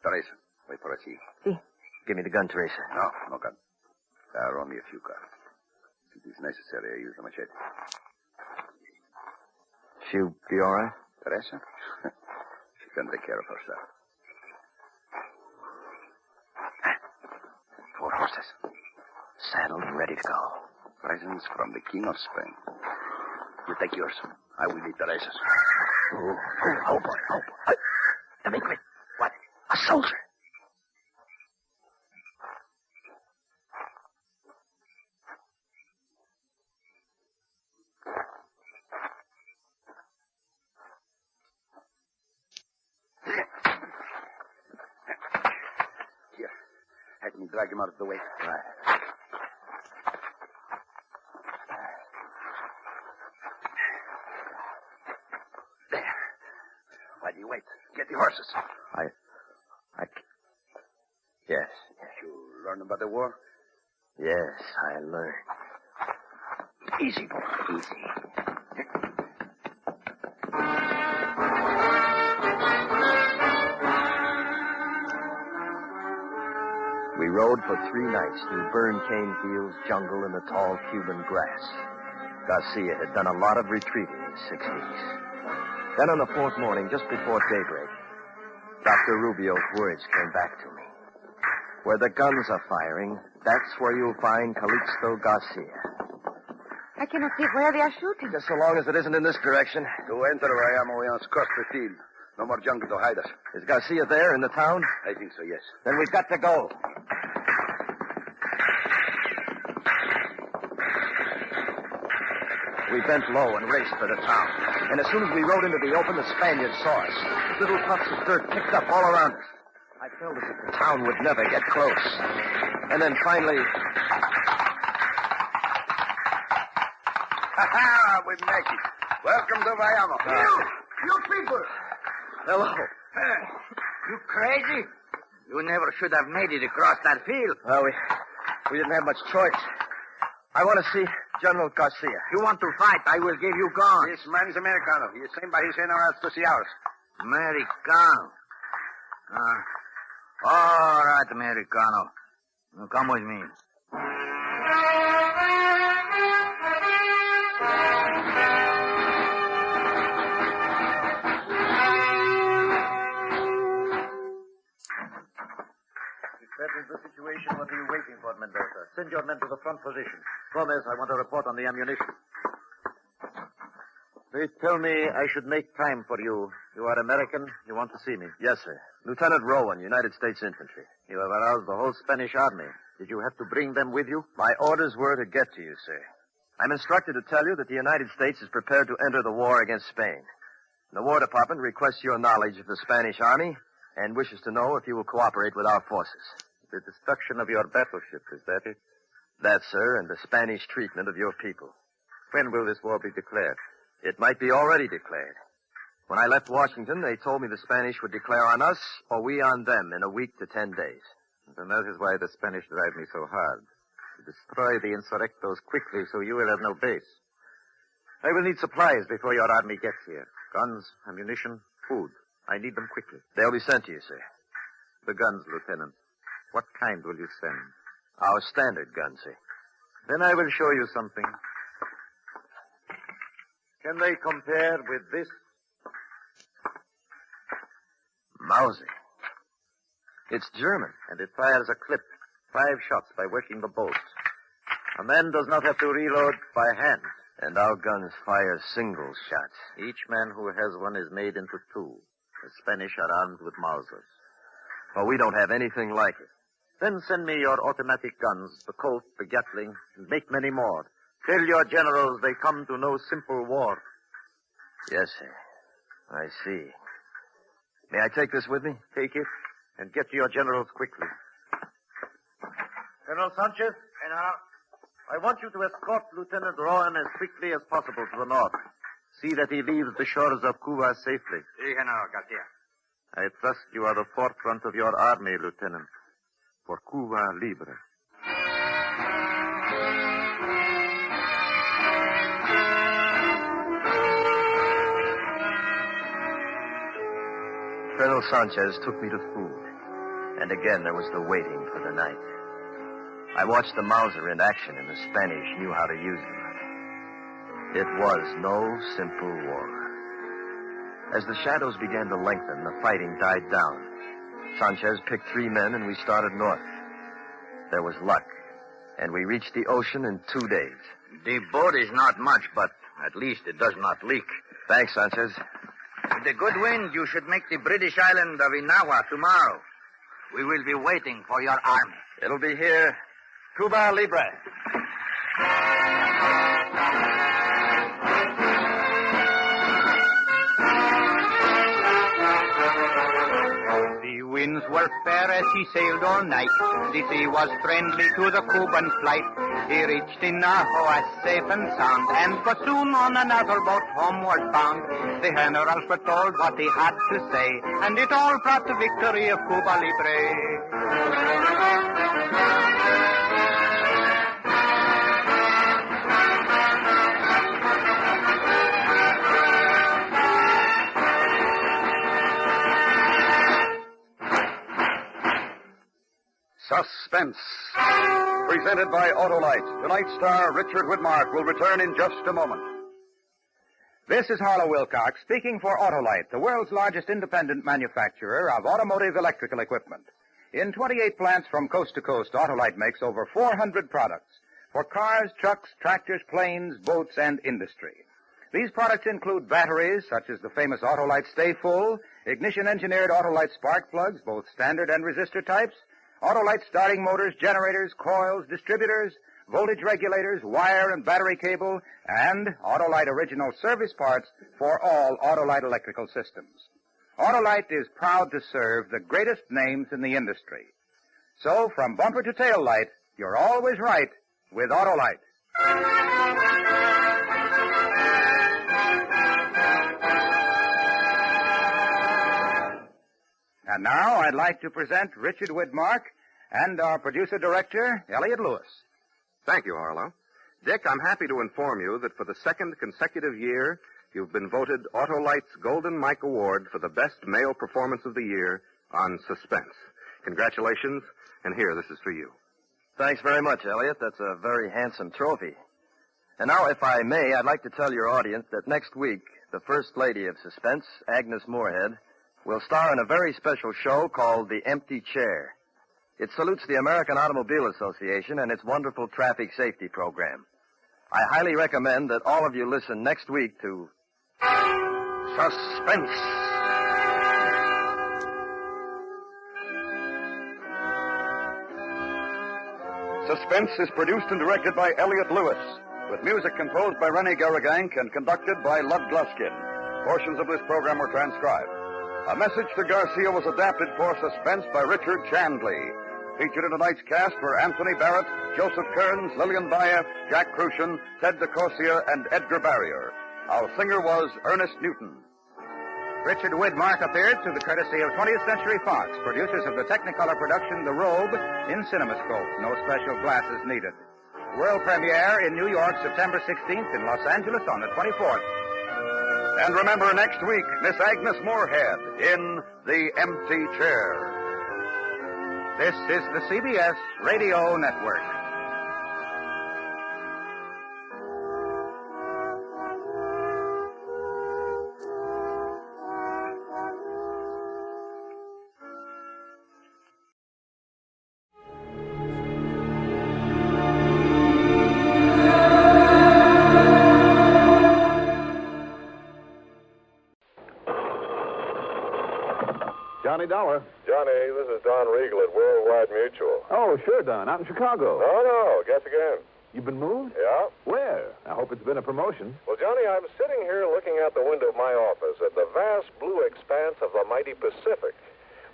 Teresa, wait for us here. Si. Give me the gun, Teresa. No gun. There are only a few cards. If it is necessary, I use the machete. She'll be all right? Teresa? She can take care of herself. 4 horses. Saddled and ready to go. Presents from the King of Spain. You take yours. I will lead Teresa's. Oh, boy. Dominguez. What? A soldier. Here. Help me drag him out of the way. Right. While you wait, get the horses. Yes. You learn about the war? Yes, I learned. Easy, boy. Easy. We rode for 3 nights through burned cane fields, jungle, and the tall Cuban grass. Garcia had done a lot of retreating in 6 weeks. Then on the 4th morning, just before daybreak, Dr. Rubio's words came back to me. Where the guns are firing, that's where you'll find Calixto Garcia. I cannot see where they are shooting. Just so long as it isn't in this direction. To enter Miami, we must cross the field. No more jungle to hide us. Is Garcia there in the town? I think so, yes. Then we've got to go. We bent low and raced for the town. And as soon as we rode into the open, the Spaniards saw us. Little puffs of dirt kicked up all around us. I felt as if the town would never get close. And then finally... Ha-ha! We make it. Welcome to Miami. You people! Hello. You crazy? You never should have made it across that field. Well, we didn't have much choice. I want to see General Garcia. You want to fight, I will give you guns. This man is Americano. He is sent by his generals to see ours. Americano. All right, Americano. Now come with me. is the situation? What are you waiting for, Mendoza? Send your men to the front position. Gomez, I want a report on the ammunition. They tell me I should make time for you. You are American. You want to see me. Yes, sir. Lieutenant Rowan, United States Infantry. You have aroused the whole Spanish army. Did you have to bring them with you? My orders were to get to you, sir. I'm instructed to tell you that the United States is prepared to enter the war against Spain. The War Department requests your knowledge of the Spanish Army and wishes to know if you will cooperate with our forces. The destruction of your battleship, is that it? That, sir, and the Spanish treatment of your people. When will this war be declared? It might be already declared. When I left Washington, they told me the Spanish would declare on us or we on them in a week to 10 days. And that is why the Spanish drive me so hard. To destroy the insurrectos quickly so you will have no base. I will need supplies before your army gets here. Guns, ammunition, food. I need them quickly. They'll be sent to you, sir. The guns, Lieutenant. What kind will you send? Our standard guns, sir. Then I will show you something. Can they compare with this? Mauser. It's German. And it fires a clip. 5 shots by working the bolts. A man does not have to reload by hand. And our guns fire single shots. Each man who has one is made into 2. The Spanish are armed with Mausers. Well, we don't have anything like it. Then send me your automatic guns, the Colt, the Gatling, and make many more. Tell your generals they come to no simple war. Yes, sir. I see. May I take this with me? Take it, and get to your generals quickly. General Sanchez? General. I want you to escort Lieutenant Rowan as quickly as possible to the north. See that he leaves the shores of Cuba safely. Sí, General Garcia. I trust you are the forefront of your army, Lieutenant. For Cuba Libre. Colonel Sanchez took me to food. And again there was the waiting for the night. I watched the Mauser in action, and the Spanish knew how to use them. It was no simple war. As the shadows began to lengthen, the fighting died down. Sanchez picked 3 men, and we started north. There was luck, and we reached the ocean in 2 days. The boat is not much, but at least it does not leak. Thanks, Sanchez. With the good wind, you should make the British island of Inawa tomorrow. We will be waiting for your army. It'll be here. Cuba Libre. The winds were fair as he sailed all night. The sea was friendly to the Cuban flight. He reached Inahoa safe and sound, and was soon on another boat homeward bound. The generals were told what he had to say, and it all brought the victory of Cuba Libre. Suspense. Presented by Autolite. Tonight's star, Richard Widmark, will return in just a moment. This is Harlow Wilcox speaking for Autolite, the world's largest independent manufacturer of automotive electrical equipment. In 28 plants from coast to coast, Autolite makes over 400 products for cars, trucks, tractors, planes, boats, and industry. These products include batteries, such as the famous Autolite Stay Full, ignition-engineered Autolite spark plugs, both standard and resistor types, Autolite starting motors, generators, coils, distributors, voltage regulators, wire and battery cable, and Autolite original service parts for all Autolite electrical systems. Autolite is proud to serve the greatest names in the industry. So, from bumper to tail light, you're always right with Autolite. And now I'd like to present Richard Widmark and our producer-director, Elliot Lewis. Thank you, Harlow. Dick, I'm happy to inform you that for the 2nd consecutive year, you've been voted Autolite's Golden Mike Award for the best male performance of the year on Suspense. Congratulations, and here, this is for you. Thanks very much, Elliot. That's a very handsome trophy. And now, if I may, I'd like to tell your audience that next week, the First Lady of Suspense, Agnes Moorehead, will star in a very special show called The Empty Chair. It salutes the American Automobile Association and its wonderful traffic safety program. I highly recommend that all of you listen next week to Suspense. Suspense is produced and directed by Elliott Lewis, with music composed by Rennie Garrigank and conducted by Lud Gluskin. Portions of this program were transcribed. A Message to Garcia was adapted for Suspense by Richard Chandley. Featured in tonight's cast were Anthony Barrett, Joseph Kearns, Lillian Baeff, Jack Crucian, Ted DeCorsia, and Edgar Barrier. Our singer was Ernest Newton. Richard Widmark appeared through the courtesy of 20th Century Fox, producers of the Technicolor production The Robe in CinemaScope. No special glasses needed. World premiere in New York, September 16th, in Los Angeles on the 24th. And remember, next week, Miss Agnes Moorehead in The Empty Chair. This is the CBS Radio Network. Johnny Dollar. Johnny, this is Don Regal at Worldwide Mutual. Oh, sure, Don. Out in Chicago. No, guess again. You've been moved? Yeah. Where? I hope it's been a promotion. Well, Johnny, I'm sitting here looking out the window of my office at the vast blue expanse of the mighty Pacific.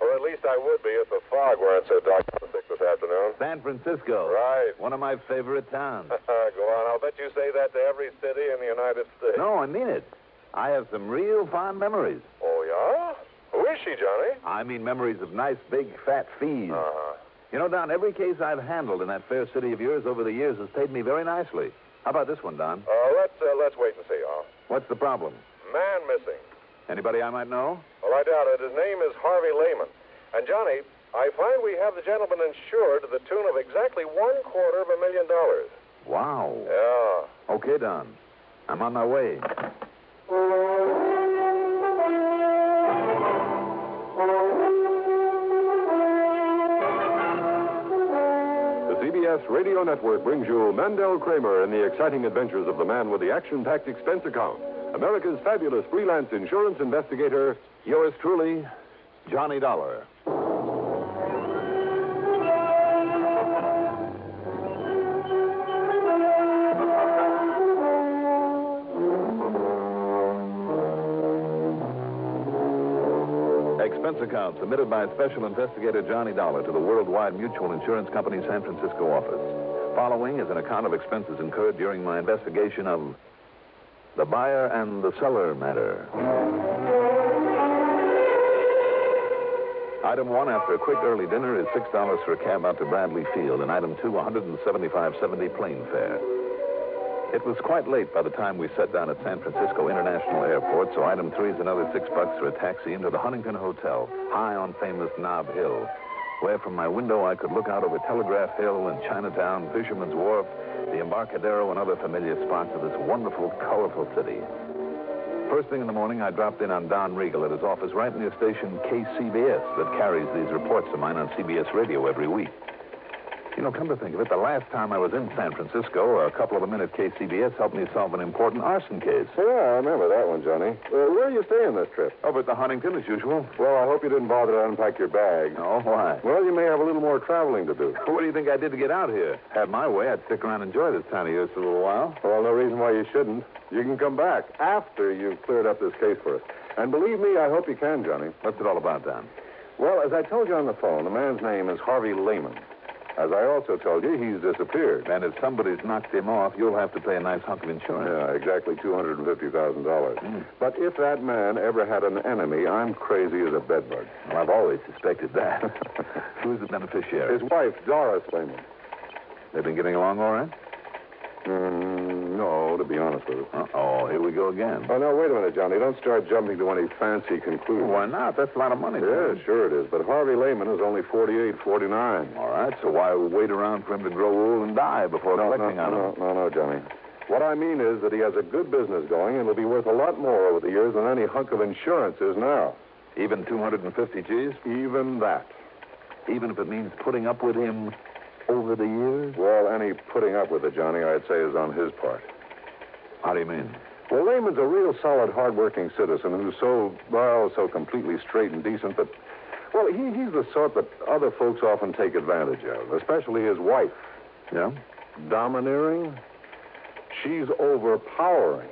Or at least I would be if the fog weren't so dark and thick this afternoon. San Francisco. Right. One of my favorite towns. Go on. I'll bet you say that to every city in the United States. No, I mean it. I have some real fond memories. Oh, yeah? Who is she, Johnny? I mean memories of nice, big, fat fees. Uh-huh. You know, Don, every case I've handled in that fair city of yours over the years has paid me very nicely. How about this one, Don? Let's wait and see, huh? What's the problem? Man missing. Anybody I might know? Well, I doubt it. His name is Harvey Lehman. And, Johnny, I find we have the gentleman insured to the tune of exactly $250,000. Wow. Yeah. Okay, Don. I'm on my way. CBS Radio Network brings you Mandel Kramer in the exciting adventures of the man with the action-packed expense account. America's fabulous freelance insurance investigator, yours truly, Johnny Dollar. Expense account submitted by Special Investigator Johnny Dollar to the Worldwide Mutual Insurance Company San Francisco office. Following is an account of expenses incurred during my investigation of the buyer and the seller matter. Item 1, after a quick early dinner, is $6 for a cab out to Bradley Field, and item 2, $175.70 plane fare. It was quite late by the time we sat down at San Francisco International Airport, so item 3 is another $6 for a taxi into the Huntington Hotel, high on famous Nob Hill, where from my window I could look out over Telegraph Hill and Chinatown, Fisherman's Wharf, the Embarcadero, and other familiar spots of this wonderful, colorful city. First thing in the morning, I dropped in on Don Regal at his office right near station KCBS that carries these reports of mine on CBS Radio every week. You know, come to think of it, the last time I was in San Francisco, a couple of the men at KCBS helped me solve an important arson case. Yeah, I remember that one, Johnny. Where are you staying this trip? Over at the Huntington, as usual. Well, I hope you didn't bother to unpack your bag. No, why? Well, you may have a little more traveling to do. What do you think I did to get out here? Had my way, I'd stick around and enjoy this town of yours for a little while. Well, no reason why you shouldn't. You can come back after you've cleared up this case for us. And believe me, I hope you can, Johnny. What's it all about, Don? Well, as I told you on the phone, the man's name is Harvey Lehman. As I also told you, he's disappeared. And if somebody's knocked him off, you'll have to pay a nice hunk of insurance. Yeah, exactly $250,000. But if that man ever had an enemy, I'm crazy as a bedbug. Well, I've always suspected that. Who's the beneficiary? His wife, Doris Lehman. They've been getting along all right? No, to be honest with you. Uh-oh, here we go again. Oh, no, wait a minute, Johnny. Don't start jumping to any fancy conclusions. Why not? That's a lot of money. Yeah, sure it is. But Harvey Lehman is only 48, 49. All right, so why wait around for him to grow old and die before collecting on him? No, Johnny. What I mean is that he has a good business going and will be worth a lot more over the years than any hunk of insurance is now. Even 250 G's? Even that. Even if it means putting up with him over the years? Well, any putting up with it, Johnny, I'd say is on his part. How do you mean? Well, Lehman's a real solid, hard-working citizen who's so completely straight and decent that, well, he's the sort that other folks often take advantage of, especially his wife. Yeah? Domineering? She's overpowering.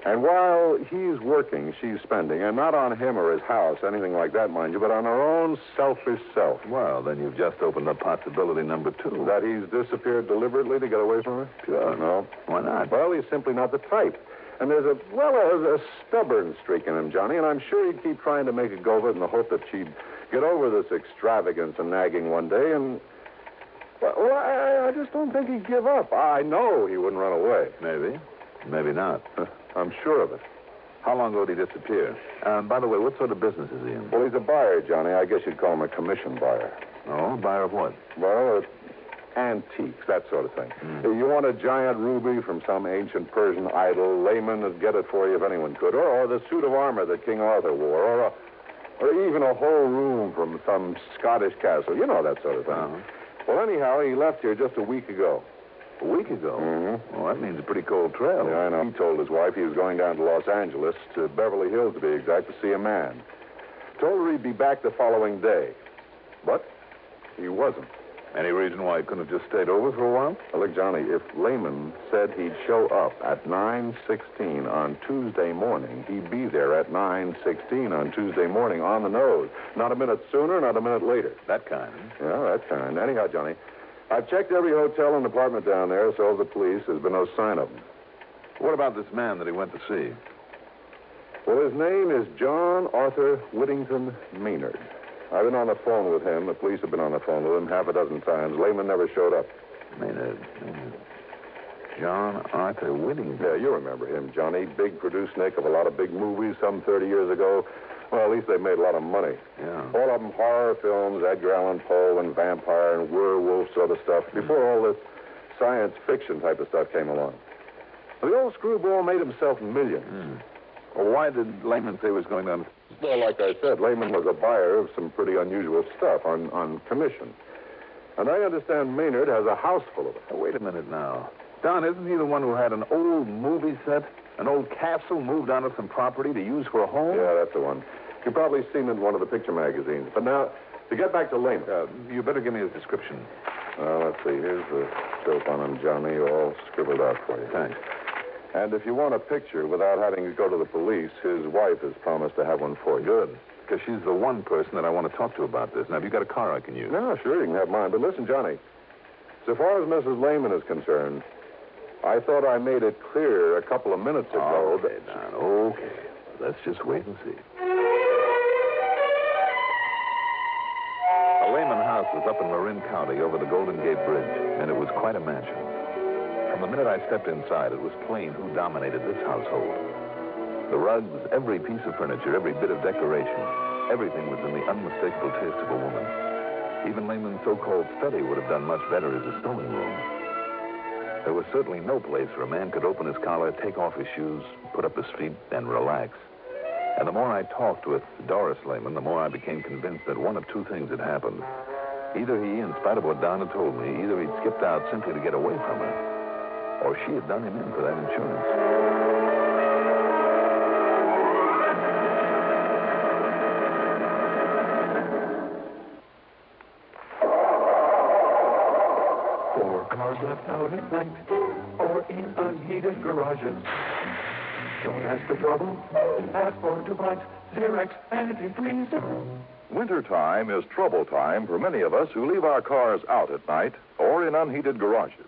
And while he's working, she's spending, and not on him or his house, anything like that, mind you, but on her own selfish self. Well, then you've just opened up possibility number 2. That he's disappeared deliberately to get away from her? Sure. No. Why not? Well, he's simply not the type. And there's a stubborn streak in him, Johnny, and I'm sure he'd keep trying to make a go of it in the hope that she'd get over this extravagance and nagging one day, and... Well, I just don't think he'd give up. I know he wouldn't run away. Maybe. Maybe not. I'm sure of it. How long ago did he disappear? By the way, what sort of business is he in? Well, he's a buyer, Johnny. I guess you'd call him a commission buyer. Oh, buyer of what? Well, antiques, that sort of thing. You want a giant ruby from some ancient Persian idol, Lehman would get it for you if anyone could. Or the suit of armor that King Arthur wore. Or even a whole room from some Scottish castle. You know, that sort of thing. Uh-huh. Well, anyhow, he left here just a week ago. A week ago? Mm-hmm. Well, that means a pretty cold trail. Yeah, I know. He told his wife he was going down to Los Angeles, to Beverly Hills to be exact, to see a man. Told her he'd be back the following day. But he wasn't. Any reason why he couldn't have just stayed over for a while? Well, look, Johnny, if Lehman said he'd show up at 9:16 on Tuesday morning, he'd be there at 9:16 on Tuesday morning on the nose. Not a minute sooner, not a minute later. That kind. Yeah, that kind. Anyhow, Johnny, I've checked every hotel and apartment down there, so have the police. There's been no sign of him. What about this man that he went to see? Well, his name is John Arthur Whittington Maynard. I've been on the phone with him. The police have been on the phone with him half a dozen times. Lehman never showed up. Maynard. John Arthur Whittington. Yeah, you remember him, Johnny. Big produce-nick of a lot of big movies some 30 years ago. Well, at least they made a lot of money. Yeah. All of them horror films, Edgar Allan Poe and vampire and werewolf sort of stuff, before all this science fiction type of stuff came along. Well, the old screwball made himself millions. Well, why did Lehman say he was going down? Well, like I said, Lehman was a buyer of some pretty unusual stuff on commission. And I understand Maynard has a house full of it. Wait a minute now. Don, isn't he the one who had an old movie set, an old castle moved onto some property to use for a home? Yeah, that's the one. You've probably seen it in one of the picture magazines. But now, to get back to Lehman. You better give me his description. Let's see. Here's the dope on him, Johnny, all scribbled out for you. Thanks. And if you want a picture without having to go to the police, his wife has promised to have one for you. Good. Because she's the one person that I want to talk to about this. Now, have you got a car I can use? No, sure, you can have mine. But listen, Johnny, so far as Mrs. Lehman is concerned, I thought I made it clear a couple of minutes ago Okay, Don, okay. Let's just wait and see. The Lehman house was up in Marin County over the Golden Gate Bridge, and it was quite a mansion. From the minute I stepped inside, it was plain who dominated this household. The rugs, every piece of furniture, every bit of decoration, everything was in the unmistakable taste of a woman. Even Lehman's so-called study would have done much better as a sewing room. There was certainly no place where a man could open his collar, take off his shoes, put up his feet, and relax. And the more I talked with Doris Lehman, the more I became convinced that one of two things had happened. Either he, in spite of what Don had told me, either he'd skipped out simply to get away from her, or she had done him in for that insurance. Four cars left out at night, or in unheated garages. Don't ask for trouble, ask for DuPont, Xerox, antifreeze. Wintertime is trouble time for many of us who leave our cars out at night or in unheated garages.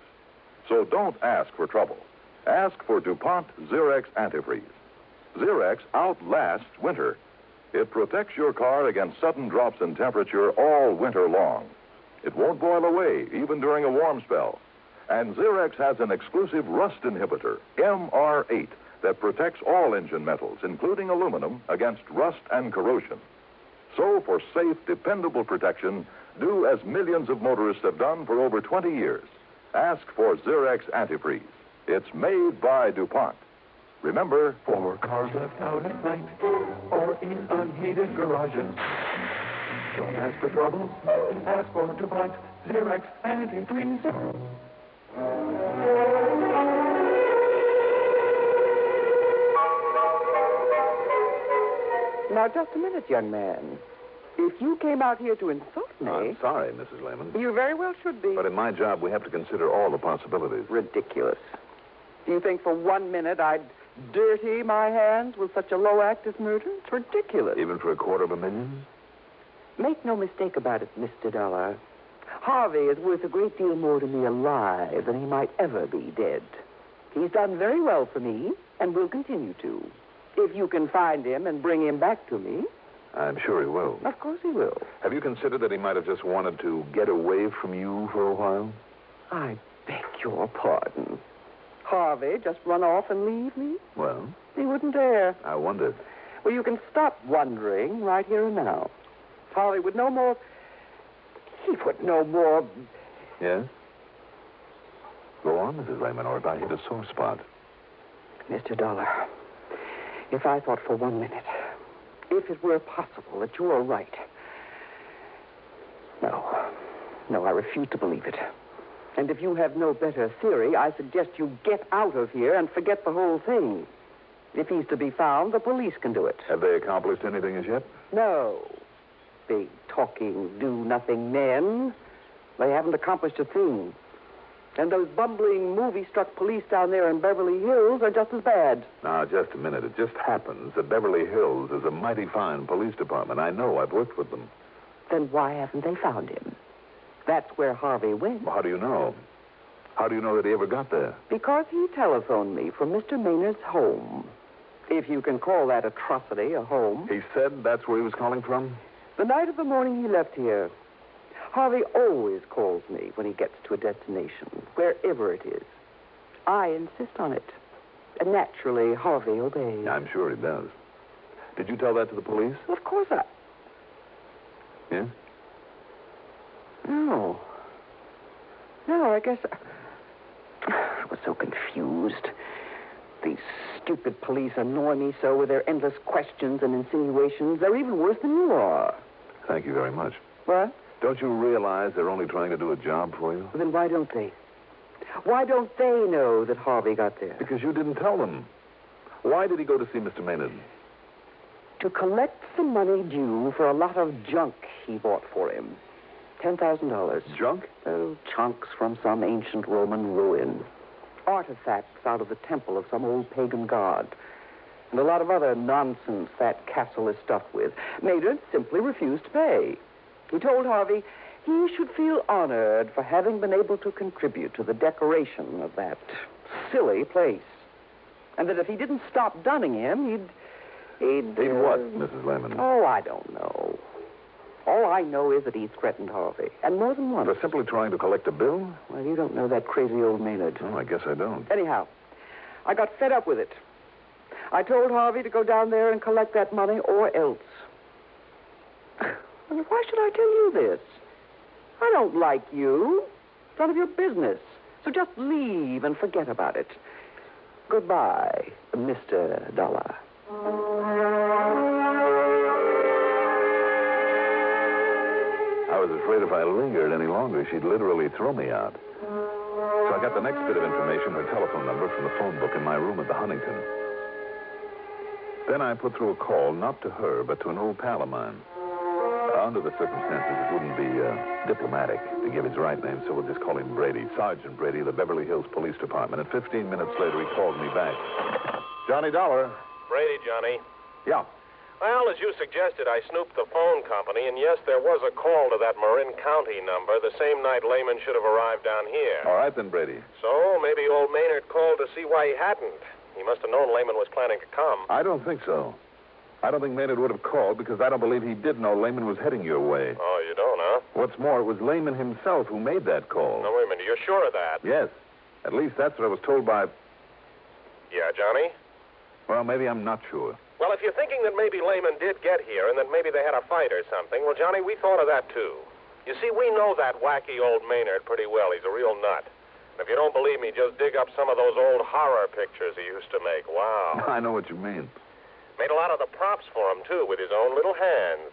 So don't ask for trouble. Ask for DuPont Xerox Antifreeze. Xerox outlasts winter. It protects your car against sudden drops in temperature all winter long. It won't boil away, even during a warm spell. And Xerox has an exclusive rust inhibitor, MR8, that protects all engine metals, including aluminum, against rust and corrosion. So, for safe, dependable protection, do as millions of motorists have done for over 20 years. Ask for Xerox Antifreeze. It's made by DuPont. Remember, Four cars left out at night, or in unheated garages. Don't ask for trouble. Ask for DuPont Xerox Anti-Freeze. Now, just a minute, young man. If you came out here to insult me... I'm sorry, Mrs. Lehman. You very well should be. But in my job, we have to consider all the possibilities. Ridiculous. Do you think for 1 minute I'd dirty my hands with such a low act as murder? It's ridiculous. Even for $250,000? Make no mistake about it, Mr. Dollar. Harvey is worth a great deal more to me alive than he might ever be dead. He's done very well for me and will continue to. If you can find him and bring him back to me... I'm sure he will. Of course he will. Have you considered that he might have just wanted to get away from you for a while? I beg your pardon. Harvey just run off and leave me? Well? He wouldn't dare. I wondered. Well, you can stop wondering right here and now. Harvey would no more... He would no more... Yes? Go on, Mrs. Lehman, or if I hit a sore spot. Mr. Dollar, if I thought for 1 minute, if it were possible that you were right... No, I refuse to believe it. And if you have no better theory, I suggest you get out of here and forget the whole thing. If he's to be found, the police can do it. Have they accomplished anything as yet? No. Big, talking, do-nothing men. They haven't accomplished a thing. And those bumbling, movie-struck police down there in Beverly Hills are just as bad. Now, just a minute. It just happens that Beverly Hills is a mighty fine police department. I know. I've worked with them. Then why haven't they found him? That's where Harvey went. Well, how do you know? How do you know that he ever got there? Because he telephoned me from Mr. Maynard's home. If you can call that atrocity a home. He said that's where he was calling from? The night of the morning he left here. Harvey always calls me when he gets to a destination, wherever it is. I insist on it. And naturally, Harvey obeys. I'm sure he does. Did you tell that to the police? Of course I... Yes? No, I guess... I was so confused. These stupid police annoy me so with their endless questions and insinuations. They're even worse than you are. Thank you very much. What? Don't you realize they're only trying to do a job for you? Well, then why don't they? Why don't they know that Harvey got there? Because you didn't tell them. Why did he go to see Mr. Maynard? To collect some money due for a lot of junk he bought for him. $10,000. Junk? Oh, chunks from some ancient Roman ruin. Artifacts out of the temple of some old pagan god. And a lot of other nonsense that castle is stuffed with. Maynard simply refused to pay. He told Harvey he should feel honored for having been able to contribute to the decoration of that silly place. And that if he didn't stop dunning him, He'd what, Mrs. Lehman? Oh, I don't know. All I know is that he threatened Harvey, and more than once. For simply trying to collect a bill? Well, you don't know that crazy old Maynard. Oh, I guess I don't. Anyhow, I got fed up with it. I told Harvey to go down there and collect that money or else. Why should I tell you this? I don't like you. It's none of your business. So just leave and forget about it. Goodbye, Mr. Dollar. I was afraid if I lingered any longer, she'd literally throw me out. So I got the next bit of information, her telephone number, from the phone book in my room at the Huntington. Then I put through a call, not to her, but to an old pal of mine. Under the circumstances, it wouldn't be diplomatic to give his right name, so we'll just call him Brady. Sergeant Brady, the Beverly Hills Police Department. And 15 minutes later, he called me back. Johnny Dollar. Brady, Johnny. Yeah. Well, as you suggested, I snooped the phone company, and yes, there was a call to that Marin County number the same night Lehman should have arrived down here. All right, then, Brady. So maybe old Maynard called to see why he hadn't. He must have known Lehman was planning to come. I don't think so. I don't think Maynard would have called because I don't believe he did know Lehman was heading your way. Oh, you don't, huh? What's more, it was Lehman himself who made that call. No, wait a minute. You're sure of that? Yes. At least that's what I was told by... Yeah, Johnny? Well, maybe I'm not sure. Well, if you're thinking that maybe Lehman did get here and that maybe they had a fight or something, well, Johnny, we thought of that, too. You see, we know that wacky old Maynard pretty well. He's a real nut. And if you don't believe me, just dig up some of those old horror pictures he used to make. Wow. I know what you mean. Made a lot of the props for him, too, with his own little hands.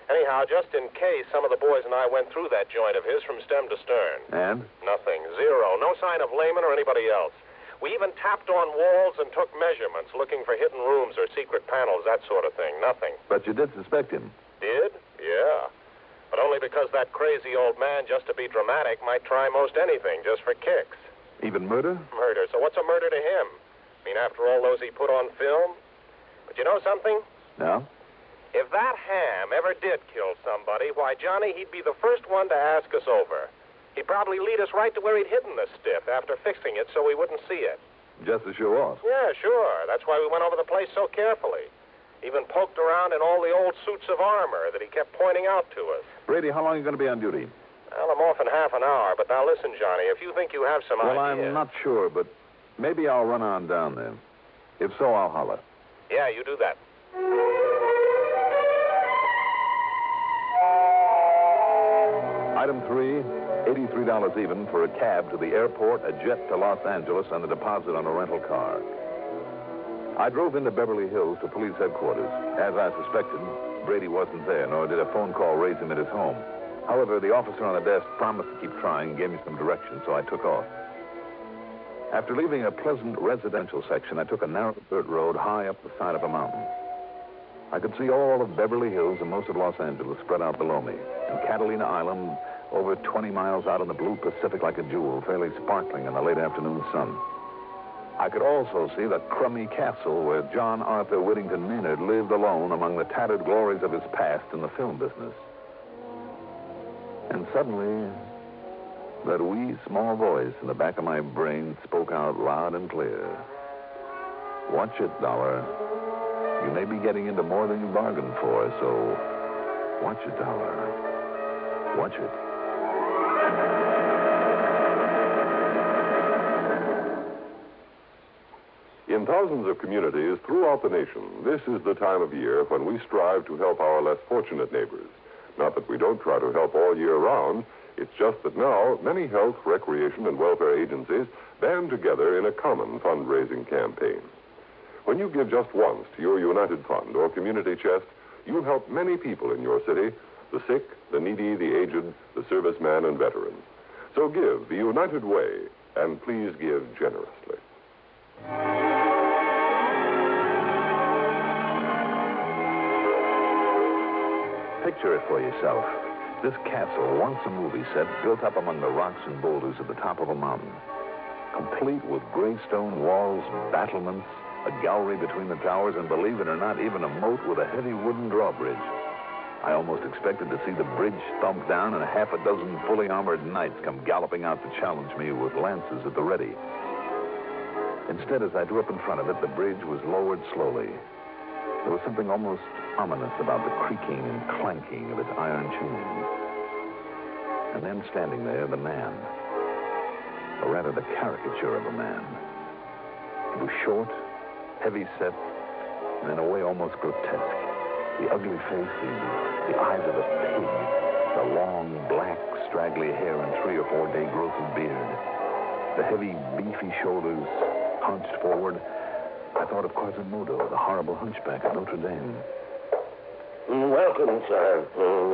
Anyhow, just in case, some of the boys and I went through that joint of his from stem to stern. And? Nothing. Zero. No sign of Lehman or anybody else. We even tapped on walls and took measurements, looking for hidden rooms or secret panels, that sort of thing. Nothing. But you did suspect him. Did? Yeah. But only because that crazy old man, just to be dramatic, might try most anything just for kicks. Even murder? Murder. So what's a murder to him? I mean, after all those he put on film? But you know something? No? If that ham ever did kill somebody, why, Johnny, he'd be the first one to ask us over. He'd probably lead us right to where he'd hidden the stiff after fixing it so we wouldn't see it. Just to show off. Yeah, sure. That's why we went over the place so carefully. Even poked around in all the old suits of armor that he kept pointing out to us. Brady, how long are you going to be on duty? Well, I'm off in half an hour, but now listen, Johnny, if you think you have some Well, idea... I'm not sure, but maybe I'll run on down there. If so, I'll holler. Yeah, you do that. Item 3, $83 even for a cab to the airport, a jet to Los Angeles, and a deposit on a rental car. I drove into Beverly Hills to police headquarters. As I suspected, Brady wasn't there, nor did a phone call raise him at his home. However, the officer on the desk promised to keep trying and gave me some directions, so I took off. After leaving a pleasant residential section, I took a narrow dirt road high up the side of a mountain. I could see all of Beverly Hills and most of Los Angeles spread out below me, and Catalina Island over 20 miles out in the blue Pacific like a jewel, fairly sparkling in the late afternoon sun. I could also see the crummy castle where John Arthur Whittington Maynard lived alone among the tattered glories of his past in the film business. And suddenly, that wee small voice in the back of my brain spoke out loud and clear. Watch it, Dollar. You may be getting into more than you bargained for, so watch it, Dollar. Watch it. In thousands of communities throughout the nation, this is the time of year when we strive to help our less fortunate neighbors. Not that we don't try to help all year round. It's just that now many health, recreation, and welfare agencies band together in a common fundraising campaign. When you give just once to your United Fund or community chest, you help many people in your city, the sick, the needy, the aged, the serviceman, and veteran. So give the United Way, and please give generously. Picture it for yourself. This castle, once a movie set, built up among the rocks and boulders at the top of a mountain. Complete with gray stone walls, battlements, a gallery between the towers, and believe it or not, even a moat with a heavy wooden drawbridge. I almost expected to see the bridge thumped down and a half a dozen fully armored knights come galloping out to challenge me with lances at the ready. Instead, as I drew up in front of it, the bridge was lowered slowly. There was something almost ominous about the creaking and clanking of its iron chains. And then standing there, the man. Or rather, the caricature of a man. He was short, heavy-set, and in a way almost grotesque. The ugly face, the eyes of a pig, the long, black, straggly hair and 3 or 4 day growth of beard, the heavy, beefy shoulders hunched forward. I thought of Quasimodo, the horrible hunchback of Notre Dame. Welcome, sir.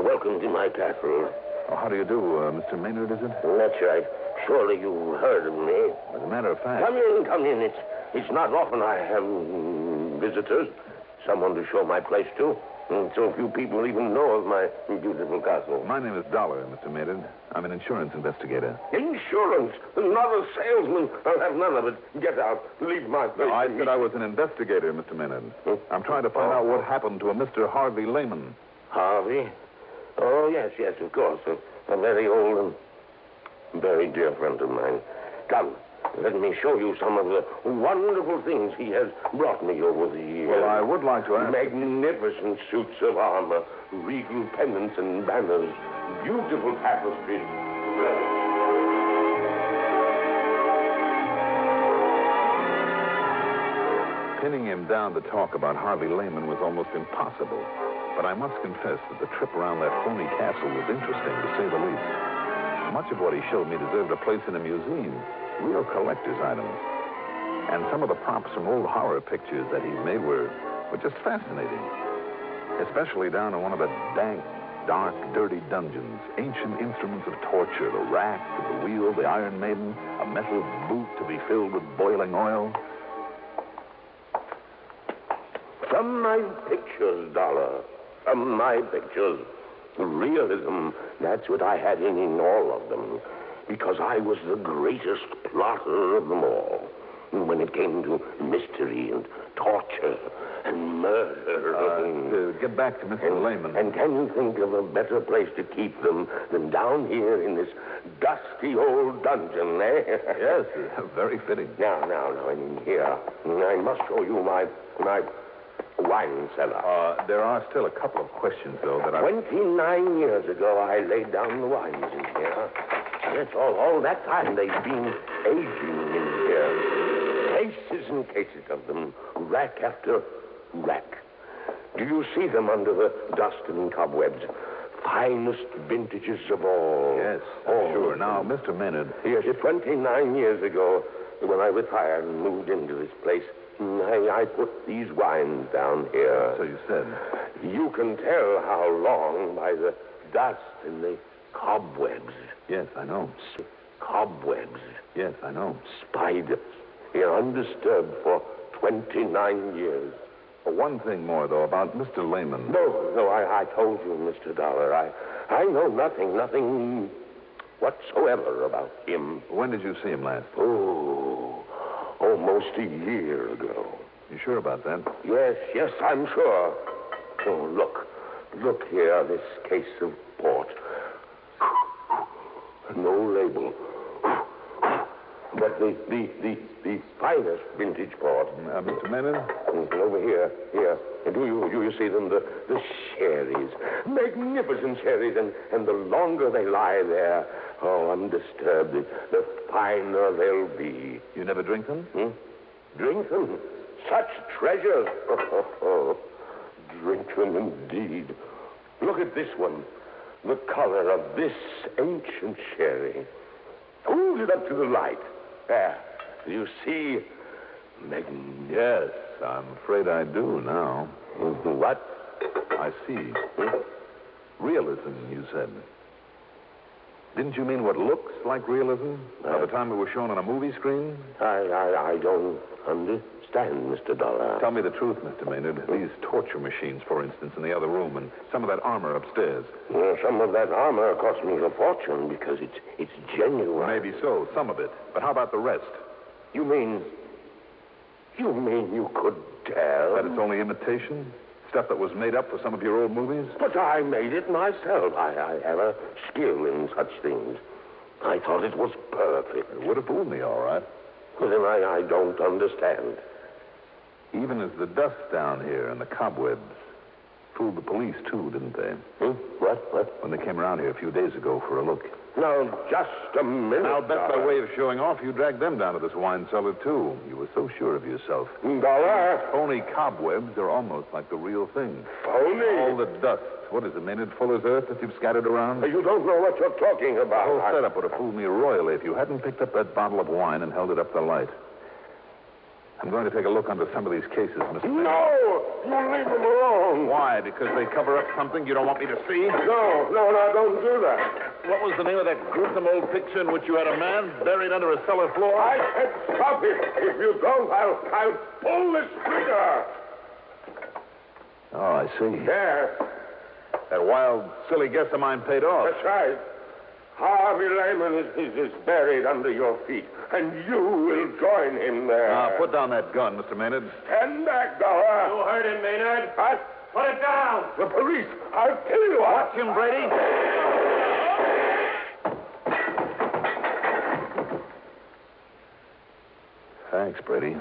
Welcome to my castle. Oh, how do you do, Mr. Maynard, is it? That's right. Surely you heard of me. As a matter of fact... Come in. It's not often I have visitors. Someone to show my place to. So few people even know of my beautiful castle. My name is Dollar, Mr. Maynard. I'm an insurance investigator. Insurance? Not a salesman. I'll have none of it. Get out. Leave my place. No, I said I was an investigator, Mr. Maynard. I'm trying to find out what happened to a Mr. Harvey Lehman. Harvey? Oh, yes, of course. A very old and very dear friend of mine. Come. Let me show you some of the wonderful things he has brought me over the years. Well, I would like to ask... Magnificent suits of armor, regal pennants and banners, beautiful tapestries. Pinning him down to talk about Harvey Lehman was almost impossible. But I must confess that the trip around that phony castle was interesting, to say the least. Much of what he showed me deserved a place in a museum. Real collector's items. And some of the props from old horror pictures that he's made were just fascinating. Especially down in one of the dank, Dark, dirty dungeons, ancient instruments of torture, the rack, the wheel, the Iron Maiden, a metal boot to be filled with boiling oil. From my pictures, Dollar. From my pictures. Realism, that's what I had in all of them. Because I was the greatest plotter of them all. When it came to mystery and torture and murder. To get back to Mr. Lehman. And can you think of a better place to keep them than down here in this dusty old dungeon, eh? Yes, very fitting. Now, in here. I must show you my wine cellar. There are still a couple of questions, though, that 29 years ago, I laid down the wines in here. Yes, all that time they've been aging in here. Cases and cases of them, rack after rack. Do you see them under the dust and cobwebs? Finest vintages of all. Yes, sure. Now, Mr. Maynard. Yes, 29 years ago, when I retired and moved into this place, I put these wines down here. So you said. You can tell how long by the dust and the cobwebs. Yes, I know. Cobwebs. Yes, I know. Spiders. Here undisturbed for 29 years. One thing more, though, about Mr. Lehman. No, I told you, Mr. Dollar. I know nothing whatsoever about him. When did you see him last? Oh, almost a year ago. You sure about that? Yes, I'm sure. Oh, look here, this case of port. No label. But the finest vintage port. Mr. Maynard? Over here. Do you see them? The sherries. Magnificent sherries. And the longer they lie there, undisturbed, the finer they'll be. You never drink them? Drink them? Such treasures. Drink them indeed. Look at this one. The color of this ancient sherry. Hold it up to the light. There. Do you see? Yes, I'm afraid I do now. What? I see. Realism, you said. Didn't you mean what looks like realism? By the time it was shown on a movie screen? I don't understand, Mr. Dollar. Tell me the truth, Mr. Maynard. These torture machines, for instance, in the other room, and some of that armor upstairs. Some of that armor cost me a fortune because it's genuine. Maybe so, some of it. But how about the rest? You mean you could tell? That it's only imitation? Stuff that was made up for some of your old movies? But I made it myself. I have a skill in such things. I thought it was perfect. It would have fooled me, all right. Well, then I don't understand. Even as the dust down here and the cobwebs fooled the police, too, didn't they? What? When they came around here a few days ago for a look. Now, just a minute. I'll bet by way of showing off, you dragged them down to this wine cellar, too. You were so sure of yourself. Dollar? Phony cobwebs are almost like the real thing. Phony? All the dust. What is it, Maynard? Full as earth that you've scattered around? You don't know what you're talking about. The whole setup would have fooled me royally if you hadn't picked up that bottle of wine and held it up to the light. I'm going to take a look under some of these cases, Mr. No! You leave them alone. Why? Because they cover up something you don't want me to see? No, don't do that. What was the name of that gruesome old picture in which you had a man buried under a cellar floor? I said stop it. If you don't, I'll pull this trigger. Oh, I see. There. That wild, silly guess of mine paid off. That's right. Harvey Lehman is buried under your feet, and you will join him there. Now, put down that gun, Mr. Maynard. Stand back, Dollar. You heard him, Maynard. What? Put it down. The police. I'll kill you. Watch him, Brady. Thanks, Brady.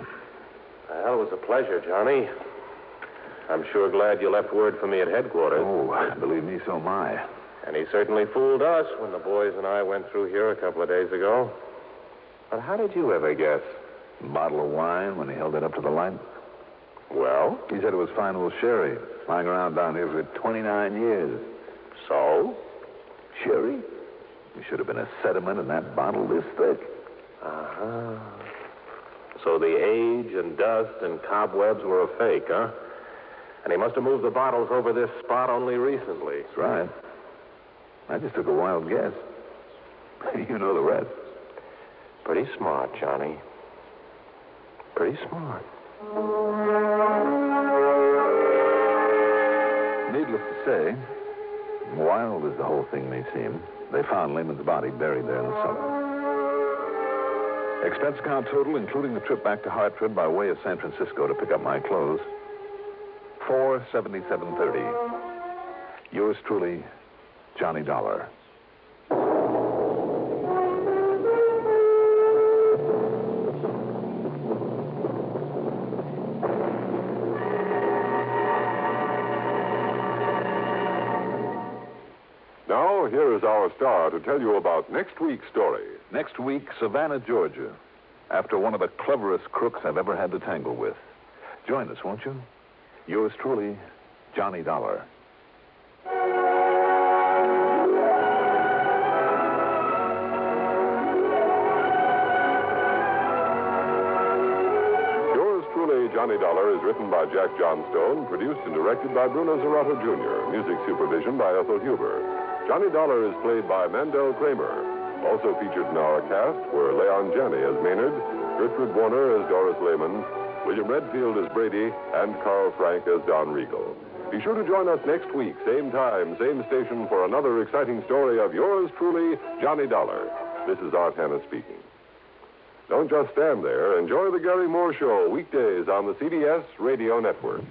Well, it was a pleasure, Johnny. I'm sure glad you left word for me at headquarters. Oh, believe me, so am I. And he certainly fooled us when the boys and I went through here a couple of days ago. But how did you ever guess? A bottle of wine when he held it up to the light. Well? He said it was fine old sherry, lying around down here for 29 years. So? Sherry? There should have been a sediment in that bottle this thick. Uh-huh. So the age and dust and cobwebs were a fake, huh? And he must have moved the bottles over this spot only recently. That's right. I just took a wild guess. You know the rest. Pretty smart, Johnny. Pretty smart. Needless to say, wild as the whole thing may seem, they found Lehman's body buried there in the cellar. Expense account total, including the trip back to Hartford by way of San Francisco to pick up my clothes, $477.30. Yours truly, Johnny Dollar. Now, here is our star to tell you about next week's story. Next week, Savannah, Georgia, after one of the cleverest crooks I've ever had to tangle with. Join us, won't you? Yours truly, Johnny Dollar. Yours truly, Johnny Dollar, is written by Jack Johnstone, produced and directed by Bruno Zerato Jr., music supervision by Ethel Huber. Johnny Dollar is played by Mandel Kramer. Also featured in our cast were Leon Janney as Maynard, Gertrude Warner as Doris Lehman, William Redfield as Brady, and Carl Frank as Don Riegel. Be sure to join us next week, same time, same station, for another exciting story of yours truly, Johnny Dollar. This is Art Hanna speaking. Don't just stand there. Enjoy the Gary Moore Show weekdays on the CBS Radio Network.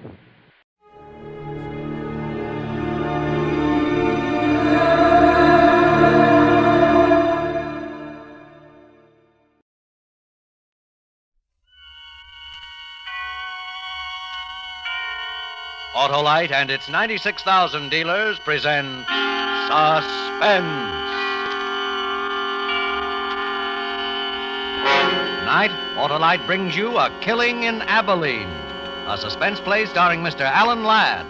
Autolite and its 96,000 dealers present Suspense. Tonight, Autolite brings you A Killing in Abilene, a suspense play starring Mr. Alan Ladd.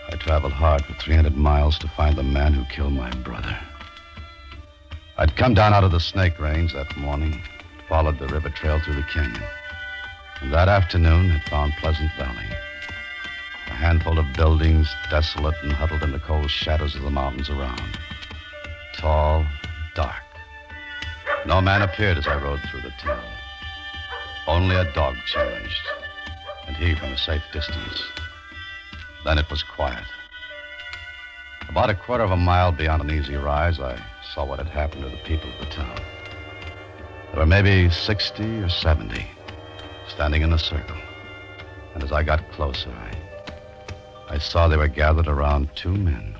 I traveled hard for 300 miles to find the man who killed my brother. I'd come down out of the Snake Range that morning, followed the river trail through the canyon. And that afternoon had found Pleasant Valley. A handful of buildings, desolate and huddled in the cold shadows of the mountains around. Tall, dark. No man appeared as I rode through the town. Only a dog challenged, and he from a safe distance. Then it was quiet. About a quarter of a mile beyond Uneasy rise, I saw what had happened to the people of the town. There were maybe 60 or 70 standing in a circle. And as I got closer, I saw they were gathered around two men.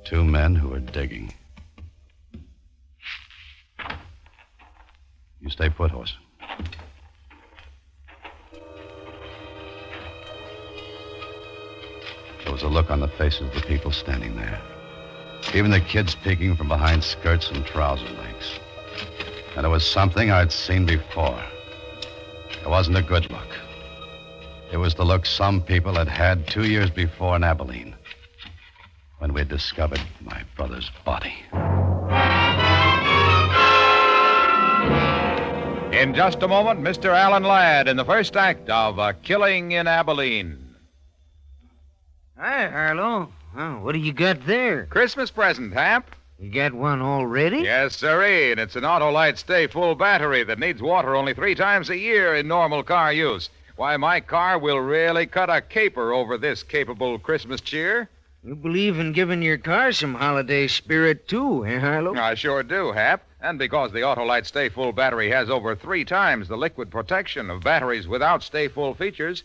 Two men who were digging. You stay put, horse. There was a look on the faces of the people standing there. Even the kids peeking from behind skirts and trouser legs. And it was something I'd seen before. It wasn't a good look. It was the look some people had had 2 years before in Abilene, when we'd discovered my brother's body. In just a moment, Mr. Alan Ladd in the first act of A Killing in Abilene. Hi, Harlow. Oh, what do you got there? Christmas present, Hap. You got one already? Yes, sirree, and it's an Autolite Stay Full battery that needs water only 3 times a year in normal car use. Why, my car will really cut a caper over this capable Christmas cheer. You believe in giving your car some holiday spirit, too, eh, Harlow? I sure do, Hap. And because the Autolite Stay Full battery has over 3 times the liquid protection of batteries without Stay Full features,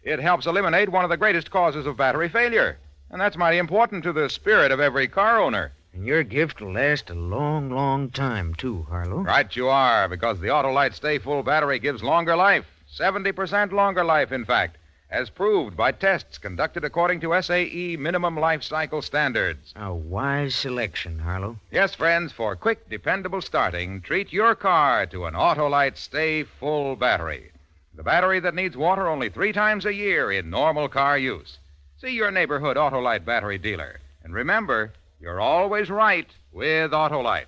it helps eliminate one of the greatest causes of battery failure. And that's mighty important to the spirit of every car owner. And your gift will last a long, long time, too, Harlow. Right you are, because the Autolite Stay Full battery gives longer life. 70% longer life, in fact, as proved by tests conducted according to SAE minimum life cycle standards. A wise selection, Harlow. Yes, friends, for quick, dependable starting, treat your car to an Autolite Stay Full battery. The battery that needs water only 3 times a year in normal car use. See your neighborhood Autolite battery dealer. And remember, You're always right with Autolite.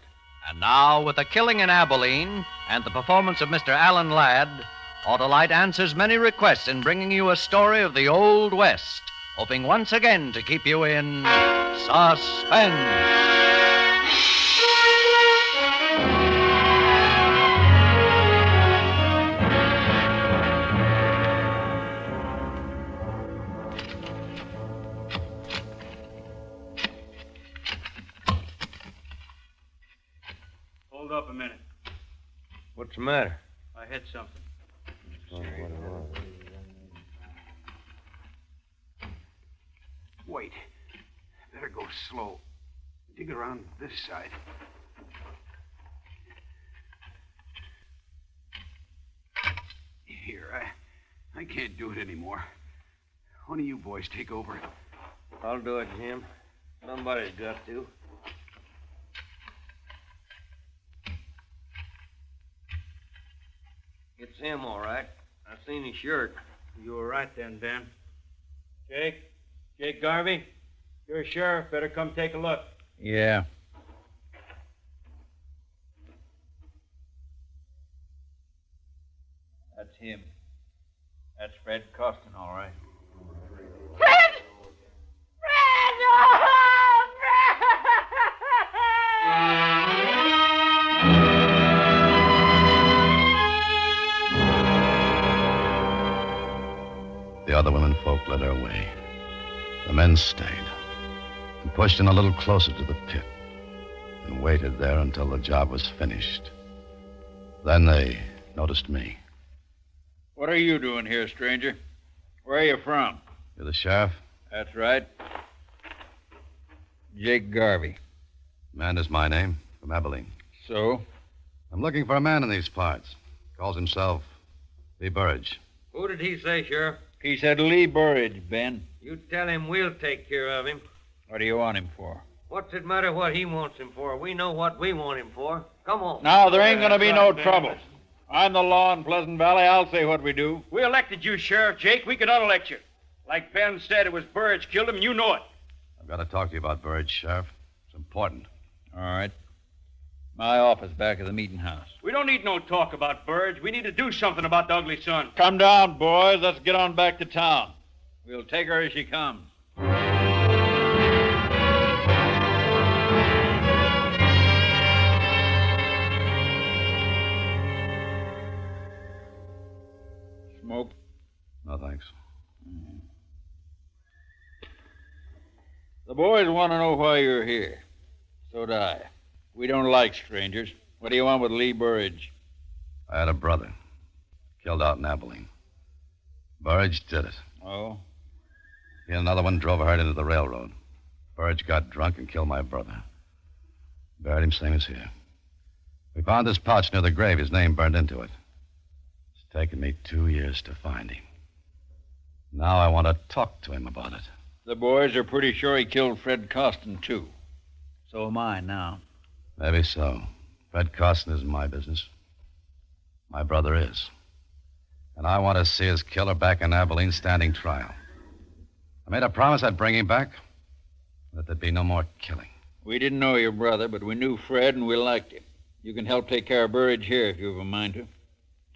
And now, with the killing in Abilene and the performance of Mr. Alan Ladd, Autolite answers many requests in bringing you a story of the Old West, hoping once again to keep you in suspense. Hold up a minute. What's the matter? I hit something. Wait. Better go slow. Dig around this side. Here, I can't do it anymore. One of you boys take over. I'll do it, Jim. Somebody's got to. It's him, all right. I seen his shirt. You were right then, Ben. Jake Garvey, you're a sheriff. Better come take a look. Yeah. That's him. That's Fred Costin, all right. The other women folk led her away. The men stayed and pushed in a little closer to the pit and waited there until the job was finished. Then they noticed me. What are you doing here, stranger? Where are you from? You're the sheriff? That's right. Jake Garvey. Amanda's my name, from Abilene. So? I'm looking for a man in these parts. Calls himself Lee Burridge. Who did he say, Sheriff? He said Lee Burridge, Ben. You tell him we'll take care of him. What do you want him for? What's it matter what he wants him for? We know what we want him for. Come on. Now, there ain't going to be no trouble. I'm the law in Pleasant Valley. I'll say what we do. We elected you, Sheriff Jake. We can unelect you. Like Ben said, it was Burridge killed him, and you know it. I've got to talk to you about Burridge, Sheriff. It's important. All right. My office back at the meeting house. We don't need no talk about Burridge. We need to do something about the ugly son. Come down, boys. Let's get on back to town. We'll take her as she comes. Smoke? No, thanks. The boys want to know why you're here. So do I. We don't like strangers. What do you want with Lee Burridge? I had a brother. Killed out in Abilene. Burridge did it. Oh? He and another one drove a herd into the railroad. Burridge got drunk and killed my brother. Buried him same as here. We found this pouch near the grave. His name burned into it. It's taken me 2 years to find him. Now I want to talk to him about it. The boys are pretty sure he killed Fred Costin, too. So am I now. Maybe so. Fred Costin isn't my business. My brother is. And I want to see his killer back in Abilene standing trial. I made a promise I'd bring him back, that there'd be no more killing. We didn't know your brother, but we knew Fred and we liked him. You can help take care of Burridge here if you have a mind to.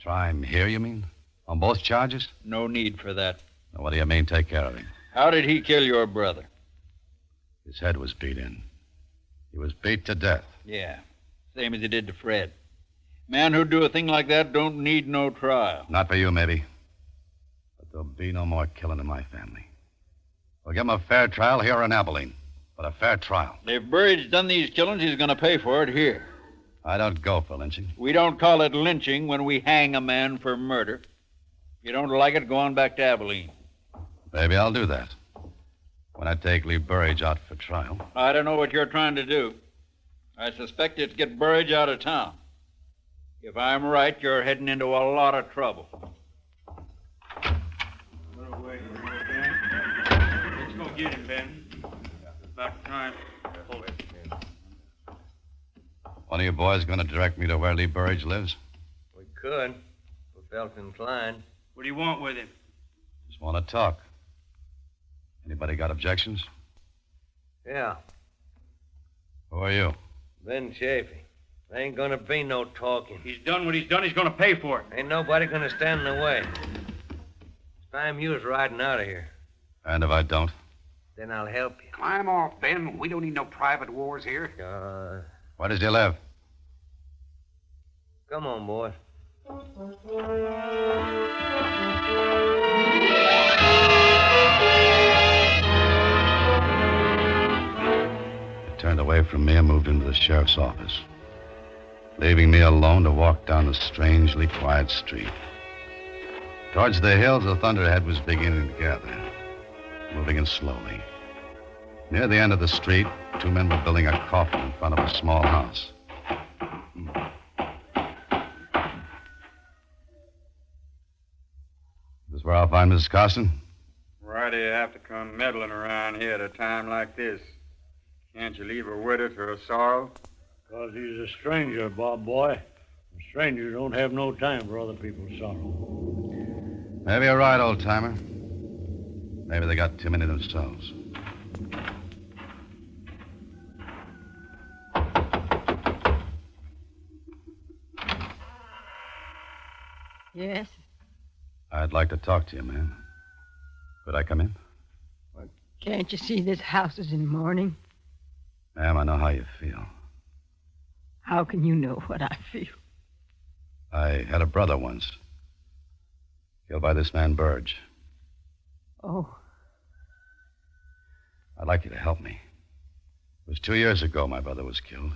Try him here, you mean? On both charges? No need for that. Now, what do you mean, take care of him? How did he kill your brother? His head was beat in. He was beat to death. Yeah, same as he did to Fred. Man who'd do a thing like that don't need no trial. Not for you, maybe. But there'll be no more killing in my family. We'll give him a fair trial here in Abilene. But a fair trial. If Burridge done these killings, he's going to pay for it here. I don't go for lynching. We don't call it lynching when we hang a man for murder. If you don't like it, go on back to Abilene. Maybe I'll do that. When I take Lee Burridge out for trial. I don't know what you're trying to do. I suspect it's get Burridge out of town. If I'm right, you're heading into a lot of trouble. Let's go get him, Ben. It's about time. Hold it. One of you boys going to direct me to where Lee Burridge lives? We could. If we felt inclined. What do you want with him? Just want to talk. Anybody got objections? Yeah. Who are you? Ben Chafee. There ain't gonna be no talking. He's done what he's done. He's gonna pay for it. Ain't nobody gonna stand in the way. It's time you was riding out of here. And if I don't? Then I'll help you. Climb off, Ben. We don't need no private wars here. Where does he live? Come on, boy. He turned away from me and moved into the sheriff's office, leaving me alone to walk down the strangely quiet street. Towards the hills, the thunderhead was beginning to gather, moving in slowly. Near the end of the street, two men were building a coffin in front of a small house. This is where I'll find Mrs. Costin? Why do you have to come meddling around here at a time like this? Can't you leave her with her through her sorrow? Because he's a stranger, Bob boy. And strangers don't have no time for other people's sorrow. Maybe you're right, old-timer. Maybe they got too many themselves. Yes? I'd like to talk to you, ma'am. Could I come in? Can't you see this house is in mourning? Ma'am, I know how you feel. How can you know what I feel? I had a brother once. Killed by this man, Burge. Oh. I'd like you to help me. It was 2 years ago my brother was killed.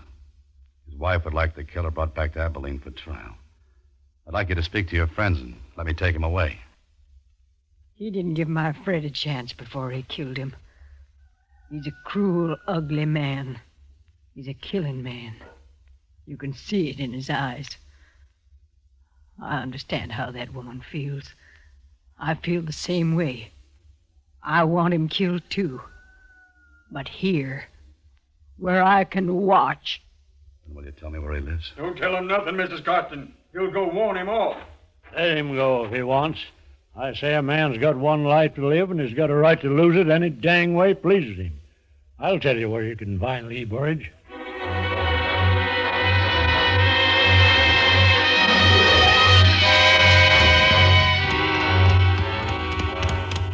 His wife would like the killer brought back to Abilene for trial. I'd like you to speak to your friends and let me take him away. He didn't give my Fred a chance before he killed him. He's a cruel, ugly man. He's a killing man. You can see it in his eyes. I understand how that woman feels. I feel the same way. I want him killed, too. But here, where I can watch. And will you tell me where he lives? Don't tell him nothing, Mrs. Costin. You'll go warn him off. Let him go if he wants. I say a man's got one life to live, and he's got a right to lose it any dang way pleases him. I'll tell you where you can find Lee Burge.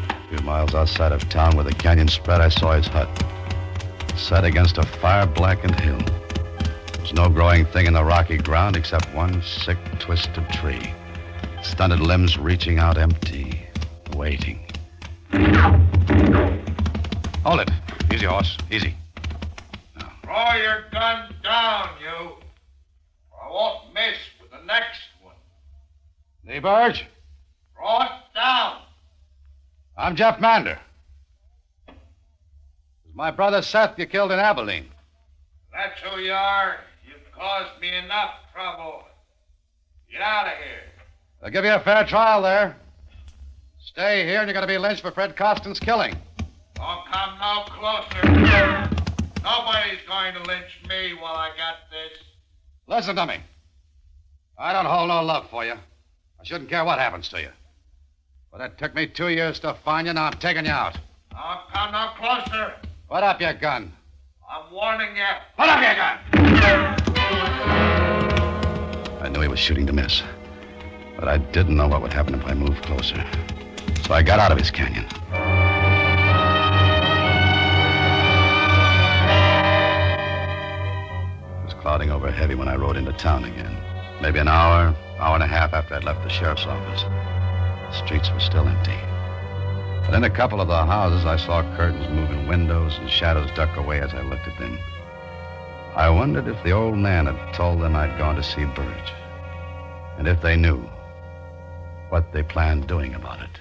A few miles outside of town where the canyon spread, I saw his hut. Set against a fire-blackened hill. There's no growing thing in the rocky ground except one sick, twisted tree. Stunted limbs reaching out empty, waiting. Hold it. Easy, horse. Easy. Throw your gun down, you. Or I won't miss with the next one. Lee Burge? Throw it down. I'm Jeff Mander. It was my brother Seth you killed in Abilene. That's who you are. You've caused me enough trouble. Get out of here. They'll give you a fair trial there. Stay here and you're going to be lynched for Fred Costin's killing. Don't come no closer. Nobody's going to lynch me while I got this. Listen to me. I don't hold no love for you. I shouldn't care what happens to you. But it took me 2 years to find you. Now I'm taking you out. Don't come no closer. Put up your gun. I'm warning you. Put up your gun! I knew he was shooting to miss. But I didn't know what would happen if I moved closer. So I got out of his canyon. It was clouding over heavy when I rode into town again. Maybe an hour and a half after I'd left the sheriff's office. The streets were still empty. But in a couple of the houses, I saw curtains move in windows and shadows duck away as I looked at them. I wondered if the old man had told them I'd gone to see Burge. And if they knew what they planned doing about it.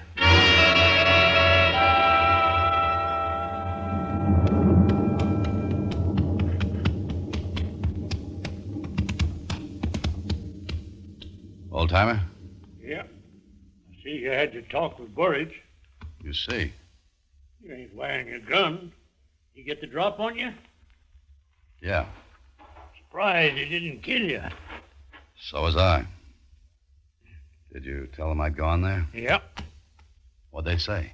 Old-timer? Yeah. I see you had to talk with Burge. You see. You ain't wearing a gun. He get the drop on you? Yeah. Surprised he didn't kill you. So was I. Did you tell them I'd gone there? Yep. What'd they say?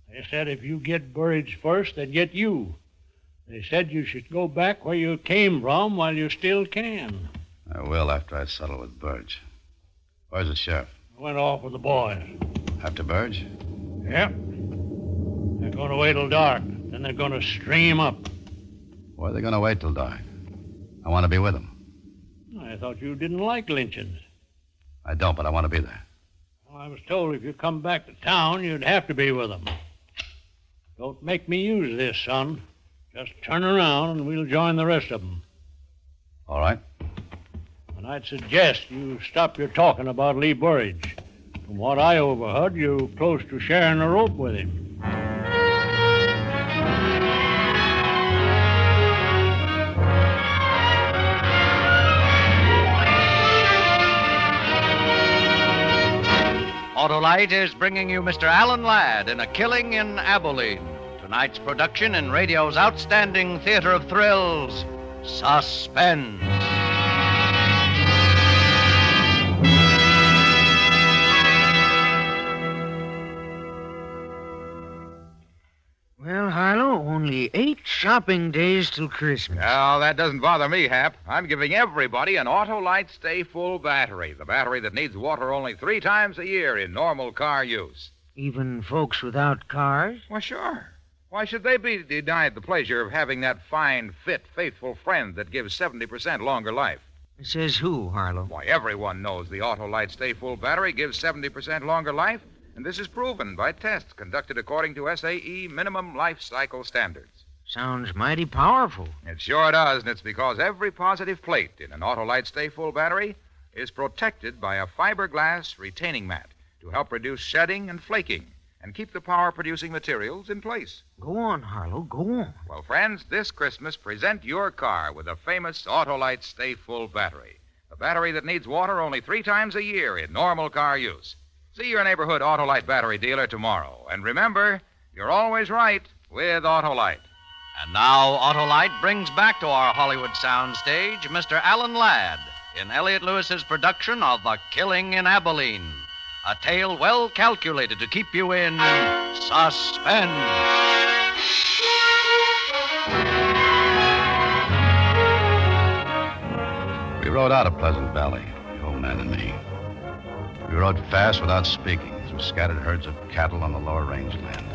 They said if you get Burge first, they'd get you. They said you should go back where you came from while you still can. I will after I settle with Burge. Where's the sheriff? I went off with the boys. After Burge? Yep. They're going to wait till dark. Then they're going to string him up. Why are they going to wait till dark? I want to be with them. I thought you didn't like lynchings. I don't, but I want to be there. Well, I was told if you come back to town, you'd have to be with them. Don't make me use this, son. Just turn around and we'll join the rest of them. All right. And I'd suggest you stop your talking about Lee Burridge. From what I overheard, you're close to sharing a rope with him. Autolite is bringing you Mr. Alan Ladd in A Killing in Abilene. Tonight's production in radio's outstanding theater of thrills, Suspense. Well, Harlow, only 8 shopping days till Christmas. Well, that doesn't bother me, Hap. I'm giving everybody an Autolite Stay Full battery, the battery that needs water only 3 times a year in normal car use. Even folks without cars? Well, sure. Why should they be denied the pleasure of having that fine, fit, faithful friend that gives 70% longer life? Says who, Harlow? Why, everyone knows the Autolite Stay Full battery gives 70% longer life, and this is proven by tests conducted according to SAE minimum life cycle standards. Sounds mighty powerful. It sure does, and it's because every positive plate in an Autolite Stay Full battery is protected by a fiberglass retaining mat to help reduce shedding and flaking and keep the power-producing materials in place. Go on, Harlow, go on. Well, friends, this Christmas, present your car with a famous Autolite Stay Full battery, a battery that needs water only 3 times a year in normal car use. See your neighborhood Autolite battery dealer tomorrow. And remember, you're always right with Autolite. And now Autolite brings back to our Hollywood soundstage Mr. Alan Ladd in Elliott Lewis's production of A Killing in Abilene, a tale well calculated to keep you in suspense. We rode out of Pleasant Valley, the old man and me. We rode fast without speaking through scattered herds of cattle on the lower rangeland.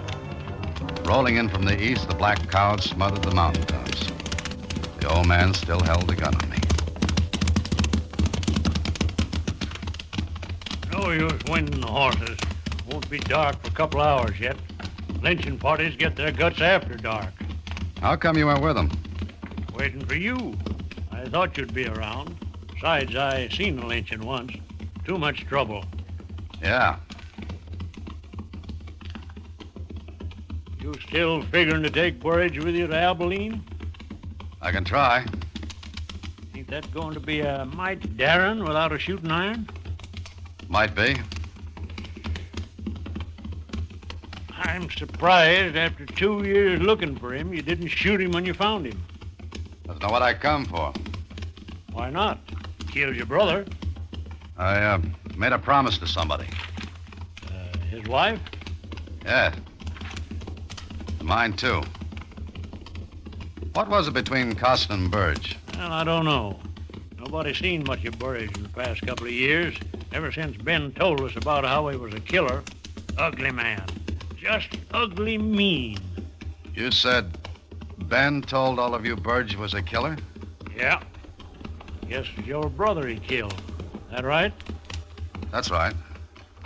Rolling in from the east, the black clouds smothered the mountaintops. The old man still held the gun on me. No use winding the horses. Won't be dark for a couple hours yet. Lynching parties get their guts after dark. How come you went with them? Waiting for you. I thought you'd be around. Besides, I seen a lynching once. Too much trouble. Yeah. You still figuring to take Burridge with you to Abilene? I can try. Think that's going to be a mighty daring without a shooting iron? Might be. I'm surprised after 2 years looking for him, you didn't shoot him when you found him. That's not what I come for. Why not? Killed your brother. I made a promise to somebody. His wife? Yeah. Mine, too. What was it between Costin and Burge? Well, I don't know. Nobody's seen much of Burridge in the past couple of years. Ever since Ben told us about how he was a killer. Ugly man. Just ugly mean. You said Ben told all of you Burge was a killer? Yeah. Guess it's your brother he killed. That right? That's right.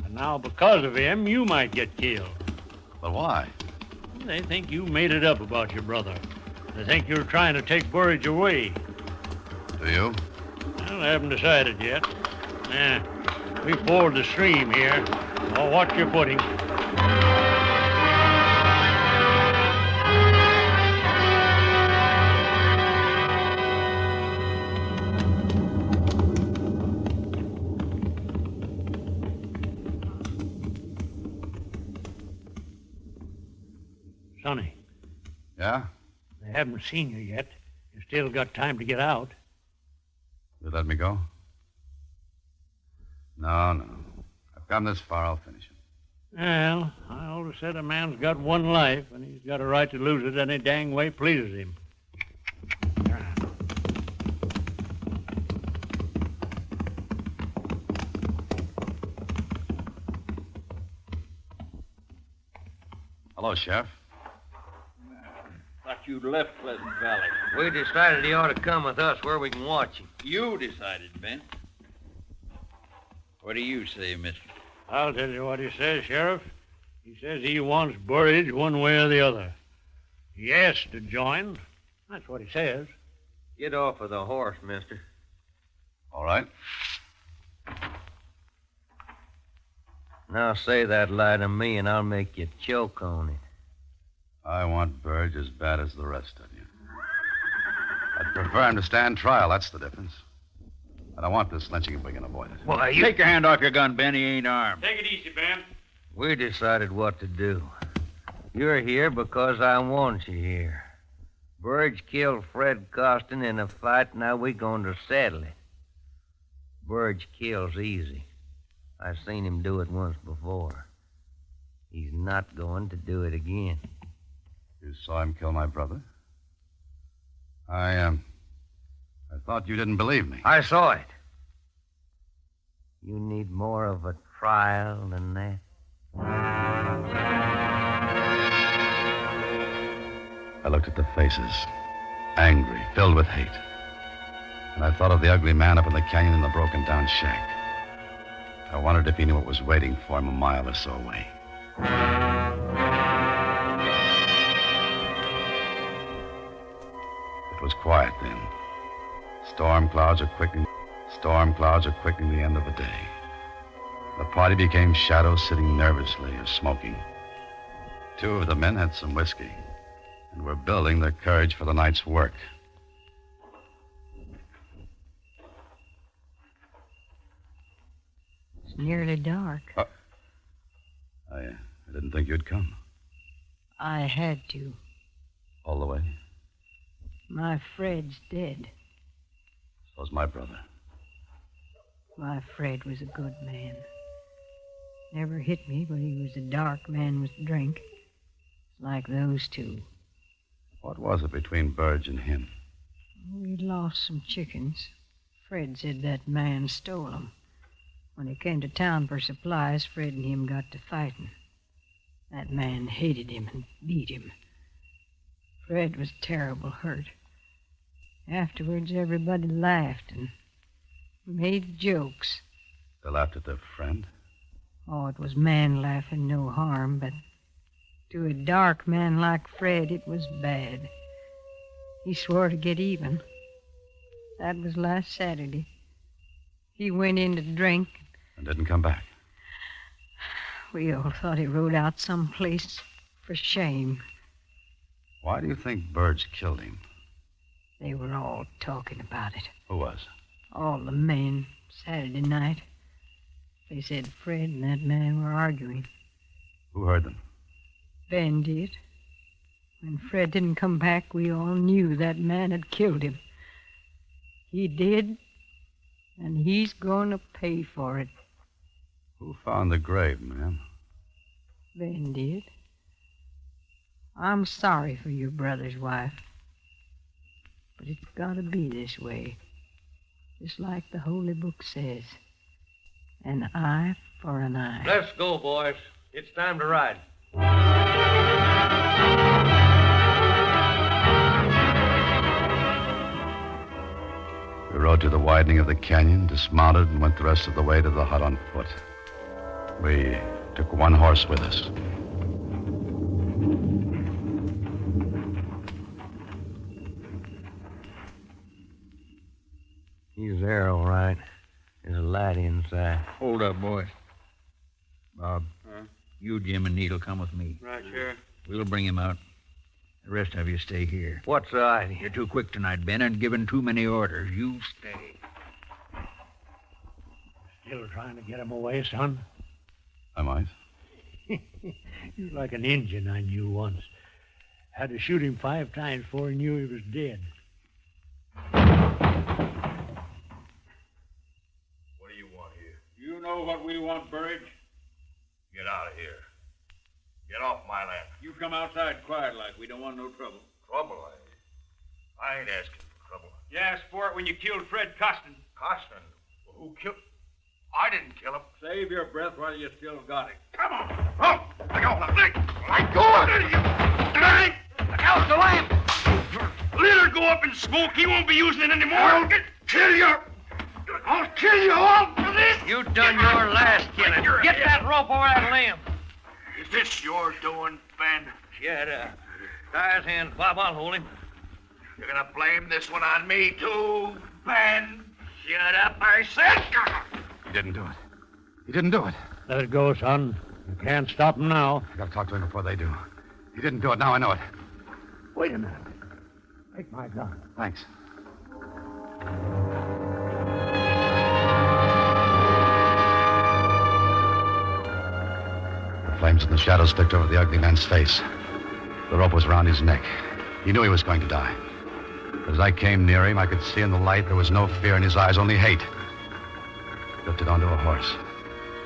And now because of him, you might get killed. But why? They think you made it up about your brother. They think you're trying to take Burridge away. Do you? Well, I haven't decided yet. We ford the stream here. I'll watch your footing. Sonny. Yeah? They haven't seen you yet. You still got time to get out. You let me go? No. I've come this far, I'll finish it. Well, I always said a man's got one life, and he's got a right to lose it any dang way pleases him. Hello, Sheriff. Thought you'd left Pleasant Valley. We decided he ought to come with us where we can watch him. You decided, Ben. What do you say, mister? I'll tell you what he says, Sheriff. He says he wants Burridge one way or the other. He asked to join. That's what he says. Get off of the horse, mister. All right. Now say that lie to me, and I'll make you choke on it. I want Burge as bad as the rest of you. I'd prefer him to stand trial. That's the difference. I don't want this lynching if we can avoid it. Why, you... Take your hand off your gun, Ben. He ain't armed. Take it easy, Ben. We decided what to do. You're here because I want you here. Burge killed Fred Costin in a fight, now we're going to settle it. Burge kills easy. I've seen him do it once before. He's not going to do it again. You saw him kill my brother? I thought you didn't believe me. I saw it. You need more of a trial than that. I looked at the faces, angry, filled with hate. And I thought of the ugly man up in the canyon in the broken-down shack. I wondered if he knew what was waiting for him a mile or so away. It was quiet then. Storm clouds are quickening the end of the day. The party became shadows sitting nervously or smoking. Two of the men had some whiskey and were building their courage for the night's work. It's nearly dark. I didn't think you'd come. I had to. All the way? My Fred's dead. So's my brother. My Fred was a good man. Never hit me, but he was a dark man with drink. Like those two. What was it between Burge and him? We lost some chickens. Fred said that man stole them. When he came to town for supplies, Fred and him got to fighting. That man hated him and beat him. Fred was terrible hurt. Afterwards, everybody laughed and made jokes. They laughed at their friend? Oh, it was man laughing, no harm, but to a dark man like Fred, it was bad. He swore to get even. That was last Saturday. He went in to drink. And didn't come back? We all thought he rode out someplace for shame. Why do you think Burge killed him? They were all talking about it. Who was? All the men, Saturday night. They said Fred and that man were arguing. Who heard them? Ben did. When Fred didn't come back, we all knew that man had killed him. He did, and he's going to pay for it. Who found the grave, ma'am? Ben did. I'm sorry for your brother's wife. But it's got to be this way. Just like the Holy Book says. An eye for an eye. Let's go, boys. It's time to ride. We rode to the widening of the canyon, dismounted, and went the rest of the way to the hut on foot. We took one horse with us. He's there, all right. There's a light inside. Hold up, boys. Bob, you, Jim, and Need'll come with me. Right, Sheriff. We'll bring him out. The rest of you stay here. What's the idea? You're too quick tonight, Ben, and giving too many orders. You stay. Still trying to get him away, son? I might. You're like an Indian I knew once. Had to shoot him 5 times before he knew he was dead. What do you want here? You know what we want, Burridge? Get out of here. Get off my land. You come outside quiet like. We don't want no trouble. Trouble? I ain't asking for trouble. You asked for it when you killed Fred Costin. Costin? Well, who killed... I didn't kill him. Save your breath while you still got it. Come on. Oh, let go. Let Let go of it! Look out, the lamp! Let her go up in smoke. He won't be using it anymore. I'll kill you all for this. You done your last killing. Get that rope over that limb. Is this your doing, Ben? Shut up. Tie his hands, Bob. I'll hold him. You're gonna blame this one on me, too, Ben? Shut up, I said. He didn't do it. He didn't do it. Let it go, son. You can't stop him now. I gotta talk to him before they do. He didn't do it. Now I know it. Wait a minute. Take my gun. Thanks. The flames in the shadows flicked over the ugly man's face. The rope was around his neck. He knew he was going to die. As I came near him, I could see in the light there was no fear in his eyes, only hate. He lifted onto a horse.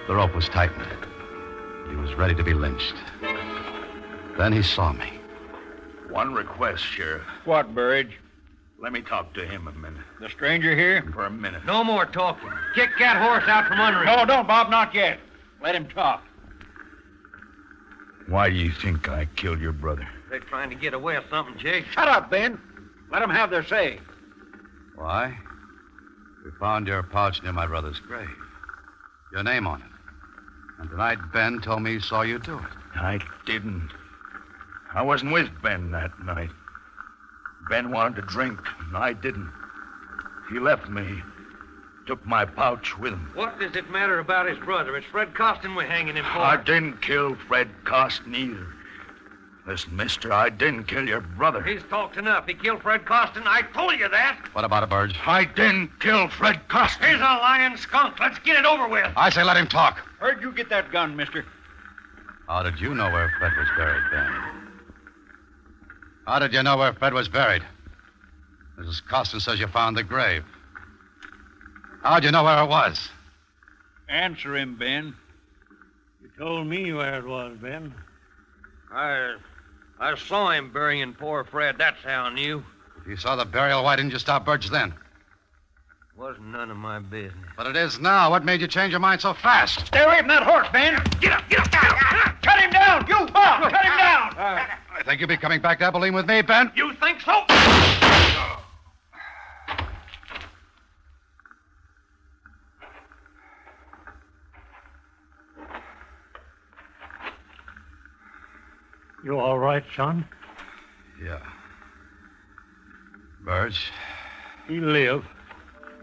The rope was tightened. He was ready to be lynched. Then he saw me. One request, Sheriff. What, Burridge? Let me talk to him a minute. The stranger here? For a minute. No more talking. Kick that horse out from under him. No, don't, Bob, not yet. Let him talk. Why do you think I killed your brother? They're trying to get away with something, Jake. Shut up, Ben. Let them have their say. Why? We found your pouch near my brother's grave. Your name on it. And tonight Ben told me he saw you do it. I didn't. I wasn't with Ben that night. Ben wanted to drink, and I didn't. He left me. Took my pouch with him. What does it matter about his brother? It's Fred Costin we're hanging him for. I didn't kill Fred Costin either. Listen, mister, I didn't kill your brother. He's talked enough. He killed Fred Costin. I told you that. What about it, Burge? I didn't kill Fred Costin. He's a lying skunk. Let's get it over with. I say let him talk. Where'd you get that gun, mister? How did you know where Fred was buried, Ben? How did you know where Fred was buried? Mrs. Costin says you found the grave. How'd you know where it was? Answer him, Ben. You told me where it was, Ben. I saw him burying poor Fred. That's how I knew. If you saw the burial, why didn't you stop Burge then? Wasn't none of my business. But it is now. What made you change your mind so fast? Stay away from that horse, Ben. Get up. Cut him down. You, Bob, cut him down. I think you'll be coming back to Abilene with me, Ben. You think so? You all right, son? Yeah. Burge? He live.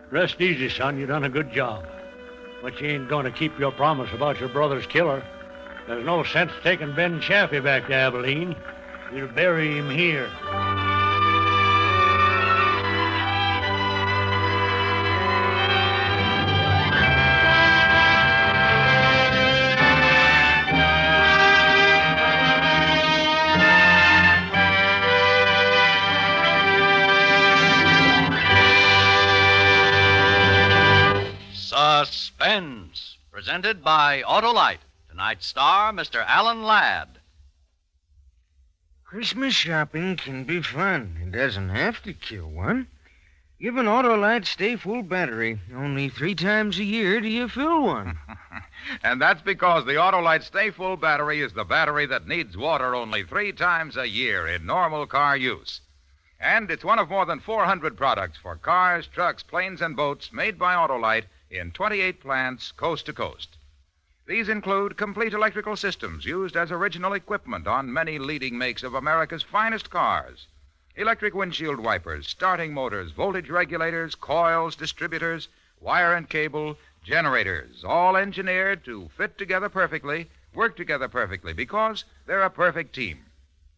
Rest easy, son. You done a good job. But you ain't going to keep your promise about your brother's killer. There's no sense taking Ben Chaffee back to Abilene. We'll bury him here. Suspense, presented by Autolite. Tonight's star, Mr. Alan Ladd. Christmas shopping can be fun. It doesn't have to kill one. Give an Autolite Stay Full battery. Only 3 times a year do you fill one. And that's because the Autolite Stay Full battery is the battery that needs water only 3 times a year in normal car use. And it's one of more than 400 products for cars, trucks, planes, and boats made by Autolite in 28 plants coast to coast. These include complete electrical systems used as original equipment on many leading makes of America's finest cars. Electric windshield wipers, starting motors, voltage regulators, coils, distributors, wire and cable, generators, all engineered to fit together perfectly, work together perfectly, because they're a perfect team.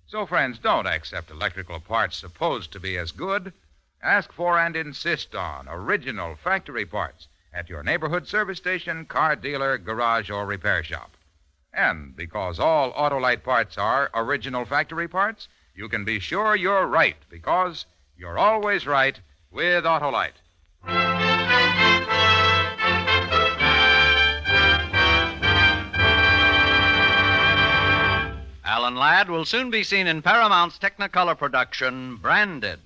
So, friends, don't accept electrical parts supposed to be as good. Ask for and insist on original factory parts at your neighborhood service station, car dealer, garage, or repair shop. And because all Autolite parts are original factory parts, you can be sure you're right, because you're always right with Autolite. Alan Ladd will soon be seen in Paramount's Technicolor production, Branded.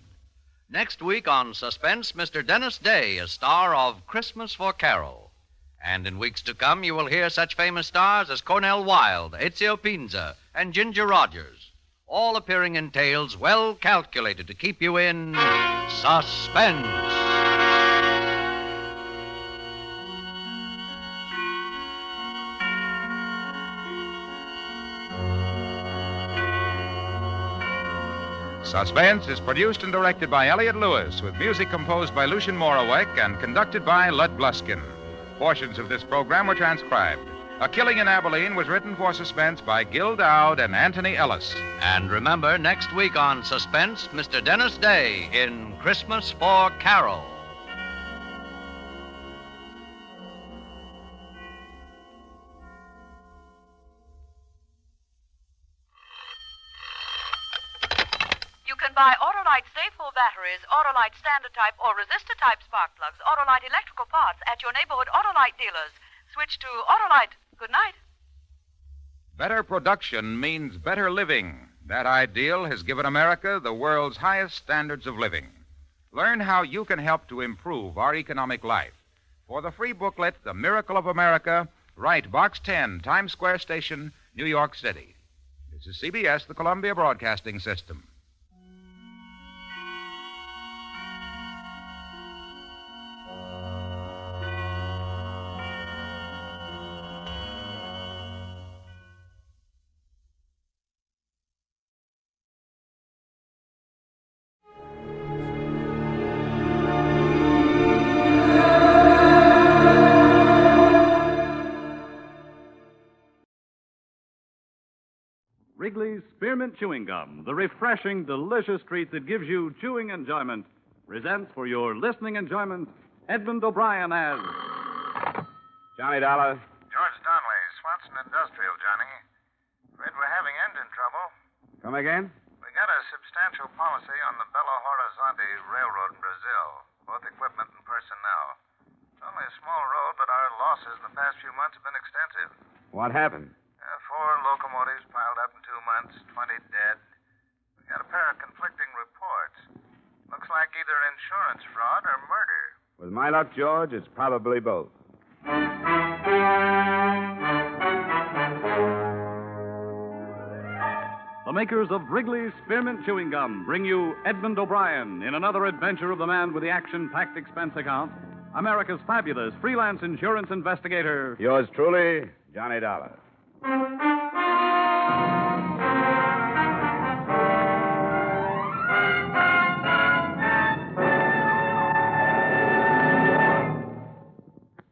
Next week on Suspense, Mr. Dennis Day is star of Christmas for Carol. And in weeks to come, you will hear such famous stars as Cornel Wilde, Ezio Pinza, and Ginger Rogers, all appearing in tales well calculated to keep you in suspense. Suspense is produced and directed by Elliott Lewis, with music composed by Lucien Moraweck and conducted by Lud Bluskin. Portions of this program were transcribed. A Killing in Abilene was written for Suspense by Gil Dowd and Anthony Ellis. And remember, next week on Suspense, Mr. Dennis Day in Christmas for Carol. You can buy Autolite Stay-Full batteries, Autolite Standard Type, or Resistor Type spark plugs, Autolite electrical parts at your neighborhood Autolite dealers. Switch to Autolite. Good night. Better production means better living. That ideal has given America the world's highest standards of living. Learn how you can help to improve our economic life. For the free booklet, The Miracle of America, write Box 10, Times Square Station, New York City. This is CBS, the Columbia Broadcasting System. Wrigley's Spearmint Chewing Gum, the refreshing, delicious treat that gives you chewing enjoyment, presents for your listening enjoyment Edmund O'Brien as Johnny Dollar. George Donnelly, Swanson Industrial, Johnny. Afraid we're having engine trouble. Come again? We got a substantial policy on the Belo-Horizonte Railroad in Brazil, both equipment and personnel. It's only a small road, but our losses in the past few months have been extensive. What happened? 4 locomotives piled up in 2 months, 20 dead. We got a pair of conflicting reports. Looks like either insurance fraud or murder. With my luck, George, it's probably both. the makers of Wrigley's Spearmint Chewing Gum bring you Edmund O'Brien in another adventure of the man with the action-packed expense account, America's fabulous freelance insurance investigator. Yours truly, Johnny Dollar.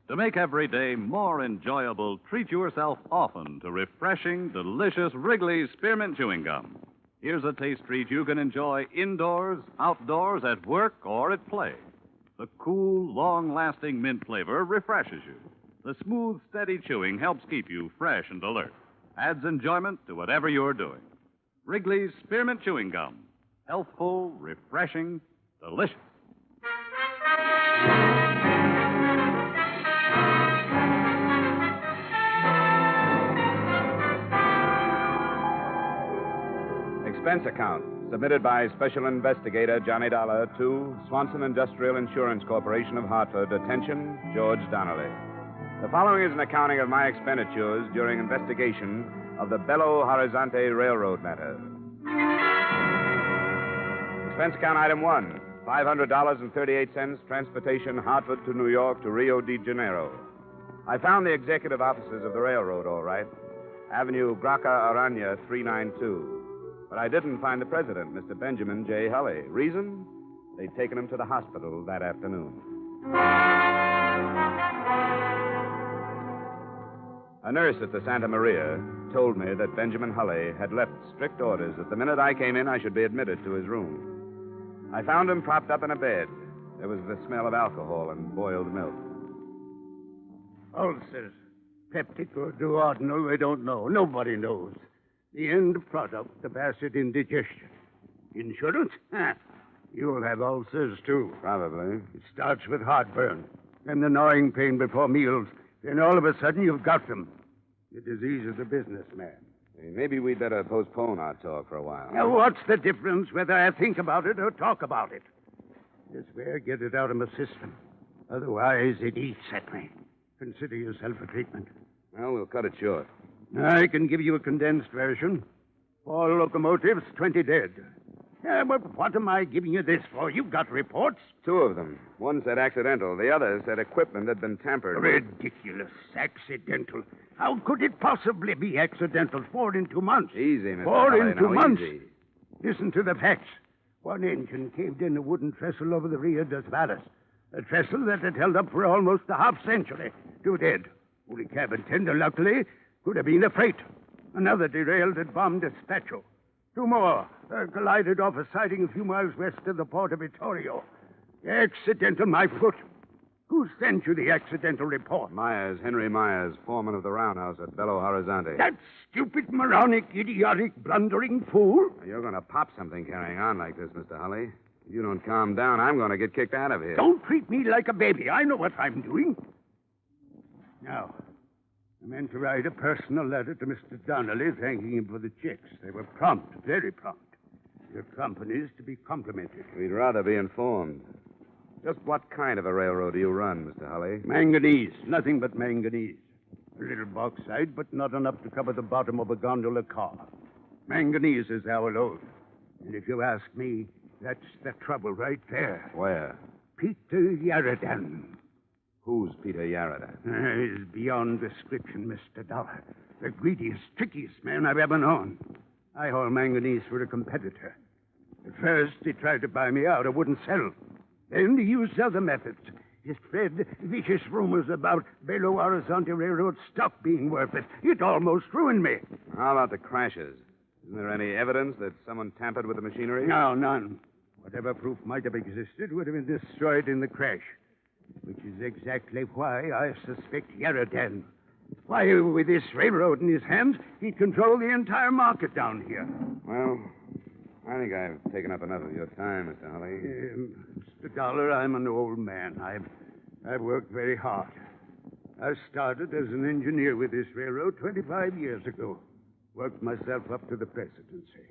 To make every day more enjoyable, treat yourself often to refreshing, delicious Wrigley's Spearmint Chewing Gum. Here's a taste treat you can enjoy indoors, outdoors, at work, or at play. The cool, long-lasting mint flavor refreshes you. The smooth, steady chewing helps keep you fresh and alert. Adds enjoyment to whatever you're doing. Wrigley's Spearmint Chewing Gum. Healthful, refreshing, delicious. Expense account submitted by Special Investigator Johnny Dollar to Swanson Industrial Insurance Corporation of Hartford. Attention, George Donnelly. The following is an accounting of my expenditures during investigation of the Belo-Horizonte Railroad matter. Expense account item 1, $500.38, transportation Hartford to New York to Rio de Janeiro. I found the executive offices of the railroad, all right. Avenue Graca Arana, 392. But I didn't find the president, Mr. Benjamin J. Hulley. Reason? They'd taken him to the hospital that afternoon. A nurse at the Santa Maria told me that Benjamin Hulley had left strict orders that the minute I came in, I should be admitted to his room. I found him propped up in a bed. There was the smell of alcohol and boiled milk. Ulcers. Peptic or duodenal, we don't know. Nobody knows. The end product, the acid indigestion. Insurance? You'll have ulcers, too. Probably. It starts with heartburn, then the gnawing pain before meals. Then all of a sudden, you've got them. The disease of the businessman. Hey, maybe we'd better postpone our talk for a while. Now, what's the difference whether I think about it or talk about it? This way, get it out of my system. Otherwise, it eats at me. Consider yourself a treatment. Well, we'll cut it short. I can give you a condensed version. 4 locomotives, 20 dead. Yeah, but what am I giving you this for? You've got reports. 2 of them. One said accidental. The other said equipment had been tampered with. Ridiculous. Accidental. How could it possibly be accidental? 4 in 2 months. Easy, Mr. 4 Holly, in 2 now, months. easy. Listen to the facts. One engine caved in a wooden trestle over the Rio dos Varas. A trestle that had held up for almost a half-century. 2 dead. Only cabin tender, luckily, could have been a freight. Another derailed at Bomb Despacho. 2 more collided off a siding a few miles west of the port of Vittorio. Accidental, my foot. Who sent you the accidental report? Myers, Henry Myers, foreman of the roundhouse at Belo-Horizonte. That stupid, moronic, idiotic, blundering fool? You're going to pop something carrying on like this, Mr. Holly. If you don't calm down, I'm going to get kicked out of here. Don't treat me like a baby. I know what I'm doing. Now, I meant to write a personal letter to Mr. Donnelly thanking him for the checks. They were prompt, very prompt. Your company is to be complimented. We'd rather be informed. Just what kind of a railroad do you run, Mr. Holly? Manganese. Nothing but manganese. A little bauxite, but not enough to cover the bottom of a gondola car. Manganese is our load. And if you ask me, that's the trouble right there. Where? Peter Yaradan. Who's Peter Yaradan? He's beyond description, Mr. Dollar. The greediest, trickiest man I've ever known. I haul manganese for a competitor. At first, he tried to buy me out. I wouldn't sell. Then he used other methods. He spread vicious rumors about Belo-Horizonte Railroad stock being worthless. It almost ruined me. How about the crashes? Isn't there any evidence that someone tampered with the machinery? No, none. Whatever proof might have existed would have been destroyed in the crash. Which is exactly why I suspect Yaradan. Why, with this railroad in his hands, he'd control the entire market down here. Well, I think I've taken up enough of your time, Mr. Holly. Mr. Dollar, I'm an old man. I've worked very hard. I started as an engineer with this railroad 25 years ago. Worked myself up to the presidency.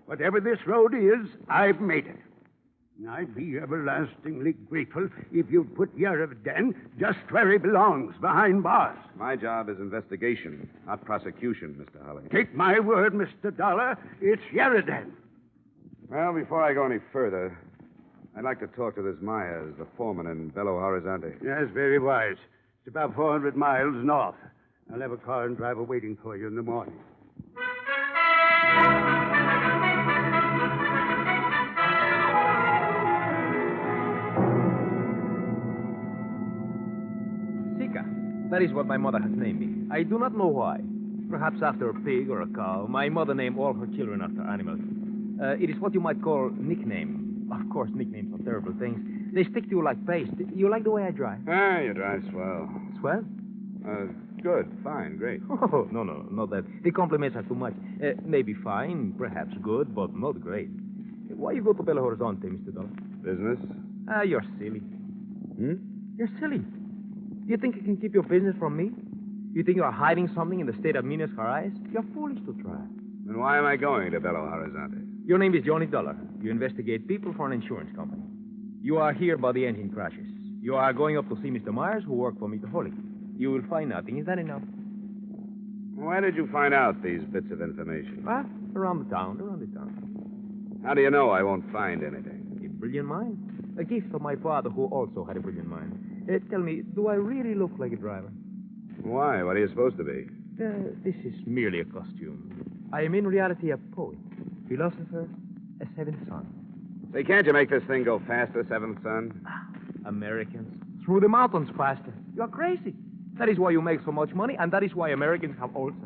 Whatever this road is, I've made it. And I'd be everlastingly grateful if you'd put Yaradan just where he belongs, behind bars. My job is investigation, not prosecution, Mr. Holly. Take my word, Mr. Dollar, it's Yaradan. Well, before I go any further, I'd like to talk to this Myers, the foreman in Belo-Horizonte. Yes, very wise. It's about 400 miles north. I'll have a car and driver waiting for you in the morning. That is what my mother has named me. I do not know why. Perhaps after a pig or a cow. My mother named all her children after animals. It is what you might call nickname. Of course, nicknames are terrible things. They stick to you like paste. You like the way I drive? Ah, you drive swell. Swell? Good, fine, great. Oh, no, not that. The compliments are too much. Maybe fine, perhaps good, but not great. Why you go to Belo-Horizonte, Mr. Dollar? Business? You're silly. You're silly. You think you can keep your business from me? You think you are hiding something in the state of Minas Gerais? You're foolish to try. Then why am I going to Belo-Horizonte? Your name is Johnny Dollar. You investigate people for an insurance company. You are here by the engine crashes. You are going up to see Mr. Myers, who worked for me to Holly. You will find nothing. Is that enough? Why did you find out these bits of information? Well, around the town. How do you know I won't find anything? A brilliant mind. A gift of my father, who also had a brilliant mind. Tell me, do I really look like a driver? Why? What are you supposed to be? This is merely a costume. I am in reality a poet, philosopher, a seventh son. Say, can't you make this thing go faster, seventh son? Americans. Through the mountains faster. You are crazy. That is why you make so much money, and that is why Americans have ulcers.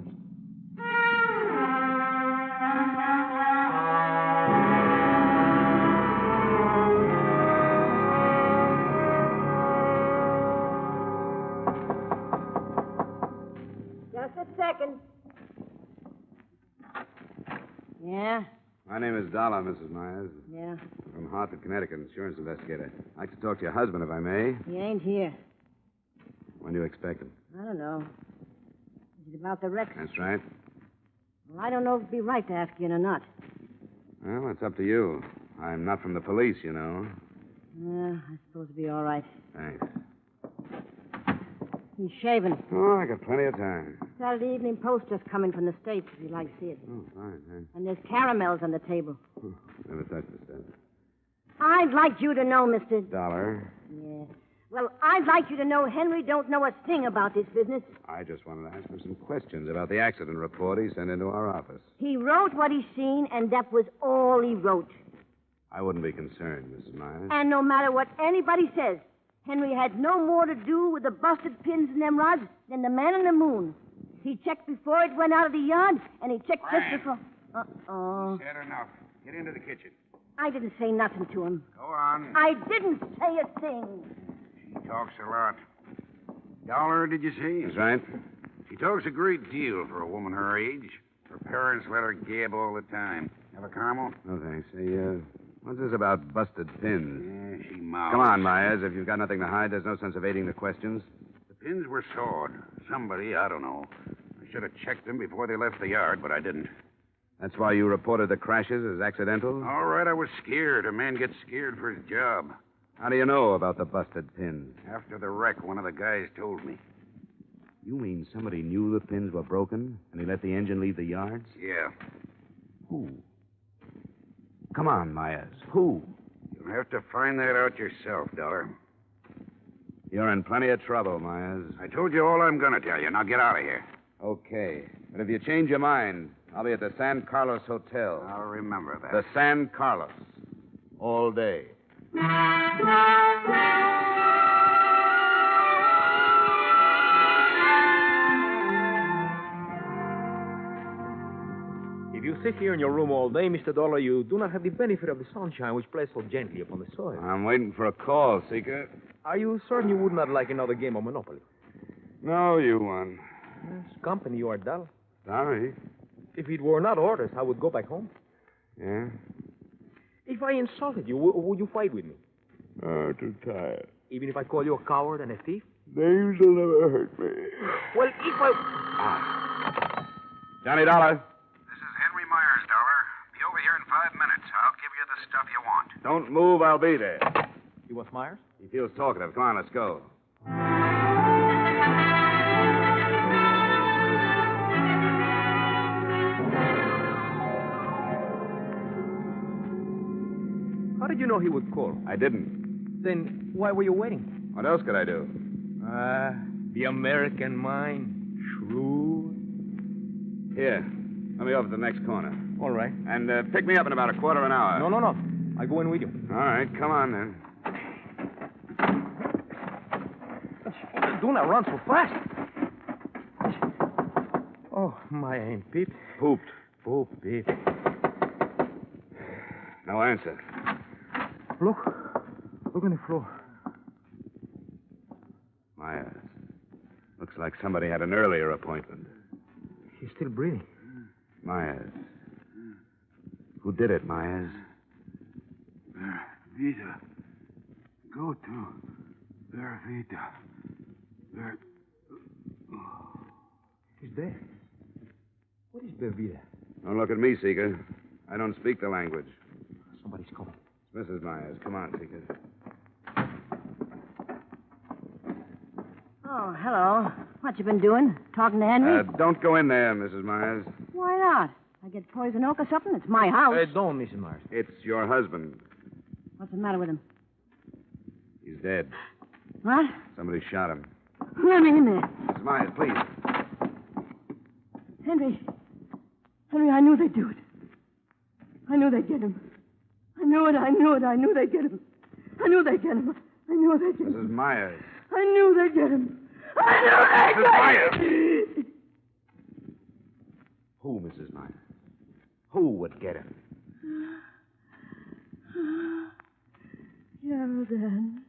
Second. Yeah? My name is Dollar, Mrs. Myers. Yeah. From Hartford, Connecticut, insurance investigator. I'd like to talk to your husband, if I may. He ain't here. When do you expect him? I don't know. Is it about the wreck? That's right. Well, I don't know if it'd be right to ask you or not. Well, it's up to you. I'm not from the police, you know. Yeah, I suppose it'd be all right. Thanks. He's shaving. Oh, I got plenty of time. Saturday Evening Post just coming from the States, if you'd like to see it. Oh, fine. And there's caramels on the table. Never touched the stuff. I'd like you to know, Mr. Dollar. Yeah. Well, I'd like you to know Henry don't know a thing about this business. I just wanted to ask him some questions about the accident report he sent into our office. He wrote what he seen, and that was all he wrote. I wouldn't be concerned, Mrs. Myers. And no matter what anybody says, Henry had no more to do with the busted pins in them rods than the man on the moon. He checked before it went out of the yard, and he checked just before... Uh-oh. Said enough. Get into the kitchen. I didn't say nothing to him. Go on. I didn't say a thing. She talks a lot. Dollar, did you see? That's right. She talks a great deal for a woman her age. Her parents let her gab all the time. Have a caramel? No, thanks. Hey, what's this about busted pins? Yeah, she mouths. Come on, Myers. If you've got nothing to hide, there's no sense evading the questions. The pins were sawed. Somebody, I don't know. I should have checked them before they left the yard, but I didn't. That's why you reported the crashes as accidental? All right, I was scared. A man gets scared for his job. How do you know about the busted pins? After the wreck, one of the guys told me. You mean somebody knew the pins were broken, and he let the engine leave the yards? Yeah. Who? Come on, Myers. Who? You'll have to find that out yourself, Dollar. You're in plenty of trouble, Myers. I told you all I'm going to tell you. Now get out of here. Okay. But if you change your mind, I'll be at the San Carlos Hotel. I'll remember that. The San Carlos. All day. If you sit here in your room all day, Mr. Dollar, you do not have the benefit of the sunshine which plays so gently upon the soil. I'm waiting for a call, Seeker. Are you certain you would not like another game of Monopoly? No, you won. Yes, company you are dull. Sorry. If it were not orders, I would go back home. Yeah? If I insulted you, would you fight with me? Oh, too tired. Even if I call you a coward and a thief? Names will never hurt me. Well, if I... Johnny Dollar. This is Henry Myers, Dollar. Be over here in 5 minutes. I'll give you the stuff you want. Don't move, I'll be there. You want Myers? He feels talkative. Come on, let's go. How did you know he would call? I didn't. Then why were you waiting? What else could I do? The American mind. Shrewd. Here. Let me over to the next corner. All right. And pick me up in about a quarter of an hour. No. I'll go in with you. All right, come on then. Do not run so fast. Oh, my ain't peeped. Pooped. Pooped, peep. No answer. Look on the floor. Myers. Looks like somebody had an earlier appointment. He's still breathing. Myers. Who did it, Myers? Vita. Go to their Vita. Their... He's dead. What is Belvita? Don't look at me, Seeker. I don't speak the language. Somebody's coming. It's Mrs. Myers. Come on, Seeker. Oh, hello. What you been doing? Talking to Henry? Don't go in there, Mrs. Myers. Why not? I get poison oak or something? It's my house. Don't, Mrs. Myers. It's your husband. What's the matter with him? He's dead. What? Somebody shot him. Let me in there. Mrs. Myers, please. Henry, I knew they'd do it. I knew they'd get him. I knew it. I knew they'd get him. I knew they'd get him. Mrs. Myers. I knew they'd get him. I knew they'd get him. Who, Mrs. Myers? Who would get him? Yaradan.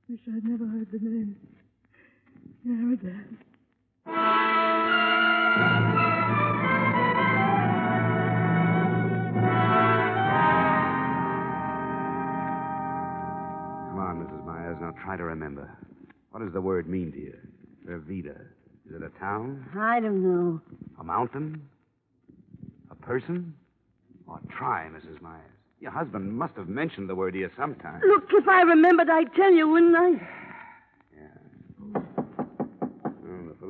Wish I'd never heard the name. Yaradan. Come on, Mrs. Myers. Now try to remember. What does the word mean to you? Vervita. Is it a town? I don't know. A mountain? A person? Oh, try, Mrs. Myers. Your husband must have mentioned the word to you sometime. Look, if I remembered, I'd tell you, wouldn't I? Yeah.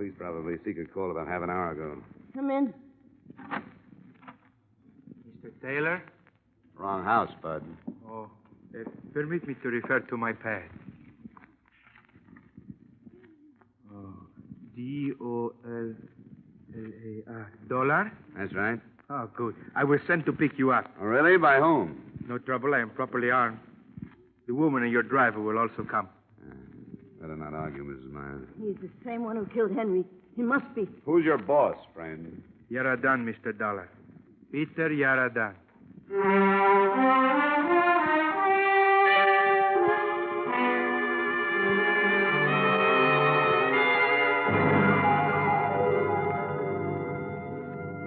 police probably seek a call about half an hour ago. Come in. Mr. Taylor? Wrong house, Bud. Oh, permit me to refer to my pad. Oh, D-O-L-L-A-R. Dollar? That's right. Oh, good. I was sent to pick you up. Oh, really? By whom? No trouble. I am properly armed. The woman and your driver will also come. Better not argue, Mrs. Myers. He's the same one who killed Henry. He must be. Who's your boss, friend? Yaradan, Mr. Dollar. Peter Yaradan.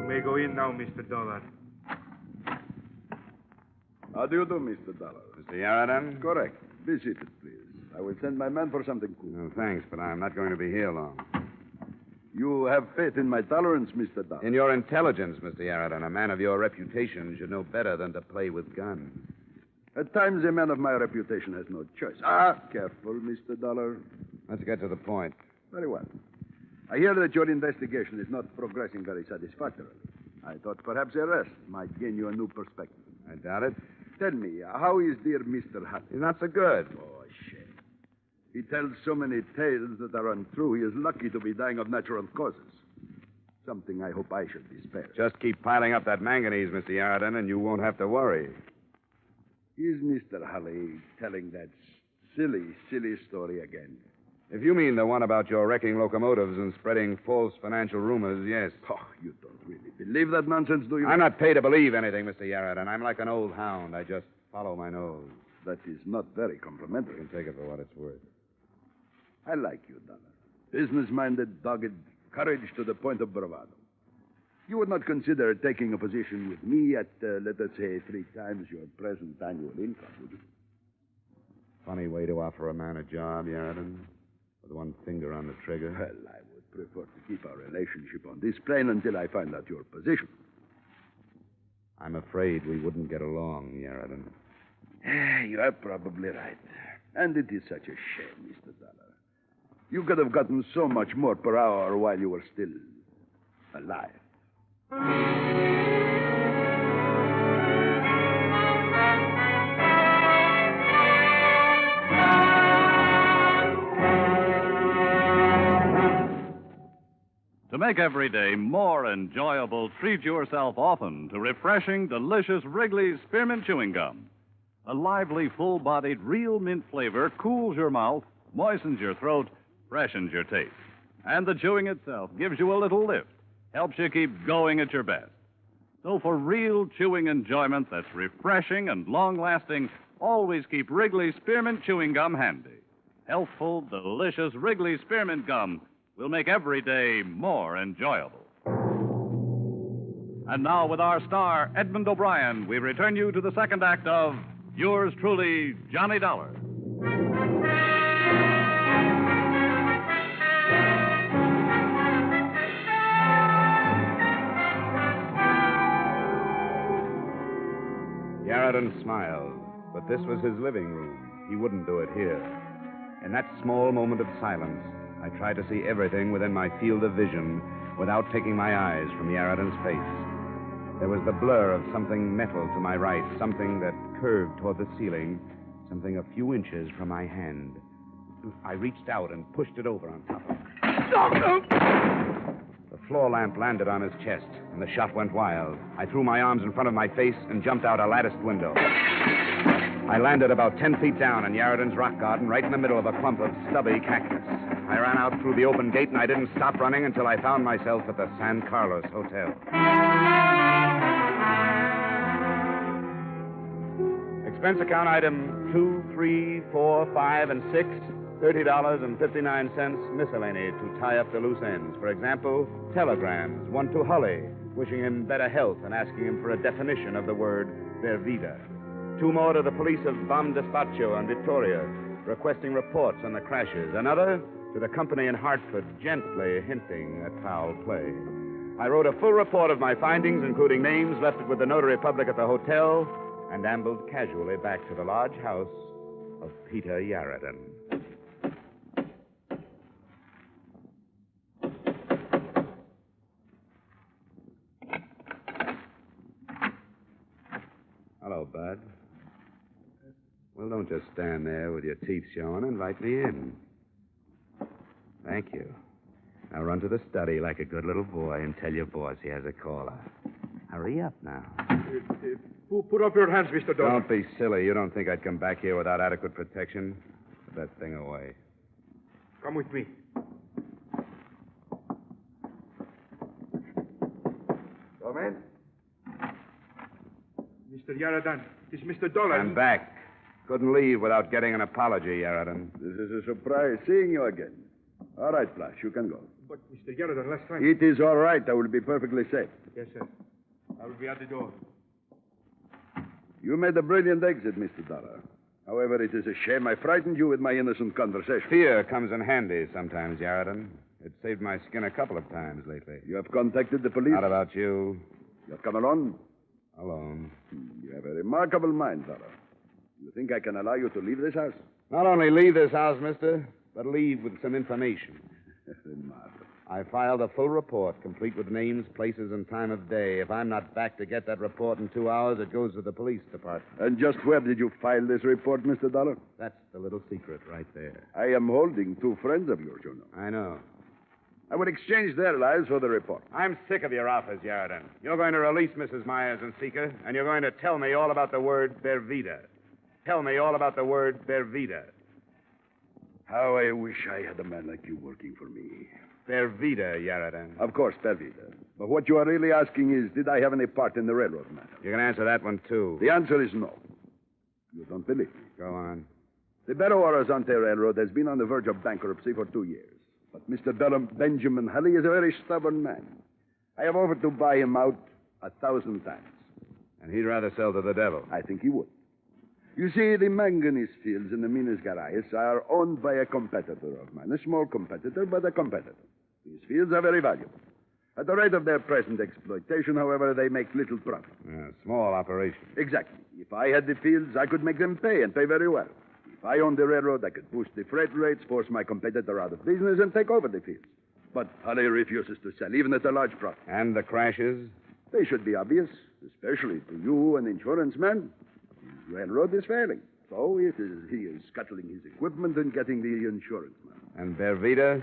You may go in now, Mr. Dollar. How do you do, Mr. Dollar? Mr. Yaradan? Correct. Be seated, please. I will send my man for something cool. No, thanks, but I'm not going to be here long. You have faith in my tolerance, Mr. Dollar. In your intelligence, Mr. Yaradan. A man of your reputation should know better than to play with guns. At times, a man of my reputation has no choice. Careful, Mr. Dollar. Let's get to the point. Very well. I hear that your investigation is not progressing very satisfactorily. I thought perhaps arrest might gain you a new perspective. I doubt it. Tell me, how is dear Mr. Hutt? He's not so good. Oh, shame. He tells so many tales that are untrue. He is lucky to be dying of natural causes. Something I hope I should be spared. Just keep piling up that manganese, Mr. Yaradan, and you won't have to worry. Is Mr. Holly telling that silly story again? If you mean the one about your wrecking locomotives and spreading false financial rumors, yes. Oh, you don't really believe that nonsense, do you? I'm not paid to believe anything, Mr. Yaradan. I'm like an old hound. I just follow my nose. That is not very complimentary. You can take it for what it's worth. I like you, Dollar. Business-minded, dogged, courage to the point of bravado. You would not consider taking a position with me at, let us say, 3 times your present annual income, would you? Funny way to offer a man a job, Yaradan. With one finger on the trigger. Well, I would prefer to keep our relationship on this plane until I find out your position. I'm afraid we wouldn't get along, Yaradan. You are probably right. And it is such a shame, Mr. Dollar. You could have gotten so much more per hour while you were still alive. To make every day more enjoyable, treat yourself often to refreshing, delicious Wrigley's Spearmint Chewing Gum. A lively, full-bodied, real mint flavor cools your mouth, moistens your throat, freshens your taste. And the chewing itself gives you a little lift, helps you keep going at your best. So for real chewing enjoyment that's refreshing and long-lasting, always keep Wrigley's Spearmint Chewing Gum handy. Healthful, delicious Wrigley's Spearmint Gum will make every day more enjoyable. And now, with our star, Edmund O'Brien, we return you to the second act of Yours Truly, Johnny Dollar. Yaradan smiled, but this was his living room. He wouldn't do it here. In that small moment of silence, I tried to see everything within my field of vision without taking my eyes from Yaradan's face. There was the blur of something metal to my right, something that curved toward the ceiling, something a few inches from my hand. I reached out and pushed it over on top of him. The floor lamp landed on his chest, and the shot went wild. I threw my arms in front of my face and jumped out a latticed window. I landed about 10 feet down in Yaradan's rock garden, right in the middle of a clump of stubby cactus. I ran out through the open gate, and I didn't stop running until I found myself at the San Carlos Hotel. Expense account item 2, 3, 4, 5, and 6, $30.59 miscellany to tie up the loose ends. For example, telegrams, one to Holly, wishing him better health and asking him for a definition of the word Vervida. 2 more to the police of Bam Despacho and Victoria, requesting reports on the crashes. Another to the company in Hartford, gently hinting at foul play. I wrote a full report of my findings, including names, left it with the notary public at the hotel, and ambled casually back to the large house of Peter Yaradan. bud. Well, don't just stand there with your teeth showing. Invite me in. Thank you. Now run to the study like a good little boy and tell your boss he has a caller. Hurry up now. Put up your hands, Mr. Dollar. Don't be silly. You don't think I'd come back here without adequate protection? Put that thing away. Come with me. Come in. Mr. Yaradan, it is Mr. Dollar. I'm back. Couldn't leave without getting an apology, Yaradan. This is a surprise seeing you again. All right, Flash, you can go. But, Mr. Yaradan, last time... It is all right. I will be perfectly safe. Yes, sir. I will be at the door. You made a brilliant exit, Mr. Dollar. However, it is a shame I frightened you with my innocent conversation. Fear comes in handy sometimes, Yaradan. It saved my skin a couple of times lately. You have contacted the police? Not about you. You have come alone? Alone. You have a remarkable mind, Dollar. You think I can allow you to leave this house? Not only leave this house, mister, but leave with some information. I filed a full report, complete with names, places, and time of day. If I'm not back to get that report in 2 hours, it goes to the police department. And just where did you file this report, Mr. Dollar? That's the little secret right there. I am holding 2 friends of yours, you know. I know. I would exchange their lives for the report. I'm sick of your offers, Yaradan. You're going to release Mrs. Myers and Seeker, and you're going to tell me all about the word Bervida. Tell me all about the word Bervida. How I wish I had a man like you working for me. Bervida, Yaradan. Of course, Bervida. But what you are really asking is, did I have any part in the railroad matter? You can answer that one, too. The answer is no. You don't believe me. Go on. The Belo-Horizonte Railroad has been on the verge of bankruptcy for 2 years. But Mr. Benjamin Hulley is a very stubborn man. I have offered to buy him out 1,000 times. And he'd rather sell to the devil. I think he would. You see, the manganese fields in the Minas Gerais are owned by a competitor of mine. A small competitor, but a competitor. These fields are very valuable. At the rate of their present exploitation, however, they make little profit. Small operation. Exactly. If I had the fields, I could make them pay, and pay very well. If I owned the railroad, I could boost the freight rates, force my competitor out of business, and take over the fields. But Hulley refuses to sell, even at a large profit. And the crashes? They should be obvious, especially to you, an insurance man. The railroad is failing. So he is scuttling his equipment and getting the insurance money. And Bervida?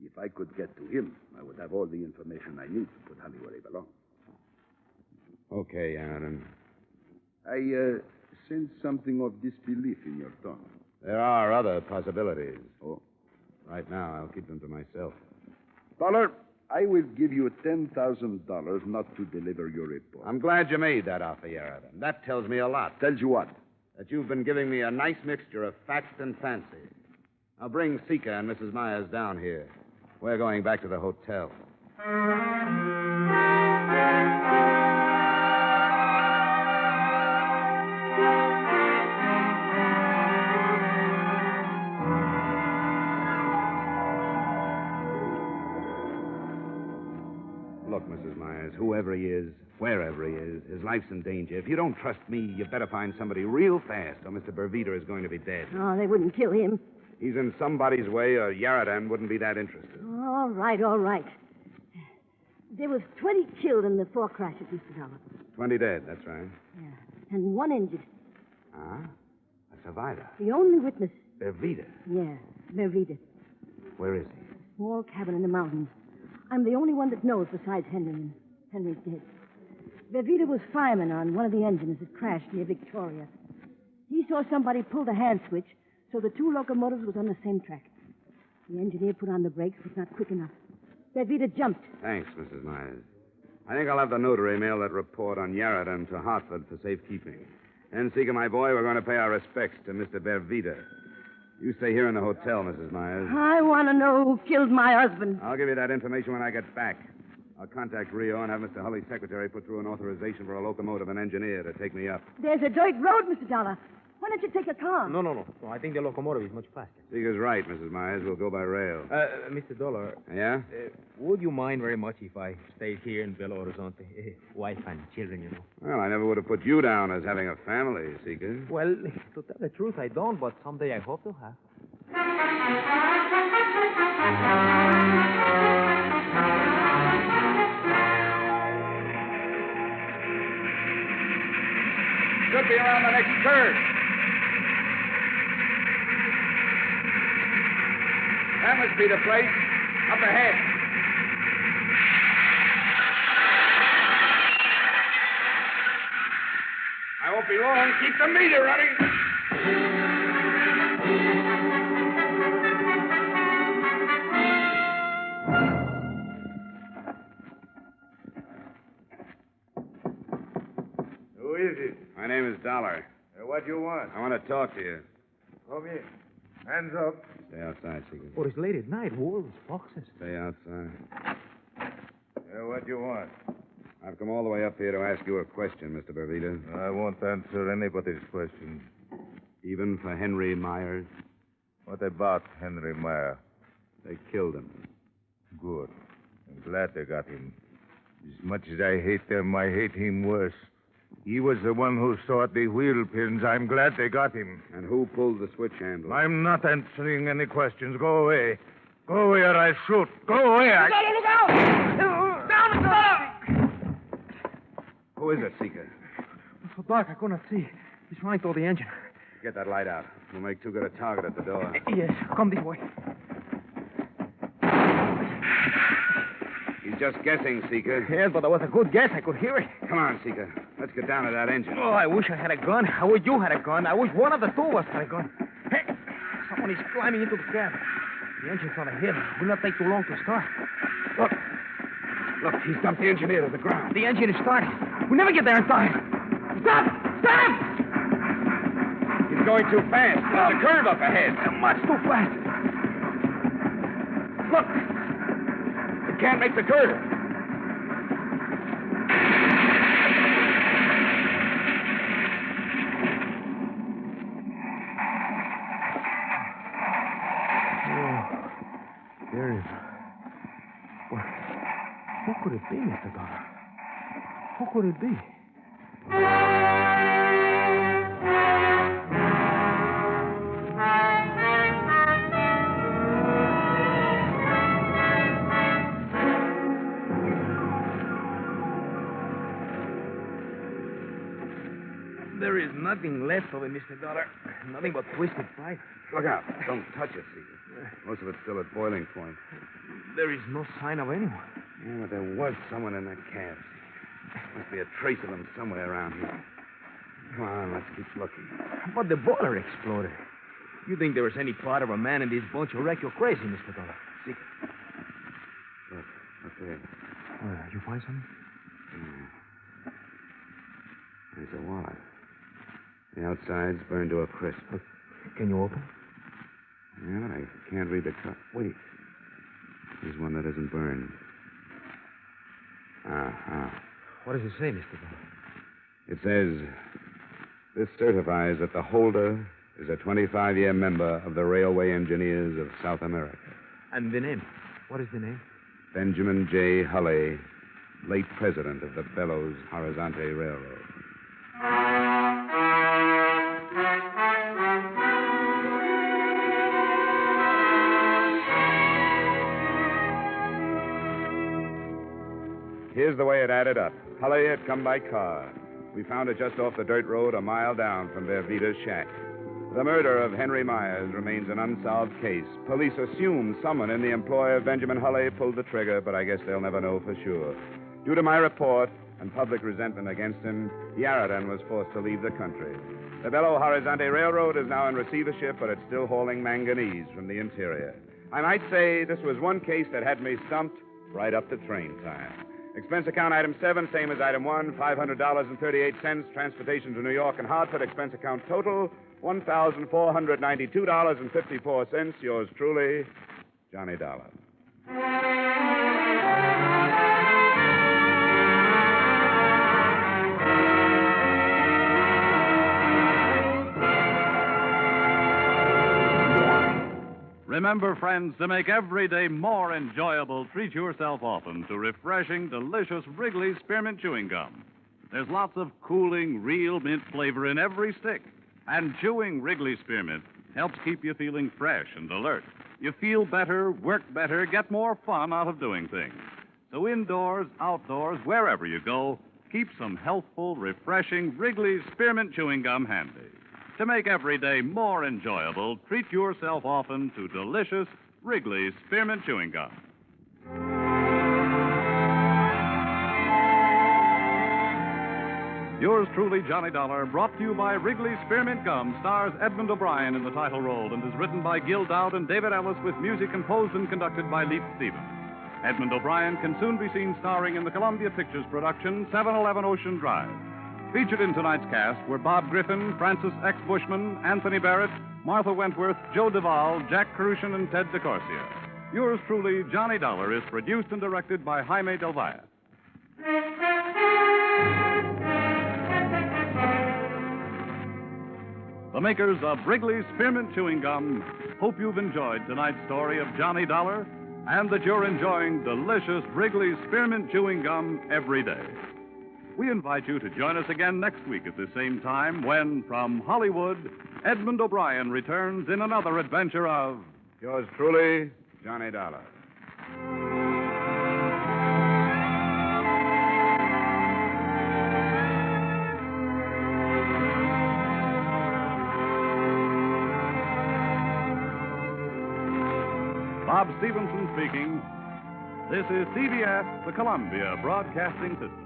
If I could get to him, I would have all the information I need to put Hulley where he belongs. Okay, Aaron. I sense something of disbelief in your tone. There are other possibilities. Oh? Right now, I'll keep them to myself. Dollar, I will give you $10,000 not to deliver your report. I'm glad you made that offer, Yaradan. That tells me a lot. Tells you what? That you've been giving me a nice mixture of fact and fancy. Now bring Sika and Mrs. Myers down here. We're going back to the hotel. Look, Mrs. Myers, whoever he is, wherever he is, his life's in danger. If you don't trust me, you better find somebody real fast, or Mr. Bervida is going to be dead. Oh, they wouldn't kill him. He's in somebody's way, or Yaradan wouldn't be that interested. All right, all right. There was 20 killed in the 4 crashes, Mr. Dollar. 20 dead, that's right. Yeah, and 1 injured. Ah, a survivor. The only witness. Bervida. Yeah, Bervida. Where is he? Small cabin in the mountains. I'm the only one that knows besides Henry, and Henry's dead. Bervida was fireman on one of the engines that crashed near Victoria. He saw somebody pull the hand switch, so the 2 locomotives was on the same track. The engineer put on the brakes, but not quick enough. Bervida jumped. Thanks, Mrs. Myers. I think I'll have the notary mail that report on Yaradan to Hartford for safekeeping. And, Seeker, my boy, we're going to pay our respects to Mr. Bervida. You stay here in the hotel, Mrs. Myers. I want to know who killed my husband. I'll give you that information when I get back. I'll contact Rio and have Mr. Hulley's secretary put through an authorization for a locomotive and engineer to take me up. There's a dirt road, Mr. Dollar. Why don't you take a car? No. I think the locomotive is much faster. Seeker's right, Mrs. Myers. We'll go by rail. Mr. Dollar. Yeah? Would you mind very much if I stayed here in Belo-Horizonte? Wife and children, you know. Well, I never would have put you down as having a family, Seeker. Well, to tell the truth, I don't, but someday I hope to have. Should be around the next curve. That must be the place. Up ahead. I won't be long. Keep the meter running. Who is it? My name is Dollar. What you want? I want to talk to you. Come in. Hands up. Stay outside, Seeker. Oh, it's late at night. Wolves, foxes. Stay outside. What you want? I've come all the way up here to ask you a question, Mr. Bervita. I won't answer anybody's questions. Even for Henry Myers? What about Henry Meyer? They killed him. Good. I'm glad they got him. As much as I hate them, I hate him worse. He was the one who sought the wheel pins. I'm glad they got him. And who pulled the switch handle? I'm not answering any questions. Go away. Go away or I shoot. Go away. Look out! Down, down! Who is it, Seeker? It's so dark I could not see. He's running toward the engine. Get that light out. We'll make too good a target at the door. Yes, come this way. He's just guessing, Seeker. Yes, but that was a good guess. I could hear it. Come on, Seeker. Let's get down to that engine. Oh, I wish I had a gun. I wish you had a gun. I wish one of the two of us had a gun. Hey, someone is climbing into the cab. The engine's on a hill. It will not take too long to start. Look, he's dumped the engineer to the ground. The engine is starting. We'll never get there in time. Stop! Stop! He's going too fast. There's a curve up ahead. Much too fast. Look! It can't make the curve. There is. Well, who could it be, Mr. Dollar? Who could it be? There is nothing left of it, Mr. Dollar. Nothing but twisted pipe. Look out. Don't touch it, Seeker. Most of it's still at boiling point. There is no sign of anyone. Yeah, but there was someone in that cab. Must be a trace of them somewhere around here. Come on, let's keep looking. But the boiler exploded. You think there was any part of a man in this bunch who wrecked you're crazy, Mr. Dollar. Seeker. Look, up there. You find something? Yeah. There's a wallet. The outside's burned to a crisp. Can you open? Yeah, but I can't read the cut. Wait. Here's one that isn't burned. What does it say, Mr. Dollar? It says, this certifies that the holder is a 25-year member of the Railway Engineers of South America. And the name? What is the name? Benjamin J. Hulley, late president of the Belo-Horizonte Railroad. Here's the way it added up. Hulley had come by car. We found it just off the dirt road a mile down from Vervita's shack. The murder of Henry Myers remains an unsolved case. Police assume someone in the employ of Benjamin Hulley pulled the trigger, but I guess they'll never know for sure. Due to my report and public resentment against him, Yarradan was forced to leave the country. The Belo-Horizonte Railroad is now in receivership, but it's still hauling manganese from the interior. I might say this was one case that had me stumped right up to train time. Expense account item 7, same as item 1, $500.38. Transportation to New York and Hartford. Expense account total, $1,492.54. Yours truly, Johnny Dollar. Remember, friends, to make every day more enjoyable, treat yourself often to refreshing, delicious Wrigley's Spearmint Chewing Gum. There's lots of cooling, real mint flavor in every stick. And chewing Wrigley's Spearmint helps keep you feeling fresh and alert. You feel better, work better, get more fun out of doing things. So indoors, outdoors, wherever you go, keep some healthful, refreshing Wrigley's Spearmint Chewing Gum handy. To make every day more enjoyable, treat yourself often to delicious Wrigley's Spearmint Chewing Gum. Yours truly, Johnny Dollar, brought to you by Wrigley's Spearmint Gum, stars Edmund O'Brien in the title role and is written by Gil Dowd and David Ellis with music composed and conducted by Leap Stevens. Edmund O'Brien can soon be seen starring in the Columbia Pictures production 711 Ocean Drive. Featured in tonight's cast were Bob Griffin, Francis X. Bushman, Anthony Barrett, Martha Wentworth, Joe Duvall, Jack Crucian, and Ted DeCorsia. Yours truly, Johnny Dollar, is produced and directed by Jaime Del Valle. The makers of Wrigley's Spearmint Chewing Gum hope you've enjoyed tonight's story of Johnny Dollar and that you're enjoying delicious Wrigley's Spearmint Chewing Gum every day. We invite you to join us again next week at the same time when, from Hollywood, Edmund O'Brien returns in another adventure of... Yours truly, Johnny Dollar. Bob Stevenson speaking. This is CBS, the Columbia Broadcasting System.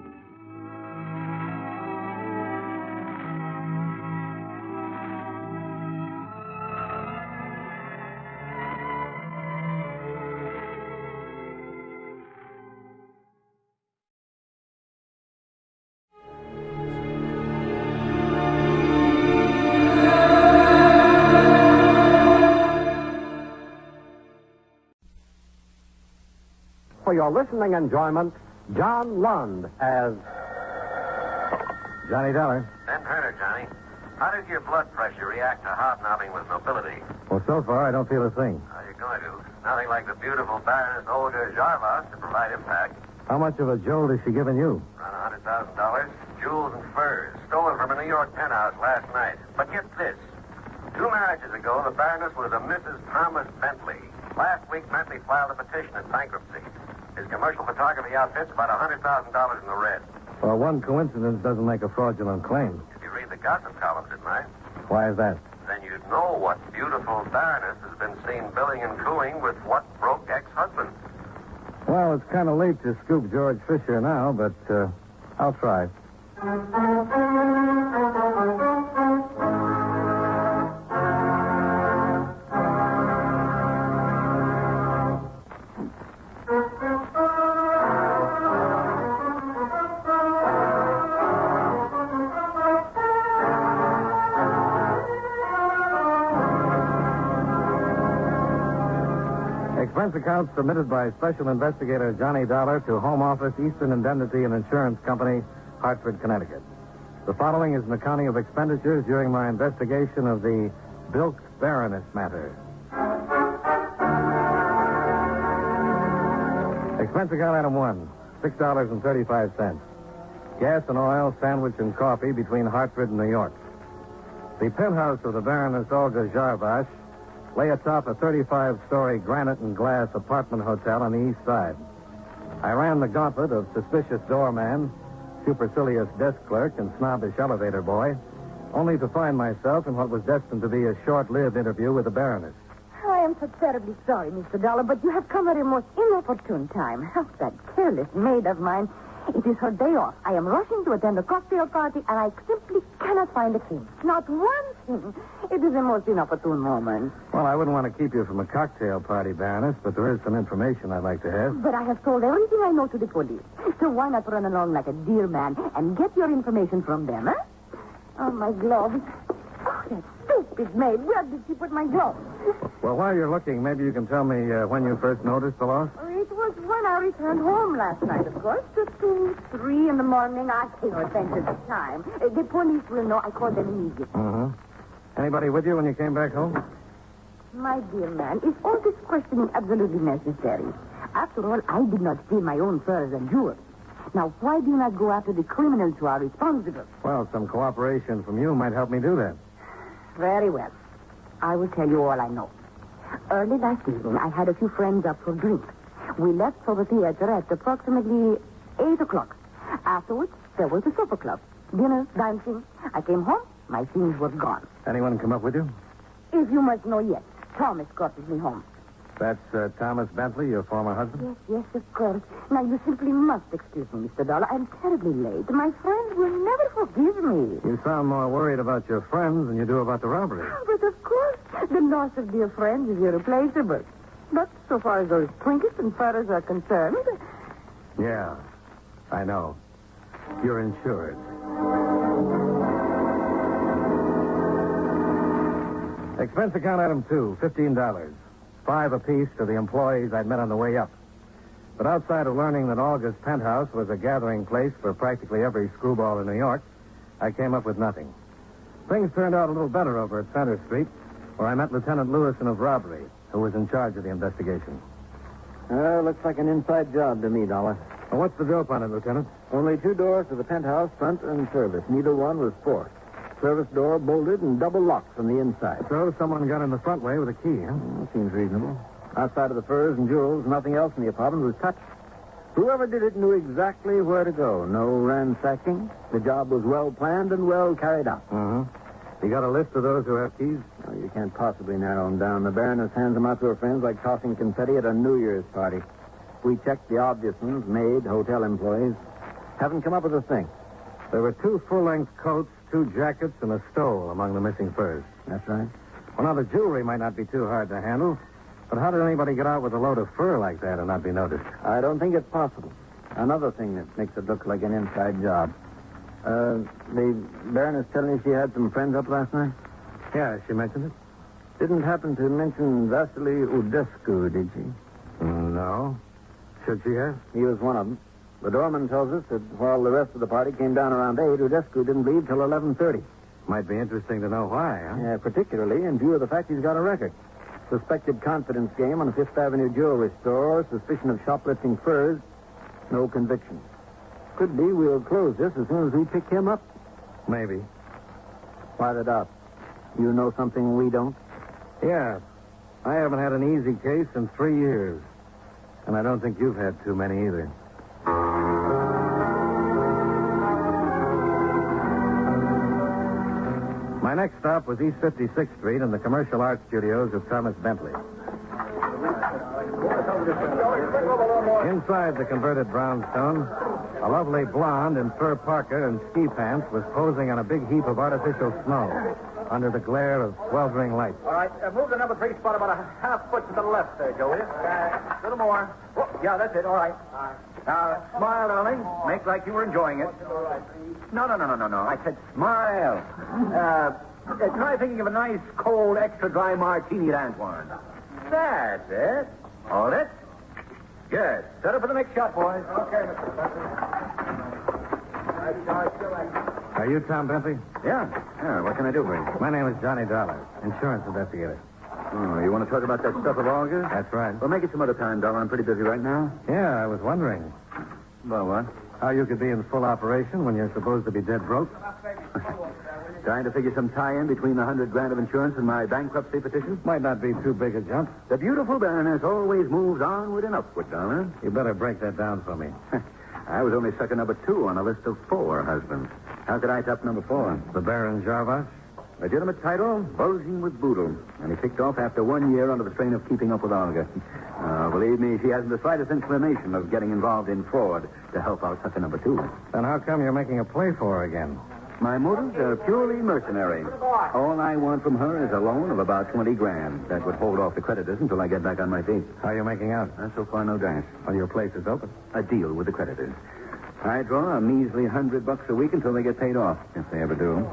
For your listening enjoyment, John Lund as Johnny Dollar. Ben Turner, Johnny. How does your blood pressure react to hobnobbing with nobility? Well, so far, I don't feel a thing. How are you going to? Nothing like the beautiful Baroness Olga Jarvas to provide impact. How much of a jolt has she given you? Around $100,000. Jewels and furs. Stolen from a New York penthouse last night. But get this. 2 marriages ago, the Baroness was a Mrs. Thomas Bentley. Last week, Bentley filed a petition in bankruptcy. His commercial photography outfit's about $100,000 in the red. Well, one coincidence doesn't make a fraudulent claim. If you read the gossip columns at night, Why is that? then you'd know what beautiful Baroness has been seen billing and cooing with what broke ex-husband. Well, it's kind of late to scoop George Fisher now, but I'll try. Expense account submitted by Special Investigator Johnny Dollar to Home Office, Eastern Indemnity and Insurance Company, Hartford, Connecticut. The following is an accounting of expenditures during my investigation of the Bilked Baroness matter. Expense account item 1, $6.35. Gas and oil, sandwich, and coffee between Hartford and New York. The penthouse of the Baroness Olga Jarvas lay atop a 35-story granite and glass apartment hotel on the east side. I ran the gauntlet of suspicious doorman, supercilious desk clerk, and snobbish elevator boy, only to find myself in what was destined to be a short-lived interview with the Baroness. I am so terribly sorry, Mr. Dollar, but you have come at a most inopportune time. Oh, that careless maid of mine. It is her day off. I am rushing to attend a cocktail party, and I simply cannot find a thing. Not one thing. It is a most inopportune moment. Well, I wouldn't want to keep you from a cocktail party, Baroness, but there is some information I'd like to have. But I have told everything I know to the police. So why not run along like a dear man and get your information from them, huh? Oh, my gloves. Oh, that stupid maid. Where did she put my gloves? Well, while you're looking, maybe you can tell me when you first noticed the loss? It was when I returned home last night, of course. 2, 3 in the morning. I pay no attention to time. The police will know. I called them immediately. Mm-hmm. Anybody with you when you came back home? My dear man, is all this questioning absolutely necessary? After all, I did not steal my own furs and jewels. Now, why do you not go after the criminals who are responsible? Well, some cooperation from you might help me do that. Very well. I will tell you all I know. Early last evening, I had a few friends up for drinks. We left for the theater at approximately 8 o'clock. Afterwards, There was the supper club. Dinner, dancing. I came home. My things were gone. Anyone come up with you? If you must know yet, Thomas got me home. That's Thomas Bentley, your former husband? Yes, of course. Now, you simply must excuse me, Mr. Dollar. I'm terribly late. My friends will never forgive me. You sound more worried about your friends than you do about the robbery. But, of course, the loss of dear friends is irreplaceable. But so far as those trinkets and furs are concerned... Yeah, I know. You're insured. Expense account item 2, $15. $5 apiece to the employees I'd met on the way up. But outside of learning that Olga's penthouse was a gathering place for practically every screwball in New York, I came up with nothing. Things turned out a little better over at Center Street, where I met Lieutenant Lewison of robbery, who was in charge of the investigation. Looks like an inside job to me, Dollar. Well, what's the dope on it, Lieutenant? Only 2 doors to the penthouse, front and service. Neither one was forced. Service door bolted and double locked from the inside. So someone got in the front way with a key, huh? Seems reasonable. Outside of the furs and jewels, nothing else in the apartment was touched. Whoever did it knew exactly where to go. No ransacking. The job was well planned and well carried out. You got a list of those who have keys? No, you can't possibly narrow them down. The Baroness hands them out to her friends like tossing confetti at a New Year's party. We checked the obvious ones, maid, hotel employees. Haven't come up with a thing. There were 2 full-length coats, 2 jackets, and a stole among the missing furs. That's right. Well, now, the jewelry might not be too hard to handle, but how did anybody get out with a load of fur like that and not be noticed? I don't think it's possible. Another thing that makes it look like an inside job. The Baroness telling you she had some friends up last night? Yeah, she mentioned it. Didn't happen to mention Vasily Udescu, did she? No. Should she have? He was one of them. The doorman tells us that while the rest of the party came down around 8, Udescu didn't leave till 11:30. Might be interesting to know why, huh? Yeah, particularly in view of the fact he's got a record. Suspected confidence game on a Fifth Avenue jewelry store, suspicion of shoplifting furs, no conviction. Could be we'll close this as soon as we pick him up. Maybe. Why the doubt? You know something we don't? Yeah. I haven't had an easy case in 3 years. And I don't think you've had too many either. My next stop was East 56th Street and the commercial art studios of Thomas Bentley. Inside the converted brownstone, a lovely blonde in fur parka and ski pants was posing on a big heap of artificial snow under the glare of sweltering lights. All right, move the number 3 spot about a half foot to the left there, Joey. A little more. Oh, yeah, that's it. All right. Now, smile, darling. Make like you were enjoying it. No. I said smile. Try thinking of a nice, cold, extra dry martini at Antoine. That's it. Hold it. Good. Set up for the next shot, boys. Okay, Mr. Are you Tom Bentley? Yeah. What can I do for you? My name is Johnny Dollar, insurance investigator. Oh, you want to talk about that stuff of Olga's? That's right. Well, make it some other time, Dollar. I'm pretty busy right now. Yeah, I was wondering. About what? How you could be in full operation when you're supposed to be dead broke. Trying to figure some tie-in between the $100,000 of insurance and my bankruptcy petition? Might not be too big a jump. The beautiful Baroness always moves onward and upward, Dollar. You better break that down for me. I was only sucker number 2 on a list of 4 husbands. How could I top number 4? The Baron Jarvas? Legitimate title, bulging with boodle. And he kicked off after 1 year under the strain of keeping up with Olga. Believe me, she hasn't the slightest inclination of getting involved in fraud to help out sucker number 2. Then how come you're making a play for her again? My motives are purely mercenary. All I want from her is a loan of about $20,000. That would hold off the creditors until I get back on my feet. How are you making out? So far, no dice. Well, your place is open. A deal with the creditors. I draw a measly $100 a week until they get paid off, if they ever do.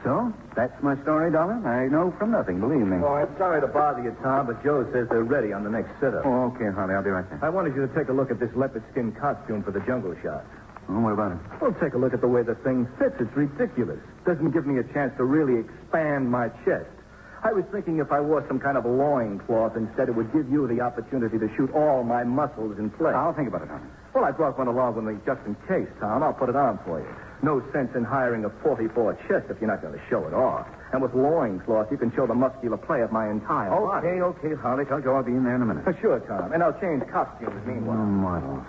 So, that's my story, Dollar. I know from nothing, believe me. Oh, I'm sorry to bother you, Tom, but Joe says they're ready on the next sit-up. Oh, okay, Harley. I'll be right there. I wanted you to take a look at this leopard skin costume for the jungle shot. Oh, what about it? Well, take a look at the way the thing fits. It's ridiculous. Doesn't give me a chance to really expand my chest. I was thinking if I wore some kind of loincloth instead, it would give you the opportunity to shoot all my muscles in place. I'll think about it, honey. Well, I brought one along with me just in case, Tom. I'll put it on for you. No sense in hiring a 44 chest if you're not going to show it off. And with loincloth, you can show the muscular play of my entire body. Okay, Harley. Tell Joe I'll be in there in a minute. Sure, Tom. And I'll change costumes meanwhile. Model.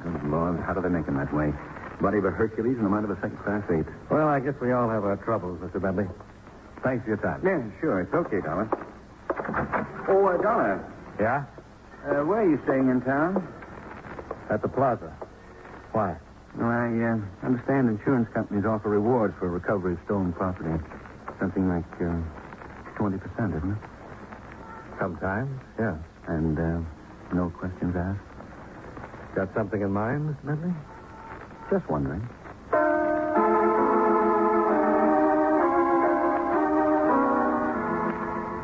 Good Lord, how do they make them that way? Body of a Hercules and the mind of a second-class ape. Well, I guess we all have our troubles, Mr. Bentley. Thanks for your time. Yeah, sure. It's okay, Dollar. Oh, Dollar. Yeah? Where are you staying in town? At the plaza. Why? Well, I understand insurance companies offer rewards for recovery of stolen property. Something like 20%, isn't it? Sometimes, yeah. And no questions asked? Got something in mind, Mr. Bentley? Just wondering.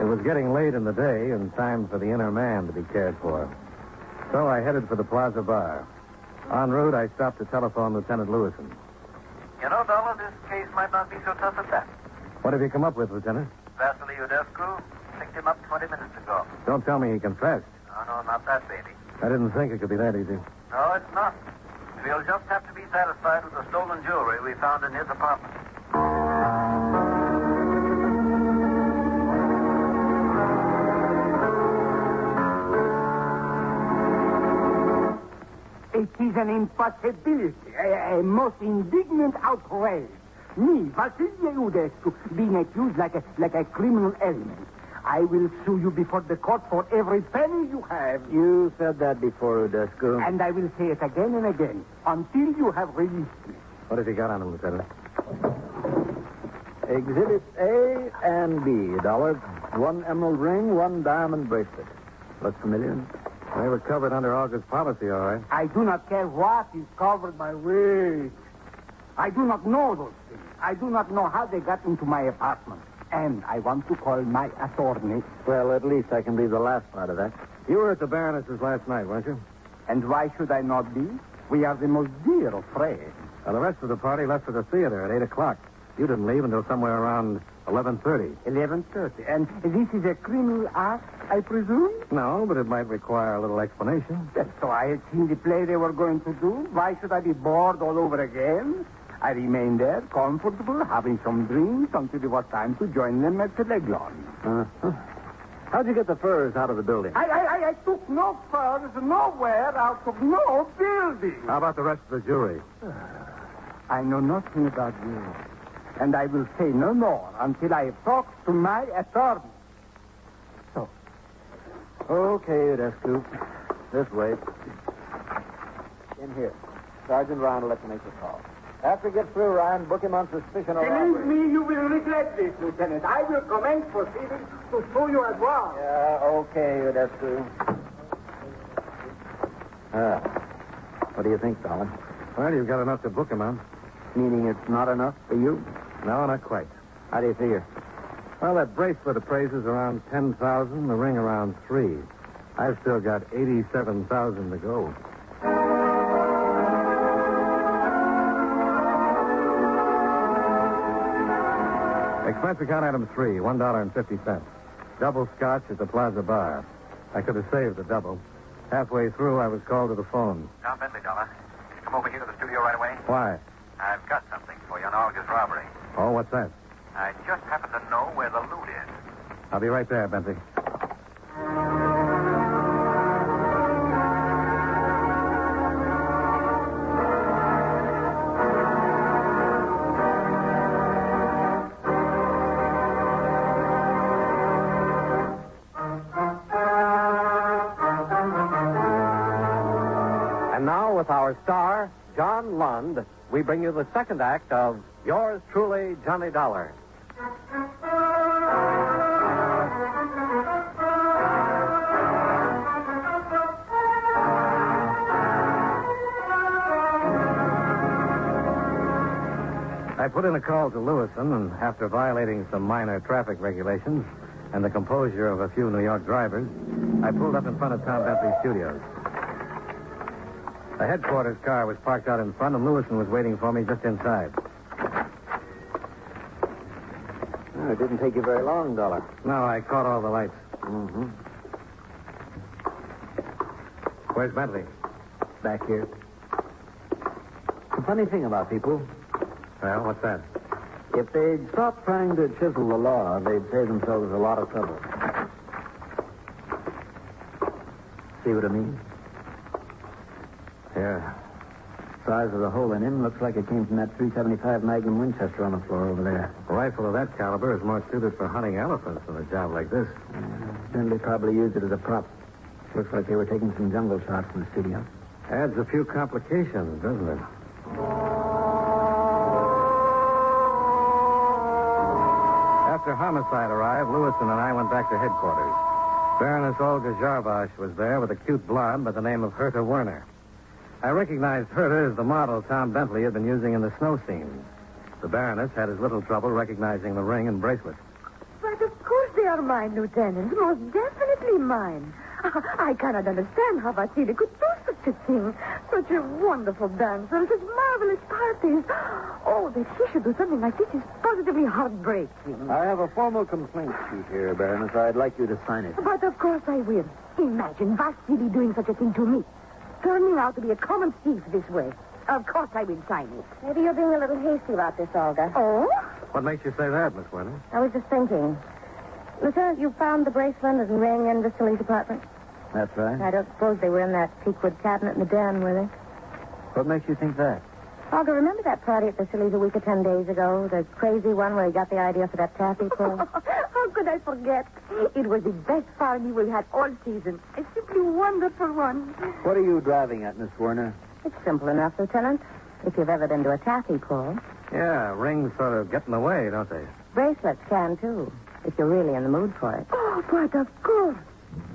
It was getting late in the day and time for the inner man to be cared for. So I headed for the Plaza Bar. En route, I stopped to telephone Lieutenant Lewison. You know, Dollar, this case might not be so tough as that. What have you come up with, Lieutenant? Vasily Udescu picked him up 20 minutes ago. Don't tell me he confessed. No, not that, baby. I didn't think it could be that easy. No, it's not. We'll just have to be satisfied with the stolen jewelry we found in his apartment. It is an impossibility, a most indignant outrage. Me, Vasily Udescu, being accused like a criminal element. I will sue you before the court for every penny you have. You said that before, Udescu. And I will say it again and again until you have released me. What have you got on him, Lieutenant? Exhibits A and B, Dollar. 1 emerald ring, 1 diamond bracelet. Look familiar? They were covered under August policy, all right. I do not care what is covered by weight. I do not know those things. I do not know how they got into my apartment. And I want to call my attorney. Well, at least I can believe the last part of that. You were at the Baroness's last night, weren't you? And why should I not be? We are the most dear of friends. Well, the rest of the party left for the theater at 8 o'clock. You didn't leave until somewhere around 11:30. 11:30. And this is a criminal act, I presume? No, but it might require a little explanation. So I had seen the play they were going to do. Why should I be bored all over again? I remained there, comfortable, having some drinks until it was time to join them at the Leglon. How'd you get the furs out of the building? I took no furs nowhere out of no building. How about the rest of the jury? I know nothing about you. And I will say no more until I have talked to my attorney. So. Okay, Udescu. This way. In here. Sergeant Ryan will let you make the call. After he gets through, Ryan, book him on suspicion of robbery. Believe me, you will regret this, Lieutenant. I will commence proceedings to sue you as well. Yeah, okay, Udescu. What do you think, Dollar? Well, you've got enough to book him on. Meaning it's not enough for you? No, not quite. How do you figure? Well, that bracelet appraises around 10,000, the ring around 3. I've still got 87,000 to go. Expense account item 3, $1.50. Double scotch at the Plaza Bar. I could have saved the double. Halfway through, I was called to the phone. John Bentley, Dollar. Come over here to the studio right away. Why? I've got something for you on Olga's robbery. Oh, what's that? I just happen to know where the loot is. I'll be right there, Bentley. And now, with our star, John Lund, we bring you the second act of Yours Truly, Johnny Dollar. I put in a call to Lewison, and after violating some minor traffic regulations and the composure of a few New York drivers, I pulled up in front of Tom Bentley's studios. The headquarters car was parked out in front, and Lewison was waiting for me just inside. Oh, it didn't take you very long, Dollar. No, I caught all the lights. Mm-hmm. Where's Bentley? Back here. The funny thing about people, Well, what's that? if they'd stop trying to chisel the law, they'd save themselves a lot of trouble. See what I mean? Yeah. size of the hole in him looks like it came from that .375 Magnum Winchester on the floor over there. A rifle of that caliber is more suited for hunting elephants than a job like this. Bentley probably used it as a prop. Looks like they were taking some jungle shots in the studio. Adds a few complications, doesn't it? After homicide arrived, Lewison and I went back to headquarters. Baroness Olga Jarvash was there with a cute blonde by the name of Herta Werner. I recognized Herta as the model Tom Bentley had been using in the snow scenes. The Baroness had as little trouble recognizing the ring and bracelet. But of course they are mine, Lieutenant. Most definitely mine. I cannot understand how Vasily could do such a thing. Such a wonderful dancer, such marvelous parties. Oh, that he should do something like this is positively heartbreaking. I have a formal complaint sheet here, Baroness. I'd like you to sign it. But of course I will. Imagine Vasily doing such a thing to me. Turning out to be a common thief this way. Of course I will sign it. Maybe you're being a little hasty about this, Olga. Oh? What makes you say that, Miss Werner? I was just thinking. Lieutenant, you found the bracelet and ring in Vasily's apartment? That's right. I don't suppose they were in that teakwood cabinet in the den, were they? What makes you think that? Olga, remember that party at Vasily's a week or 10 days ago? The crazy one where he got the idea for that taffy pull? How could I forget? It was the best party we've had all season. A simply wonderful one. What are you driving at, Miss Werner? It's simple enough, Lieutenant. If you've ever been to a taffy pull. Yeah, rings sort of get in the way, don't they? Bracelets can, too, if you're really in the mood for it. Oh, but of course.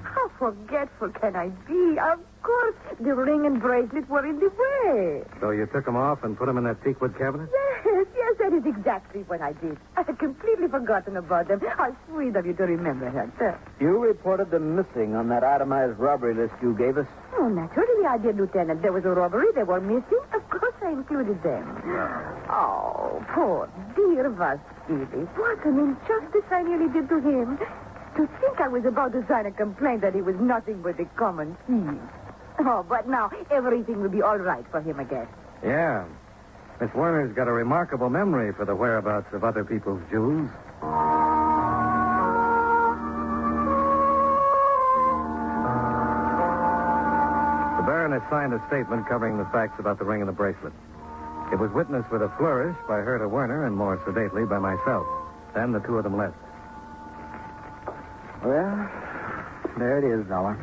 How forgetful can I be? Of course, the ring and bracelet were in the way. So you took them off and put them in that teakwood cabinet? Yes, that is exactly what I did. I had completely forgotten about them. How sweet of you to remember that. You reported them missing on that itemized robbery list you gave us. Oh, naturally I did, Lieutenant. There was a robbery. They were missing. Of course I included them. Oh, poor dear Vasily. What an injustice I nearly did to him. To think I was about to sign a complaint that he was nothing but a common thief. Oh, but now everything will be all right for him again. Yeah. Miss Werner's got a remarkable memory for the whereabouts of other people's jewels. The Baroness signed a statement covering the facts about the ring and the bracelet. It was witnessed with a flourish by Herta Werner and more sedately by myself. Then the two of them left. Well, there it is, Dollar.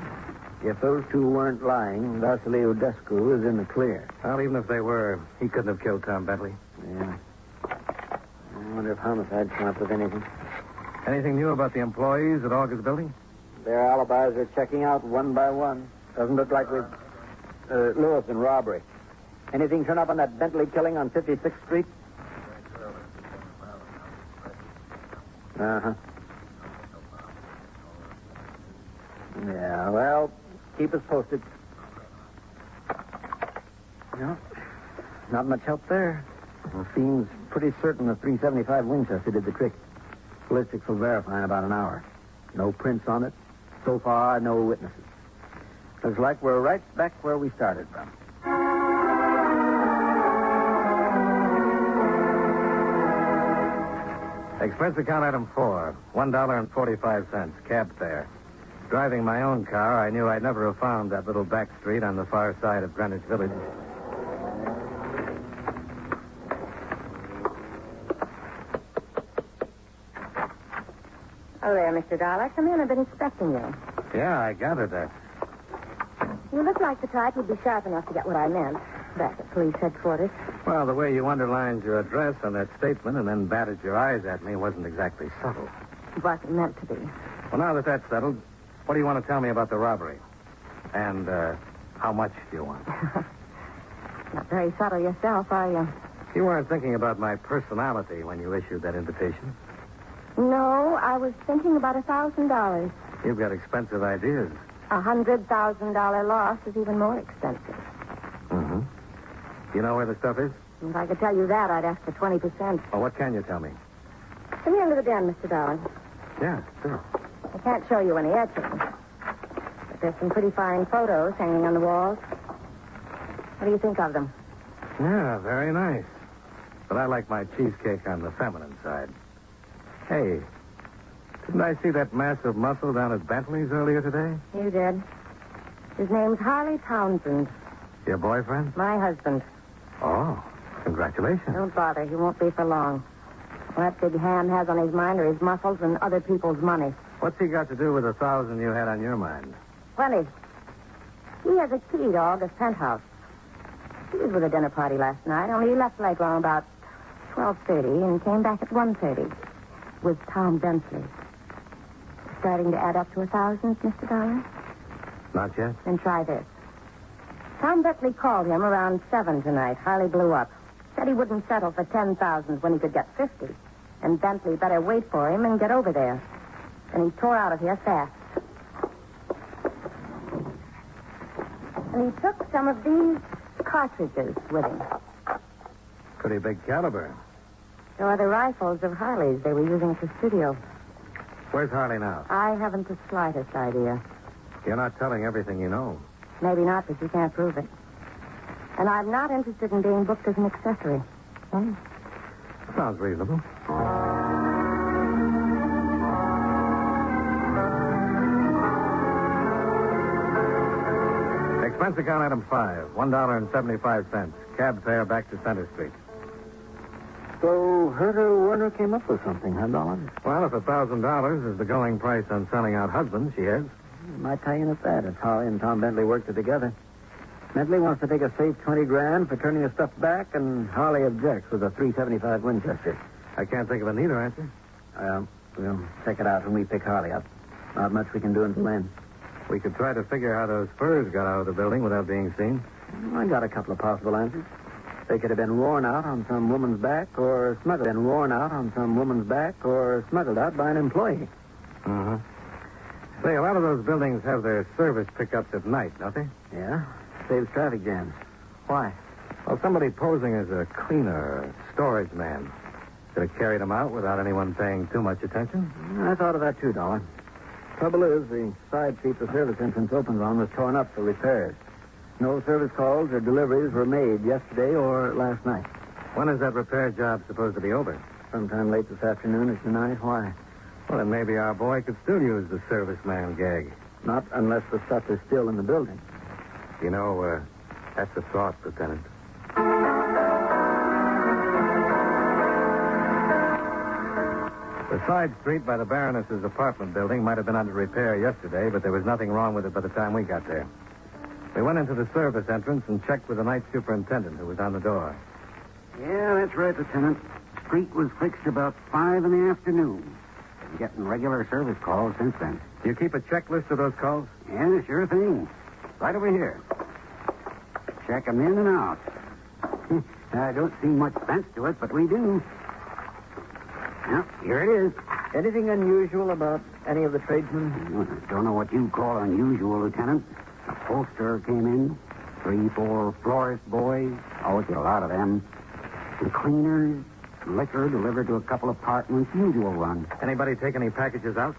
If those two weren't lying, Vasily Odescu is in the clear. Well, even if they were, he couldn't have killed Tom Bentley. Yeah. I wonder if homicide come up with anything. Anything new about the employees at Olga's building? Their alibis are checking out one by one. Doesn't look like we've... Lewis and robbery. Anything turn up on that Bentley killing on 56th Street? Uh-huh. Yeah, well, keep us posted. No, not much help there. It seems pretty certain the .375 Winchester did the trick. Ballistics will verify in about an hour. No prints on it. So far, no witnesses. Looks like we're right back where we started from. Expense account item 4, $1.45, cab fare. Driving my own car, I knew I'd never have found that little back street on the far side of Greenwich Village. Oh, there, Mr. Dollar. Come in. I've been expecting you. Yeah, I gathered that. You look like the type who'd be sharp enough to get what I meant back at police headquarters. Well, the way you underlined your address on that statement and then batted your eyes at me wasn't exactly subtle. It wasn't meant to be. Well, now that that's settled, what do you want to tell me about the robbery? And how much do you want? Not very subtle yourself, are you? You weren't thinking about my personality when you issued that invitation. No, I was thinking about $1,000. You've got expensive ideas. $100,000 loss is even more expensive. Mm-hmm. You know where the stuff is? If I could tell you that, I'd ask for 20%. Well, what can you tell me? Come here to the den, Mr. Dollar. Yeah, sure. I can't show you any etchings, but there's some pretty fine photos hanging on the walls. What do you think of them? Yeah, very nice. But I like my cheesecake on the feminine side. Hey, didn't I see that massive muscle down at Bentley's earlier today? You did. His name's Harley Townsend. Your boyfriend? My husband. Oh, congratulations. Don't bother. He won't be for long. What that big ham has on his mind are his muscles and other people's money. What's he got to do with the 1,000 you had on your mind? Plenty. He has a key to August penthouse. He was with a dinner party last night, only he left like around about 12:30 and came back at 1:30 with Tom Bentley. Starting to add up to 1,000, Mr. Dollar? Not yet. Then try this. Tom Bentley called him around 7 tonight. Harley blew up. Said he wouldn't settle for 10,000 when he could get 50. And Bentley better wait for him and get over there. And he tore out of here fast. And he took some of these cartridges with him. Pretty big caliber. So are the rifles of Harley's they were using at the studio. Where's Harley now? I haven't the slightest idea. You're not telling everything you know. Maybe not, but you can't prove it. And I'm not interested in being booked as an accessory. Sounds reasonable. Expense account item 5, $1.75. Cab fare back to Center Street. So, Herder Werner came up with something, huh, Dollar? Well, if $1,000 is the going price on selling out husbands, she is. Might tie in at that if Harley and Tom Bentley worked it together. Bentley wants to take a safe $20,000 for turning his stuff back, and Harley objects with a .375 Winchester. I can't think of a neater answer. We'll check it out when we pick Harley up. Not much we can do until then. We could try to figure how those furs got out of the building without being seen. I got a couple of possible answers. They could have been worn out on some woman's back or smuggled out by an employee. Uh-huh. Say, a lot of those buildings have their service pickups at night, don't they? Yeah. Saves traffic jams. Why? Well, somebody posing as a cleaner or storage man could have carried them out without anyone paying too much attention. I thought of that too, Dollar. Trouble is, the side street the service entrance opens on was torn up for repairs. No service calls or deliveries were made yesterday or last night. When is that repair job supposed to be over? Sometime late this afternoon or tonight. Why? Well, then maybe our boy could still use the serviceman gag. Not unless the stuff is still in the building. You know, that's a thought, Lieutenant. The side street by the Baroness's apartment building might have been under repair yesterday, but there was nothing wrong with it by the time we got there. We went into the service entrance and checked with the night superintendent who was on the door. Yeah, that's right, Lieutenant. Street was fixed about 5 in the afternoon. Been getting regular service calls since then. Do you keep a checklist of those calls? Yeah, sure thing. Right over here. Check 'em in and out. I don't see much sense to it, but we do. Yep, here it is. Anything unusual about any of the tradesmen? Don't know what you call unusual, Lieutenant. A poster came in. 3, 4 florist boys. Always get a lot of them. Some cleaners. Liquor delivered to a couple of apartments. Usual run. Anybody take any packages out?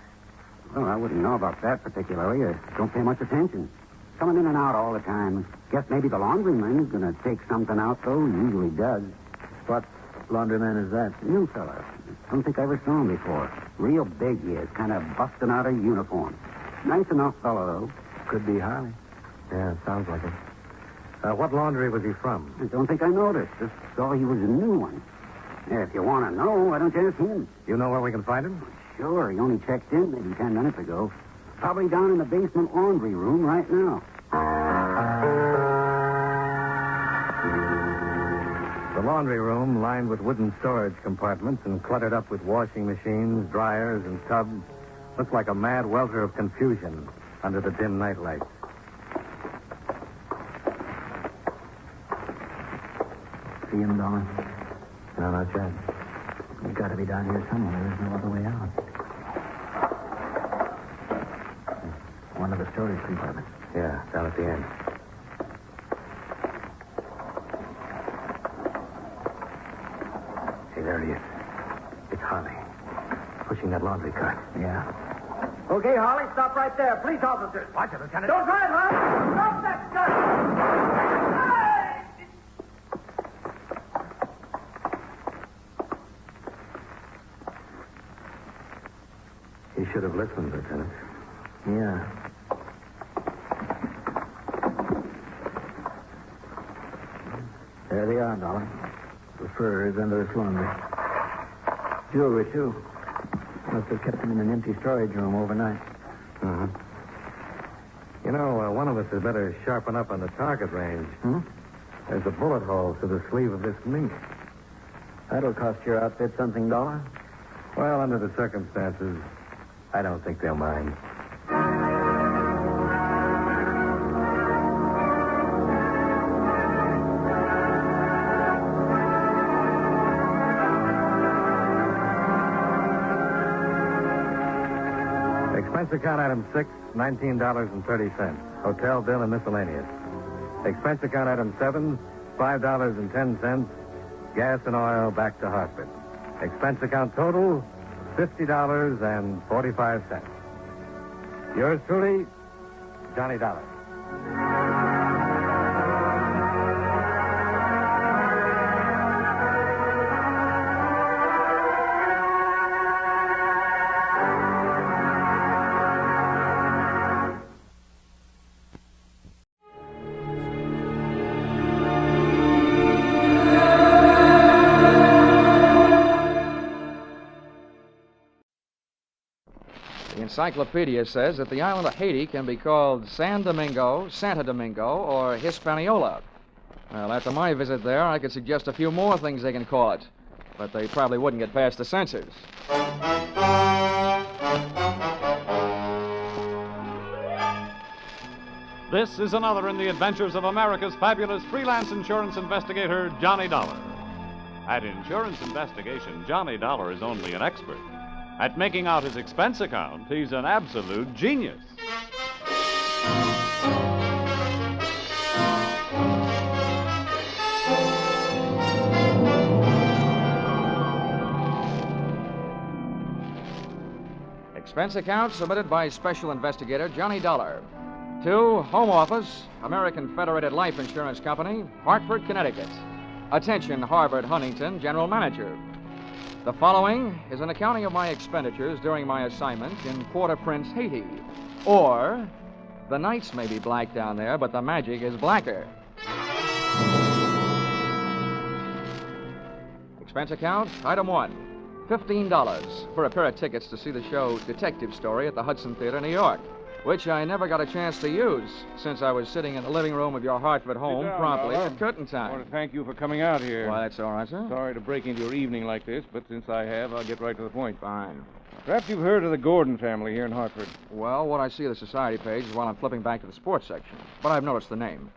Well, I wouldn't know about that particularly. I don't pay much attention. Coming in and out all the time. Guess maybe the laundryman's going to take something out, though. He usually does. What laundryman is that? New fella. Don't think I ever saw him before. Real big he is. Kind of busting out of uniform. Nice enough fellow, though. Could be Harley. Yeah, sounds like it. What laundry was he from? I don't think I noticed. Just saw he was a new one. Yeah, if you want to know, why don't you ask him? You know where we can find him? Sure. He only checked in maybe 10 minutes ago. Probably down in the basement laundry room right now. The laundry room, lined with wooden storage compartments and cluttered up with washing machines, dryers, and tubs, looks like a mad welter of confusion under the dim night lights. See him, Dollar? No, not yet. He's got to be down here somewhere. There's no other way out. One of the storage compartments. Yeah, down at the end. Hey, there he is. It's Harley. Pushing that laundry cart. Yeah. Okay, Harley, stop right there. Police officers. Watch it, Lieutenant. Don't drive, Harley. Stop that gun. He should have listened, Lieutenant. Yeah. There they are, Dollar. The furs under the cylinder. Jewelry, too. Must have kept them in an empty storage room overnight. Uh-huh. You know, one of us had better sharpen up on the target range. There's a bullet hole through the sleeve of this mink. That'll cost your outfit something, Dollar. Well, under the circumstances, I don't think they'll mind. Expense account item 6, $19.30. Hotel bill and miscellaneous. Expense account item 7, $5.10. Gas and oil back to Hartford. Expense account total, $50.45. Yours truly, Johnny Dollar. The encyclopedia says that the island of Haiti can be called San Domingo, Santo Domingo, or Hispaniola. Well, after my visit there, I could suggest a few more things they can call it, but they probably wouldn't get past the censors. This is another in the adventures of America's fabulous freelance insurance investigator, Johnny Dollar. At insurance investigation, Johnny Dollar is only an expert. At making out his expense account, he's an absolute genius. Expense account submitted by Special Investigator Johnny Dollar. To Home Office, American Federated Life Insurance Company, Hartford, Connecticut. Attention, Harvard Huntington, General Manager. The following is an accounting of my expenditures during my assignment in Port-au-Prince, Haiti. Or, the nights may be black down there, but the magic is blacker. Expense account, item 1, $15 for a pair of tickets to see the show Detective Story at the Hudson Theater, New York, which I never got a chance to use since I was sitting in the living room of your Hartford home promptly at curtain time. I want to thank you for coming out here. Why, that's all right, sir. Sorry to break into your evening like this, but since I have, I'll get right to the point. Fine. Perhaps you've heard of the Gordon family here in Hartford. Well, what I see of the society page is while I'm flipping back to the sports section. But I've noticed the name.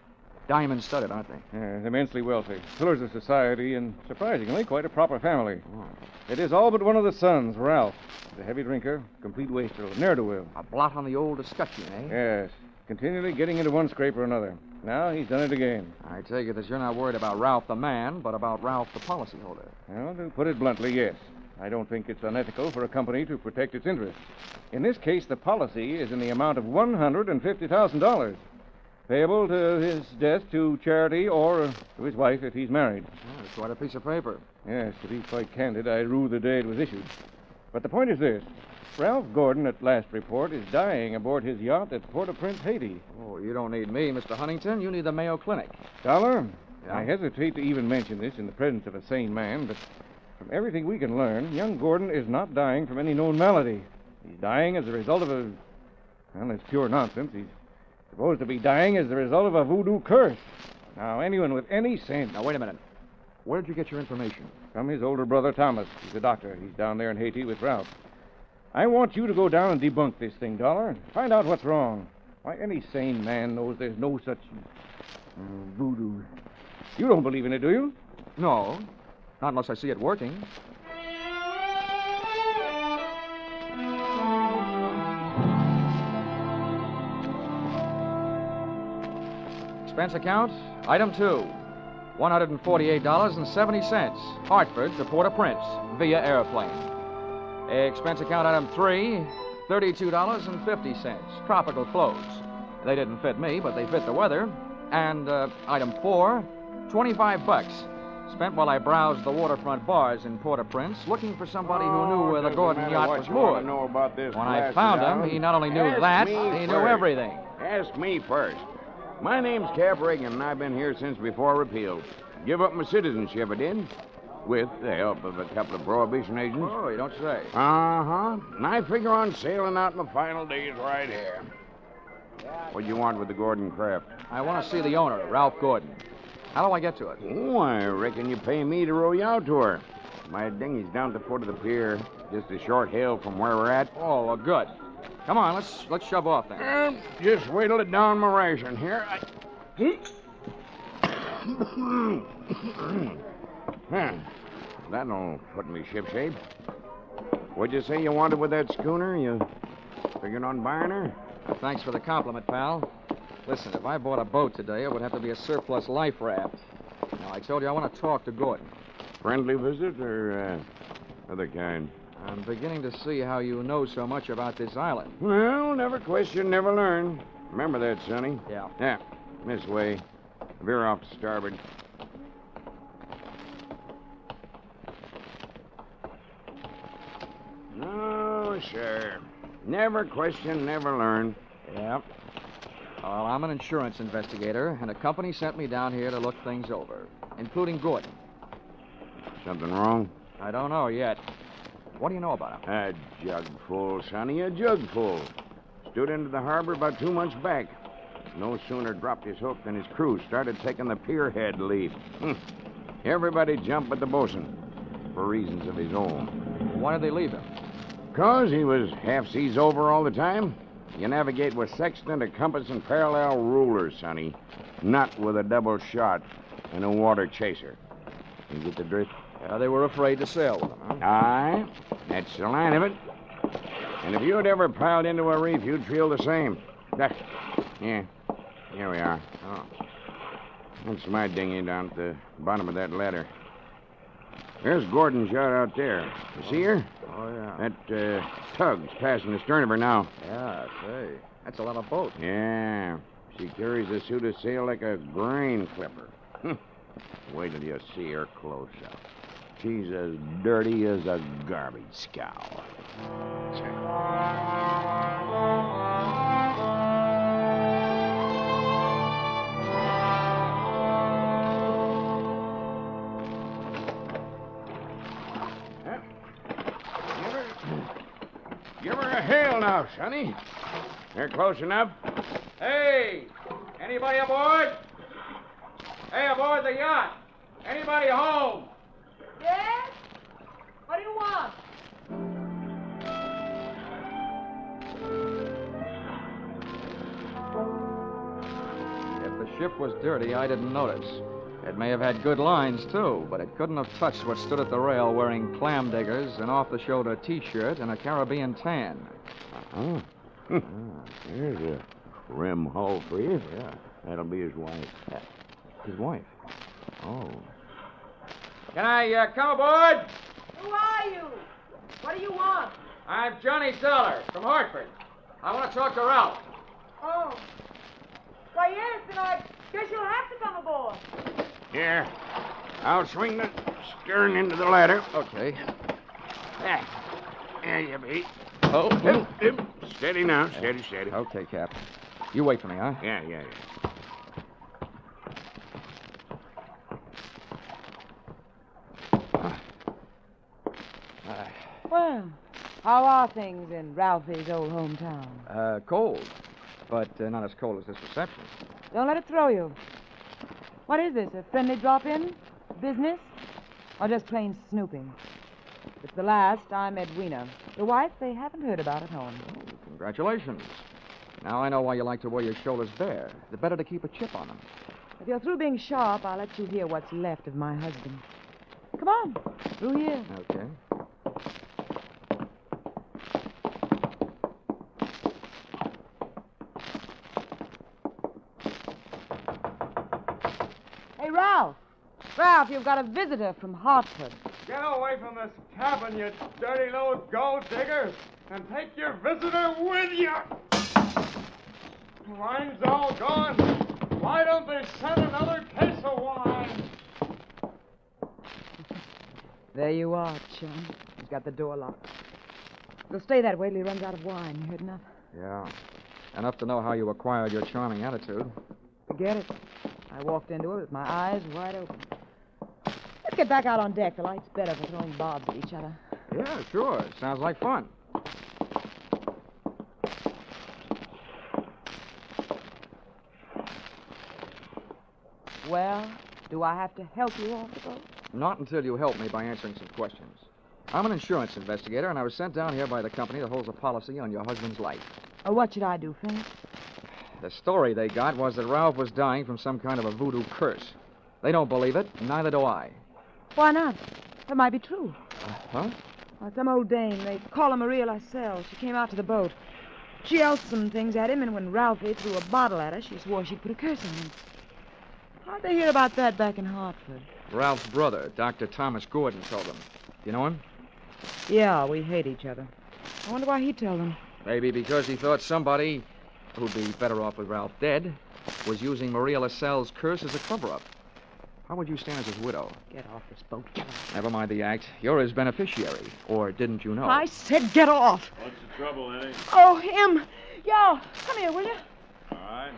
Diamond-studded, aren't they? Yes, immensely wealthy. Pillars of society, and surprisingly, quite a proper family. Oh. It is all but one of the sons, Ralph. He's a heavy drinker, complete waster, ne'er-do-well. A blot on the old escutcheon, eh? Yes. Continually getting into one scrape or another. Now he's done it again. I take it that you're not worried about Ralph the man, but about Ralph the policyholder. Well, to put it bluntly, yes. I don't think it's unethical for a company to protect its interests. In this case, the policy is in the amount of $150,000. Payable to his death to charity or to his wife if he's married. Oh, it's quite a piece of paper. Yes, to be quite candid, I rue the day it was issued. But the point is this. Ralph Gordon, at last report, is dying aboard his yacht at Port-au-Prince, Haiti. Oh, you don't need me, Mr. Huntington. You need the Mayo Clinic. Dollar? Yeah? I hesitate to even mention this in the presence of a sane man, but from everything we can learn, young Gordon is not dying from any known malady. He's dying as a result of a... Well, it's pure nonsense. He's supposed to be dying as the result of a voodoo curse. Now, anyone with any sense... Now, wait a minute. Where'd you get your information? From his older brother, Thomas. He's a doctor. He's down there in Haiti with Ralph. I want you to go down and debunk this thing, Dollar. Find out what's wrong. Why, any sane man knows there's no such... voodoo. You don't believe in it, do you? No. Not unless I see it working. Expense account, item 2, $148.70, Hartford to Port-au-Prince, via airplane. Expense account, item 3, $32.50, tropical clothes. They didn't fit me, but they fit the weather. And item 4, $25, spent while I browsed the waterfront bars in Port-au-Prince, looking for somebody who knew where the Gordon yacht was moored. When I found him, he not only knew that, he knew everything. Ask me first. My name's Cap Reagan, and I've been here since before repeal. Give up my citizenship, I did. With the help of a couple of prohibition agents. Oh, you don't say. Uh-huh. And I figure on sailing out my final days right here. What do you want with the Gordon craft? I want to see the owner, Ralph Gordon. How do I get to it? Oh, I reckon you pay me to row you out to her. My dinghy's down at the foot of the pier, just a short hail from where we're at. Oh, well, good. Come on, let's shove off then. Just wait it down my ration here. That'll put me shipshape. What'd you say you wanted with that schooner? You figuring on buying her? Thanks for the compliment, pal. Listen, if I bought a boat today, it would have to be a surplus life raft. Now, I told you I want to talk to Gordon. Friendly visit or other kind? I'm beginning to see how you know so much about this island. Well, never question, never learn. Remember that, Sonny? Yeah. Yeah, this way. Veer off to starboard. Oh, sure. Never question, never learn. Yeah. Well, I'm an insurance investigator, and a company sent me down here to look things over, including Gordon. Something wrong? I don't know yet. What do you know about him? A jug full, Sonny, a jug full. Stood into the harbor about 2 months back. No sooner dropped his hook than his crew started taking the pier head lead. Everybody jumped but the bosun, for reasons of his own. Why did they leave him? 'Cause he was half seas over all the time. You navigate with sextant, a compass, and parallel rulers, Sonny. Not with a double shot and a water chaser. You get the drift? Yeah, they were afraid to sail with him, huh? Aye, that's the line of it. And if you had ever piled into a reef, you'd feel the same. Yeah, here we are. Oh. That's my dinghy down at the bottom of that ladder. There's Gordon's yacht out there. You see her? Oh, yeah. That tug's passing the stern of her now. Yeah, say. That's a lot of boat. Yeah. She carries a suit of sail like a grain clipper. Wait till you see her close up. She's as dirty as a garbage scow. Give her a hail now, Sonny. They're close enough. Hey! Anybody aboard? Hey, aboard the yacht! Anybody home? Yes? What do you want? If the ship was dirty, I didn't notice. It may have had good lines, too, but it couldn't have touched what stood at the rail wearing clam diggers, an off-the-shoulder T-shirt, and a Caribbean tan. Oh. There's a rim hull for you. Yeah. That'll be his wife. His wife? Oh. Can I come aboard? Who are you? What do you want? I'm Johnny Cellar from Hartford. I want to talk to Ralph. Oh. Why, yes, then I guess you'll have to come aboard. Here. I'll swing the stern into the ladder. Okay. There you be. Oh. Steady now. Steady. Okay, Cap. You wait for me, huh? Yeah. Well, how are things in Ralphie's old hometown? Cold. But not as cold as this reception. Don't let it throw you. What is this, a friendly drop-in? Business? Or just plain snooping? If it's the last, I'm Edwina. The wife they haven't heard about at home. Oh, congratulations. Now I know why you like to wear your shoulders bare. The better to keep a chip on them. If you're through being sharp, I'll let you hear what's left of my husband. Come on, through here. Okay. Hey, Ralph. Ralph, you've got a visitor from Hartford. Get away from this cabin, you dirty little gold digger, and take your visitor with you. Wine's all gone. Why don't they send another case of wine? There you are, chum. He's got the door locked. He'll stay that way till he runs out of wine. You heard enough? Yeah. Enough to know how you acquired your charming attitude. Forget it. I walked into it with my eyes wide open. get back out on deck. The light's better for throwing bobs at each other. Yeah, sure. Sounds like fun. Well, do I have to help you off the boat? Not until you help me by answering some questions. I'm an insurance investigator, and I was sent down here by the company that holds a policy on your husband's life. What should I do, Finch? The story they got was that Ralph was dying from some kind of a voodoo curse. They don't believe it, and neither do I. Why not? That might be true. Huh? Well, some old dame. They call her Maria Lascelles. She came out to the boat. She yelled some things at him, and when Ralphie threw a bottle at her, she swore she'd put a curse on him. How'd they hear about that back in Hartford? Ralph's brother, Dr. Thomas Gordon, told them. You know him? Yeah, we hate each other. I wonder why he told them. Maybe because he thought somebody, who'd be better off with Ralph dead, was using Maria Lascelles' curse as a cover-up. How would you stand as his widow? Get off this boat. Never mind the act. You're his beneficiary. Or didn't you know? I said get off. What's the trouble, Eddie? Oh, him. Yo, come here, will you? All right.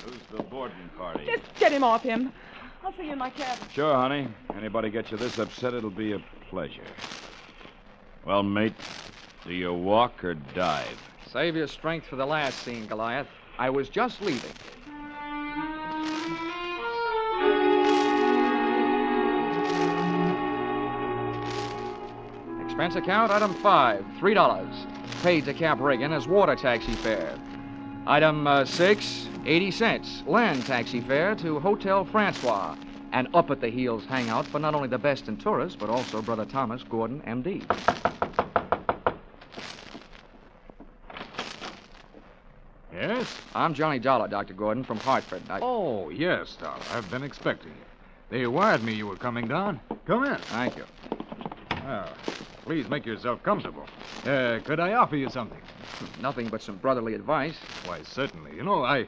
Who's the boarding party? Just get him off him. I'll see you in my cabin. Sure, honey. Anybody get you this upset, it'll be a pleasure. Well, mate, do you walk or dive? Save your strength for the last scene, Goliath. I was just leaving. Expense account, item 5, $3. Paid to Cap Reagan as water taxi fare. Item 6, 80 cents. Land taxi fare to Hotel Francois. An up-at-the-heels hangout for not only the best in tourists, but also Brother Thomas Gordon, M.D. Yes? I'm Johnny Dollar, Dr. Gordon, from Hartford. Oh, yes, Dollar. I've been expecting you. They wired me you were coming down. Come in. Thank you. Well, please make yourself comfortable. Could I offer you something? Nothing but some brotherly advice. Why, certainly. You know, I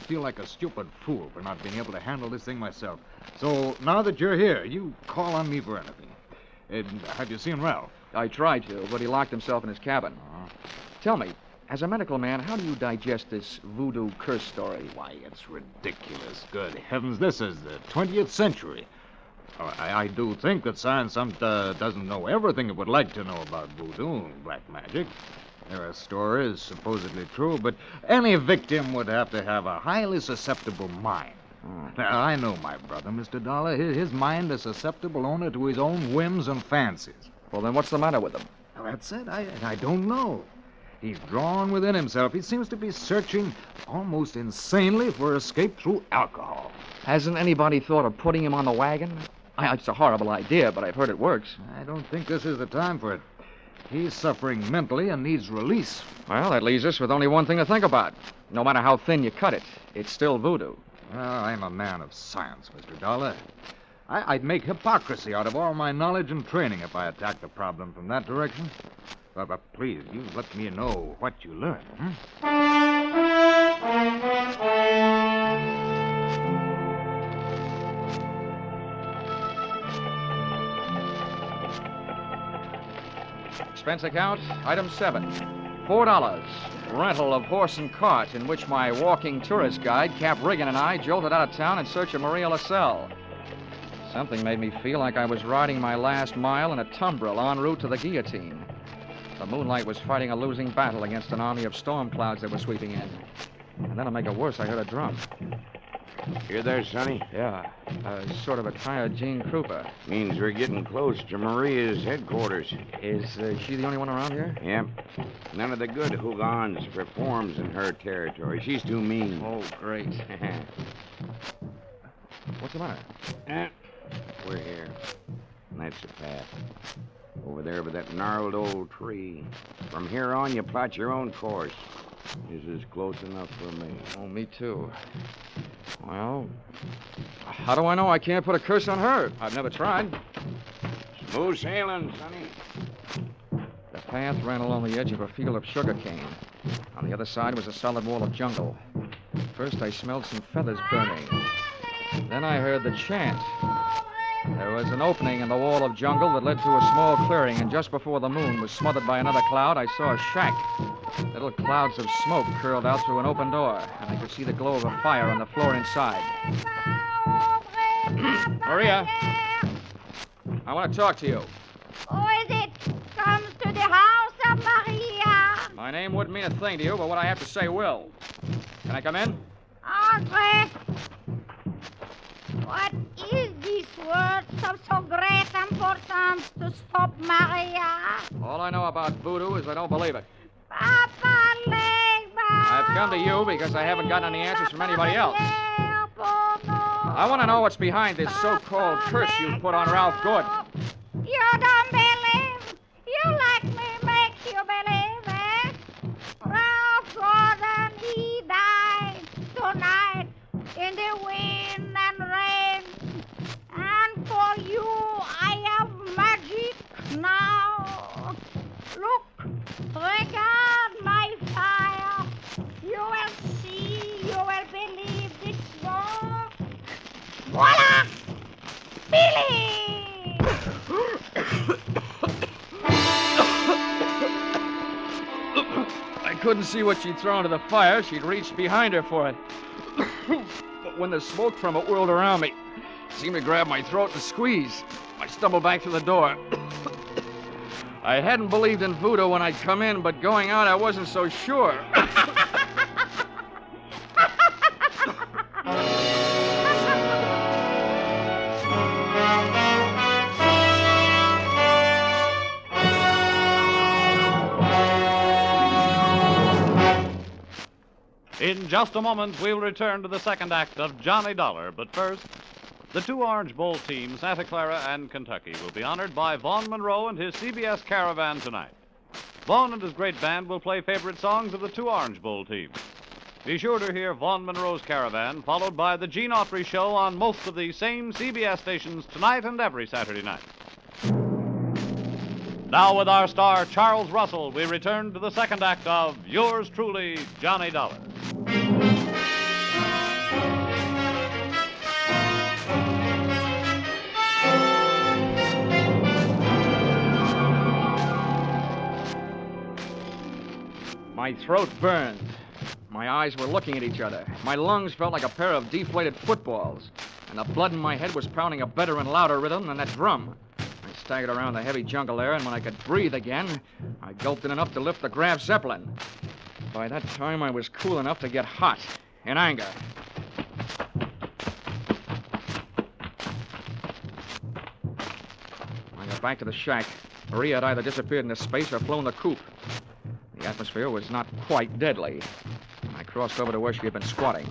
feel like a stupid fool for not being able to handle this thing myself. So now that you're here, you call on me for anything. Have you seen Ralph? I tried to, but he locked himself in his cabin. Tell me, as a medical man, how do you digest this voodoo curse story? Why, it's ridiculous. Good heavens, this is the 20th century. I do think that science doesn't know everything it would like to know about voodoo and black magic. There are stories supposedly true, but any victim would have to have a highly susceptible mind. Now, I know my brother, Mr. Dollar. His mind is susceptible only to his own whims and fancies. Well, then what's the matter with him? Well, that's it. I don't know. He's drawn within himself. He seems to be searching almost insanely for escape through alcohol. Hasn't anybody thought of putting him on the wagon? It's a horrible idea, but I've heard it works. I don't think this is the time for it. He's suffering mentally and needs release. Well, that leaves us with only one thing to think about. No matter how thin you cut it, it's still voodoo. Well, I'm a man of science, Mr. Dollar. I'd make hypocrisy out of all my knowledge and training if I attacked the problem from that direction. But please, you let me know what you learn. Expense account, item 7, $4. Rental of horse and cart in which my walking tourist guide, Cap Reagan, and I jolted out of town in search of Maria Lascelles. Something made me feel like I was riding my last mile in a tumbril en route to the guillotine. The moonlight was fighting a losing battle against an army of storm clouds that were sweeping in. And then to make it worse, I heard a drum. You there, Sonny? Yeah, sort of a tired Gene Krupa. Means we're getting close to Maria's headquarters. Is she the only one around here? Yep. None of the good Hougans performs in her territory. She's too mean. Oh, great. What's the matter? We're here. And that's the path. Over there by that gnarled old tree. From here on, you plot your own course. This is close enough for me. Oh, me too. Well, how do I know I can't put a curse on her? I've never tried. Smooth sailing, Sonny. The path ran along the edge of a field of sugarcane. On the other side was a solid wall of jungle. First, I smelled some feathers burning. Then I heard the chant. There was an opening in the wall of jungle that led to a small clearing, and just before the moon was smothered by another cloud, I saw a shack. Little clouds of smoke curled out through an open door, and I could see the glow of a fire on the floor inside. Maria! I want to talk to you. Who is it? Comes to the house of Maria. My name wouldn't mean a thing to you, but what I have to say will. Can I come in? Alfred. What is this word of so great importance to stop Maria? All I know about voodoo is I don't believe it. Papa Legba. I've come to you because I haven't gotten any answers from anybody else. I want to know what's behind this so-called curse you put on Ralph Gordon. You don't believe? You like me make you believe, eh? Ralph Gordon, he died tonight in the wind and rain. And for you, I have magic now. Look, regard my fire. You will see, you will believe this smoke. Voila! Billy! I couldn't see what she'd thrown into the fire. She'd reached behind her for it. But when the smoke from it whirled around me, it seemed to grab my throat and squeeze. I stumbled back to the door. I hadn't believed in voodoo when I'd come in, but going out, I wasn't so sure. In just a moment, we'll return to the second act of Johnny Dollar. But first, the two Orange Bowl teams, Santa Clara and Kentucky, will be honored by Vaughn Monroe and his CBS Caravan tonight. Vaughn and his great band will play favorite songs of the two Orange Bowl teams. Be sure to hear Vaughn Monroe's Caravan, followed by the Gene Autry Show on most of these same CBS stations tonight and every Saturday night. Now, with our star, Charles Russell, we return to the second act of Yours Truly, Johnny Dollar. My throat burned. My eyes were looking at each other. My lungs felt like a pair of deflated footballs. And the blood in my head was pounding a better and louder rhythm than that drum. I staggered around the heavy jungle air, and when I could breathe again, I gulped in enough to lift the Graf Zeppelin. By that time, I was cool enough to get hot, in anger. I got back to the shack. Maria had either disappeared into space or flown the coop. The atmosphere was not quite deadly. I crossed over to where she had been squatting.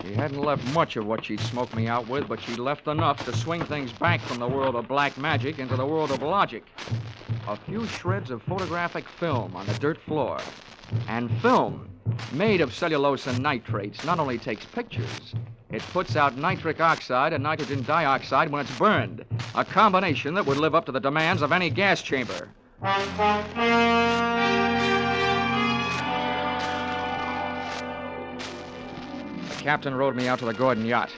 She hadn't left much of what she'd smoked me out with, but she'd left enough to swing things back from the world of black magic into the world of logic. A few shreds of photographic film on the dirt floor. And film, made of cellulose and nitrates, not only takes pictures, it puts out nitric oxide and nitrogen dioxide when it's burned. A combination that would live up to the demands of any gas chamber. The captain rowed me out to the Gordon yacht.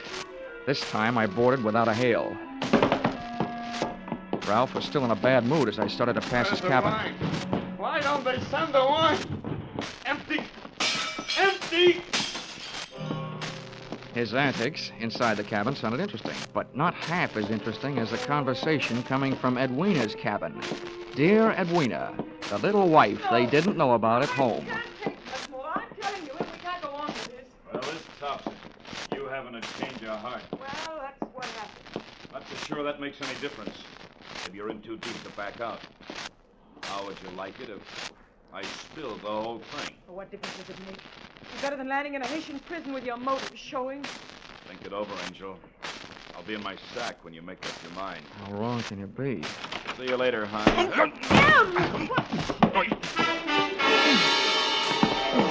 This time I boarded without a hail. Ralph was still in a bad mood as I started to pass his cabin. Why don't they send the wine? Empty! Empty! His antics inside the cabin sounded interesting, but not half as interesting as the conversation coming from Edwina's cabin. Dear Edwina, the little wife they didn't know about at home. I'm telling you, we can't go on with this. Well, this tops it. You having a change of heart. Well, that's what happened. Not so sure that makes any difference. Maybe you're in too deep to back out. How would you like it if I spilled the whole thing? Well, what difference does it make? It's better than landing in a Haitian prison with your motives showing. Think it over, Angel. I'll be in my sack when you make up your mind. How wrong can you be? See you later, hon.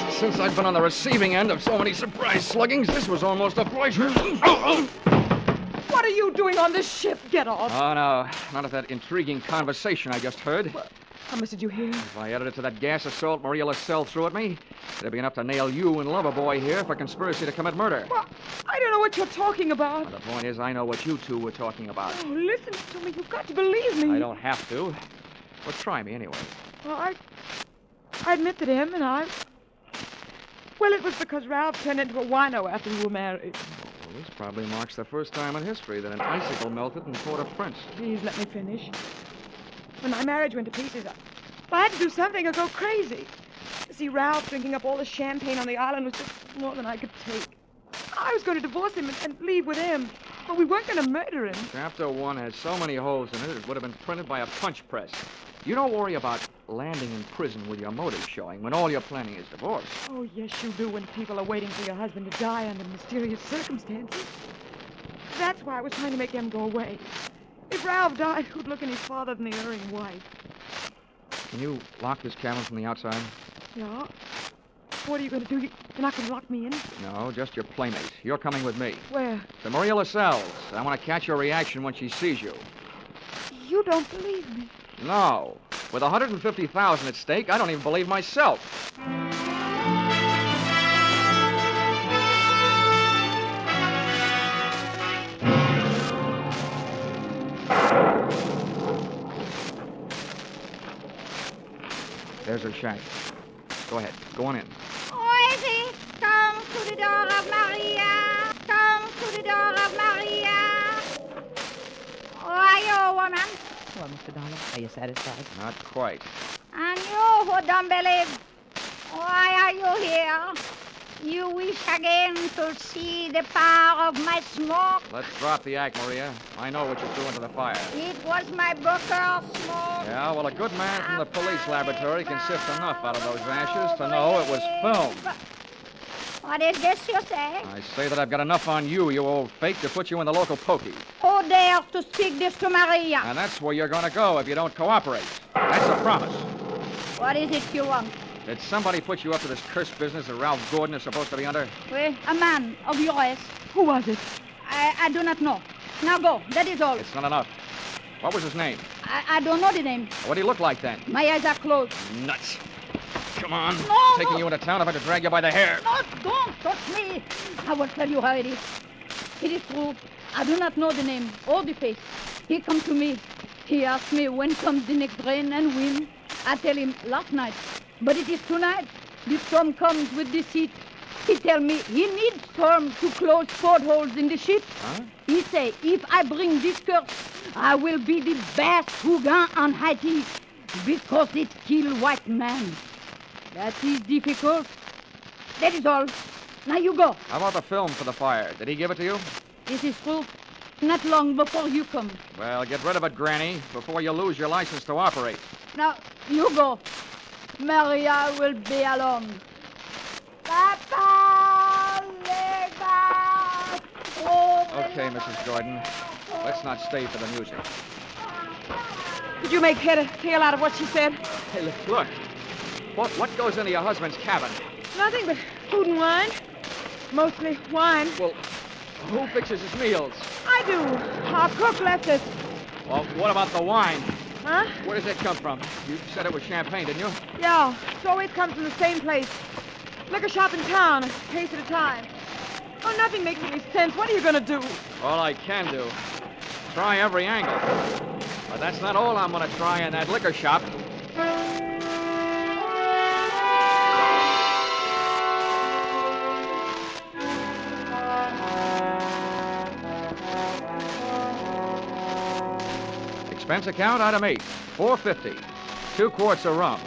Since I've been on the receiving end of so many surprise sluggings, this was almost a pleasure. What are you doing on this ship? Get off. Oh, no. Not of that intriguing conversation I just heard. How much did you hear? If I added it to that gas assault Maria LaSalle threw at me, it'd be enough to nail you and Loverboy here for conspiracy to commit murder. Well, I don't know what you're talking about. Well, the point is, I know what you two were talking about. Oh, listen to me. You've got to believe me. I don't have to. Well, try me anyway. Well, I admit that Well, it was because Ralph turned into a wino after we were married. This probably marks the first time in history that an icicle melted in Port-au-Prince. Please let me finish. When my marriage went to pieces, I had to do something or go crazy. See, Ralph drinking up all the champagne on the island was just more than I could take. I was going to divorce him and leave with him, but we weren't going to murder him. Chapter 1 has so many holes in it would have been printed by a punch press. You don't worry about landing in prison with your motive showing when all you're planning is divorce. Oh, yes, you do when people are waiting for your husband to die under mysterious circumstances. That's why I was trying to make them go away. If Ralph died, who'd look any farther than the erring wife? Can you lock this cabin from the outside? Yeah. What are you going to do? You're not going to lock me in? No, just your playmate. You're coming with me. Where? To Maria Lascelles. I want to catch your reaction when she sees you. You don't believe me. No. With $150,000 at stake, I don't even believe myself. There's her shack. Go ahead. Go on in. Uneasy, come to the door of Maria. Come to the door of Maria. Who are you, woman? Well, Mr. Dollar, are you satisfied? Not quite. And you who don't believe, why are you here? You wish again to see the power of my smoke? Let's drop the act, Maria. I know what you threw into the fire. It was my Booker smoke. Yeah, well, a good man from the police laboratory can sift enough out of those ashes to know it was film. What is this you say? I say that I've got enough on you, you old fake, to put you in the local pokey. Who dares to speak this to Maria? And that's where you're going to go if you don't cooperate. That's a promise. What is it you want? Did somebody put you up to this cursed business that Ralph Gordon is supposed to be under? Well, a man of your race. Who was it? I do not know. Now go. That is all. It's not enough. What was his name? I don't know the name. What did he look like then? My eyes are closed. Nuts. Come on. No, Taking you into town if I could drag you by the hair. No, don't touch me. I will tell you how it is. It is true. I do not know the name or the face. He come to me. He asked me when comes the next rain and wind. I tell him last night. But it is tonight. The storm comes with the sea. He tell me he needs storm to close portholes in the ship. Huh? He say if I bring this curse, I will be the best Huguin on Haiti because it kill white man. That is difficult. That is all. Now you go. How about the film for the fire? Did he give it to you? This is true. Not long before you come. Well, get rid of it, Granny, before you lose your license to operate. Now, you go. Maria will be alone. Papa, Lega. Okay, Mrs. Gordon. Let's not stay for the music. Did you make head or tail out of what she said? Hey, look. What goes into your husband's cabin? Nothing but food and wine. Mostly wine. Well, who fixes his meals? I do. Our cook left us. Well, what about the wine? Huh? Where does it come from? You said it was champagne, didn't you? Yeah, it always comes from the same place. Liquor shop in town, a case at a time. Oh, nothing makes any sense. What are you going to do? All I can do. Try every angle. But that's not all I'm going to try in that liquor shop. Expense account, item 8, $4.50. 2 quarts of rum,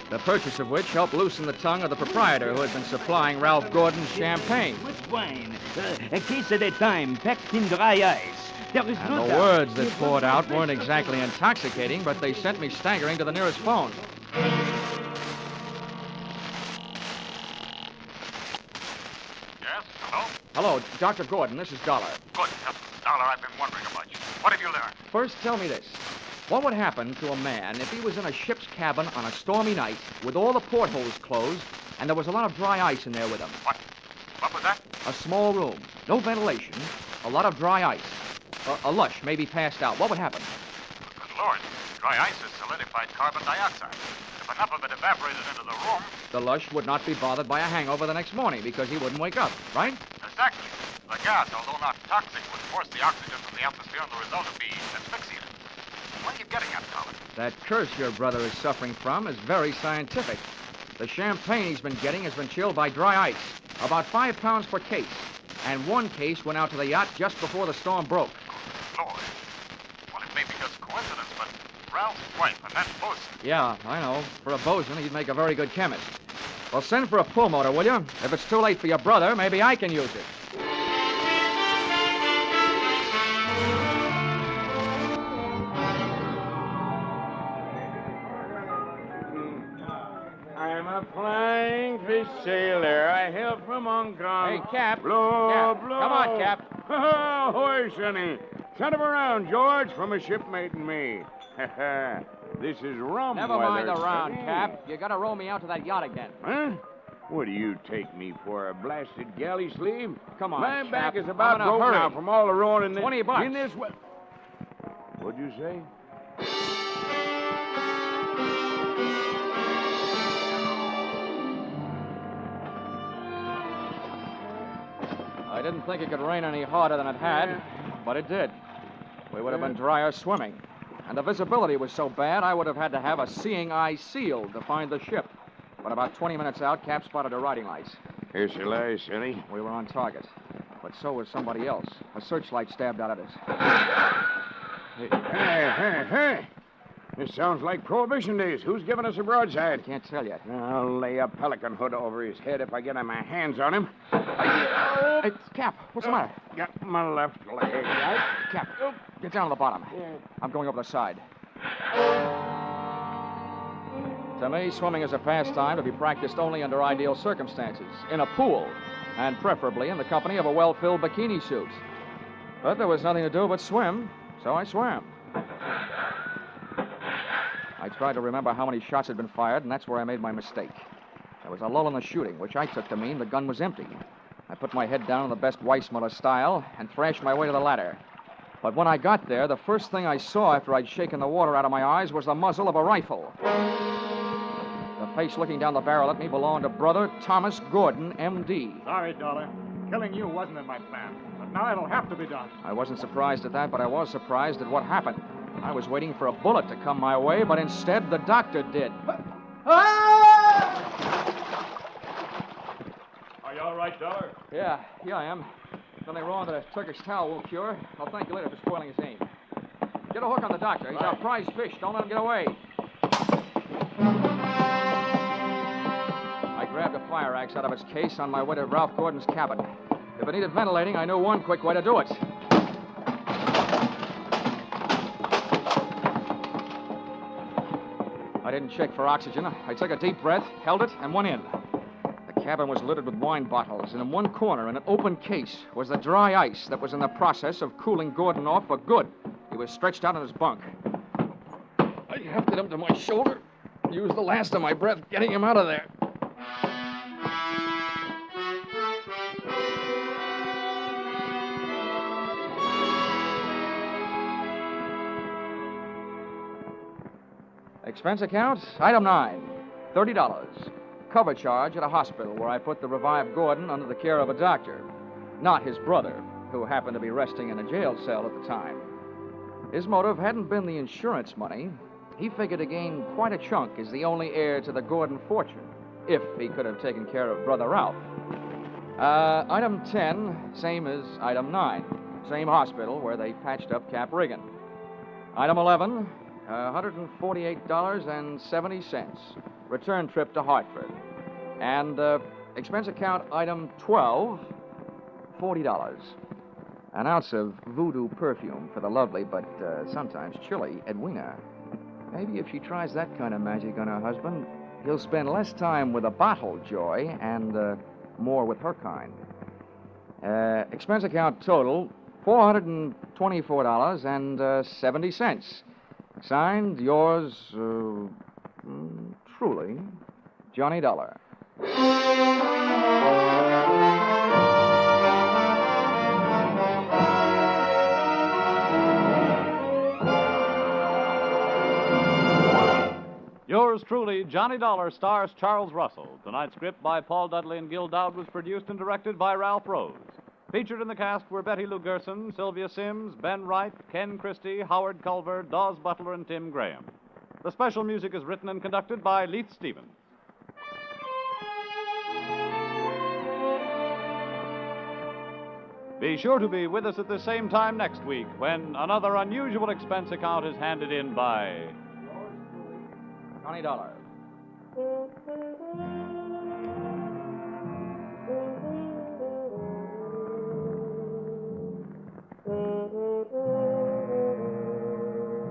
the purchase of which helped loosen the tongue of the proprietor who had been supplying Ralph Gordon's champagne. Much wine. A case at a time, packed in dry ice. There is And no the doubt. words that poured out weren't exactly intoxicating, but they sent me staggering to the nearest phone. Yes? Hello? Hello, Dr. Gordon, this is Dollar. Good. Dollar, I've been wondering a bunch. What have you learned? First, tell me this. What would happen to a man if he was in a ship's cabin on a stormy night with all the portholes closed and there was a lot of dry ice in there with him? What was that? A small room, no ventilation, a lot of dry ice. A lush may be passed out. What would happen? Good Lord. Dry ice is solidified carbon dioxide. If enough of it evaporated into the room, The lush would not be bothered by a hangover the next morning because he wouldn't wake up, right? exactly. The gas, although not toxic, would force the oxygen from the atmosphere, and the result would be asphyxiated. What are you getting at, Dollar? That curse your brother is suffering from is very scientific. The champagne he's been getting has been chilled by dry ice, about 5 pounds per case. And one case went out to the yacht just before the storm broke. Lord. Well, it may be just coincidence, but Ralph's wife and that bosun. Yeah, I know. For a bosun, he'd make a very good chemist. Well, send for a pull motor, will you? If it's too late for your brother, maybe I can use it. I'm a flying fish sailor. I hail from Hong Kong. Hey, Cap. Blow, Cap. blow. Come on, Cap. Ahoy, Sonny. Send him around, George, from a shipmate and me. This is rum Never weather, mind the round, Sonny. Cap. You gotta row me out to that yacht again. Huh? What do you take me for, a blasted galley slave? Come on, My Cap. back is I'm about in a broke hurry. now from all the rowing in this... 20 bucks. In this... What'd you say? I didn't think it could rain any harder than it had, but it did. We would have been drier swimming. And the visibility was so bad, I would have had to have a seeing eye sealed to find the ship. But about 20 minutes out, Cap spotted her riding lights. Here's your lies, Sonny. We were on target. But so was somebody else. A searchlight stabbed out at us. Hey. This sounds like Prohibition days. Who's giving us a broadside? Can't tell yet. I'll lay a pelican hood over his head if I get my hands on him. Hey, Cap, what's the matter? Got my left leg. Cap, get down to the bottom. I'm going over the side. To me, swimming is a pastime to be practiced only under ideal circumstances, in a pool, and preferably in the company of a well-filled bikini suit. But there was nothing to do but swim, so I swam. I tried to remember how many shots had been fired, and that's where I made my mistake. There was a lull in the shooting, which I took to mean the gun was empty. I put my head down in the best Weissmuller style and thrashed my way to the ladder. But when I got there, the first thing I saw after I'd shaken the water out of my eyes was the muzzle of a rifle. The face looking down the barrel at me belonged to Brother Thomas Gordon, M.D. Sorry, Dollar. Killing you wasn't in my plan. But now it'll have to be done. I wasn't surprised at that, but I was surprised at what happened. I was waiting for a bullet to come my way, but instead the doctor did. Are you all right, Dollar? Yeah, I am. Nothing wrong that a Turkish towel won't cure. I'll thank you later for spoiling his aim. Get a hook on the doctor. He's our prize fish. Don't let him get away. I grabbed a fire axe out of its case on my way to Ralph Gordon's cabin. If it needed ventilating, I knew one quick way to do it. I didn't check for oxygen. I took a deep breath, held it, and went in. The cabin was littered with wine bottles, and in one corner, in an open case, was the dry ice that was in the process of cooling Gordon off for good. He was stretched out on his bunk. I hefted him to my shoulder, used the last of my breath getting him out of there. Expense account, item 9, $30. Cover charge at a hospital where I put the revived Gordon under the care of a doctor, not his brother, who happened to be resting in a jail cell at the time. His motive hadn't been the insurance money. He figured to gain quite a chunk as the only heir to the Gordon fortune, if he could have taken care of Brother Ralph. Item 10, same as item 9. Same hospital where they patched up Cap Riggin. Item 11, $148.70. Return trip to Hartford. And expense account item 12, $40. An ounce of voodoo perfume for the lovely but sometimes chilly Edwina. Maybe if she tries that kind of magic on her husband, he'll spend less time with a bottle joy and more with her kind. Expense account total, $424.70. Signed, yours, truly, Johnny Dollar. Yours truly, Johnny Dollar, stars Charles Russell. Tonight's script by Paul Dudley and Gil Dowd was produced and directed by Ralph Rose. Featured in the cast were Betty Lou Gerson, Sylvia Sims, Ben Wright, Ken Christie, Howard Culver, Dawes Butler, and Tim Graham. The special music is written and conducted by Leith Stevens. Be sure to be with us at the same time next week when another unusual expense account is handed in by $20.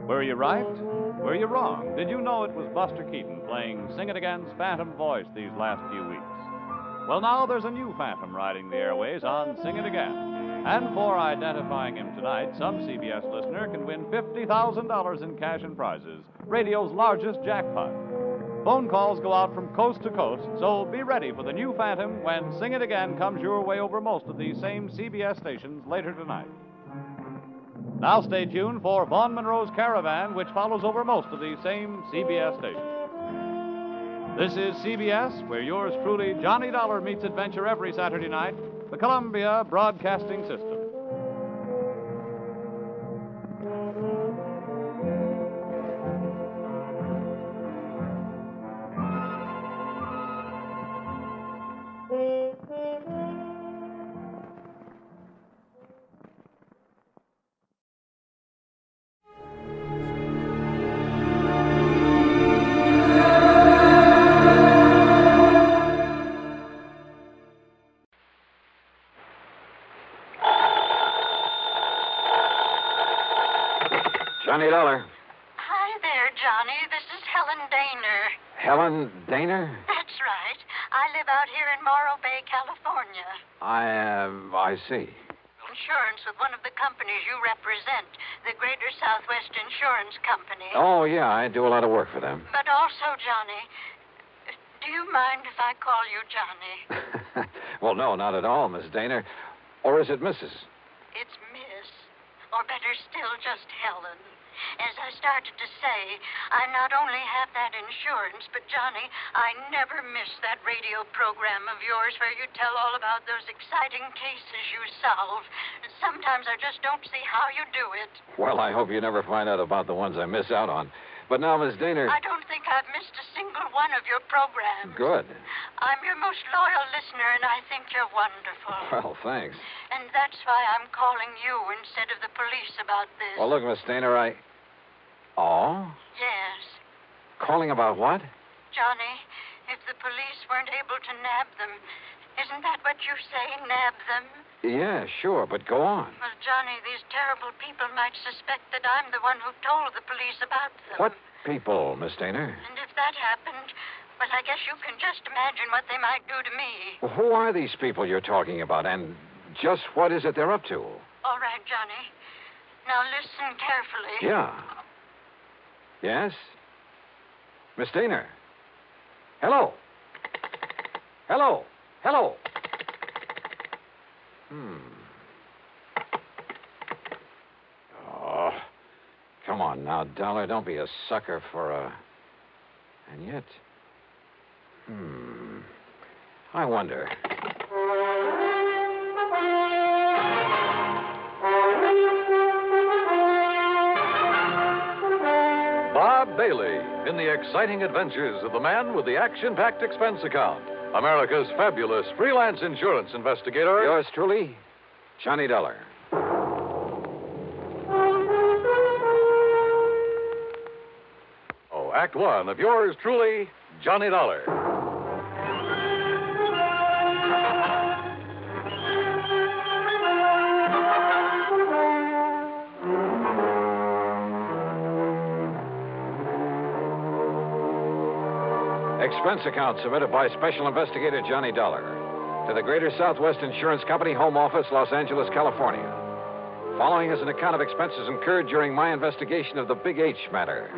Were you right? Were you wrong? Did you know it was Buster Keaton playing Sing It Again's Phantom voice these last few weeks? Well, now there's a new Phantom riding the airways on Sing It Again. And for identifying him tonight, some CBS listener can win $50,000 in cash and prizes, radio's largest jackpot. Phone calls go out from coast to coast, so be ready for the new Phantom when Sing It Again comes your way over most of these same CBS stations later tonight. Now stay tuned for Vaughn Monroe's Caravan, which follows over most of these same CBS stations. This is CBS, where yours truly, Johnny Dollar, meets adventure every Saturday night, the Columbia Broadcasting System. Johnny Dollar. Hi there, Johnny. This is Helen Daner. Helen Daner? That's right. I live out here in Morro Bay, California. I see. Insurance with one of the companies you represent, the Greater Southwest Insurance Company. Oh, yeah, I do a lot of work for them. But also, Johnny, do you mind if I call you Johnny? Well, no, not at all, Miss Daner. Or is it Mrs.? It's Miss. Or better still, just Helen. As I started to say, I not only have that insurance, but, Johnny, I never miss that radio program of yours where you tell all about those exciting cases you solve. Sometimes I just don't see how you do it. Well, I hope you never find out about the ones I miss out on. But now, Miss Daner... I don't think I've missed a single one of your programs. Good. I'm your most loyal listener, and I think you're wonderful. Well, thanks. And that's why I'm calling you instead of the police about this. Well, look, Miss Daner, Oh? Yes. Calling about what? Johnny, if the police weren't able to nab them, isn't that what you say, nab them? Yeah, sure, but go on. Well, Johnny, these terrible people might suspect that I'm the one who told the police about them. What people, Miss Daner? And if that happened, well, I guess you can just imagine what they might do to me. Well, who are these people you're talking about, and just what is it they're up to? All right, Johnny. Now listen carefully. Yeah. Yes? Miss Daner? Hello? Hello? Hello? Oh, come on now, Dollar. Don't be a sucker for a... And yet... I wonder... Bob Bailey in the exciting adventures of the man with the action-packed expense account. America's fabulous freelance insurance investigator. Yours truly, Johnny Dollar. Oh, Act One of yours truly, Johnny Dollar. Expense account submitted by Special Investigator Johnny Dollar to the Greater Southwest Insurance Company, Home Office, Los Angeles, California. Following is an account of expenses incurred during my investigation of the Big H matter.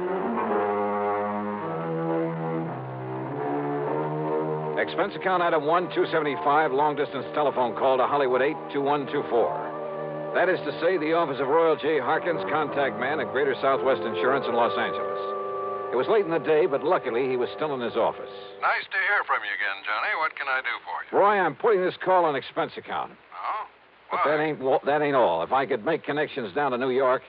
Expense account item 1-275, long-distance telephone call to Hollywood 82124. That is to say, the office of Royal J. Harkins, contact man at Greater Southwest Insurance in Los Angeles. It was late in the day, but luckily he was still in his office. Nice to hear from you again, Johnny. What can I do for you? Roy, I'm putting this call on expense account. Oh? But that ain't all. If I could make connections down to New York,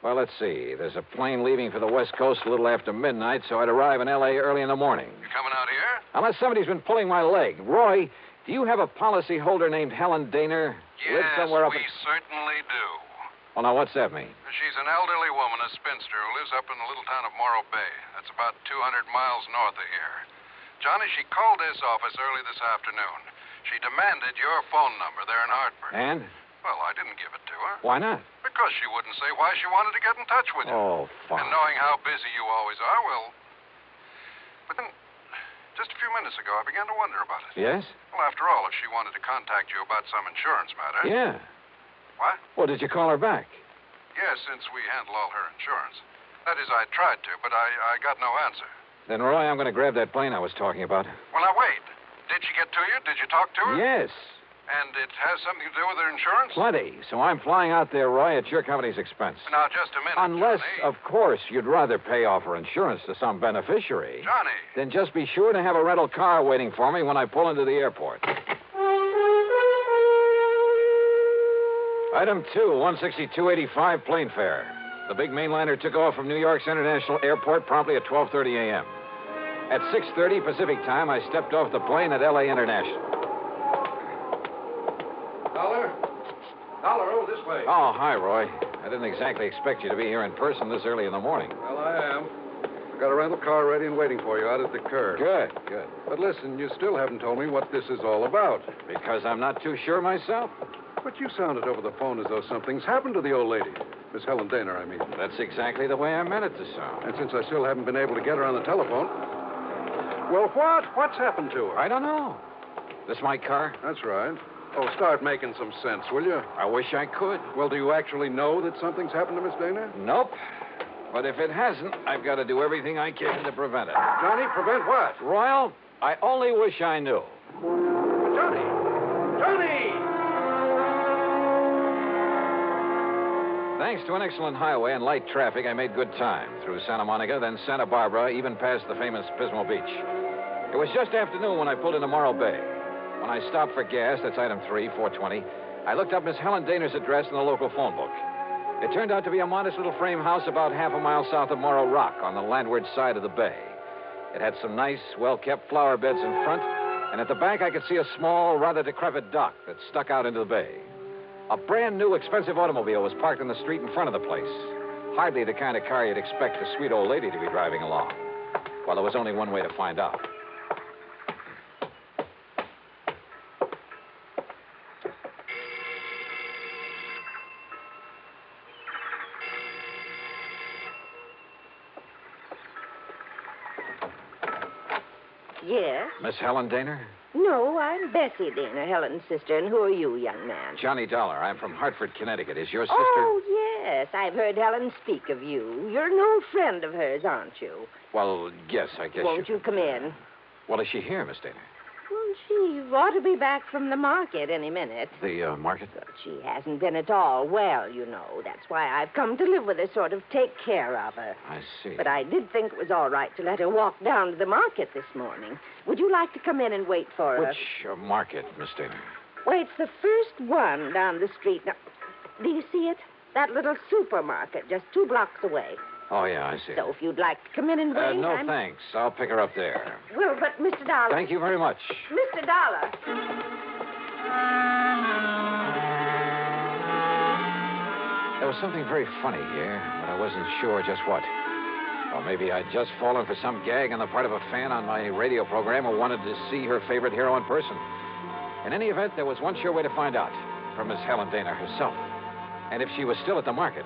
well, let's see. There's a plane leaving for the West Coast a little after midnight, so I'd arrive in L.A. early in the morning. You coming out here? Unless somebody's been pulling my leg. Roy, Do you have a policyholder named Helen Daner? Yes, Lives somewhere up we certainly do. Well, now, what's that mean? She's an elderly woman, a spinster, who lives up in the little town of Morro Bay. That's about 200 miles north of here. Johnny, she called this office early this afternoon. She demanded your phone number there in Hartford. And? Well, I didn't give it to her. Why not? Because she wouldn't say why she wanted to get in touch with you. Oh, fine. And knowing how busy you always are, well... But then, just a few minutes ago, I began to wonder about it. Yes? Well, after all, if she wanted to contact you about some insurance matter... Yeah. What? Well, did you call her back? Yes, since we handle all her insurance. That is, I tried to, but I got no answer. Then, Roy, I'm going to grab that plane I was talking about. Well, now, wait. Did she get to you? Did you talk to her? Yes. And it has something to do with her insurance? Plenty. So I'm flying out there, Roy, at your company's expense. Now, just a minute, Unless, Johnny. of course, you'd rather pay off her insurance to some beneficiary. Johnny. Then just be sure to have a rental car waiting for me when I pull into the airport. Item 2, 162.85 plane fare. The big mainliner took off from New York's International Airport promptly at 12:30 a.m. At 6:30 Pacific time, I stepped off the plane at L.A. International. Dollar, this way. Oh, hi, Roy. I didn't exactly expect you to be here in person this early in the morning. Well, I am. I got a rental car ready and waiting for you out at the curb. Good, good. But listen, you still haven't told me what this is all about. Because I'm not too sure myself. But you sounded over the phone as though something's happened to the old lady. Miss Helen Daner, I mean. That's exactly the way I meant it to sound. And since I still haven't been able to get her on the telephone... Well, what? What's happened to her? I don't know. This my car? That's right. Oh, start making some sense, will you? I wish I could. Well, do you actually know that something's happened to Miss Daner? Nope. But if it hasn't, I've got to do everything I can to prevent it. Johnny, prevent what? Royal, I only wish I knew. Johnny! Johnny! Thanks to an excellent highway and light traffic, I made good time through Santa Monica, then Santa Barbara, even past the famous Pismo Beach. It was just afternoon when I pulled into Morro Bay. When I stopped for gas, that's item 3, 420, I looked up Miss Helen Daner's address in the local phone book. It turned out to be a modest little frame house about half a mile south of Morro Rock on the landward side of the bay. It had some nice, well-kept flower beds in front, and at the back I could see a small, rather decrepit dock that stuck out into the bay. A brand-new, expensive automobile was parked in the street in front of the place. Hardly the kind of car you'd expect a sweet old lady to be driving along. Well, there was only one way to find out. Yes? Miss Helen Daner? No, I'm Bessie Daner, Helen's sister. And who are you, young man? Johnny Dollar. I'm from Hartford, Connecticut. Is your sister? Oh, yes. I've heard Helen speak of you. You're an old friend of hers, aren't you? Well, yes, I guess. Won't you come in? Well, is she here, Miss Daner? Well, she ought to be back from the market any minute. The market? But she hasn't been at all well, you know. That's why I've come to live with her, sort of take care of her. I see. But I did think it was all right to let her walk down to the market this morning. Would you like to come in and wait for her? Which market, Miss Daner? Well, it's the first one down the street. Now, do you see it? That little supermarket just 2 blocks away. Oh, yeah, I see. So if you'd like to come in and wait... No, thanks. I'll pick her up there. Well, but Mr. Dollar... Thank you very much. Mr. Dollar... There was something very funny here, but I wasn't sure just what. Or maybe I'd just fallen for some gag on the part of a fan on my radio program who wanted to see her favorite hero in person. In any event, there was one sure way to find out, from Miss Helen Daner herself. And if she was still at the market.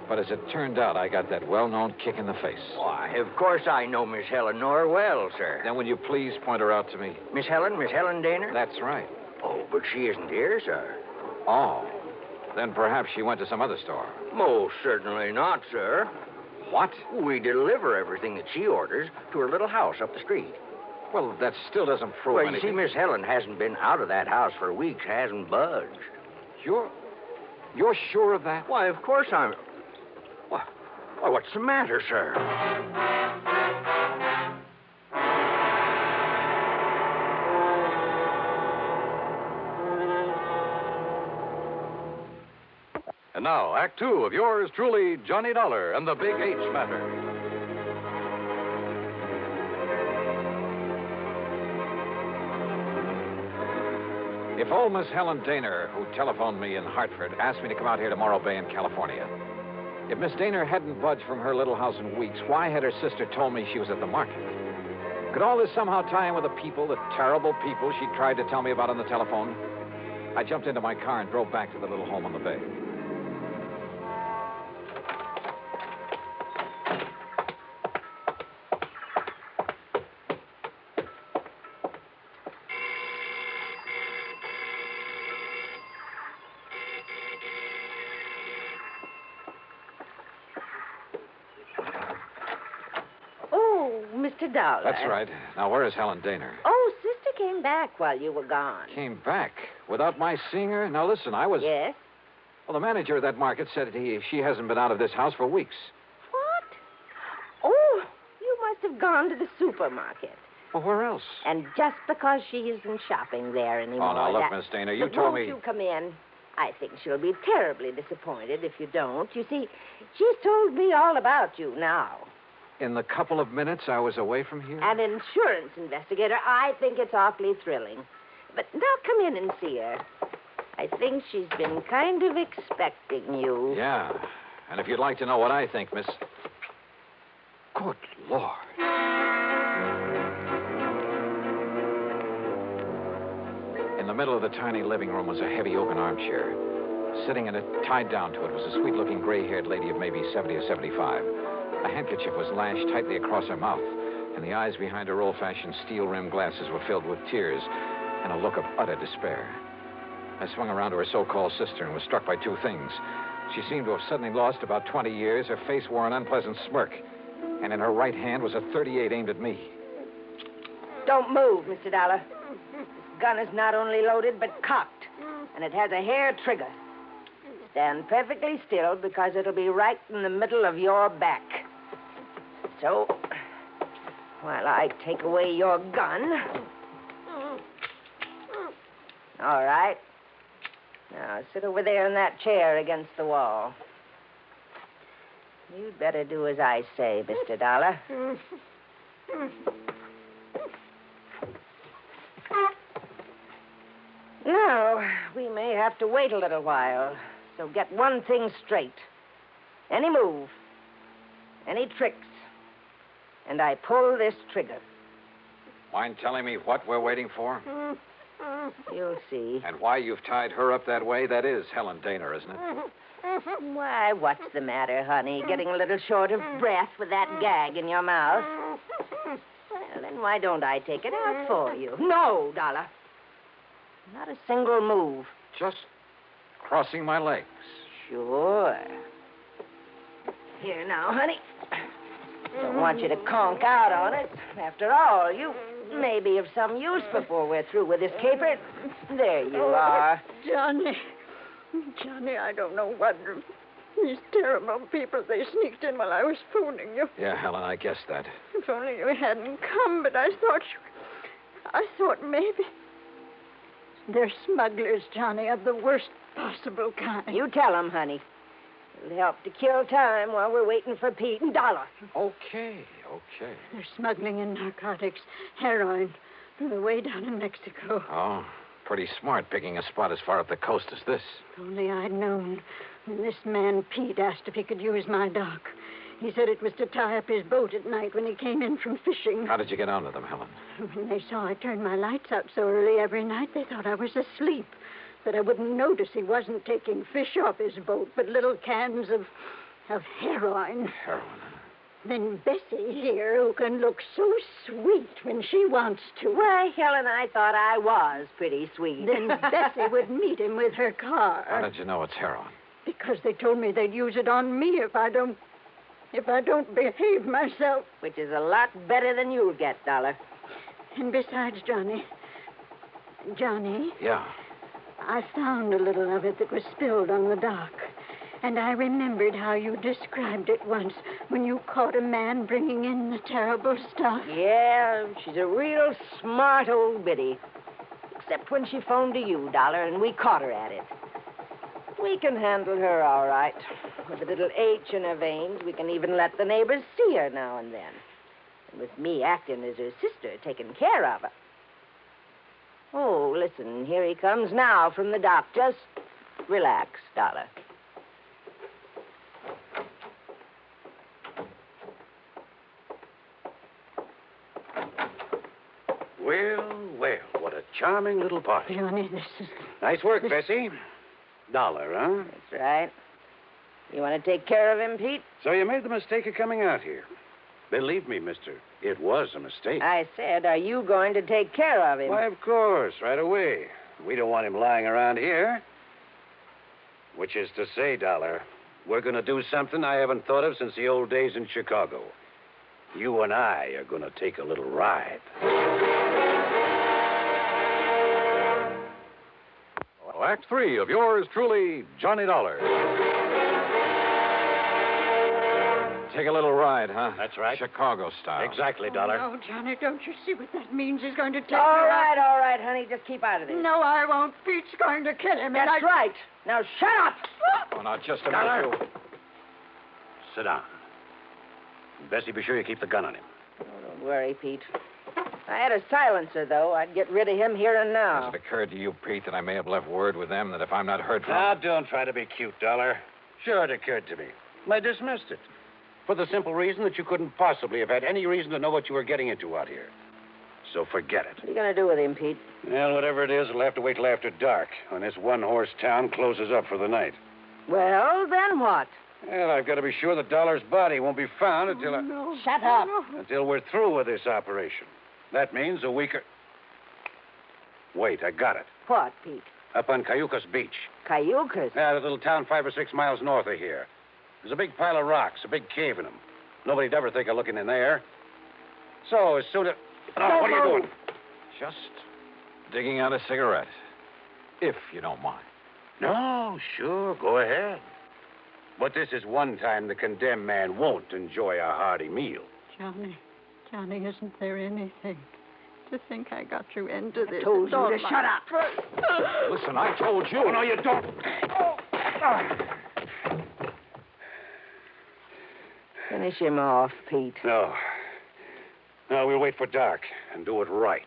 But as it turned out, I got that well-known kick in the face. Why, of course I know Miss Helen Noir well, sir. Then will you please point her out to me? Miss Helen Daner? That's right. Oh, but she isn't here, sir. Oh. Then perhaps she went to some other store. Most certainly not, sir. What? We deliver everything that she orders to her little house up the street. Well, that still doesn't prove well, anything. Well, you see, Miss Helen hasn't been out of that house for weeks, hasn't budged. You're sure of that? Why, of course I'm... Why, what's the matter, sir? And now, Act 2 of yours truly, Johnny Dollar and the Big H Matter. If old Miss Helen Daner, who telephoned me in Hartford, asked me to come out here to Morro Bay in California, if Miss Daner hadn't budged from her little house in weeks, why had her sister told me she was at the market? Could all this somehow tie in with the people, the terrible people she tried to tell me about on the telephone? I jumped into my car and drove back to the little home on the bay. Mr. Dollar. That's right. Now, where is Helen Daner? Oh, Sister came back while you were gone. Came back without my seeing her? Now, listen, I was... Yes? Well, the manager of that market said she hasn't been out of this house for weeks. What? Oh, you must have gone to the supermarket. Well, where else? And just because she isn't shopping there anymore. Oh, now, look, Miss Daner, you told me... Won't you come in? I think she'll be terribly disappointed if you don't. You see, she's told me all about you now. In the couple of minutes I was away from here? An insurance investigator. I think it's awfully thrilling. But now come in and see her. I think she's been kind of expecting you. Yeah. And if you'd like to know what I think, Miss... Good Lord. In the middle of the tiny living room was a heavy oaken armchair. Sitting in it, tied down to it, was a sweet-looking gray-haired lady of maybe 70 or 75. A handkerchief was lashed tightly across her mouth, and the eyes behind her old-fashioned steel-rimmed glasses were filled with tears and a look of utter despair. I swung around to her so-called sister and was struck by two things. She seemed to have suddenly lost about 20 years. Her face wore an unpleasant smirk, and in her right hand was a .38 aimed at me. Don't move, Mr. Dollar. This gun is not only loaded, but cocked, and it has a hair trigger. Stand perfectly still, because it'll be right in the middle of your back. So, while I take away your gun... All right. Now, sit over there in that chair against the wall. You'd better do as I say, Mr. Dollar. Now, we may have to wait a little while. So get one thing straight. Any move, any tricks, and I pull this trigger. Mind telling me what we're waiting for? You'll see. And why you've tied her up that way? That is Helen Daner, isn't it? Why, what's the matter, honey? Getting a little short of breath with that gag in your mouth? Well, then why don't I take it out for you? No, Dollar. Not a single move. Just crossing my legs. Sure. Here now, honey. Don't want you to conk out on it. After all, you may be of some use before we're through with this caper. There you are. Johnny, I don't know what... These terrible people, they sneaked in while I was phoning you. Yeah, Helen, I guessed that. If only you hadn't come, but I thought maybe... They're smugglers, Johnny, of the worst possible kind. You tell them, honey. It'll help to kill time while we're waiting for Pete and Dollar. Okay. They're smuggling in narcotics, heroin, from the way down in Mexico. Oh, pretty smart picking a spot as far up the coast as this. If only I'd known. When this man, Pete, asked if he could use my dock. He said it was to tie up his boat at night when he came in from fishing. How did you get onto them, Helen? When they saw I turned my lights out so early every night, they thought I was asleep. That I wouldn't notice he wasn't taking fish off his boat, but little cans of heroin. Heroin? Then Bessie here, who can look so sweet when she wants to. Why, Helen, I thought I was pretty sweet. Then Bessie would meet him with her car. How did you know it's heroin? Because they told me they'd use it on me if I don't behave myself. Which is a lot better than you'll get, Dollar. And besides, Johnny... Yeah? I found a little of it that was spilled on the dock. And I remembered how you described it once when you caught a man bringing in the terrible stuff. Yeah, she's a real smart old biddy. Except when she phoned to you, Dollar, and we caught her at it. We can handle her all right. With a little H in her veins, we can even let the neighbors see her now and then. And with me acting as her sister, taking care of her. Oh, listen, here he comes now from the dock. Just relax, Dollar. Well, what a charming little party. Johnny, this is... Nice work, Bessie. Dollar, huh? That's right. You want to take care of him, Pete? So you made the mistake of coming out here. Believe me, mister, it was a mistake. I said, are you going to take care of him? Why, of course, right away. We don't want him lying around here. Which is to say, Dollar, we're going to do something I haven't thought of since the old days in Chicago. You and I are going to take a little ride. Act 3 of yours truly, Johnny Dollar. Take a little ride, huh? That's right. Chicago style. Exactly, Dollar. Oh, Johnny, don't you see what that means? He's going to take All her right, out. all right, honey. Just keep out of this. No, I won't. Pete's going to kill him. That's right. Now, shut up. Oh, now, just a Dollar. minute, you. Sit down. Bessie, be sure you keep the gun on him. Oh, don't worry, Pete. If I had a silencer, though, I'd get rid of him here and now. Has it occurred to you, Pete, that I may have left word with them that if I'm not heard from... Now, don't try to be cute, Dollar. Sure, it occurred to me. I dismissed it. For the simple reason that you couldn't possibly have had any reason to know what you were getting into out here. So forget it. What are you going to do with him, Pete? Well, whatever it is, it'll have to wait till after dark, when this one-horse town closes up for the night. Well, then what? Well, I've got to be sure that Dollar's body won't be found until No. Shut up. until we're through with this operation. That means a week or... Wait, I got it. What, Pete? Up on Cayucas Beach. Cayucas? Yeah, that little town 5 or 6 miles north of here. There's a big pile of rocks, a big cave in them. Nobody'd ever think of looking in there. So, as soon as... Oh, what are you doing? Just digging out a cigarette. If you don't mind. No, sure, go ahead. But this is one time the condemned man won't enjoy a hearty meal. Johnny, isn't there anything? To think I got you into this. Told It's you all to my shut up. fault. Listen, I told you. Oh, no, you don't. Finish him off, Pete. No. No, we'll wait for dark and do it right.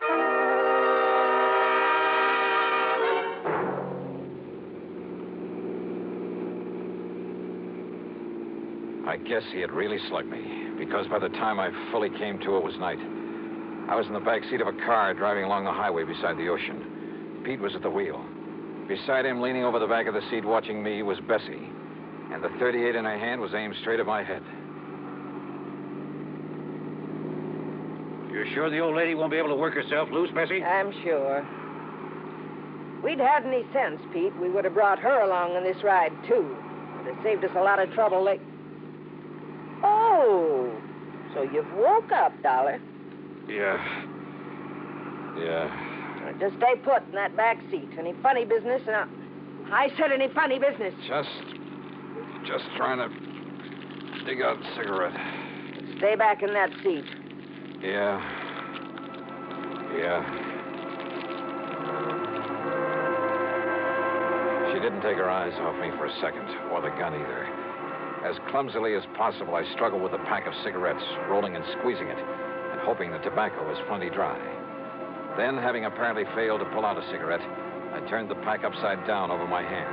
I guess he had really slugged me, because by the time I fully came to, it was night. I was in the back seat of a car driving along the highway beside the ocean. Pete was at the wheel. Beside him, leaning over the back of the seat watching me, was Bessie. And the .38 in her hand was aimed straight at my head. You're sure the old lady won't be able to work herself loose, Bessie? I'm sure. If we'd had any sense, Pete, we would have brought her along on this ride, too. It would have saved us a lot of trouble. Oh, so you've woke up, Dollar. Yeah. Well, just stay put in that back seat. Any funny business, and I said any funny business. Just trying to dig out a cigarette. Stay back in that seat. Yeah. She didn't take her eyes off me for a second, or the gun either. As clumsily as possible, I struggled with a pack of cigarettes, rolling and squeezing it, and hoping the tobacco was plenty dry. Then, having apparently failed to pull out a cigarette, I turned the pack upside down over my hand.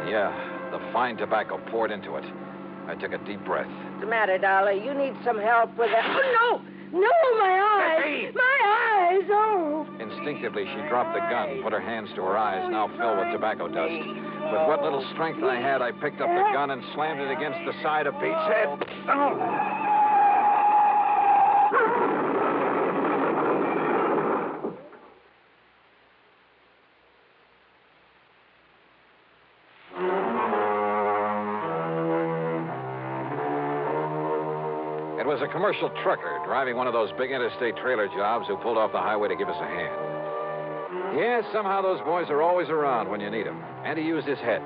And the fine tobacco poured into it. I took a deep breath. What's the matter, Dollar? You need some help with that. Oh, no! No, my eyes! My eyes! Oh! Instinctively, she dropped the gun, put her hands to her eyes, now filled with tobacco dust. With what little strength I had, I picked up the gun and slammed it against the side of Pete's head. It was a commercial trucker driving one of those big interstate trailer jobs who pulled off the highway to give us a hand. Yes, somehow those boys are always around when you need them. And he used his head.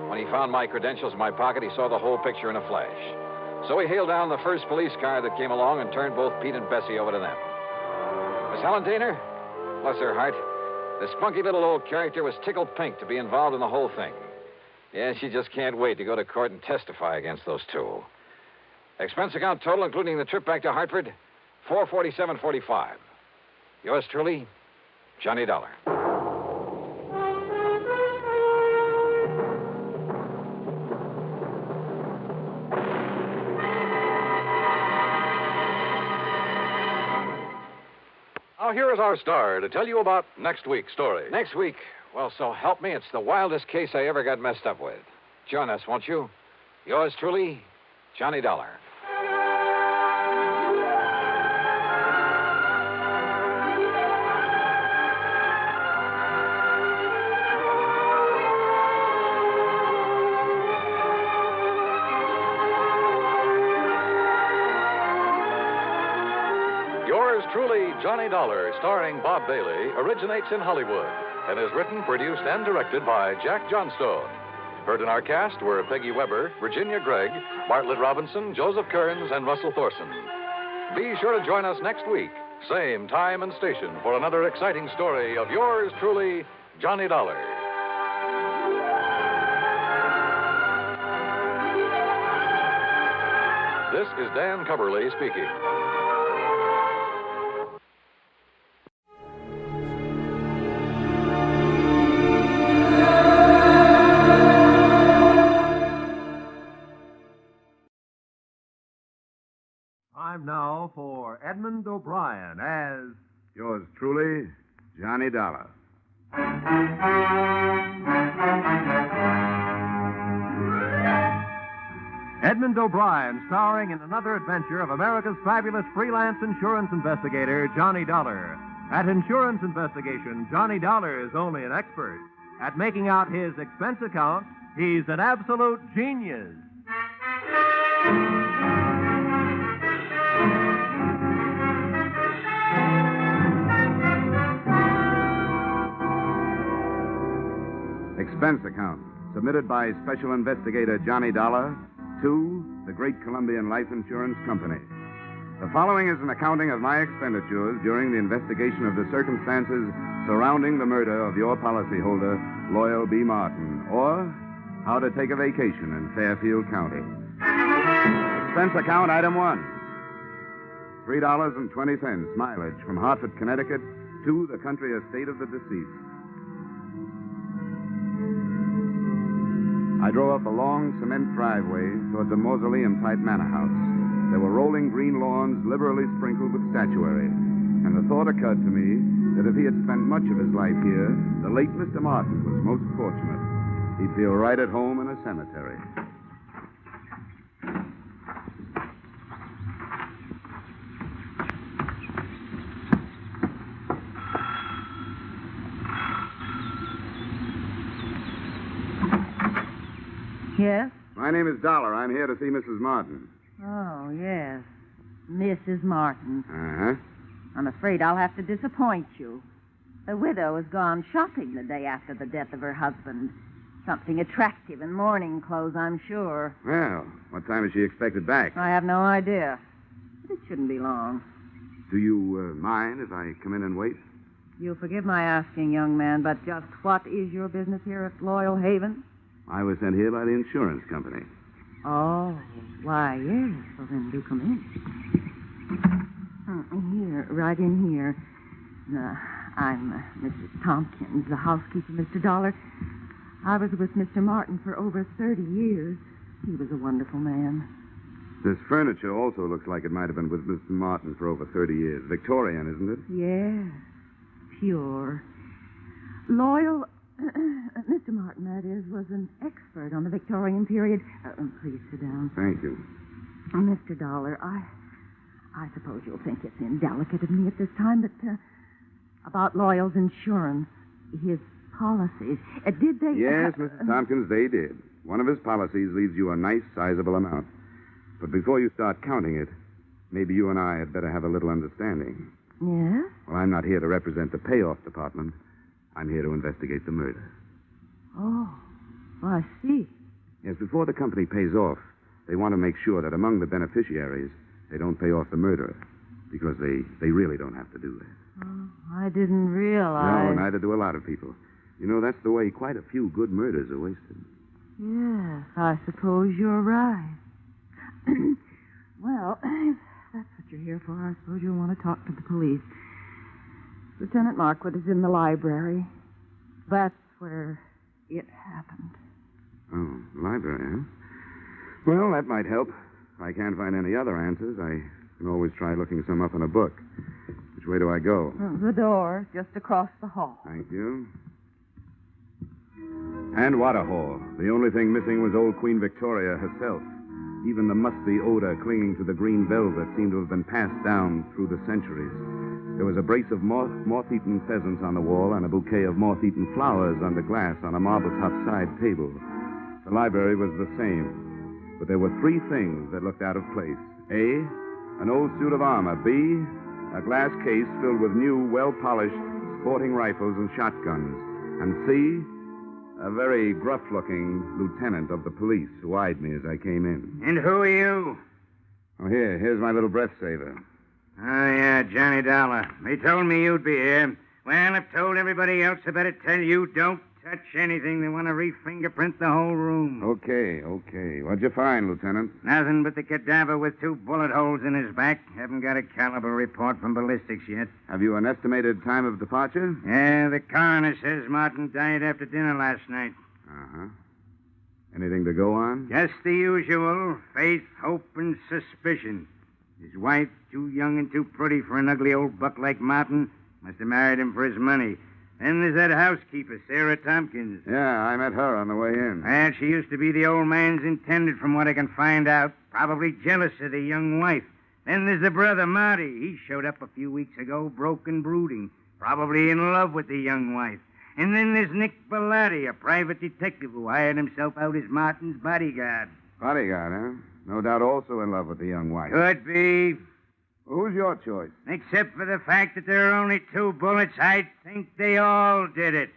When he found my credentials in my pocket, he saw the whole picture in a flash. So he hailed down the first police car that came along and turned both Pete and Bessie over to them. Miss Helen Daner, bless her heart, the spunky little old character was tickled pink to be involved in the whole thing. Yeah, she just can't wait to go to court and testify against those two. Expense account total, including the trip back to Hartford, $447.45. Yours truly, Johnny Dollar. Now, here is our star to tell you about next week's story. Next week, well, so help me, it's the wildest case I ever got messed up with. Join us, won't you? Yours truly, Johnny Dollar. Yours truly, Johnny Dollar, starring Bob Bailey, originates in Hollywood and is written, produced, and directed by Jack Johnstone. Heard in our cast were Peggy Weber, Virginia Gregg, Bartlett Robinson, Joseph Kearns, and Russell Thorson. Be sure to join us next week, same time and station, for another exciting story of yours truly, Johnny Dollar. This is Dan Coverly speaking. Time now for Edmund O'Brien as... Yours truly, Johnny Dollar. Edmund O'Brien, starring in another adventure of America's fabulous freelance insurance investigator, Johnny Dollar. At insurance investigation, Johnny Dollar is only an expert. At making out his expense account, he's an absolute genius. Expense account, submitted by Special Investigator Johnny Dollar to the Great Columbian Life Insurance Company. The following is an accounting of my expenditures during the investigation of the circumstances surrounding the murder of your policyholder, Loyal B. Martin, or how to take a vacation in Fairfield County. Expense account, item 1. $3.20 mileage from Hartford, Connecticut to the country estate of the deceased. I drove up a long cement driveway towards a mausoleum-type manor house. There were rolling green lawns liberally sprinkled with statuary. And the thought occurred to me that if he had spent much of his life here, the late Mr. Martin was most fortunate. He'd feel right at home in a cemetery. Yes? My name is Dollar. I'm here to see Mrs. Martin. Oh, yes. Mrs. Martin. Uh-huh. I'm afraid I'll have to disappoint you. The widow has gone shopping the day after the death of her husband. Something attractive in mourning clothes, I'm sure. Well, what time is she expected back? I have no idea. But it shouldn't be long. Do you mind if I come in and wait? You'll forgive my asking, young man, but just what is your business here at Loyal Haven? I was sent here by the insurance company. Oh, why, yes. Well, then do come in. Here, right in here. I'm Mrs. Tompkins, the housekeeper, Mr. Dollar. I was with Mr. Martin for over 30 years. He was a wonderful man. This furniture also looks like it might have been with Mr. Martin for over 30 years. Victorian, isn't it? Yes, pure. Loyal... Mr. Martin, that is, was an expert on the Victorian period. Please sit down. Thank you. Mr. Dollar, I suppose you'll think it's indelicate of me at this time, but about Loyal's insurance, his policies, did they... Yes, Mrs. Tompkins, they did. One of his policies leaves you a nice, sizable amount. But before you start counting it, maybe you and I had better have a little understanding. Yes? Well, I'm not here to represent the payoff department. I'm here to investigate the murder. Oh, I see. Yes, before the company pays off, they want to make sure that among the beneficiaries, they don't pay off the murderer, because they really don't have to do that. Oh, I didn't realize. No, neither do a lot of people. You know, that's the way quite a few good murders are wasted. Yes, I suppose you're right. Well, if that's what you're here for, I suppose you'll want to talk to the police. Lieutenant Markwood is in the library. That's where it happened. Oh, library, huh? Well, that might help. If I can't find any other answers, I can always try looking some up in a book, which Which way do I go? The door, just across the hall. Thank you. And what a hall. The only thing missing was old Queen Victoria herself. Even the musty odor clinging to the green velvet seemed to have been passed down through the centuries. There was a brace of moth-eaten pheasants on the wall and a bouquet of moth-eaten flowers under glass on a marble-top side table. The library was the same, but there were three things that looked out of place. A, an old suit of armor. B, a glass case filled with new, well-polished sporting rifles and shotguns. And C, a very gruff-looking lieutenant of the police who eyed me as I came in. And who are you? Oh, here's my little breath saver. Oh, yeah, Johnny Dollar. They told me you'd be here. Well, I've told everybody else I better tell you don't touch anything. They want to re-fingerprint the whole room. Okay. What'd you find, Lieutenant? Nothing but the cadaver with 2 bullet holes in his back. Haven't got a caliber report from ballistics yet. Have you an estimated time of departure? Yeah, the coroner says Martin died after dinner last night. Uh-huh. Anything to go on? Just the usual. Faith, hope, and suspicion. His wife, too young and too pretty for an ugly old buck like Martin, must have married him for his money. Then there's that housekeeper, Sarah Tompkins. Yeah, I met her on the way in. Well, she used to be the old man's intended, from what I can find out. Probably jealous of the young wife. Then there's the brother, Marty. He showed up a few weeks ago, broken, brooding. Probably in love with the young wife. And then there's Nick Bellotti, a private detective who hired himself out as Martin's bodyguard. Bodyguard, huh? No doubt also in love with the young wife. Could be. Who's your choice? Except for the fact that there are only 2 bullets, I think they all did it.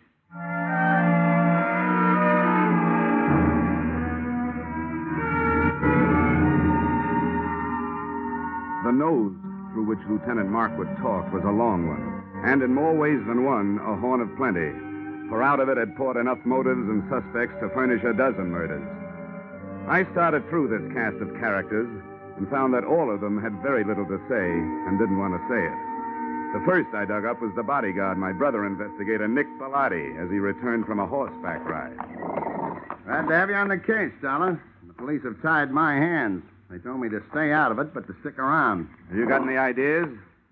The nose through which Lieutenant Markwood talked was a long one, and in more ways than one, a horn of plenty, for out of it had poured enough motives and suspects to furnish a dozen murders. I started through this cast of characters and found that all of them had very little to say and didn't want to say it. The first I dug up was the bodyguard, my brother investigator, Nick Bellotti, as he returned from a horseback ride. Glad to have you on the case, Dollar. The police have tied my hands. They told me to stay out of it, but to stick around. Have you got any ideas?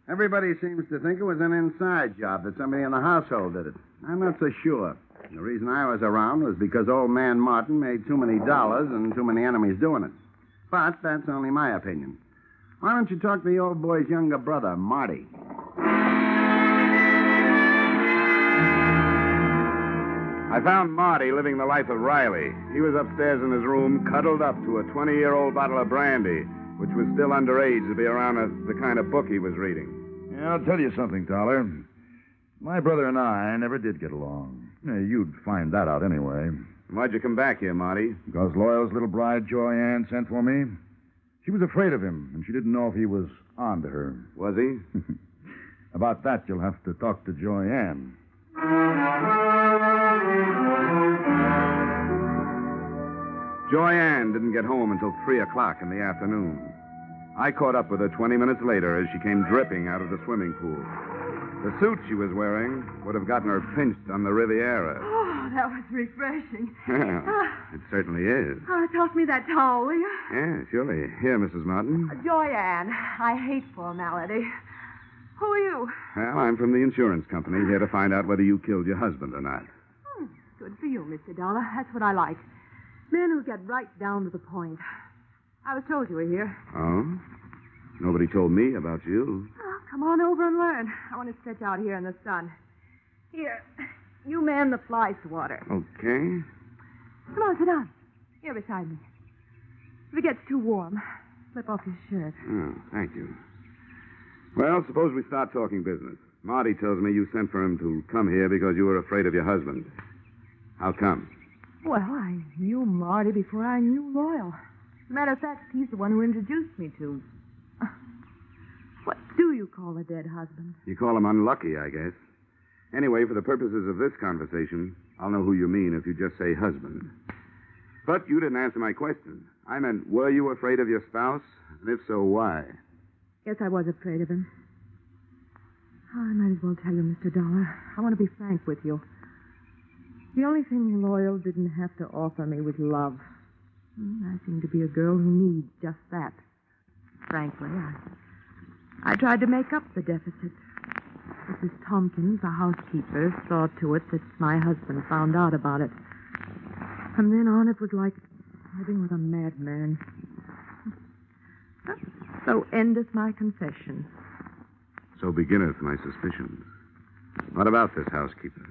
Everybody seems to think it was an inside job, that somebody in the household did it. I'm not so sure. The reason I was around was because old man Martin made too many dollars and too many enemies doing it. But that's only my opinion. Why don't you talk to the old boy's younger brother, Marty? I found Marty living the life of Riley. He was upstairs in his room, cuddled up to a 20-year-old bottle of brandy, which was still underage to be around the kind of book he was reading. Yeah, I'll tell you something, Dollar. My brother and I never did get along. Yeah, you'd find that out anyway. Why'd you come back here, Marty? Because Loyal's little bride, Joy Ann, sent for me. She was afraid of him, and she didn't know if he was on to her. Was he? About that, you'll have to talk to Joy Ann. Joy Ann didn't get home until 3 o'clock in the afternoon. I caught up with her 20 minutes later as she came dripping out of the swimming pool. The suit she was wearing would have gotten her pinched on the Riviera. Oh, that was refreshing. It certainly is. Toss me that towel, will you? Yeah, surely. Here, Mrs. Martin. Joyanne, I hate formality. Who are you? Well, I'm from the insurance company, here to find out whether you killed your husband or not. Good for you, Mr. Dollar. That's what I like. Men who get right down to the point. I was told you were here. Oh? Nobody told me about you. Oh, come on over and learn. I want to stretch out here in the sun. Here, you man the fly swatter. Okay. Come on, sit down. Here beside me. If it gets too warm, slip off your shirt. Oh, thank you. Well, suppose we start talking business. Marty tells me you sent for him to come here because you were afraid of your husband. How come? Well, I knew Marty before I knew Loyal. As a matter of fact, he's the one who introduced me to. What do you call a dead husband? You call him unlucky, I guess. Anyway, for the purposes of this conversation, I'll know who you mean if you just say husband. But you didn't answer my question. I meant, were you afraid of your spouse? And if so, why? Yes, I was afraid of him. Oh, I might as well tell you, Mr. Dollar. I want to be frank with you. The only thing Loyal didn't have to offer me was love. I seem to be a girl who needs just that. Frankly, I tried to make up the deficit. Mrs. Tompkins, the housekeeper, saw to it that my husband found out about it. From then on, it was like living with a madman. So endeth my confession. So beginneth my suspicions. What about this housekeeper?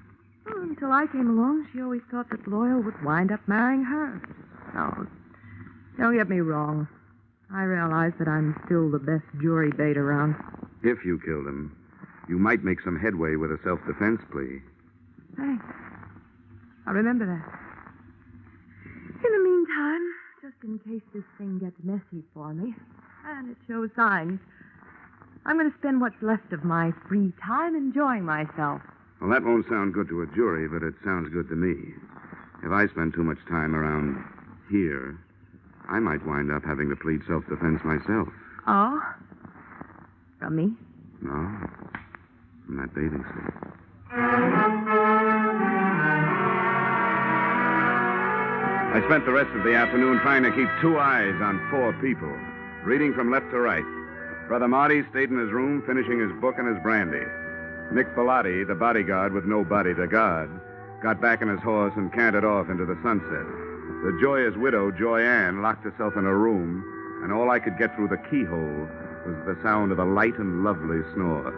Well, until I came along, she always thought that Loyal would wind up marrying her. No, don't get me wrong. I realize that I'm still the best jury bait around. If you killed him, you might make some headway with a self-defense plea. Thanks. I'll remember that. In the meantime, just in case this thing gets messy for me, and it shows signs, I'm going to spend what's left of my free time enjoying myself. Well, that won't sound good to a jury, but it sounds good to me. If I spend too much time around here, I might wind up having to plead self-defense myself. Oh? From me? No, from that bathing suit. I spent the rest of the afternoon trying to keep two eyes on four people, reading from left to right. Brother Marty stayed in his room, finishing his book and his brandy. Nick Bellotti, the bodyguard with no body to guard, got back on his horse and cantered off into the sunset. The joyous widow, Joy Ann, locked herself in a room, and all I could get through the keyhole was the sound of a light and lovely snore.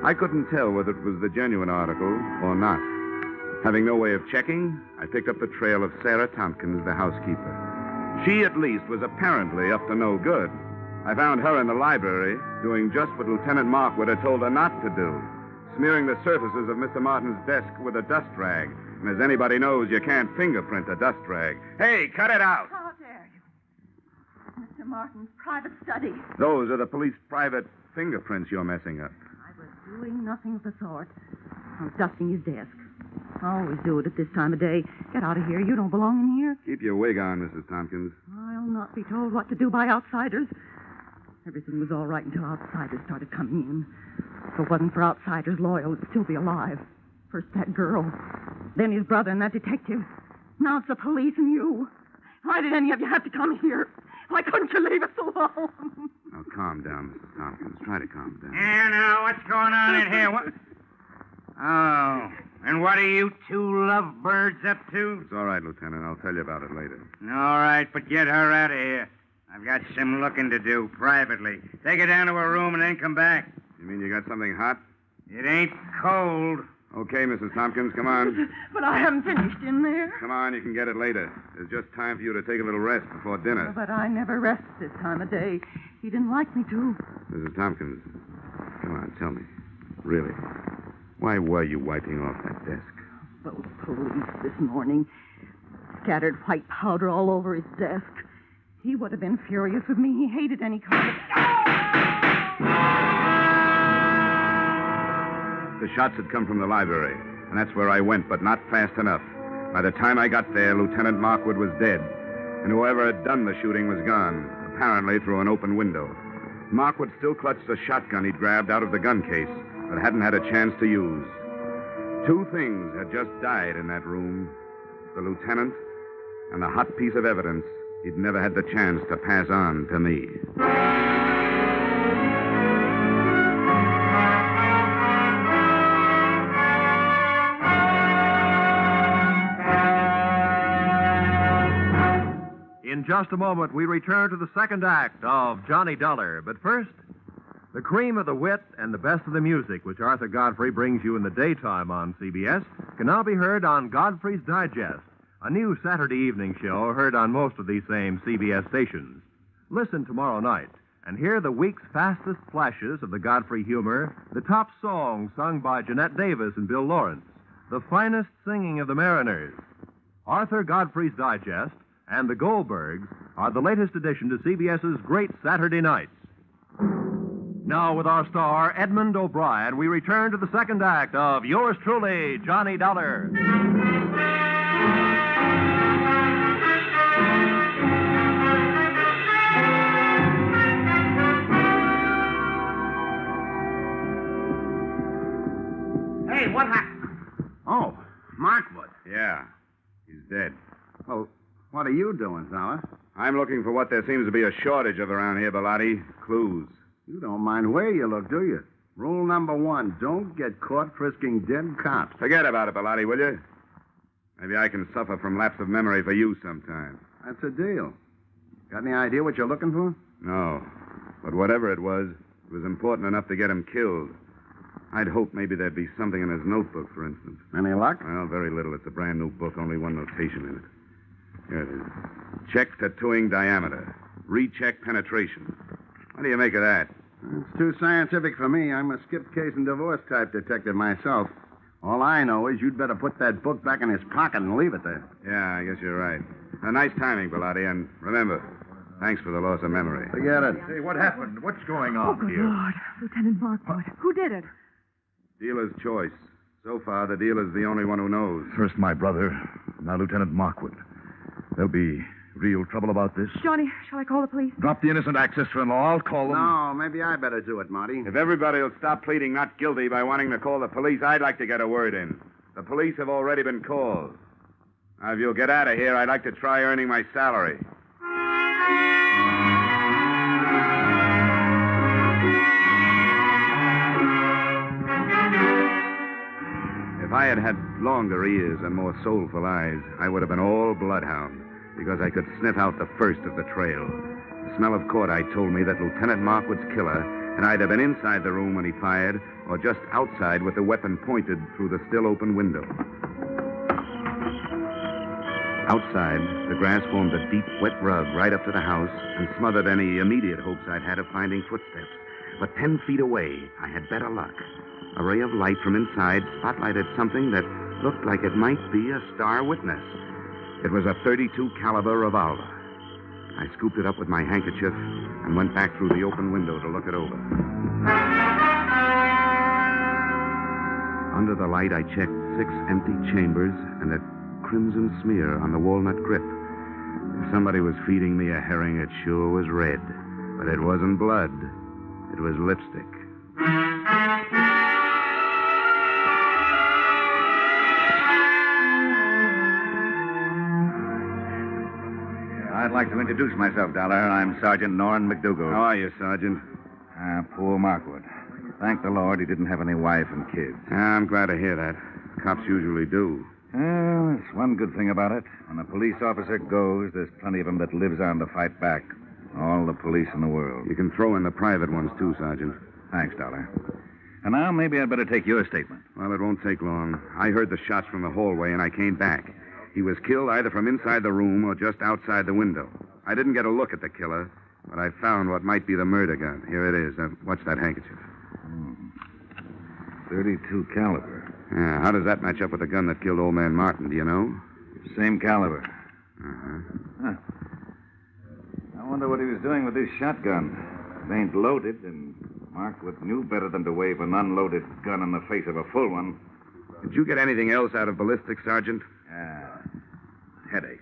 I couldn't tell whether it was the genuine article or not. Having no way of checking, I picked up the trail of Sarah Tompkins, the housekeeper. She, at least, was apparently up to no good. I found her in the library doing just what Lieutenant Markwood had told her not to do, smearing the surfaces of Mr. Martin's desk with a dust rag. And as anybody knows, you can't fingerprint a dust rag. Hey, cut it out! How dare you? Mr. Martin's private study. Those are the police private fingerprints you're messing up. I was doing nothing of the sort. I was dusting his desk. I always do it at this time of day. Get out of here. You don't belong in here. Keep your wig on, Mrs. Tompkins. I'll not be told what to do by outsiders. Everything was all right until outsiders started coming in. If it wasn't for outsiders, Loyal would still be alive. First that girl, then his brother and that detective. Now it's the police and you. Why did any of you have to come here? Why couldn't you leave us alone? Now, calm down, Mrs. Tompkins. Try to calm down. Yeah, now, what's going on in here? What? Oh, and what are you two lovebirds up to? It's all right, Lieutenant. I'll tell you about it later. All right, but get her out of here. I've got some looking to do privately. Take her down to her room and then come back. You mean you got something hot? It ain't cold. Okay, Mrs. Tompkins, come on. But I haven't finished in there. Come on, you can get it later. There's just time for you to take a little rest before dinner. But I never rest this time of day. He didn't like me to. Mrs. Tompkins, come on, tell me. Really, why were you wiping off that desk? Those police this morning scattered white powder all over his desk. He would have been furious with me. He hated any kind of... The shots had come from the library, and that's where I went, but not fast enough. By the time I got there, Lieutenant Markwood was dead, and whoever had done the shooting was gone, apparently through an open window. Markwood still clutched the shotgun he'd grabbed out of the gun case, but hadn't had a chance to use. Two things had just died in that room, the lieutenant and a hot piece of evidence he'd never had the chance to pass on to me. In just a moment, we return to the second act of Johnny Dollar. But first, the cream of the wit and the best of the music, which Arthur Godfrey brings you in the daytime on CBS, can now be heard on Godfrey's Digest, a new Saturday evening show heard on most of these same CBS stations. Listen tomorrow night and hear the week's fastest flashes of the Godfrey humor, the top songs sung by Jeanette Davis and Bill Lawrence, the finest singing of the Mariners. Arthur Godfrey's Digest and the Goldbergs are the latest addition to CBS's Great Saturday Nights. Now, with our star, Edmund O'Brien, we return to the second act of yours truly, Johnny Dollar. Hey, what happened? Oh, Markwood. Yeah, he's dead. Well, what are you doing, fella? I'm looking for what there seems to be a shortage of around here, Bellotti. Clues. You don't mind where you look, do you? Rule number 1, don't get caught frisking dead cops. Forget about it, Bellotti, will you? Maybe I can suffer from lapse of memory for you sometime. That's a deal. Got any idea what you're looking for? No. But whatever it was important enough to get him killed. I'd hoped maybe there'd be something in his notebook, for instance. Any luck? Well, very little. It's a brand new book, only one notation in it. Here it is. Check tattooing diameter. Recheck penetration. What do you make of that? It's too scientific for me. I'm a skip case and divorce type detective myself. All I know is you'd better put that book back in his pocket and leave it there. Yeah, I guess you're right. Nice timing, Bellotti, and remember, thanks for the loss of memory. Forget it. Say, what happened? What's going Oh, on good here? Lord. Lieutenant Markwood. Who did it? Dealer's choice. So far, the dealer's the only one who knows. First my brother, now Lieutenant Markwood. There'll be real trouble about this. Johnny, shall I call the police? Drop the innocent ex-sister-in-law. I'll call them. No, maybe I better do it, Marty. If everybody will stop pleading not guilty by wanting to call the police, I'd like to get a word in. The police have already been called. Now, if you'll get out of here, I'd like to try earning my salary. If I had had longer ears and more soulful eyes, I would have been all bloodhound, because I could sniff out the first of the trail. The smell of cordite told me that Lieutenant Markwood's killer had either been inside the room when he fired or just outside with the weapon pointed through the still open window. Outside, the grass formed a deep, wet rug right up to the house and smothered any immediate hopes I'd had of finding footsteps. But 10 feet away, I had better luck. A ray of light from inside spotlighted something that looked like it might be a star witness. It was a .32 caliber revolver. I scooped it up with my handkerchief and went back through the open window to look it over. Under the light, I checked 6 empty chambers and a crimson smear on the walnut grip. If somebody was feeding me a herring, it sure was red. But it wasn't blood. It was lipstick. I'd like to introduce myself, Dollar. I'm Sergeant Noir McDougal. How are you, Sergeant? Poor Markwood. Thank the Lord he didn't have any wife and kids. I'm glad to hear that. Cops usually do. Well, there's one good thing about it. When a police officer goes, there's plenty of them that lives on to fight back. All the police in the world. You can throw in the private ones, too, Sergeant. Thanks, Dollar. And now maybe I'd better take your statement. Well, it won't take long. I heard the shots from the hallway, and I came back. He was killed either from inside the room or just outside the window. I didn't get a look at the killer, but I found what might be the murder gun. Here it is. Watch that handkerchief. 32 caliber. Yeah, how does that match up with the gun that killed old man Martin, do you know? Same caliber. Uh-huh. I wonder what he was doing with this shotgun. It ain't loaded, and Markwood knew better than to wave an unloaded gun in the face of a full one. Did you get anything else out of ballistics, Sergeant? Headache.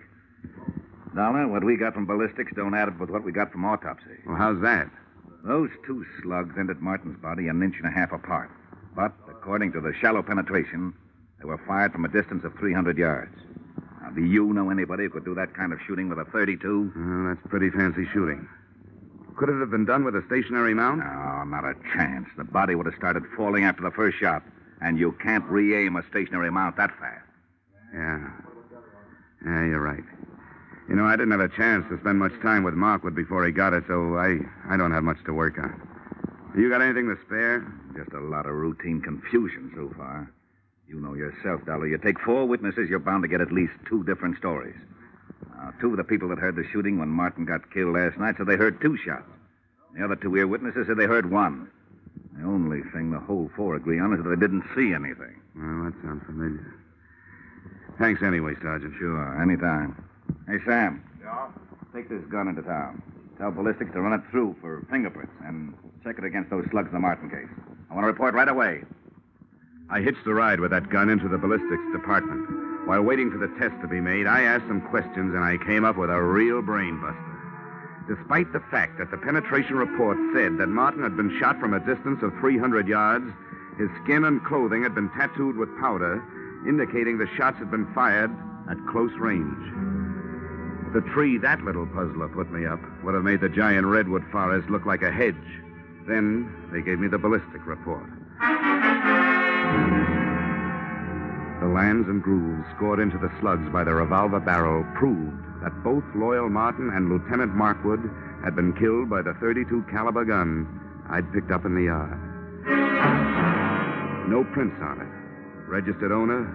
Dollar, what we got from ballistics don't add up with what we got from autopsy. Well, how's that? Those 2 slugs entered Martin's body 1.5 inches apart. But, according to the shallow penetration, they were fired from a distance of 300 yards. Now, do you know anybody who could do that kind of shooting with a .32? Well, that's pretty fancy shooting. Could it have been done with a stationary mount? No, not a chance. The body would have started falling after the first shot, and you can't re-aim a stationary mount that fast. Yeah, you're right. You know, I didn't have a chance to spend much time with Markwood before he got it, so I don't have much to work on. You got anything to spare? Just a lot of routine confusion so far. You know yourself, Dollar. You take 4 witnesses, you're bound to get at least 2 different stories. Now, 2 of the people that heard the shooting when Martin got killed last night said they heard 2 shots. The other 2 ear-witnesses said they heard 1. The only thing the whole 4 agree on is that they didn't see anything. Well, that sounds familiar. Thanks anyway, Sergeant. Sure, anytime. Hey, Sam. Yeah? Take this gun into town. Tell ballistics to run it through for fingerprints and check it against those slugs in the Martin case. I want to report right away. I hitched the ride with that gun into the ballistics department. While waiting for the test to be made, I asked some questions, and I came up with a real brain buster. Despite the fact that the penetration report said that Martin had been shot from a distance of 300 yards, his skin and clothing had been tattooed with powder, indicating the shots had been fired at close range. The tree that little puzzler put me up would have made the giant redwood forest look like a hedge. Then they gave me the ballistic report. The lands and grooves scored into the slugs by the revolver barrel proved that both Loyal Martin and Lieutenant Markwood had been killed by the .32 caliber gun I'd picked up in the yard. No prints on it. Registered owner,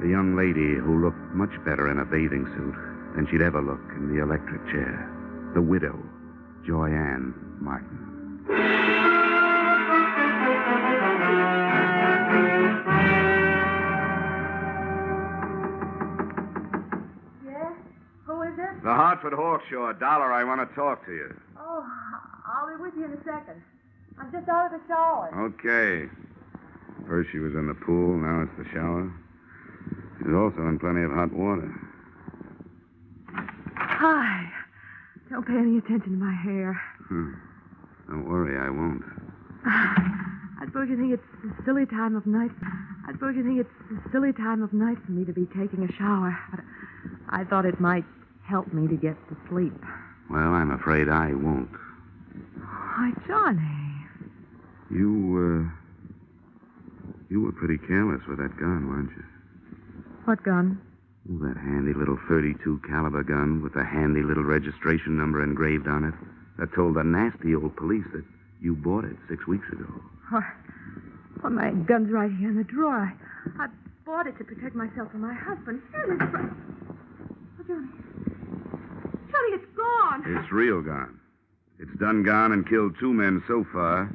the young lady who looked much better in a bathing suit than she'd ever look in the electric chair. The widow, Joyanne Martin. Yeah? Who is it? The Hartford Hawkshaw. Dollar, I want to talk to you. Oh, I'll be with you in a second. I'm just out of the shower. Okay. First she was in the pool, now it's the shower. She's also in plenty of hot water. Hi. Don't pay any attention to my hair. Don't worry, I won't. I suppose you think it's a silly time of night. for me to be taking a shower. But I thought it might help me to get to sleep. Well, I'm afraid I won't. Why, Johnny. You were pretty careless with that gun, weren't you? What gun? Oh, that handy little .32 caliber gun with a handy little registration number engraved on it that told the nasty old police that you bought it 6 weeks ago. Well, my gun's right here in the drawer. I bought it to protect myself from my husband. Oh, Johnny. Johnny, it's gone. It's real gone. It's done gone and killed 2 men so far.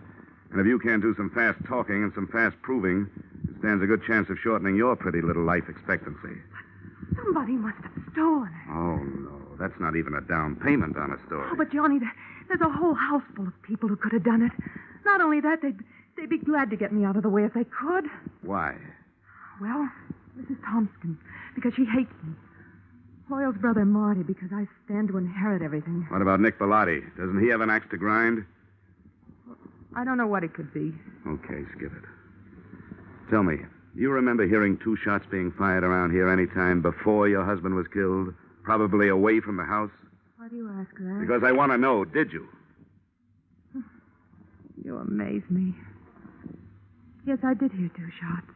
And if you can't do some fast talking and some fast proving, it stands a good chance of shortening your pretty little life expectancy. Somebody must have stolen it. Oh, no. That's not even a down payment on a story. Oh, but Johnny, there's a whole house full of people who could have done it. Not only that, they'd be glad to get me out of the way if they could. Why? Well, Mrs. Thompson, because she hates me. Loyal's brother, Marty, because I stand to inherit everything. What about Nick Bellotti? Doesn't he have an axe to grind? I don't know what it could be. Okay, skip it. Tell me, do you remember hearing 2 shots being fired around here any time before your husband was killed? Probably away from the house? Why do you ask that? Because I want to know, did you? You amaze me. Yes, I did hear 2 shots.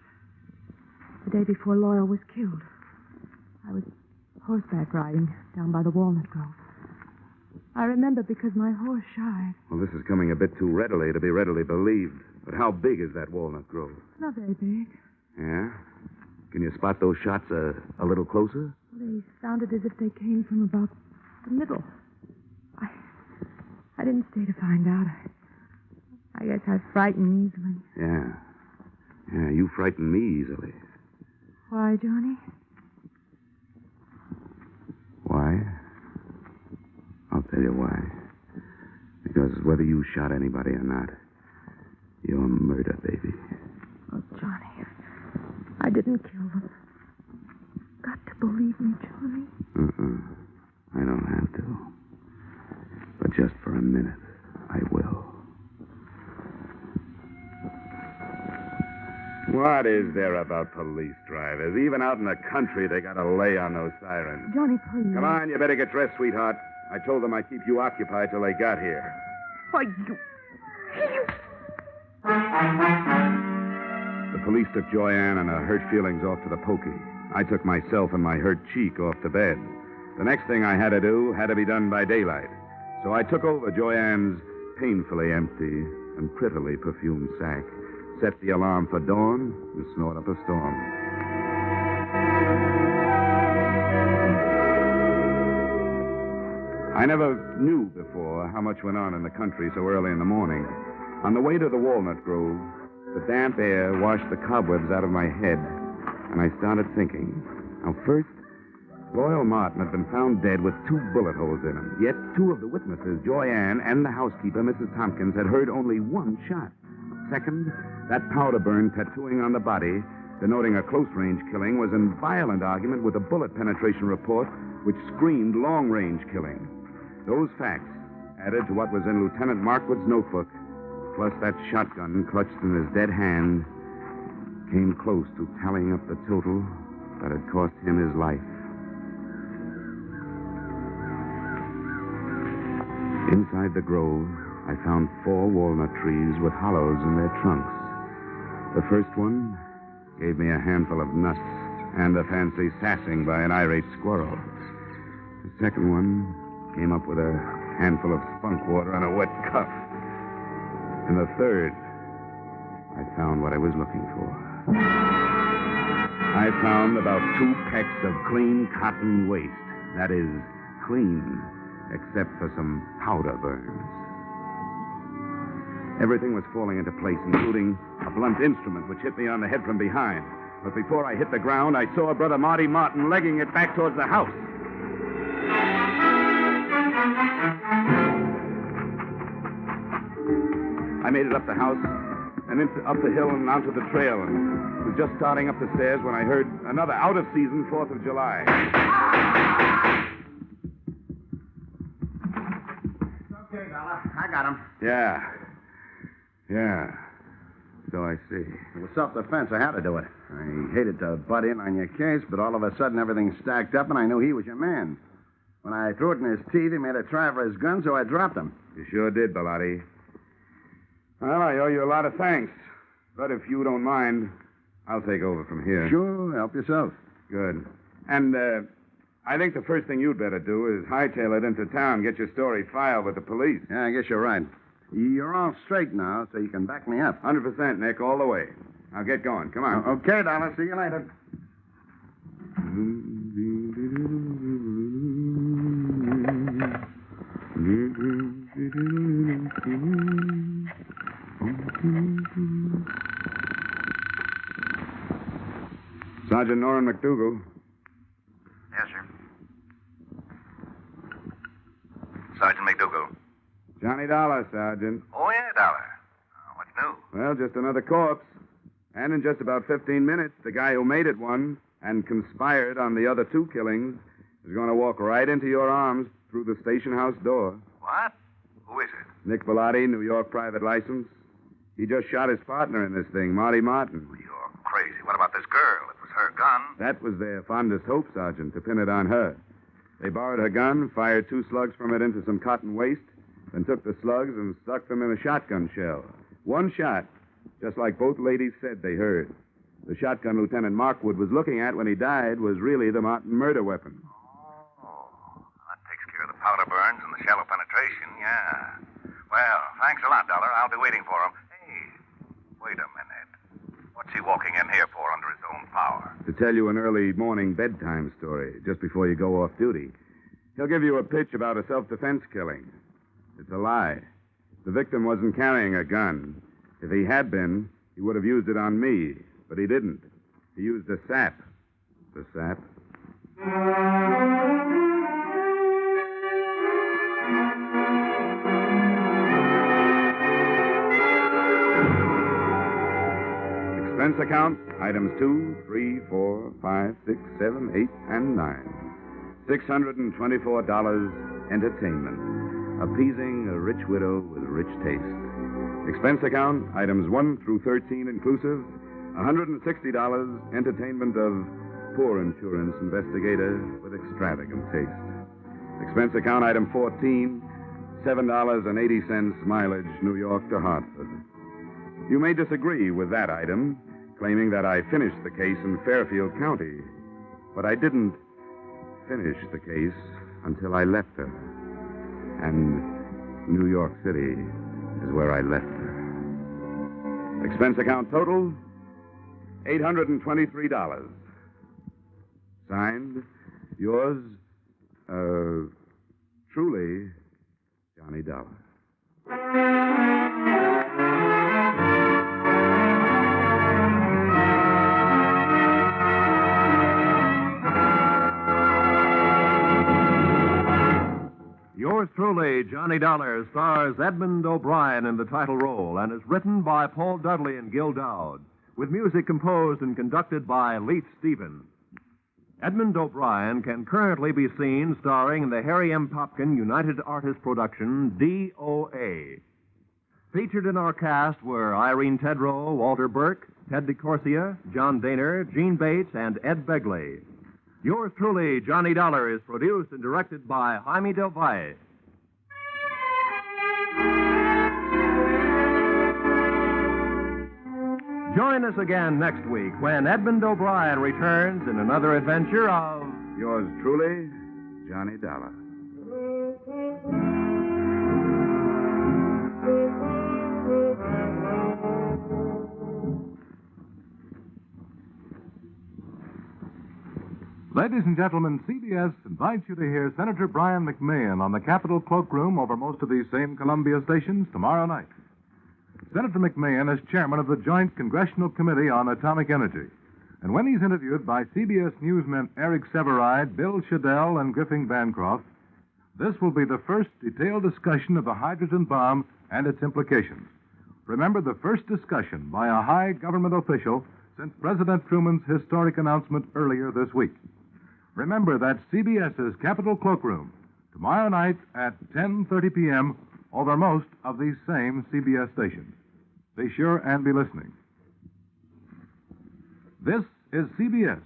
The day before Loyal was killed. I was horseback riding down by the walnut grove. I remember because my horse shied. Well, this is coming a bit too readily to be readily believed. But how big is that walnut grove? Not very big. Yeah? Can you spot those shots a little closer? They sounded as if they came from about the middle. I didn't stay to find out. I guess I frighten easily. Yeah. Yeah, you frighten me easily. Why, Johnny? Why? I'll tell you why. Because whether you shot anybody or not, you're murder, baby. Oh, Johnny, I didn't kill them. Got to believe me, Johnny. I don't have to. But just for a minute, I will. What is there about police drivers? Even out in the country, they got to lay on those sirens. Johnny, please. Come on, you better get dressed, sweetheart. I told them I'd keep you occupied till they got here. Why, you... The police took Joyanne and her hurt feelings off to the pokey. I took myself and my hurt cheek off to bed. The next thing I had to do had to be done by daylight. So I took over Joyanne's painfully empty and prettily perfumed sack, set the alarm for dawn, and snort up a storm. I never knew before how much went on in the country so early in the morning. On the way to the walnut grove, the damp air washed the cobwebs out of my head, and I started thinking. Now, first, Loyal Martin had been found dead with 2 bullet holes in him. Yet 2 of the witnesses, Joyanne and the housekeeper, Mrs. Tompkins, had heard only 1 shot. Second, that powder burn tattooing on the body, denoting a close-range killing, was in violent argument with a bullet penetration report which screamed long-range killing. Those facts, added to what was in Lieutenant Markwood's notebook, plus that shotgun clutched in his dead hand, came close to tallying up the total that had cost him his life. Inside the grove, I found 4 walnut trees with hollows in their trunks. The first one gave me a handful of nuts and a fancy sassing by an irate squirrel. The second one came up with a handful of spunk water and a wet cuff. And the third, I found what I was looking for. I found about 2 pecks of clean cotton waste. That is, clean, except for some powder burns. Everything was falling into place, including a blunt instrument which hit me on the head from behind. But before I hit the ground, I saw Brother Marty Martin legging it back towards the house. I made it up the house and up the hill and onto the trail, and was just starting up the stairs when I heard another out-of-season 4th of July. Okay, Dollar. I got him. Yeah. So I see. It was self-defense. I had to do it. I hated to butt in on your case, but all of a sudden everything stacked up, and I knew he was your man. When I threw it in his teeth, he made a try for his gun, so I dropped him. You sure did, Bellotti. Well, I owe you a lot of thanks. But if you don't mind, I'll take over from here. Sure, help yourself. Good. And, I think the first thing you'd better do is hightail it into town, get your story filed with the police. Yeah, I guess you're right. You're all straight now, so you can back me up. 100%, Nick, all the way. Now get going. Come on. Okay, Dollar. See you later. Sergeant Norrin McDougal. Yes, sir. Sergeant McDougal. Johnny Dollar, Sergeant. Oh, yeah, Dollar. What's new? Well, just another corpse. And in just about 15 minutes, the guy who made it one and conspired on the other 2 killings is going to walk right into your arms through the station house door. What? Who is it? Nick Bellotti, New York private license. He just shot his partner in this thing, Marty Martin. You're crazy. What about this girl? It was her gun. That was their fondest hope, Sergeant, to pin it on her. They borrowed her gun, fired 2 slugs from it into some cotton waste, then took the slugs and stuck them in a shotgun shell. 1 shot, just like both ladies said they heard. The shotgun Lieutenant Markwood was looking at when he died was really the Martin murder weapon. Oh, that takes care of the powder burns and the shallow penetration, yeah. Well, thanks a lot, Dollar. I'll be waiting for him. Hey, wait a minute. What's he walking in here for under his own power? To tell you an early morning bedtime story, just before you go off duty. He'll give you a pitch about a self-defense killing. It's a lie. The victim wasn't carrying a gun. If he had been, he would have used it on me. But he didn't. He used a sap. The sap? Expense account, items 2, 3, 4, 5, 6, 7, 8, and 9. $624 entertainment. Appeasing a rich widow with rich taste. Expense account, items 1 through 13 inclusive, $160 entertainment of poor insurance investigator with extravagant taste. Expense account, item 14, $7.80 mileage New York to Hartford. You may disagree with that item, claiming that I finished the case in Fairfield County. But I didn't finish the case until I left her. And New York City is where I left her. Expense account total, $823. Signed, yours, truly, Johnny Dollar. Yours truly, Johnny Dollar, stars Edmund O'Brien in the title role and is written by Paul Dudley and Gil Dowd, with music composed and conducted by Leith Stevens. Edmund O'Brien can currently be seen starring in the Harry M. Popkin United Artists production, D.O.A. Featured in our cast were Irene Tedrow, Walter Burke, Ted DeCorsia, John Daner, Gene Bates, and Ed Begley. Yours truly, Johnny Dollar, is produced and directed by Jaime Del Valle. Join us again next week when Edmund O'Brien returns in another adventure of... Yours truly, Johnny Dollar. Ladies and gentlemen, CBS invites you to hear Senator Brian McMahon on the Capitol Cloakroom over most of these same Columbia stations tomorrow night. Senator McMahon is chairman of the Joint Congressional Committee on Atomic Energy. And when he's interviewed by CBS newsmen Eric Severide, Bill Shadell, and Griffin Bancroft, this will be the first detailed discussion of the hydrogen bomb and its implications. Remember, the first discussion by a high government official since President Truman's historic announcement earlier this week. Remember, that's CBS's Capitol Cloakroom, tomorrow night at 10:30 p.m. over most of these same CBS stations. Be sure and be listening. This is CBS,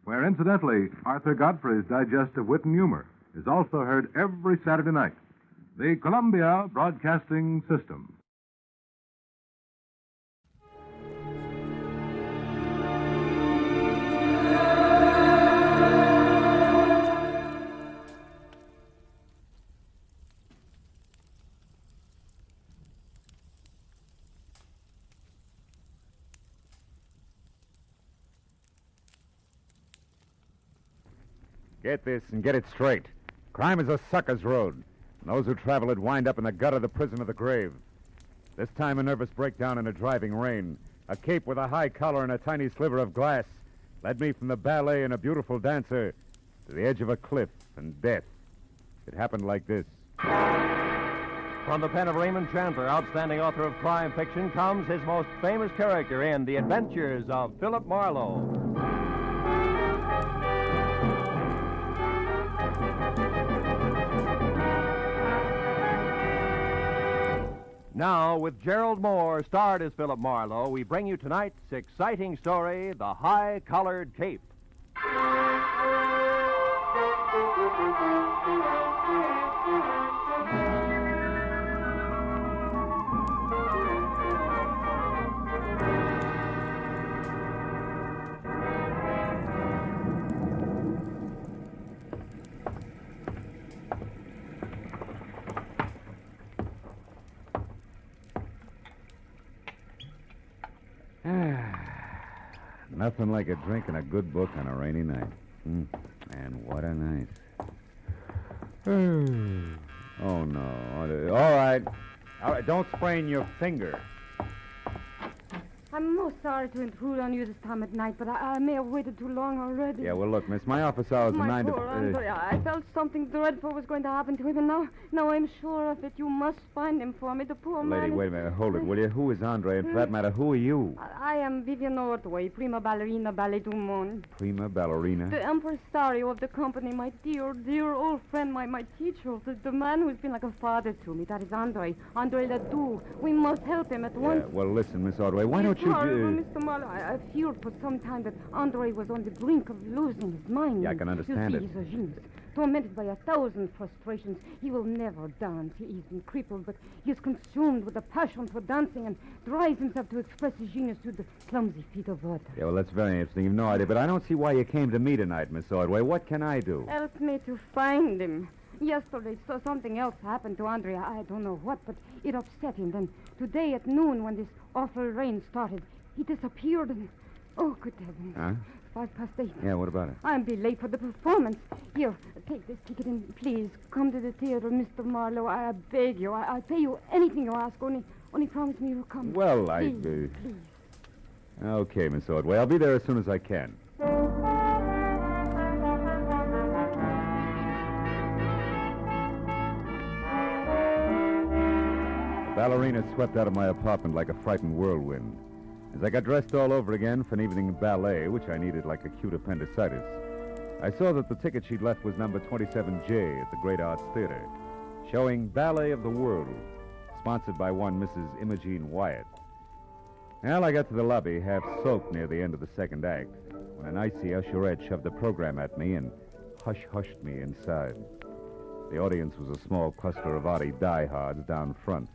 where, incidentally, Arthur Godfrey's Digest of Wit and Humor is also heard every Saturday night. The Columbia Broadcasting System. Get this and get it straight. Crime is a sucker's road. And those who travel it wind up in the gut of the prison of the grave. This time a nervous breakdown in a driving rain. A cape with a high collar and a tiny sliver of glass led me from the ballet and a beautiful dancer to the edge of a cliff and death. It happened like this. From the pen of Raymond Chandler, outstanding author of crime fiction, comes his most famous character in The Adventures of Philip Marlowe. Now, with Gerald Moore, starred as Philip Marlowe, we bring you tonight's exciting story, The High-Collared Cape. Nothing like a drink and a good book on a rainy night. And what a night. Oh, no. All right. Don't sprain your finger. I'm most sorry to intrude on you this time at night, but I may have waited too long already. Yeah, well, look, miss, my office hours are 9 to... Poor Andre, I felt something dreadful was going to happen to him, and now I'm sure of it. You must find him for me. The poor man... Lady, wait a minute. Hold it, will you? Who is Andre? And for that matter, who are you? I am Vivian Ordway, prima ballerina ballet du monde. Prima ballerina? The impresario of the company, my dear old friend, my teacher, the man who's been like a father to me. That is Andre Ledoux. We must help him at once. Well, listen, Miss Ordway, why don't you... Mr. Marlowe, I feared for some time that Andre was on the brink of losing his mind. Yeah, I can understand it. He's a genius. Tormented by 1,000 frustrations, he will never dance. He's been crippled, but he is consumed with a passion for dancing and drives himself to express his genius through the clumsy feet of water. Yeah, well, that's very interesting. You've no idea, but I don't see why you came to me tonight, Miss Ordway. What can I do? Help me to find him. Yesterday, something else happened to Andre. I don't know what, but it upset him. Then today at noon, when this awful rain started, he disappeared and... Oh, good heavens. Huh? 8:05. Yeah, what about it? I'll be late for the performance. Here, take this ticket and please come to the theater, Mr. Marlowe. I beg you. I'll pay you anything you ask. Only promise me you'll come. Well, please. Okay, Miss Ordway. I'll be there as soon as I can. The ballerina swept out of my apartment like a frightened whirlwind. As I got dressed all over again for an evening ballet, which I needed like acute appendicitis, I saw that the ticket she'd left was number 27J at the Great Arts Theater, showing Ballet of the World, sponsored by one Mrs. Imogene Wyatt. Well, I got to the lobby, half soaked near the end of the second act, when an icy usherette shoved the program at me and hush-hushed me inside. The audience was a small cluster of Artie diehards down front,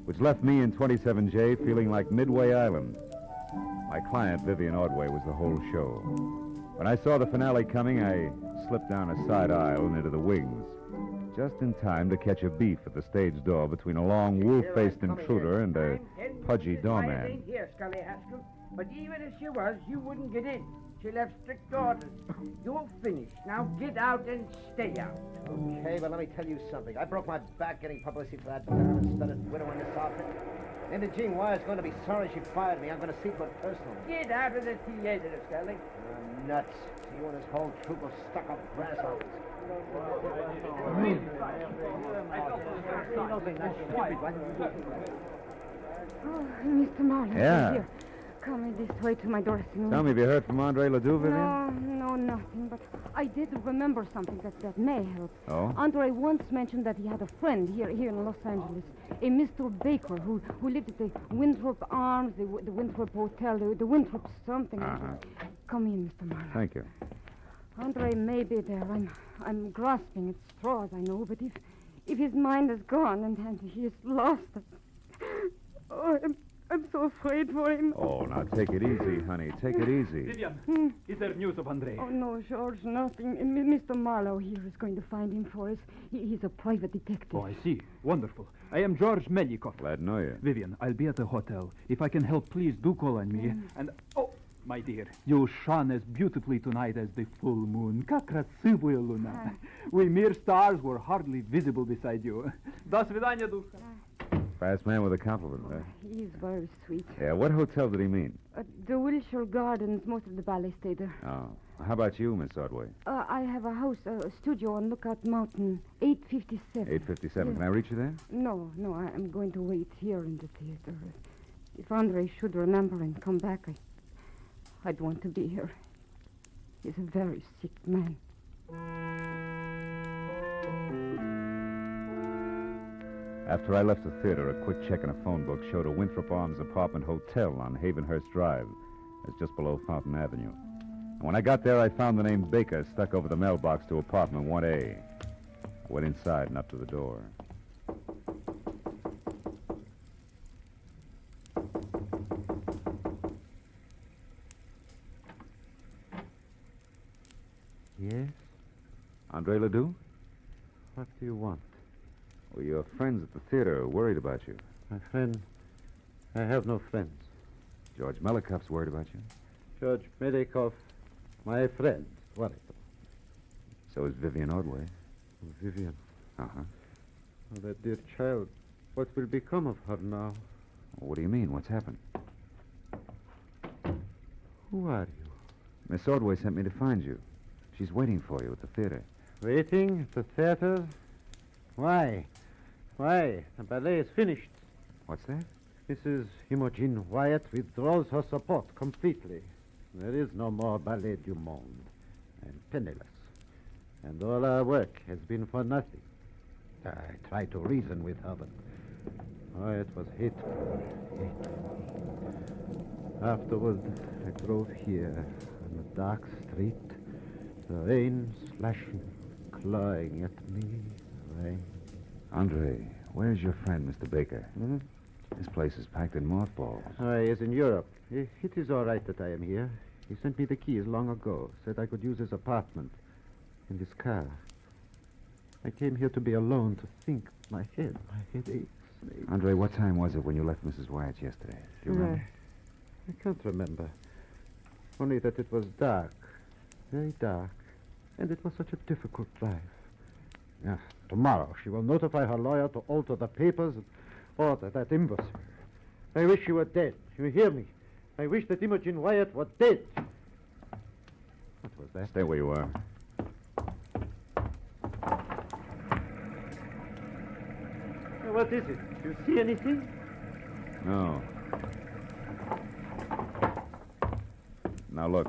which left me in 27J feeling like Midway Island. My client, Vivian Ordway, was the whole show. When I saw the finale coming, I slipped down a side aisle and into the wings, just in time to catch a beef at the stage door between a long, wolf-faced intruder and a pudgy doorman. Here, Scully Haskell. But even if she was, you wouldn't get in. She left strict orders. You're finished. Now get out and stay out. Okay, but let me tell you something. I broke my back getting publicity for that Baroness-studded widow in this outfit. Imogene Wire's going to be sorry she fired me. I'm going to see to it personally. Get out of the theater, Scully. You're nuts. You and this whole troop of stuck-up grasshoppers. Oh, Mr. Marlowe. Yeah. Here. Come this way to my dressing room. Tell me, have you heard from Andre Ledoux, Vivian? No, nothing. But I did remember something that may help. Oh? Andre once mentioned that he had a friend here in Los Angeles, a Mr. Baker, who lived at the Winthrop Arms, the Winthrop Hotel, the Winthrop something. Uh-huh. Come in, Mr. Marlowe. Thank you. Andre may be there. I'm grasping at straws, I know, but if his mind is gone and he is lost, oh, I'm so afraid for him. Oh, now take it easy, honey. Take it easy. Vivian, is there news of Andre? Oh, no, George, nothing. Mr. Marlowe here is going to find him for us. He's a private detective. Oh, I see. Wonderful. I am George Melikov. Glad to know you. Vivian, I'll be at the hotel. If I can help, please do call on me. And, oh, my dear, you shone as beautifully tonight as the full moon. Как красивая луна. We mere stars were hardly visible beside you. До свидания, душа. Fast man with a compliment, huh? He's very sweet. Yeah, what hotel did he mean? The Wilshire Gardens. Most of the ballet stay there. Oh. How about you, Miss Ordway? I have a house, a studio on Lookout Mountain, 857. 857. Yeah. Can I reach you there? No, I'm going to wait here in the theater. If Andre should remember and come back, I'd want to be here. He's a very sick man. After I left the theater, a quick check in a phone book showed a Winthrop Arms apartment hotel on Havenhurst Drive. It's just below Fountain Avenue. And when I got there, I found the name Baker stuck over the mailbox to apartment 1A. I went inside and up to the door. Yes? Andre Ledoux? What do you want? Well, your friends at the theater are worried about you. My friend, I have no friends. George Melikoff's worried about you. George Melikov, my friend, worried. So is Vivian Ordway. Vivian. Uh-huh. Oh, that dear child. What will become of her now? What do you mean? What's happened? Who are you? Miss Ordway sent me to find you. She's waiting for you at the theater. Waiting at the theater? Why? Why? The ballet is finished. What's that? Mrs. Imogen Wyatt withdraws her support completely. There is no more Ballet du Monde. I'm penniless. And all our work has been for nothing. I tried to reason with her, but... Oh, it was hateful. Afterward, I drove here on the dark street, the rain splashing, clawing at me. Rain. Andre, where's your friend, Mr. Baker? Hmm? This place is packed in mothballs. Oh, he is in Europe. It is all right that I am here. He sent me the keys long ago, said I could use his apartment and his car. I came here to be alone, to think. My head aches. Andre, what time was it when you left Mrs. Wyatt's yesterday? Do you remember? I can't remember. Only that it was dark. Very dark. And it was such a difficult drive. Yeah, tomorrow she will notify her lawyer to alter the papers and order that imbecile. I wish she were dead. You hear me? I wish that Imogen Wyatt were dead. What was that? Stay where you are. What is it? Do you see anything? No. Now, look.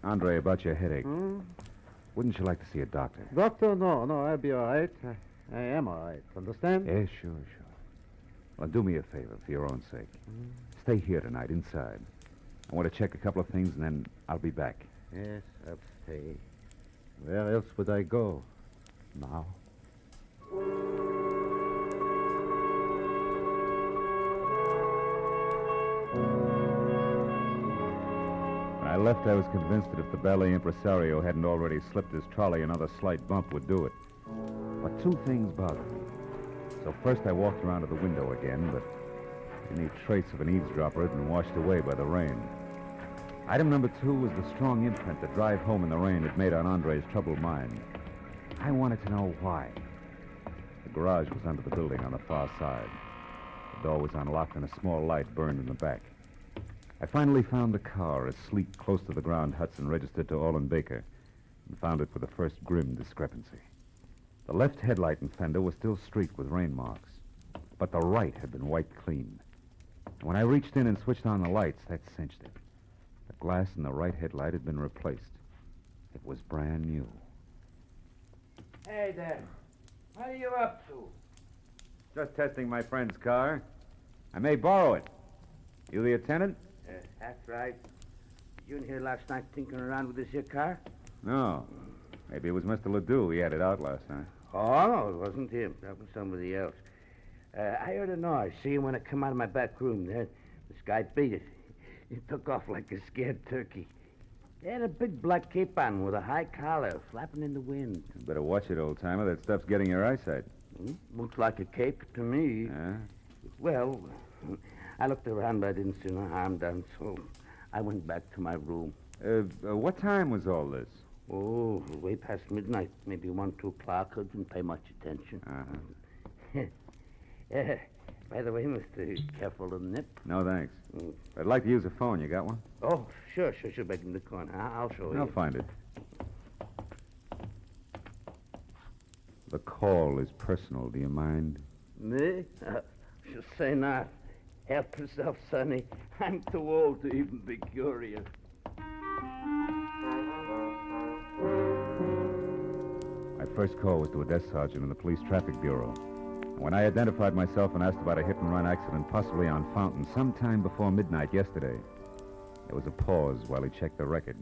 Andre, about your headache. Hmm? Wouldn't you like to see a doctor? Doctor, no, I'll be all right. I am all right. Understand? Yeah, sure. Well, do me a favor, for your own sake. Stay here tonight, inside. I want to check a couple of things, and then I'll be back. Yes, I'll stay. Where else would I go now? left, I was convinced that if the ballet impresario hadn't already slipped his trolley, another slight bump would do it. But two things bothered me. So first I walked around to the window again, but any trace of an eavesdropper had been washed away by the rain. Item number 2 was the strong imprint the drive home in the rain had made on Andre's troubled mind. I wanted to know why. The garage was under the building on the far side. The door was unlocked and a small light burned in the back. I finally found the car, a sleek, close-to-the-ground Hudson registered to Olin Baker, and found it with the first grim discrepancy. The left headlight and fender were still streaked with rain marks, but the right had been wiped clean. And when I reached in and switched on the lights, that cinched it. The glass in the right headlight had been replaced. It was brand new. Hey there. What are you up to? Just testing my friend's car. I may borrow it. You the attendant? That's right. You in here last night tinkering around with this here car? No. Maybe it was Mr. Ledoux. He had it out last night. Oh, no, it wasn't him. That was somebody else. I heard a noise. See, when I come out of my back room, this guy beat it. He took off like a scared turkey. He had a big black cape on with a high collar, flapping in the wind. You better watch it, old-timer. That stuff's getting your eyesight. Looks like a cape to me. Yeah? Well, I looked around, but I didn't see no harm done, so I went back to my room. What time was all this? Oh, way past midnight, maybe 1, 2 o'clock. I didn't pay much attention. By the way, mister, careful of the nip. No, thanks. I'd like to use a phone. You got one? Oh, sure. Back in the corner. I'll show you. I'll find it. The call is personal. Do you mind? Me? Just say not. Help yourself, Sonny. I'm too old to even be curious. My first call was to a desk sergeant in the police traffic bureau. When I identified myself and asked about a hit-and-run accident possibly on Fountain sometime before midnight yesterday, there was a pause while he checked the record.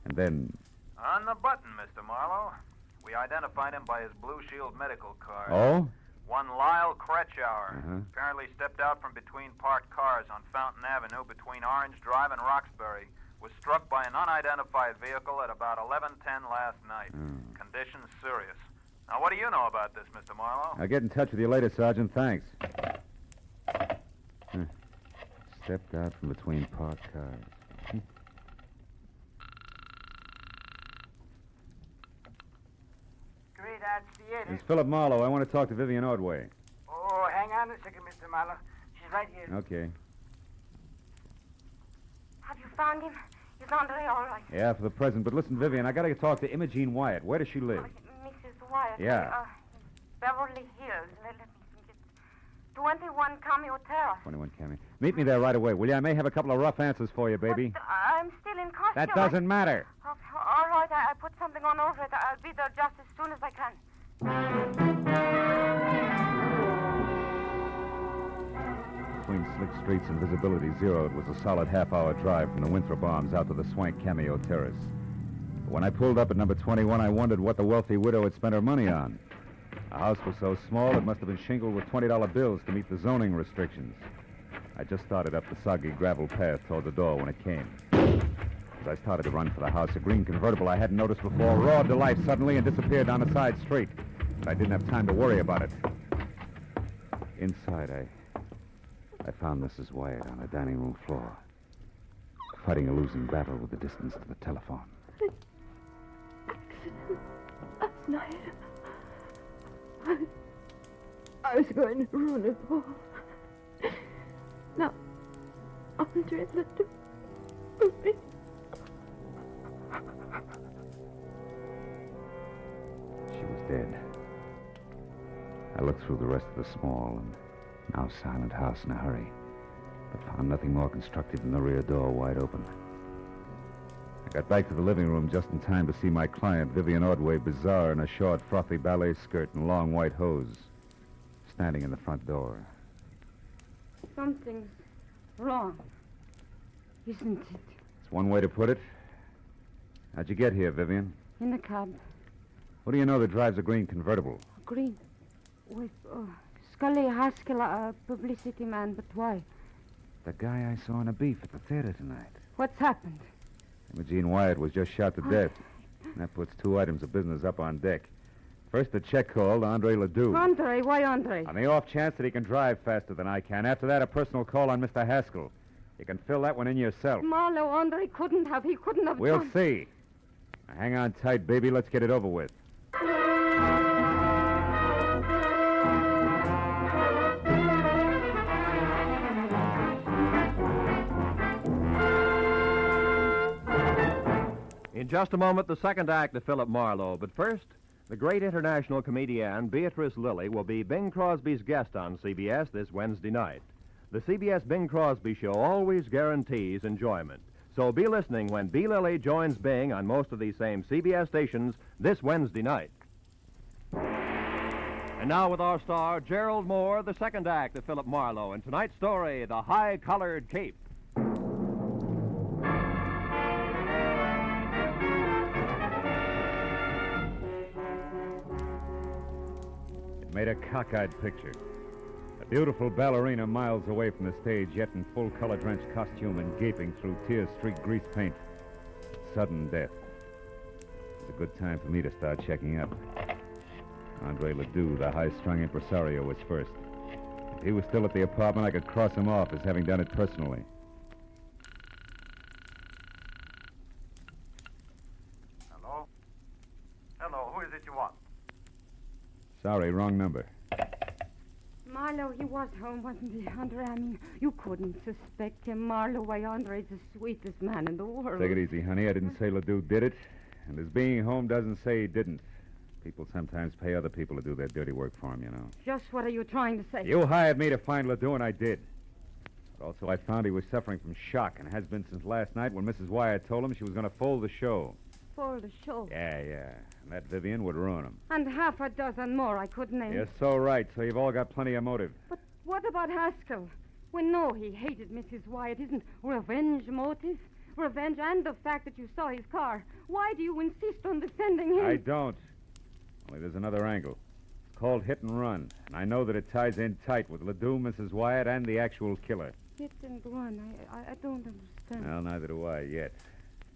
And then... On the button, Mr. Marlowe. We identified him by his Blue Shield medical card. Oh? One Lyle Kretschauer. Uh-huh. Apparently stepped out from between parked cars on Fountain Avenue between Orange Drive and Roxbury. Was struck by an unidentified vehicle at about 11:10 last night. Condition serious. Now, what do you know about this, Mr. Marlowe? I'll get in touch with you later, Sergeant. Thanks. Stepped out from between parked cars. Great, that's the it. It's Philip Marlowe. I want to talk to Vivian Ordway. Oh, hang on a second, Mr. Marlowe. She's right here. Okay. Have you found him? Is Andre all right? Yeah, for the present. But listen, Vivian, I got to talk to Imogene Wyatt. Where does she live? Mrs. Wyatt. Yeah. Beverly Hills. Let me think. It's 21 Cameo Terrace. 21 Cammy. Meet me there right away, will you? I may have a couple of rough answers for you, baby. But, I'm still in costume. That doesn't matter. All right, I put something on over it. I'll be there just as soon as I can. Between slick streets and visibility zeroed was a solid half-hour drive from the Winthrop Arms out to the swank Cameo Terrace. But when I pulled up at number 21, I wondered what the wealthy widow had spent her money on. The house was so small it must have been shingled with $20 bills to meet the zoning restrictions. I just started up the soggy gravel path toward the door when it came. As I started to run for the house, a green convertible I hadn't noticed before roared to life suddenly and disappeared down a side street. But I didn't have time to worry about it. Inside, I found Mrs. Wyatt on the dining room floor, fighting a losing battle with the distance to the telephone. Accident last night. I was going to ruin it all. Now, Andre let me. She was dead. I looked through the rest of the small and now silent house in a hurry, but found nothing more constructive than the rear door wide open. I got back to the living room just in time to see my client, Vivian Ordway, bizarre in a short, frothy ballet skirt and long white hose, standing in the front door. Something's wrong, isn't it? It's one way to put it. How'd you get here, Vivian? In a cab. What do you know that drives a green convertible? Green. With Scully Haskell, a publicity man, but why? The guy I saw in a beef at the theater tonight. What's happened? Imogene Wyatt was just shot to death. That puts 2 items of business up on deck. First, a check call to Andre Ledoux. Andre? Why Andre? On the off chance that he can drive faster than I can. After that, a personal call on Mr. Haskell. You can fill that one in yourself. Marlowe, Andre couldn't have. He couldn't have We'll done... see. Now, hang on tight, baby. Let's get it over with. In just a moment, the second act of Philip Marlowe. But first, the great international comedienne Beatrice Lilly will be Bing Crosby's guest on CBS this Wednesday night. The CBS Bing Crosby Show always guarantees enjoyment. So be listening when B. Lilly joins Bing on most of these same CBS stations this Wednesday night. And now with our star, Gerald Moore, the second act of Philip Marlowe, and tonight's story, The High-Collared Cape. It made a cockeyed picture. A beautiful ballerina miles away from the stage, yet in full color-drenched costume and gaping through tear-streaked grease paint. Sudden death. It was a good time for me to start checking up. Andre Ledoux, the high-strung impresario, was first. If he was still at the apartment, I could cross him off as having done it personally. Hello? Hello, who is it you want? Sorry, wrong number. Marlowe, he was home, wasn't he, Andre? I mean, you couldn't suspect him. Marlowe, why, Andre's the sweetest man in the world. Take it easy, honey. I didn't say Ledoux did it. And his being home doesn't say he didn't. People sometimes pay other people to do their dirty work for them, you know. Just what are you trying to say? You hired me to find Ledoux, and I did. But also, I found he was suffering from shock, and has been since last night when Mrs. Wyatt told him she was going to fold the show. Fold the show? Yeah. And that Vivian would ruin him. And half a dozen more I could name. You're so right, so you've all got plenty of motive. But what about Haskell? We know he hated Mrs. Wyatt. Isn't revenge motive? Revenge and the fact that you saw his car. Why do you insist on defending him? I don't. Only there's another angle. It's called hit and run. And I know that it ties in tight with Ledoux, Mrs. Wyatt, and the actual killer. Hit and run. I don't understand. Well, neither do I yet.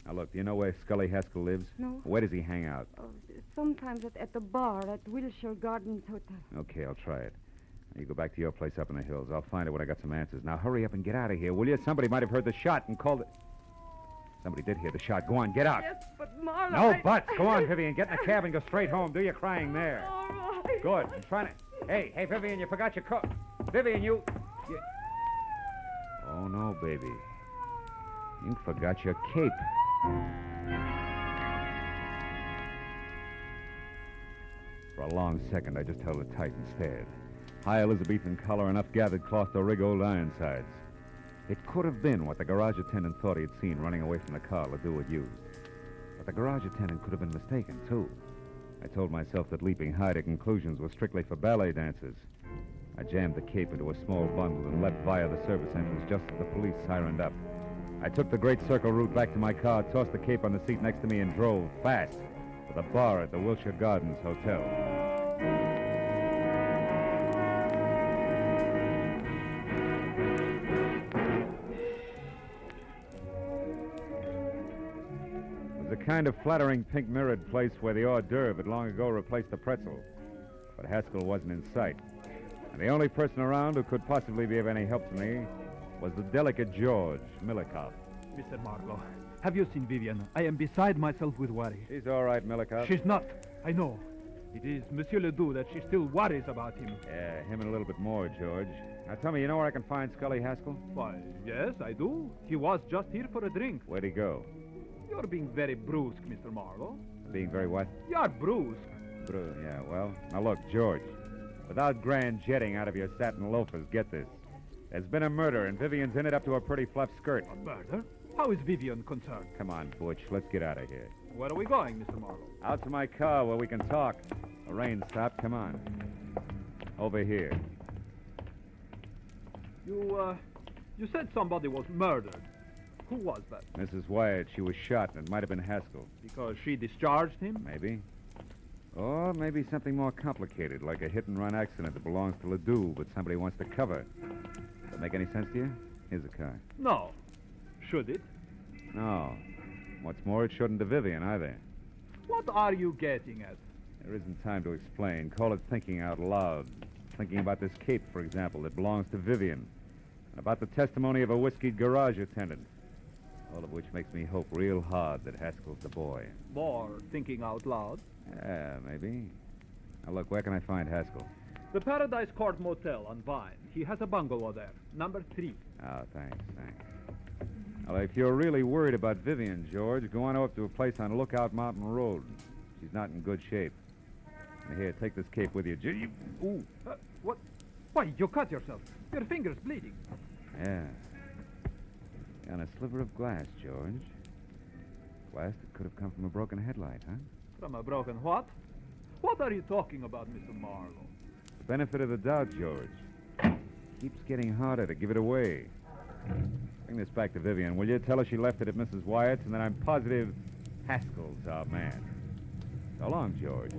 Now, look, do you know where Scully Haskell lives? No. Where does he hang out? Oh, sometimes at the bar at Wilshire Gardens Hotel. Okay, I'll try it. Now, you go back to your place up in the hills. I'll find it when I got some answers. Now, hurry up and get out of here, will you? Somebody might have heard the shot and called it... Somebody did hear the shot. Go on, get out. Yes, but Marlowe... No buts. Go on, Vivian. Get in the cab and go straight home. Do your crying there. All right. Good. I'm trying to... Hey, Vivian, you forgot your coat. Vivian, you... Oh, no, baby. You forgot your cape. For a long second, I just held it tight and stared. High Elizabethan collar, enough gathered cloth to rig old Ironsides. It could have been what the garage attendant thought he had seen running away from the car Ledoux had used. But the garage attendant could have been mistaken, too. I told myself that leaping high to conclusions was strictly for ballet dancers. I jammed the cape into a small bundle and leapt via the service entrance just as the police sirened up. I took the Great Circle route back to my car, tossed the cape on the seat next to me, and drove fast to the bar at the Wilshire Gardens Hotel. It was a kind of flattering pink-mirrored place where the hors d'oeuvre had long ago replaced the pretzel. But Haskell wasn't in sight. And the only person around who could possibly be of any help to me was the delicate George Milikoff. Mr. Marlowe, have you seen Vivian? I am beside myself with worry. She's all right, Milikoff. She's not. I know. It is Monsieur Ledoux that she still worries about him. Yeah, him and a little bit more, George. Now tell me, you know where I can find Scully Haskell? Why, yes, I do. He was just here for a drink. Where'd he go? You're being very brusque, Mr. Marlowe. Being very what? You're brusque. Yeah, well, now look, George. Without grand jetting out of your satin loafers, get this. There's been a murder, and Vivian's in it up to her pretty fluff skirt. A murder? How is Vivian concerned? Come on, Butch, let's get out of here. Where are we going, Mr. Marlowe? Out to my car where we can talk. The rain stopped. Come on. Over here. You said somebody was murdered. Who was that? Mrs. Wyatt. She was shot, and it might have been Haskell. Because she discharged him? Maybe. Or maybe something more complicated, like a hit-and-run accident that belongs to Ledoux, but somebody wants to cover. Does that make any sense to you? Here's a car. No. Should it? No. What's more, it shouldn't to Vivian either. What are you getting at? There isn't time to explain. Call it thinking out loud. Thinking about this cape, for example, that belongs to Vivian. And about the testimony of a whiskeyed garage attendant. All of which makes me hope real hard that Haskell's the boy. More thinking out loud? Yeah, maybe. Now, look, where can I find Haskell? The Paradise Court Motel on Vine. He has a bungalow there, number 3. Oh, thanks. Well, if you're really worried about Vivian, George, go on up to a place on Lookout Mountain Road. She's not in good shape. And here, take this cape with you. Ooh. What? Why, you cut yourself. Your finger's bleeding. Yeah. On a sliver of glass, George. Glass that could have come from a broken headlight, huh? From a broken what? What are you talking about, Mr. Marlowe? The benefit of the doubt, George. Keeps getting harder to give it away. Bring this back to Vivian, will you? Tell her she left it at Mrs. Wyatt's, and that I'm positive Haskell's our man. So long, George.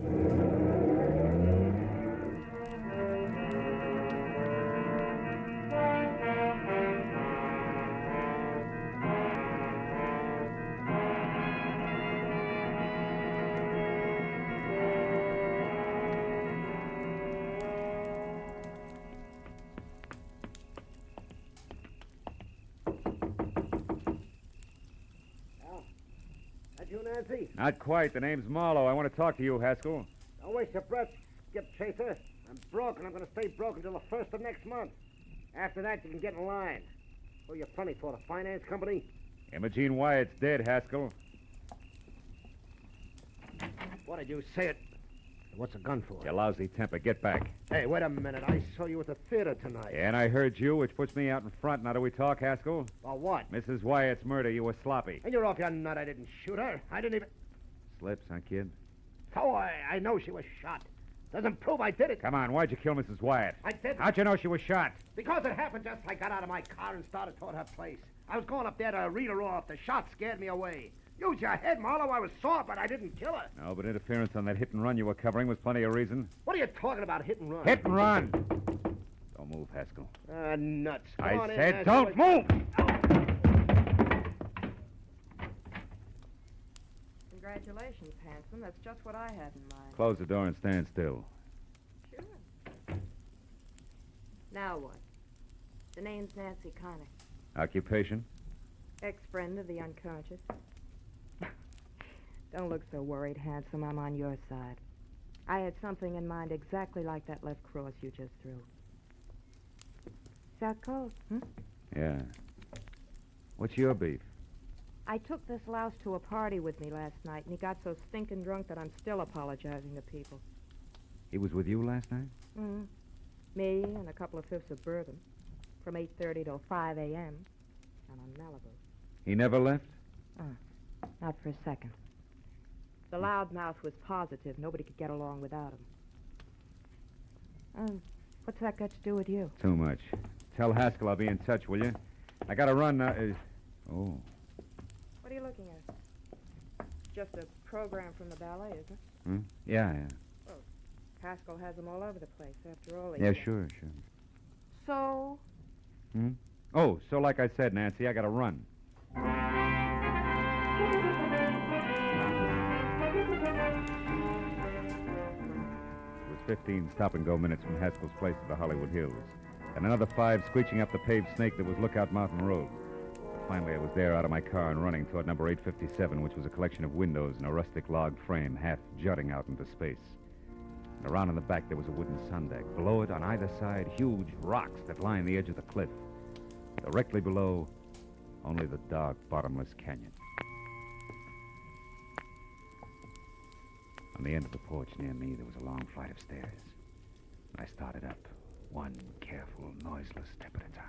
You, Nancy? Not quite. The name's Marlowe. I want to talk to you, Haskell. Don't waste your breath, Skip Chaser. I'm broke, and I'm going to stay broke until the 1st of next month. After that, you can get in line. Who are you funny for, the finance company? Imogene Wyatt's dead, Haskell. What did you say it? What's a gun for? Your lousy temper. Get back. Hey, wait a minute. I saw you at the theater tonight. Yeah, and I heard you, which puts me out in front. Now do we talk, Haskell? About what? Mrs. Wyatt's murder. You were sloppy. And you're off your nut. I didn't shoot her. I didn't even... Slips, huh, kid? So I know she was shot. Doesn't prove I did it. Come on, why'd you kill Mrs. Wyatt? I did. How'd you know she was shot? Because it happened just as I got out of my car and started toward her place. I was going up there to read her off. The shot scared me away. Use your head, Marlowe. I was sore, but I didn't kill her. No, but interference on that hit and run you were covering was plenty of reason. What are you talking about, hit and run? Hit and run! Don't move, Haskell. Nuts. I said don't move! Congratulations, handsome. That's just what I had in mind. Close the door and stand still. Sure. Now what? The name's Nancy Connick. Occupation? Ex-friend of the unconscious. Don't look so worried, handsome. I'm on your side. I had something in mind exactly like that left cross you just threw. Is that cold, Yeah. What's your beef? I took this louse to a party with me last night, and he got so stinking drunk that I'm still apologizing to people. He was with you last night? Mm-hmm. Me and a couple of fifths of bourbon. From 8:30 till 5 a.m. And on Malibu. He never left? Not for a second. The loudmouth was positive. Nobody could get along without him. What's that got to do with you? Too much. Tell Haskell I'll be in touch, will you? I gotta run now. Oh. What are you looking at? Just a program from the ballet, isn't it? Yeah. Oh, Haskell has them all over the place, after all. Yeah, sure. So? Oh, so like I said, Nancy, I gotta run. It was 15 stop-and-go minutes from Haskell's place to the Hollywood Hills, and another 5 screeching up the paved snake that was Lookout Mountain Road. Finally, I was there out of my car and running toward number 857, which was a collection of windows and a rustic log frame half jutting out into space. And around in the back, there was a wooden sun deck. Below it, on either side, huge rocks that lined the edge of the cliff. Directly below, only the dark, bottomless canyon. On the end of the porch near me, there was a long flight of stairs. I started up, one careful, noiseless step at a time.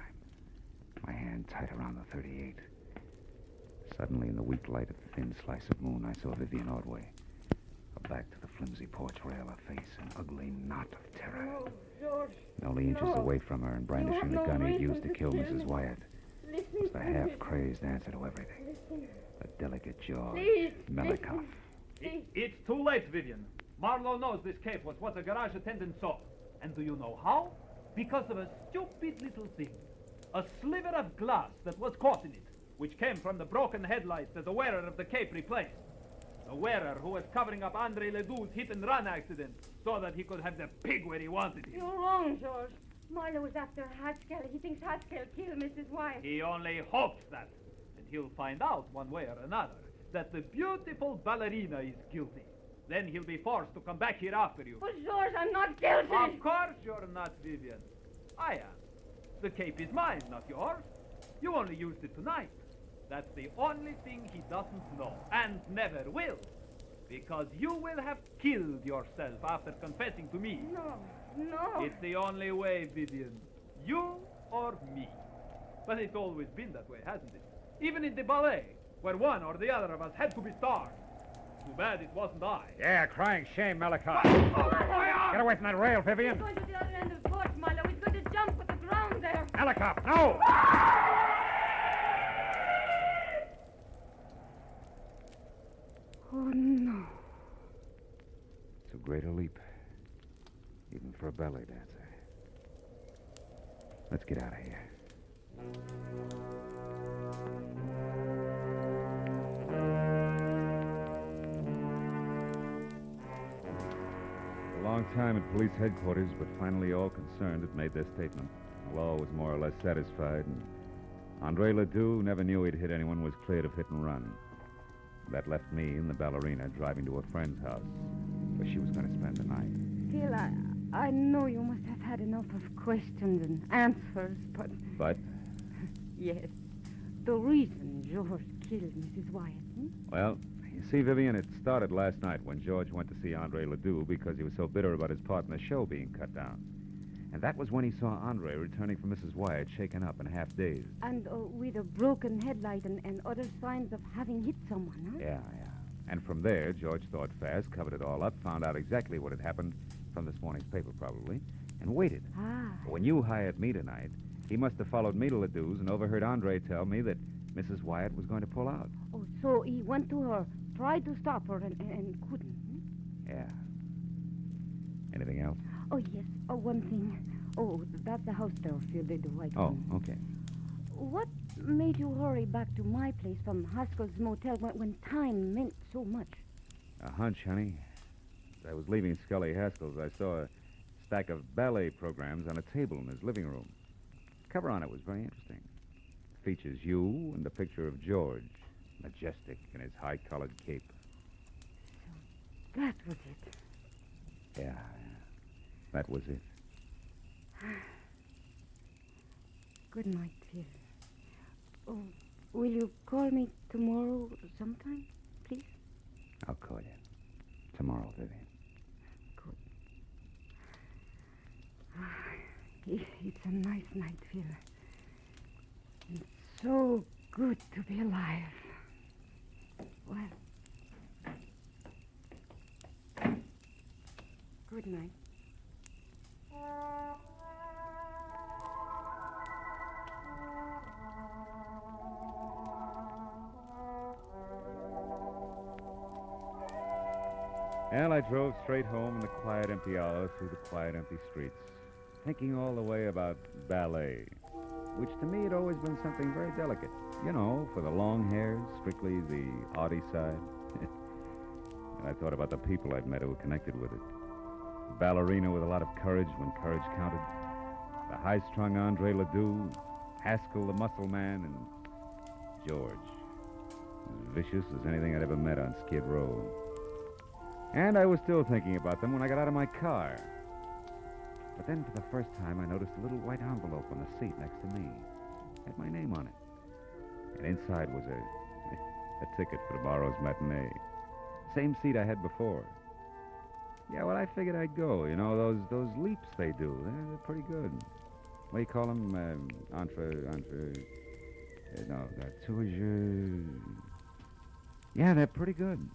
My hand tight around the 38. Suddenly, in the weak light of the thin slice of moon, I saw Vivian Ordway. Her back to the flimsy porch rail, her face an ugly knot of terror. Oh, George. Only inches away from her and brandishing the gun he'd used to kill Mrs. Wyatt was the half-crazed answer to everything. A delicate jaw, Melikov. It's too late, Vivian. Marlowe knows this cape was what the garage attendant saw. And do you know how? Because of a stupid little thing. A sliver of glass that was caught in it. which came from the broken headlights that the wearer of the cape replaced. The wearer who was covering up Andre Ledoux's hit-and-run accident so that he could have the pig where he wanted it. You're wrong, George. Marlowe was after Haskell. He thinks Haskell killed Mrs. Wyatt. He only hopes that. And he'll find out one way or another that the beautiful ballerina is guilty. Then he'll be forced to come back here after you. But, George, I'm not guilty. Of course you're not, Vivian. I am. The cape is mine, not yours. You only used it tonight. That's the only thing he doesn't know, and never will. Because you will have killed yourself after confessing to me. No. It's the only way, Vivian. You or me. But it's always been that way, hasn't it? Even in the ballet, where one or the other of us had to be stars. Too bad it wasn't I. Yeah, crying shame, Malachi. Get away from that rail, Vivian. He's going to the other end of the court, Marlowe. He's going to jump with the ground there. Malachi, no! Oh, no. Too great a leap. Even for a ballet dancer. Let's get out of here. A long time at police headquarters, but finally all concerned had made their statement. The law was more or less satisfied, and Andre Ledoux never knew he'd hit anyone, was cleared of hit and run. That left me and the ballerina driving to a friend's house, where she was going to spend the night. Phil, I know you must have had enough of questions and answers, but... But? Yes. The reason George killed Mrs. Wyatt, Well, you see, Vivian, it started last night when George went to see Andre Ledoux because he was so bitter about his part in the show being cut down. And that was when he saw Andre returning from Mrs. Wyatt, shaken up and half-dazed. And with a broken headlight and other signs of having hit someone, huh? Yeah. And from there, George thought fast, covered it all up, found out exactly what had happened from this morning's paper, probably, and waited. When you hired me tonight, he must have followed me to Ledoux's and overheard Andre tell me that Mrs. Wyatt was going to pull out. Oh, so he went to her, tried to stop her, and couldn't. Yeah. Anything else? Oh, yes. Oh, one thing. Oh, that's the house there, Phil, the white one. Oh, okay. What made you hurry back to my place from Haskell's motel when time meant so much? A hunch, honey. As I was leaving Scully Haskell's, I saw a stack of ballet programs on a table in his living room. The cover on it was very interesting. It features you and a picture of George, majestic in his high-collared cape. So that was it. Yeah. That was it. Good night, Phil. Oh, will you call me tomorrow sometime, please? I'll call you. Tomorrow, Vivian. Good. It's a nice night, Phil. It's so good to be alive. Well, good night. And I drove straight home in the quiet, empty hour through the quiet, empty streets, thinking all the way about ballet, which to me had always been something very delicate. You know, for the long hairs, strictly the arty side. And I thought about the people I'd met who were connected with it. The ballerina with a lot of courage when courage counted. The high-strung Andre Ledoux, Haskell the muscle man, and George. As vicious as anything I'd ever met on Skid Row. And I was still thinking about them when I got out of my car. But then for the first time, I noticed a little white envelope on the seat next to me. It had my name on it. And inside was a ticket for tomorrow's matinee. Same seat I had before. Yeah, well, I figured I'd go. You know, those leaps they do, they're pretty good. What do you call them? Yeah, they're pretty good.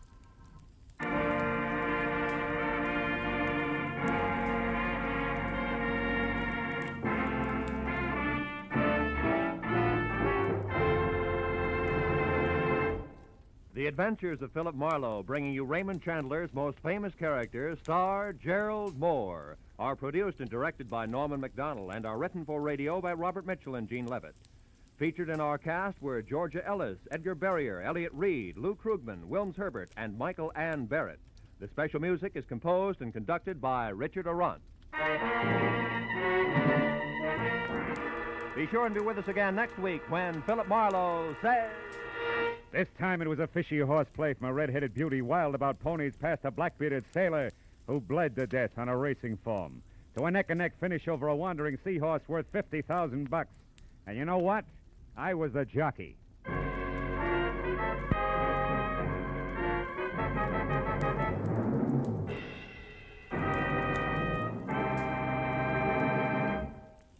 The Adventures of Philip Marlowe, bringing you Raymond Chandler's most famous character, star Gerald Moore, are produced and directed by Norman MacDonald and are written for radio by Robert Mitchell and Gene Levitt. Featured in our cast were Georgia Ellis, Edgar Barrier, Elliot Reed, Lou Krugman, Wilms Herbert, and Michael Ann Barrett. The special music is composed and conducted by Richard Arant. Be sure and be with us again next week when Philip Marlowe says... This time it was a fishy horseplay from a red-headed beauty wild about ponies past a black-bearded sailor who bled to death on a racing form, to a neck-and-neck finish over a wandering seahorse worth $50,000. And you know what? I was the jockey.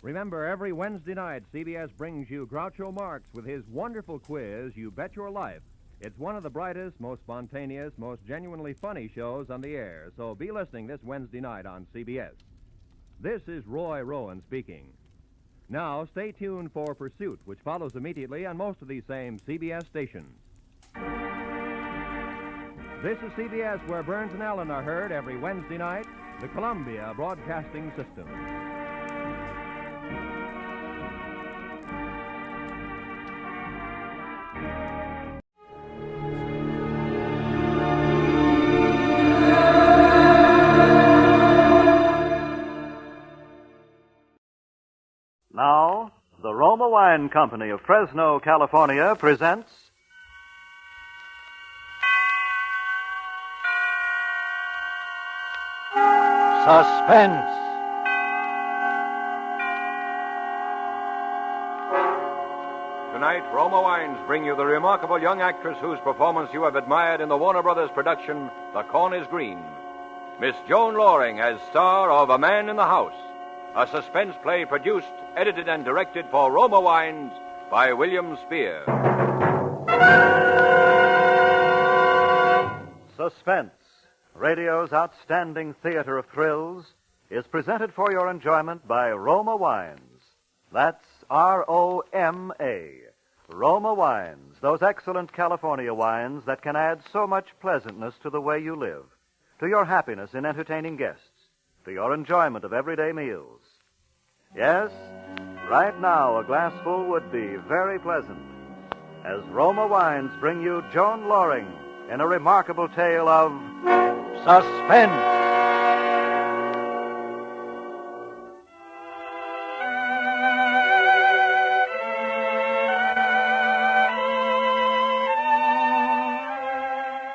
Remember, every Wednesday night, CBS brings you Groucho Marx with his wonderful quiz, You Bet Your Life. It's one of the brightest, most spontaneous, most genuinely funny shows on the air, so be listening this Wednesday night on CBS. This is Roy Rowan speaking. Now, stay tuned for Pursuit, which follows immediately on most of these same CBS stations. This is CBS, where Burns and Allen are heard every Wednesday night, the Columbia Broadcasting System. Now, the Roma Wine Company of Fresno, California presents Suspense. Tonight, Roma Wines bring you the remarkable young actress whose performance you have admired in the Warner Brothers production, The Corn is Green. Miss Joan Loring as star of A Man in the House, a suspense play produced, edited, and directed for Roma Wines by William Spear. Suspense, radio's outstanding theater of thrills, is presented for your enjoyment by Roma Wines. That's R-O-M-A. Roma Wines, those excellent California wines that can add so much pleasantness to the way you live, to your happiness in entertaining guests, to your enjoyment of everyday meals. Yes, right now a glassful would be very pleasant, as Roma Wines bring you Joan Loring in a remarkable tale of suspense.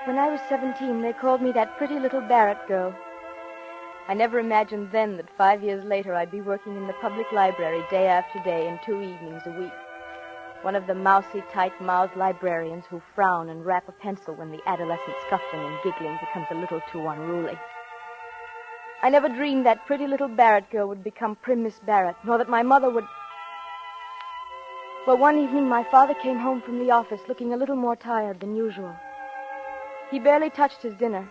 When I was 17, they called me that pretty little Barrett girl. I never imagined then that 5 years later I'd be working in the public library day after day and 2 evenings a week. One of the mousy, tight-mouthed librarians who frown and rap a pencil when the adolescent scuffling and giggling becomes a little too unruly. I never dreamed that pretty little Barrett girl would become prim Miss Barrett, nor that my mother would... Well, one evening my father came home from the office looking a little more tired than usual. He barely touched his dinner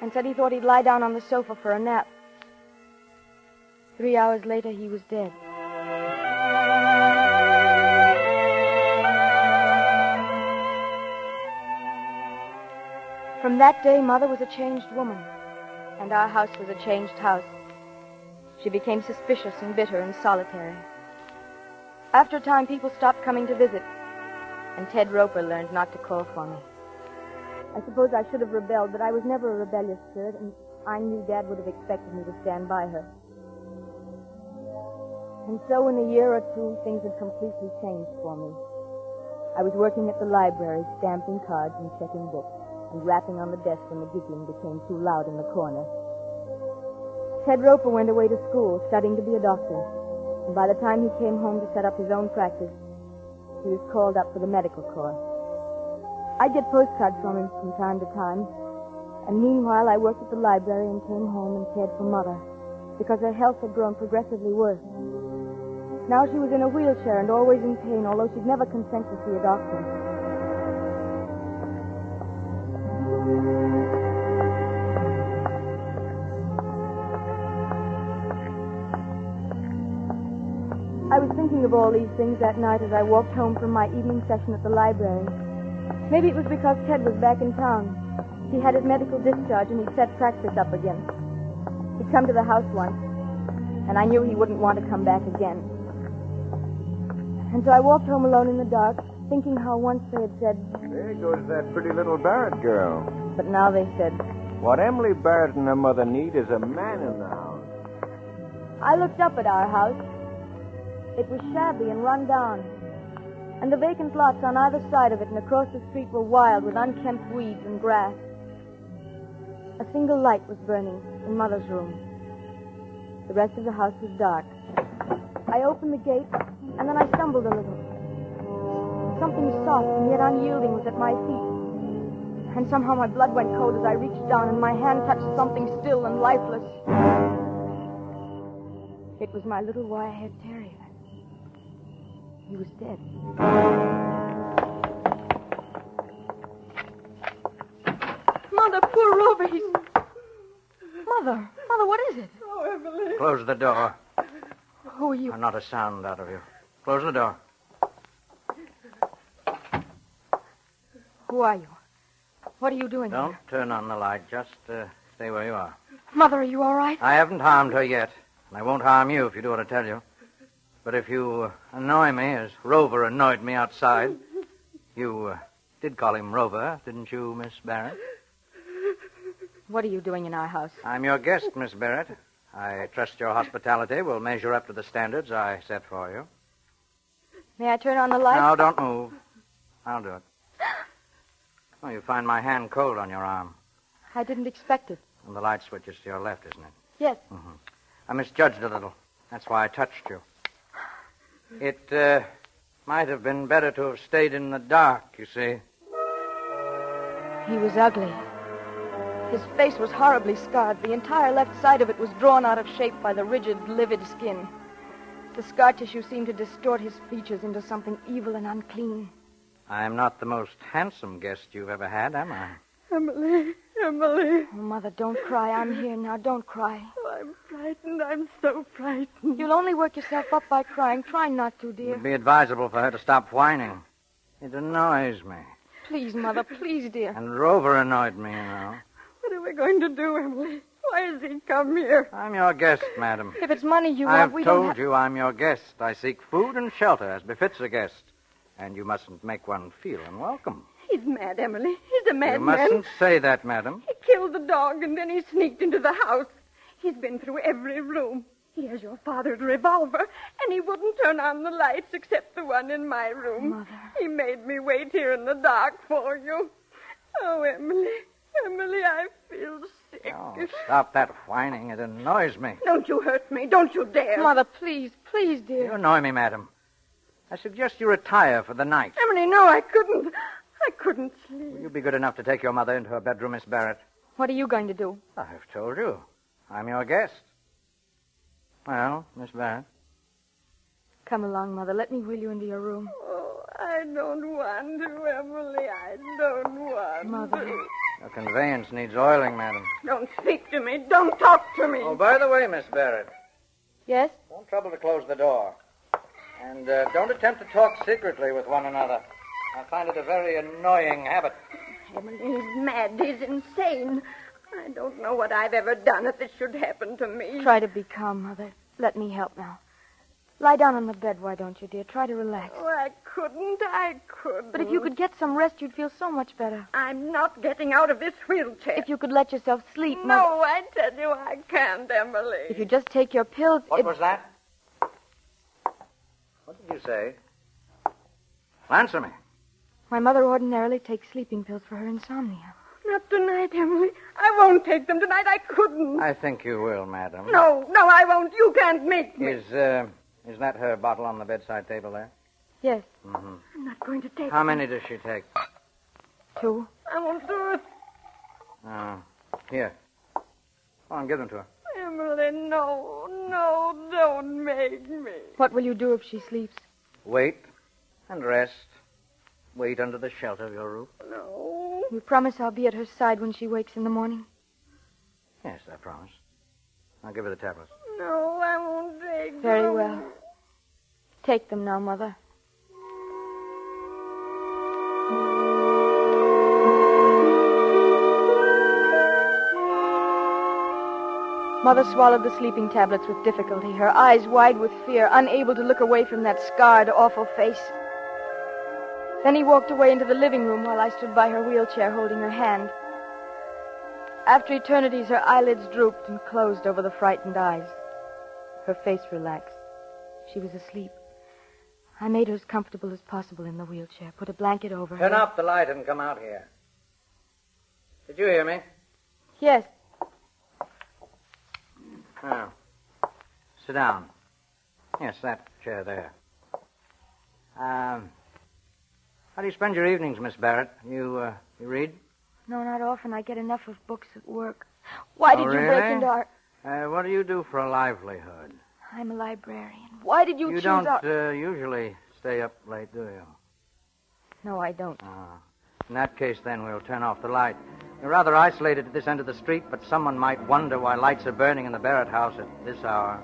and said he thought he'd lie down on the sofa for a nap. 3 hours later, he was dead. From that day, Mother was a changed woman, and our house was a changed house. She became suspicious and bitter and solitary. After a time, people stopped coming to visit, and Ted Roper learned not to call for me. I suppose I should have rebelled, but I was never a rebellious spirit, and I knew Dad would have expected me to stand by her. And so in a year or two, things had completely changed for me. I was working at the library, stamping cards and checking books, and rapping on the desk when the giggling became too loud in the corner. Ted Roper went away to school, studying to be a doctor, and by the time he came home to set up his own practice, he was called up for the medical corps. I'd get postcards from him from time to time, and meanwhile I worked at the library and came home and cared for Mother, because her health had grown progressively worse. Now she was in a wheelchair and always in pain, although she'd never consent to see a doctor. I was thinking of all these things that night as I walked home from my evening session at the library. Maybe it was because Ted was back in town. He had his medical discharge and he'd set practice up again. He'd come to the house once, and I knew he wouldn't want to come back again. And so I walked home alone in the dark, thinking how once they had said... There goes that pretty little Barrett girl. But now they said... What Emily Barrett and her mother need is a man in the house. I looked up at our house. It was shabby and run down. And the vacant lots on either side of it and across the street were wild with unkempt weeds and grass. A single light was burning in Mother's room. The rest of the house was dark. I opened the gate, and then I stumbled a little. Something soft and yet unyielding was at my feet. And somehow my blood went cold as I reached down and my hand touched something still and lifeless. It was my little wire-haired terrier. He was dead. Mother, poor Rover, he's... Mother, what is it? Oh, Emily. Close the door. Who are you? Not a sound out of you. Close the door. Who are you? What are you doing Don't here? turn on the light. Just stay where you are. Mother, are you all right? I haven't harmed her yet, and I won't harm you if you do what I tell you. But if you annoy me, as Rover annoyed me outside, you did call him Rover, didn't you, Miss Barrett? What are you doing in our house? I'm your guest, Miss Barrett. I trust your hospitality will measure up to the standards I set for you. May I turn on the light? No, don't move. I'll do it. Oh, you find my hand cold on your arm. I didn't expect it. And the light switch is to your left, isn't it? Yes. Mm-hmm. I misjudged a little. That's why I touched you. It might have been better to have stayed in the dark, you see. He was ugly. His face was horribly scarred. The entire left side of it was drawn out of shape by the rigid, livid skin. The scar tissue seemed to distort his features into something evil and unclean. I'm not the most handsome guest you've ever had, am I? Emily. Oh, Mother, don't cry. I'm here now. Don't cry. Oh, I'm frightened. I'm so frightened. You'll only work yourself up by crying. Try not to, dear. It would be advisable for her to stop whining. It annoys me. Please, Mother, please, dear. And Rover annoyed me, you know. What are we going to do, Emily? Why has he come here? I'm your guest, madam. If it's money you want, we I've don't told you I'm your guest. I seek food and shelter as befits a guest. And you mustn't make one feel unwelcome. He's mad, Emily. He's a You madman. mustn't say that, madam. He killed the dog, and then he sneaked into the house. He's been through every room. He has your father's revolver, and he wouldn't turn on the lights except the one in my room. Mother. He made me wait here in the dark for you. Oh, Emily. Emily, I feel sick. Oh, stop that whining. It annoys me. Don't you hurt me. Don't you dare. Mother, please, dear. You annoy me, madam. I suggest you retire for the night. Emily, no, I couldn't. I couldn't sleep. Will you be good enough to take your mother into her bedroom, Miss Barrett? What are you going to do? I've told you. I'm your guest. Well, Miss Barrett. Come along, Mother. Let me wheel you into your room. Oh, I don't want to, Emily. I don't want Mother. to. Your conveyance needs oiling, madam. Don't speak to me. Don't talk to me. Oh, by the way, Miss Barrett, Yes? don't trouble to close the door. And don't attempt to talk secretly with one another. I find it a very annoying habit. Emily, he's mad. He's insane. I don't know what I've ever done if it should happen to me. Try to be calm, Mother. Let me help now. Lie down on the bed, why don't you, dear? Try to relax. Oh, I couldn't. But if you could get some rest, you'd feel so much better. I'm not getting out of this wheelchair. If you could let yourself sleep, Mother. No, I tell you I can't, Emily. If you just take your pills... What was that? What did you say? Answer me. My mother ordinarily takes sleeping pills for her insomnia. Not tonight, Emily. I won't take them tonight. I couldn't. I think you will, madam. No, I won't. You can't make me. Is that her bottle on the bedside table there? Yes. Mm-hmm. I'm not going to take How them. many does she take? 2. I won't do it. Here. Go on, give them to her. Emily, no, don't make me. What will you do if she sleeps? Wait and rest. Wait under the shelter of your roof. No. You promise I'll be at her side when she wakes in the morning? Yes, I promise. I'll give her the tablets. No, I won't take them. Very well. Take them now, Mother. Mother swallowed the sleeping tablets with difficulty, her eyes wide with fear, unable to look away from that scarred, awful face. Then he walked away into the living room while I stood by her wheelchair holding her hand. After eternities, her eyelids drooped and closed over the frightened eyes. Her face relaxed. She was asleep. I made her as comfortable as possible in the wheelchair, put a blanket over her. Turn off the light and come out here. Did you hear me? Yes. Oh. Sit down. Yes, that chair there. How do you spend your evenings, Miss Barrett? You read? No, not often. I get enough of books at work. Why did you break into our... What do you do for a livelihood? I'm a librarian. Why did you choose don't our... usually stay up late, do you? No, I don't. In that case, then, we'll turn off the light. You're rather isolated at this end of the street, but someone might wonder why lights are burning in the Barrett house at this hour.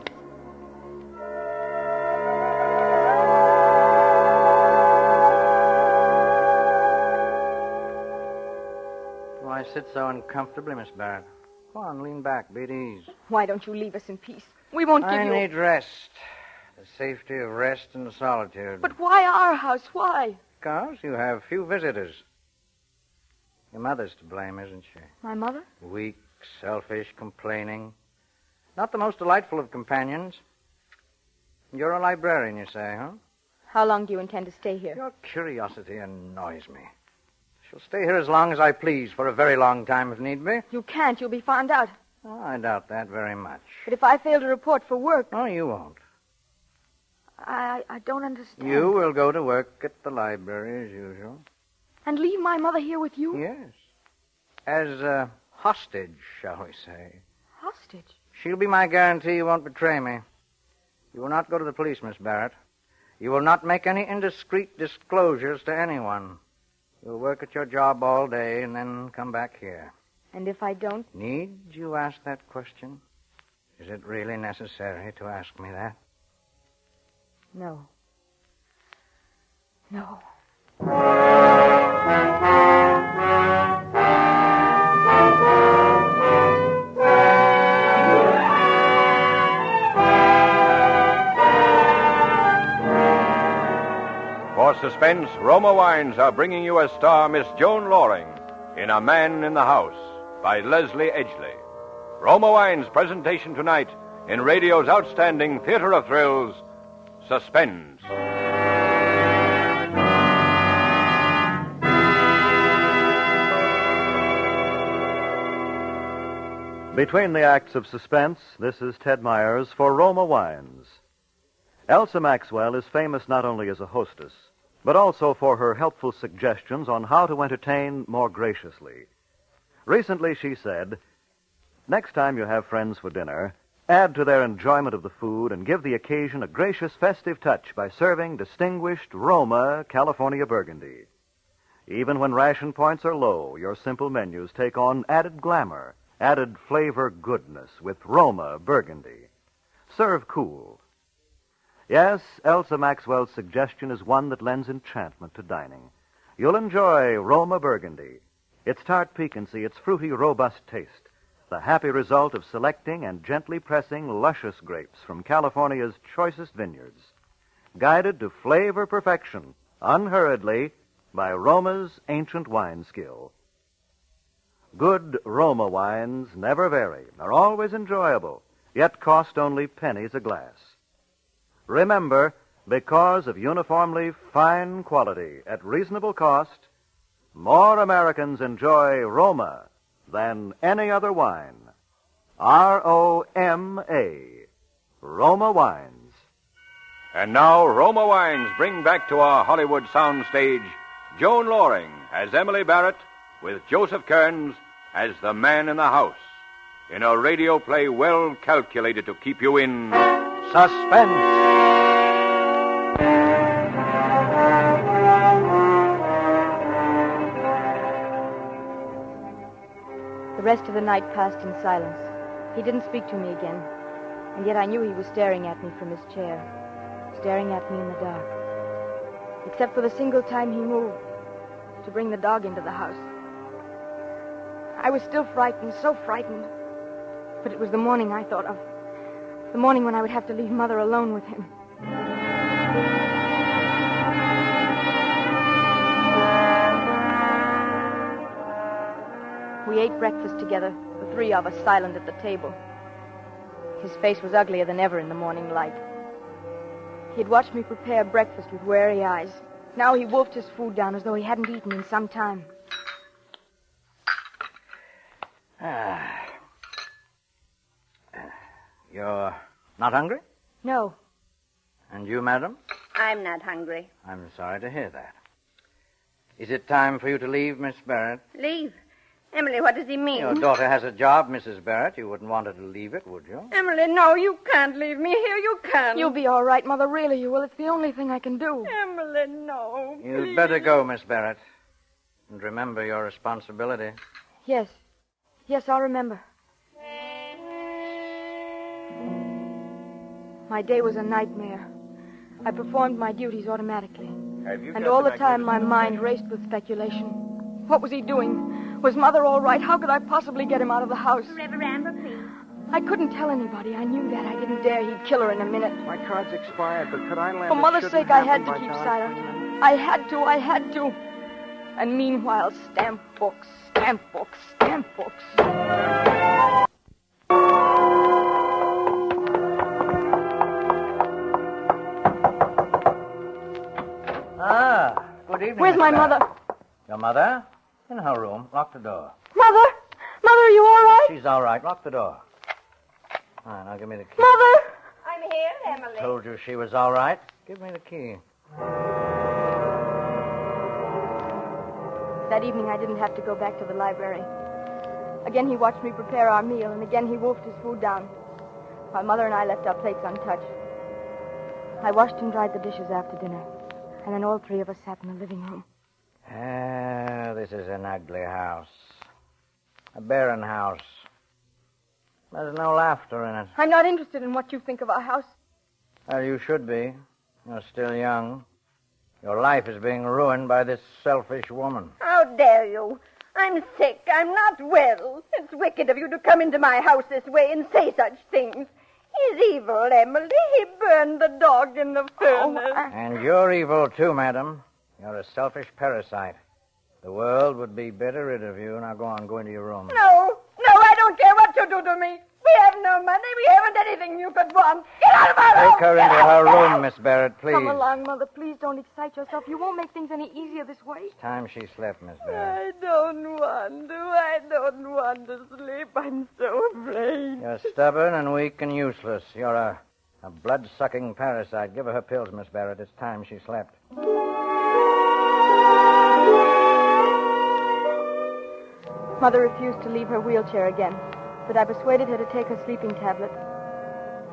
Why sit so uncomfortably, Miss Barrett? Go on, lean back, be at ease. Why don't you leave us in peace? We won't give you... I need rest. The safety of rest and solitude. But why our house? Why? Because you have few visitors. Your mother's to blame, isn't she? My mother? Weak, selfish, complaining. Not the most delightful of companions. You're a librarian, you say, huh? How long do you intend to stay here? Your curiosity annoys me. She'll stay here as long as I please, for a very long time if need be. You can't. You'll be found out. Oh, I doubt that very much. But if I fail to report for work... Oh, you won't. I don't understand. You will go to work at the library as usual. And leave my mother here with you? Yes. As a hostage, shall we say. Hostage? She'll be my guarantee you won't betray me. You will not go to the police, Miss Barrett. You will not make any indiscreet disclosures to anyone. You'll work at your job all day and then come back here. And if I don't? Need you ask that question? Is it really necessary to ask me that? No. No. For Suspense, Roma Wines are bringing you a star, Miss Joan Loring, in A Man in the House, by Leslie Edgley. Roma Wines' presentation tonight in radio's outstanding theater of thrills, Suspense. Between the acts of Suspense, this is Ted Myers for Roma Wines. Elsa Maxwell is famous not only as a hostess, but also for her helpful suggestions on how to entertain more graciously. Recently she said, "Next time you have friends for dinner, add to their enjoyment of the food and give the occasion a gracious festive touch by serving distinguished Roma California Burgundy. Even when ration points are low, your simple menus take on added glamour, added flavor goodness with Roma Burgundy. Serve cool." Yes, Elsa Maxwell's suggestion is one that lends enchantment to dining. You'll enjoy Roma Burgundy. Its tart piquancy, its fruity, robust taste, the happy result of selecting and gently pressing luscious grapes from California's choicest vineyards. Guided to flavor perfection, unhurriedly, by Roma's ancient wine skill. Good Roma wines never vary, are always enjoyable, yet cost only pennies a glass. Remember, because of uniformly fine quality at reasonable cost, more Americans enjoy Roma than any other wine. R-O-M-A. Roma Wines. And now, Roma Wines bring back to our Hollywood soundstage Joan Loring as Emily Barrett with Joseph Kearns as the man in the house, in a radio play well calculated to keep you in suspense. The rest of the night passed in silence. He didn't speak to me again, and yet I knew he was staring at me from his chair, staring at me in the dark. Except for the single time he moved to bring the dog into the house. I was still frightened, so frightened. But it was the morning I thought of. The morning when I would have to leave Mother alone with him. We ate breakfast together, the three of us silent at the table. His face was uglier than ever in the morning light. He had watched me prepare breakfast with wary eyes. Now he wolfed his food down as though he hadn't eaten in some time. You're not hungry? No. And you, madam? I'm not hungry. I'm sorry to hear that. Is it time for you to leave, Miss Barrett? Leave? Emily, what does he mean? Your daughter has a job, Mrs. Barrett. You wouldn't want her to leave it, would you? Emily, no, you can't leave me here. You can't. You'll be all right, Mother. Really, you will. It's the only thing I can do. Emily, no. You'd better go, Miss Barrett. And remember your responsibility. Yes. Yes, I'll remember. My day was a nightmare. I performed my duties automatically. And all the time my mind raced with speculation. What was he doing? Was Mother all right? How could I possibly get him out of the house? Reverend Amber, please. I couldn't tell anybody. I knew that. I didn't dare. He'd kill her in a minute. My card's expired, but could I land? For Mother's sake, I had to keep silent. I had to. And meanwhile, stamp books. Good evening. Where's my mother? Your mother? In her room. Lock the door. Mother, are you all right? She's all right. Lock the door. All right, now give me the key. Mother! I'm here, Emily. Told you she was all right. Give me the key. That evening, I didn't have to go back to the library. Again, he watched me prepare our meal, and again, he wolfed his food down, while Mother and I left our plates untouched. I washed and dried the dishes after dinner, and then all three of us sat in the living room. This is an ugly house. A barren house. There's no laughter in it. I'm not interested in what you think of our house. Well, you should be. You're still young. Your life is being ruined by this selfish woman. How dare you? I'm sick. I'm not well. It's wicked of you to come into my house this way and say such things. He's evil, Emily. He burned the dog in the furnace. And you're evil, too, madam. You're a selfish parasite. The world would be better rid of you. Now go into your room. No, I don't care what you do to me. We have no money. We haven't anything you could want. Get out of my room! Take her into her room, Miss Barrett, please. Come along, Mother. Please don't excite yourself. You won't make things any easier this way. It's time she slept, Miss Barrett. I don't want to sleep. I'm so afraid. You're stubborn and weak and useless. You're a blood-sucking parasite. Give her her pills, Miss Barrett. It's time she slept. Mother refused to leave her wheelchair again, but I persuaded her to take her sleeping tablet.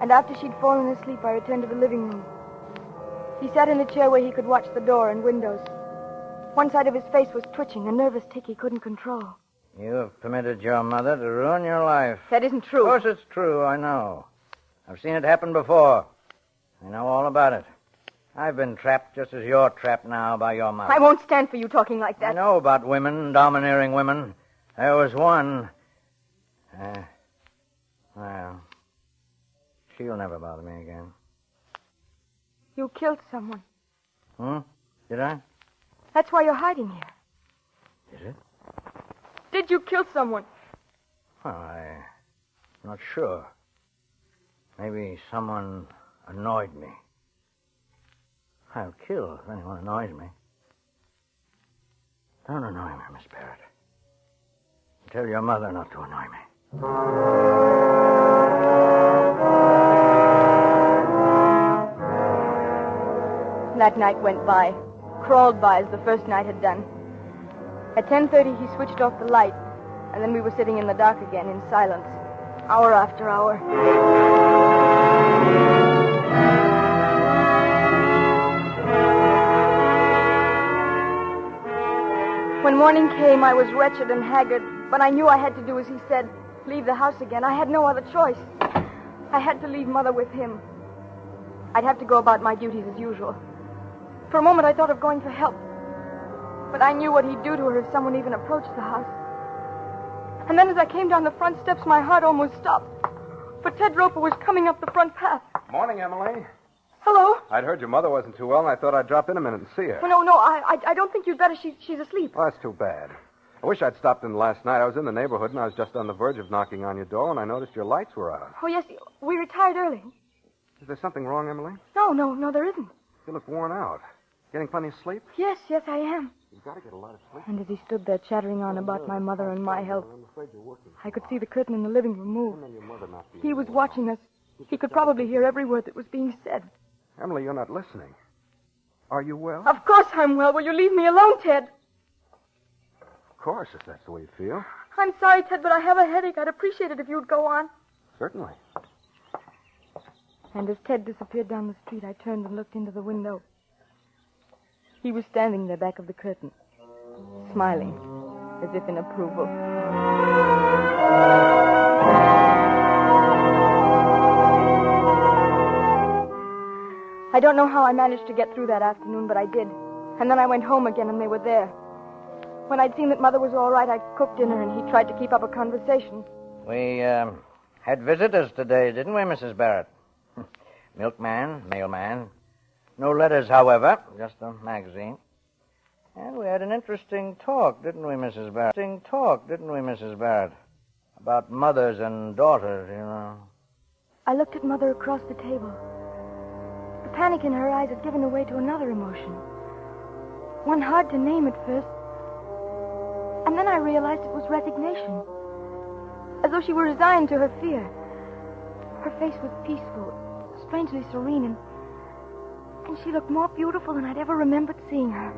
And after she'd fallen asleep, I returned to the living room. He sat in a chair where he could watch the door and windows. One side of his face was twitching, a nervous tic he couldn't control. You have permitted your mother to ruin your life. That isn't true. Of course it's true, I know. I've seen it happen before. I know all about it. I've been trapped just as you're trapped now by your mother. I won't stand for you talking like that. I know about women, domineering women. There was one. Well, she'll never bother me again. You killed someone. Did I? That's why you're hiding here. Is it? Did you kill someone? Well, I'm not sure. Maybe someone annoyed me. I'll kill if anyone annoys me. Don't annoy me, Miss Barrett. Tell your mother not to annoy me. That night went by, crawled by as the first night had done. At 10:30, he switched off the light, and then we were sitting in the dark again in silence, hour after hour. When morning came, I was wretched and haggard, but I knew I had to do as he said, leave the house again. I had no other choice. I had to leave Mother with him. I'd have to go about my duties as usual. For a moment, I thought of going for help, but I knew what he'd do to her if someone even approached the house. And then as I came down the front steps, my heart almost stopped. but Ted Roper was coming up the front path. Morning, Emily. Hello? I'd heard your mother wasn't too well, and I thought I'd drop in a minute and see her. Oh, no, I don't think you'd better. She's asleep. Well, that's too bad. I wish I'd stopped in last night. I was in the neighborhood, and I was just on the verge of knocking on your door, and I noticed your lights were out. Oh, yes, we retired early. Is there something wrong, Emily? No, there isn't. You look worn out. Getting plenty of sleep? Yes, I am. You've got to get a lot of sleep. And as he stood there chattering on about my mother and my health, I could see the curtain in the living room move. He was watching us. He could probably hear every word that was being said. Emily, you're not listening. Are you well? Of course I'm well. Will you leave me alone, Ted? Of course, if that's the way you feel. I'm sorry, Ted, but I have a headache. I'd appreciate it if you'd go on. Certainly. And as Ted disappeared down the street, I turned and looked into the window. He was standing there back of the curtain, smiling, as if in approval. I don't know how I managed to get through that afternoon, but I did. And then I went home again, and they were there. When I'd seen that Mother was all right, I cooked dinner, and he tried to keep up a conversation. We had visitors today, didn't we, Mrs. Barrett? Milkman, mailman. No letters, however, just a magazine. And we had an interesting talk, didn't we, Mrs. Barrett? About mothers and daughters, you know. I looked at Mother across the table. The panic in her eyes had given way to another emotion. One hard to name at first. And then I realized it was resignation. As though she were resigned to her fear. Her face was peaceful, strangely serene, and she looked more beautiful than I'd ever remembered seeing her.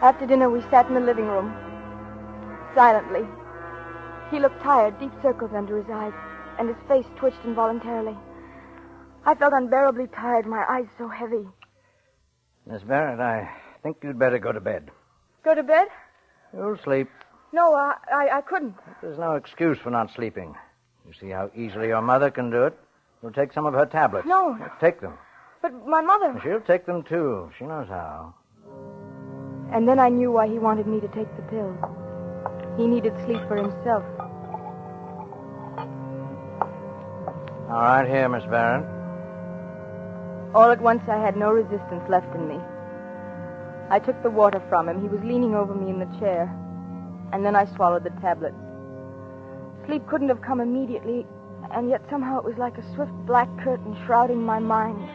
After dinner, we sat in the living room, silently. He looked tired, deep circles under his eyes, and his face twitched involuntarily. I felt unbearably tired, my eyes so heavy. Miss Barrett, I think you'd better go to bed. Go to bed? You'll sleep. No, I couldn't. There's no excuse for not sleeping. You see how easily your mother can do it? You'll take some of her tablets. No. Take them. But my mother... She'll take them, too. She knows how. And then I knew why he wanted me to take the pills. He needed sleep for himself. All right, here, Miss Barrett. All at once, I had no resistance left in me. I took the water from him. He was leaning over me in the chair. And then I swallowed the tablets. Sleep couldn't have come immediately, and yet somehow it was like a swift black curtain shrouding my mind.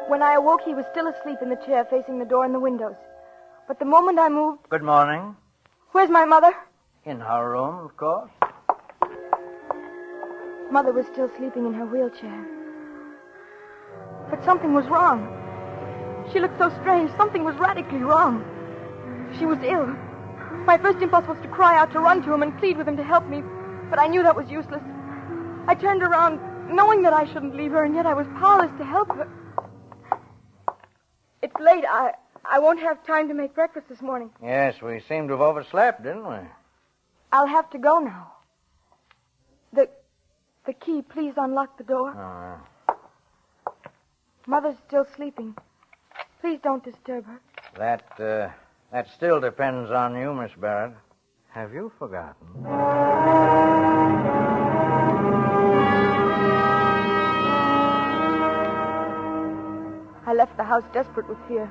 When I awoke, he was still asleep in the chair facing the door and the windows. But the moment I moved... Good morning. Where's my mother? In her room, of course. Mother was still sleeping in her wheelchair. But something was wrong. She looked so strange. Something was radically wrong. She was ill. My first impulse was to cry out, to run to him and plead with him to help me. But I knew that was useless. I turned around, knowing that I shouldn't leave her, and yet I was powerless to help her. It's late. I won't have time to make breakfast this morning. Yes, we seem to have overslept, didn't we? I'll have to go now. The key, please unlock the door. Mother's still sleeping. Please don't disturb her. That still depends on you, Miss Barrett. Have you forgotten? I left the house desperate with fear.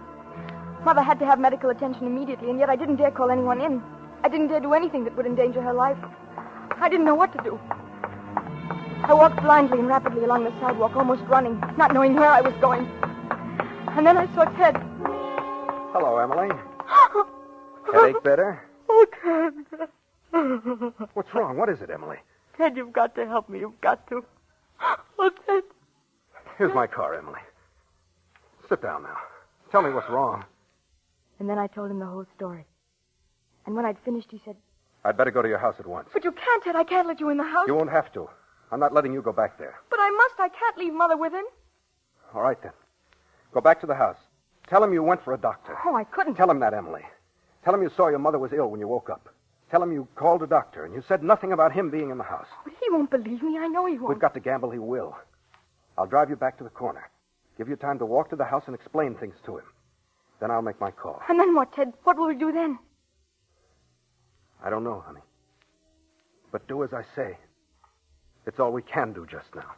Mother had to have medical attention immediately, and yet I didn't dare call anyone in. I didn't dare do anything that would endanger her life. I didn't know what to do. I walked blindly and rapidly along the sidewalk, almost running, not knowing where I was going. And then I saw Ted. Hello, Emily. Headache better? Oh, Ted. What's wrong? What is it, Emily? Ted, you've got to help me. You've got to. Oh, Ted. Here's my car, Emily. Sit down now. Tell me what's wrong. And then I told him the whole story. And when I'd finished, he said... I'd better go to your house at once. But you can't, Ted. I can't let you in the house. You won't have to. I'm not letting you go back there. But I must. I can't leave Mother with him. All right, then. Go back to the house. Tell him you went for a doctor. Oh, I couldn't. Tell him that, Emily. Tell him you saw your mother was ill when you woke up. Tell him you called a doctor and you said nothing about him being in the house. But he won't believe me. I know he won't. We've got to gamble he will. I'll drive you back to the corner. Give you time to walk to the house and explain things to him. Then I'll make my call. And then what, Ted? What will we do then? I don't know, honey. But do as I say. It's all we can do just now.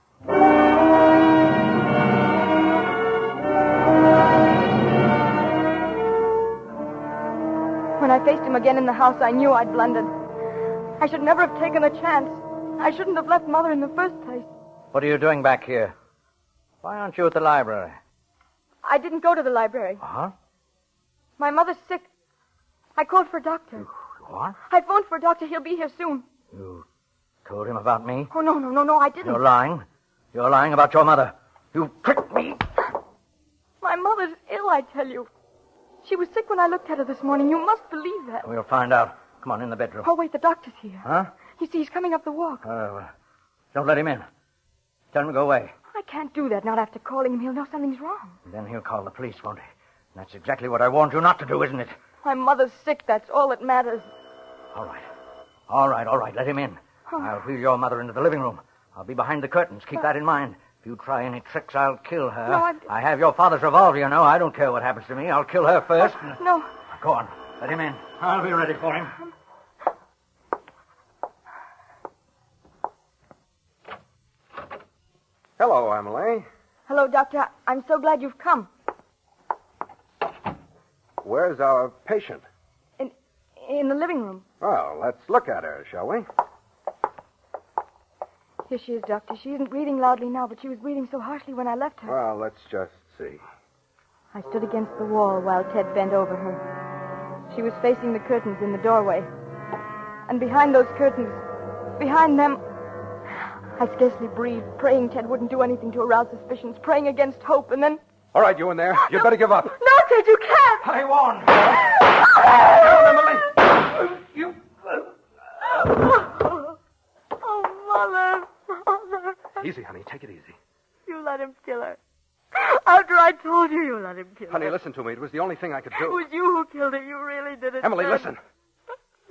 When I faced him again in the house, I knew I'd blundered. I should never have taken the chance. I shouldn't have left Mother in the first place. What are you doing back here? Why aren't you at the library? I didn't go to the library. Huh? My mother's sick. I called for a doctor. What? I phoned for a doctor. He'll be here soon. You told him about me? Oh, no, I didn't. You're lying. You're lying about your mother. You tricked me. My mother's ill, I tell you. She was sick when I looked at her this morning. You must believe that. We'll find out. Come on, in the bedroom. Oh, wait, the doctor's here. Huh? You see, he's coming up the walk. Don't let him in. Tell him to go away. I can't do that, not after calling him. He'll know something's wrong. Then he'll call the police, won't he? And that's exactly what I warned you not to do, isn't it? My mother's sick. That's all that matters. All right. Let him in. I'll wheel your mother into the living room. I'll be behind the curtains. Keep that in mind. If you try any tricks, I'll kill her. No, I have your father's revolver, you know. I don't care what happens to me. I'll kill her first. No. Go on. Let him in. I'll be ready for him. Hello, Emily. Hello, Doctor. I'm so glad you've come. Where's our patient? In the living room. Well, let's look at her, shall we? Here she is, Doctor. She isn't breathing loudly now, but she was breathing so harshly when I left her. Well, let's just see. I stood against the wall while Ted bent over her. She was facing the curtains in the doorway. And behind those curtains, behind them, I scarcely breathed, praying Ted wouldn't do anything to arouse suspicions, praying against hope, and then... All right, you in there. You'd better give up. No, Ted, you can't! I won't. Emily! You... Oh, Mother. Easy, honey. Take it easy. You let him kill her. After I told you, you let him kill her. Honey, listen to me. It was the only thing I could do. It was you who killed her. You really did it. Emily, Ted. listen.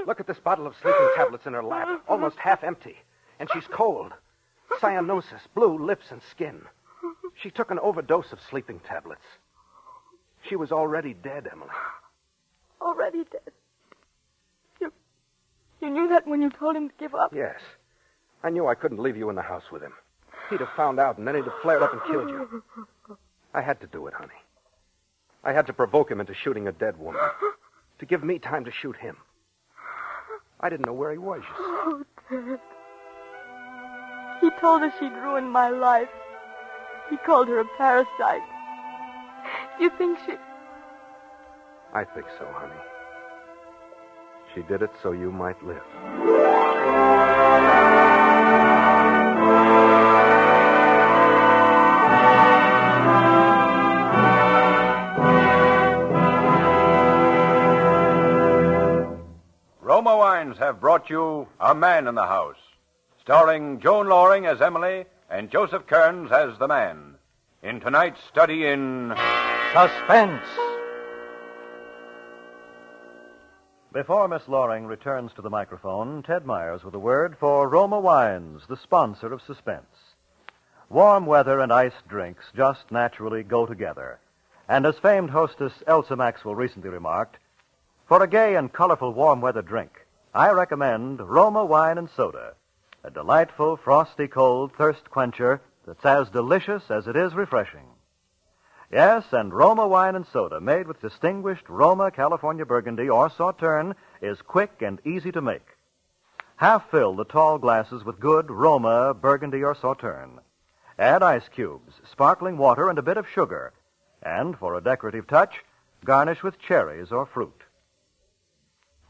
Look at this bottle of sleeping tablets in her lap, almost half empty. And she's cold. Cyanosis, blue lips and skin. She took an overdose of sleeping tablets. She was already dead, Emily. Already dead? You knew that when you told him to give up? Yes. I knew I couldn't leave you in the house with him. He'd have found out, and then he'd have flared up and killed you. I had to do it, honey. I had to provoke him into shooting a dead woman. To give me time to shoot him. I didn't know where he was, you see. Oh, Ted. He told her she'd ruined my life. He called her a parasite. You think she... I think so, honey. She did it so you might live. Roma Wines have brought you A Man in the House, starring Joan Loring as Emily and Joseph Kearns as the man, in tonight's study in... Suspense. Before Miss Loring returns to the microphone, Ted Myers with a word for Roma Wines, the sponsor of Suspense. Warm weather and iced drinks just naturally go together. And as famed hostess Elsa Maxwell recently remarked, for a gay and colorful warm weather drink, I recommend Roma Wine and Soda, a delightful, frosty, cold thirst quencher that's as delicious as it is refreshing. Yes, and Roma Wine and Soda, made with distinguished Roma California Burgundy or Sauterne, is quick and easy to make. Half fill the tall glasses with good Roma Burgundy or Sauterne. Add ice cubes, sparkling water, and a bit of sugar. And for a decorative touch, garnish with cherries or fruit.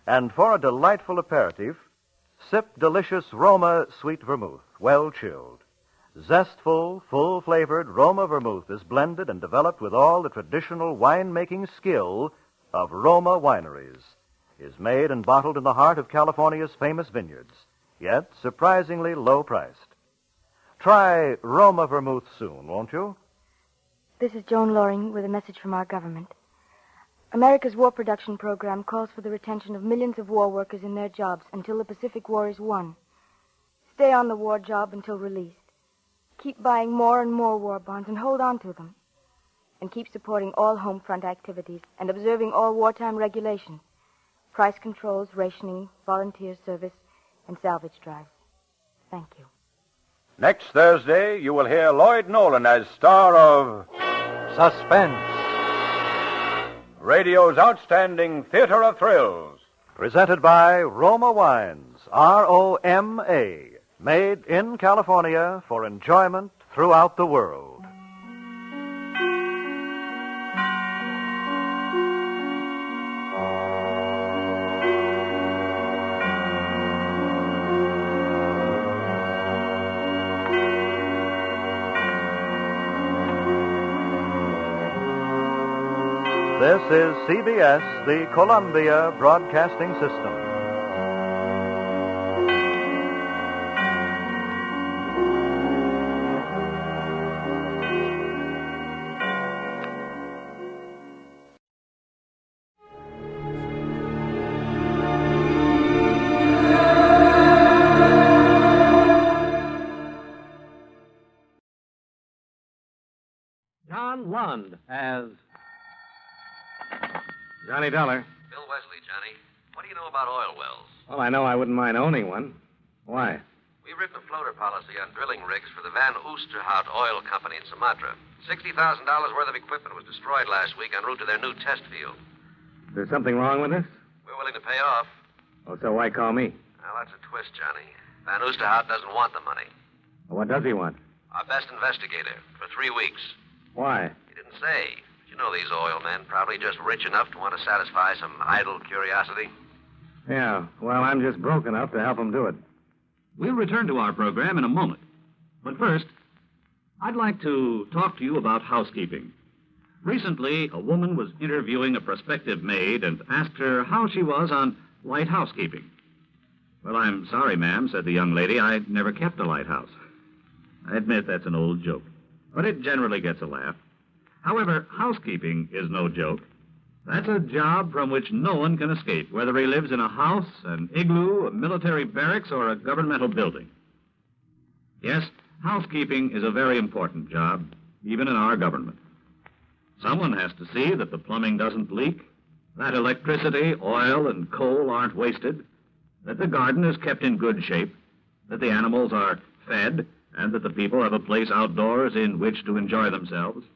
And for a delightful aperitif, sip delicious Roma sweet vermouth, well chilled. Zestful, full-flavored Roma vermouth is blended and developed with all the traditional wine-making skill of Roma wineries. Is made and bottled in the heart of California's famous vineyards, yet surprisingly low-priced. Try Roma vermouth soon, won't you? This is Joan Loring with a message from our government. America's war production program calls for the retention of millions of war workers in their jobs until the Pacific War is won. Stay on the war job until released. Keep buying more and more war bonds and hold on to them. And keep supporting all home front activities and observing all wartime regulations. Price controls, rationing, volunteer service, and salvage drives. Thank you. Next Thursday, you will hear Lloyd Nolan as star of Suspense, radio's outstanding theater of thrills. presented by Roma Wines, R-O-M-A, made in California for enjoyment throughout the world. This is CBS, the Columbia Broadcasting System. John Lund as Johnny Dollar. Bill Wesley, Johnny. What do you know about oil wells? Well, I know I wouldn't mind owning one. Why? We've written a floater policy on drilling rigs for the Van Oosterhout Oil Company in Sumatra. $60,000 worth of equipment was destroyed last week en route to their new test field. There's something wrong with this? We're willing to pay off. Oh, so why call me? Well, that's a twist, Johnny. Van Oosterhout doesn't want the money. Well, what does he want? Our best investigator for 3 weeks. Why? He didn't say. But you know these oil men, probably just rich enough to want to satisfy some idle curiosity. Yeah, well, I'm just broke enough to help him do it. We'll return to our program in a moment. But first, I'd like to talk to you about housekeeping. Recently, a woman was interviewing a prospective maid and asked her how she was on light housekeeping. Well, I'm sorry, ma'am, said the young lady. I never kept a lighthouse. I admit that's an old joke, but it generally gets a laugh. However, housekeeping is no joke. That's a job from which no one can escape, whether he lives in a house, an igloo, a military barracks, or a governmental building. Yes, housekeeping is a very important job, even in our government. Someone has to see that the plumbing doesn't leak, that electricity, oil, and coal aren't wasted, that the garden is kept in good shape, that the animals are fed, and that the people have a place outdoors in which to enjoy themselves.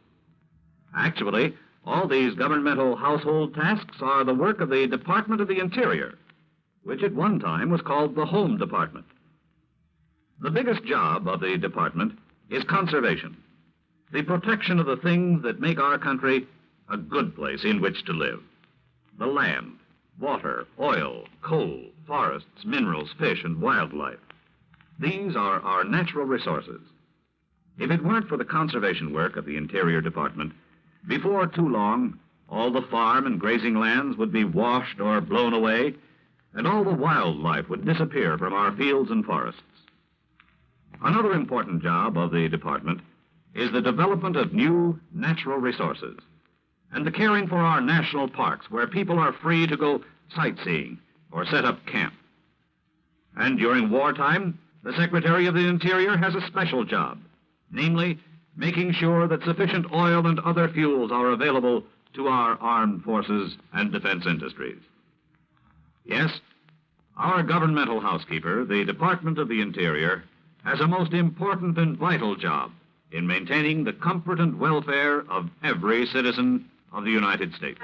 Actually, all these governmental household tasks are the work of the Department of the Interior, which at one time was called the Home Department. The biggest job of the department is conservation, the protection of the things that make our country a good place in which to live. The land, water, oil, coal, forests, minerals, fish, and wildlife. These are our natural resources. If it weren't for the conservation work of the Interior Department, before too long, all the farm and grazing lands would be washed or blown away, and all the wildlife would disappear from our fields and forests. Another important job of the department is the development of new natural resources and the caring for our national parks where people are free to go sightseeing or set up camp. And during wartime, the Secretary of the Interior has a special job, namely, making sure that sufficient oil and other fuels are available to our armed forces and defense industries. Yes, our governmental housekeeper, the Department of the Interior, has a most important and vital job in maintaining the comfort and welfare of every citizen of the United States.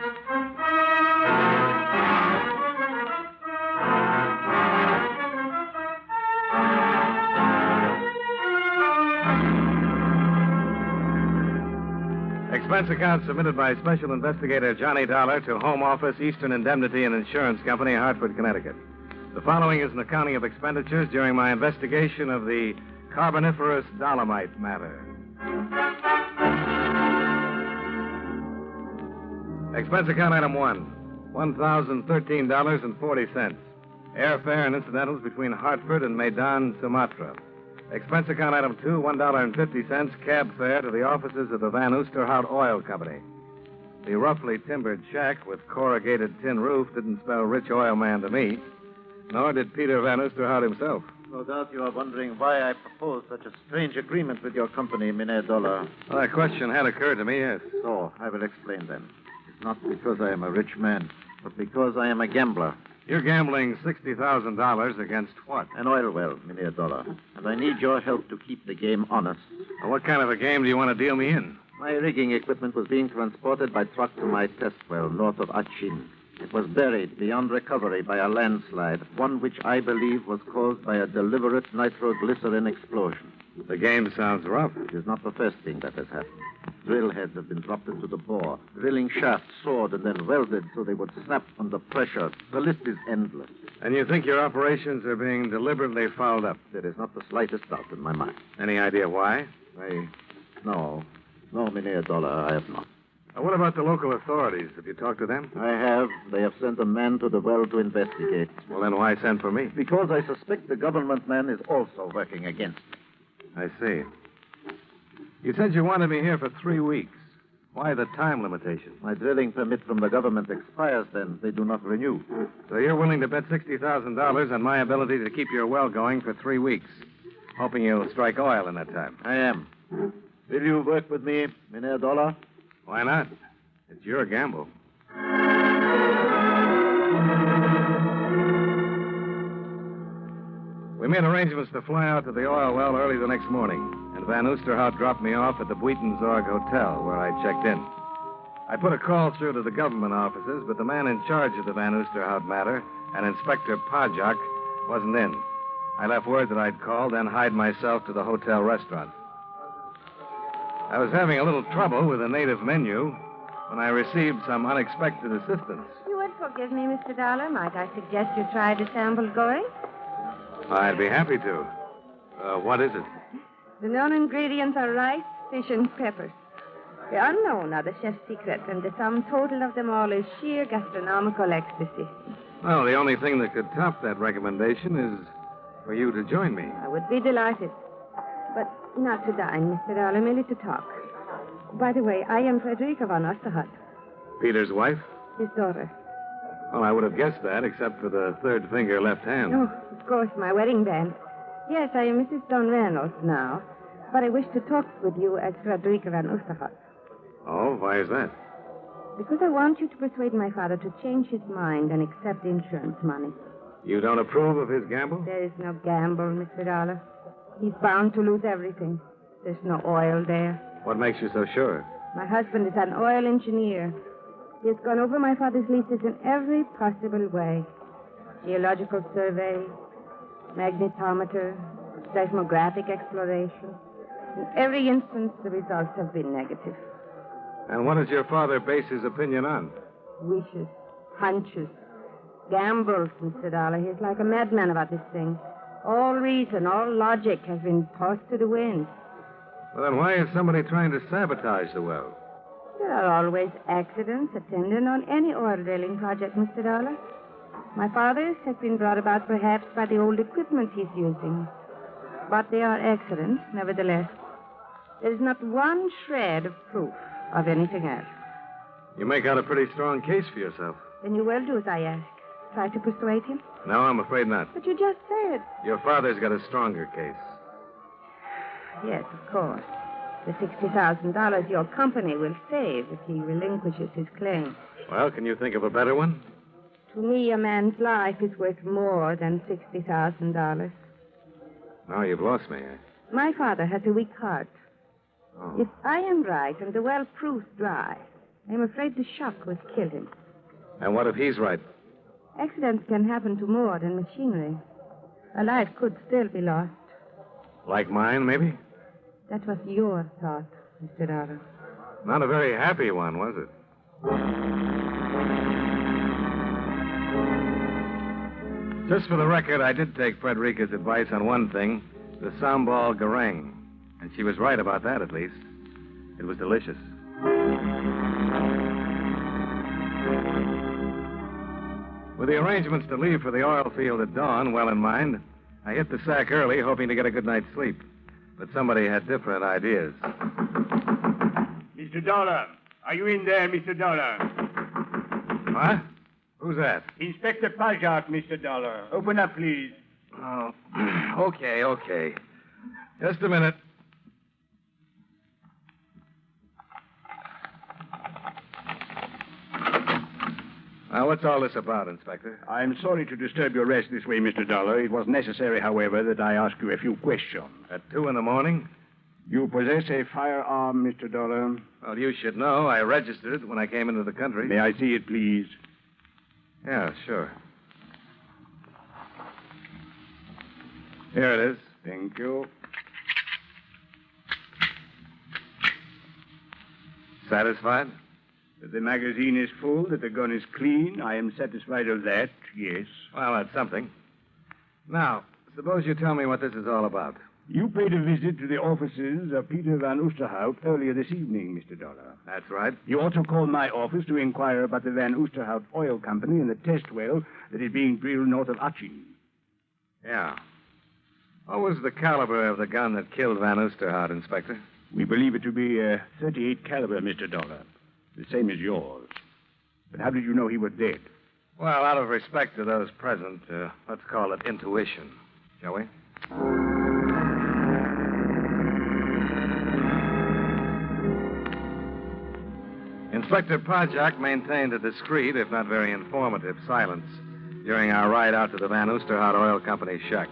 Expense account submitted by Special Investigator Johnny Dollar to Home Office, Eastern Indemnity and Insurance Company, Hartford, Connecticut. The following is an accounting of expenditures during my investigation of the Carboniferous Dolomite matter. Expense account item 1, $1,013.40. Airfare and incidentals between Hartford and Medan, Sumatra. Expense account item 2, $1.50, cab fare to the offices of the Van Oosterhout Oil Company. The roughly timbered shack with corrugated tin roof didn't spell rich oil man to me, nor did Peter Van Oosterhout himself. No doubt you are wondering why I proposed such a strange agreement with your company, Mynheer Dollar. Well, that question had occurred to me, yes. So, I will explain then. It's not because I am a rich man, but because I am a gambler. You're gambling $60,000 against what? An oil well, Mynheer Dollar. And I need your help to keep the game honest. Well, what kind of a game do you want to deal me in? My rigging equipment was being transported by truck to my test well north of Achin. It was buried beyond recovery by a landslide, one which I believe was caused by a deliberate nitroglycerin explosion. The game sounds rough. It is not the first thing that has happened. Drill heads have been dropped into the bore. Drilling shafts sawed and then welded so they would snap under pressure. The list is endless. And you think your operations are being deliberately fouled up? There is not the slightest doubt in my mind. Any idea why? No, Mynheer Dollar, I have not. What about the local authorities? Have you talked to them? I have. They have sent a man to the well to investigate. Well, then why send for me? Because I suspect the government man is also working against me. I see. You said you wanted me here for 3 weeks. Why the time limitation? My drilling permit from the government expires then. They do not renew. So you're willing to bet $60,000 on my ability to keep your well going for 3 weeks, hoping you'll strike oil in that time? I am. Will you work with me, Mynheer Dollar? Why not? It's your gamble. We made arrangements to fly out to the oil well early the next morning, and Van Oosterhout dropped me off at the Buitenzorg Hotel, where I checked in. I put a call through to the government offices, but the man in charge of the Van Oosterhout matter, an Inspector Pajak, wasn't in. I left word that I'd call, then hied myself to the hotel restaurant. I was having a little trouble with the native menu when I received some unexpected assistance. You would forgive me, Mr. Dollar. Might I suggest you try to sample going? I'd be happy to. What is it? The known ingredients are rice, fish, and peppers. The unknown are the chef's secret, and the sum total of them all is sheer gastronomical ecstasy. Well, the only thing that could top that recommendation is for you to join me. I would be delighted. But not to dine, Mr. Dollar, merely to talk. By the way, I am Frederica von Oosterhout. Peter's wife? His daughter. Well, I would have guessed that, except for the third finger left hand. Oh, of course, my wedding band. Yes, I am Mrs. Don Reynolds now, but I wish to talk with you as Frederica von Oosterhout. Oh, why is that? Because I want you to persuade my father to change his mind and accept insurance money. You don't approve of his gamble? There is no gamble, Mr. Dollar. He's bound to lose everything. There's no oil there. What makes you so sure? My husband is an oil engineer. He has gone over my father's leases in every possible way. Geological survey, magnetometer, seismographic exploration. In every instance, the results have been negative. And what does your father base his opinion on? Wishes, hunches, gambles, Mr. Dollar. He's like a madman about this thing. All reason, all logic has been tossed to the wind. Well, then why is somebody trying to sabotage the well? There are always accidents attendant on any oil drilling project, Mr. Dollar. My father's has been brought about perhaps by the old equipment he's using. But they are accidents, nevertheless. There's not one shred of proof of anything else. You make out a pretty strong case for yourself. Then you will do as I ask. Try to persuade him? No, I'm afraid not. But you just said. Your father's got a stronger case. Yes, of course. The $60,000 your company will save if he relinquishes his claim. Well, can you think of a better one? To me, a man's life is worth more than $60,000. Now you've lost me. My father has a weak heart. Oh. If I am right and the well proves dry, I'm afraid the shock will kill him. And what if he's right? Accidents can happen to more than machinery. A life could still be lost. Like mine, maybe? That was your thought, Mr. Dollar. Not a very happy one, was it? Just for the record, I did take Frederica's advice on one thing, the sambal goreng. And she was right about that, at least. It was delicious. With the arrangements to leave for the oil field at dawn well in mind, I hit the sack early, hoping to get a good night's sleep. But somebody had different ideas. Mr. Dollar, Are you in there, Mr. Dollar? What? Who's that? Inspector Pajak, Mr. Dollar. Open up, please. Oh, okay. Just a minute. Now, what's all this about, Inspector? I'm sorry to disturb your rest this way, Mr. Dollar. It was necessary, however, that I ask you a few questions. At 2 a.m? You possess a firearm, Mr. Dollar? Well, you should know. I registered it when I came into the country. May I see it, please? Yeah, sure. Here it is. Thank you. Satisfied? That the magazine is full, that the gun is clean. I am satisfied of that, yes. Well, that's something. Now, suppose you tell me what this is all about. You paid a visit to the offices of Peter Van Oosterhout earlier this evening, Mr. Dollar. That's right. You also called my office to inquire about the Van Oosterhout Oil Company and the test well that is being drilled north of Achin. Yeah. What was the caliber of the gun that killed Van Oosterhout, Inspector? We believe it to be a .38 caliber, Mr. Dollar. The same as yours. But how did you know he was dead? Well, out of respect to those present, let's call it intuition, shall we? Inspector Pajak maintained a discreet, if not very informative, silence during our ride out to the Van Oosterhout Oil Company shack.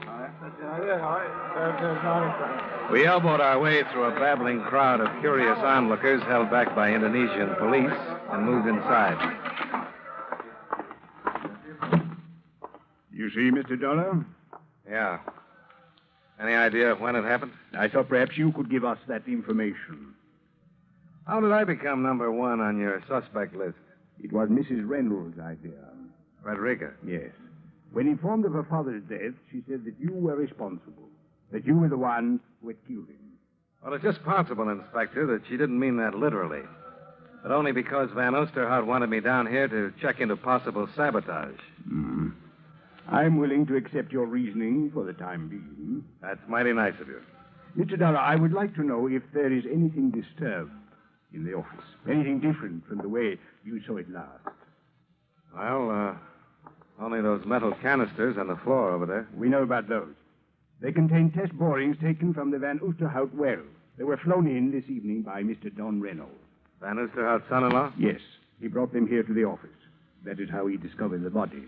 We elbowed our way through a babbling crowd of curious onlookers held back by Indonesian police and moved inside. You see, Mr. Dollar? Yeah. Any idea of when it happened? I thought perhaps you could give us that information. How did I become number 1 on your suspect list? It was Mrs. Reynolds' idea. Frederica? Yes. When informed of her father's death, she said that you were responsible, that you were the one who had killed him. Well, it's just possible, Inspector, that she didn't mean that literally. But only because Van Oosterhout wanted me down here to check into possible sabotage. I'm willing to accept your reasoning for the time being. That's mighty nice of you. Mr. Dollar, I would like to know if there is anything disturbed in the office. Anything different from the way you saw it last. Well, only those metal canisters on the floor over there. We know about those. They contain test borings taken from the Van Oosterhout well. They were flown in this evening by Mr. Don Reynolds. Van Oosterhout's son-in-law? Yes. He brought them here to the office. That is how he discovered the body.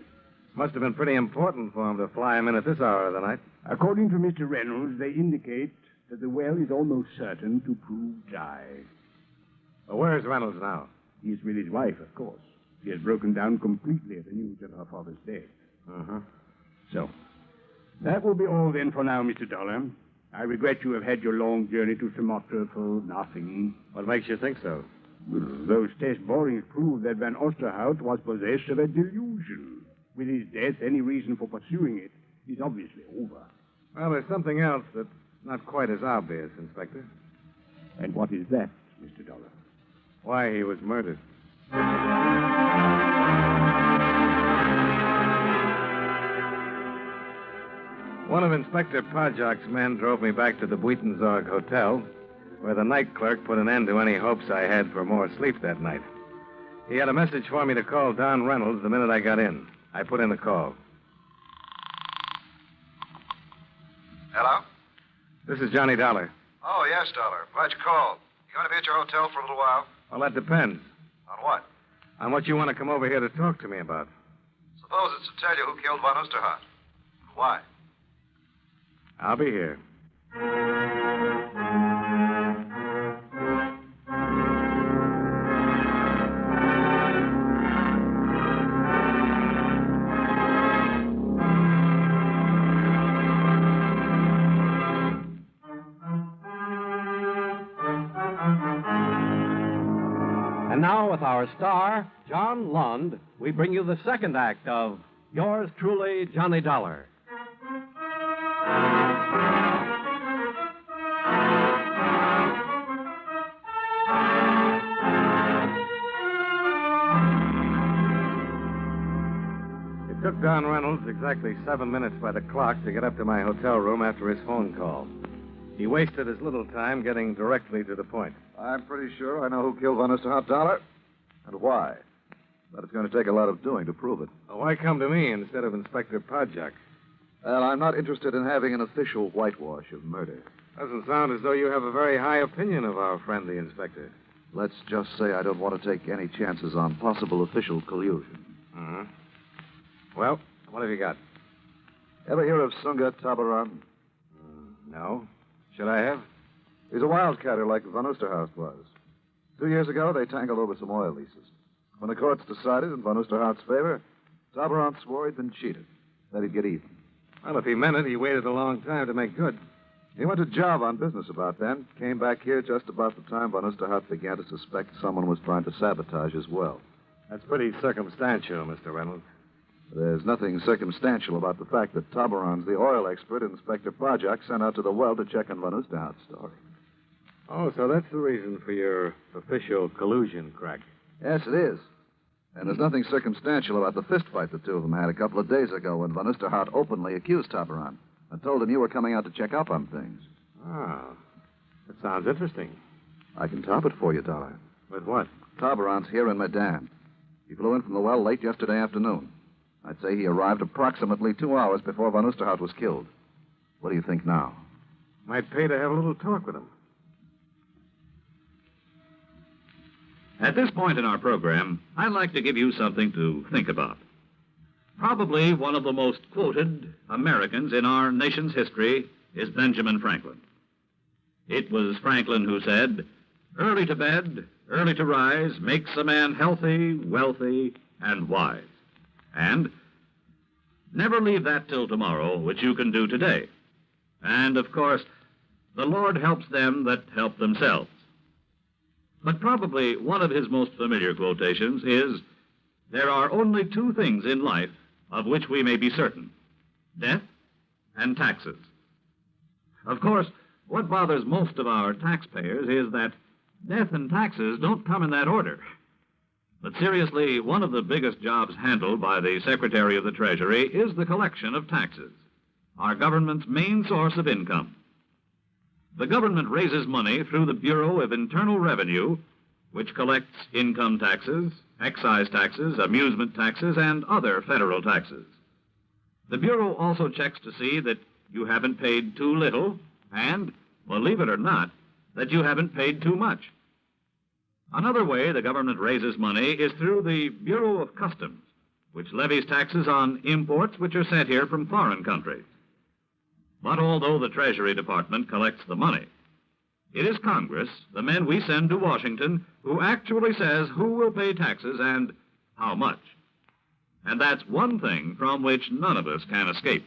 Must have been pretty important for him to fly him in at this hour of the night. According to Mr. Reynolds, they indicate that the well is almost certain to prove dry. Well, where's Reynolds now? He is with his wife, of course. She has broken down completely at the news of her father's death. So, that will be all then for now, Mr. Dollar. I regret you have had your long journey to Sumatra for nothing. What makes you think so? Well, those test borings prove that Van Oosterhout was possessed of a delusion. With his death, any reason for pursuing it is obviously over. Well, there's something else that's not quite as obvious, Inspector. And what is that, Mr. Dollar? Why he was murdered. One of Inspector Pajak's men drove me back to the Buitenzorg Hotel, where the night clerk put an end to any hopes I had for more sleep that night. He had a message for me to call Don Reynolds the minute I got in. I put in the call. Hello? This is Johnny Dollar. Oh, yes, Dollar. Glad you called. You going to be at your hotel for a little while? Well, that depends. On what? On what you want to come over here to talk to me about. Suppose it's to tell you who killed Van Oosterhout. Why? I'll be here. And now, with our star, John Lund, we bring you the second act of Yours Truly, Johnny Dollar. It took Don Reynolds exactly 7 minutes by the clock to get up to my hotel room after his phone call. He wasted as little time getting directly to the point. I'm pretty sure I know who killed Von Oosterhout Dollar and why. But it's going to take a lot of doing to prove it. Well, why come to me instead of Inspector Podjak? Well, I'm not interested in having an official whitewash of murder. Doesn't sound as though you have a very high opinion of our friend, the inspector. Let's just say I don't want to take any chances on possible official collusion. Mm-hmm. Well, what have you got? Ever hear of Sunga Tabaran? No. Should I have? He's a wildcatter like Von Oosterhout was. 2 years ago, they tangled over some oil leases. When the courts decided in Von Oosterhout's favor, Tabaran swore he'd been cheated, that he'd get even. Well, if he meant it, he waited a long time to make good. He went to Java on business about then, came back here just about the time Von Oosterhout began to suspect someone was trying to sabotage his well. That's pretty circumstantial, Mr. Reynolds. There's nothing circumstantial about the fact that Tabaran's the oil expert Inspector Podjak sent out to the well to check on Von Oosterhout's story. Oh, so that's the reason for your official collusion crack. Yes, it is. And there's nothing circumstantial about the fistfight the two of them had a couple of days ago when Von Oosterhout openly accused Tabaran and told him you were coming out to check up on things. Oh, that sounds interesting. I can top it for you, Dollar. With what? Tabaran's here in Medan. He flew in from the well late yesterday afternoon. I'd say he arrived approximately 2 hours before Von Oosterhout was killed. What do you think now? Might pay to have a little talk with him. At this point in our program, I'd like to give you something to think about. Probably one of the most quoted Americans in our nation's history is Benjamin Franklin. It was Franklin who said, "Early to bed, early to rise makes a man healthy, wealthy, and wise." And never leave that till tomorrow, which you can do today. And, of course, the Lord helps them that help themselves. But probably one of his most familiar quotations is, "There are only two things in life of which we may be certain, death and taxes." Of course, what bothers most of our taxpayers is that death and taxes don't come in that order. But seriously, one of the biggest jobs handled by the Secretary of the Treasury is the collection of taxes, our government's main source of income. The government raises money through the Bureau of Internal Revenue, which collects income taxes, excise taxes, amusement taxes, and other federal taxes. The Bureau also checks to see that you haven't paid too little and, believe it or not, that you haven't paid too much. Another way the government raises money is through the Bureau of Customs, which levies taxes on imports which are sent here from foreign countries. But although the Treasury Department collects the money, it is Congress, the men we send to Washington, who actually says who will pay taxes and how much. And that's one thing from which none of us can escape.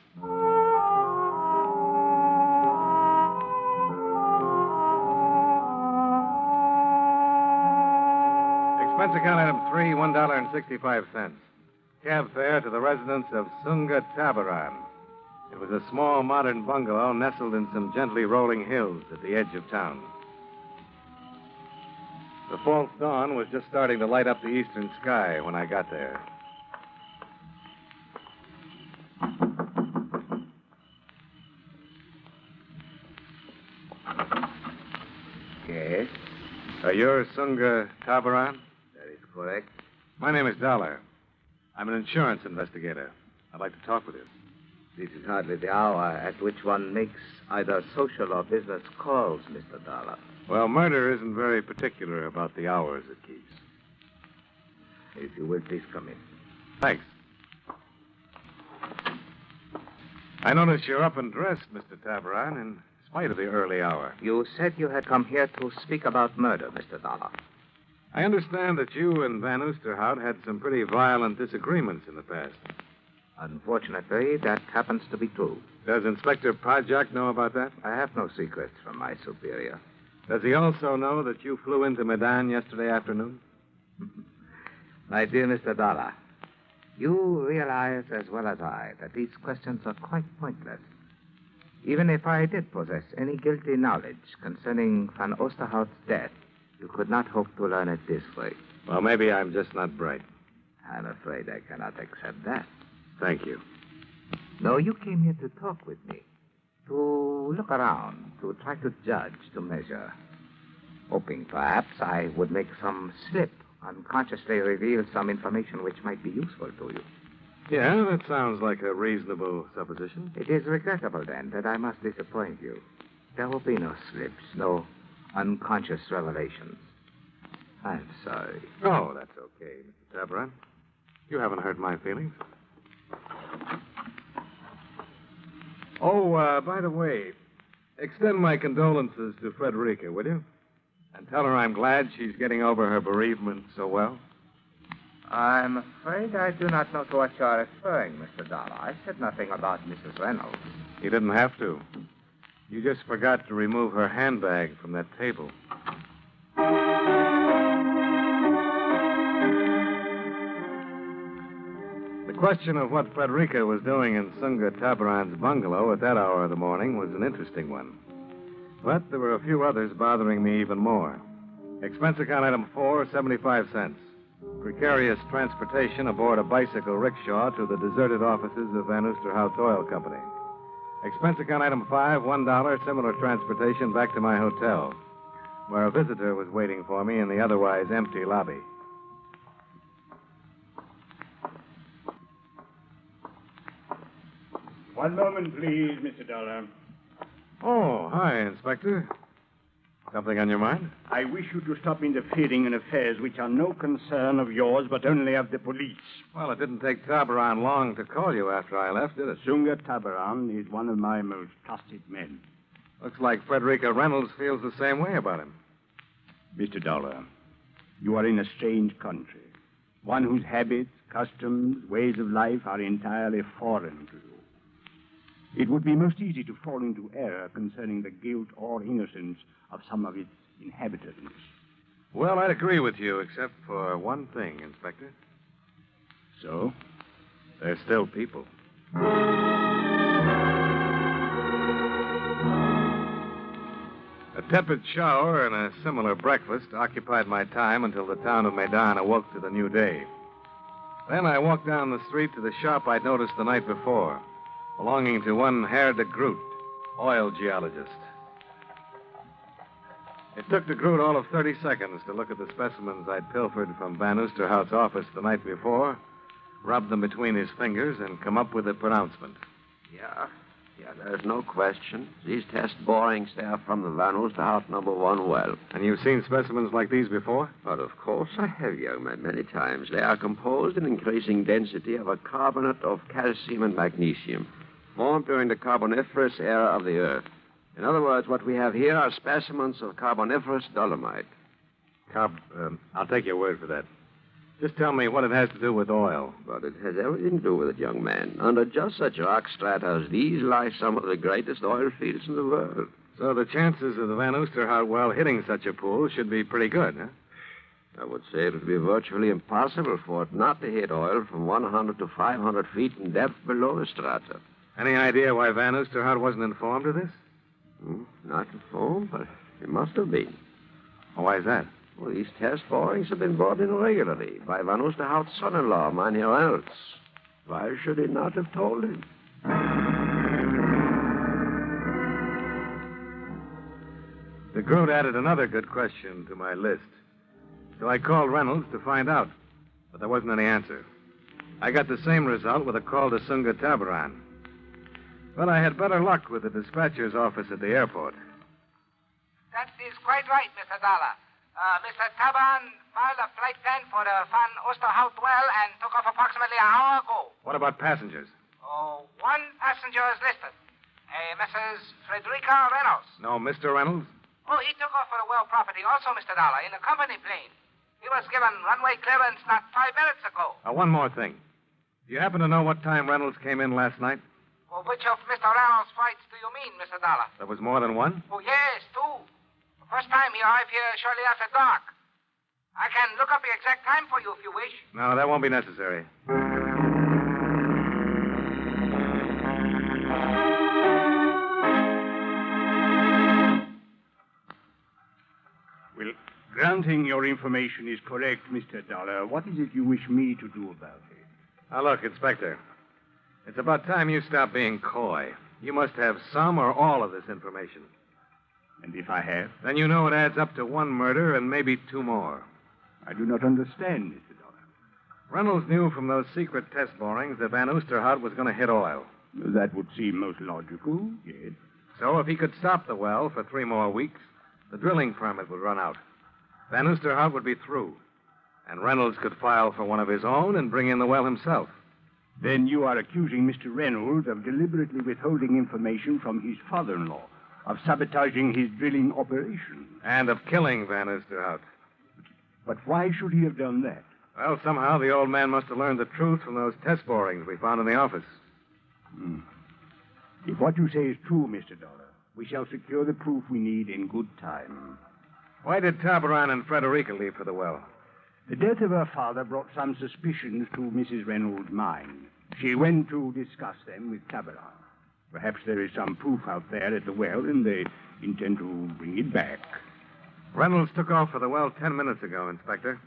Expense account item 3, $1.65. Cab fare to the residence of Sunga Tabaran. It was a small modern bungalow nestled in some gently rolling hills at the edge of town. The false dawn was just starting to light up the eastern sky when I got there. Yes? You're Sunga Tabaran? That is correct. My name is Dollar. I'm an insurance investigator. I'd like to talk with you. This is hardly the hour at which one makes either social or business calls, Mr. Dollar. Well, murder isn't very particular about the hours it keeps. If you will, please come in. Thanks. I notice you're up and dressed, Mr. Tabaran, in spite of the early hour. You said you had come here to speak about murder, Mr. Dollar. I understand that you and Van Oosterhout had some pretty violent disagreements in the past. Unfortunately, that happens to be true. Does Inspector Podjak know about that? I have no secrets from my superior. Does he also know that you flew into Medan yesterday afternoon? My dear Mr. Dollar, you realize as well as I that these questions are quite pointless. Even if I did possess any guilty knowledge concerning Van Oosterhout's death, you could not hope to learn it this way. Well, maybe I'm just not bright. I'm afraid I cannot accept that. Thank you. No, you came here to talk with me, to look around, to try to judge, to measure. hoping perhaps I would make some slip, unconsciously reveal some information which might be useful to you. Yeah, that sounds like a reasonable supposition. It is regrettable, then, that I must disappoint you. There will be no slips, no unconscious revelations. I'm sorry. Oh, that's okay, Mr. Tabaran. You haven't hurt my feelings. Oh, by the way, extend my condolences to Frederica, will you? And tell her I'm glad she's getting over her bereavement so well. I'm afraid I do not know to what you are referring, Mr. Dollar. I said nothing about Mrs. Reynolds. You didn't have to. You just forgot to remove her handbag from that table. The question of what Frederica was doing in Sunga Tabaran's bungalow at that hour of the morning was an interesting one. But there were a few others bothering me even more. Expense account item 4, 75 cents. Precarious transportation aboard a bicycle rickshaw to the deserted offices of Van Oosterhout's Oil Company. Expense account item 5, $1, similar transportation back to my hotel, where a visitor was waiting for me in the otherwise empty lobby. One moment, please, Mr. Dollar. Oh, hi, Inspector. Something on your mind? I wish you to stop interfering in affairs which are no concern of yours, but only of the police. Well, it didn't take Tabaran long to call you after I left, did it? Sunga Tabaran is one of my most trusted men. Looks like Frederica Reynolds feels the same way about him. Mr. Dollar, you are in a strange country. One whose habits, customs, ways of life are entirely foreign to you. It would be most easy to fall into error concerning the guilt or innocence of some of its inhabitants. Well, I'd agree with you, except for one thing, Inspector. So? They're still people. A tepid shower and a similar breakfast occupied my time until the town of Medan awoke to the new day. Then I walked down the street to the shop I'd noticed the night before, belonging to one Herr de Groot, oil geologist. It took de Groot all of 30 seconds to look at the specimens I'd pilfered from Van Oosterhout's office the night before, rub them between his fingers, and come up with a pronouncement. Yeah, there's no question. These test borings, they are from the Van Oosterhout number 1 well. And you've seen specimens like these before? But of course I have, young man, many times. They are composed in increasing density of a carbonate of calcium and magnesium, formed during the Carboniferous era of the Earth. In other words, what we have here are specimens of Carboniferous Dolomite. I'll take your word for that. Just tell me what it has to do with oil. But it has everything to do with it, young man. Under just such rock strata as these lie some of the greatest oil fields in the world. So the chances of the Van Oosterhout well hitting such a pool should be pretty good, huh? I would say it would be virtually impossible for it not to hit oil from 100 to 500 feet in depth below the strata. Any idea why Van Oosterhout wasn't informed of this? Not informed, but it must have been. Well, why is that? Well, these test borings have been brought in regularly by Van Oosterhout's son-in-law, Mynheer Reynolds. Why should he not have told him? De Groot added another good question to my list. So I called Reynolds to find out, but there wasn't any answer. I got the same result with a call to Sunga Tabaran. But I had better luck with the dispatcher's office at the airport. That is quite right, Mr. Dollar. Mr. Tabaran filed a flight 10 for the Van Oosterhout well and took off approximately an hour ago. What about passengers? One passenger is listed. Mrs. Frederica Reynolds. No, Mr. Reynolds? Oh, he took off for the well property also, Mr. Dollar, in a company plane. He was given runway clearance not 5 minutes ago. One more thing. Do you happen to know what time Reynolds came in last night? Well, which of Mr. Reynolds' flights do you mean, Mr. Dollar? There was more than one? Oh, yes, 2. The first time he arrived here shortly after dark. I can look up the exact time for you if you wish. No, that won't be necessary. Well, granting your information is correct, Mr. Dollar, what is it you wish me to do about it? Now, look, Inspector. It's about time you stop being coy. You must have some or all of this information. And if I have? Then you know it adds up to one murder and maybe two more. I do not understand, Mr. Dollar. Reynolds knew from those secret test borings that Van Oosterhout was going to hit oil. That would seem most logical, yes. So if he could stop the well for 3 more weeks, the drilling permit would run out. Van Oosterhout would be through. And Reynolds could file for one of his own and bring in the well himself. Then you are accusing Mr. Reynolds of deliberately withholding information from his father-in-law, of sabotaging his drilling operation. And of killing Van Oosterhout. But why should he have done that? Well, somehow the old man must have learned the truth from those test borings we found in the office. If what you say is true, Mr. Dollar, we shall secure the proof we need in good time. Why did Tabaran and Frederica leave for the well? The death of her father brought some suspicions to Mrs. Reynolds' mind. She went to discuss them with Tabaran. Perhaps there is some proof out there at the well, and they intend to bring it back. Reynolds took off for the well 10 minutes ago, Inspector.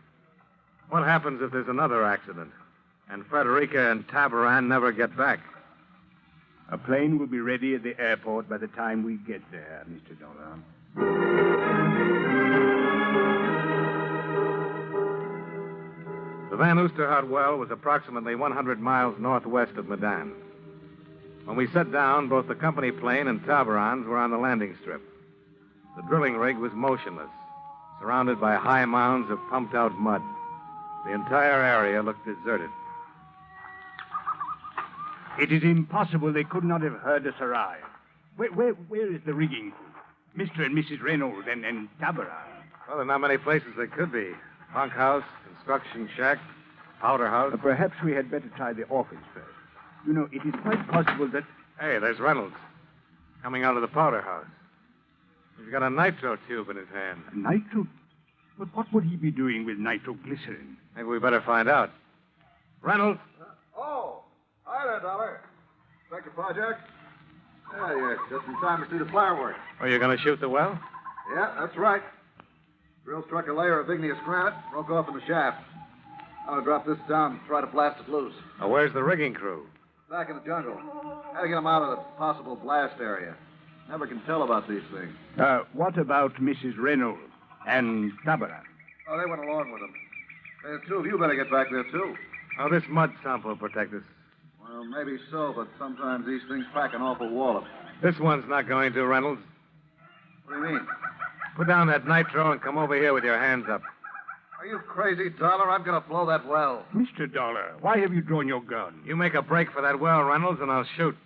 What happens if there's another accident, and Frederica and Tabaran never get back? A plane will be ready at the airport by the time we get there, Mr. Dollar. The Van Oosterhout well was approximately 100 miles northwest of Medan. When we set down, both the company plane and Tabaran's were on the landing strip. The drilling rig was motionless, surrounded by high mounds of pumped-out mud. The entire area looked deserted. It is impossible they could not have heard us arrive. Where is the rigging crew? Mr. and Mrs. Reynolds and Tabaran. Well, there are not many places they could be. Bunkhouse, construction shack, powder house. Perhaps we had better try the office first. You know, it is quite possible that... Hey, there's Reynolds. Coming out of the powder house. He's got a nitro tube in his hand. Nitro? But what would he be doing with nitroglycerin? Maybe we better find out. Reynolds? Hi there, Dollar. Inspector Project? Yeah, you're just in time to see the fireworks. Are you going to shoot the well? Yeah, that's right. Drill struck a layer of igneous granite, broke off in the shaft. I'm going to drop this down and try to blast it loose. Now, where's the rigging crew? Back in the jungle. Had to get them out of the possible blast area. Never can tell about these things. What about Mrs. Reynolds and Tabaran? Oh, they went along with them. The two of you better get back there, too. Oh, this mud sample will protect us. Well, maybe so, but sometimes these things pack an awful wallop. This one's not going to, Reynolds. What do you mean? Put down that nitro and come over here with your hands up. Are you crazy, Dollar? I'm going to blow that well. Mr. Dollar, why have you drawn your gun? You make a break for that well, Reynolds, and I'll shoot.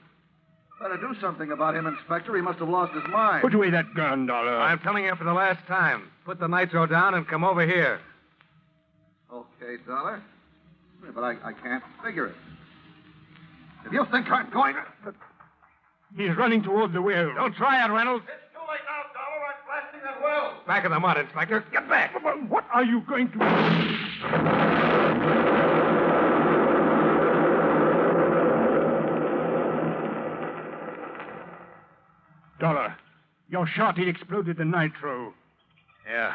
Better do something about him, Inspector. He must have lost his mind. Put away that gun, Dollar. I'm telling you for the last time. Put the nitro down and come over here. Okay, Dollar. But I can't figure it. If you think I'm going to... He's running toward the well. Don't try it, Reynolds. It's too late now, Dollar. I'm blasting that well. Back in the mud, Inspector. Get back. What are you going to... Dollar, your shot, it exploded the nitro. Yeah.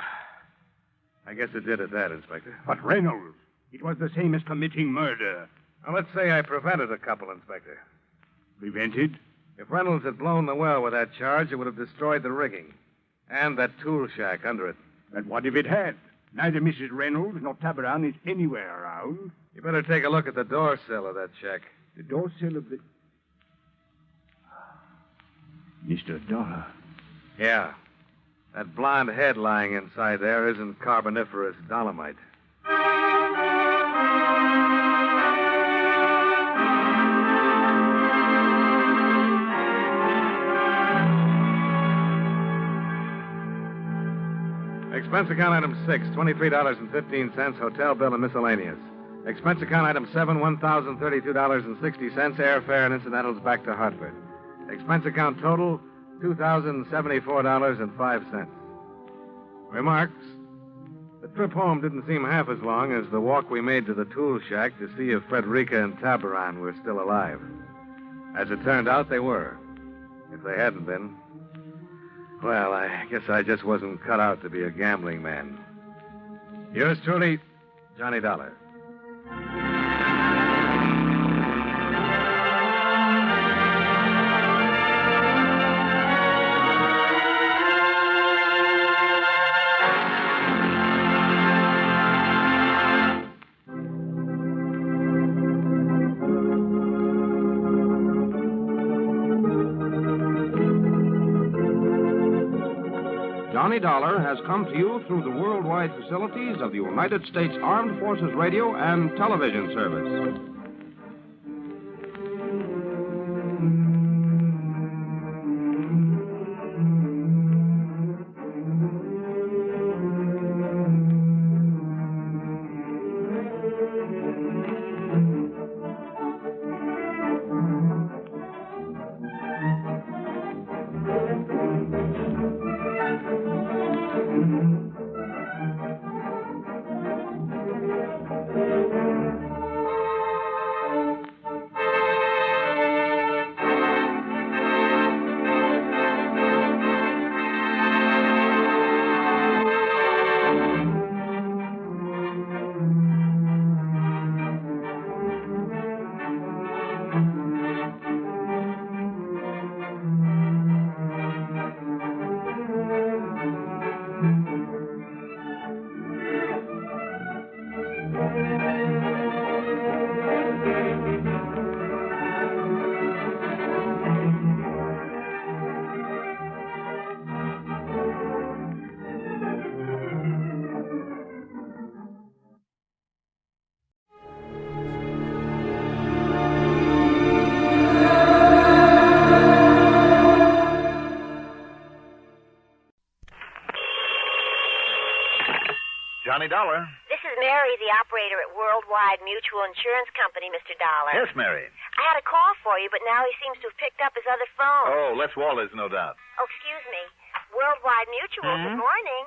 I guess it did at that, Inspector. But Reynolds, it was the same as committing murder. Well, let's say I prevented a couple, Inspector. Prevented? If Reynolds had blown the well with that charge, it would have destroyed the rigging. And that tool shack under it. But what if it had? Neither Mrs. Reynolds nor Tabaran is anywhere around. You better take a look at the door sill of that shack. The door sill of the... Mr. Dollar. Yeah. That blonde head lying inside there isn't Carboniferous Dolomite. Expense account item 6, $23.15, hotel bill and miscellaneous. Expense account item 7, $1,032.60, airfare and incidentals back to Hartford. Expense account total, $2,074.05. Remarks. The trip home didn't seem half as long as the walk we made to the tool shack to see if Frederica and Tabaran were still alive. As it turned out, they were. If they hadn't been, well, I guess I just wasn't cut out to be a gambling man. Yours truly, Johnny Dollar. Johnny Dollar has come to you through the worldwide facilities of the United States Armed Forces Radio and Television Service. Johnny Dollar. This is Mary, the operator at Worldwide Mutual Insurance Company, Mr. Dollar. Yes, Mary. I had a call for you, but now he seems to have picked up his other phone. Oh, Les Walters, no doubt. Oh, excuse me. Worldwide Mutual, Good morning.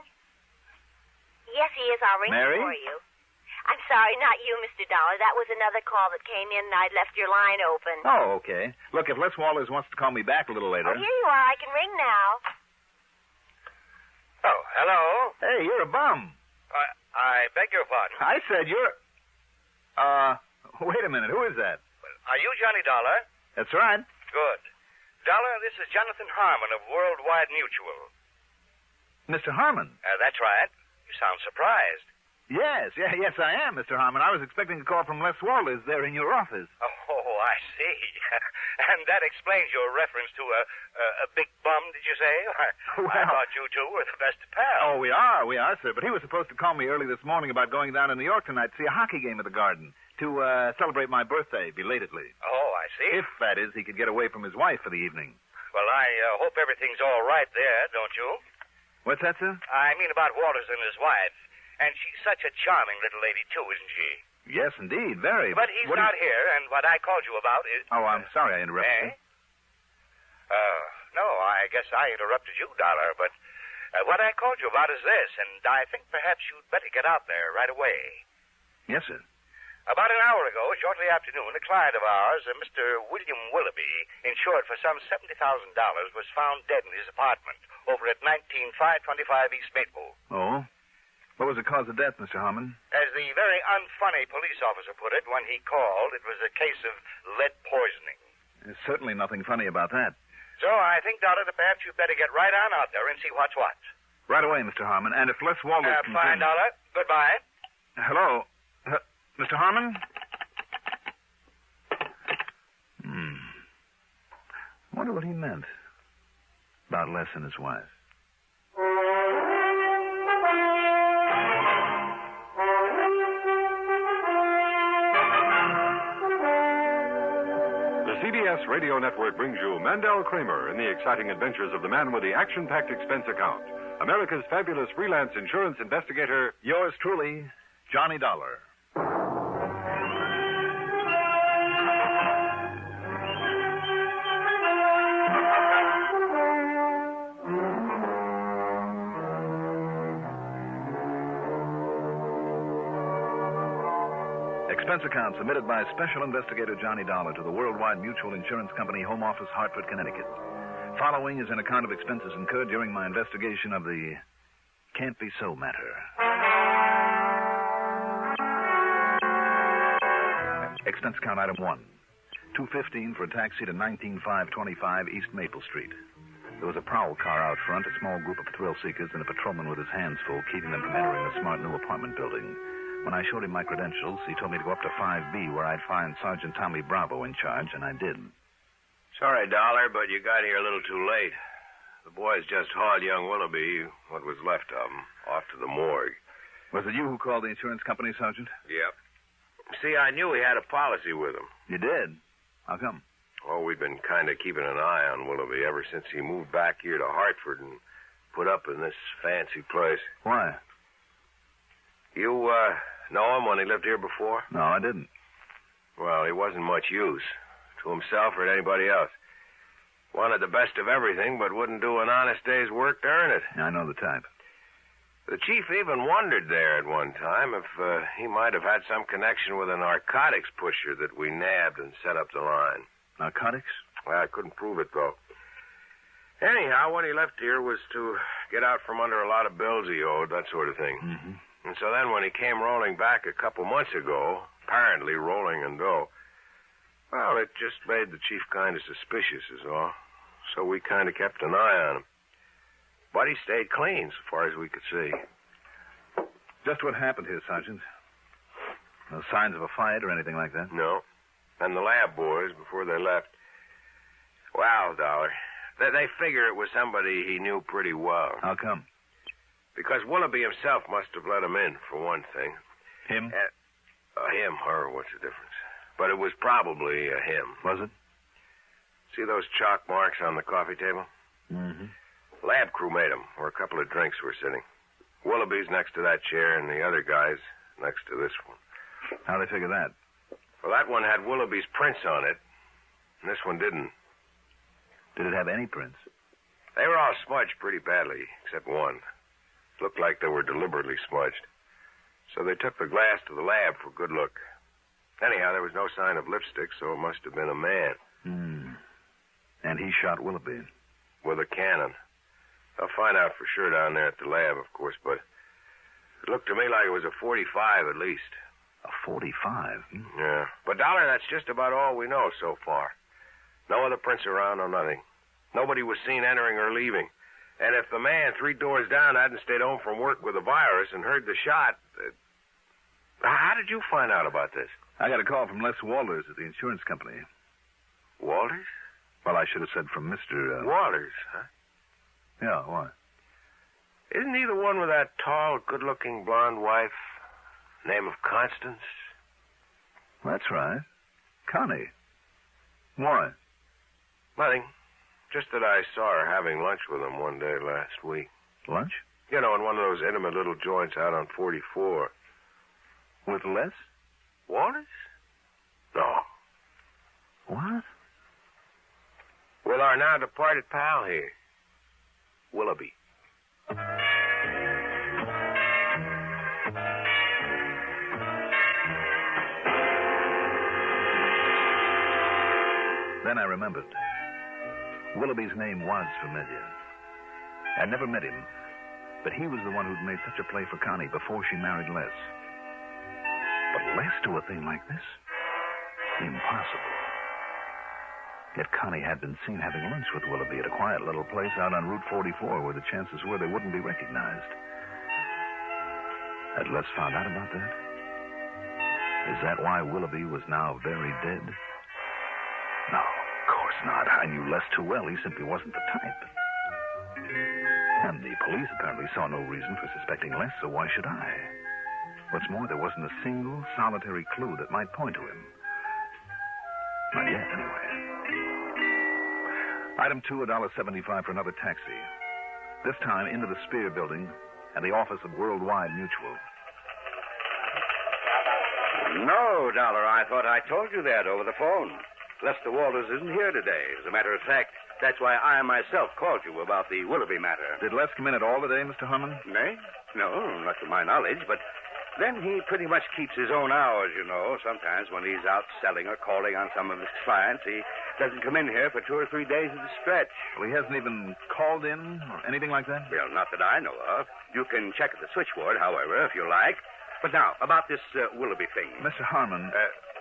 Yes, he is. I'll ring Mary? for you. I'm sorry, not you, Mr. Dollar. That was another call that came in, and I'd left your line open. Oh, okay. Look, if Les Walters wants to call me back a little later. Oh, here you are. I can ring now. Oh, hello. Hey, you're a bum. I beg your pardon. I said you're... wait a minute. Who is that? Are you Johnny Dollar? That's right. Good. Dollar, this is Jonathan Harmon of Worldwide Mutual. Mr. Harmon? That's right. You sound surprised. Yes, I am, Mr. Harmon. I was expecting a call from Les Walters there in your office. Oh, I see. And that explains your reference to a big bum, did you say? I thought you two were the best of pals. Oh, we are, sir. But he was supposed to call me early this morning about going down to New York tonight to see a hockey game at the Garden to celebrate my birthday belatedly. Oh, I see. If, that is, he could get away from his wife for the evening. Well, I hope everything's all right there, don't you? What's that, sir? I mean about Walters and his wife. And she's such a charming little lady, too, isn't she? Yes, indeed. Very. But he's not here, and what I called you about is... Oh, I'm sorry I interrupted you. No, I guess I interrupted you, Dollar, but what I called you about is this, and I think perhaps you'd better get out there right away. Yes, sir. About an hour ago, shortly after noon, a client of ours, Mr. William Willoughby, insured for some $70,000, was found dead in his apartment over at 19525 East Maple. Oh? What was the cause of death, Mr. Harmon? As the very unfunny police officer put it when he called, it was a case of lead poisoning. There's certainly nothing funny about that. So I think, Dollar, that perhaps you'd better get right on out there and see what's what. Right away, Mr. Harmon. And if Les Walters can... Fine, Dollar. Goodbye. Hello? Mr. Harmon? I wonder what he meant about Les and his wife. The CBS Radio Network brings you Mandel Kramer in the exciting adventures of the man with the action-packed expense account, America's fabulous freelance insurance investigator. Yours truly, Johnny Dollar. Expense account submitted by Special Investigator Johnny Dollar to the Worldwide Mutual Insurance Company, Home Office, Hartford, Connecticut. Following is an account of expenses incurred during my investigation of the Can't Be So matter. Expense account item 1. $2.15 for a taxi to 19525 East Maple Street. There was a prowl car out front, a small group of thrill seekers, and a patrolman with his hands full, keeping them from entering the smart new apartment building. When I showed him my credentials, he told me to go up to 5B, where I'd find Sergeant Tommy Bravo in charge, and I did. Sorry, Dollar, but you got here a little too late. The boys just hauled young Willoughby, what was left of him, off to the morgue. Was it you who called the insurance company, Sergeant? Yep. See, I knew he had a policy with him. You did? How come? Oh, we'd been kind of keeping an eye on Willoughby ever since he moved back here to Hartford and put up in this fancy place. Why? You, know him when he lived here before? No, I didn't. Well, he wasn't much use to himself or to anybody else. Wanted the best of everything, but wouldn't do an honest day's work to earn it. I know the type. The chief even wondered there at one time if he might have had some connection with a narcotics pusher that we nabbed and set up the line. Narcotics? Well, I couldn't prove it, though. Anyhow, what he left here was to get out from under a lot of bills he owed, that sort of thing. Mm-hmm. And so then when he came rolling back a couple months ago, apparently rolling in dough, well, it just made the chief kind of suspicious is all. So we kind of kept an eye on him. But he stayed clean, so far as we could see. Just what happened here, Sergeant? No signs of a fight or anything like that? No. And the lab boys, before they left, well, Dollar, they figure it was somebody he knew pretty well. How come? Because Willoughby himself must have let him in, for one thing. Him? Him, her, what's the difference? But it was probably him. Was it? See those chalk marks on the coffee table? Mm-hmm. Lab crew made them, where a couple of drinks were sitting. Willoughby's next to that chair, and the other guy's next to this one. How'd they figure that? Well, that one had Willoughby's prints on it, and this one didn't. Did it have any prints? They were all smudged pretty badly, except one. Looked like they were deliberately smudged. So they took the glass to the lab for good look. Anyhow, there was no sign of lipstick, so it must have been a man. And he shot Willoughby? With a cannon. I'll find out for sure down there at the lab, of course, but it looked to me like it was a .45 at least. A .45? Yeah. But, Dollar, that's just about all we know so far. No other prints around, no nothing. Nobody was seen entering or leaving. And if the man 3 doors down hadn't stayed home from work with a virus and heard the shot... how did you find out about this? I got a call from Les Walters at the insurance company. Walters? Well, I should have said from Mr. Walters, huh? Yeah, why? Isn't he the one with that tall, good-looking blonde wife? Name of Constance? That's right. Connie. Why? Nothing. Just that I saw her having lunch with him one day last week. Lunch? You know, in one of those intimate little joints out on 44. With Les? Walters? No. What? With our now departed pal here, Willoughby. Then I remembered. Willoughby's name was familiar. I'd never met him, but he was the one who'd made such a play for Connie before she married Les. But Les do a thing like this? Impossible. Yet Connie had been seen having lunch with Willoughby at a quiet little place out on Route 44 where the chances were they wouldn't be recognized. Had Les found out about that? Is that why Willoughby was now very dead? No, of course not. I knew Les too well. He simply wasn't the type. And the police apparently saw no reason for suspecting Les, so why should I? What's more, there wasn't a single solitary clue that might point to him. Not yet, anyway. Item 2, $1.75 for another taxi. This time into the Spear Building and the office of Worldwide Mutual. No, Dollar, I thought I told you that over the phone. Lester Walters isn't here today. As a matter of fact, that's why I myself called you about the Willoughby matter. Did Les come in at all today, Mr. Harmon? Me? No, not to my knowledge, but then he pretty much keeps his own hours, you know. Sometimes when he's out selling or calling on some of his clients, he doesn't come in here for 2 or 3 days at a stretch. Well, he hasn't even called in or anything like that? Well, not that I know of. You can check at the switchboard, however, if you like. But now, about this Willoughby thing. Mr. Harmon.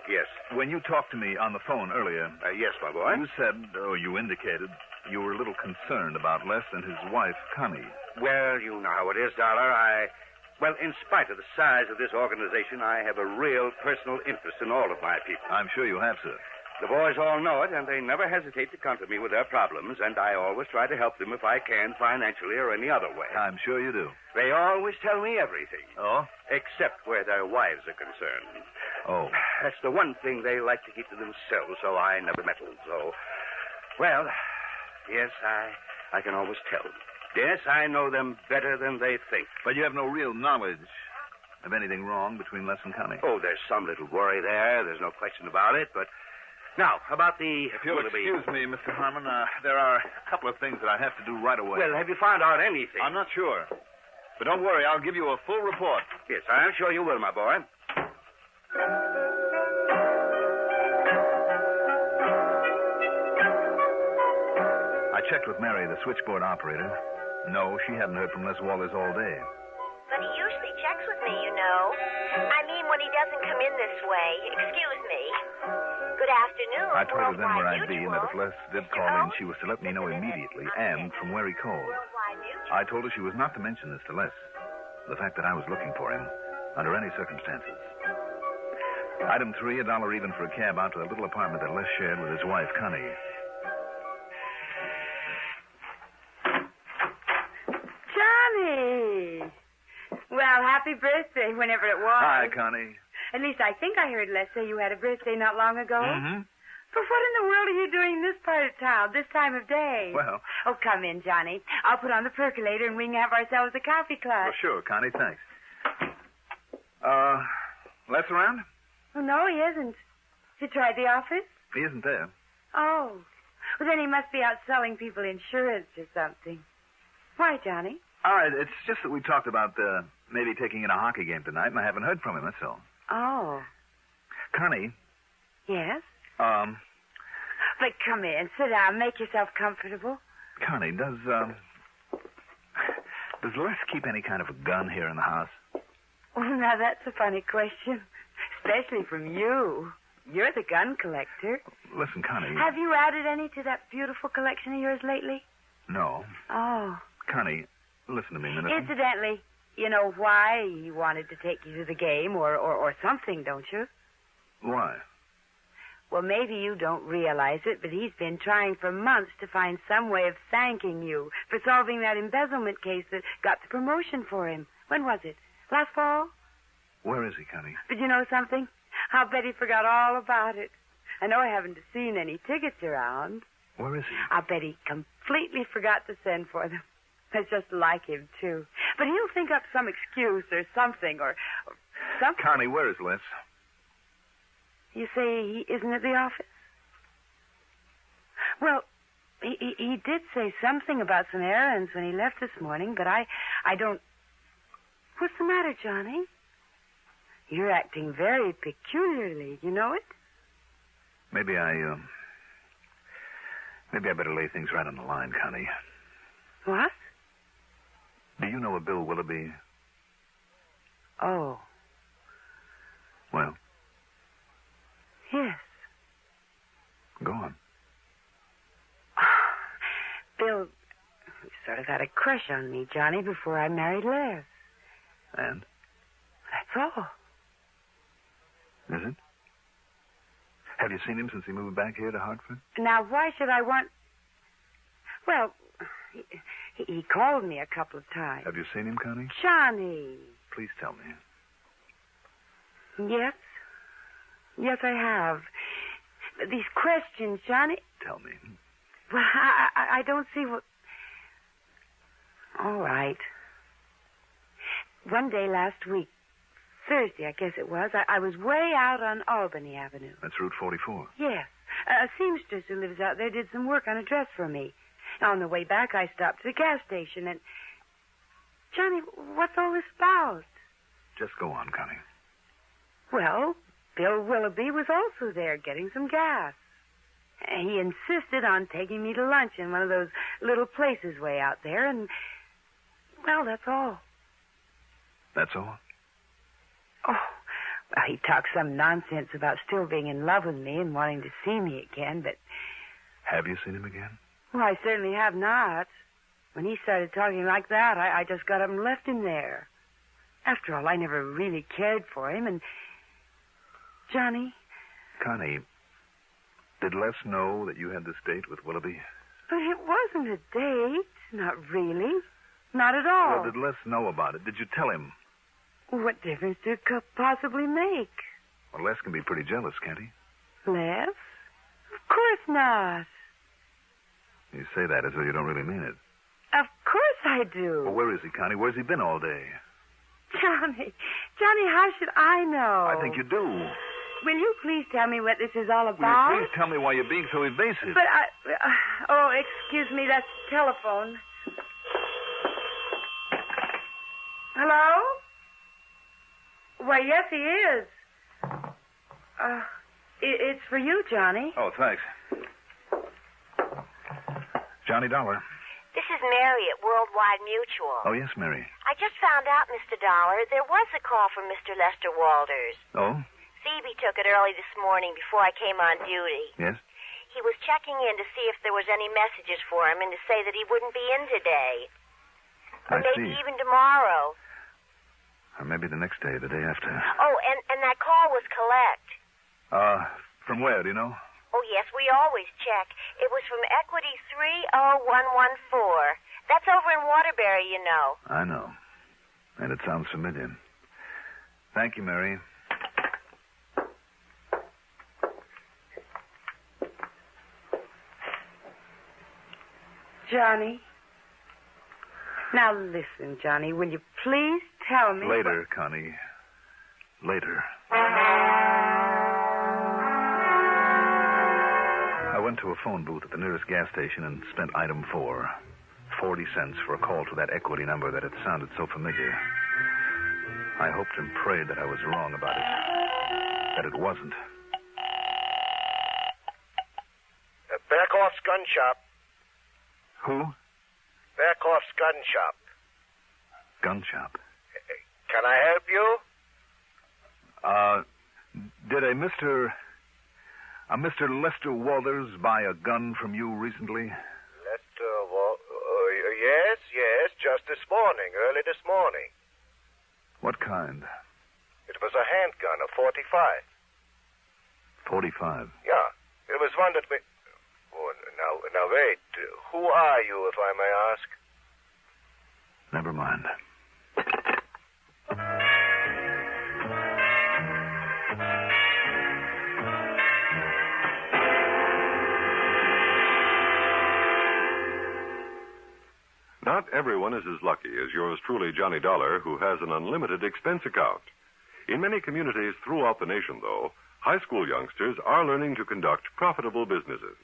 Yes. When you talked to me on the phone earlier... yes, my boy. You said, or you indicated, you were a little concerned about Les and his wife, Connie. Well, you know how it is, Dollar. Well, in spite of the size of this organization, I have a real personal interest in all of my people. I'm sure you have, sir. The boys all know it, and they never hesitate to come to me with their problems, and I always try to help them if I can, financially or any other way. I'm sure you do. They always tell me everything. Oh? Except where their wives are concerned. Oh. That's the one thing they like to keep to themselves, so I never meddle. So, well, yes, I can always tell. Yes, I know them better than they think. But you have no real knowledge of anything wrong between Les and Connie. Oh, there's some little worry there. There's no question about it, but... Now, about the... If you'll excuse me, Mr. Harmon, there are a couple of things that I have to do right away. Well, have you found out anything? I'm not sure. But don't worry, I'll give you a full report. Yes, I'm sure you will, my boy. I checked with Mary, the switchboard operator. No, she hadn't heard from Les Walters all day. But he usually checks with me, you know. I mean, when he doesn't come in this way. Excuse me. Good afternoon. I told her then where Worldwide I'd be and that if Les did call in, she was to let me know immediately and from where he called. I told her she was not to mention this to Les. The fact that I was looking for him under any circumstances. Item 3, $1 even for a cab out to the little apartment that Les shared with his wife, Connie. Johnny! Well, happy birthday, whenever it was. Hi, Connie. At least I think I heard Les say you had a birthday not long ago. Mm-hmm. But what in the world are you doing in this part of town, this time of day? Well... Oh, come in, Johnny. I'll put on the percolator and we can have ourselves a coffee clutch. Well, sure, Connie, thanks. Les around? Oh, no, he isn't. Has he tried the office? He isn't there. Oh. Well, then he must be out selling people insurance or something. Why, Johnny? All right, it's just that we talked about maybe taking in a hockey game tonight, and I haven't heard from him, that's all. Oh. Connie? Yes? But come in, sit down, make yourself comfortable. Connie, does Les keep any kind of a gun here in the house? Oh, now that's a funny question, especially from you. You're the gun collector. Listen, Connie. Have you added any to that beautiful collection of yours lately? No. Oh. Connie, listen to me a minute. Incidentally, you know why he wanted to take you to the game or something, don't you? Why? Well, maybe you don't realize it, but he's been trying for months to find some way of thanking you for solving that embezzlement case that got the promotion for him. When was it? Last fall? Where is he, Connie? But you know something? I'll bet he forgot all about it. I know I haven't seen any tickets around. Where is he? I'll bet he completely forgot to send for them. That's just like him, too. But he'll think up some excuse or something or something. Connie, where is Les? You say he isn't at the office? Well, he did say something about some errands when he left this morning, but I don't... What's the matter, Johnny? You're acting very peculiarly. You know it? Maybe I better lay things right on the line, Connie. What? Do you know a Bill Willoughby? Oh. Well? Yes. Go on. Bill sort of had a crush on me, Johnny, before I married Les. And? That's all. Is it? Have you seen him since he moved back here to Hartford? Now, why should I want... Well, he called me a couple of times. Have you seen him, Connie? Johnny. Please tell me. Yes. Yes, I have. These questions, Johnny... Tell me. Well, I don't see what... All right. One day last week, Thursday, I guess it was, I was way out on Albany Avenue. That's Route 44. Yes. A seamstress who lives out there did some work on a dress for me. On the way back, I stopped at the gas station and... Johnny, what's all this about? Just go on, Connie. Well, Bill Willoughby was also there getting some gas. He insisted on taking me to lunch in one of those little places way out there, and... Well, that's all. That's all? Oh, well, he talked some nonsense about still being in love with me and wanting to see me again, but... Have you seen him again? Well, I certainly have not. When he started talking like that, I just got up and left him there. After all, I never really cared for him, and... Johnny? Connie, Did Les know that you had this date with Willoughby? But it wasn't a date. Not really. Not at all. Well, did Les know about it? Did you tell him? What difference did it possibly make? Well, Les can be pretty jealous, can't he? Les? Of course not. You say that as though you don't really mean it. Of course I do. Well, where is he, Connie? Where's he been all day? Johnny, how should I know? I think you do. Will you please tell me what this is all about? Will you please tell me why you're being so evasive? But excuse me, that's the telephone. Hello? Why, yes, he is. It's for you, Johnny. Oh, thanks. Johnny Dollar. This is Mary at Worldwide Mutual. Oh, yes, Mary. I just found out, Mr. Dollar, there was a call from Mr. Lester Walters. Oh? Phoebe took it early this morning before I came on duty. Yes? He was checking in to see if there was any messages for him and to say that he wouldn't be in today. Or maybe even tomorrow. Or maybe the next day, the day after. Oh, and that call was collect. From where, do you know? Oh, yes, we always check. It was from Equity 30114. That's over in Waterbury, you know. I know. And it sounds familiar. Thank you, Mary. Johnny. Now listen, Johnny, will you please tell me... Later, Connie. Later. I went to a phone booth at the nearest gas station and spent item 4. 40 cents for a call to that equity number that had sounded so familiar. I hoped and prayed that I was wrong about it. That it wasn't. Bearcloth's Gun Shop. Who? Bearcloth's Gun Shop. Gun shop. Can I help you? Did a Mr. Lester Walters buy a gun from you recently? Yes, just this morning, early this morning. What kind? It was a handgun, a 45. 45? Yeah, it was one that we... Oh, now wait. Who are you, if I may ask? Never mind. Not everyone is as lucky as yours truly, Johnny Dollar, who has an unlimited expense account. In many communities throughout the nation, though, high school youngsters are learning to conduct profitable businesses.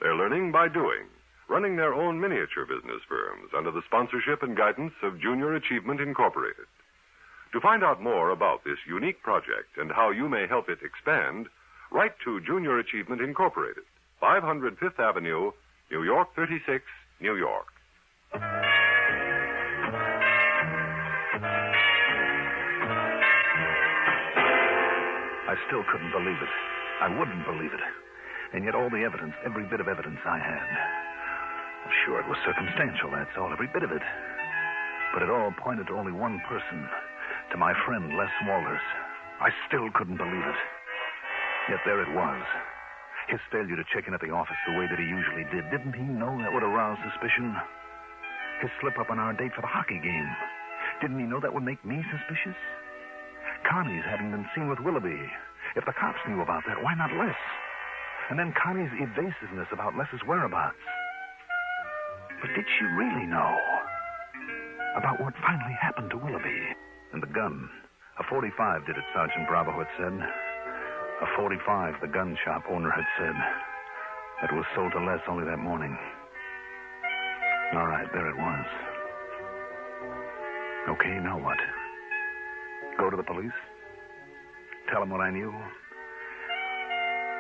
They're learning by doing, running their own miniature business firms under the sponsorship and guidance of Junior Achievement Incorporated. To find out more about this unique project and how you may help it expand, write to Junior Achievement Incorporated, 500 Fifth Avenue, New York 36, New York. I still couldn't believe it. I wouldn't believe it. And yet all the evidence, every bit of evidence I had. Well, sure, it was circumstantial, that's all, every bit of it. But it all pointed to only one person, to my friend Les Walters. I still couldn't believe it. Yet there it was. His failure to check in at the office the way that he usually did. Didn't he know that would arouse suspicion? His slip-up on our date for the hockey game. Didn't he know that would make me suspicious? Connie's having been seen with Willoughby. If the cops knew about that, why not Les? And then Connie's evasiveness about Les's whereabouts. But did she really know about what finally happened to Willoughby? And the gun. A 45 did it, Sergeant Bravo had said. A 45, the gun shop owner had said. That was sold to Les only that morning. All right, there it was. Okay, now what? Go to the police? Tell them what I knew?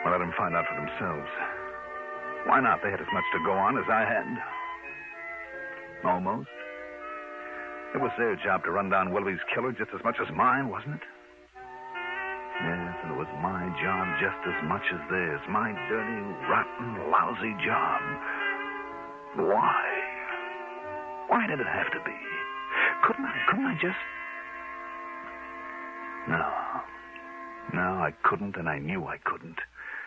Or let them find out for themselves? Why not? They had as much to go on as I had. Almost. It was their job to run down Willoughby's killer just as much as mine, wasn't it? Yes, and it was my job just as much as theirs. My dirty, rotten, lousy job. Why? Why did it have to be? Couldn't I just... No, I couldn't, and I knew I couldn't.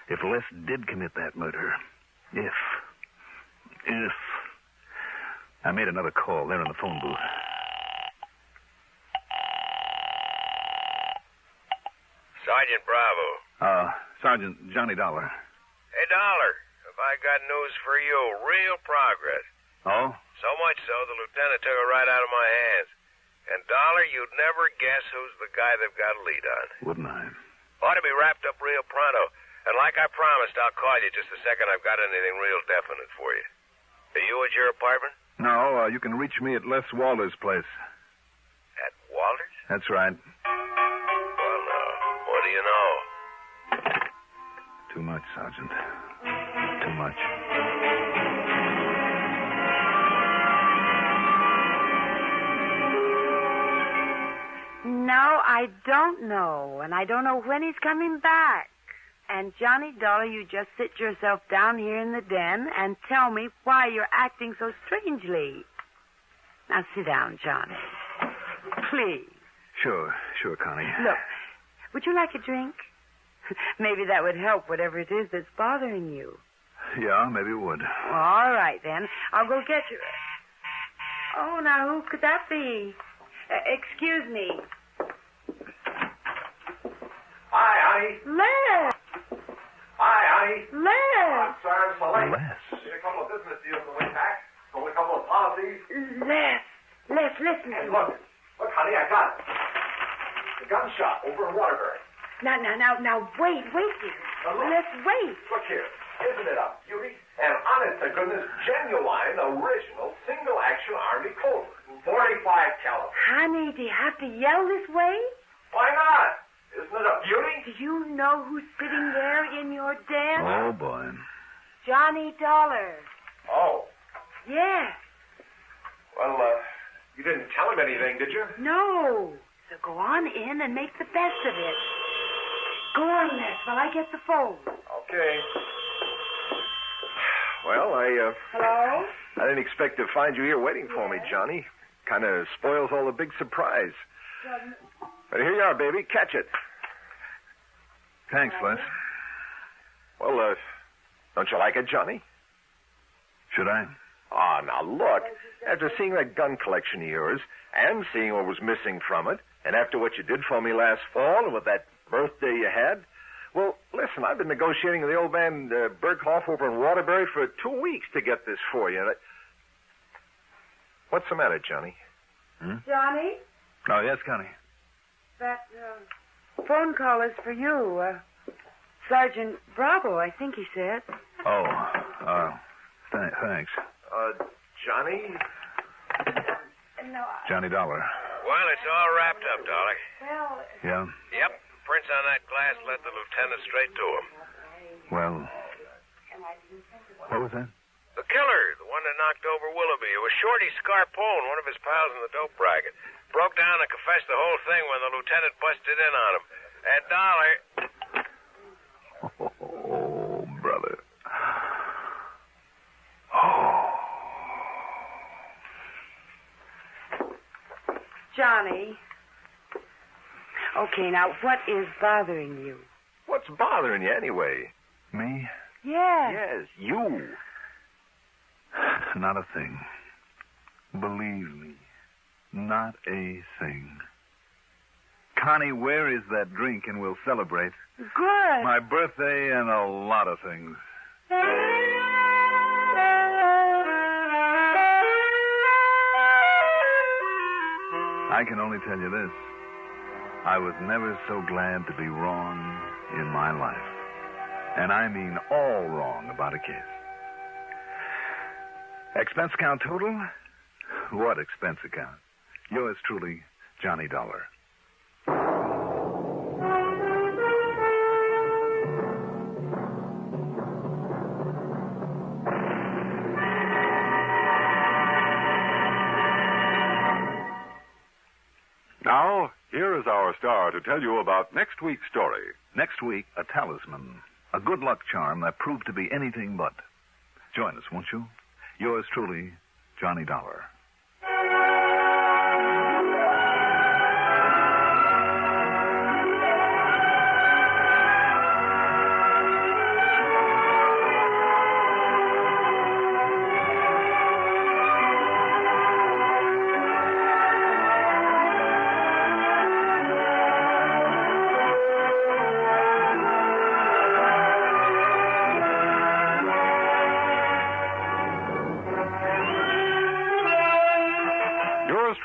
If Les did commit that murder, if. I made another call there in the phone booth. Sergeant Bravo. Sergeant Johnny Dollar. Hey, Dollar, have I got news for you? Real progress. Oh? So much so, the lieutenant took it right out of my hands. And, Dollar, you'd never guess who's the guy they've got a lead on. Wouldn't I? Ought to be wrapped up real pronto. And like I promised, I'll call you just the second I've got anything real definite for you. Are you at your apartment? No, you can reach me at Les Walter's place. At Walter's? That's right. Well, what do you know? Too much, Sergeant. Too much. No, I don't know. And I don't know when he's coming back. And, Johnny Dollar, you just sit yourself down here in the den and tell me why you're acting so strangely. Now, sit down, Johnny. Please. Sure, Connie. Look, would you like a drink? Maybe that would help whatever it is that's bothering you. Yeah, maybe it would. Well, all right, then. I'll go get you. Oh, now, who could that be? Excuse me. Hi, honey. Les! Hi, honey. Les! I'm sorry I'm so late. Les? Need a couple of business deals on the way back. Sold a couple of policies. Les, listen Hey, to me. look, honey, I got it. The gun shop over in Waterbury. Now, wait dear. Let's wait. Look here. Isn't it a beauty? And honest to goodness, genuine, original, single-action Army Colt. 45 caliber. Honey, do you have to yell this way? Why not? Isn't it a beauty? Do you know who's sitting there in your den? Oh, boy. Johnny Dollar. Oh. Yes. Well, you didn't tell him anything, did you? No. So go on in and make the best of it. Go on, Les, while I get the phone. Okay. Well, Hello? I didn't expect to find you here waiting for me, Johnny. Kind of spoils all the big surprise. But here you are, baby. Catch it. Thanks, Les. Well, don't you like it, Johnny? Should I? Ah, now look. After seeing that gun collection of yours, and seeing what was missing from it, and after what you did for me last fall, and with that birthday you had, well, listen, I've been negotiating with the old man Berghoff over in Waterbury for 2 weeks to get this for you. What's the matter, Johnny? Johnny? Oh, yes, Connie. That phone call is for you. Sergeant Bravo, I think he said. Oh, thanks. Johnny? No. Johnny Dollar. Well, it's all wrapped up, Dollar. Well... Yeah? Yep. Prints on that glass led the lieutenant straight to him. Well, what was that? The killer, the one that knocked over Willoughby. It was Shorty Scarpone, one of his pals in the dope racket. Broke down and confessed the whole thing when the lieutenant busted in on him. And Dollar... Oh, brother. Oh. Johnny. Okay, now, what is bothering you? What's bothering you anyway? Me? Yes. Yes, you. Not a thing. Believe me, not a thing. Connie, where is that drink and we'll celebrate? Good. My birthday and a lot of things. I can only tell you this. I was never so glad to be wrong in my life. And I mean all wrong about a case. Expense account total? What expense account? Yours truly, Johnny Dollar. Now, here is our star to tell you about next week's story. Next week, a talisman. A good luck charm that proved to be anything but. Join us, won't you? Yours truly, Johnny Dollar.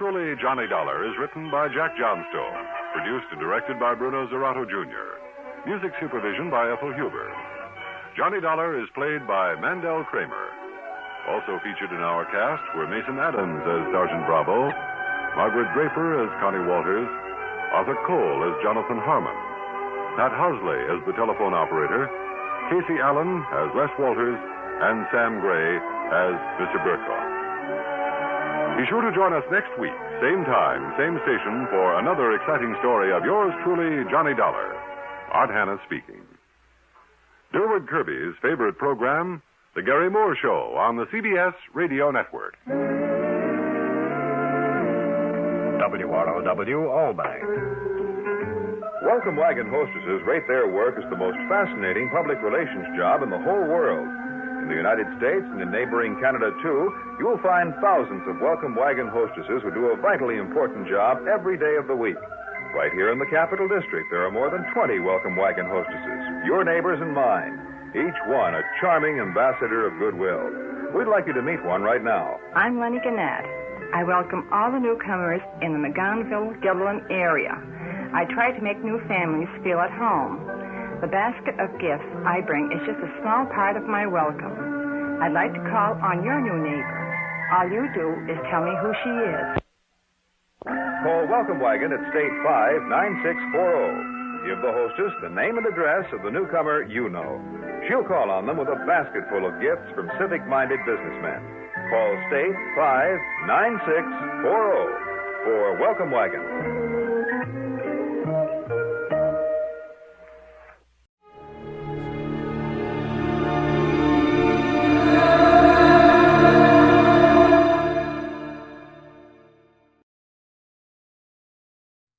Truly, Johnny Dollar is written by Jack Johnstone, produced and directed by Bruno Zerato Jr., music supervision by Ethel Huber. Johnny Dollar is played by Mandel Kramer. Also featured in our cast were Mason Adams as Sergeant Bravo, Margaret Draper as Connie Walters, Arthur Cole as Jonathan Harmon, Pat Housley as the telephone operator, Casey Allen as Les Walters, and Sam Gray as Mr. Burkhoff. Be sure to join us next week, same time, same station, for another exciting story of yours truly, Johnny Dollar. Art Hanna speaking. Durward Kirby's favorite program, The Gary Moore Show, on the CBS Radio Network. WROW Albany. Welcome wagon hostesses rate their work as the most fascinating public relations job in the whole world. In the United States and in neighboring Canada, too, you will find thousands of welcome wagon hostesses who do a vitally important job every day of the week. Right here in the Capital District, there are more than 20 welcome wagon hostesses, your neighbors and mine, each one a charming ambassador of goodwill. We'd like you to meet one right now. I'm Lenny Gannett. I welcome all the newcomers in the McGonville-Dublin area. I try to make new families feel at home. The basket of gifts I bring is just a small part of my welcome. I'd like to call on your new neighbor. All you do is tell me who she is. Call Welcome Wagon at State 59640. Give the hostess the name and address of the newcomer you know. She'll call on them with a basket full of gifts from civic-minded businessmen. Call State 59640 for Welcome Wagon.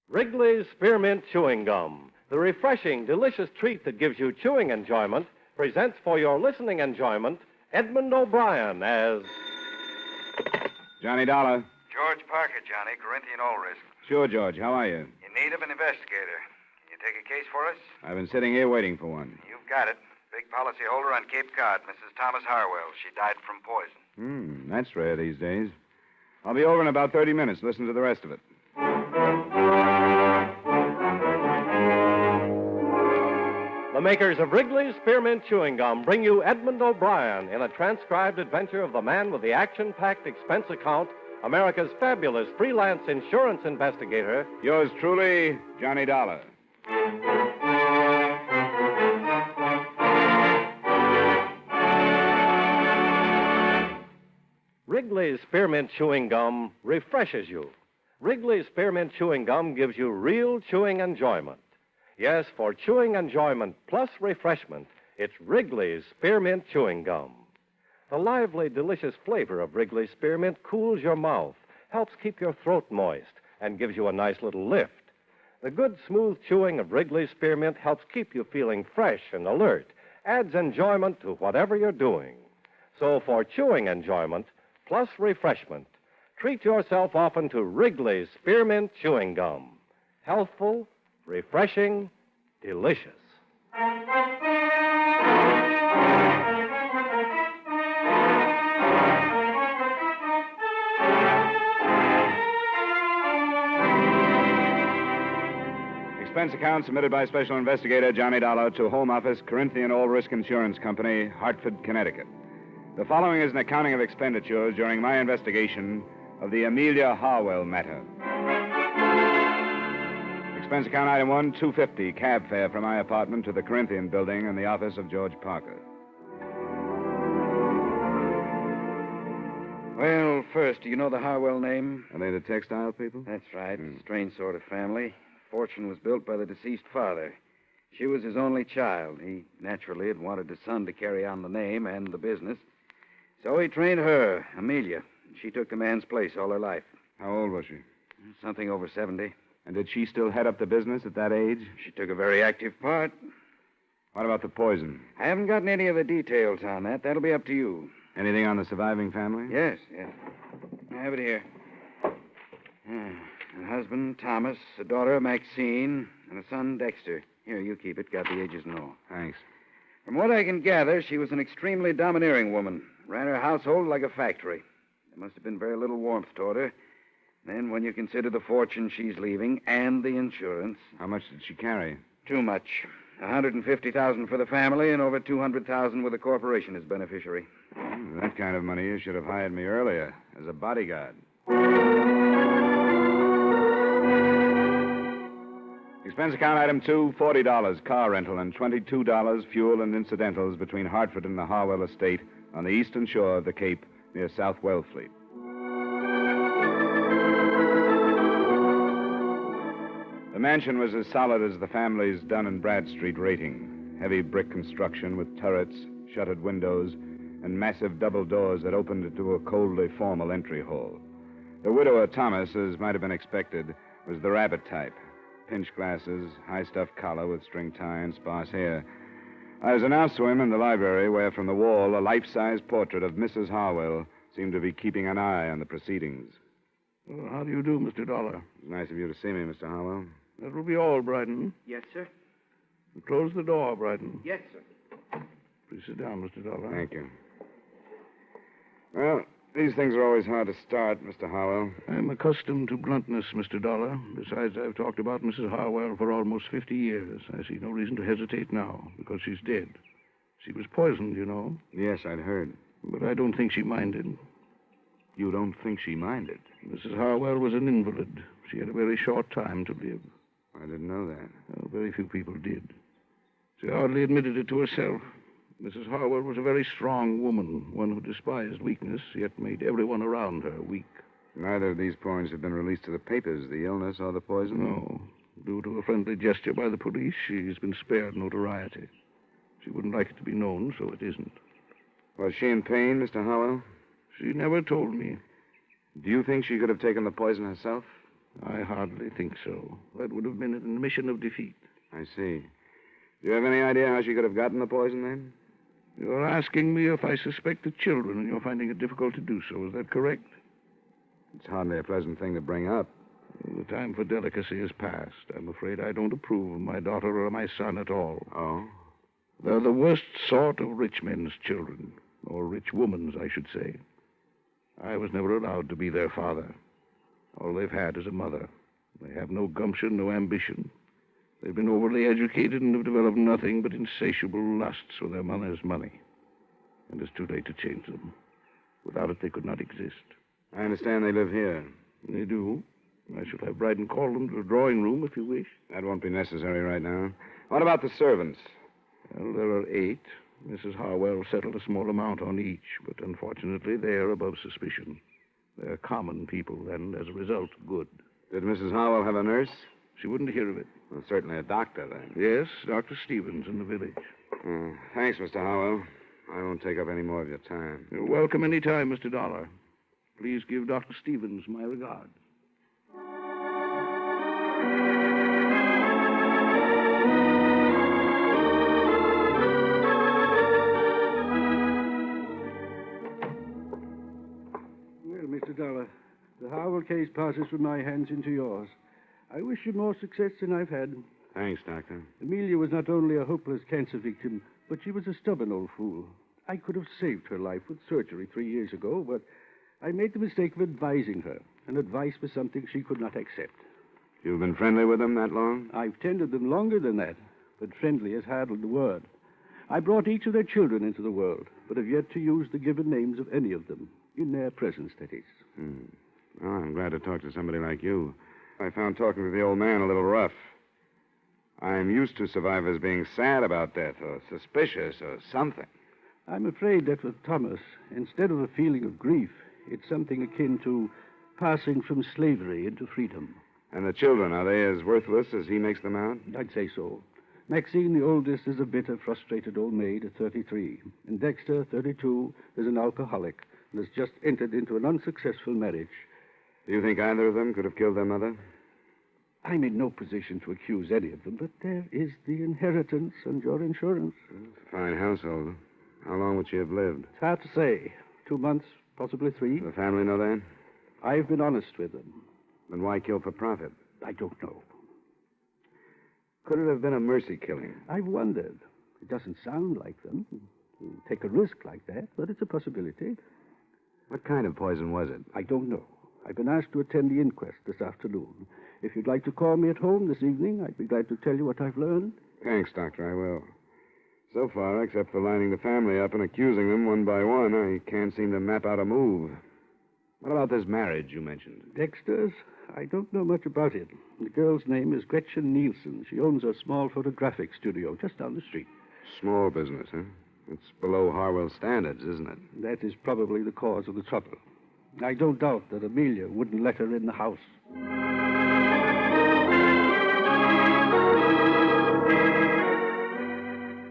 Wrigley's Spearmint Chewing Gum, the refreshing, delicious treat that gives you chewing enjoyment, presents for your listening enjoyment Edmund O'Brien as Johnny Dollar. George Parker, Johnny, Corinthian Ulrich. Sure, George. How are you? In need of an investigator. Can you take a case for us? I've been sitting here waiting for one. You've got it. Big policyholder on Cape Cod, Mrs. Thomas Harwell. She died from poison. That's rare these days. I'll be over in about 30 minutes. Listen to the rest of it. The makers of Wrigley's Spearmint Chewing Gum bring you Edmund O'Brien in a transcribed adventure of the man with the action-packed expense account, America's fabulous freelance insurance investigator. Yours truly, Johnny Dollar. Wrigley's Spearmint Chewing Gum refreshes you. Wrigley's Spearmint Chewing Gum gives you real chewing enjoyment. Yes, for chewing enjoyment plus refreshment, it's Wrigley's Spearmint Chewing Gum. The lively, delicious flavor of Wrigley's Spearmint cools your mouth, helps keep your throat moist, and gives you a nice little lift. The good, smooth chewing of Wrigley's Spearmint helps keep you feeling fresh and alert, adds enjoyment to whatever you're doing. So for chewing enjoyment plus refreshment, treat yourself often to Wrigley's Spearmint Chewing Gum. Healthful, refreshing, delicious. Expense account submitted by Special Investigator Johnny Dollar to Home Office, Corinthian All Risk Insurance Company, Hartford, Connecticut. The following is an accounting of expenditures during my investigation of the Amelia Harwell matter. Expense account item 1, $250, cab fare from my apartment to the Corinthian building in the office of George Parker. Well, first, do you know the Harwell name? Are they the textile people? That's right. Strange sort of family. Fortune was built by the deceased father. She was his only child. He naturally had wanted a son to carry on the name and the business. So he trained her, Amelia. She took the man's place all her life. How old was she? Something over 70. And did she still head up the business at that age? She took a very active part. What about the poison? I haven't gotten any of the details on that. That'll be up to you. Anything on the surviving family? Yes. I have it here. A husband, Thomas, a daughter, Maxine, and a son, Dexter. Here, you keep it. Got the ages and all. Thanks. From what I can gather, she was an extremely domineering woman. Ran her household like a factory. There must have been very little warmth toward her. Then, when you consider the fortune she's leaving and the insurance... How much did she carry? Too much. $150,000 for the family and over $200,000 with the corporation as beneficiary. That kind of money, you should have hired me earlier as a bodyguard. Expense account item 2, $40, car rental, and $22 fuel and incidentals between Hartford and the Harwell estate on the eastern shore of the Cape near South Wellfleet. The mansion was as solid as the family's Dun and Bradstreet rating. Heavy brick construction with turrets, shuttered windows, and massive double doors that opened into a coldly formal entry hall. The widower, Thomas, as might have been expected, was the rabbit type. Pinch glasses, high-stuffed collar with string tie and sparse hair. I was announced to him in the library where, from the wall, a life-size portrait of Mrs. Harwell seemed to be keeping an eye on the proceedings. Well, how do you do, Mr. Dollar? It's nice of you to see me, Mr. Harwell. That will be all, Brighton. Yes, sir. Close the door, Brighton. Yes, sir. Please sit down, Mr. Dollar. Thank you. Well, these things are always hard to start, Mr. Harwell. I'm accustomed to bluntness, Mr. Dollar. Besides, I've talked about Mrs. Harwell for almost 50 years. I see no reason to hesitate now, because she's dead. She was poisoned, you know. Yes, I'd heard. But I don't think she minded. You don't think she minded? Mrs. Harwell was an invalid. She had a very short time to live. I didn't know that. Well, very few people did. She hardly admitted it to herself. Mrs. Harwell was a very strong woman, one who despised weakness, yet made everyone around her weak. Neither of these points have been released to the papers, the illness or the poison? No. Due to a friendly gesture by the police, she's been spared notoriety. She wouldn't like it to be known, so it isn't. Was she in pain, Mr. Harwell? She never told me. Do you think she could have taken the poison herself? I hardly think so. That would have been an admission of defeat. I see. Do you have any idea how she could have gotten the poison, then? You're asking me if I suspect the children, and you're finding it difficult to do so. Is that correct? It's hardly a pleasant thing to bring up. The time for delicacy is past. I'm afraid I don't approve of my daughter or my son at all. Oh? They're the worst sort of rich men's children. Or rich women's, I should say. I was never allowed to be their father. All they've had is a mother. They have no gumption, no ambition. They've been overly educated and have developed nothing but insatiable lusts for their mother's money. And it's too late to change them. Without it, they could not exist. I understand they live here. They do. I shall have Brighton call them to the drawing room if you wish. That won't be necessary right now. What about the servants? Well, there are 8. Mrs. Harwell settled a small amount on each, but unfortunately they are above suspicion. They're common people, and as a result, good. Did Mrs. Harwell have a nurse? She wouldn't hear of it. Well, certainly a doctor, then. Yes, Dr. Stevens in the village. Thanks, Mr. Harwell. I won't take up any more of your time. You're welcome any time, Mr. Dollar. Please give Dr. Stevens my regards. Well, Mr. Dollar, the Harwell case passes from my hands into yours. I wish you more success than I've had. Thanks, Doctor. Amelia was not only a hopeless cancer victim, but she was a stubborn old fool. I could have saved her life with surgery 3 years ago, but I made the mistake of advising her, and advice was something she could not accept. You've been friendly with them that long? I've tended them longer than that, but friendly is hardly the word. I brought each of their children into the world, but have yet to use the given names of any of them, in their presence, that is. Well, I'm glad to talk to somebody like you. I found talking to the old man a little rough. I'm used to survivors being sad about death or suspicious or something. I'm afraid that with Thomas, instead of a feeling of grief, it's something akin to passing from slavery into freedom. And the children, are they as worthless as he makes them out? I'd say so. Maxine, the oldest, is a bitter, frustrated old maid at 33. And Dexter, 32, is an alcoholic and has just entered into an unsuccessful marriage. Do you think either of them could have killed their mother? I'm in no position to accuse any of them, but there is the inheritance and your insurance. It's a fine household. How long would she have lived? It's hard to say. 2 months, possibly 3. Does the family know that? I've been honest with them. Then why kill for profit? I don't know. Could it have been a mercy killing? I've wondered. It doesn't sound like them to take a risk like that, but it's a possibility. What kind of poison was it? I don't know. I've been asked to attend the inquest this afternoon. If you'd like to call me at home this evening, I'd be glad to tell you what I've learned. Thanks, Doctor, I will. So far, except for lining the family up and accusing them one by one, I can't seem to map out a move. What about this marriage you mentioned? Dexter's? I don't know much about it. The girl's name is Gretchen Nielsen. She owns a small photographic studio just down the street. Small business, huh? It's below Harwell standards, isn't it? That is probably the cause of the trouble. I don't doubt that Amelia wouldn't let her in the house.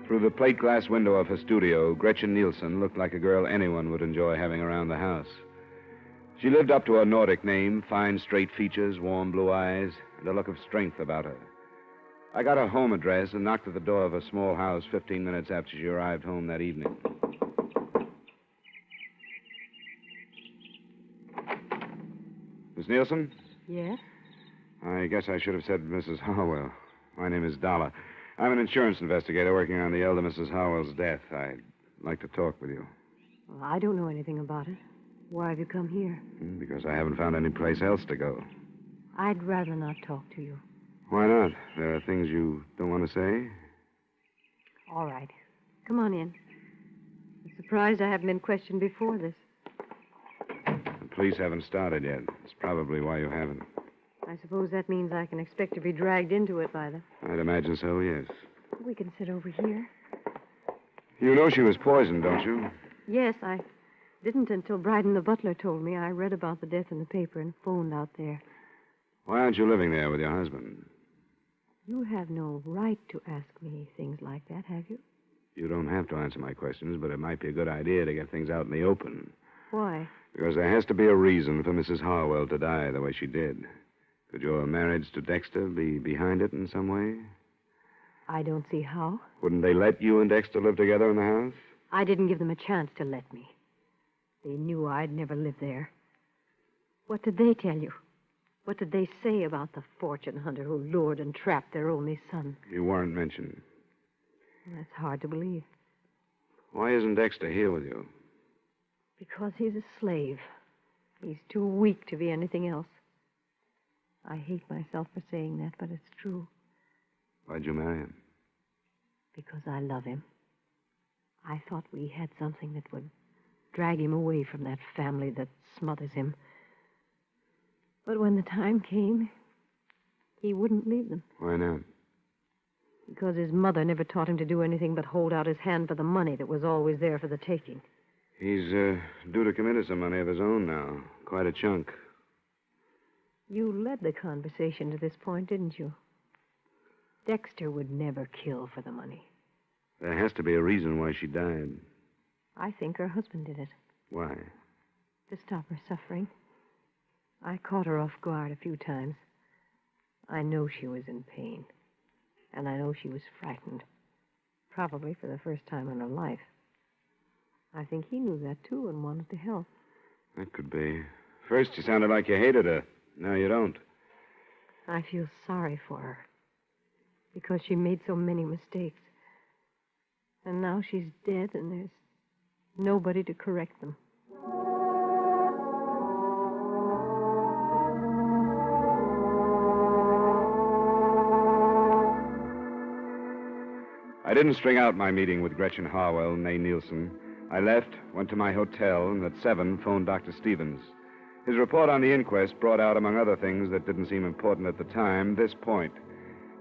Through the plate glass window of her studio, Gretchen Nielsen looked like a girl anyone would enjoy having around the house. She lived up to her Nordic name, fine straight features, warm blue eyes, and a look of strength about her. I got her home address and knocked at the door of her small house 15 minutes after she arrived home that evening. Miss Nielsen? Yes? I guess I should have said Mrs. Harwell. My name is Dollar. I'm an insurance investigator working on the elder Mrs. Harwell's death. I'd like to talk with you. Well, I don't know anything about it. Why have you come here? Because I haven't found any place else to go. I'd rather not talk to you. Why not? There are things you don't want to say? All right. Come on in. I'm surprised I haven't been questioned before this. The police haven't started yet. It's probably why you haven't. I suppose that means I can expect to be dragged into it by them. I'd imagine so, yes. We can sit over here. You know she was poisoned, don't you? Yes, I didn't until Bryden the butler told me. I read about the death in the paper and phoned out there. Why aren't you living there with your husband? You have no right to ask me things like that, have you? You don't have to answer my questions, but it might be a good idea to get things out in the open. Why? Because there has to be a reason for Mrs. Harwell to die the way she did. Could your marriage to Dexter be behind it in some way? I don't see how. Wouldn't they let you and Dexter live together in the house? I didn't give them a chance to let me. They knew I'd never live there. What did they tell you? What did they say about the fortune hunter who lured and trapped their only son? You weren't mentioned. That's hard to believe. Why isn't Dexter here with you? Because he's a slave. He's too weak to be anything else. I hate myself for saying that, but it's true. Why'd you marry him? Because I love him. I thought we had something that would drag him away from that family that smothers him. But when the time came, he wouldn't leave them. Why not? Because his mother never taught him to do anything but hold out his hand for the money that was always there for the taking. He's due to come into some money of his own now. Quite a chunk. You led the conversation to this point, didn't you? Dexter would never kill for the money. There has to be a reason why she died. I think her husband did it. Why? To stop her suffering. I caught her off guard a few times. I know she was in pain. And I know she was frightened. Probably for the first time in her life. I think he knew that, too, and wanted to help. That could be. First, you sounded like you hated her. Now you don't. I feel sorry for her. Because she made so many mistakes. And now she's dead, and there's nobody to correct them. I didn't string out my meeting with Gretchen Harwell and May Nielsen. I left, went to my hotel, and at 7 phoned Dr. Stevens. His report on the inquest brought out, among other things that didn't seem important at the time, this point.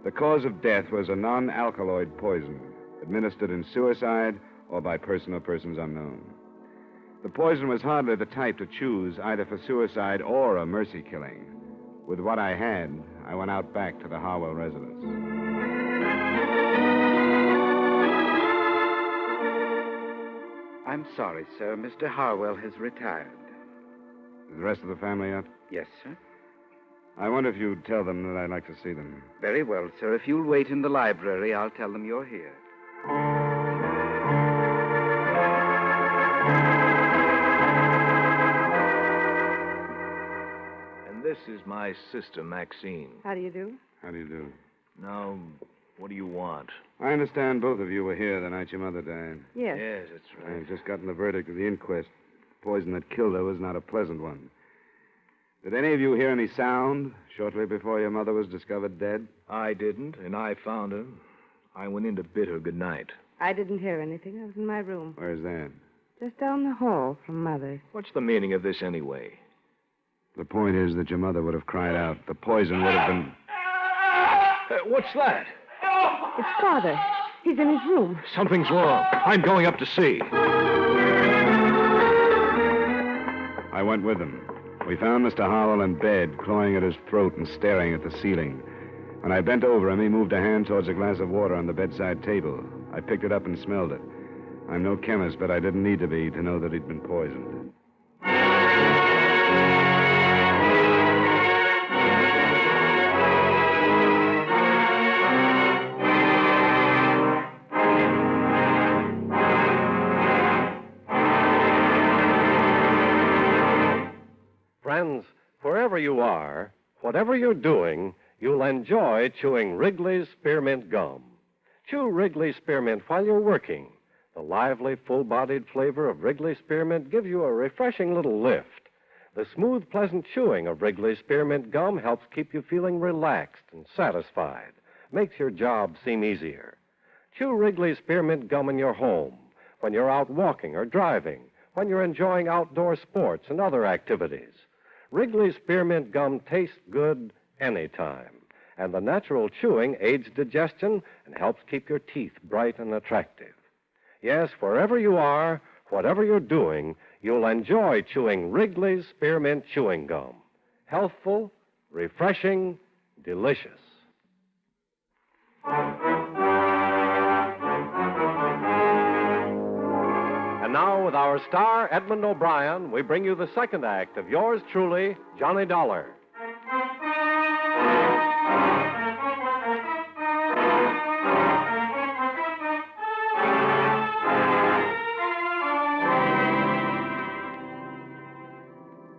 The cause of death was a non-alkaloid poison, administered in suicide or by person or persons unknown. The poison was hardly the type to choose either for suicide or a mercy killing. With what I had, I went out back to the Harwell residence. I'm sorry, sir. Mr. Harwell has retired. Is the rest of the family out? Yes, sir. I wonder if you'd tell them that I'd like to see them. Very well, sir. If you'll wait in the library, I'll tell them you're here. And this is my sister, Maxine. How do you do? How do you do? Now, what do you want? I understand both of you were here the night your mother died. Yes. Yes, that's right. I've just gotten the verdict of the inquest. The poison that killed her was not a pleasant one. Did any of you hear any sound shortly before your mother was discovered dead? I didn't, and I found her. I went in to bid her good night. I didn't hear anything. I was in my room. Where's that? Just down the hall from Mother's. What's the meaning of this anyway? The point is that your mother would have cried out. The poison would have been... What's that? It's Father. He's in his room. Something's wrong. I'm going up to see. I went with him. We found Mr. Harwell in bed, clawing at his throat and staring at the ceiling. When I bent over him, he moved a hand towards a glass of water on the bedside table. I picked it up and smelled it. I'm no chemist, but I didn't need to be to know that he'd been poisoned. Friends, wherever you are, whatever you're doing, you'll enjoy chewing Wrigley's Spearmint Gum. Chew Wrigley's Spearmint while you're working. The lively, full-bodied flavor of Wrigley's Spearmint gives you a refreshing little lift. The smooth, pleasant chewing of Wrigley's Spearmint Gum helps keep you feeling relaxed and satisfied. Makes your job seem easier. Chew Wrigley's Spearmint Gum in your home, when you're out walking or driving, when you're enjoying outdoor sports and other activities. Wrigley's Spearmint Gum tastes good anytime, and the natural chewing aids digestion and helps keep your teeth bright and attractive. Yes, wherever you are, whatever you're doing, you'll enjoy chewing Wrigley's Spearmint Chewing Gum. Healthful, refreshing, delicious. And now, with our star, Edmund O'Brien, we bring you the second act of yours truly, Johnny Dollar.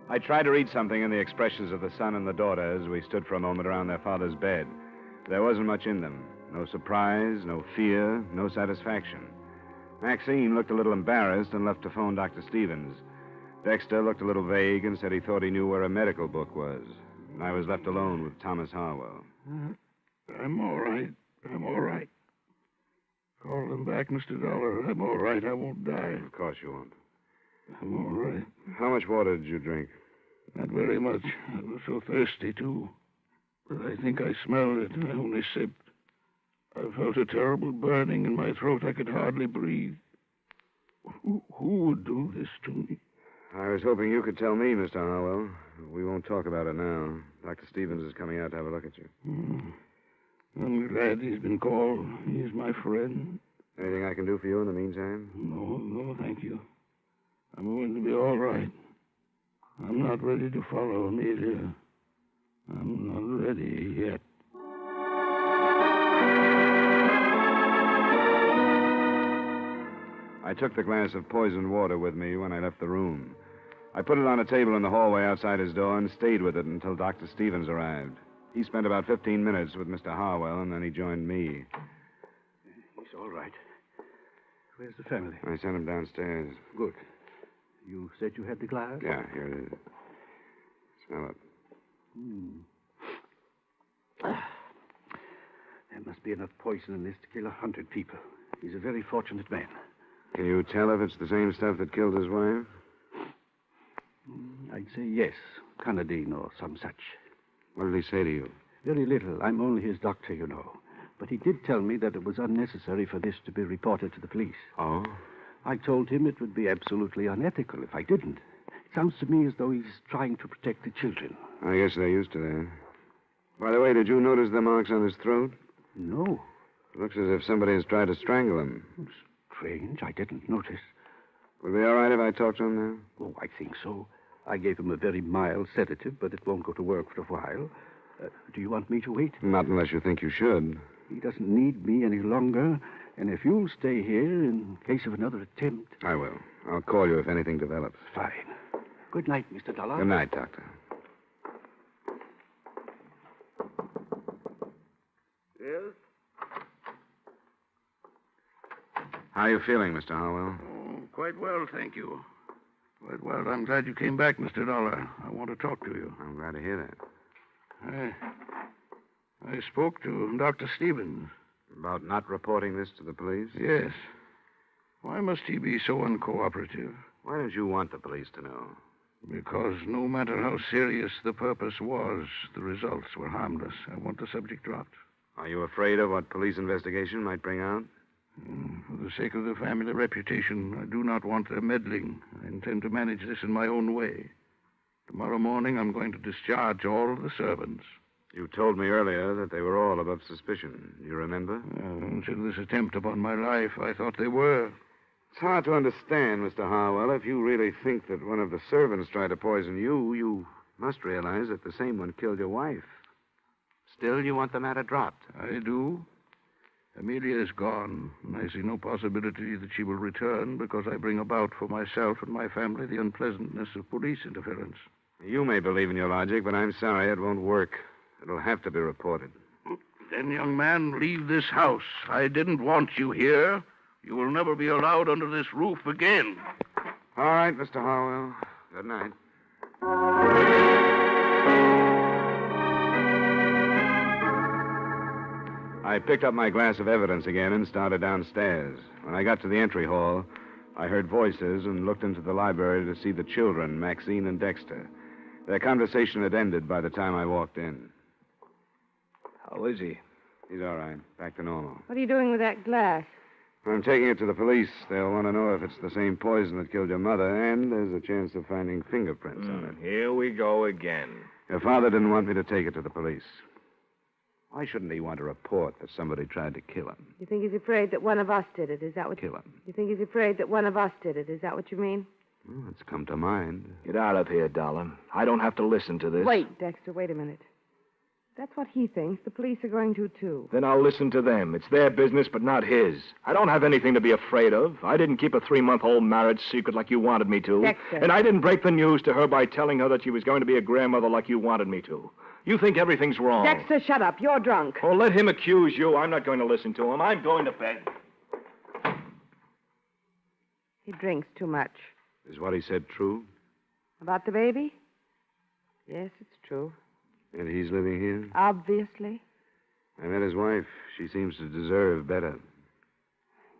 I tried to read something in the expressions of the son and the daughter as we stood for a moment around their father's bed. There wasn't much in them. No surprise, no fear, no satisfaction. Maxine looked a little embarrassed and left to phone Dr. Stevens. Dexter looked a little vague and said he thought he knew where a medical book was. And I was left alone with Thomas Harwell. I'm all right. I'm all right. Call them back, Mr. Dollar. I'm all right. I won't die. Of course you won't. I'm all right. How much water did you drink? Not very much. I was so thirsty, too. But I think I smelled it. I only sipped. I felt a terrible burning in my throat. I could hardly breathe. Who would do this to me? I was hoping you could tell me, Mr. Harwell. We won't talk about it now. Dr. Stevens is coming out to have a look at you. I'm glad he's been called. He's my friend. Anything I can do for you in the meantime? No, thank you. I'm going to be all right. I'm not ready to follow Amelia. I'm not ready yet. I took the glass of poisoned water with me when I left the room. I put it on a table in the hallway outside his door and stayed with it until Dr. Stevens arrived. He spent about 15 minutes with Mr. Harwell, and then he joined me. He's all right. Where's the family? I sent him downstairs. Good. You said you had the glass? Yeah, here it is. Smell it. There must be enough poison in this to kill 100 people. He's a very fortunate man. Can you tell if it's the same stuff that killed his wife? I'd say yes. Canadine or some such. What did he say to you? Very little. I'm only his doctor, you know. But he did tell me that it was unnecessary for this to be reported to the police. Oh? I told him it would be absolutely unethical if I didn't. It sounds to me as though he's trying to protect the children. I guess they're used to that. By the way, did you notice the marks on his throat? No. It looks as if somebody has tried to strangle him. Strange. I didn't notice. Would it be all right if I talked to him now? Oh, I think so. I gave him a very mild sedative, but it won't go to work for a while. Do you want me to wait? Not unless you think you should. He doesn't need me any longer, and if you'll stay here in case of another attempt... I will. I'll call you if anything develops. Fine. Good night, Mr. Dollar. Good night, Doctor. Yes? How are you feeling, Mr. Harwell? Oh, quite well, thank you. Well, I'm glad you came back, Mr. Dollar. I want to talk to you. I'm glad to hear that. I spoke to Dr. Stevens. About not reporting this to the police? Yes. Why must he be so uncooperative? Why don't you want the police to know? Because no matter how serious the purpose was, the results were harmless. I want the subject dropped. Are you afraid of what police investigation might bring out? For the sake of the family reputation, I do not want their meddling. I intend to manage this in my own way. Tomorrow morning, I'm going to discharge all of the servants. You told me earlier that they were all above suspicion. You remember? Until this attempt upon my life, I thought they were. It's hard to understand, Mr. Harwell. If you really think that one of the servants tried to poison you, you must realize that the same one killed your wife. Still, you want the matter dropped. I do. Amelia is gone, and I see no possibility that she will return because I bring about for myself and my family the unpleasantness of police interference. You may believe in your logic, but I'm sorry it won't work. It'll have to be reported. Then, young man, leave this house. I didn't want you here. You will never be allowed under this roof again. All right, Mr. Harwell. Good night. I picked up my glass of evidence again and started downstairs. When I got to the entry hall, I heard voices and looked into the library to see the children, Maxine and Dexter. Their conversation had ended by the time I walked in. How is he? He's all right. Back to normal. What are you doing with that glass? I'm taking it to the police. They'll want to know if it's the same poison that killed your mother, and there's a chance of finding fingerprints on it. Here we go again. Your father didn't want me to take it to the police. Why shouldn't he want to report that somebody tried to kill him? You think he's afraid that one of us did it? Is that what... Kill him. You think he's afraid that one of us did it? Is that what you mean? Well, it's come to mind. Get out of here, Dollar. I don't have to listen to this. Wait, Dexter, wait a minute. That's what he thinks. The police are going to, too. Then I'll listen to them. It's their business, but not his. I don't have anything to be afraid of. I didn't keep a 3-month-old marriage secret like you wanted me to. Dexter. And I didn't break the news to her by telling her that she was going to be a grandmother like you wanted me to. You think everything's wrong. Dexter, shut up. You're drunk. Oh, let him accuse you. I'm not going to listen to him. I'm going to bed. He drinks too much. Is what he said true? About the baby? Yes, it's true. And he's living here? Obviously. I met his wife. She seems to deserve better.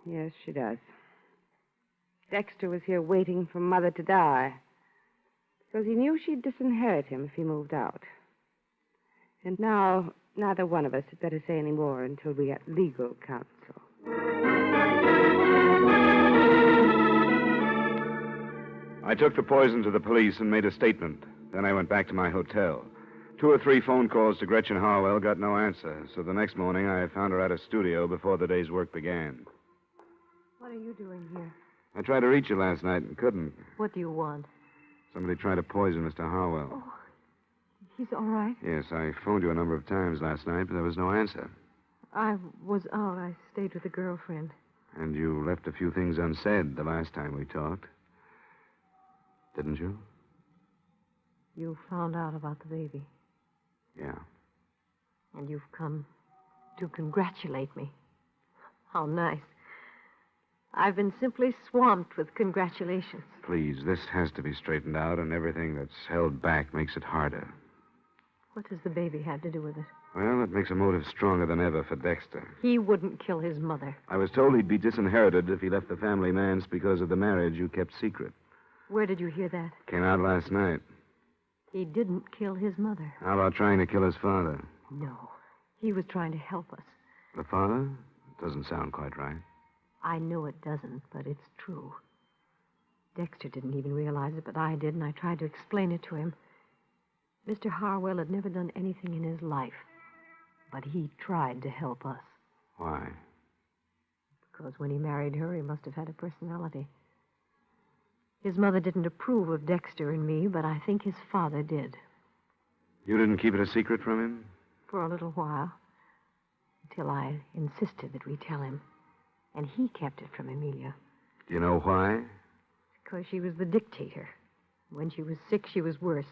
Yes, she does. Dexter was here waiting for Mother to die because he knew she'd disinherit him if he moved out. And now, neither one of us had better say any more until we get legal counsel. I took the poison to the police and made a statement. Then I went back to my hotel. 2 or 3 phone calls to Gretchen Harwell got no answer, so the next morning I found her at a studio before the day's work began. What are you doing here? I tried to reach you last night and couldn't. What do you want? Somebody tried to poison Mr. Harwell. Oh, he's all right? Yes, I phoned you a number of times last night, but there was no answer. I was out. I stayed with a girlfriend. And you left a few things unsaid the last time we talked. Didn't you? You found out about the baby. Yeah. And you've come to congratulate me. How nice. I've been simply swamped with congratulations. Please, this has to be straightened out, and everything that's held back makes it harder. What does the baby have to do with it? Well, it makes a motive stronger than ever for Dexter. He wouldn't kill his mother. I was told he'd be disinherited if he left the family manse because of the marriage you kept secret. Where did you hear that? Came out last night. He didn't kill his mother. How about trying to kill his father? No. He was trying to help us. The father? Doesn't sound quite right. I know it doesn't, but it's true. Dexter didn't even realize it, but I did, and I tried to explain it to him. Mr. Harwell had never done anything in his life, but he tried to help us. Why? Because when he married her, he must have had a personality. His mother didn't approve of Dexter and me, but I think his father did. You didn't keep it a secret from him? For a little while. Until I insisted that we tell him. And he kept it from Amelia. Do you know why? Because she was the dictator. When she was sick, she was worse.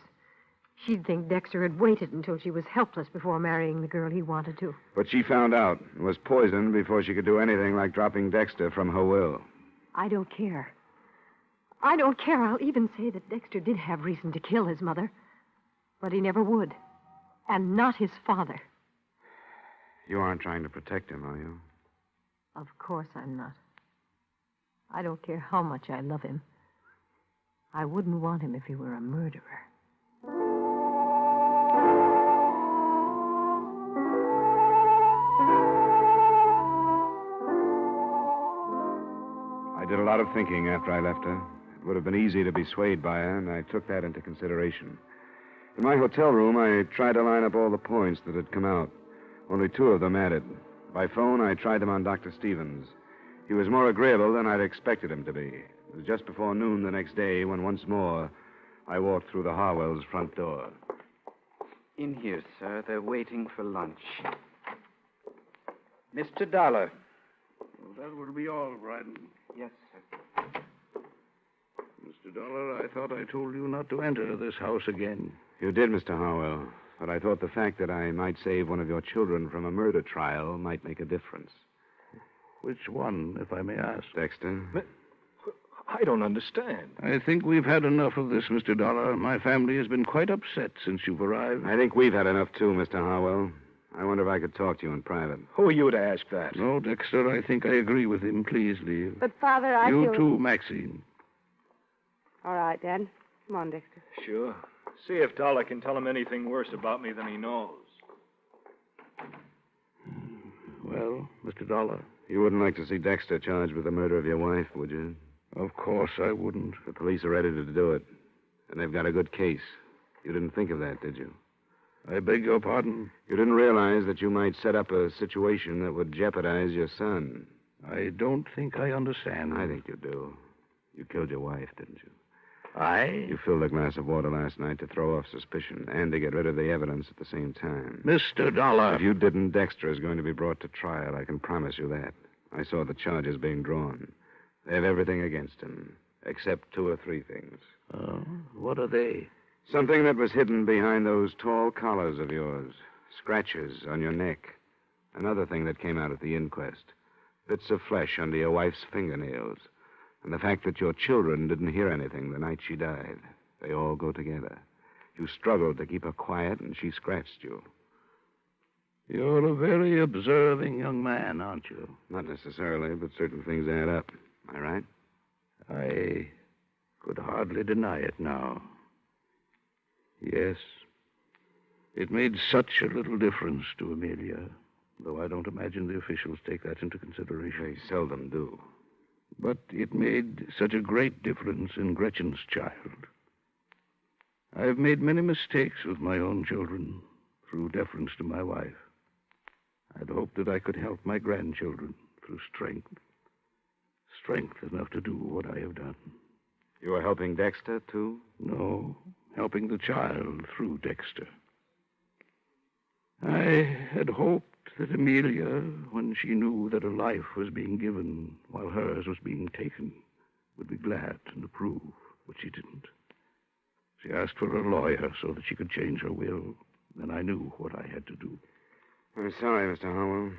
She'd think Dexter had waited until she was helpless before marrying the girl he wanted to. But she found out and was poisoned before she could do anything like dropping Dexter from her will. I don't care. I don't care. I'll even say that Dexter did have reason to kill his mother. But he never would. And not his father. You aren't trying to protect him, are you? Of course I'm not. I don't care how much I love him. I wouldn't want him if he were a murderer. I did a lot of thinking after I left her. It would have been easy to be swayed by her, and I took that into consideration. In my hotel room, I tried to line up all the points that had come out. Only 2 of them added. By phone, I tried them on Dr. Stevens. He was more agreeable than I'd expected him to be. It was just before noon the next day when once more I walked through the Harwells' front door. In here, sir. They're waiting for lunch. Mr. Dollar. Well, that will be all, Bryden. Yes, sir. Mr. Dollar, I thought I told you not to enter this house again. You did, Mr. Harwell. But I thought the fact that I might save one of your children from a murder trial might make a difference. Which one, if I may ask? Dexter. But I don't understand. I think we've had enough of this, Mr. Dollar. My family has been quite upset since you've arrived. I think we've had enough, too, Mr. Harwell. I wonder if I could talk to you in private. Who are you to ask that? No, Dexter, I think I agree with him. Please leave. But, Father, I You feel... too, Maxine. All right, Dad. Come on, Dexter. Sure. See if Dollar can tell him anything worse about me than he knows. Well, Mr. Dollar. You wouldn't like to see Dexter charged with the murder of your wife, would you? Of course I wouldn't. The police are ready to do it. And they've got a good case. You didn't think of that, did you? I beg your pardon? You didn't realize that you might set up a situation that would jeopardize your son. I don't think I understand. I think you do. You killed your wife, didn't you? I? You filled a glass of water last night to throw off suspicion and to get rid of the evidence at the same time. Mr. Dollar. If you didn't, Dexter is going to be brought to trial. I can promise you that. I saw the charges being drawn. They have everything against him, except 2 or 3 things. Oh, what are they? Something that was hidden behind those tall collars of yours. Scratches on your neck. Another thing that came out at the inquest. Bits of flesh under your wife's fingernails. And the fact that your children didn't hear anything the night she died. They all go together. You struggled to keep her quiet, and she scratched you. You're a very observing young man, aren't you? Not necessarily, but certain things add up. Am I right? I could hardly deny it now. Yes. It made such a little difference to Amelia, though I don't imagine the officials take that into consideration. They seldom do. But it made such a great difference in Gretchen's child. I've made many mistakes with my own children through deference to my wife. I'd hoped that I could help my grandchildren through strength. Strength enough to do what I have done. You were helping Dexter, too? No, helping the child through Dexter. I had hoped that Amelia, when she knew that a life was being given while hers was being taken, would be glad and approve, but she didn't. She asked for a lawyer so that she could change her will. Then I knew what I had to do. I'm sorry, Mr. Harwell.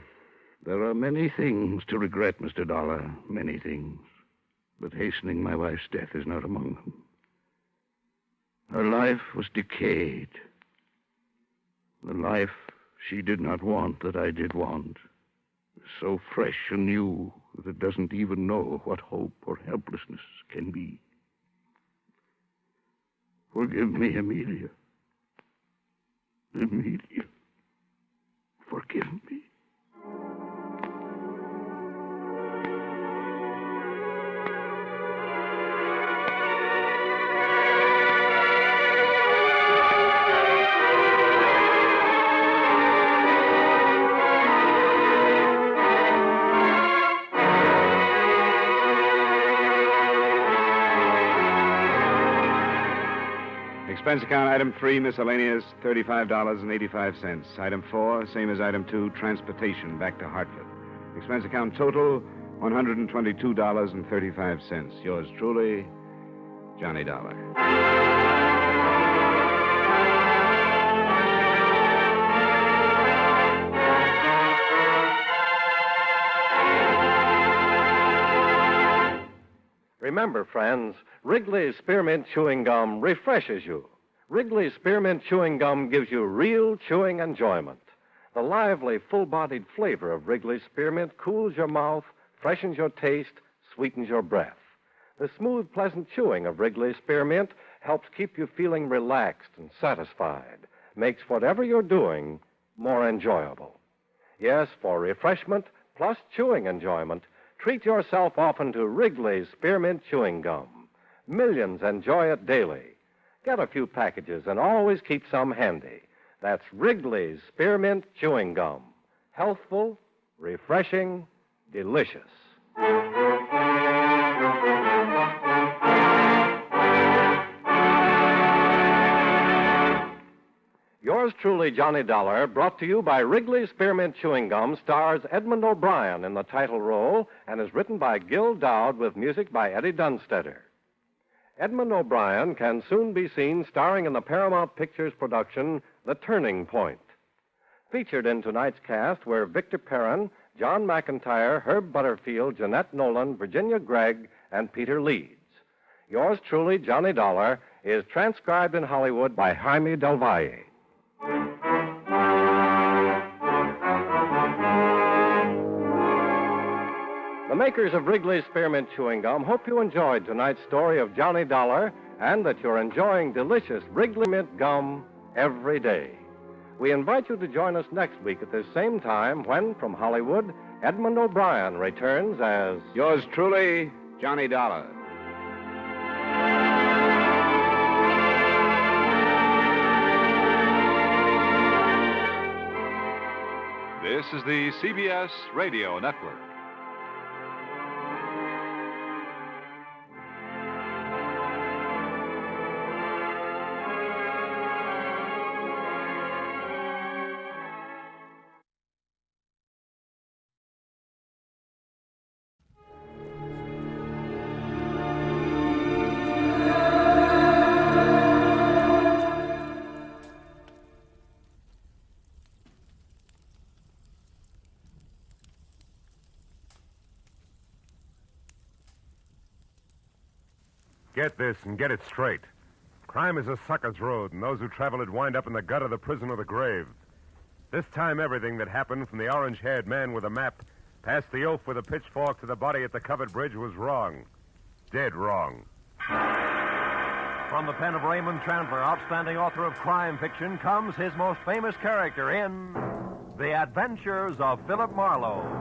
There are many things to regret, Mr. Dollar, many things. But hastening my wife's death is not among them. Her life was decayed. The life she did not want that I did want. So fresh and new that it doesn't even know what hope or helplessness can be. Forgive me, Amelia. Amelia. Forgive me. Expense account item 3, miscellaneous, $35.85. Item 4, same as item 2, transportation back to Hartford. Expense account total, $122.35. Yours truly, Johnny Dollar. Remember, friends, Wrigley's Spearmint Chewing Gum refreshes you. Wrigley's Spearmint Chewing Gum gives you real chewing enjoyment. The lively, full-bodied flavor of Wrigley's Spearmint cools your mouth, freshens your taste, sweetens your breath. The smooth, pleasant chewing of Wrigley's Spearmint helps keep you feeling relaxed and satisfied, makes whatever you're doing more enjoyable. Yes, for refreshment plus chewing enjoyment, treat yourself often to Wrigley's Spearmint Chewing Gum. Millions enjoy it daily. Get a few packages and always keep some handy. That's Wrigley's Spearmint Chewing Gum. Healthful, refreshing, delicious. Yours truly, Johnny Dollar, brought to you by Wrigley's Spearmint Chewing Gum, stars Edmund O'Brien in the title role and is written by Gil Dowd with music by Eddie Dunstetter. Edmund O'Brien can soon be seen starring in the Paramount Pictures production, The Turning Point. Featured in tonight's cast were Victor Perrin, John McIntyre, Herb Butterfield, Jeanette Nolan, Virginia Gregg, and Peter Leeds. Yours truly, Johnny Dollar, is transcribed in Hollywood by Jaime Del Valle. The makers of Wrigley's Spearmint Chewing Gum hope you enjoyed tonight's story of Johnny Dollar and that you're enjoying delicious Wrigley Mint Gum every day. We invite you to join us next week at this same time when, from Hollywood, Edmund O'Brien returns as... Yours truly, Johnny Dollar. This is the CBS Radio Network. Get this and get it straight. Crime is a sucker's road, and those who travel it wind up in the gut of the prison or the grave. This time, everything that happened from the orange-haired man with a map past the oaf with a pitchfork to the body at the covered bridge was wrong. Dead wrong. From the pen of Raymond Chandler, outstanding author of crime fiction, comes his most famous character in The Adventures of Philip Marlowe.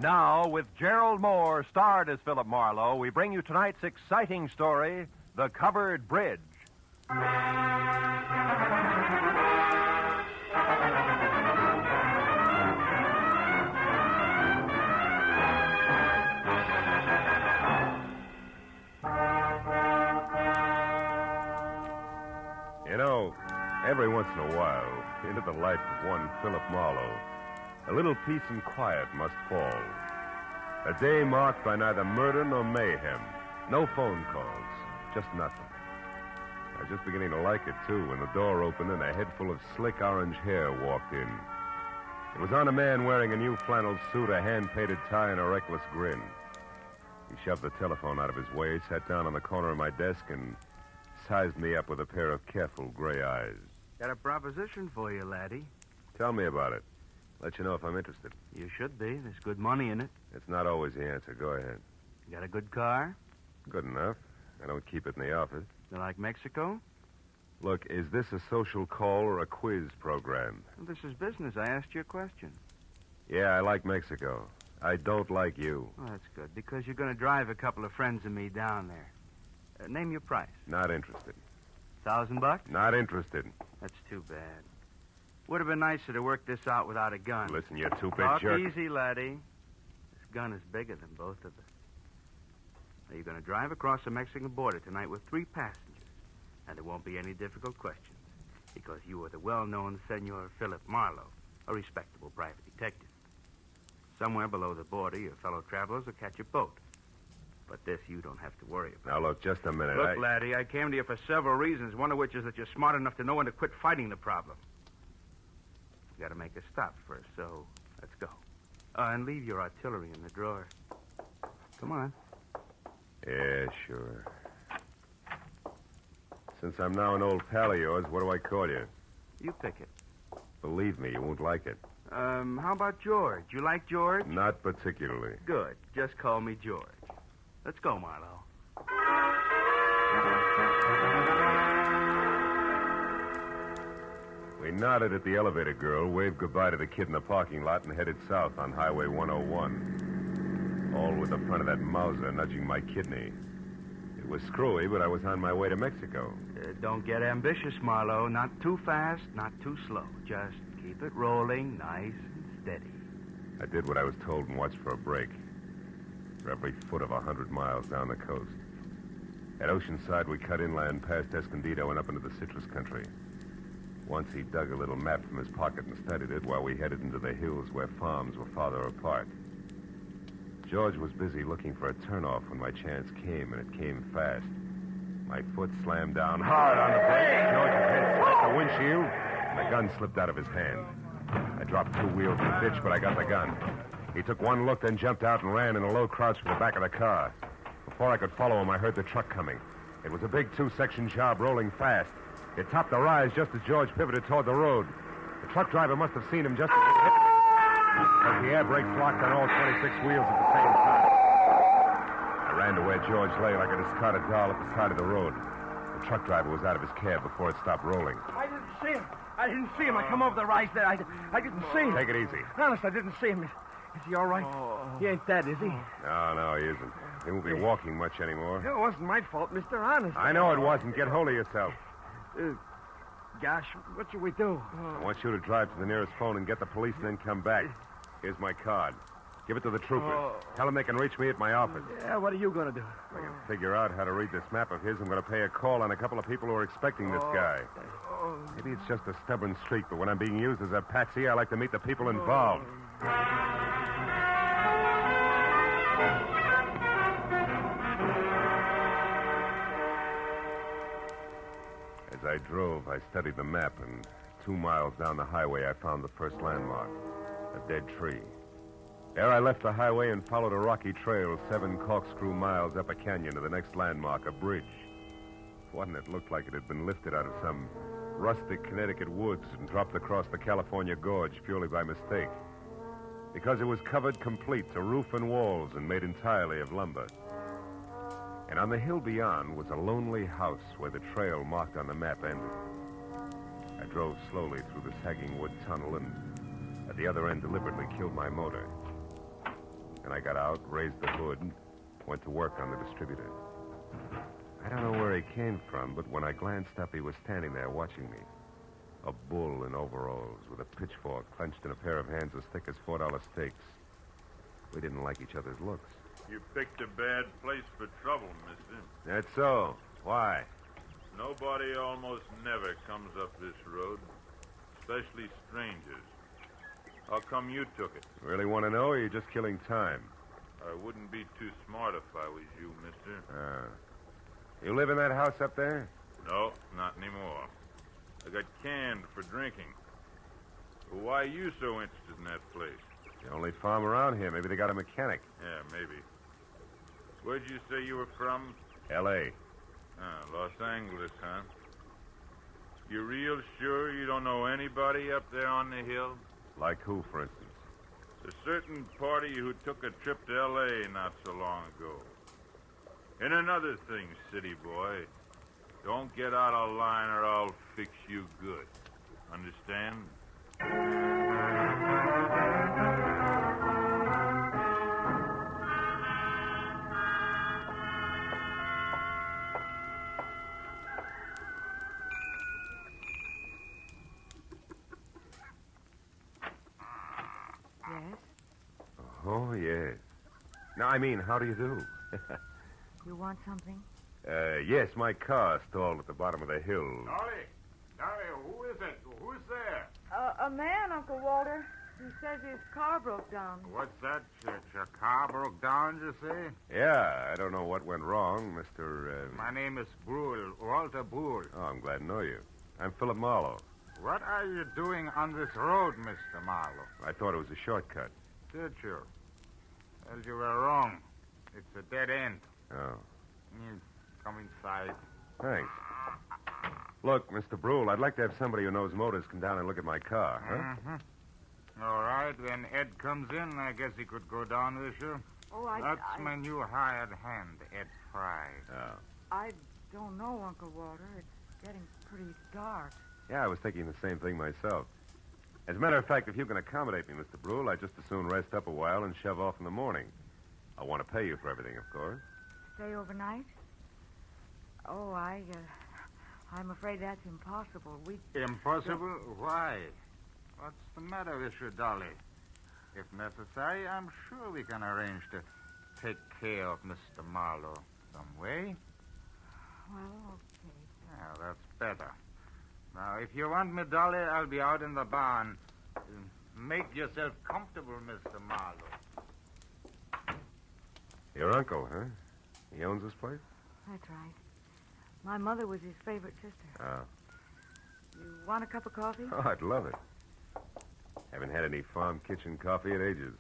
Now, with Gerald Moore starred as Philip Marlowe, we bring you tonight's exciting story, The Covered Bridge. You know, every once in a while, into the life of one Philip Marlowe, a little peace and quiet must fall. A day marked by neither murder nor mayhem. No phone calls. Just nothing. I was just beginning to like it, too, when the door opened and a head full of slick orange hair walked in. It was on a man wearing a new flannel suit, a hand-painted tie, and a reckless grin. He shoved the telephone out of his way, sat down on the corner of my desk, and sized me up with a pair of careful gray eyes. Got a proposition for you, laddie. Tell me about it. Let you know if I'm interested. You should be. There's good money in it. It's not always the answer. Go ahead. You got a good car? Good enough. I don't keep it in the office. You like Mexico? Look, is this a social call or a quiz program? Well, this is business. I asked you a question. Yeah, I like Mexico. I don't like you. Oh, that's good, because you're going to drive a couple of friends of me down there. Name your price. Not interested. $1,000? Not interested. That's too bad. Would have been nicer to work this out without a gun. Listen, you two-bit Talk jerk. easy, laddie. This gun is bigger than both of us. Now, you're going to drive across the Mexican border tonight with 3 passengers. And there won't be any difficult questions, because you are the well-known Senor Philip Marlowe, a respectable private detective. Somewhere below the border, your fellow travelers will catch a boat. But this you don't have to worry about. Now, look, just a minute. Look, laddie, I came to you for several reasons, one of which is that you're smart enough to know when to quit fighting the problem. got to make a stop first, so let's go. And leave your artillery in the drawer. Come on. Yeah, sure. Since I'm now an old pal of yours, what do I call you? You pick it. Believe me, you won't like it. How about George? You like George? Not particularly. Good. Just call me George. Let's go, Marlowe. We nodded at the elevator girl, waved goodbye to the kid in the parking lot, and headed south on Highway 101. All with the front of that Mauser nudging my kidney. It was screwy, but I was on my way to Mexico. Don't get ambitious, Marlowe. Not too fast, not too slow. Just keep it rolling nice and steady. I did what I was told and watched for a break. For every foot of 100 miles down the coast. At Oceanside, we cut inland past Escondido and up into the citrus country. Once he dug a little map from his pocket and studied it while we headed into the hills where farms were farther apart. George was busy looking for a turnoff when my chance came, and it came fast. My foot slammed down hard on the brake. George's head smacked the windshield, and the gun slipped out of his hand. I dropped 2 wheels in the ditch, but I got the gun. He took one look, then jumped out and ran in a low crouch for the back of the car. Before I could follow him, I heard the truck coming. It was a big 2-section job rolling fast. It topped the rise just as George pivoted toward the road. The truck driver must have seen him just as it hit, because the air brakes locked on all 26 wheels at the same time. I ran to where George lay like a discarded doll at the side of the road. The truck driver was out of his cab before it stopped rolling. I didn't see him. I come over the rise there. I didn't see him. Take it easy. Honest, I didn't see him. Is he all right? He ain't dead, is he? No, he isn't. He won't be walking much anymore. It wasn't my fault, Mr. Honest. I know it wasn't. Get hold of yourself. Gosh, what should we do? I want you to drive to the nearest phone and get the police and then come back. Here's my card. Give it to the troopers. Tell them they can reach me at my office. Yeah, what are you going to do? If I can figure out how to read this map of his, I'm going to pay a call on a couple of people who are expecting this guy. Maybe it's just a stubborn streak, but when I'm being used as a patsy, I like to meet the people involved. As I drove, I studied the map, and 2 miles down the highway, I found the first landmark, a dead tree. There I left the highway and followed a rocky trail 7 corkscrew miles up a canyon to the next landmark, a bridge. One that looked like it had been lifted out of some rustic Connecticut woods and dropped across the California gorge purely by mistake. Because it was covered complete to roof and walls and made entirely of lumber. And on the hill beyond was a lonely house where the trail marked on the map ended. I drove slowly through the sagging wood tunnel and at the other end deliberately killed my motor. Then I got out, raised the hood, and went to work on the distributor. I don't know where he came from, but when I glanced up, he was standing there watching me. A bull in overalls with a pitchfork clenched in a pair of hands as thick as $4 steaks. We didn't like each other's looks. You picked a bad place for trouble, mister. That's so. Why? Nobody almost never comes up this road, especially strangers. How come you took it? Really want to know, or are you just killing time? I wouldn't be too smart if I was you, mister. You live in that house up there? No, not anymore. I got canned for drinking. Well, why are you so interested in that place? The only farm around here. Maybe they got a mechanic. Yeah, maybe. Where'd you say you were from? L.A. Los Angeles, huh? You real sure you don't know anybody up there on the hill? Like who, for instance? A certain party who took a trip to L.A. not so long ago. And another thing, city boy. Don't get out of line or I'll fix you good. Understand? Yes? Oh, yes. Now, I mean, how do you do? You want something? Yes, my car stalled at the bottom of the hill. Dolly, who is it? Who's there? A man, Uncle Walter. He says his car broke down. What's that? Your car broke down, you say? Yeah, I don't know what went wrong, Mr. My name is Brule, Walter Brule. Oh, I'm glad to know you. I'm Philip Marlowe. What are you doing on this road, Mr. Marlowe? I thought it was a shortcut. Did you? Well, you were wrong. It's a dead end. Oh. Come inside. Thanks. Look, Mr. Brule, I'd like to have somebody who knows motors come down and look at my car, huh? Mm-hmm. All right, when Ed comes in, I guess he could go down with you. Oh, That's my new hired hand, Ed Fry. Oh. I don't know, Uncle Walter. It's getting pretty dark. Yeah, I was thinking the same thing myself. As a matter of fact, if you can accommodate me, Mr. Brule, I'd just as soon rest up a while and shove off in the morning. I want to pay you for everything, of course. Stay overnight? Oh, I'm afraid that's impossible. Impossible? Why? What's the matter with you, Dolly? If necessary, I'm sure we can arrange to take care of Mr. Marlowe some way. Well, okay. Yeah, that's better. Now, if you want me, Dolly, I'll be out in the barn. Make yourself comfortable, Mr. Marlowe. Your uncle, huh? He owns this place? That's right. My mother was his favorite sister. Oh. You want a cup of coffee? Oh, I'd love it. Haven't had any farm kitchen coffee in ages.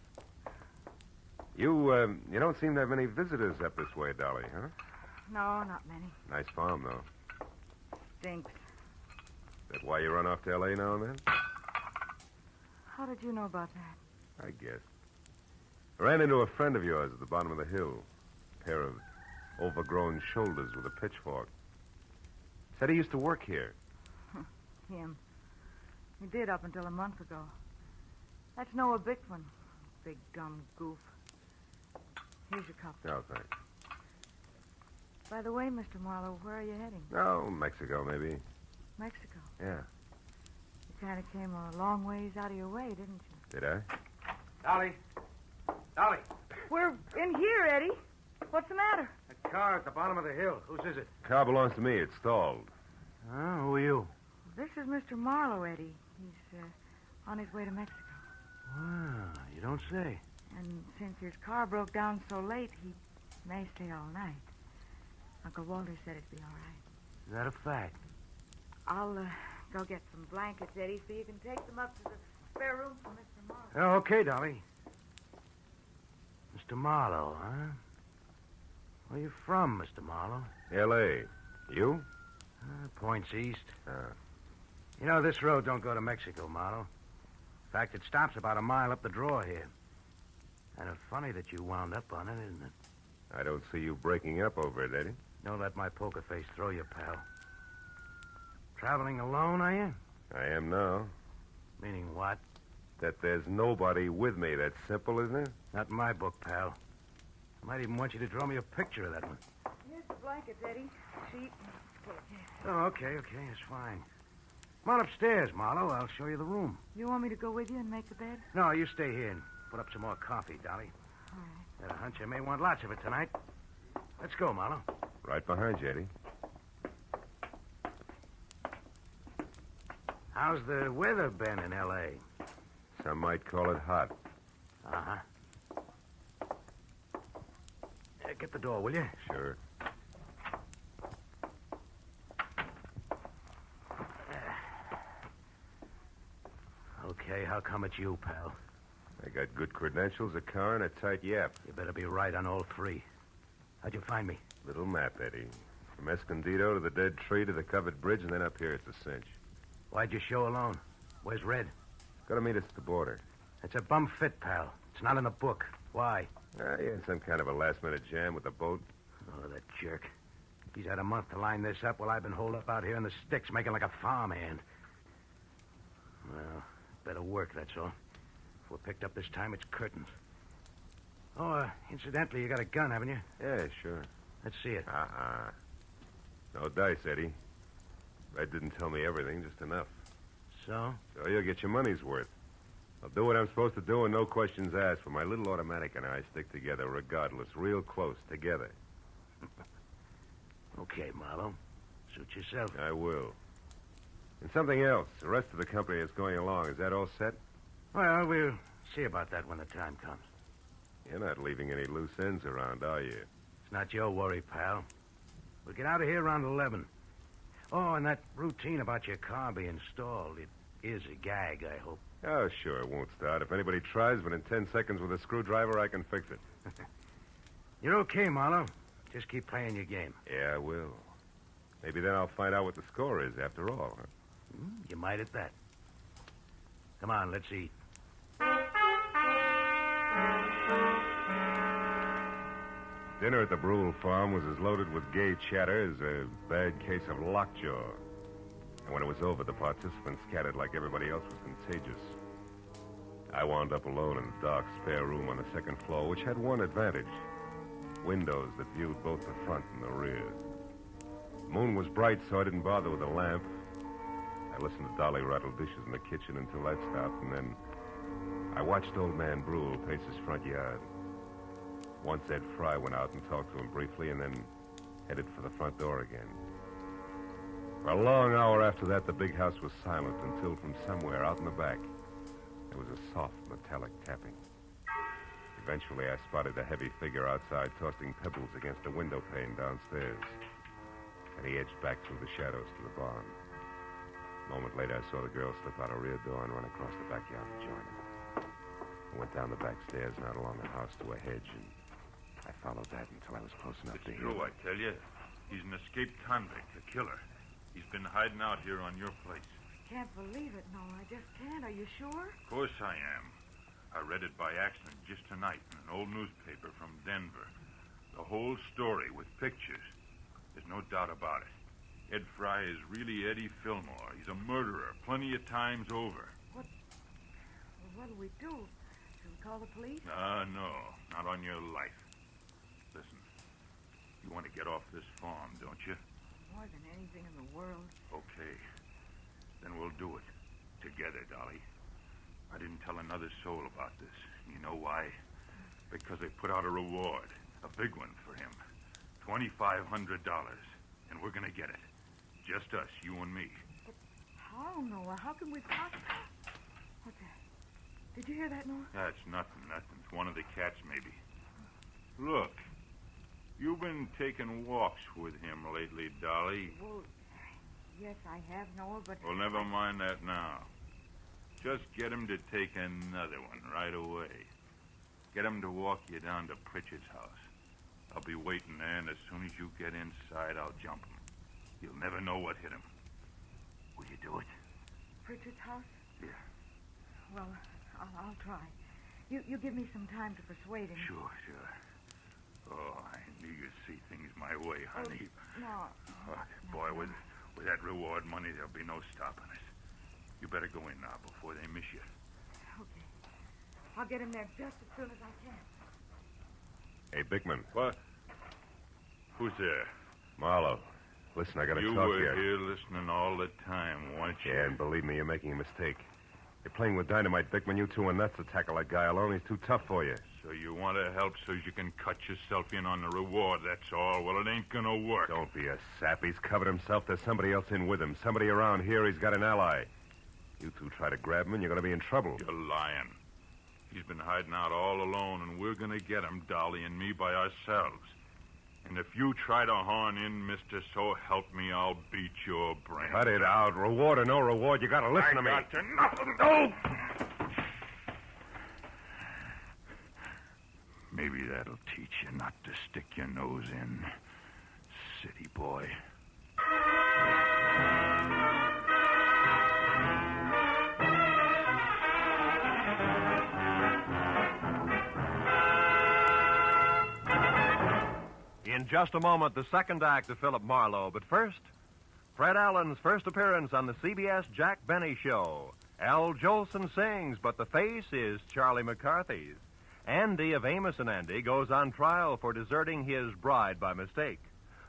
You don't seem to have many visitors up this way, Dolly, huh? No, not many. Nice farm, though. Stinks. Is that why you run off to L.A. now and then? How did you know about that? I guess. I ran into a friend of yours at the bottom of the hill. A pair of overgrown shoulders with a pitchfork. Said he used to work here. Him. He did up until a month ago. That's Noah Bickman. Big dumb goof. Here's your cup. Oh, thanks. By the way, Mr. Marlowe, where are you heading? Oh, Mexico, maybe. Mexico. Yeah. You kind of came a long ways out of your way, didn't you? Did I? Dolly. Dolly. We're in here, Eddie. What's the matter? That car at the bottom of the hill. Whose is it? Car belongs to me. It's stalled. Oh, who are you? This is Mr. Marlowe, Eddie. He's on his way to Mexico. Wow, you don't say. And since his car broke down so late, he may stay all night. Uncle Walter said it'd be all right. Is that a fact? I'll go get some blankets, Eddie, so you can take them up to the spare room for Mr. Marlowe. Oh, okay, Dolly. Mr. Marlowe, huh? Where you from, Mr. Marlowe? L.A. You? Points east. You know, this road don't go to Mexico, Marlowe. In fact, it stops about a mile up the draw here. And it's funny that you wound up on it, isn't it? I don't see you breaking up over it, Eddie. Don't let my poker face throw you, pal. Traveling alone, are you? I am now. Meaning what? That there's nobody with me. That's simple, isn't it? Not in my book, pal. I might even want you to draw me a picture of that one. Here's the blankets, Eddie. Sheet. Oh, okay, it's fine. Come on upstairs, Marlowe. I'll show you the room. You want me to go with you and make the bed? No, you stay here and put up some more coffee, Dolly. All right. Got a hunch I may want lots of it tonight. Let's go, Marlowe. Right behind you, Eddie. How's the weather been in L.A.? Some might call it hot. Uh-huh. Get the door, will you? Sure. Okay, how come it's you, pal? I got good credentials, a car, and a tight yap. You better be right on all three. How'd you find me? Little map, Eddie. From Escondido to the dead tree to the covered bridge, and then up here it's a cinch. Why'd you show alone? Where's Red? Got to meet us at the border. It's a bum fit, pal. It's not in the book. Why? He had some kind of a last-minute jam with the boat. Oh, that jerk. He's had a month to line this up while I've been holed up out here in the sticks making like a farmhand. Well, better work, that's all. If we're picked up this time, it's curtains. Oh, incidentally, you got a gun, haven't you? Yeah, sure. Let's see it. No dice, Eddie. Red didn't tell me everything, just enough. So? So you'll get your money's worth. I'll do what I'm supposed to do and no questions asked. For my little automatic and I stick together regardless, real close, together. Okay, Marlowe. Suit yourself. I will. And something else. The rest of the company is going along. Is that all set? Well, we'll see about that when the time comes. You're not leaving any loose ends around, are you? It's not your worry, pal. We'll get out of here around 11. Oh, and that routine about your car being stalled, it is a gag, I hope. Oh, sure, it won't start. If anybody tries, but in 10 seconds with a screwdriver, I can fix it. You're okay, Marlowe. Just keep playing your game. Yeah, I will. Maybe then I'll find out what the score is after all. Huh? You might at that. Come on, let's eat. Dinner at the Brule farm was as loaded with gay chatter as a bad case of lockjaw. And when it was over, the participants scattered like everybody else was contagious. I wound up alone in a dark spare room on the second floor, which had one advantage. Windows that viewed both the front and the rear. The moon was bright, so I didn't bother with a lamp. I listened to Dolly rattle dishes in the kitchen until that stopped, and then I watched old man Brule pace his front yard. Once Ed Fry went out and talked to him briefly, and then headed for the front door again. For a long hour after that, the big house was silent until from somewhere out in the back, there was a soft metallic tapping. Eventually, I spotted a heavy figure outside tossing pebbles against a window pane downstairs. And he edged back through the shadows to the barn. A moment later, I saw the girl slip out a rear door and run across the backyard to join him. I went down the back stairs and out along the house to a hedge, and I followed that until I was close enough to hear True, him. I tell you. He's an escaped convict, a killer. He's been hiding out here on your place. Can't believe it, no. I just can't. Are you sure? Of course I am. I read it by accident just tonight in an old newspaper from Denver. The whole story with pictures. There's no doubt about it. Ed Fry is really Eddie Fillmore. He's a murderer plenty of times over. What do we do? Should we call the police? No. Not on your life. Listen, you want to get off this farm, don't you? More than anything in the world. Okay. Then we'll do it. Together, Dolly. I didn't tell another soul about this. You know why? Because they put out a reward. A big one for him. $2,500. And we're going to get it. Just us, you and me. But how, Noah? How can we possibly... What's that? Did you hear that, Noah? That's nothing. It's one of the cats, maybe. Look. You've been taking walks with him lately, Dolly. Well, yes, I have, Noah, but... Well, never mind that now. Just get him to take another one right away. Get him to walk you down to Pritchard's house. I'll be waiting there, and as soon as you get inside, I'll jump him. You'll never know what hit him. Will you do it? Pritchard's house? Yeah. Well, I'll try. You give me some time to persuade him. Sure. Oh, I knew you'd see things my way, honey. No. Oh, boy, with that reward money, there'll be no stopping us. You better go in now before they miss you. Okay. I'll get him there just as soon as I can. Hey, Bickman. What? Who's there? Marlowe. Listen, I got to You talk were here. here listening all the time, weren't you? Yeah, and believe me, you're making a mistake. You're playing with dynamite, Bickman. You two are nuts to tackle that guy alone. He's too tough for you. So you want to help so you can cut yourself in on the reward, that's all. Well, it ain't gonna work. Don't be a sap. He's covered himself. There's somebody else in with him. Somebody around here. He's got an ally. You two try to grab him, and you're going to be in trouble. You're lying. He's been hiding out all alone, and we're gonna get him, Dolly and me, by ourselves. And if you try to horn in, mister, so help me, I'll beat your brains. Cut it out. Reward or no reward, you got to listen to me. I got to nothing. No! Maybe that'll teach you not to stick your nose in, city boy. In just a moment, the second act of Philip Marlowe. But first, Fred Allen's first appearance on the CBS Jack Benny Show. Al Jolson sings, but the face is Charlie McCarthy's. Andy of Amos and Andy goes on trial for deserting his bride by mistake.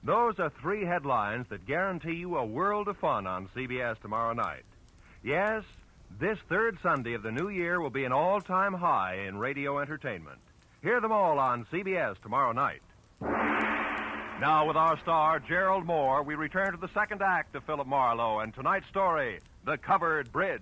Those are three headlines that guarantee you a world of fun on CBS tomorrow night. Yes, this third Sunday of the new year will be an all-time high in radio entertainment. Hear them all on CBS tomorrow night. Now, with our star, Gerald Moore, we return to the second act of Philip Marlowe and tonight's story, The Covered Bridge.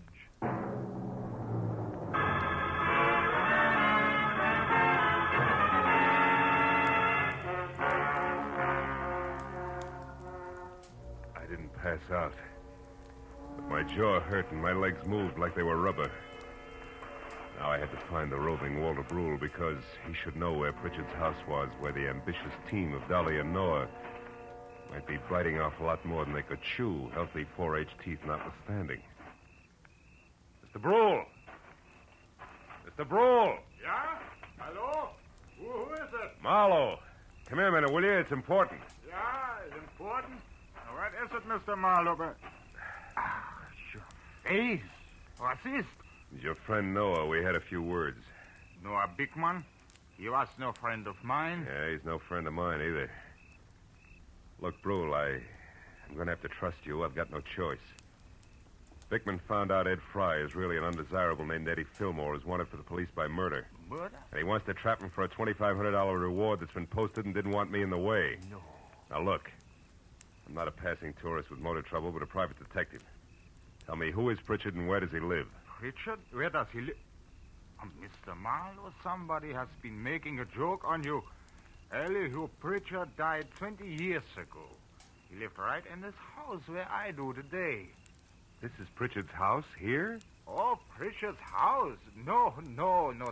I didn't pass out. But my jaw hurt and my legs moved like they were rubber. Now I had to find the roving Walter Brule because he should know where Pritchard's house was, where the ambitious team of Dolly and Noir might be biting off a lot more than they could chew, healthy 4H teeth notwithstanding. Mr. Brule! Mr. Brule! Yeah? Hello? Who is it? Marlowe! Come here a minute, will you? It's important. Yeah, it's important. Now, what is it, Mr. Marlowe? Your face. What's this? It's your friend Noah. We had a few words. Noah Bickman? He was no friend of mine. Yeah, he's no friend of mine either. Look, Brule, I'm going to have to trust you. I've got no choice. Bickman found out Ed Fry is really an undesirable named Eddie Fillmore is wanted for the police by murder. Murder? And he wants to trap him for a $2,500 reward that's been posted and didn't want me in the way. No. Now, look. I'm not a passing tourist with motor trouble, but a private detective. Tell me, who is Pritchard and where does he live? Pritchard? Where does he live? Mr. Marlowe, somebody has been making a joke on you. Elihu Pritchard died 20 years ago. He lived right in this house where I do today. This is Pritchard's house here? Oh, Pritchard's house? No.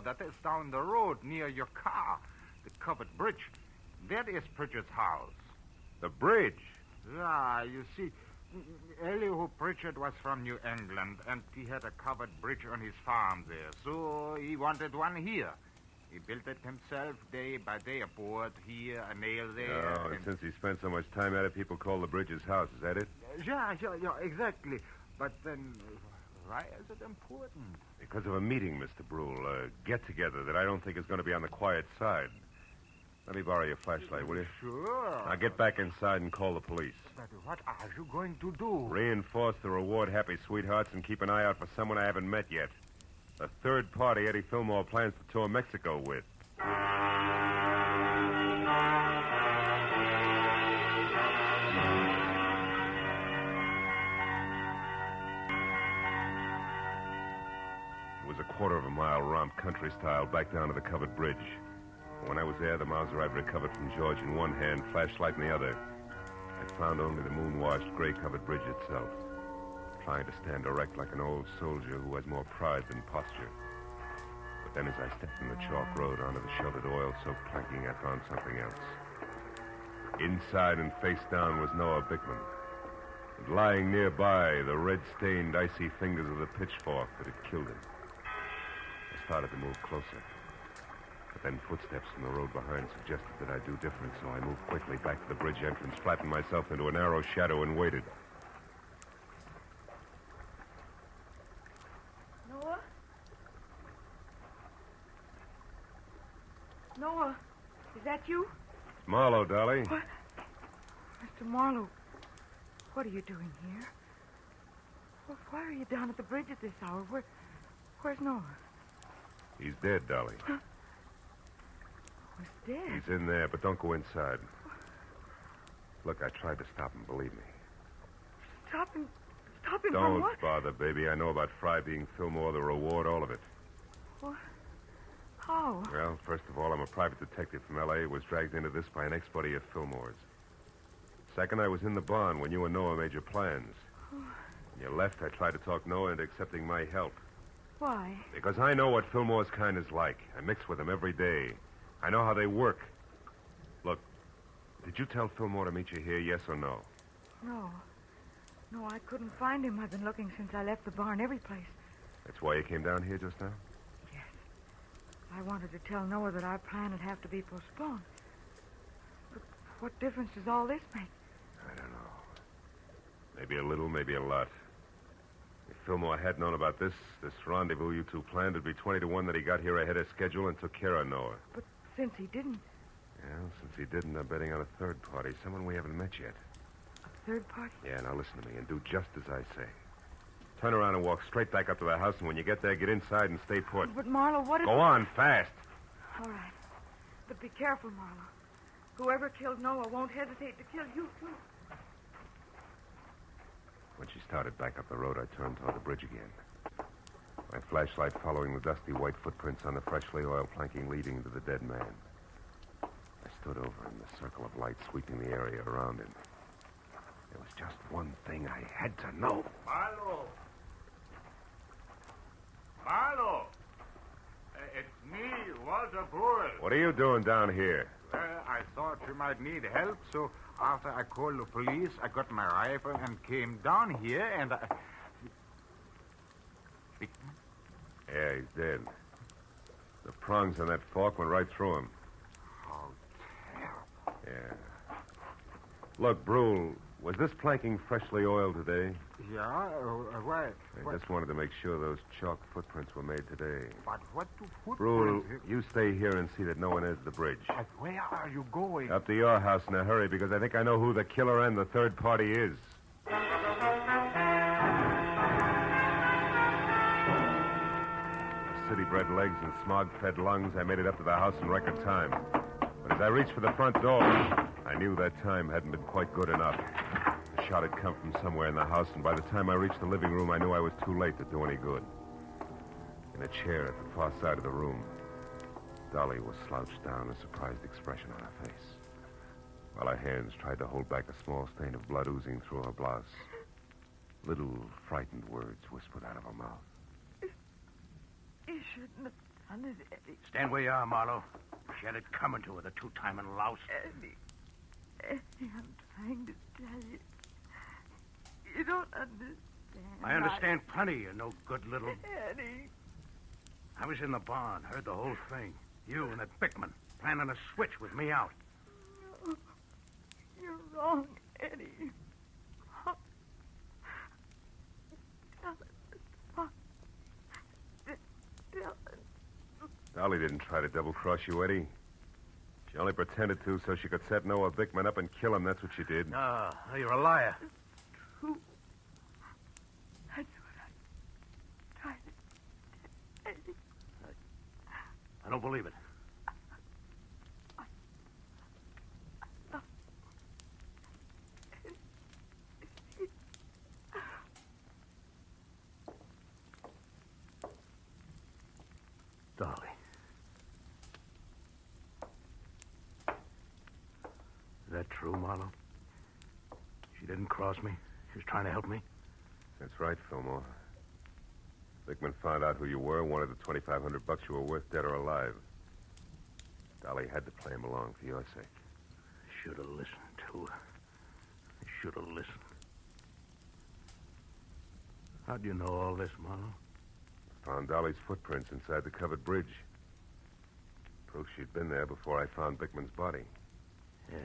That is down the road near your car. The covered bridge. That is Pritchard's house. The bridge? Yeah, you see, Elihu Pritchard was from New England, and he had a covered bridge on his farm there, so he wanted one here. He built it himself day by day, a board here, a nail there. Oh, and since he spent so much time at it, people call the bridge his house. Is that it? Yeah, exactly. But then, why is it important? Because of a meeting, Mr. Brule, a get-together that I don't think is going to be on the quiet side. Let me borrow your flashlight, will you? Sure. Now get back inside and call the police. But what are you going to do? Reinforce the reward Happy Sweethearts and keep an eye out for someone I haven't met yet. A third party Eddie Fillmore plans to tour Mexico with. It was a quarter of a mile romp country style back down to the covered bridge. When I was there, the Mauser I'd recovered from George in one hand, flashlight in the other. I found only the moon-washed, gray-covered bridge itself, trying to stand erect like an old soldier who has more pride than posture. But then as I stepped in the chalk road onto the sheltered oil-soaked planking, I found something else. Inside and face down was Noah Bickman. And lying nearby, the red-stained, icy fingers of the pitchfork that had killed him. I started to move closer. But then footsteps from the road behind suggested that I do different, so I moved quickly back to the bridge entrance, flattened myself into a narrow shadow, and waited. Noah? Noah, is that you? It's Marlowe, Dolly. What? Mr. Marlowe, what are you doing here? Why are you down at the bridge at this hour? Where's Noah? He's dead, Dolly. Huh? He's dead? He's in there, but don't go inside. Look, I tried to stop him, believe me. Stop him from Don't what? bother, baby. I know about Fry being Fillmore, the reward, all of it. What? How? Well, first of all, I'm a private detective from L.A. was dragged into this by an ex-buddy of Fillmore's. Second, I was in the barn when you and Noah made your plans. When you left, I tried to talk Noah into accepting my help. Why? Because I know what Fillmore's kind is like. I mix with them every day. I know how they work. Look, did you tell Fillmore to meet you here, yes or no? No. No, I couldn't find him. I've been looking since I left the barn every place. That's why you came down here just now? Yes. I wanted to tell Noah that our plan would have to be postponed. But what difference does all this make? I don't know. Maybe a little, maybe a lot. If Fillmore had known about this rendezvous you two planned, it'd be 20 to 1 that he got here ahead of schedule and took care of Noah. But since he didn't... Well, since he didn't, I'm betting on a third party, someone we haven't met yet. A third party? Yeah, now listen to me and do just as I say. Turn around and walk straight back up to the house, and when you get there, get inside and stay put. But, Marlowe, what if... Go on, fast. All right. But be careful, Marlowe. Whoever killed Noah won't hesitate to kill you, too. When she started back up the road, I turned toward the bridge again. My flashlight following the dusty white footprints on the freshly oiled planking leading to the dead man. I stood over him, the circle of light sweeping the area around him. There was just one thing I had to know. Marlowe! Marlowe! It's me, Walter Brule. What are you doing down here? Well, I thought you might need help, so after I called the police, I got my rifle and came down here, and I... Yeah, he's dead. The prongs on that fork went right through him. How terrible. Yeah. Look, Brule, was this planking freshly oiled today? Yeah? Why? I just wanted to make sure those chalk footprints were made today. But what do Brule, footprints... you stay here and see that no one enters the bridge. But where are you going? Up to your house in a hurry, because I think I know who the killer and the third party is. City-bred legs and smog-fed lungs, I made it up to the house in record time. But as I reached for the front door, I knew that time hadn't been quite good enough. The shot had come from somewhere in the house, and by the time I reached the living room, I knew I was too late to do any good. In a chair at the far side of the room, Dolly was slouched down, a surprised expression on her face, while her hands tried to hold back a small stain of blood oozing through her blouse. Little frightened words whispered out of her mouth. You shouldn't have done it, Eddie. Stand where you are, Marlowe. She had it coming to her, the two-timing louse. Eddie, I'm trying to tell you. You don't understand. I understand plenty, you no good little... Eddie. I was in the barn, heard the whole thing. You and that Bickman planning a switch with me out. No, you're wrong, Eddie. Dolly didn't try to double-cross you, Eddie. She only pretended to so she could set Noah Bickman up and kill him. That's what she did. No, you're a liar. True. That's what I tried to tell you. I don't believe it. Dolly. Is that true, Marlowe? She didn't cross me. She was trying to help me. That's right, Fillmore. Bickman found out who you were, wanted the $2,500 you were worth, dead or alive. Dolly had to play him along for your sake. Should have listened to her. I should have listened. How'd you know all this, Marlowe? Found Dolly's footprints inside the covered bridge. Proof she'd been there before I found Bickman's body. Yeah.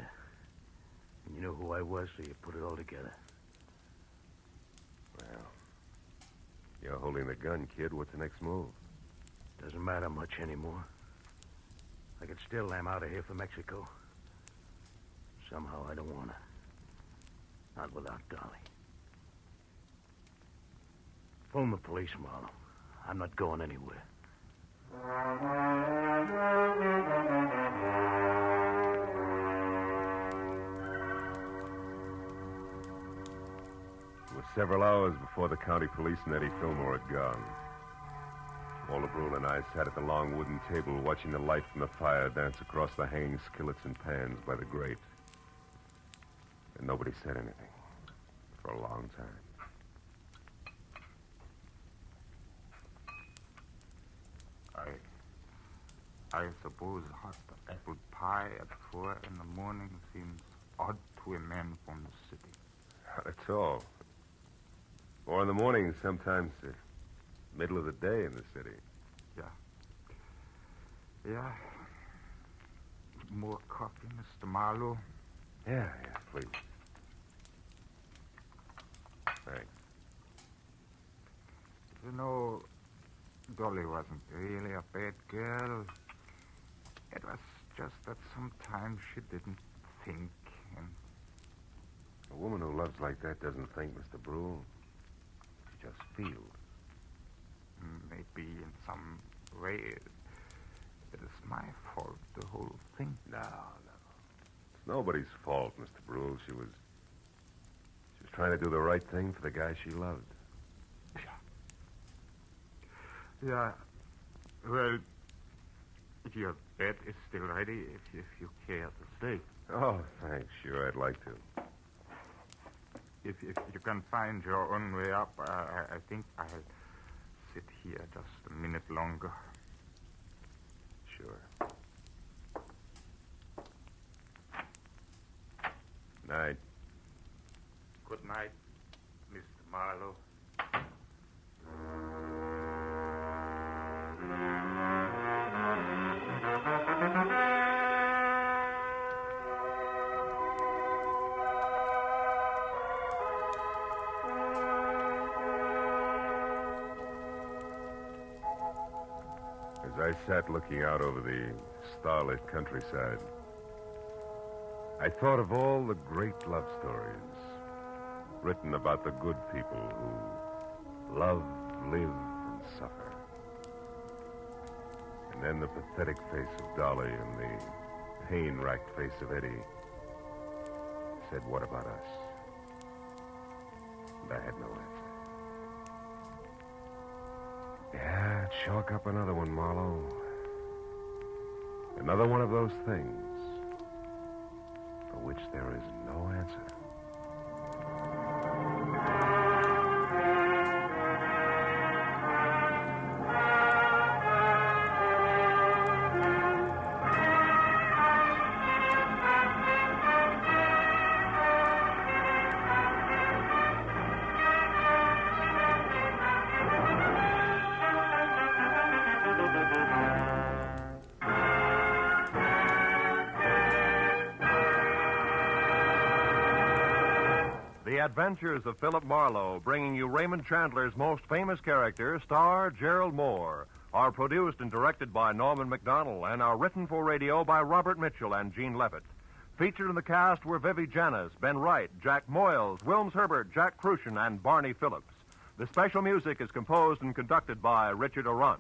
And you knew who I was, so you put it all together. Well, you're holding the gun, kid. What's the next move? Doesn't matter much anymore. I could still lamb out of here for Mexico. Somehow I don't want to. Not without Dolly. Phone the police, Marlowe. I'm not going anywhere. It was several hours before the county police and Eddie Fillmore had gone. Walter Brule and I sat at the long wooden table watching the light from the fire dance across the hanging skillets and pans by the grate. And nobody said anything for a long time. I suppose hot apple pie at 4 in the morning seems odd to a man from the city. Not at all. 4 in the morning is sometimes the middle of the day in the city. Yeah. Yeah. More coffee, Mr. Marlowe? Yeah, please. Thanks. You know, Dolly wasn't really a bad girl. It was just that sometimes she didn't think, and... A woman who loves like that doesn't think, Mr. Brule. She just feels. Maybe in some way it is my fault, the whole thing. No. It's nobody's fault, Mr. Brule. She was trying to do the right thing for the guy she loved. Yeah. Well, your bed is still ready if you care to stay. Oh, thanks. Sure, I'd like to. if you can find your own way up, I think I'll sit here just a minute longer. Sure. Night. Good night, Mr. Marlowe. As I sat looking out over the starlit countryside, I thought of all the great love stories written about the good people who love, live, and suffer. And then the pathetic face of Dolly and the pain-racked face of Eddie said, "What about us?" And I had no answer. Yeah, chalk up another one, Marlowe. Another one of those things for which there is no answer. The Adventures of Philip Marlowe, bringing you Raymond Chandler's most famous character, star Gerald Moore, are produced and directed by Norman McDonnell and are written for radio by Robert Mitchell and Gene Levitt. Featured in the cast were Vivi Janis, Ben Wright, Jack Moyles, Wilms Herbert, Jack Crucian, and Barney Phillips. The special music is composed and conducted by Richard Arant.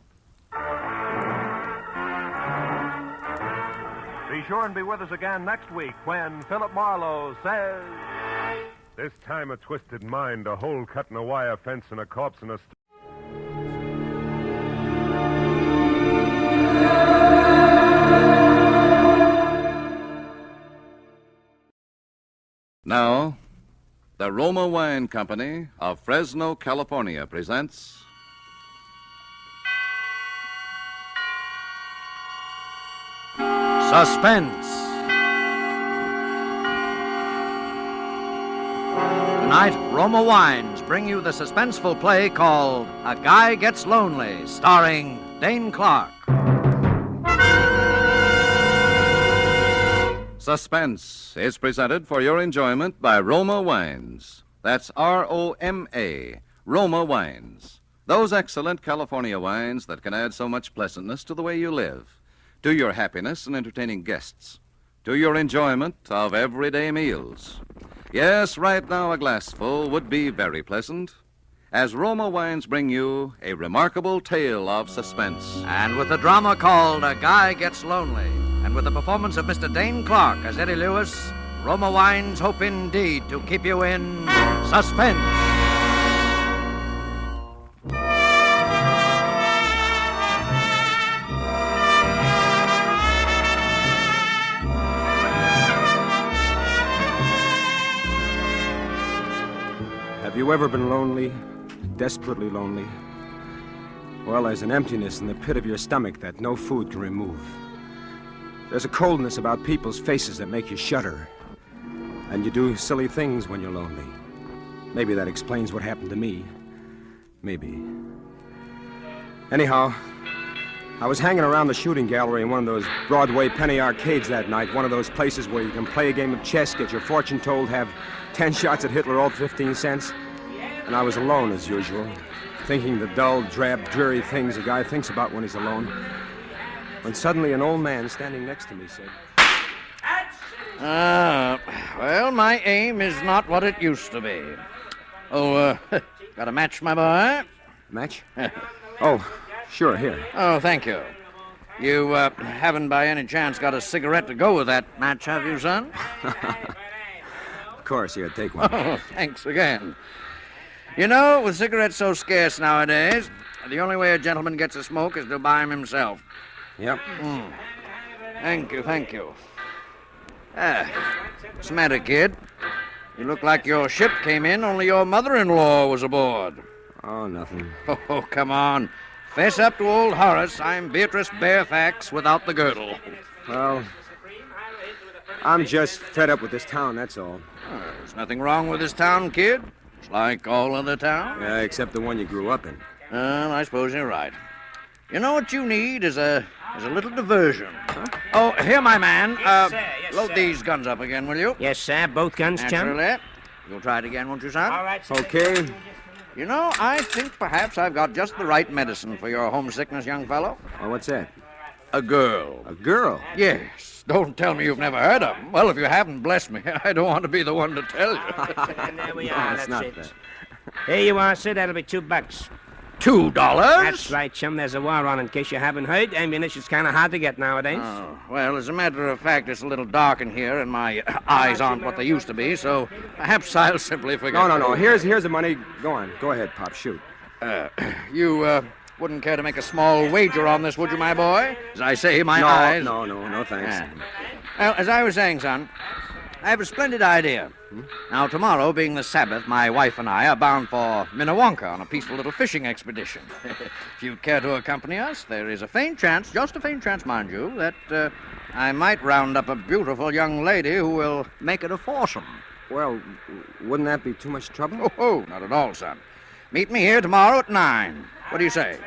Be sure and be with us again next week when Philip Marlowe says... This time a twisted mind, a hole cut in a wire fence, and a corpse in a... Now, the Roma Wine Company of Fresno, California presents... Suspense. Tonight, Roma Wines bring you the suspenseful play called A Guy Gets Lonely, starring Dane Clark. Suspense is presented for your enjoyment by Roma Wines. That's R-O-M-A, Roma Wines. Those excellent California wines that can add so much pleasantness to the way you live, to your happiness in entertaining guests, to your enjoyment of everyday meals. Yes, right now a glassful would be very pleasant, as Roma Wines bring you a remarkable tale of suspense. And with the drama called A Guy Gets Lonely, and with the performance of Mr. Dane Clark as Eddie Lewis, Roma Wines hope indeed to keep you in suspense. Have you ever been lonely? Desperately lonely? Well, there's an emptiness in the pit of your stomach that no food can remove. There's a coldness about people's faces that make you shudder. And you do silly things when you're lonely. Maybe that explains what happened to me. Maybe. Anyhow, I was hanging around the shooting gallery in one of those Broadway penny arcades that night, one of those places where you can play a game of chess, get your fortune told, have 10 shots at Hitler, all 15 cents. And I was alone, as usual, thinking the dull, drab, dreary things a guy thinks about when he's alone. When suddenly an old man standing next to me said... Well, my aim is not what it used to be. Oh, got a match, my boy? Match? Oh, sure, here. Oh, thank you. You haven't by any chance got a cigarette to go with that match, have you, son? Of course, here, take one. Oh, thanks again. You know, with cigarettes so scarce nowadays, the only way a gentleman gets a smoke is to buy him himself. Yep. Thank you, thank you. What's the matter, kid? You look like your ship came in, only your mother-in-law was aboard. Oh, nothing. Oh, come on. Fess up to old Horace. I'm Beatrice Barefax without the girdle. Well, I'm just fed up with this town, that's all. There's nothing wrong with this town, kid. It's like all other towns. Yeah, except the one you grew up in. Well, I suppose you're right. You know what you need is a little diversion. Huh? Oh, here, my man. Load these guns up again, will you? Yes, sir. Both guns, chum. Naturally. You'll try it again, won't you, son? All right, sir. Okay. You know, I think perhaps I've got just the right medicine for your homesickness, young fellow. Oh, what's that? A girl. A girl? Yes. Don't tell me you've never heard of them. Well, if you haven't, bless me. I don't want to be the one to tell you. And there we No, are. it's That's not it. that. Here you are, sir. That'll be $2. $2? That's right, chum. There's a war on, in case you haven't heard. Ammunition's kind of hard to get nowadays. Oh, well, as a matter of fact, it's a little dark in here, and my eyes aren't what they used to be, so perhaps I'll simply forget. No. Here's the money. Go on. Go ahead, Pop. Shoot. You wouldn't care to make a small wager on this, would you, my boy? As I say, my eyes... No, thanks. Well, as I was saying, son, I have a splendid idea. Now, tomorrow, being the Sabbath, my wife and I are bound for Minnewanka on a peaceful little fishing expedition. If you care to accompany us, there is a faint chance, just a faint chance, mind you, that I might round up a beautiful young lady who will make it a foursome. Well, wouldn't that be too much trouble? Oh, not at all, son. Meet me here tomorrow at 9. What do you say?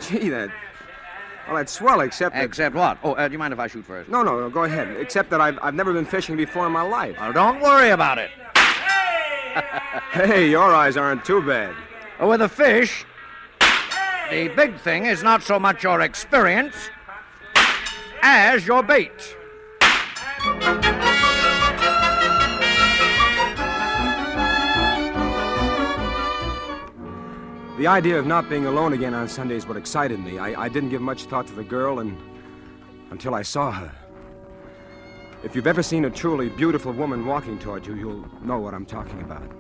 Gee, that's swell, except that... Except what? Oh, do you mind if I shoot first? No, go ahead. Except that I've never been fishing before in my life. Well, don't worry about it. Hey, your eyes aren't too bad. With a fish, the big thing is not so much your experience as your bait. The idea of not being alone again on Sunday is what excited me. I didn't give much thought to the girl until I saw her. If you've ever seen a truly beautiful woman walking toward you, you'll know what I'm talking about.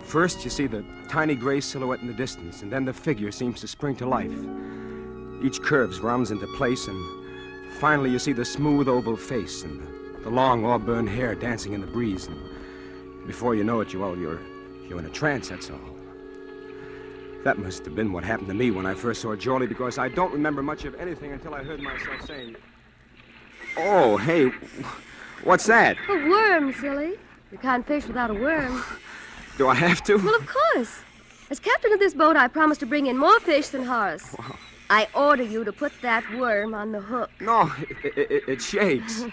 First, you see the tiny gray silhouette in the distance, and then the figure seems to spring to life. Each curve rounds into place, and finally you see the smooth oval face and the long auburn hair dancing in the breeze. And before you know it, you're in a trance, that's all. That must have been what happened to me when I first saw Jolie, because I don't remember much of anything until I heard myself saying, "Oh, hey, what's that?" A worm, silly. You can't fish without a worm. Do I have to? Well, of course. As captain of this boat, I promised to bring in more fish than Horace. Wow. I order you to put that worm on the hook. No, it shakes.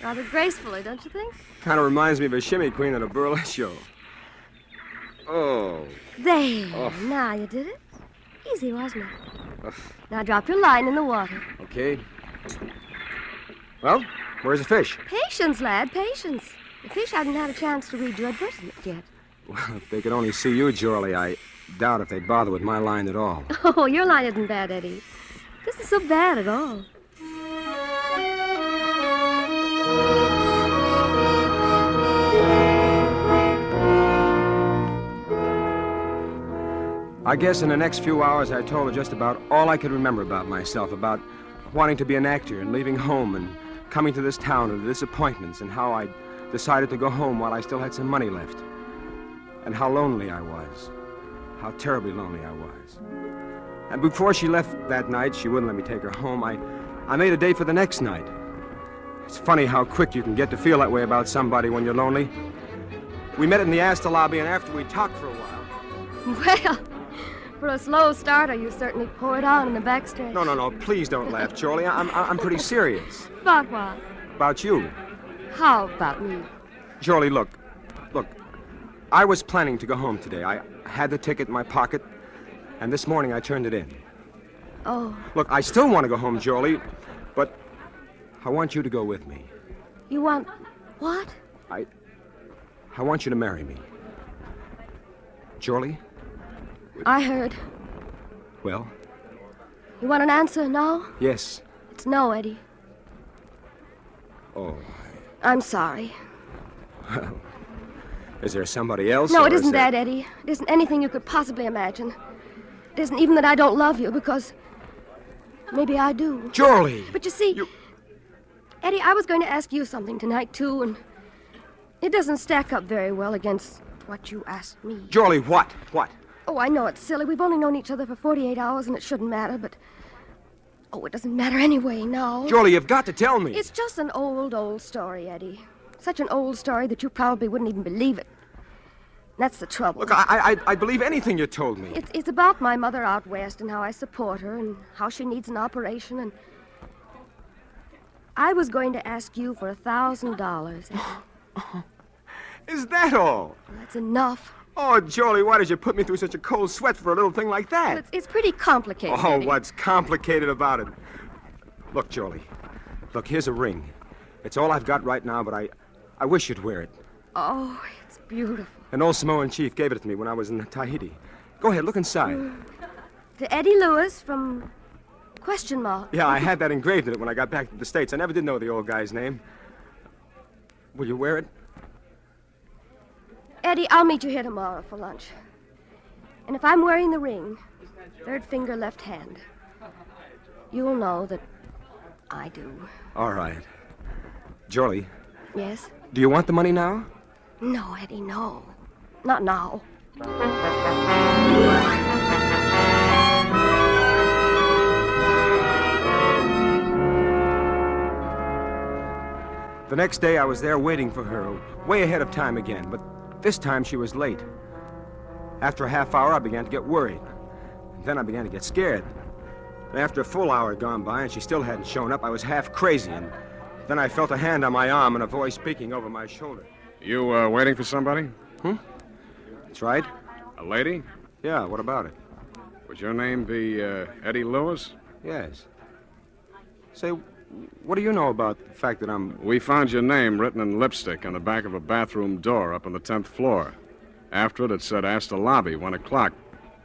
Rather gracefully, don't you think? Kind of reminds me of a shimmy queen at a burlesque show. Oh. There. Oh. Now you did it. Easy, wasn't it? Now drop your line in the water. Okay. Well, where's the fish? Patience, lad, patience. The fish hadn't had a chance to read your advertisement yet. Well, if they could only see you, Jolie, I doubt if they'd bother with my line at all. Oh, your line isn't bad, Eddie. This is so bad at all. I guess in the next few hours I told her just about all I could remember about myself, about wanting to be an actor and leaving home and coming to this town and the disappointments, and how I decided to go home while I still had some money left, and how lonely I was, how terribly lonely I was. And before she left that night, she wouldn't let me take her home. I made a date for the next night. It's funny how quick you can get to feel that way about somebody when you're lonely. We met in the Astor lobby, and after we talked for a while... Well, for a slow starter, you certainly poured on in the backstretch. No, please don't laugh, Jolie. I'm pretty serious. About what? About you. How about me? Jolie, look. I was planning to go home today. I had the ticket in my pocket, and this morning I turned it in. Oh. Look, I still want to go home, Jolie, but I want you to go with me. You want what? I want you to marry me. Jolie? I heard. Well? You want an answer now? Yes. It's no, Eddie. Oh. I'm sorry. Well, is there somebody else? No, or it isn't is there... that, Eddie. It isn't anything you could possibly imagine. It isn't even that I don't love you, because maybe I do. Jolie! But you see, Eddie, I was going to ask you something tonight, too, and It doesn't stack up very well against what you asked me. Jolly, what? What? Oh, I know it's silly. We've only known each other for 48 hours, and it shouldn't matter, but... Oh, it doesn't matter anyway now. Jolly, you've got to tell me. It's just an old story, Eddie. Such an old story that you probably wouldn't even believe it. That's the trouble. Look, I believe anything you told me. It's about my mother out west and how I support her and how she needs an operation, and... I was going to ask you for $1,000. Is that all? Well, that's enough. Oh, Jolly, why did you put me through such a cold sweat for a little thing like that? Well, it's pretty complicated. Oh, Eddie. what's complicated about it? Look, Jolly. Look, here's a ring. It's all I've got right now, but I wish you'd wear it. Oh, it's beautiful. An old Samoan chief gave it to me when I was in Tahiti. Go ahead, look inside. To Eddie Lewis from... Question mark. Yeah, I had that engraved in it when I got back to the States. I never did know the old guy's name. Will you wear it? Eddie, I'll meet you here tomorrow for lunch. And if I'm wearing the ring, third finger, left hand, you'll know that I do. All right. Jolly. Yes? Do you want the money now? No, Eddie, no. Not now. The next day, I was there waiting for her, way ahead of time again, but this time she was late. After a half hour, I began to get worried. Then I began to get scared. After a full hour had gone by and she still hadn't shown up, I was half crazy, and then I felt a hand on my arm and a voice speaking over my shoulder. You, waiting for somebody? That's right. A lady? Yeah, what about it? Would your name be, Eddie Lewis? Yes. Say, what do you know about the fact that I'm... We found your name written in lipstick on the back of a bathroom door up on the 10th floor. After it said Astor Lobby, 1 o'clock.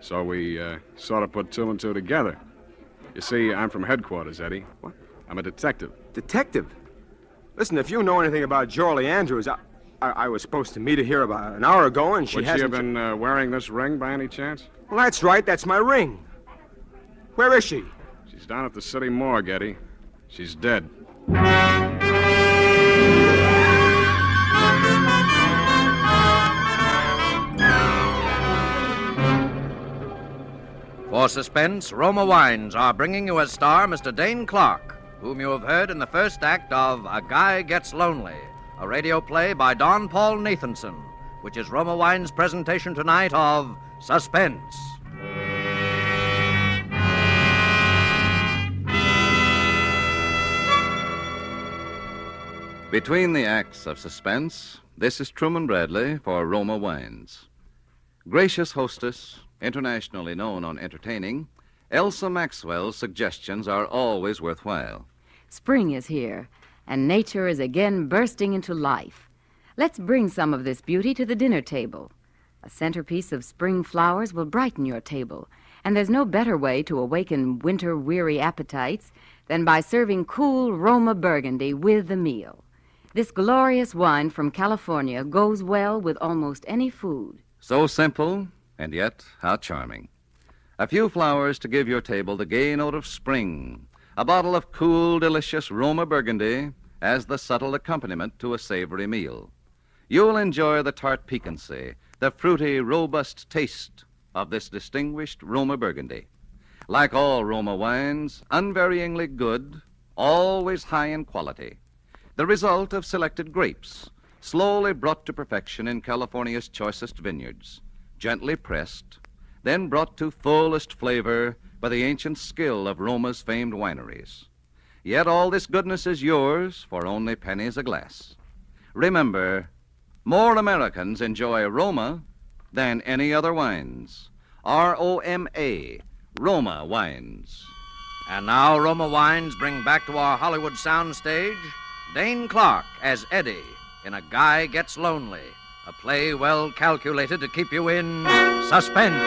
So we, sort of put two and two together. You see, I'm from headquarters, Eddie. What? I'm a detective. Detective? Listen, if you know anything about Jorley Andrews, I was supposed to meet her here about an hour ago, and she hasn't... Would she have been wearing this ring by any chance? Well, that's right. That's my ring. Where is she? She's down at the city morgue, Eddie. She's dead. For Suspense, Roma Wines are bringing you as star Mr. Dane Clark, whom you have heard in the first act of A Guy Gets Lonely, a radio play by Don Paul Nathanson, which is Roma Wines' presentation tonight of Suspense. Between the acts of Suspense, this is Truman Bradley for Roma Wines. Gracious hostess, internationally known on entertaining, Elsa Maxwell's suggestions are always worthwhile. Spring is here, and nature is again bursting into life. Let's bring some of this beauty to the dinner table. A centerpiece of spring flowers will brighten your table, and there's no better way to awaken winter-weary appetites than by serving cool Roma Burgundy with the meal. This glorious wine from California goes well with almost any food. So simple, and yet how charming. A few flowers to give your table the gay note of spring. A bottle of cool, delicious Roma Burgundy as the subtle accompaniment to a savory meal. You'll enjoy the tart piquancy, the fruity, robust taste of this distinguished Roma Burgundy. Like all Roma wines, unvaryingly good, always high in quality. The result of selected grapes, slowly brought to perfection in California's choicest vineyards, gently pressed, then brought to fullest flavor by the ancient skill of Roma's famed wineries. Yet all this goodness is yours for only pennies a glass. Remember, more Americans enjoy Roma than any other wines. R-O-M-A, Roma Wines. And now Roma Wines bring back to our Hollywood soundstage Dane Clark as Eddie in A Guy Gets Lonely, a play well calculated to keep you in suspense.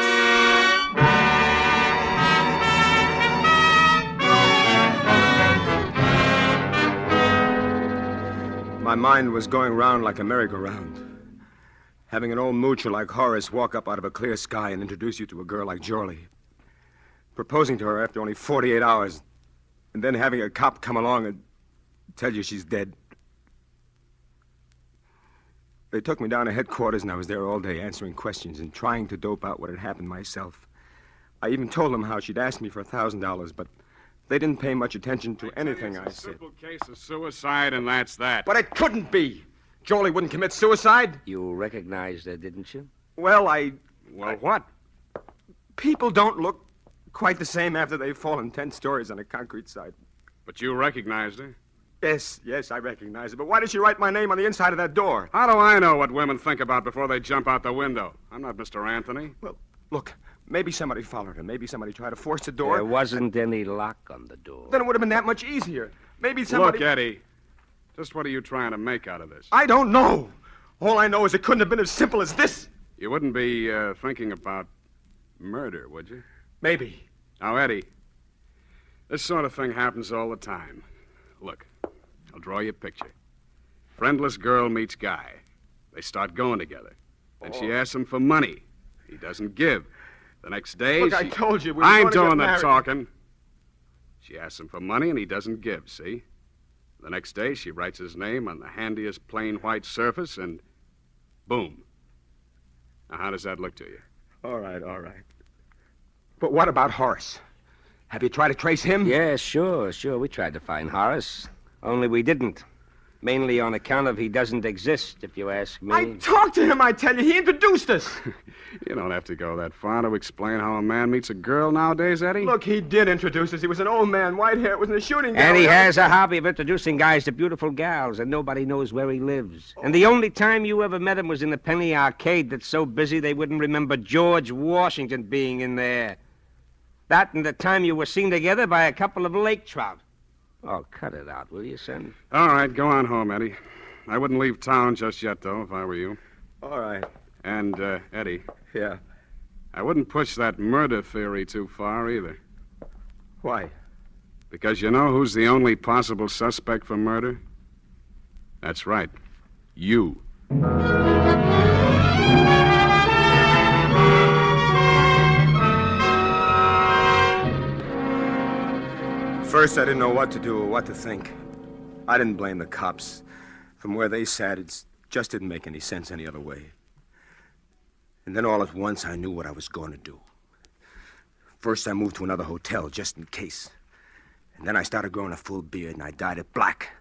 My mind was going round like a merry-go-round. Having an old moocher like Horace walk up out of a clear sky and introduce you to a girl like Jorley. Proposing to her after only 48 hours, and then having a cop come along and tell you she's dead. They took me down to headquarters, and I was there all day answering questions and trying to dope out what had happened myself. I even told them how she'd asked me for $1,000, but they didn't pay much attention to anything I said. It's a simple case of suicide, and that's that. But it couldn't be. Jolie wouldn't commit suicide. You recognized her, didn't you? Well, Well, what? People don't look quite the same after they've fallen 10 stories on a concrete side. But you recognized her? Yes, I recognize it. But why did she write my name on the inside of that door? How do I know what women think about before they jump out the window? I'm not Mr. Anthony. Well, look, maybe somebody followed her. Maybe somebody tried to force the door. There wasn't any lock on the door. Then it would have been that much easier. Maybe somebody... Look, Eddie, just what are you trying to make out of this? I don't know. All I know is it couldn't have been as simple as this. You wouldn't be thinking about murder, would you? Maybe. Now, Eddie, this sort of thing happens all the time. Look, I'll draw you a picture. Friendless girl meets guy. They start going together. Then she asks him for money. He doesn't give. The next day, Look, I told you we were I ain't going to get doing that married. talking. She asks him for money, and he doesn't give, see? The next day, she writes his name on the handiest plain white surface, and boom. Now, how does that look to you? All right. But what about Horace? Have you tried to trace him? Yeah, sure. We tried to find Horace. Only we didn't. Mainly on account of he doesn't exist, if you ask me. I talked to him, I tell you. He introduced us. You don't have to go that far to explain how a man meets a girl nowadays, Eddie. Look, he did introduce us. He was an old man, white hair. It was in a shooting And gallery. he has a hobby of introducing guys to beautiful gals, and nobody knows where he lives. And the only time you ever met him was in the penny arcade that's so busy they wouldn't remember George Washington being in there. That and the time you were seen together by a couple of lake trout. Oh, cut it out, will you, son? All right, go on home, Eddie. I wouldn't leave town just yet, though, if I were you. All right. And, Eddie. Yeah. I wouldn't push that murder theory too far, either. Why? Because you know who's the only possible suspect for murder? That's right. You. First, I didn't know what to do or what to think. I didn't blame the cops. From where they sat, it just didn't make any sense any other way. And then all at once, I knew what I was going to do. First, I moved to another hotel, just in case. And then I started growing a full beard, and I dyed it black.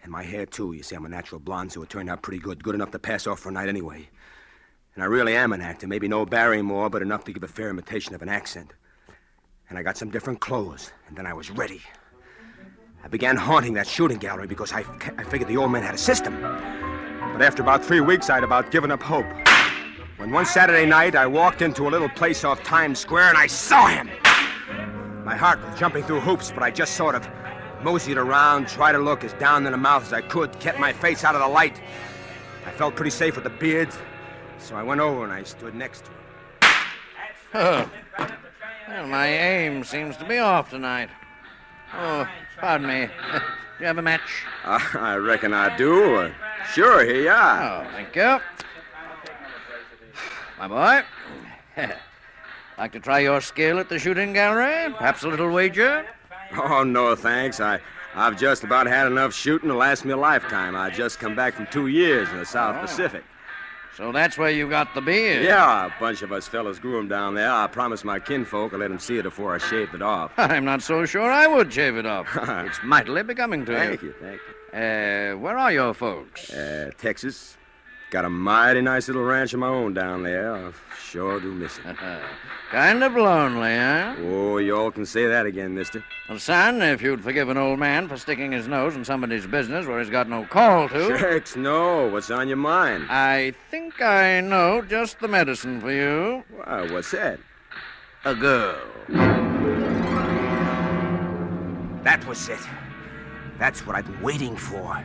And my hair, too. You see, I'm a natural blonde, so it turned out pretty good. Good enough to pass off for a night anyway. And I really am an actor. Maybe no Barrymore, but enough to give a fair imitation of an accent. And I got some different clothes, and then I was ready. I began haunting that shooting gallery because I figured the old man had a system. But after about 3 weeks, I'd about given up hope. When one Saturday night, I walked into a little place off Times Square, and I saw him. My heart was jumping through hoops, but I just sort of moseyed around, tried to look as down in the mouth as I could, kept my face out of the light. I felt pretty safe with the beard, so I went over and I stood next to him. Oh. Well, my aim seems to be off tonight. Oh, pardon me. Do you have a match? I reckon I do. Sure, here you are. Oh, thank you. My boy, like to try your skill at the shooting gallery? Perhaps a little wager? Oh, no, thanks. I've just about had enough shooting to last me a lifetime. I just come back from 2 years in the South Pacific. So that's where you got the beard? Yeah, a bunch of us fellas grew him down there. I promised my kinfolk I'd let him see it before I shaved it off. I'm not so sure I would shave it off. It's mightily becoming to Thank you. you. Where are your folks? Texas. Got a mighty nice little ranch of my own down there. I sure do miss it. Kind of lonely, huh? Oh, you all can say that again, mister. Well, son, if you'd forgive an old man for sticking his nose in somebody's business where he's got no call to... Shucks, no. What's on your mind? I think I know just the medicine for you. Why, what's that? A girl. That was it. That's what I've been waiting for.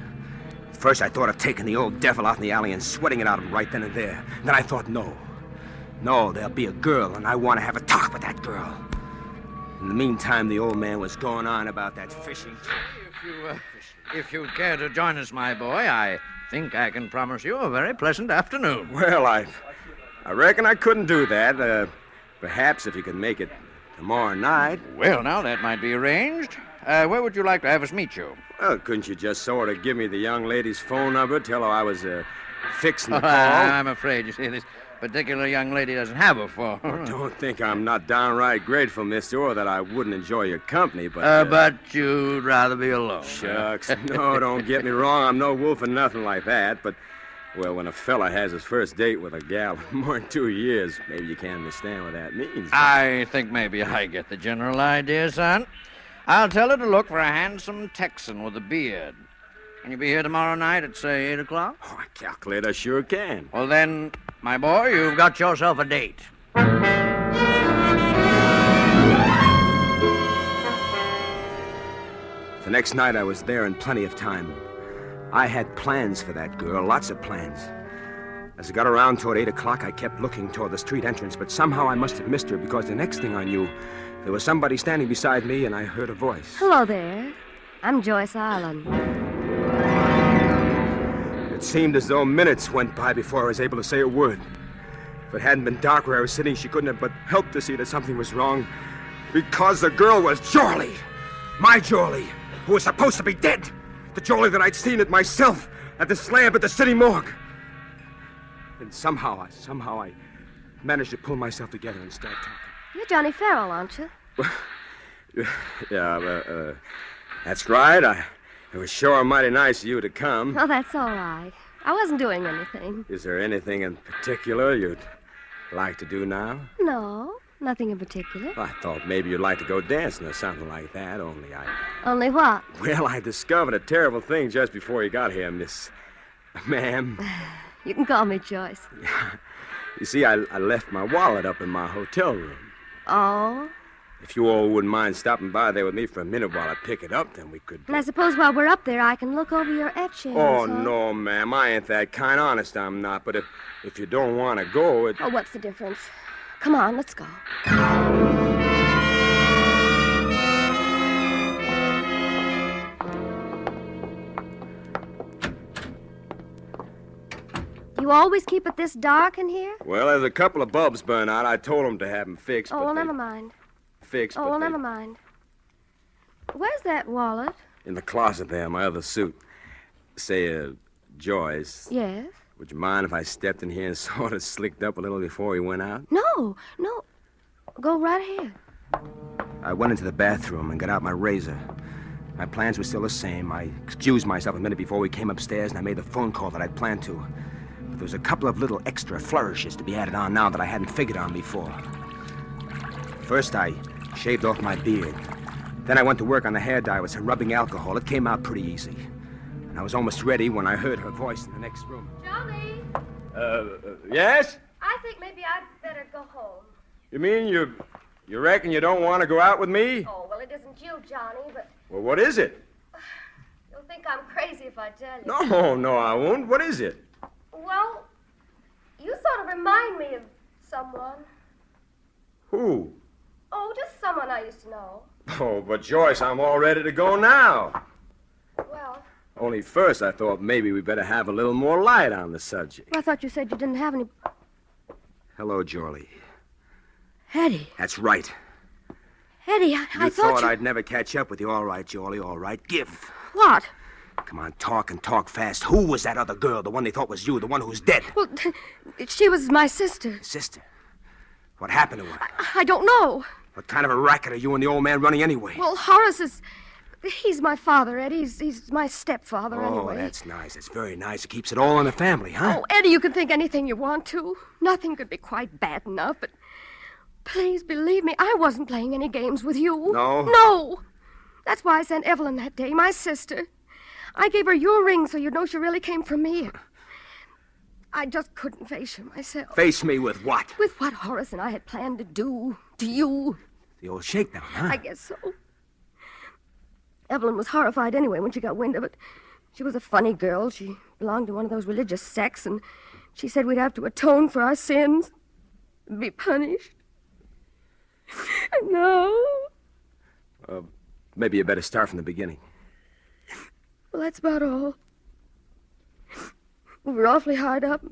First, I thought of taking the old devil out in the alley and sweating it out of him right then and there. Then I thought, no, there'll be a girl, and I want to have a talk with that girl. In the meantime, the old man was going on about that fishing. If you'd care to join us, my boy, I think I can promise you a very pleasant afternoon. Well, I reckon I couldn't do that. Perhaps if you could make it tomorrow night. Well, now, that might be arranged. Where would you like to have us meet you? Well, couldn't you just sort of give me the young lady's phone number, tell her I was fixing to call. I'm afraid, you see, this particular young lady doesn't have a phone. Well, don't think I'm not downright grateful, mister, or that I wouldn't enjoy your company, but... But you'd rather be alone. Shucks. No, don't get me wrong. I'm no wolf or nothing like that, but... Well, when a fella has his first date with a gal in more than 2 years, maybe you can't understand what that means. I think maybe I get the general idea, son. I'll tell her to look for a handsome Texan with a beard. Can you be here tomorrow night at, say, 8 o'clock? Oh, I calculate I sure can. Well, then, my boy, you've got yourself a date. The next night I was there in plenty of time. I had plans for that girl, lots of plans. As I got around toward 8 o'clock, I kept looking toward the street entrance, but somehow I must have missed her because the next thing I knew, there was somebody standing beside me and I heard a voice. Hello there. I'm Joyce Allen. It seemed as though minutes went by before I was able to say a word. If it hadn't been dark where I was sitting, she couldn't have but helped to see that something was wrong. Because the girl was Jorlie. My Jorlie, who was supposed to be dead. The Jorlie that I'd seen it myself at the slab at the city morgue. And somehow I managed to pull myself together and start talking. You're Johnny Farrell, aren't you? Yeah, that's right. It was sure mighty nice of you to come. Oh, that's all right. I wasn't doing anything. Is there anything in particular you'd like to do now? No, nothing in particular. I thought maybe you'd like to go dancing or something like that, Only what? Well, I discovered a terrible thing just before you got here, Miss... Ma'am. You can call me Joyce. You see, I left my wallet up in my hotel room. Oh? If you all wouldn't mind stopping by there with me for a minute while I pick it up, then we could... And I suppose while we're up there, I can look over your etchings. Oh, huh? no, ma'am. I ain't that kind. Honest, I'm not. But if you don't want to go, Oh, what's the difference? Come on, let's go. You always keep it this dark in here? Well, there's a couple of bulbs burn out. I told them to have them fixed. Oh, well, never mind. Fixed, Oh, well, never mind. Where's that wallet? In the closet there, my other suit. Say, Joyce. Yes? Would you mind if I stepped in here and sort of slicked up a little before we went out? No. Go right ahead. I went into the bathroom and got out my razor. My plans were still the same. I excused myself a minute before we came upstairs, and I made the phone call that I'd planned to. But there was a couple of little extra flourishes to be added on now that I hadn't figured on before. First, I shaved off my beard. Then I went to work on the hair dye with some rubbing alcohol. It came out pretty easy. And I was almost ready when I heard her voice in the next room. Johnny? Yes? I think maybe I'd better go home. You mean you reckon you don't want to go out with me? Oh, well, it isn't you, Johnny, but Well, what is it? you'll think I'm crazy if I tell you. No, I won't. What is it? Well, you sort of remind me of someone. Who? Oh, just someone I used to know. Oh, but Joyce, I'm all ready to go now. Well, Only first I thought maybe we better have a little more light on the subject. I thought you said you didn't have any... Hello, Jorlie. Eddie. That's right. Eddie, I thought You I'd never catch up with you. All right, Jorlie, all right. Give. What? Come on, talk and talk fast. Who was that other girl, the one they thought was you, the one who's dead? Well, she was my sister. Sister? What happened to her? I don't know. What kind of a racket are you and the old man running anyway? Well, Horace is... He's my father, Eddie. He's my stepfather, anyway. Oh, that's nice. That's very nice. It keeps it all in the family, huh? Oh, Eddie, you can think anything you want to. Nothing could be quite bad enough, but... Please believe me, I wasn't playing any games with you. No? No. That's why I sent Evelyn that day, my sister. I gave her your ring so you'd know she really came from me. I just couldn't face you myself. Face me with what? With what Horace and I had planned to do to you. The old shakedown, huh? I guess so. Evelyn was horrified anyway when she got wind of it. She was a funny girl. She belonged to one of those religious sects, and she said we'd have to atone for our sins and be punished. No. Maybe you better start from the beginning. Well, that's about all. We were awfully hard up.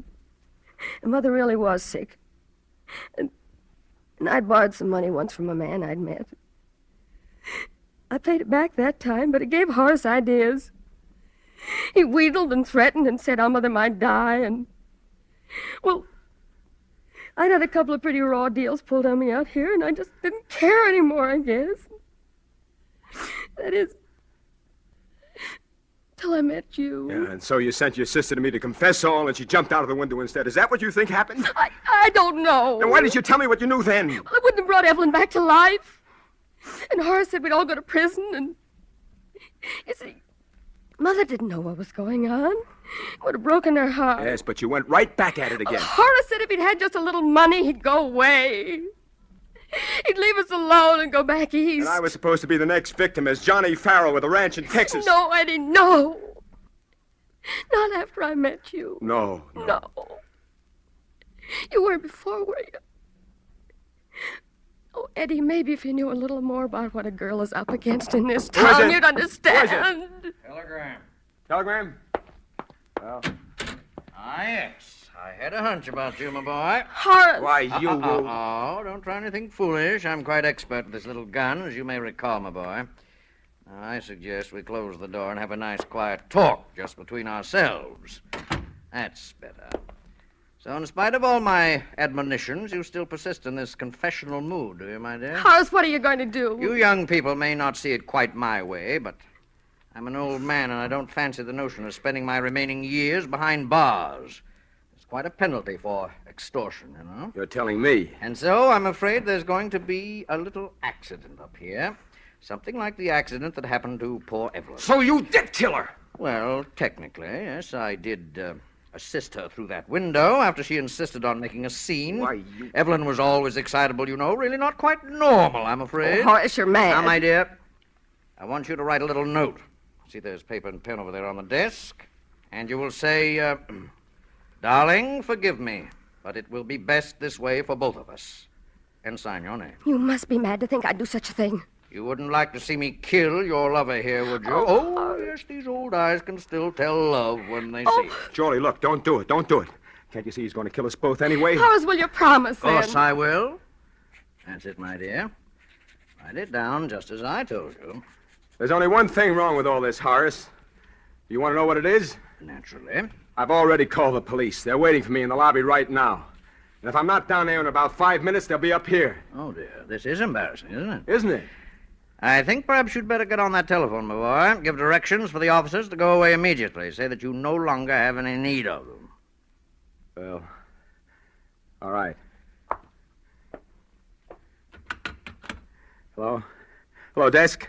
And Mother really was sick. And I'd borrowed some money once from a man I'd met. I paid it back that time, but it gave Horace ideas. He wheedled and threatened and said our mother might die, and... Well, I'd had a couple of pretty raw deals pulled on me out here, and I just didn't care anymore, I guess. That is... till I met you. Yeah, and so you sent your sister to me to confess all, and she jumped out of the window instead. Is that what you think happened? I don't know. Then why didn't you tell me what you knew then? Well, I wouldn't have brought Evelyn back to life. And Horace said we'd all go to prison, and... You see, Mother didn't know what was going on. It would have broken her heart. Yes, but you went right back at it again. Horace said if he'd had just a little money, he'd go away. He'd leave us alone and go back east. And I was supposed to be the next victim as Johnny Farrell with a ranch in Texas. No, Eddie, no. Not after I met you. No. No. You were before, were you? Oh, Eddie, maybe if you knew a little more about what a girl is up against in this town, you'd understand. Telegram. Telegram? Well. Yes. I had a hunch about you, my boy. Horace. Why, you... Oh, don't try anything foolish. I'm quite expert with this little gun, as you may recall, my boy. Now, I suggest we close the door and have a nice, quiet talk just between ourselves. That's better. So, in spite of all my admonitions, you still persist in this confessional mood, do you, my dear? Horace, what are you going to do? You young people may not see it quite my way, but I'm an old man, and I don't fancy the notion of spending my remaining years behind bars. It's quite a penalty for extortion, you know. You're telling me. And so I'm afraid there's going to be a little accident up here. Something like the accident that happened to poor Evelyn. So you did kill her? Well, technically, yes, I did assist her through that window after she insisted on making a scene. Why, you... Evelyn was always excitable, you know. Really not quite normal, I'm afraid. Oh, Horace, you're mad. Now, my dear, I want you to write a little note. See, there's paper and pen over there on the desk. And you will say, Darling, forgive me, but it will be best this way for both of us. And sign your name. You must be mad to think I'd do such a thing. You wouldn't like to see me kill your lover here, would you? Oh, yes, these old eyes can still tell love when they see it. Charlie, look, don't do it. Don't do it. Can't you see he's going to kill us both anyway? Horace, will you promise, Of course I will. That's it, my dear. Write it down just as I told you. There's only one thing wrong with all this, Horace. You want to know what it is? Naturally. I've already called the police. They're waiting for me in the lobby right now. And if I'm not down there in about 5 minutes, they'll be up here. Oh, dear. This is embarrassing, isn't it? Isn't it? I think perhaps you'd better get on that telephone, my boy. Give directions for the officers to go away immediately. Say that you no longer have any need of them. Well, all right. Hello? Hello, desk?